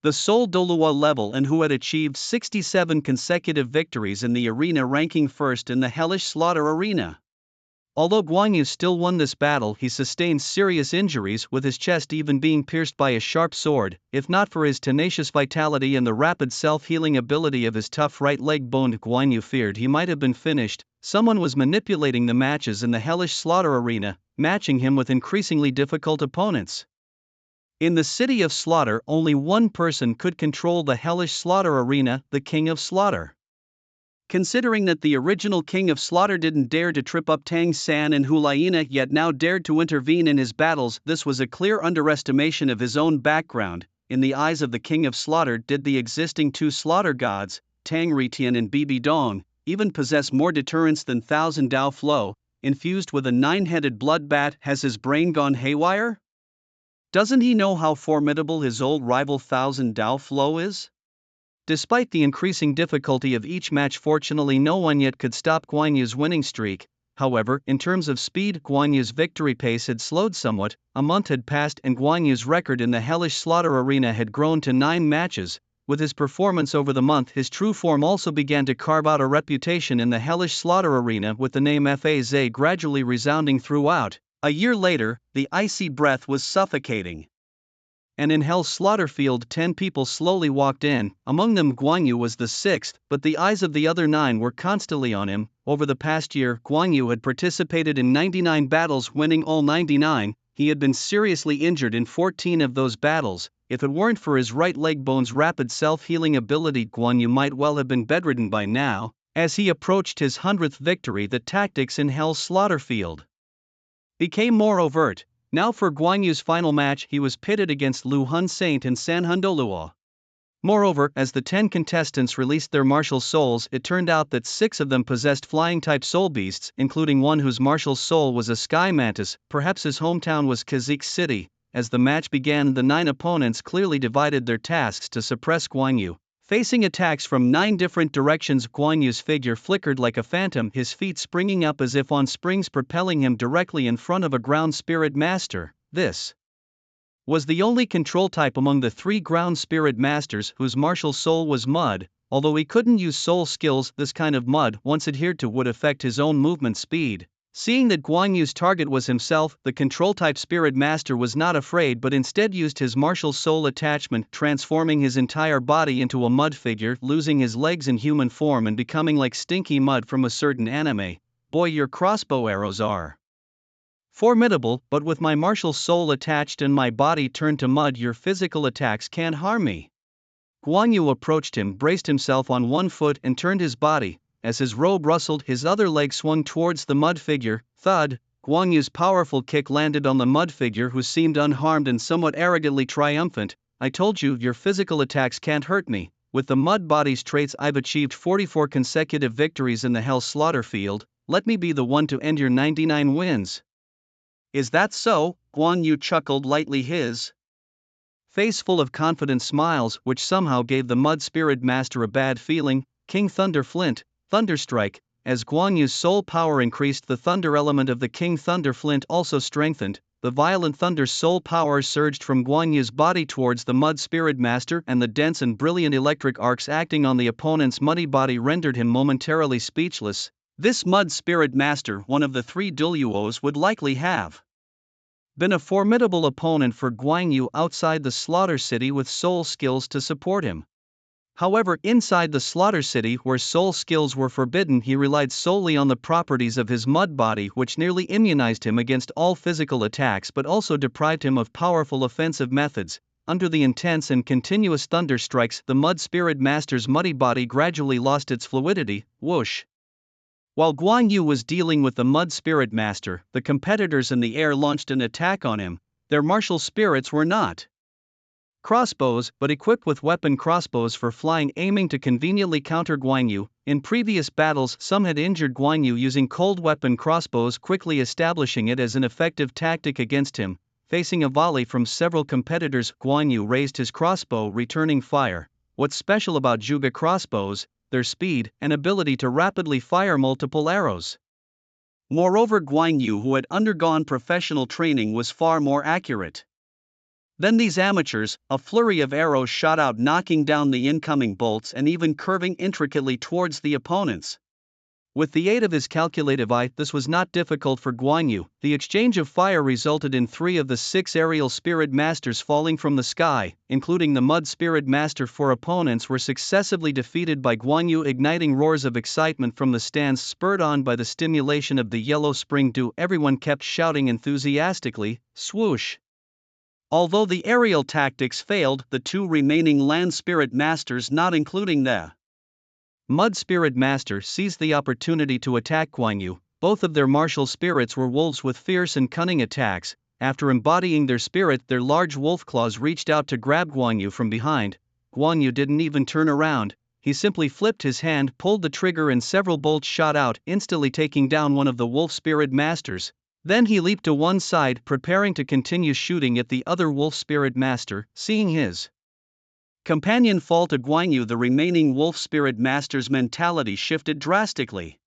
S1: the Soul Douluo level and who had achieved 67 consecutive victories in the arena, ranking first in the Hellish Slaughter Arena. Although Guan Yu still won this battle, he sustained serious injuries, with his chest even being pierced by a sharp sword. If not for his tenacious vitality and the rapid self-healing ability of his tough right leg bone, Guan Yu feared he might have been finished. Someone was manipulating the matches in the Hellish Slaughter Arena, matching him with increasingly difficult opponents. In the City of Slaughter, only one person could control the Hellish Slaughter Arena, the King of Slaughter. Considering that the original king of slaughter didn't dare to trip up Tang San and Hulayina yet now dared to intervene in his battles, this was a clear underestimation of his own background. In the eyes of the king of slaughter, did the existing two slaughter gods, Tang Ritian and Bibi Dong, even possess more deterrence than Thousand Dao Flo, infused with a nine-headed blood bat? Has his brain gone haywire? Doesn't he know how formidable his old rival Thousand Dao Flo is? Despite the increasing difficulty of each match, fortunately no one yet could stop Guan Yu's winning streak. However, in terms of speed, Guan Yu's victory pace had slowed somewhat. A month had passed and Guan Yu's record in the hellish slaughter arena had grown to 9 matches. With his performance over the month, his true form also began to carve out a reputation in the hellish slaughter arena, with the name Faz gradually resounding throughout. A year later, the icy breath was suffocating. And in Hell's slaughter field 10 people slowly walked in. Among them Guan Yu was the 6th, but the eyes of the other 9 were constantly on him. Over the past year, Guan Yu had participated in 99 battles, winning all 99. He had been seriously injured in 14 of those battles. If it weren't for his right leg bone's rapid self-healing ability, Guan Yu might well have been bedridden by now. As he approached his 100th victory, the tactics in Hell's slaughter field became more overt. Now for Guan Yu's final match, he was pitted against Lu Hun Saint and San Hun Douluo. Moreover, as the 10 contestants released their martial souls, it turned out that 6 of them possessed flying-type soul beasts, including one whose martial soul was a sky mantis. Perhaps his hometown was Khazik City. As the match began, the 9 opponents clearly divided their tasks to suppress Guan Yu. Facing attacks from 9 different directions, Guan Yu's figure flickered like a phantom, his feet springing up as if on springs, propelling him directly in front of a ground spirit master. This was the only control type among the 3 ground spirit masters whose martial soul was mud. Although he couldn't use soul skills, this kind of mud, once adhered to, would affect his own movement speed. Seeing that Guan Yu's target was himself, the control-type spirit master was not afraid but instead used his martial soul attachment, transforming his entire body into a mud figure, losing his legs in human form and becoming like stinky mud from a certain anime. Boy, your crossbow arrows are formidable, but with my martial soul attached and my body turned to mud, your physical attacks can't harm me. Guan Yu approached him, braced himself on one foot and turned his body. As his robe rustled, his other leg swung towards the mud figure. Thud! Guan Yu's powerful kick landed on the mud figure, who seemed unharmed and somewhat arrogantly triumphant. I told you, your physical attacks can't hurt me. With the mud body's traits, I've achieved 44 consecutive victories in the Hell slaughter field. Let me be the one to end your 99 wins. Is that so? Guan Yu chuckled lightly, his face full of confident smiles, which somehow gave the mud spirit master a bad feeling. King Thunder Flint, Thunderstrike. As Guan Yu's soul power increased, the thunder element of the King Thunder Flint also strengthened. The violent thunder soul power surged from Guan Yu's body towards the mud spirit master, and the dense and brilliant electric arcs acting on the opponent's muddy body rendered him momentarily speechless. This mud spirit master, one of the 3 Douluos, would likely have been a formidable opponent for Guan Yu outside the slaughter city with soul skills to support him. However, inside the slaughter city, where soul skills were forbidden, he relied solely on the properties of his mud body, which nearly immunized him against all physical attacks but also deprived him of powerful offensive methods. Under the intense and continuous thunder strikes, the mud spirit master's muddy body gradually lost its fluidity. Whoosh! While Guan Yu was dealing with the mud spirit master, the competitors in the air launched an attack on him. Their martial spirits were not crossbows, but equipped with weapon crossbows for flying, aiming to conveniently counter Guan Yu. In previous battles, some had injured Guan Yu using cold weapon crossbows, quickly establishing it as an effective tactic against him. Facing a volley from several competitors, Guan Yu raised his crossbow, returning fire. What's special about Zhuge crossbows? Their speed and ability to rapidly fire multiple arrows. Moreover, Guan Yu, who had undergone professional training, was far more accurate than these amateurs. A flurry of arrows shot out, knocking down the incoming bolts and even curving intricately towards the opponents. With the aid of his calculative eye, this was not difficult for Guan Yu. The exchange of fire resulted in 3 of the 6 aerial spirit masters falling from the sky, including the mud spirit master. 4 opponents were successively defeated by Guan Yu. Igniting roars of excitement from the stands, spurred on by the stimulation of the yellow spring dew, everyone kept shouting enthusiastically, swoosh! Although the aerial tactics failed, the 2 remaining land spirit masters, not including the Mud Spirit Master seized the opportunity to attack Guan Yu. Both of their martial spirits were wolves with fierce and cunning attacks. After embodying their spirit, their large wolf claws reached out to grab Guan Yu from behind. Guan Yu didn't even turn around. He simply flipped his hand, pulled the trigger, and several bolts shot out, instantly taking down one of the wolf spirit masters. Then he leaped to one side, preparing to continue shooting at the other wolf spirit master. Seeing his companion fall to Guan Yu, the remaining wolf spirit master's mentality shifted drastically.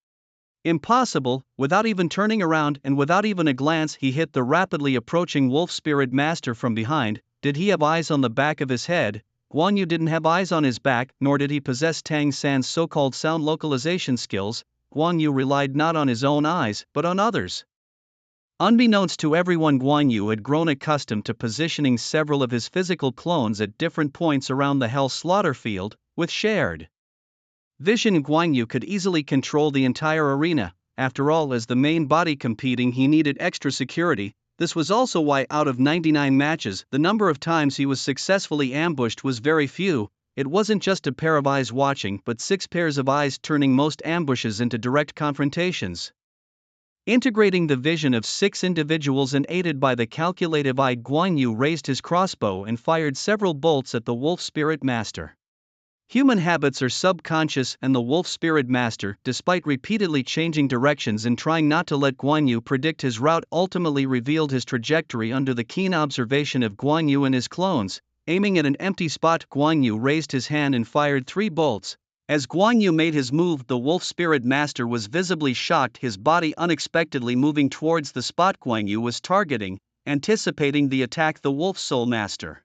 S1: Impossible! Without even turning around and without even a glance, he hit the rapidly approaching wolf spirit master from behind. Did he have eyes on the back of his head? Guan Yu didn't have eyes on his back, nor did he possess Tang San's so-called sound localization skills. Guan Yu relied not on his own eyes, but on others. Unbeknownst to everyone, Guan Yu had grown accustomed to positioning several of his physical clones at different points around the Hell Slaughter field. With shared vision, Guan Yu could easily control the entire arena. After all, as the main body competing, he needed extra security. This was also why out of 99 matches, the number of times he was successfully ambushed was very few. It wasn't just a pair of eyes watching, but 6 pairs of eyes, turning most ambushes into direct confrontations. Integrating the vision of 6 individuals and aided by the calculative eye, Guan Yu raised his crossbow and fired several bolts at the wolf spirit master. Human habits are subconscious, and the wolf spirit master, despite repeatedly changing directions and trying not to let Guan Yu predict his route, ultimately revealed his trajectory under the keen observation of Guan Yu and his clones. Aiming at an empty spot, Guan Yu raised his hand and fired 3 bolts. As Guan Yu made his move, the wolf spirit master was visibly shocked, his body unexpectedly moving towards the spot Guan Yu was targeting. Anticipating the attack, the wolf soul master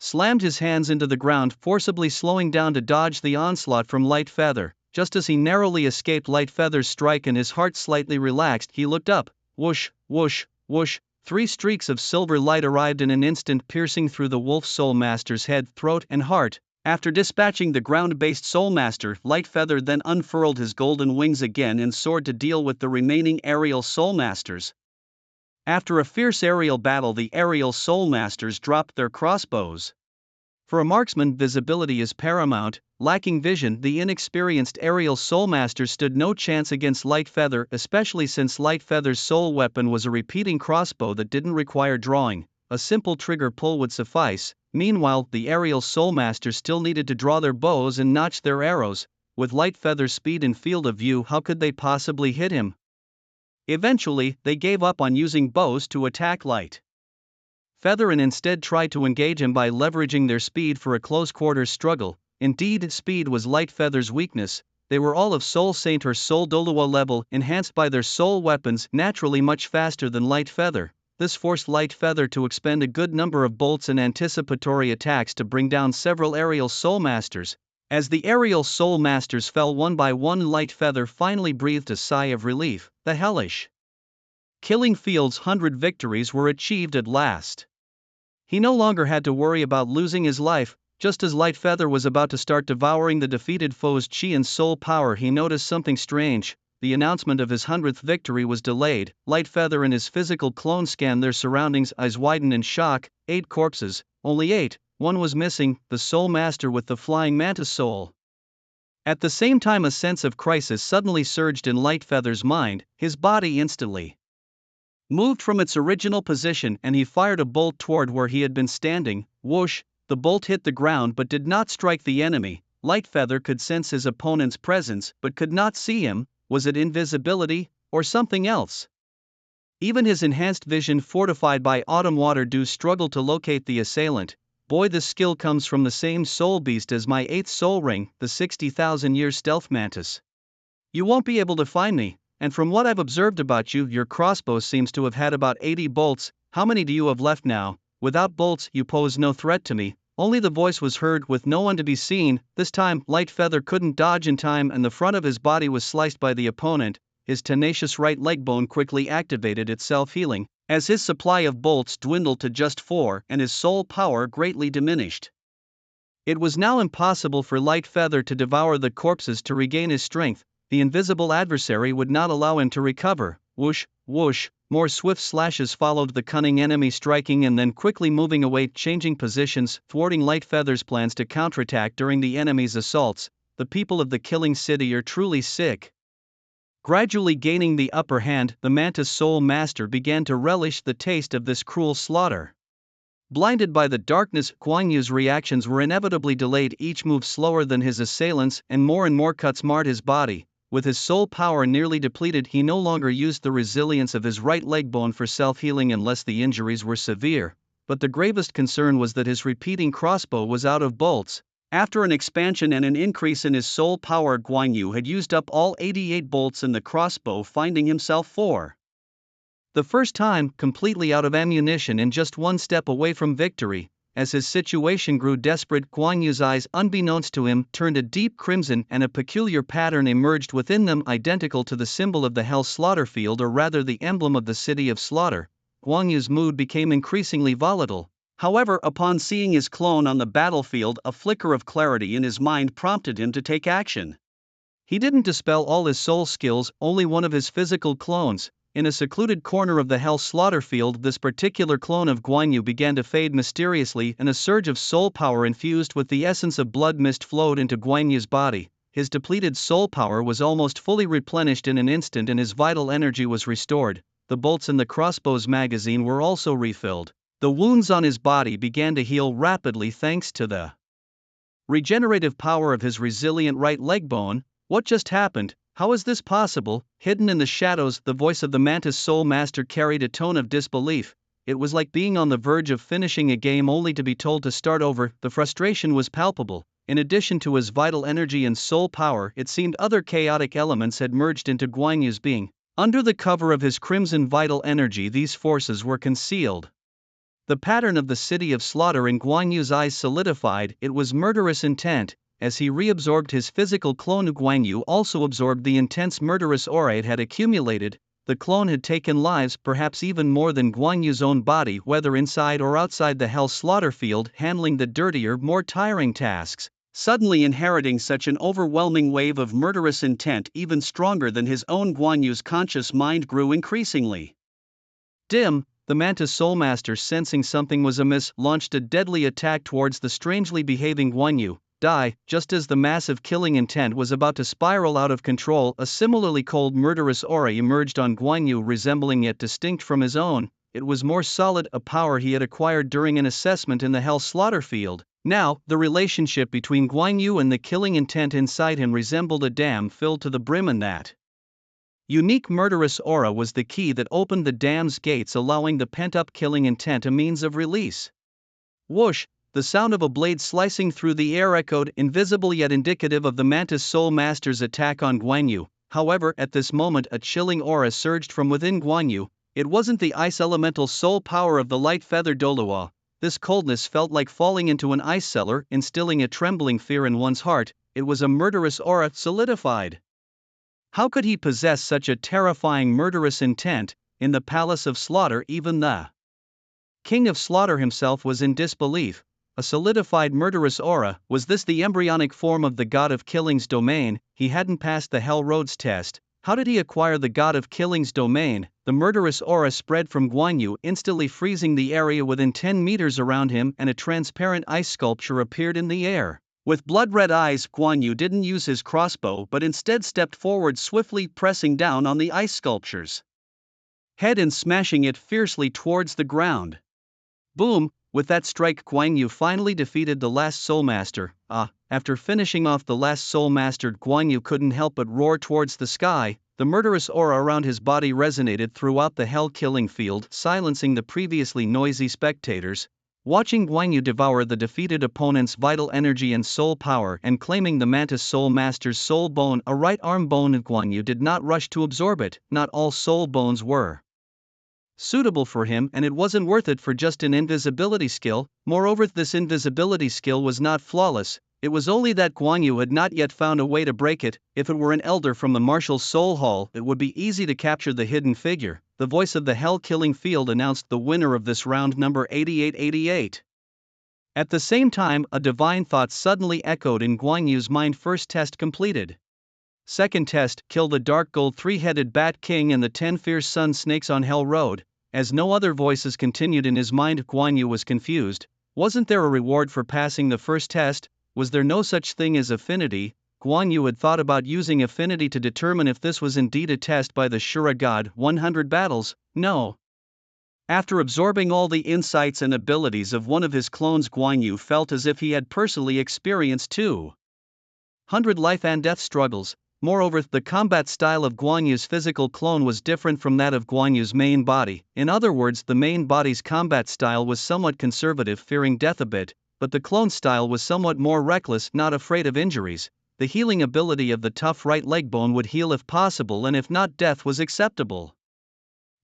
S1: slammed his hands into the ground, forcibly slowing down to dodge the onslaught from Light Feather. Just as he narrowly escaped Light Feather's strike and his heart slightly relaxed, he looked up. Whoosh, whoosh, whoosh. 3 streaks of silver light arrived in an instant, piercing through the wolf soul master's head, throat, and heart. After dispatching the ground-based soul master, Light Feather then unfurled his golden wings again and soared to deal with the remaining aerial soul masters. After a fierce aerial battle, the aerial soul masters dropped their crossbows. For a marksman, visibility is paramount. Lacking vision, the inexperienced aerial soul master stood no chance against Light Feather, especially since Light Feather's soul weapon was a repeating crossbow that didn't require drawing. A simple trigger pull would suffice. Meanwhile, the aerial soul masters still needed to draw their bows and notch their arrows. With Light Feather's speed and field of view, how could they possibly hit him? Eventually, they gave up on using bows to attack Light Feather and instead tried to engage him by leveraging their speed for a close-quarters struggle. Indeed, speed was Light Feather's weakness. They were all of Soul Saint or Soul Douluo level, enhanced by their soul weapons, naturally much faster than Light Feather. This forced Light Feather to expend a good number of bolts and anticipatory attacks to bring down several aerial soul masters. As the aerial soul masters fell one by one, Light Feather finally breathed a sigh of relief. The hellish killing field's 100 victories were achieved at last. He no longer had to worry about losing his life. Just as Light Feather was about to start devouring the defeated foe's chi and soul power, he noticed something strange. The announcement of his 100th victory was delayed. Light Feather and his physical clone scanned their surroundings, eyes widened in shock. 8 corpses, only 8. One was missing, the soul master with the flying mantis soul. At the same time, a sense of crisis suddenly surged in Light Feather's mind. His body instantly moved from its original position and he fired a bolt toward where he had been standing. Whoosh! The bolt hit the ground but did not strike the enemy. Light Feather could sense his opponent's presence but could not see him. Was it invisibility, or something else? Even his enhanced vision, fortified by autumn water dew, struggled to locate the assailant. Boy, this skill comes from the same soul beast as my 8th soul ring, the 60,000-year stealth mantis. You won't be able to find me, and from what I've observed about you, your crossbow seems to have had about 80 bolts. How many do you have left now? Without bolts, you pose no threat to me. Only the voice was heard with no one to be seen. This time, Light Feather couldn't dodge in time and the front of his body was sliced by the opponent. His tenacious right leg bone quickly activated itself, healing, as his supply of bolts dwindled to just 4 and his soul power greatly diminished. It was now impossible for Light Feather to devour the corpses to regain his strength. The invisible adversary would not allow him to recover. Whoosh, whoosh, more swift slashes followed, the cunning enemy striking and then quickly moving away, changing positions, thwarting Light Feather's plans to counterattack during the enemy's assaults. the people of the killing city are truly sick. Gradually gaining the upper hand, the mantis soul master began to relish the taste of this cruel slaughter. Blinded by the darkness, Guan Yu's reactions were inevitably delayed, each move slower than his assailants, and more cuts marred his body. With his soul power nearly depleted, he no longer used the resilience of his right leg bone for self-healing unless the injuries were severe, but the gravest concern was that his repeating crossbow was out of bolts. After an expansion and an increase in his soul power, Guan Yu had used up all 88 bolts in the crossbow, finding himself for the first time completely out of ammunition and just one step away from victory. As his situation grew desperate, Guan Yu's eyes, unbeknownst to him, turned a deep crimson, and a peculiar pattern emerged within them, identical to the symbol of the Hell Slaughter Field, or rather the emblem of the City of Slaughter. Guan Yu's mood became increasingly volatile. However, upon seeing his clone on the battlefield, a flicker of clarity in his mind prompted him to take action. He didn't dispel all his soul skills, only one of his physical clones. In a secluded corner of the Hell Slaughter Field, this particular clone of Guan Yu began to fade mysteriously, and a surge of soul power infused with the essence of blood mist flowed into Guan Yu's body. His depleted soul power was almost fully replenished in an instant, and his vital energy was restored. The bolts in the crossbow's magazine were also refilled. The wounds on his body began to heal rapidly thanks to the regenerative power of his resilient right leg bone. What just happened? How is this possible? Hidden in the shadows, the voice of the Mantis Soul Master carried a tone of disbelief. It was like being on the verge of finishing a game only to be told to start over. The frustration was palpable. In addition to his vital energy and soul power, it seemed other chaotic elements had merged into Guan Yu's being. Under the cover of his crimson vital energy, these forces were concealed. The pattern of the City of Slaughter in Guan Yu's eyes solidified. It was murderous intent. As he reabsorbed his physical clone, Guan Yu also absorbed the intense murderous aura it had accumulated. The clone had taken lives, perhaps even more than Guan Yu's own body, whether inside or outside the Hell Slaughter Field, handling the dirtier, more tiring tasks. Suddenly inheriting such an overwhelming wave of murderous intent, even stronger than his own, Guan Yu's conscious mind grew increasingly dim. The Mantis Soul Master, sensing something was amiss, launched a deadly attack towards the strangely behaving Guan Yu. Die. Just as the massive killing intent was about to spiral out of control, a similarly cold murderous aura emerged on Guan Yu, resembling yet distinct from his own. It was more solid, a power he had acquired during an assessment in the Hell Slaughter Field. Now, the relationship between Guan Yu and the killing intent inside him resembled a dam filled to the brim, and that unique murderous aura was the key that opened the dam's gates, allowing the pent-up killing intent a means of release. Whoosh! The sound of a blade slicing through the air echoed, invisible yet indicative of the Mantis Soul Master's attack on Guan Yu. However, at this moment a chilling aura surged from within Guan Yu. It wasn't the ice elemental soul power of the light feather Douluo. This coldness felt like falling into an ice cellar, instilling a trembling fear in one's heart. It was a murderous aura, solidified. How could he possess such a terrifying murderous intent? In the Palace of Slaughter, even the King of Slaughter himself was in disbelief. A solidified murderous aura, was this the embryonic form of the God of Killing's domain? He hadn't passed the Hell Roads test. How did he acquire the God of Killing's domain? The murderous aura spread from Guan Yu, instantly freezing the area within 10 meters around him, and a transparent ice sculpture appeared in the air. With blood-red eyes, Guan Yu didn't use his crossbow but instead stepped forward, swiftly pressing down on the ice sculpture's head and smashing it fiercely towards the ground. Boom! With that strike, Guan Yu finally defeated the last Soul Master. After finishing off the last Soul Master, Guan Yu couldn't help but roar towards the sky. The murderous aura around his body resonated throughout the Hell Killing Field, silencing the previously noisy spectators. Watching Guan Yu devour the defeated opponent's vital energy and soul power and claiming the Mantis Soul Master's soul bone, a right arm bone, Guan Yu did not rush to absorb it. Not all soul bones were suitable for him, and it wasn't worth it for just an invisibility skill. Moreover, this invisibility skill was not flawless. It was only that Guan Yu had not yet found a way to break it. If it were an elder from the Martial Soul Hall, it would be easy to capture the hidden figure. The voice of the Hell Killing Field announced the winner of this round, number 8888. At the same time, a divine thought suddenly echoed in Guan Yu's mind. First test completed. Second test, kill the dark gold three-headed Bat King and the 10 fierce sun snakes on Hell Road. As no other voices continued in his mind, Guan Yu was confused. Wasn't there a reward for passing the first test? Was there no such thing as affinity? Guan Yu had thought about using affinity to determine if this was indeed a test by the Shura god. 100 battles, no. After absorbing all the insights and abilities of one of his clones, Guan Yu felt as if he had personally experienced 200 life and death struggles. Moreover, the combat style of Guan Yu's physical clone was different from that of Guan Yu's main body. In other words, the main body's combat style was somewhat conservative, fearing death a bit, but the clone style was somewhat more reckless, not afraid of injuries. The healing ability of the tough right leg bone would heal if possible, and if not, death was acceptable.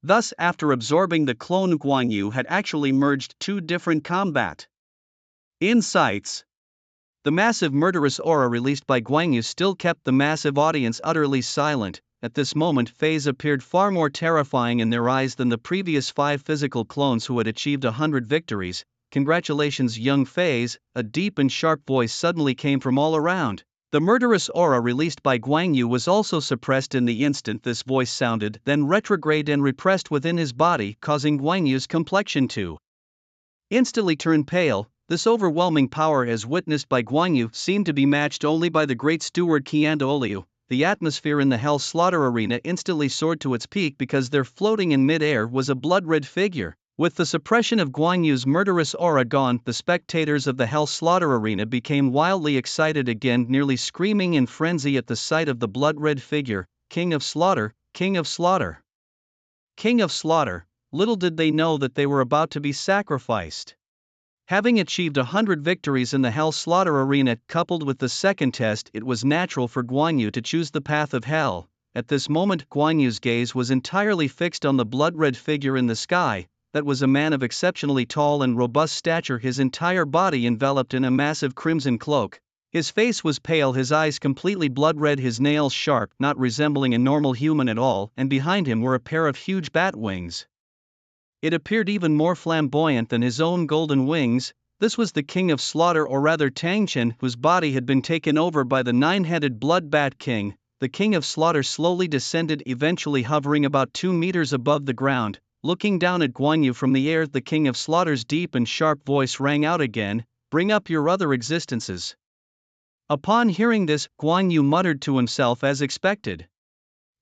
S1: Thus, after absorbing the clone, Guan Yu had actually merged 2 different combat insights. The massive murderous aura released by Guan Yu still kept the massive audience utterly silent. At this moment, FaZe appeared far more terrifying in their eyes than the previous 5 physical clones who had achieved 100 victories. Congratulations, young FaZe, a deep and sharp voice suddenly came from all around. The murderous aura released by Guan Yu was also suppressed in the instant this voice sounded, then retrograde and repressed within his body, causing Guan Yu's complexion to instantly turn pale. This overwhelming power, as witnessed by Guan Yu, seemed to be matched only by the great steward Douluo. The atmosphere in the Hell Slaughter Arena instantly soared to its peak because there, floating in mid-air, was a blood-red figure. With the suppression of Guan Yu's murderous aura gone, the spectators of the Hell Slaughter Arena became wildly excited again, nearly screaming in frenzy at the sight of the blood-red figure. King of Slaughter, King of Slaughter, King of Slaughter. Little did they know that they were about to be sacrificed. Having achieved 100 victories in the Hell Slaughter Arena, coupled with the second test, it was natural for Guan Yu to choose the path of hell. At this moment, Guan Yu's gaze was entirely fixed on the blood-red figure in the sky. That was a man of exceptionally tall and robust stature, his entire body enveloped in a massive crimson cloak. His face was pale, his eyes completely blood-red, his nails sharp, not resembling a normal human at all, and behind him were a pair of huge bat wings. It appeared even more flamboyant than his own golden wings. This was the King of Slaughter, or rather Tang Chen, whose body had been taken over by the 9-headed Blood Bat King. The King of Slaughter slowly descended, eventually hovering about 2 meters above the ground. Looking down at Guan Yu from the air, the King of Slaughter's deep and sharp voice rang out again, "Bring up your other existences." Upon hearing this, Guan Yu muttered to himself as expected.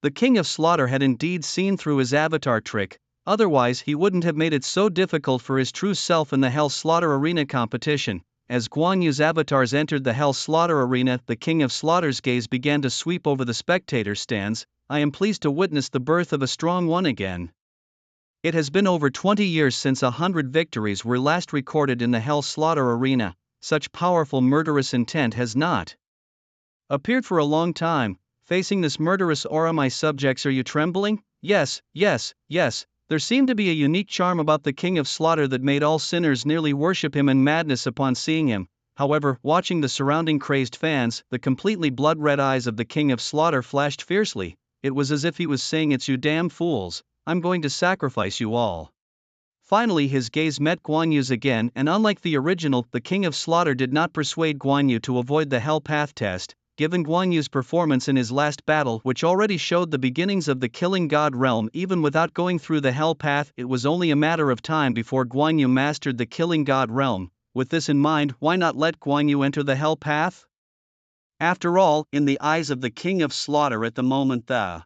S1: The King of Slaughter had indeed seen through his avatar trick, otherwise he wouldn't have made it so difficult for his true self in the Hell Slaughter Arena competition. As Guan Yu's avatars entered the Hell Slaughter Arena, the King of Slaughter's gaze began to sweep over the spectator stands. "I am pleased to witness the birth of a strong one again. It has been over 20 years since 100 victories were last recorded in the Hell Slaughter Arena. Such powerful murderous intent has not appeared for a long time. Facing this murderous aura, my subjects, are you trembling? Yes, yes, yes." There seemed to be a unique charm about the King of Slaughter that made all sinners nearly worship him in madness upon seeing him. However, watching the surrounding crazed fans, the completely blood-red eyes of the King of Slaughter flashed fiercely. It was as if he was saying, "It's you damn fools, I'm going to sacrifice you all." Finally his gaze met Guan Yu's again, and unlike the original, the King of Slaughter did not persuade Guan Yu to avoid the Hell Path test. Given Guan Yu's performance in his last battle, which already showed the beginnings of the Killing God realm, even without going through the Hell Path, it was only a matter of time before Guan Yu mastered the Killing God realm. With this in mind, why not let Guan Yu enter the Hell Path? After all, in the eyes of the King of Slaughter at the moment, the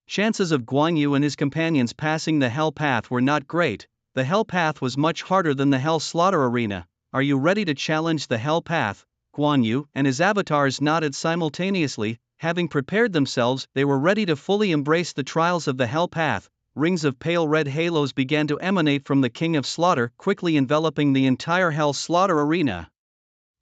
S1: chances of Guan Yu and his companions passing the Hell Path were not great. The Hell Path was much harder than the Hell Slaughter Arena. "Are you ready to challenge the Hell Path?" Guan Yu and his avatars nodded simultaneously. Having prepared themselves, they were ready to fully embrace the trials of the Hell Path. Rings of pale red halos began to emanate from the King of Slaughter, quickly enveloping the entire Hell Slaughter Arena.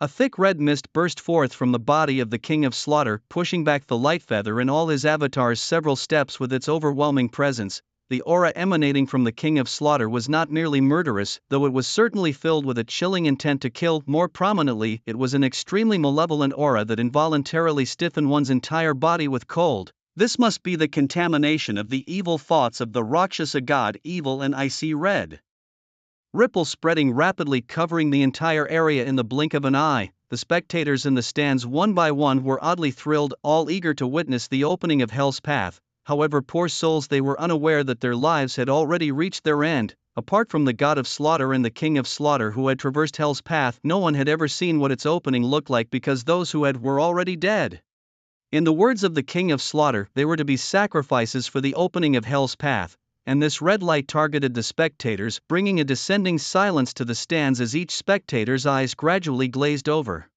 S1: A thick red mist burst forth from the body of the King of Slaughter, pushing back the light feather and all his avatars several steps with its overwhelming presence. The aura emanating from the King of Slaughter was not merely murderous, though it was certainly filled with a chilling intent to kill. More prominently, it was an extremely malevolent aura that involuntarily stiffened one's entire body with cold. This must be the contamination of the evil thoughts of the Rakshasa god, evil and icy red. Ripples spreading rapidly, covering the entire area in the blink of an eye. The spectators in the stands one by one were oddly thrilled, all eager to witness the opening of Hell's Path. However, poor souls, they were unaware that their lives had already reached their end. apart from the god of slaughter and the king of slaughter who had traversed hell's path, no one had ever seen what its opening looked like because those who had were already dead. In the words of the king of slaughter, they were to be sacrifices for the opening of hell's path, and this red light targeted the spectators, bringing a descending silence to the stands as each spectator's eyes gradually glazed over.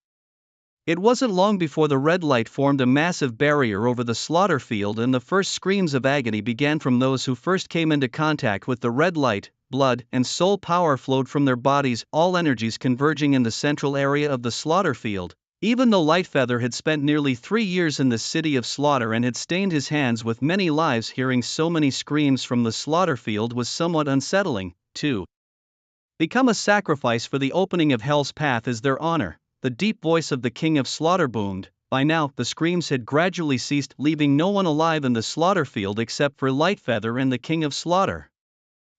S1: It wasn't long before the red light formed a massive barrier over the slaughter field, and the first screams of agony began from those who first came into contact with the red light. Blood and soul power flowed from their bodies, all energies converging in the central area of the slaughter field. Even though Lightfeather had spent nearly 3 years in the city of slaughter and had stained his hands with many lives, hearing so many screams from the slaughter field was somewhat unsettling. To become a sacrifice for the opening of hell's path is their honor, the deep voice of the king of slaughter boomed. By now, the screams had gradually ceased, leaving no one alive in the slaughter field except for Lightfeather and the king of slaughter.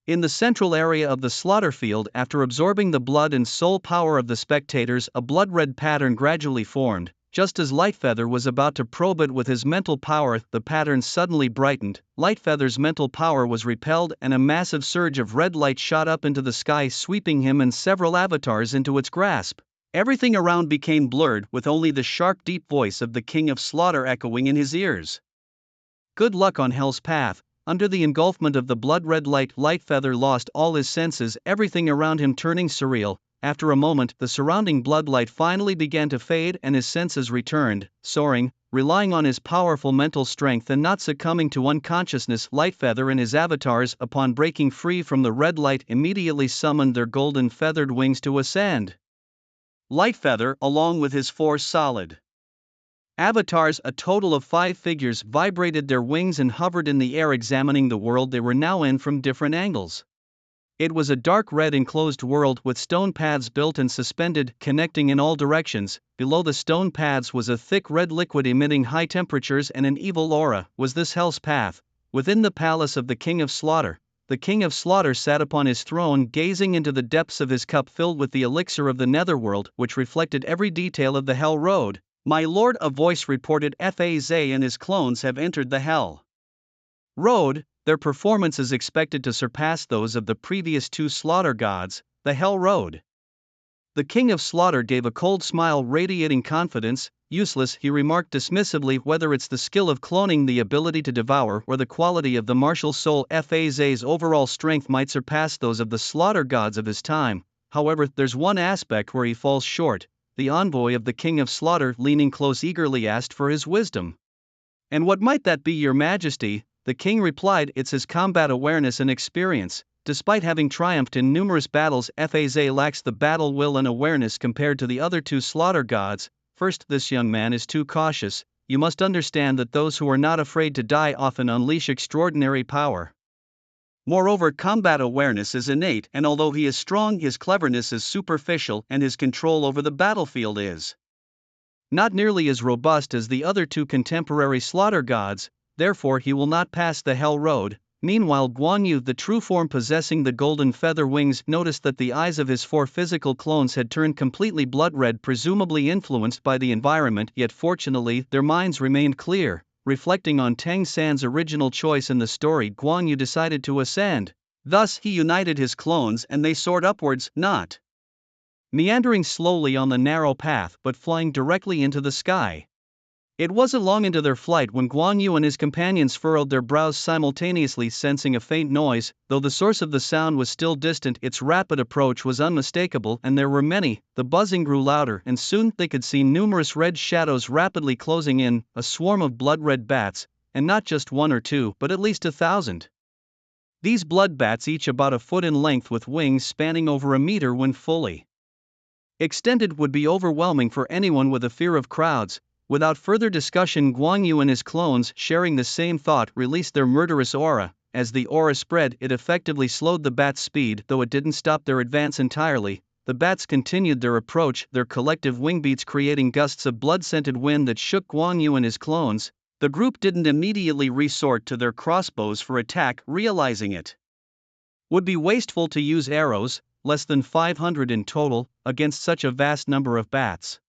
S1: In the central area of the slaughter field, after absorbing the blood and soul power of the spectators, a blood-red pattern gradually formed. Just as Lightfeather was about to probe it with his mental power, the pattern suddenly brightened. Lightfeather's mental power was repelled and a massive surge of red light shot up into the sky, sweeping him and several avatars into its grasp. Everything around became blurred, with only the sharp, deep voice of the king of slaughter echoing in his ears. Good luck on hell's path. Under the engulfment of the blood-red light, Lightfeather lost all his senses, everything around him turning surreal. After a moment, the surrounding bloodlight finally began to fade and his senses returned. Soaring, relying on his powerful mental strength and not succumbing to unconsciousness, Lightfeather and his avatars, upon breaking free from the red light, immediately summoned their golden feathered wings to ascend. Lightfeather, along with his 4 solid avatars, a total of 5 figures, vibrated their wings and hovered in the air, examining the world they were now in from different angles. It was a dark red enclosed world with stone paths built and suspended, connecting in all directions. Below the stone paths was a thick red liquid emitting high temperatures and an evil aura. Was this hell's path? Within the palace of the king of slaughter, the king of slaughter sat upon his throne, gazing into the depths of his cup filled with the elixir of the netherworld, which reflected every detail of the hell road. My lord, a voice reported, Zhuge and his clones have entered the hell road. Their performance is expected to surpass those of the previous 2 slaughter gods. The hell road. The king of slaughter gave a cold smile, radiating confidence. Useless, he remarked dismissively. Whether it's the skill of cloning, the ability to devour, or the quality of the martial soul, Zhuge's overall strength might surpass those of the slaughter gods of his time. However, there's one aspect where he falls short. The envoy of the king of slaughter, leaning close, eagerly asked for his wisdom. And what might that be, your majesty? The king replied, it's his combat awareness and experience. Despite having triumphed in numerous battles, Zhuge lacks the battle will and awareness compared to the other 2 slaughter gods. First, this young man is too cautious. You must understand that those who are not afraid to die often unleash extraordinary power. Moreover, combat awareness is innate, and although he is strong, his cleverness is superficial and his control over the battlefield is not nearly as robust as the other 2 contemporary slaughter gods, therefore he will not pass the hell road. Meanwhile, Guan Yu, the true form possessing the golden feather wings, noticed that the eyes of his 4 physical clones had turned completely blood red, presumably influenced by the environment, yet fortunately, their minds remained clear. Reflecting on Tang San's original choice in the story, Guan Yu decided to ascend. Thus, he united his clones and they soared upwards, not meandering slowly on the narrow path but flying directly into the sky. It wasn't long into their flight when Guan Yu and his companions furrowed their brows simultaneously, sensing a faint noise. Though the source of the sound was still distant, its rapid approach was unmistakable, and there were many. The buzzing grew louder, and soon they could see numerous red shadows rapidly closing in, a swarm of blood-red bats, and not just 1 or 2, but at least 1,000. These blood bats, each about a foot in length with wings spanning over a meter when fully extended, would be overwhelming for anyone with a fear of crowds. Without further discussion, Guan Yu and his clones, sharing the same thought, released their murderous aura. As the aura spread, it effectively slowed the bats' speed, though it didn't stop their advance entirely. The bats continued their approach, their collective wing beats creating gusts of blood-scented wind that shook Guan Yu and his clones. The group didn't immediately resort to their crossbows for attack, realizing it would be wasteful to use arrows, less than 500 in total, against such a vast number of bats.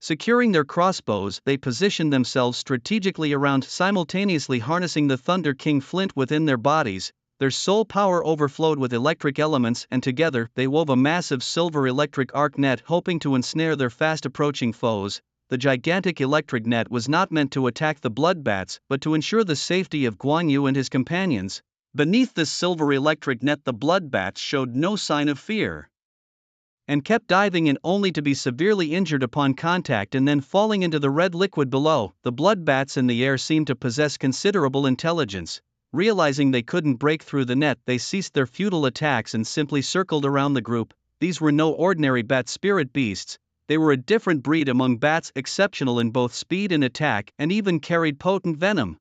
S1: Securing their crossbows, they positioned themselves strategically around, simultaneously harnessing the Thunder King Flint within their bodies. their soul power overflowed with electric elements, and together they wove a massive silver electric arc net, hoping to ensnare their fast-approaching foes. The gigantic electric net was not meant to attack the blood bats, but to ensure the safety of Guan Yu and his companions. Beneath this silver electric net, the blood bats showed no sign of fear and kept diving in, only to be severely injured upon contact and then falling into the red liquid below. The blood bats in the air seemed to possess considerable intelligence. Realizing they couldn't break through the net, they ceased their futile attacks and simply circled around the group. These were no ordinary bat spirit beasts. They were a different breed among bats, exceptional in both speed and attack, and even carried potent venom.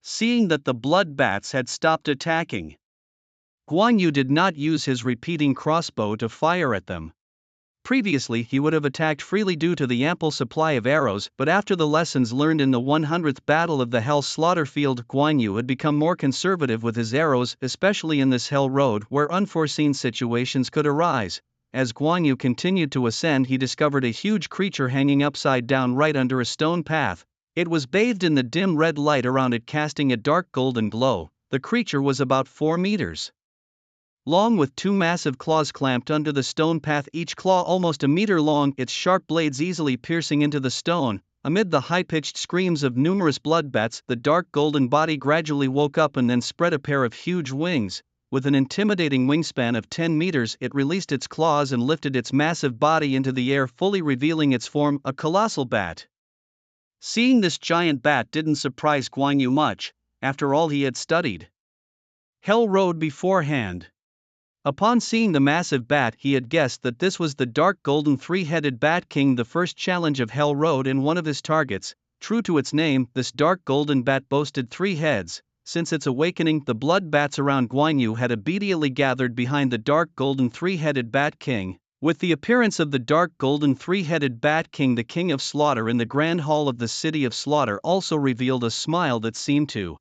S1: Seeing that the blood bats had stopped attacking, Guan Yu did not use his repeating crossbow to fire at them. Previously he would have attacked freely due to the ample supply of arrows, but after the lessons learned in the 100th Battle of the Hell Slaughter Field, Guan Yu had become more conservative with his arrows, especially in this Hell Road where unforeseen situations could arise. As Guan Yu continued to ascend, he discovered a huge creature hanging upside down right under a stone path. It was bathed in the dim red light around it, casting a dark golden glow. The creature was about 4 meters long, with 2 massive claws clamped under the stone path, each claw almost a meter long, its sharp blades easily piercing into the stone. Amid the high-pitched screams of numerous blood bats, the dark golden body gradually woke up and then spread a pair of huge wings. With an intimidating wingspan of 10 meters, it released its claws and lifted its massive body into the air, fully revealing its form, a colossal bat. Seeing this giant bat didn't surprise Guan Yu much, after all he had studied Hell Road beforehand. Upon seeing the massive bat, he had guessed that this was the dark golden three-headed Bat King, the first challenge of Hell Road and one of his targets. True to its name, this dark golden bat boasted 3 heads. Since its awakening, the blood bats around Guan Yu had obediently gathered behind the dark golden three-headed Bat King. With the appearance of the dark golden three-headed Bat King, the King of Slaughter in the Grand Hall of the City of Slaughter also revealed a smile that seemed to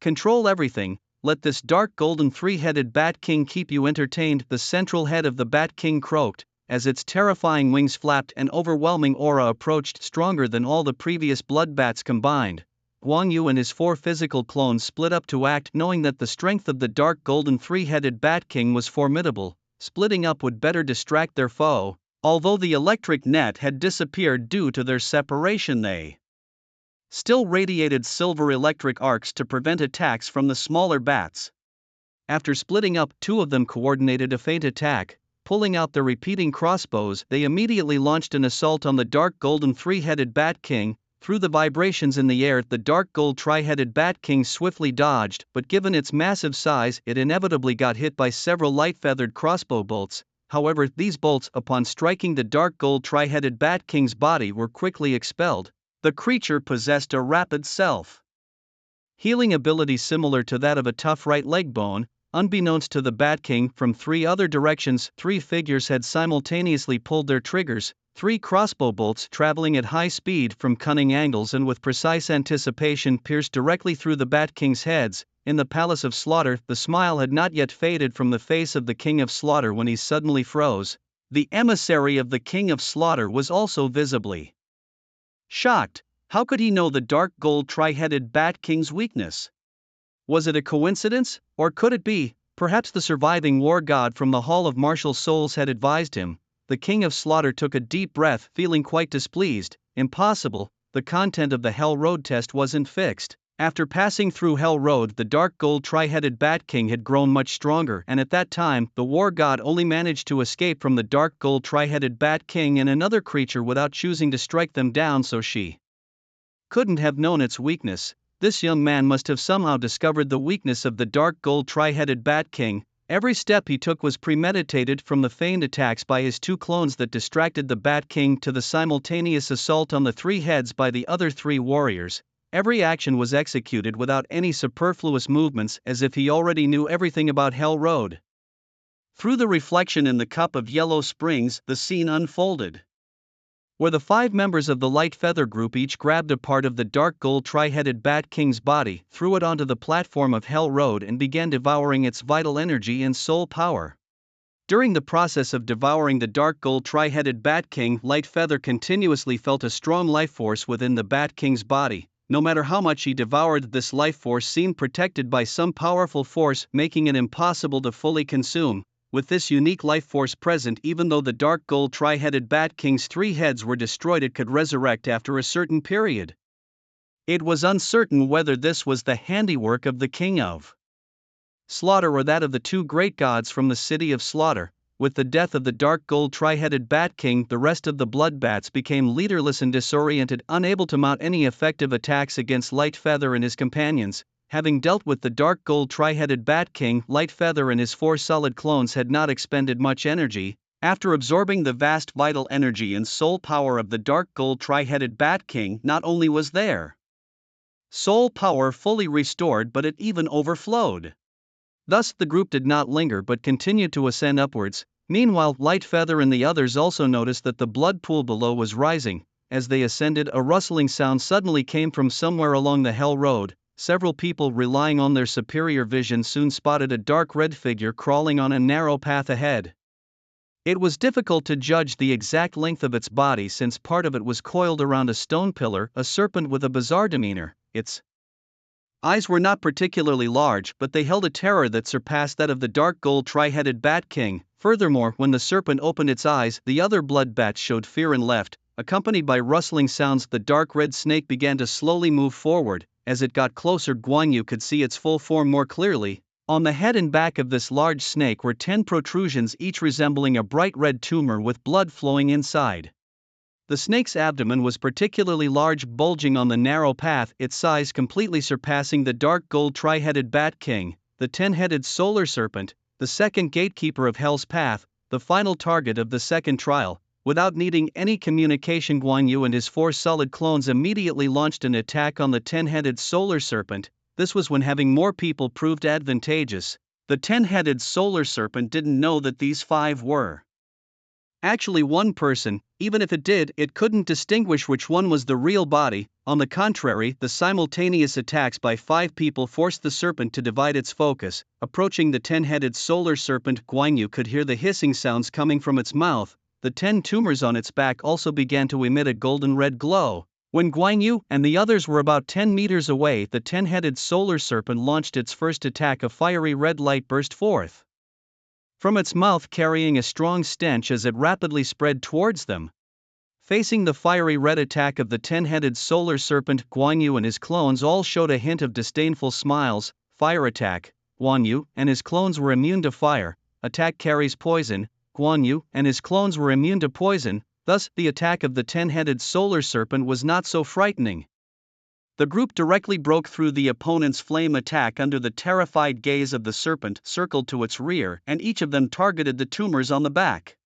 S1: control everything. "Let this dark golden three-headed Bat King keep you entertained," the central head of the Bat King croaked, as its terrifying wings flapped. An overwhelming aura approached, stronger than all the previous blood bats combined. Guan Yu and his 4 physical clones split up to act, knowing that the strength of the dark golden three-headed Bat King was formidable. Splitting up would better distract their foe. Although the electric net had disappeared due to their separation, they still radiated silver electric arcs to prevent attacks from the smaller bats. After splitting up, 2 of them coordinated a feint attack. Pulling out their repeating crossbows, they immediately launched an assault on the dark golden three-headed Bat King. Through the vibrations in the air, the dark gold tri-headed Bat King swiftly dodged, but given its massive size, it inevitably got hit by several light-feathered crossbow bolts. However, these bolts, upon striking the dark gold tri-headed Bat King's body, were quickly expelled. The creature possessed a rapid self-healing ability similar to that of a tough right leg bone. Unbeknownst to the Bat King, from 3 other directions, 3 figures had simultaneously pulled their triggers. 3 crossbow bolts, traveling at high speed from cunning angles and with precise anticipation, pierced directly through the Bat King's heads. In the Palace of Slaughter, the smile had not yet faded from the face of the King of Slaughter when he suddenly froze. The emissary of the King of Slaughter was also visibly shocked. How could he know the dark gold tri-headed Bat King's weakness? Was it a coincidence, or could it be, perhaps the surviving war god from the Hall of Martial Souls had advised him? The King of Slaughter took a deep breath, feeling quite displeased. Impossible, the content of the Hell Road test wasn't fixed. After passing through Hell Road, the dark gold tri-headed Bat King had grown much stronger, and at that time, the war god only managed to escape from the dark gold tri-headed Bat King and another creature without choosing to strike them down, so she couldn't have known its weakness. This young man must have somehow discovered the weakness of the dark gold tri-headed Bat King. Every step he took was premeditated, from the feigned attacks by his 2 clones that distracted the Bat King to the simultaneous assault on the 3 heads by the other 3 warriors. Every action was executed without any superfluous movements, as if he already knew everything about Hell Road. Through the reflection in the cup of yellow springs, the scene unfolded, where the 5 members of the Light Feather group each grabbed a part of the dark gold tri-headed Bat King's body, threw it onto the platform of Hell Road and began devouring its vital energy and soul power. During the process of devouring the dark gold tri-headed Bat King, Light Feather continuously felt a strong life force within the Bat King's body. No matter how much he devoured, this life force seemed protected by some powerful force, making it impossible to fully consume. With this unique life force present, even though the dark gold tri-headed Bat King's 3 heads were destroyed, it could resurrect after a certain period. It was uncertain whether this was the handiwork of the King of Slaughter or that of the 2 great gods from the City of Slaughter. With the death of the dark gold tri-headed Bat King, the rest of the blood bats became leaderless and disoriented, unable to mount any effective attacks against Lightfeather and his companions. Having dealt with the dark gold tri-headed Bat King, Lightfeather and his 4 solid clones had not expended much energy. After absorbing the vast vital energy and soul power of the dark gold tri-headed Bat King, not only was their soul power fully restored, but it even overflowed. Thus, the group did not linger but continued to ascend upwards. Meanwhile, Lightfeather and the others also noticed that the blood pool below was rising. As they ascended, a rustling sound suddenly came from somewhere along the Hell Road. Several people, relying on their superior vision, soon spotted a dark red figure crawling on a narrow path ahead. It was difficult to judge the exact length of its body since part of it was coiled around a stone pillar, a serpent with a bizarre demeanor. Its eyes were not particularly large, but they held a terror that surpassed that of the dark gold tri-headed Bat King. Furthermore, when the serpent opened its eyes, the other blood bats showed fear and left. Accompanied by rustling sounds, the dark red snake began to slowly move forward. As it got closer, Guan Yu could see its full form more clearly. On the head and back of this large snake were 10 protrusions, each resembling a bright red tumor with blood flowing inside. The snake's abdomen was particularly large, bulging on the narrow path, its size completely surpassing the dark gold tri-headed Bat King, the 10-headed solar serpent, the second gatekeeper of Hell's Path, the final target of the second trial. Without needing any communication, Guan Yu and his 4 solid clones immediately launched an attack on the 10-headed solar serpent. This was when having more people proved advantageous. The 10-headed solar serpent didn't know that these 5 were actually one person. Even if it did, it couldn't distinguish which one was the real body. On the contrary, the simultaneous attacks by 5 people forced the serpent to divide its focus. Approaching the 10-headed solar serpent, Guan Yu could hear the hissing sounds coming from its mouth. The 10 tumors on its back also began to emit a golden red glow. When Guan Yu and the others were about 10 meters away, the 10-headed solar serpent launched its first attack. A fiery red light burst forth from its mouth, carrying a strong stench as it rapidly spread towards them. Facing the fiery red attack of the 10-headed solar serpent, Guan Yu and his clones all showed a hint of disdainful smiles. Fire attack. Guan Yu and his clones were immune to fire. Attack carries poison. Guan Yu and his clones were immune to poison. Thus, the attack of the 10-headed solar serpent was not so frightening. The group directly broke through the opponent's flame attack under the terrified gaze of the serpent, circled to its rear, and each of them targeted the tumors on the back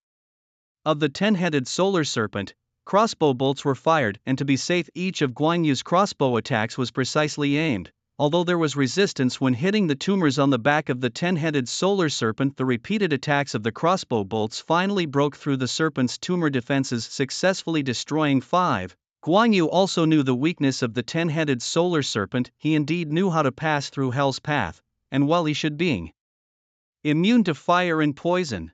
S1: of the 10-headed solar serpent. Crossbow bolts were fired, and to be safe, each of Guan Yu's crossbow attacks was precisely aimed. Although there was resistance when hitting the tumors on the back of the 10-headed solar serpent, the repeated attacks of the crossbow bolts finally broke through the serpent's tumor defenses, successfully destroying 5. Guan Yu also knew the weakness of the 10-headed solar serpent. He indeed knew how to pass through Hell's Path, and while he should be immune to fire and poison,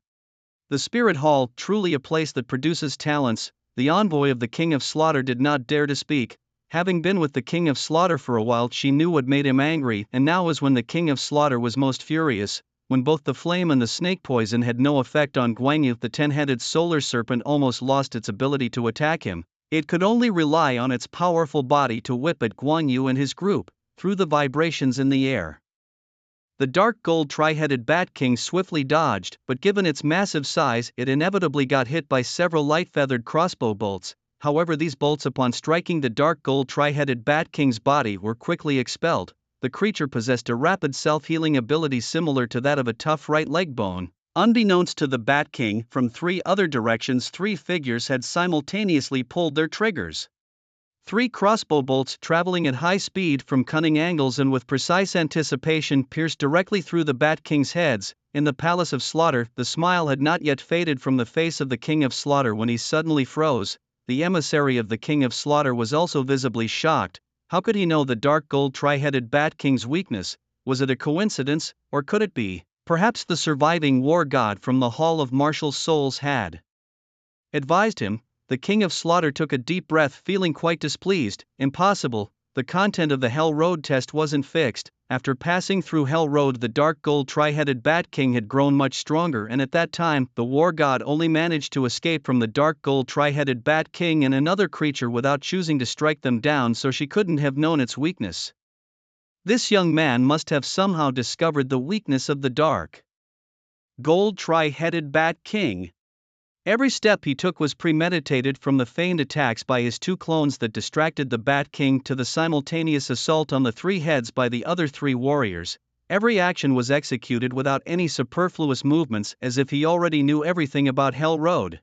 S1: the Spirit Hall, truly a place that produces talents. The envoy of the King of Slaughter did not dare to speak. Having been with the King of Slaughter for a while, she knew what made him angry, and now was when the King of Slaughter was most furious. When both the flame and the snake poison had no effect on Guan Yu, the 10-headed solar serpent almost lost its ability to attack him. It could only rely on its powerful body to whip at Guan Yu and his group, through the vibrations in the air. The dark gold tri-headed Bat King swiftly dodged, but given its massive size, it inevitably got hit by several light-feathered crossbow bolts. However, these bolts, upon striking the dark gold tri-headed Bat King's body, were quickly expelled. The creature possessed a rapid self-healing ability similar to that of a tough right leg bone. Unbeknownst to the Bat King, from 3 other directions 3 figures had simultaneously pulled their triggers. 3 crossbow bolts, traveling at high speed from cunning angles and with precise anticipation, pierced directly through the Bat King's heads. In the Palace of Slaughter, the smile had not yet faded from the face of the King of Slaughter when he suddenly froze. The emissary of the King of Slaughter was also visibly shocked. How could he know the dark gold tri-headed Bat King's weakness? Was it a coincidence, or could it be perhaps the surviving war god from the Hall of Martial Souls had advised him? The King of Slaughter took a deep breath, feeling quite displeased. Impossible. the content of the Hell Road test wasn't fixed. After passing through Hell Road, the dark gold tri-headed Bat King had grown much stronger, and at that time, the war god only managed to escape from the dark gold tri-headed Bat King and another creature without choosing to strike them down, so she couldn't have known its weakness. This young man must have somehow discovered the weakness of the dark gold tri-headed Bat King. Every step he took was premeditated, from the feigned attacks by his two clones that distracted the Bat King to the simultaneous assault on the three heads by the other three warriors. Every action was executed without any superfluous movements, as if he already knew everything about Hell Road.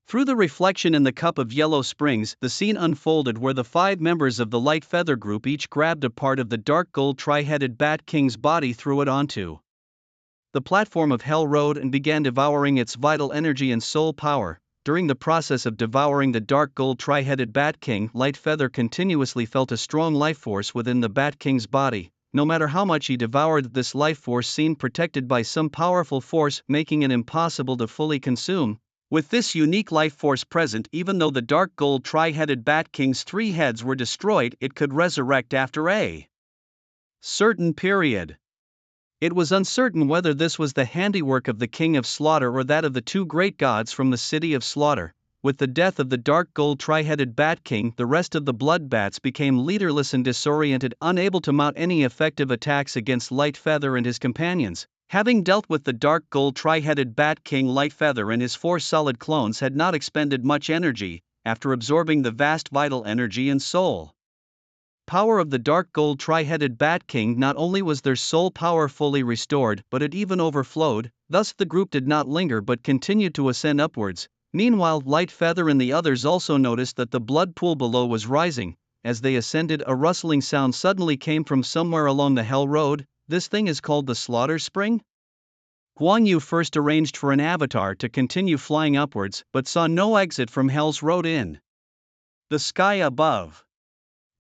S1: Through the reflection in the cup of yellow springs, the scene unfolded where the 5 members of the Light Feather group each grabbed a part of the dark gold tri-headed Bat King's body, threw it onto the platform of Hell Road, and began devouring its vital energy and soul power. During the process of devouring the dark gold tri-headed Bat King, Light Feather continuously felt a strong life force within the Bat King's body. No matter how much he devoured, this life force seemed protected by some powerful force, making it impossible to fully consume. With this unique life force present, even though the dark gold tri-headed Bat King's 3 heads were destroyed, it could resurrect after a certain period. It was uncertain whether this was the handiwork of the King of Slaughter or that of the 2 great gods from the City of Slaughter. With the death of the dark gold tri-headed Bat King, the rest of the blood bats became leaderless and disoriented, unable to mount any effective attacks against Light Feather and his companions. Having dealt with the dark gold tri-headed Bat King, Light Feather and his 4 solid clones had not expended much energy, after absorbing the vast vital energy and soul power of the dark gold tri-headed Bat King. Not only was their soul power fully restored, but it even overflowed. Thus the group did not linger but continued to ascend upwards. Meanwhile, Light Feather and the others also noticed that the blood pool below was rising. As they ascended, a rustling sound suddenly came from somewhere along the Hell Road. This thing is called the Slaughter Spring? Guan Yu first arranged for an avatar to continue flying upwards, but saw no exit from Hell's Road in the sky above.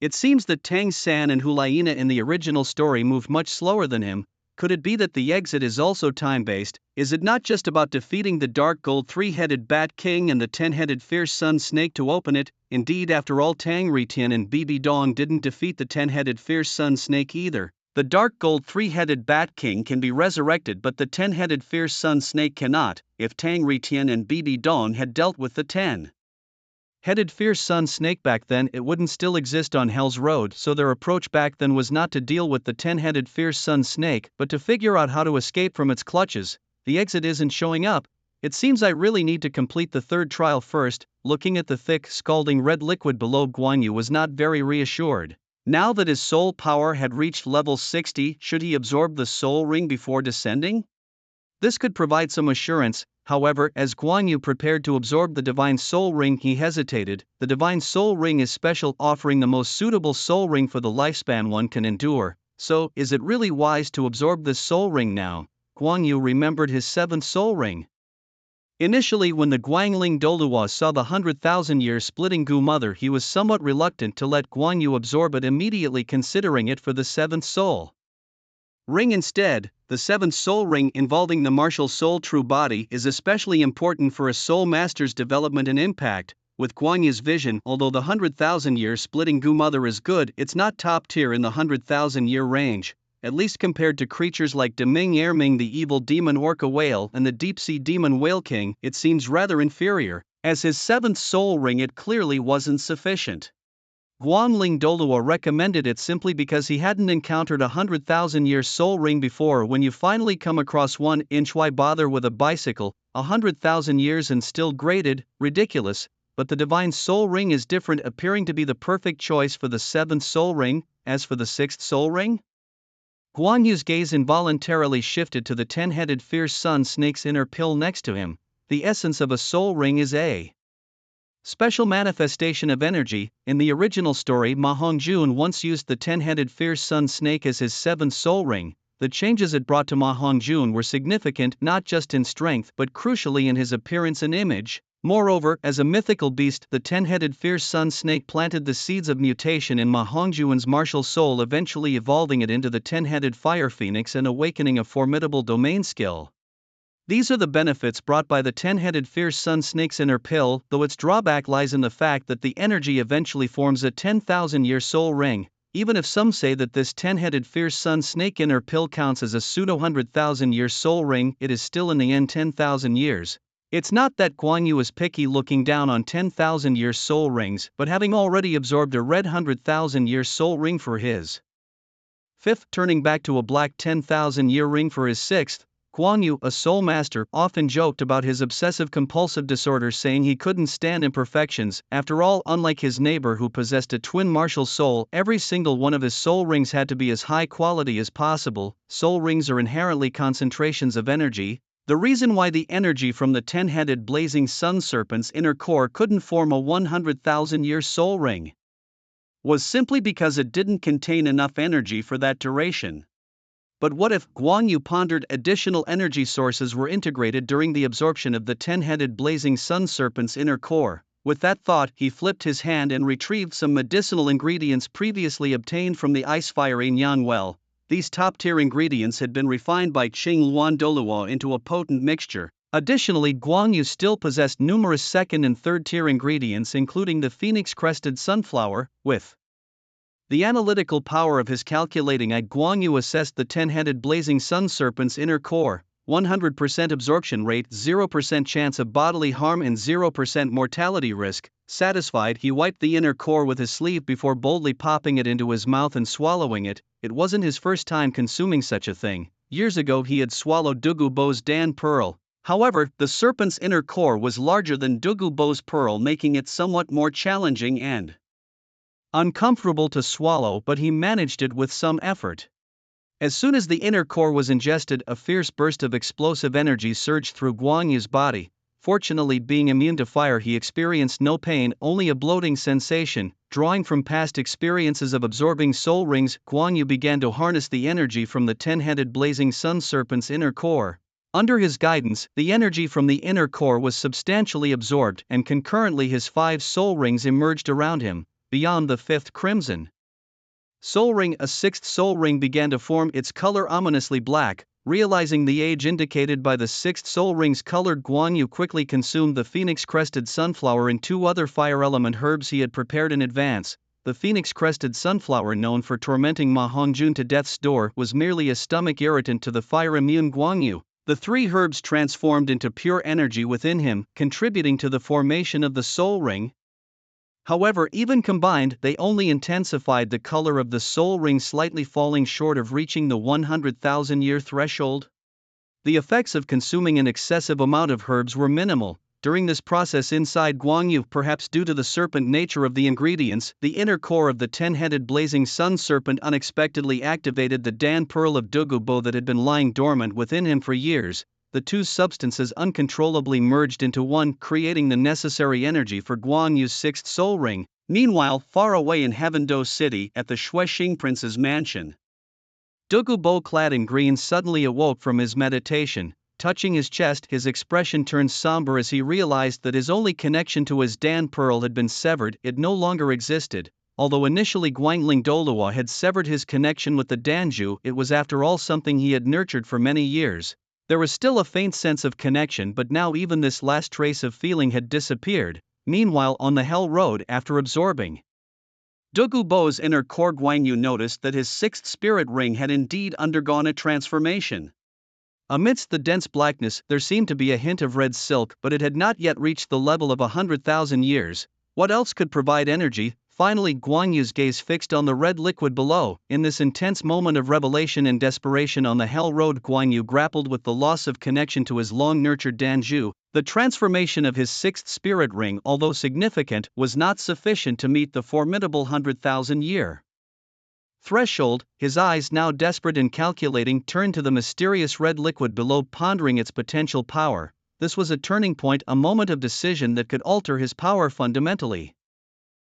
S1: It seems that Tang San and Hulaina in the original story moved much slower than him. Could it be that the exit is also time-based? Is it not just about defeating the dark gold 3-headed Bat King and the 10-headed fierce sun snake to open it? Indeed, after all, Tang Ritian and Bibi Dong didn't defeat the 10-headed fierce sun snake either. The dark gold 3-headed Bat King can be resurrected, but the 10-headed fierce sun snake cannot. If Tang Ritian and Bibi Dong had dealt with the 10-headed fierce sun snake back then, it wouldn't still exist on Hell's Road, so their approach back then was not to deal with the 10-headed fierce sun snake, but to figure out how to escape from its clutches. The exit isn't showing up. It seems I really need to complete the 3rd trial first. Looking at the thick, scalding red liquid below, Guan Yu was not very reassured. Now that his soul power had reached level 60, should he absorb the soul ring before descending? This could provide some assurance. However, as Guan Yu prepared to absorb the Divine Soul Ring, he hesitated. The Divine Soul Ring is special, offering the most suitable soul ring for the lifespan one can endure. So, is it really wise to absorb this soul ring now? Guan Yu remembered his 7th soul ring. Initially, when the Guangling Douluo saw the 100,000-year splitting Gu Mother, he was somewhat reluctant to let Guan Yu absorb it immediately, considering it for the 7th soul ring instead. The 7th soul ring, involving the martial soul true body, is especially important for a soul master's development and impact. With Guan Yu's vision, although the 100,000-year splitting Gu Mother is good, it's not top tier in the 100,000-year range, at least compared to creatures like Deming Erming, the evil demon orca whale, and the deep-sea demon whale king. It seems rather inferior. As his 7th soul ring, it clearly wasn't sufficient. Guangling Douluo recommended it simply because he hadn't encountered a 100,000-year soul ring before. When you finally come across one, why bother with a bicycle? 100,000 years and still graded, ridiculous. But the Divine Soul Ring is different, appearing to be the perfect choice for the 7th soul ring. As for the 6th soul ring? Guan Yu's gaze involuntarily shifted to the 10-headed fierce sun snake's inner pill next to him. The essence of a soul ring is a special manifestation of energy. In the original story, Ma Hongjun once used the 10-headed fierce sun snake as his 7th soul ring. The changes it brought to Ma Hongjun were significant, not just in strength but crucially in his appearance and image. Moreover, as a mythical beast, the 10-headed fierce sun snake planted the seeds of mutation in Ma Hongjun's martial soul, eventually evolving it into the 10-headed fire phoenix and awakening a formidable domain skill. These are the benefits brought by the 10-headed fierce sun snake's inner pill, though its drawback lies in the fact that the energy eventually forms a 10,000-year soul ring. Even if some say that this 10-headed fierce sun snake inner pill counts as a pseudo-100,000-year soul ring, it is still in the end 10,000 years. It's not that Guan Yu is picky looking down on 10,000-year soul rings, but having already absorbed a red 100,000-year soul ring for his fifth, turning back to a black 10,000-year ring for his sixth, Guan Yu, a soul master, often joked about his obsessive-compulsive disorder, saying he couldn't stand imperfections. After all, unlike his neighbor who possessed a twin martial soul, every single one of his soul rings had to be as high quality as possible. Soul rings are inherently concentrations of energy. The reason why the energy from the 10-headed blazing sun serpent's inner core couldn't form a 100,000-year soul ring was simply because it didn't contain enough energy for that duration. But what if, Guan Yu pondered, additional energy sources were integrated during the absorption of the 10-headed blazing sun serpent's inner core? With that thought, he flipped his hand and retrieved some medicinal ingredients previously obtained from the ice-fire Yang well. These top-tier ingredients had been refined by Qing Luan Douluo into a potent mixture. Additionally, Guan Yu still possessed numerous second and third-tier ingredients, including the phoenix-crested sunflower. With the analytical power of his calculating eye, Guan Yu assessed the 10-headed blazing sun serpent's inner core. 100% absorption rate, 0% chance of bodily harm and 0% mortality risk. Satisfied, he wiped the inner core with his sleeve before boldly popping it into his mouth and swallowing it. It wasn't his first time consuming such a thing. Years ago he had swallowed Zhuge Bo's Dan Pearl. However, the serpent's inner core was larger than Zhuge Bo's pearl, making it somewhat more challenging and uncomfortable to swallow, but he managed it with some effort. As soon as the inner core was ingested, a fierce burst of explosive energy surged through Guan Yu's body. Fortunately, being immune to fire, he experienced no pain, only a bloating sensation. Drawing from past experiences of absorbing soul rings, Guan Yu began to harness the energy from the 10-headed blazing sun serpent's inner core. Under his guidance, the energy from the inner core was substantially absorbed, and concurrently his 5 soul rings emerged around him. Beyond the 5th crimson soul ring, a 6th soul ring began to form, its color ominously black. Realizing the age indicated by the 6th soul ring's color, Guan Yu quickly consumed the phoenix-crested sunflower and 2 other fire-element herbs he had prepared in advance. The phoenix-crested sunflower, known for tormenting Ma Hongjun to death's door, was merely a stomach irritant to the fire-immune Guan Yu. The 3 herbs transformed into pure energy within him, contributing to the formation of the soul ring. However, even combined, they only intensified the color of the soul ring, slightly falling short of reaching the 100,000-year threshold. The effects of consuming an excessive amount of herbs were minimal. During this process inside Guan Yu, perhaps due to the serpent nature of the ingredients, the inner core of the 10-headed blazing sun serpent unexpectedly activated the Dan Pearl of Zhuge Bo that had been lying dormant within him for years. The 2 substances uncontrollably merged into one, creating the necessary energy for Guan Yu's 6th soul ring. Meanwhile, far away in Heavendo City, at the Shuexing Prince's mansion, Zhuge Bo, clad in green, suddenly awoke from his meditation. Touching his chest, his expression turned somber as he realized that his only connection to his Dan Pearl had been severed. It no longer existed. Although initially Guangling Douluo had severed his connection with the Danju, it was after all something he had nurtured for many years. There was still a faint sense of connection, but now even this last trace of feeling had disappeared. Meanwhile, on the Hell Road, after absorbing Zhuge Bo's inner core, Guan Yu noticed that his 6th spirit ring had indeed undergone a transformation. Amidst the dense blackness, there seemed to be a hint of red silk, but it had not yet reached the level of 100,000 years. What else could provide energy? Finally, Guan Yu's gaze fixed on the red liquid below. In this intense moment of revelation and desperation on the Hell Road, Guan Yu grappled with the loss of connection to his long-nurtured Danju. The transformation of his 6th spirit ring, although significant, was not sufficient to meet the formidable 100,000-year threshold. His eyes, now desperate and calculating, turned to the mysterious red liquid below, pondering its potential power. This was a turning point, a moment of decision that could alter his power fundamentally.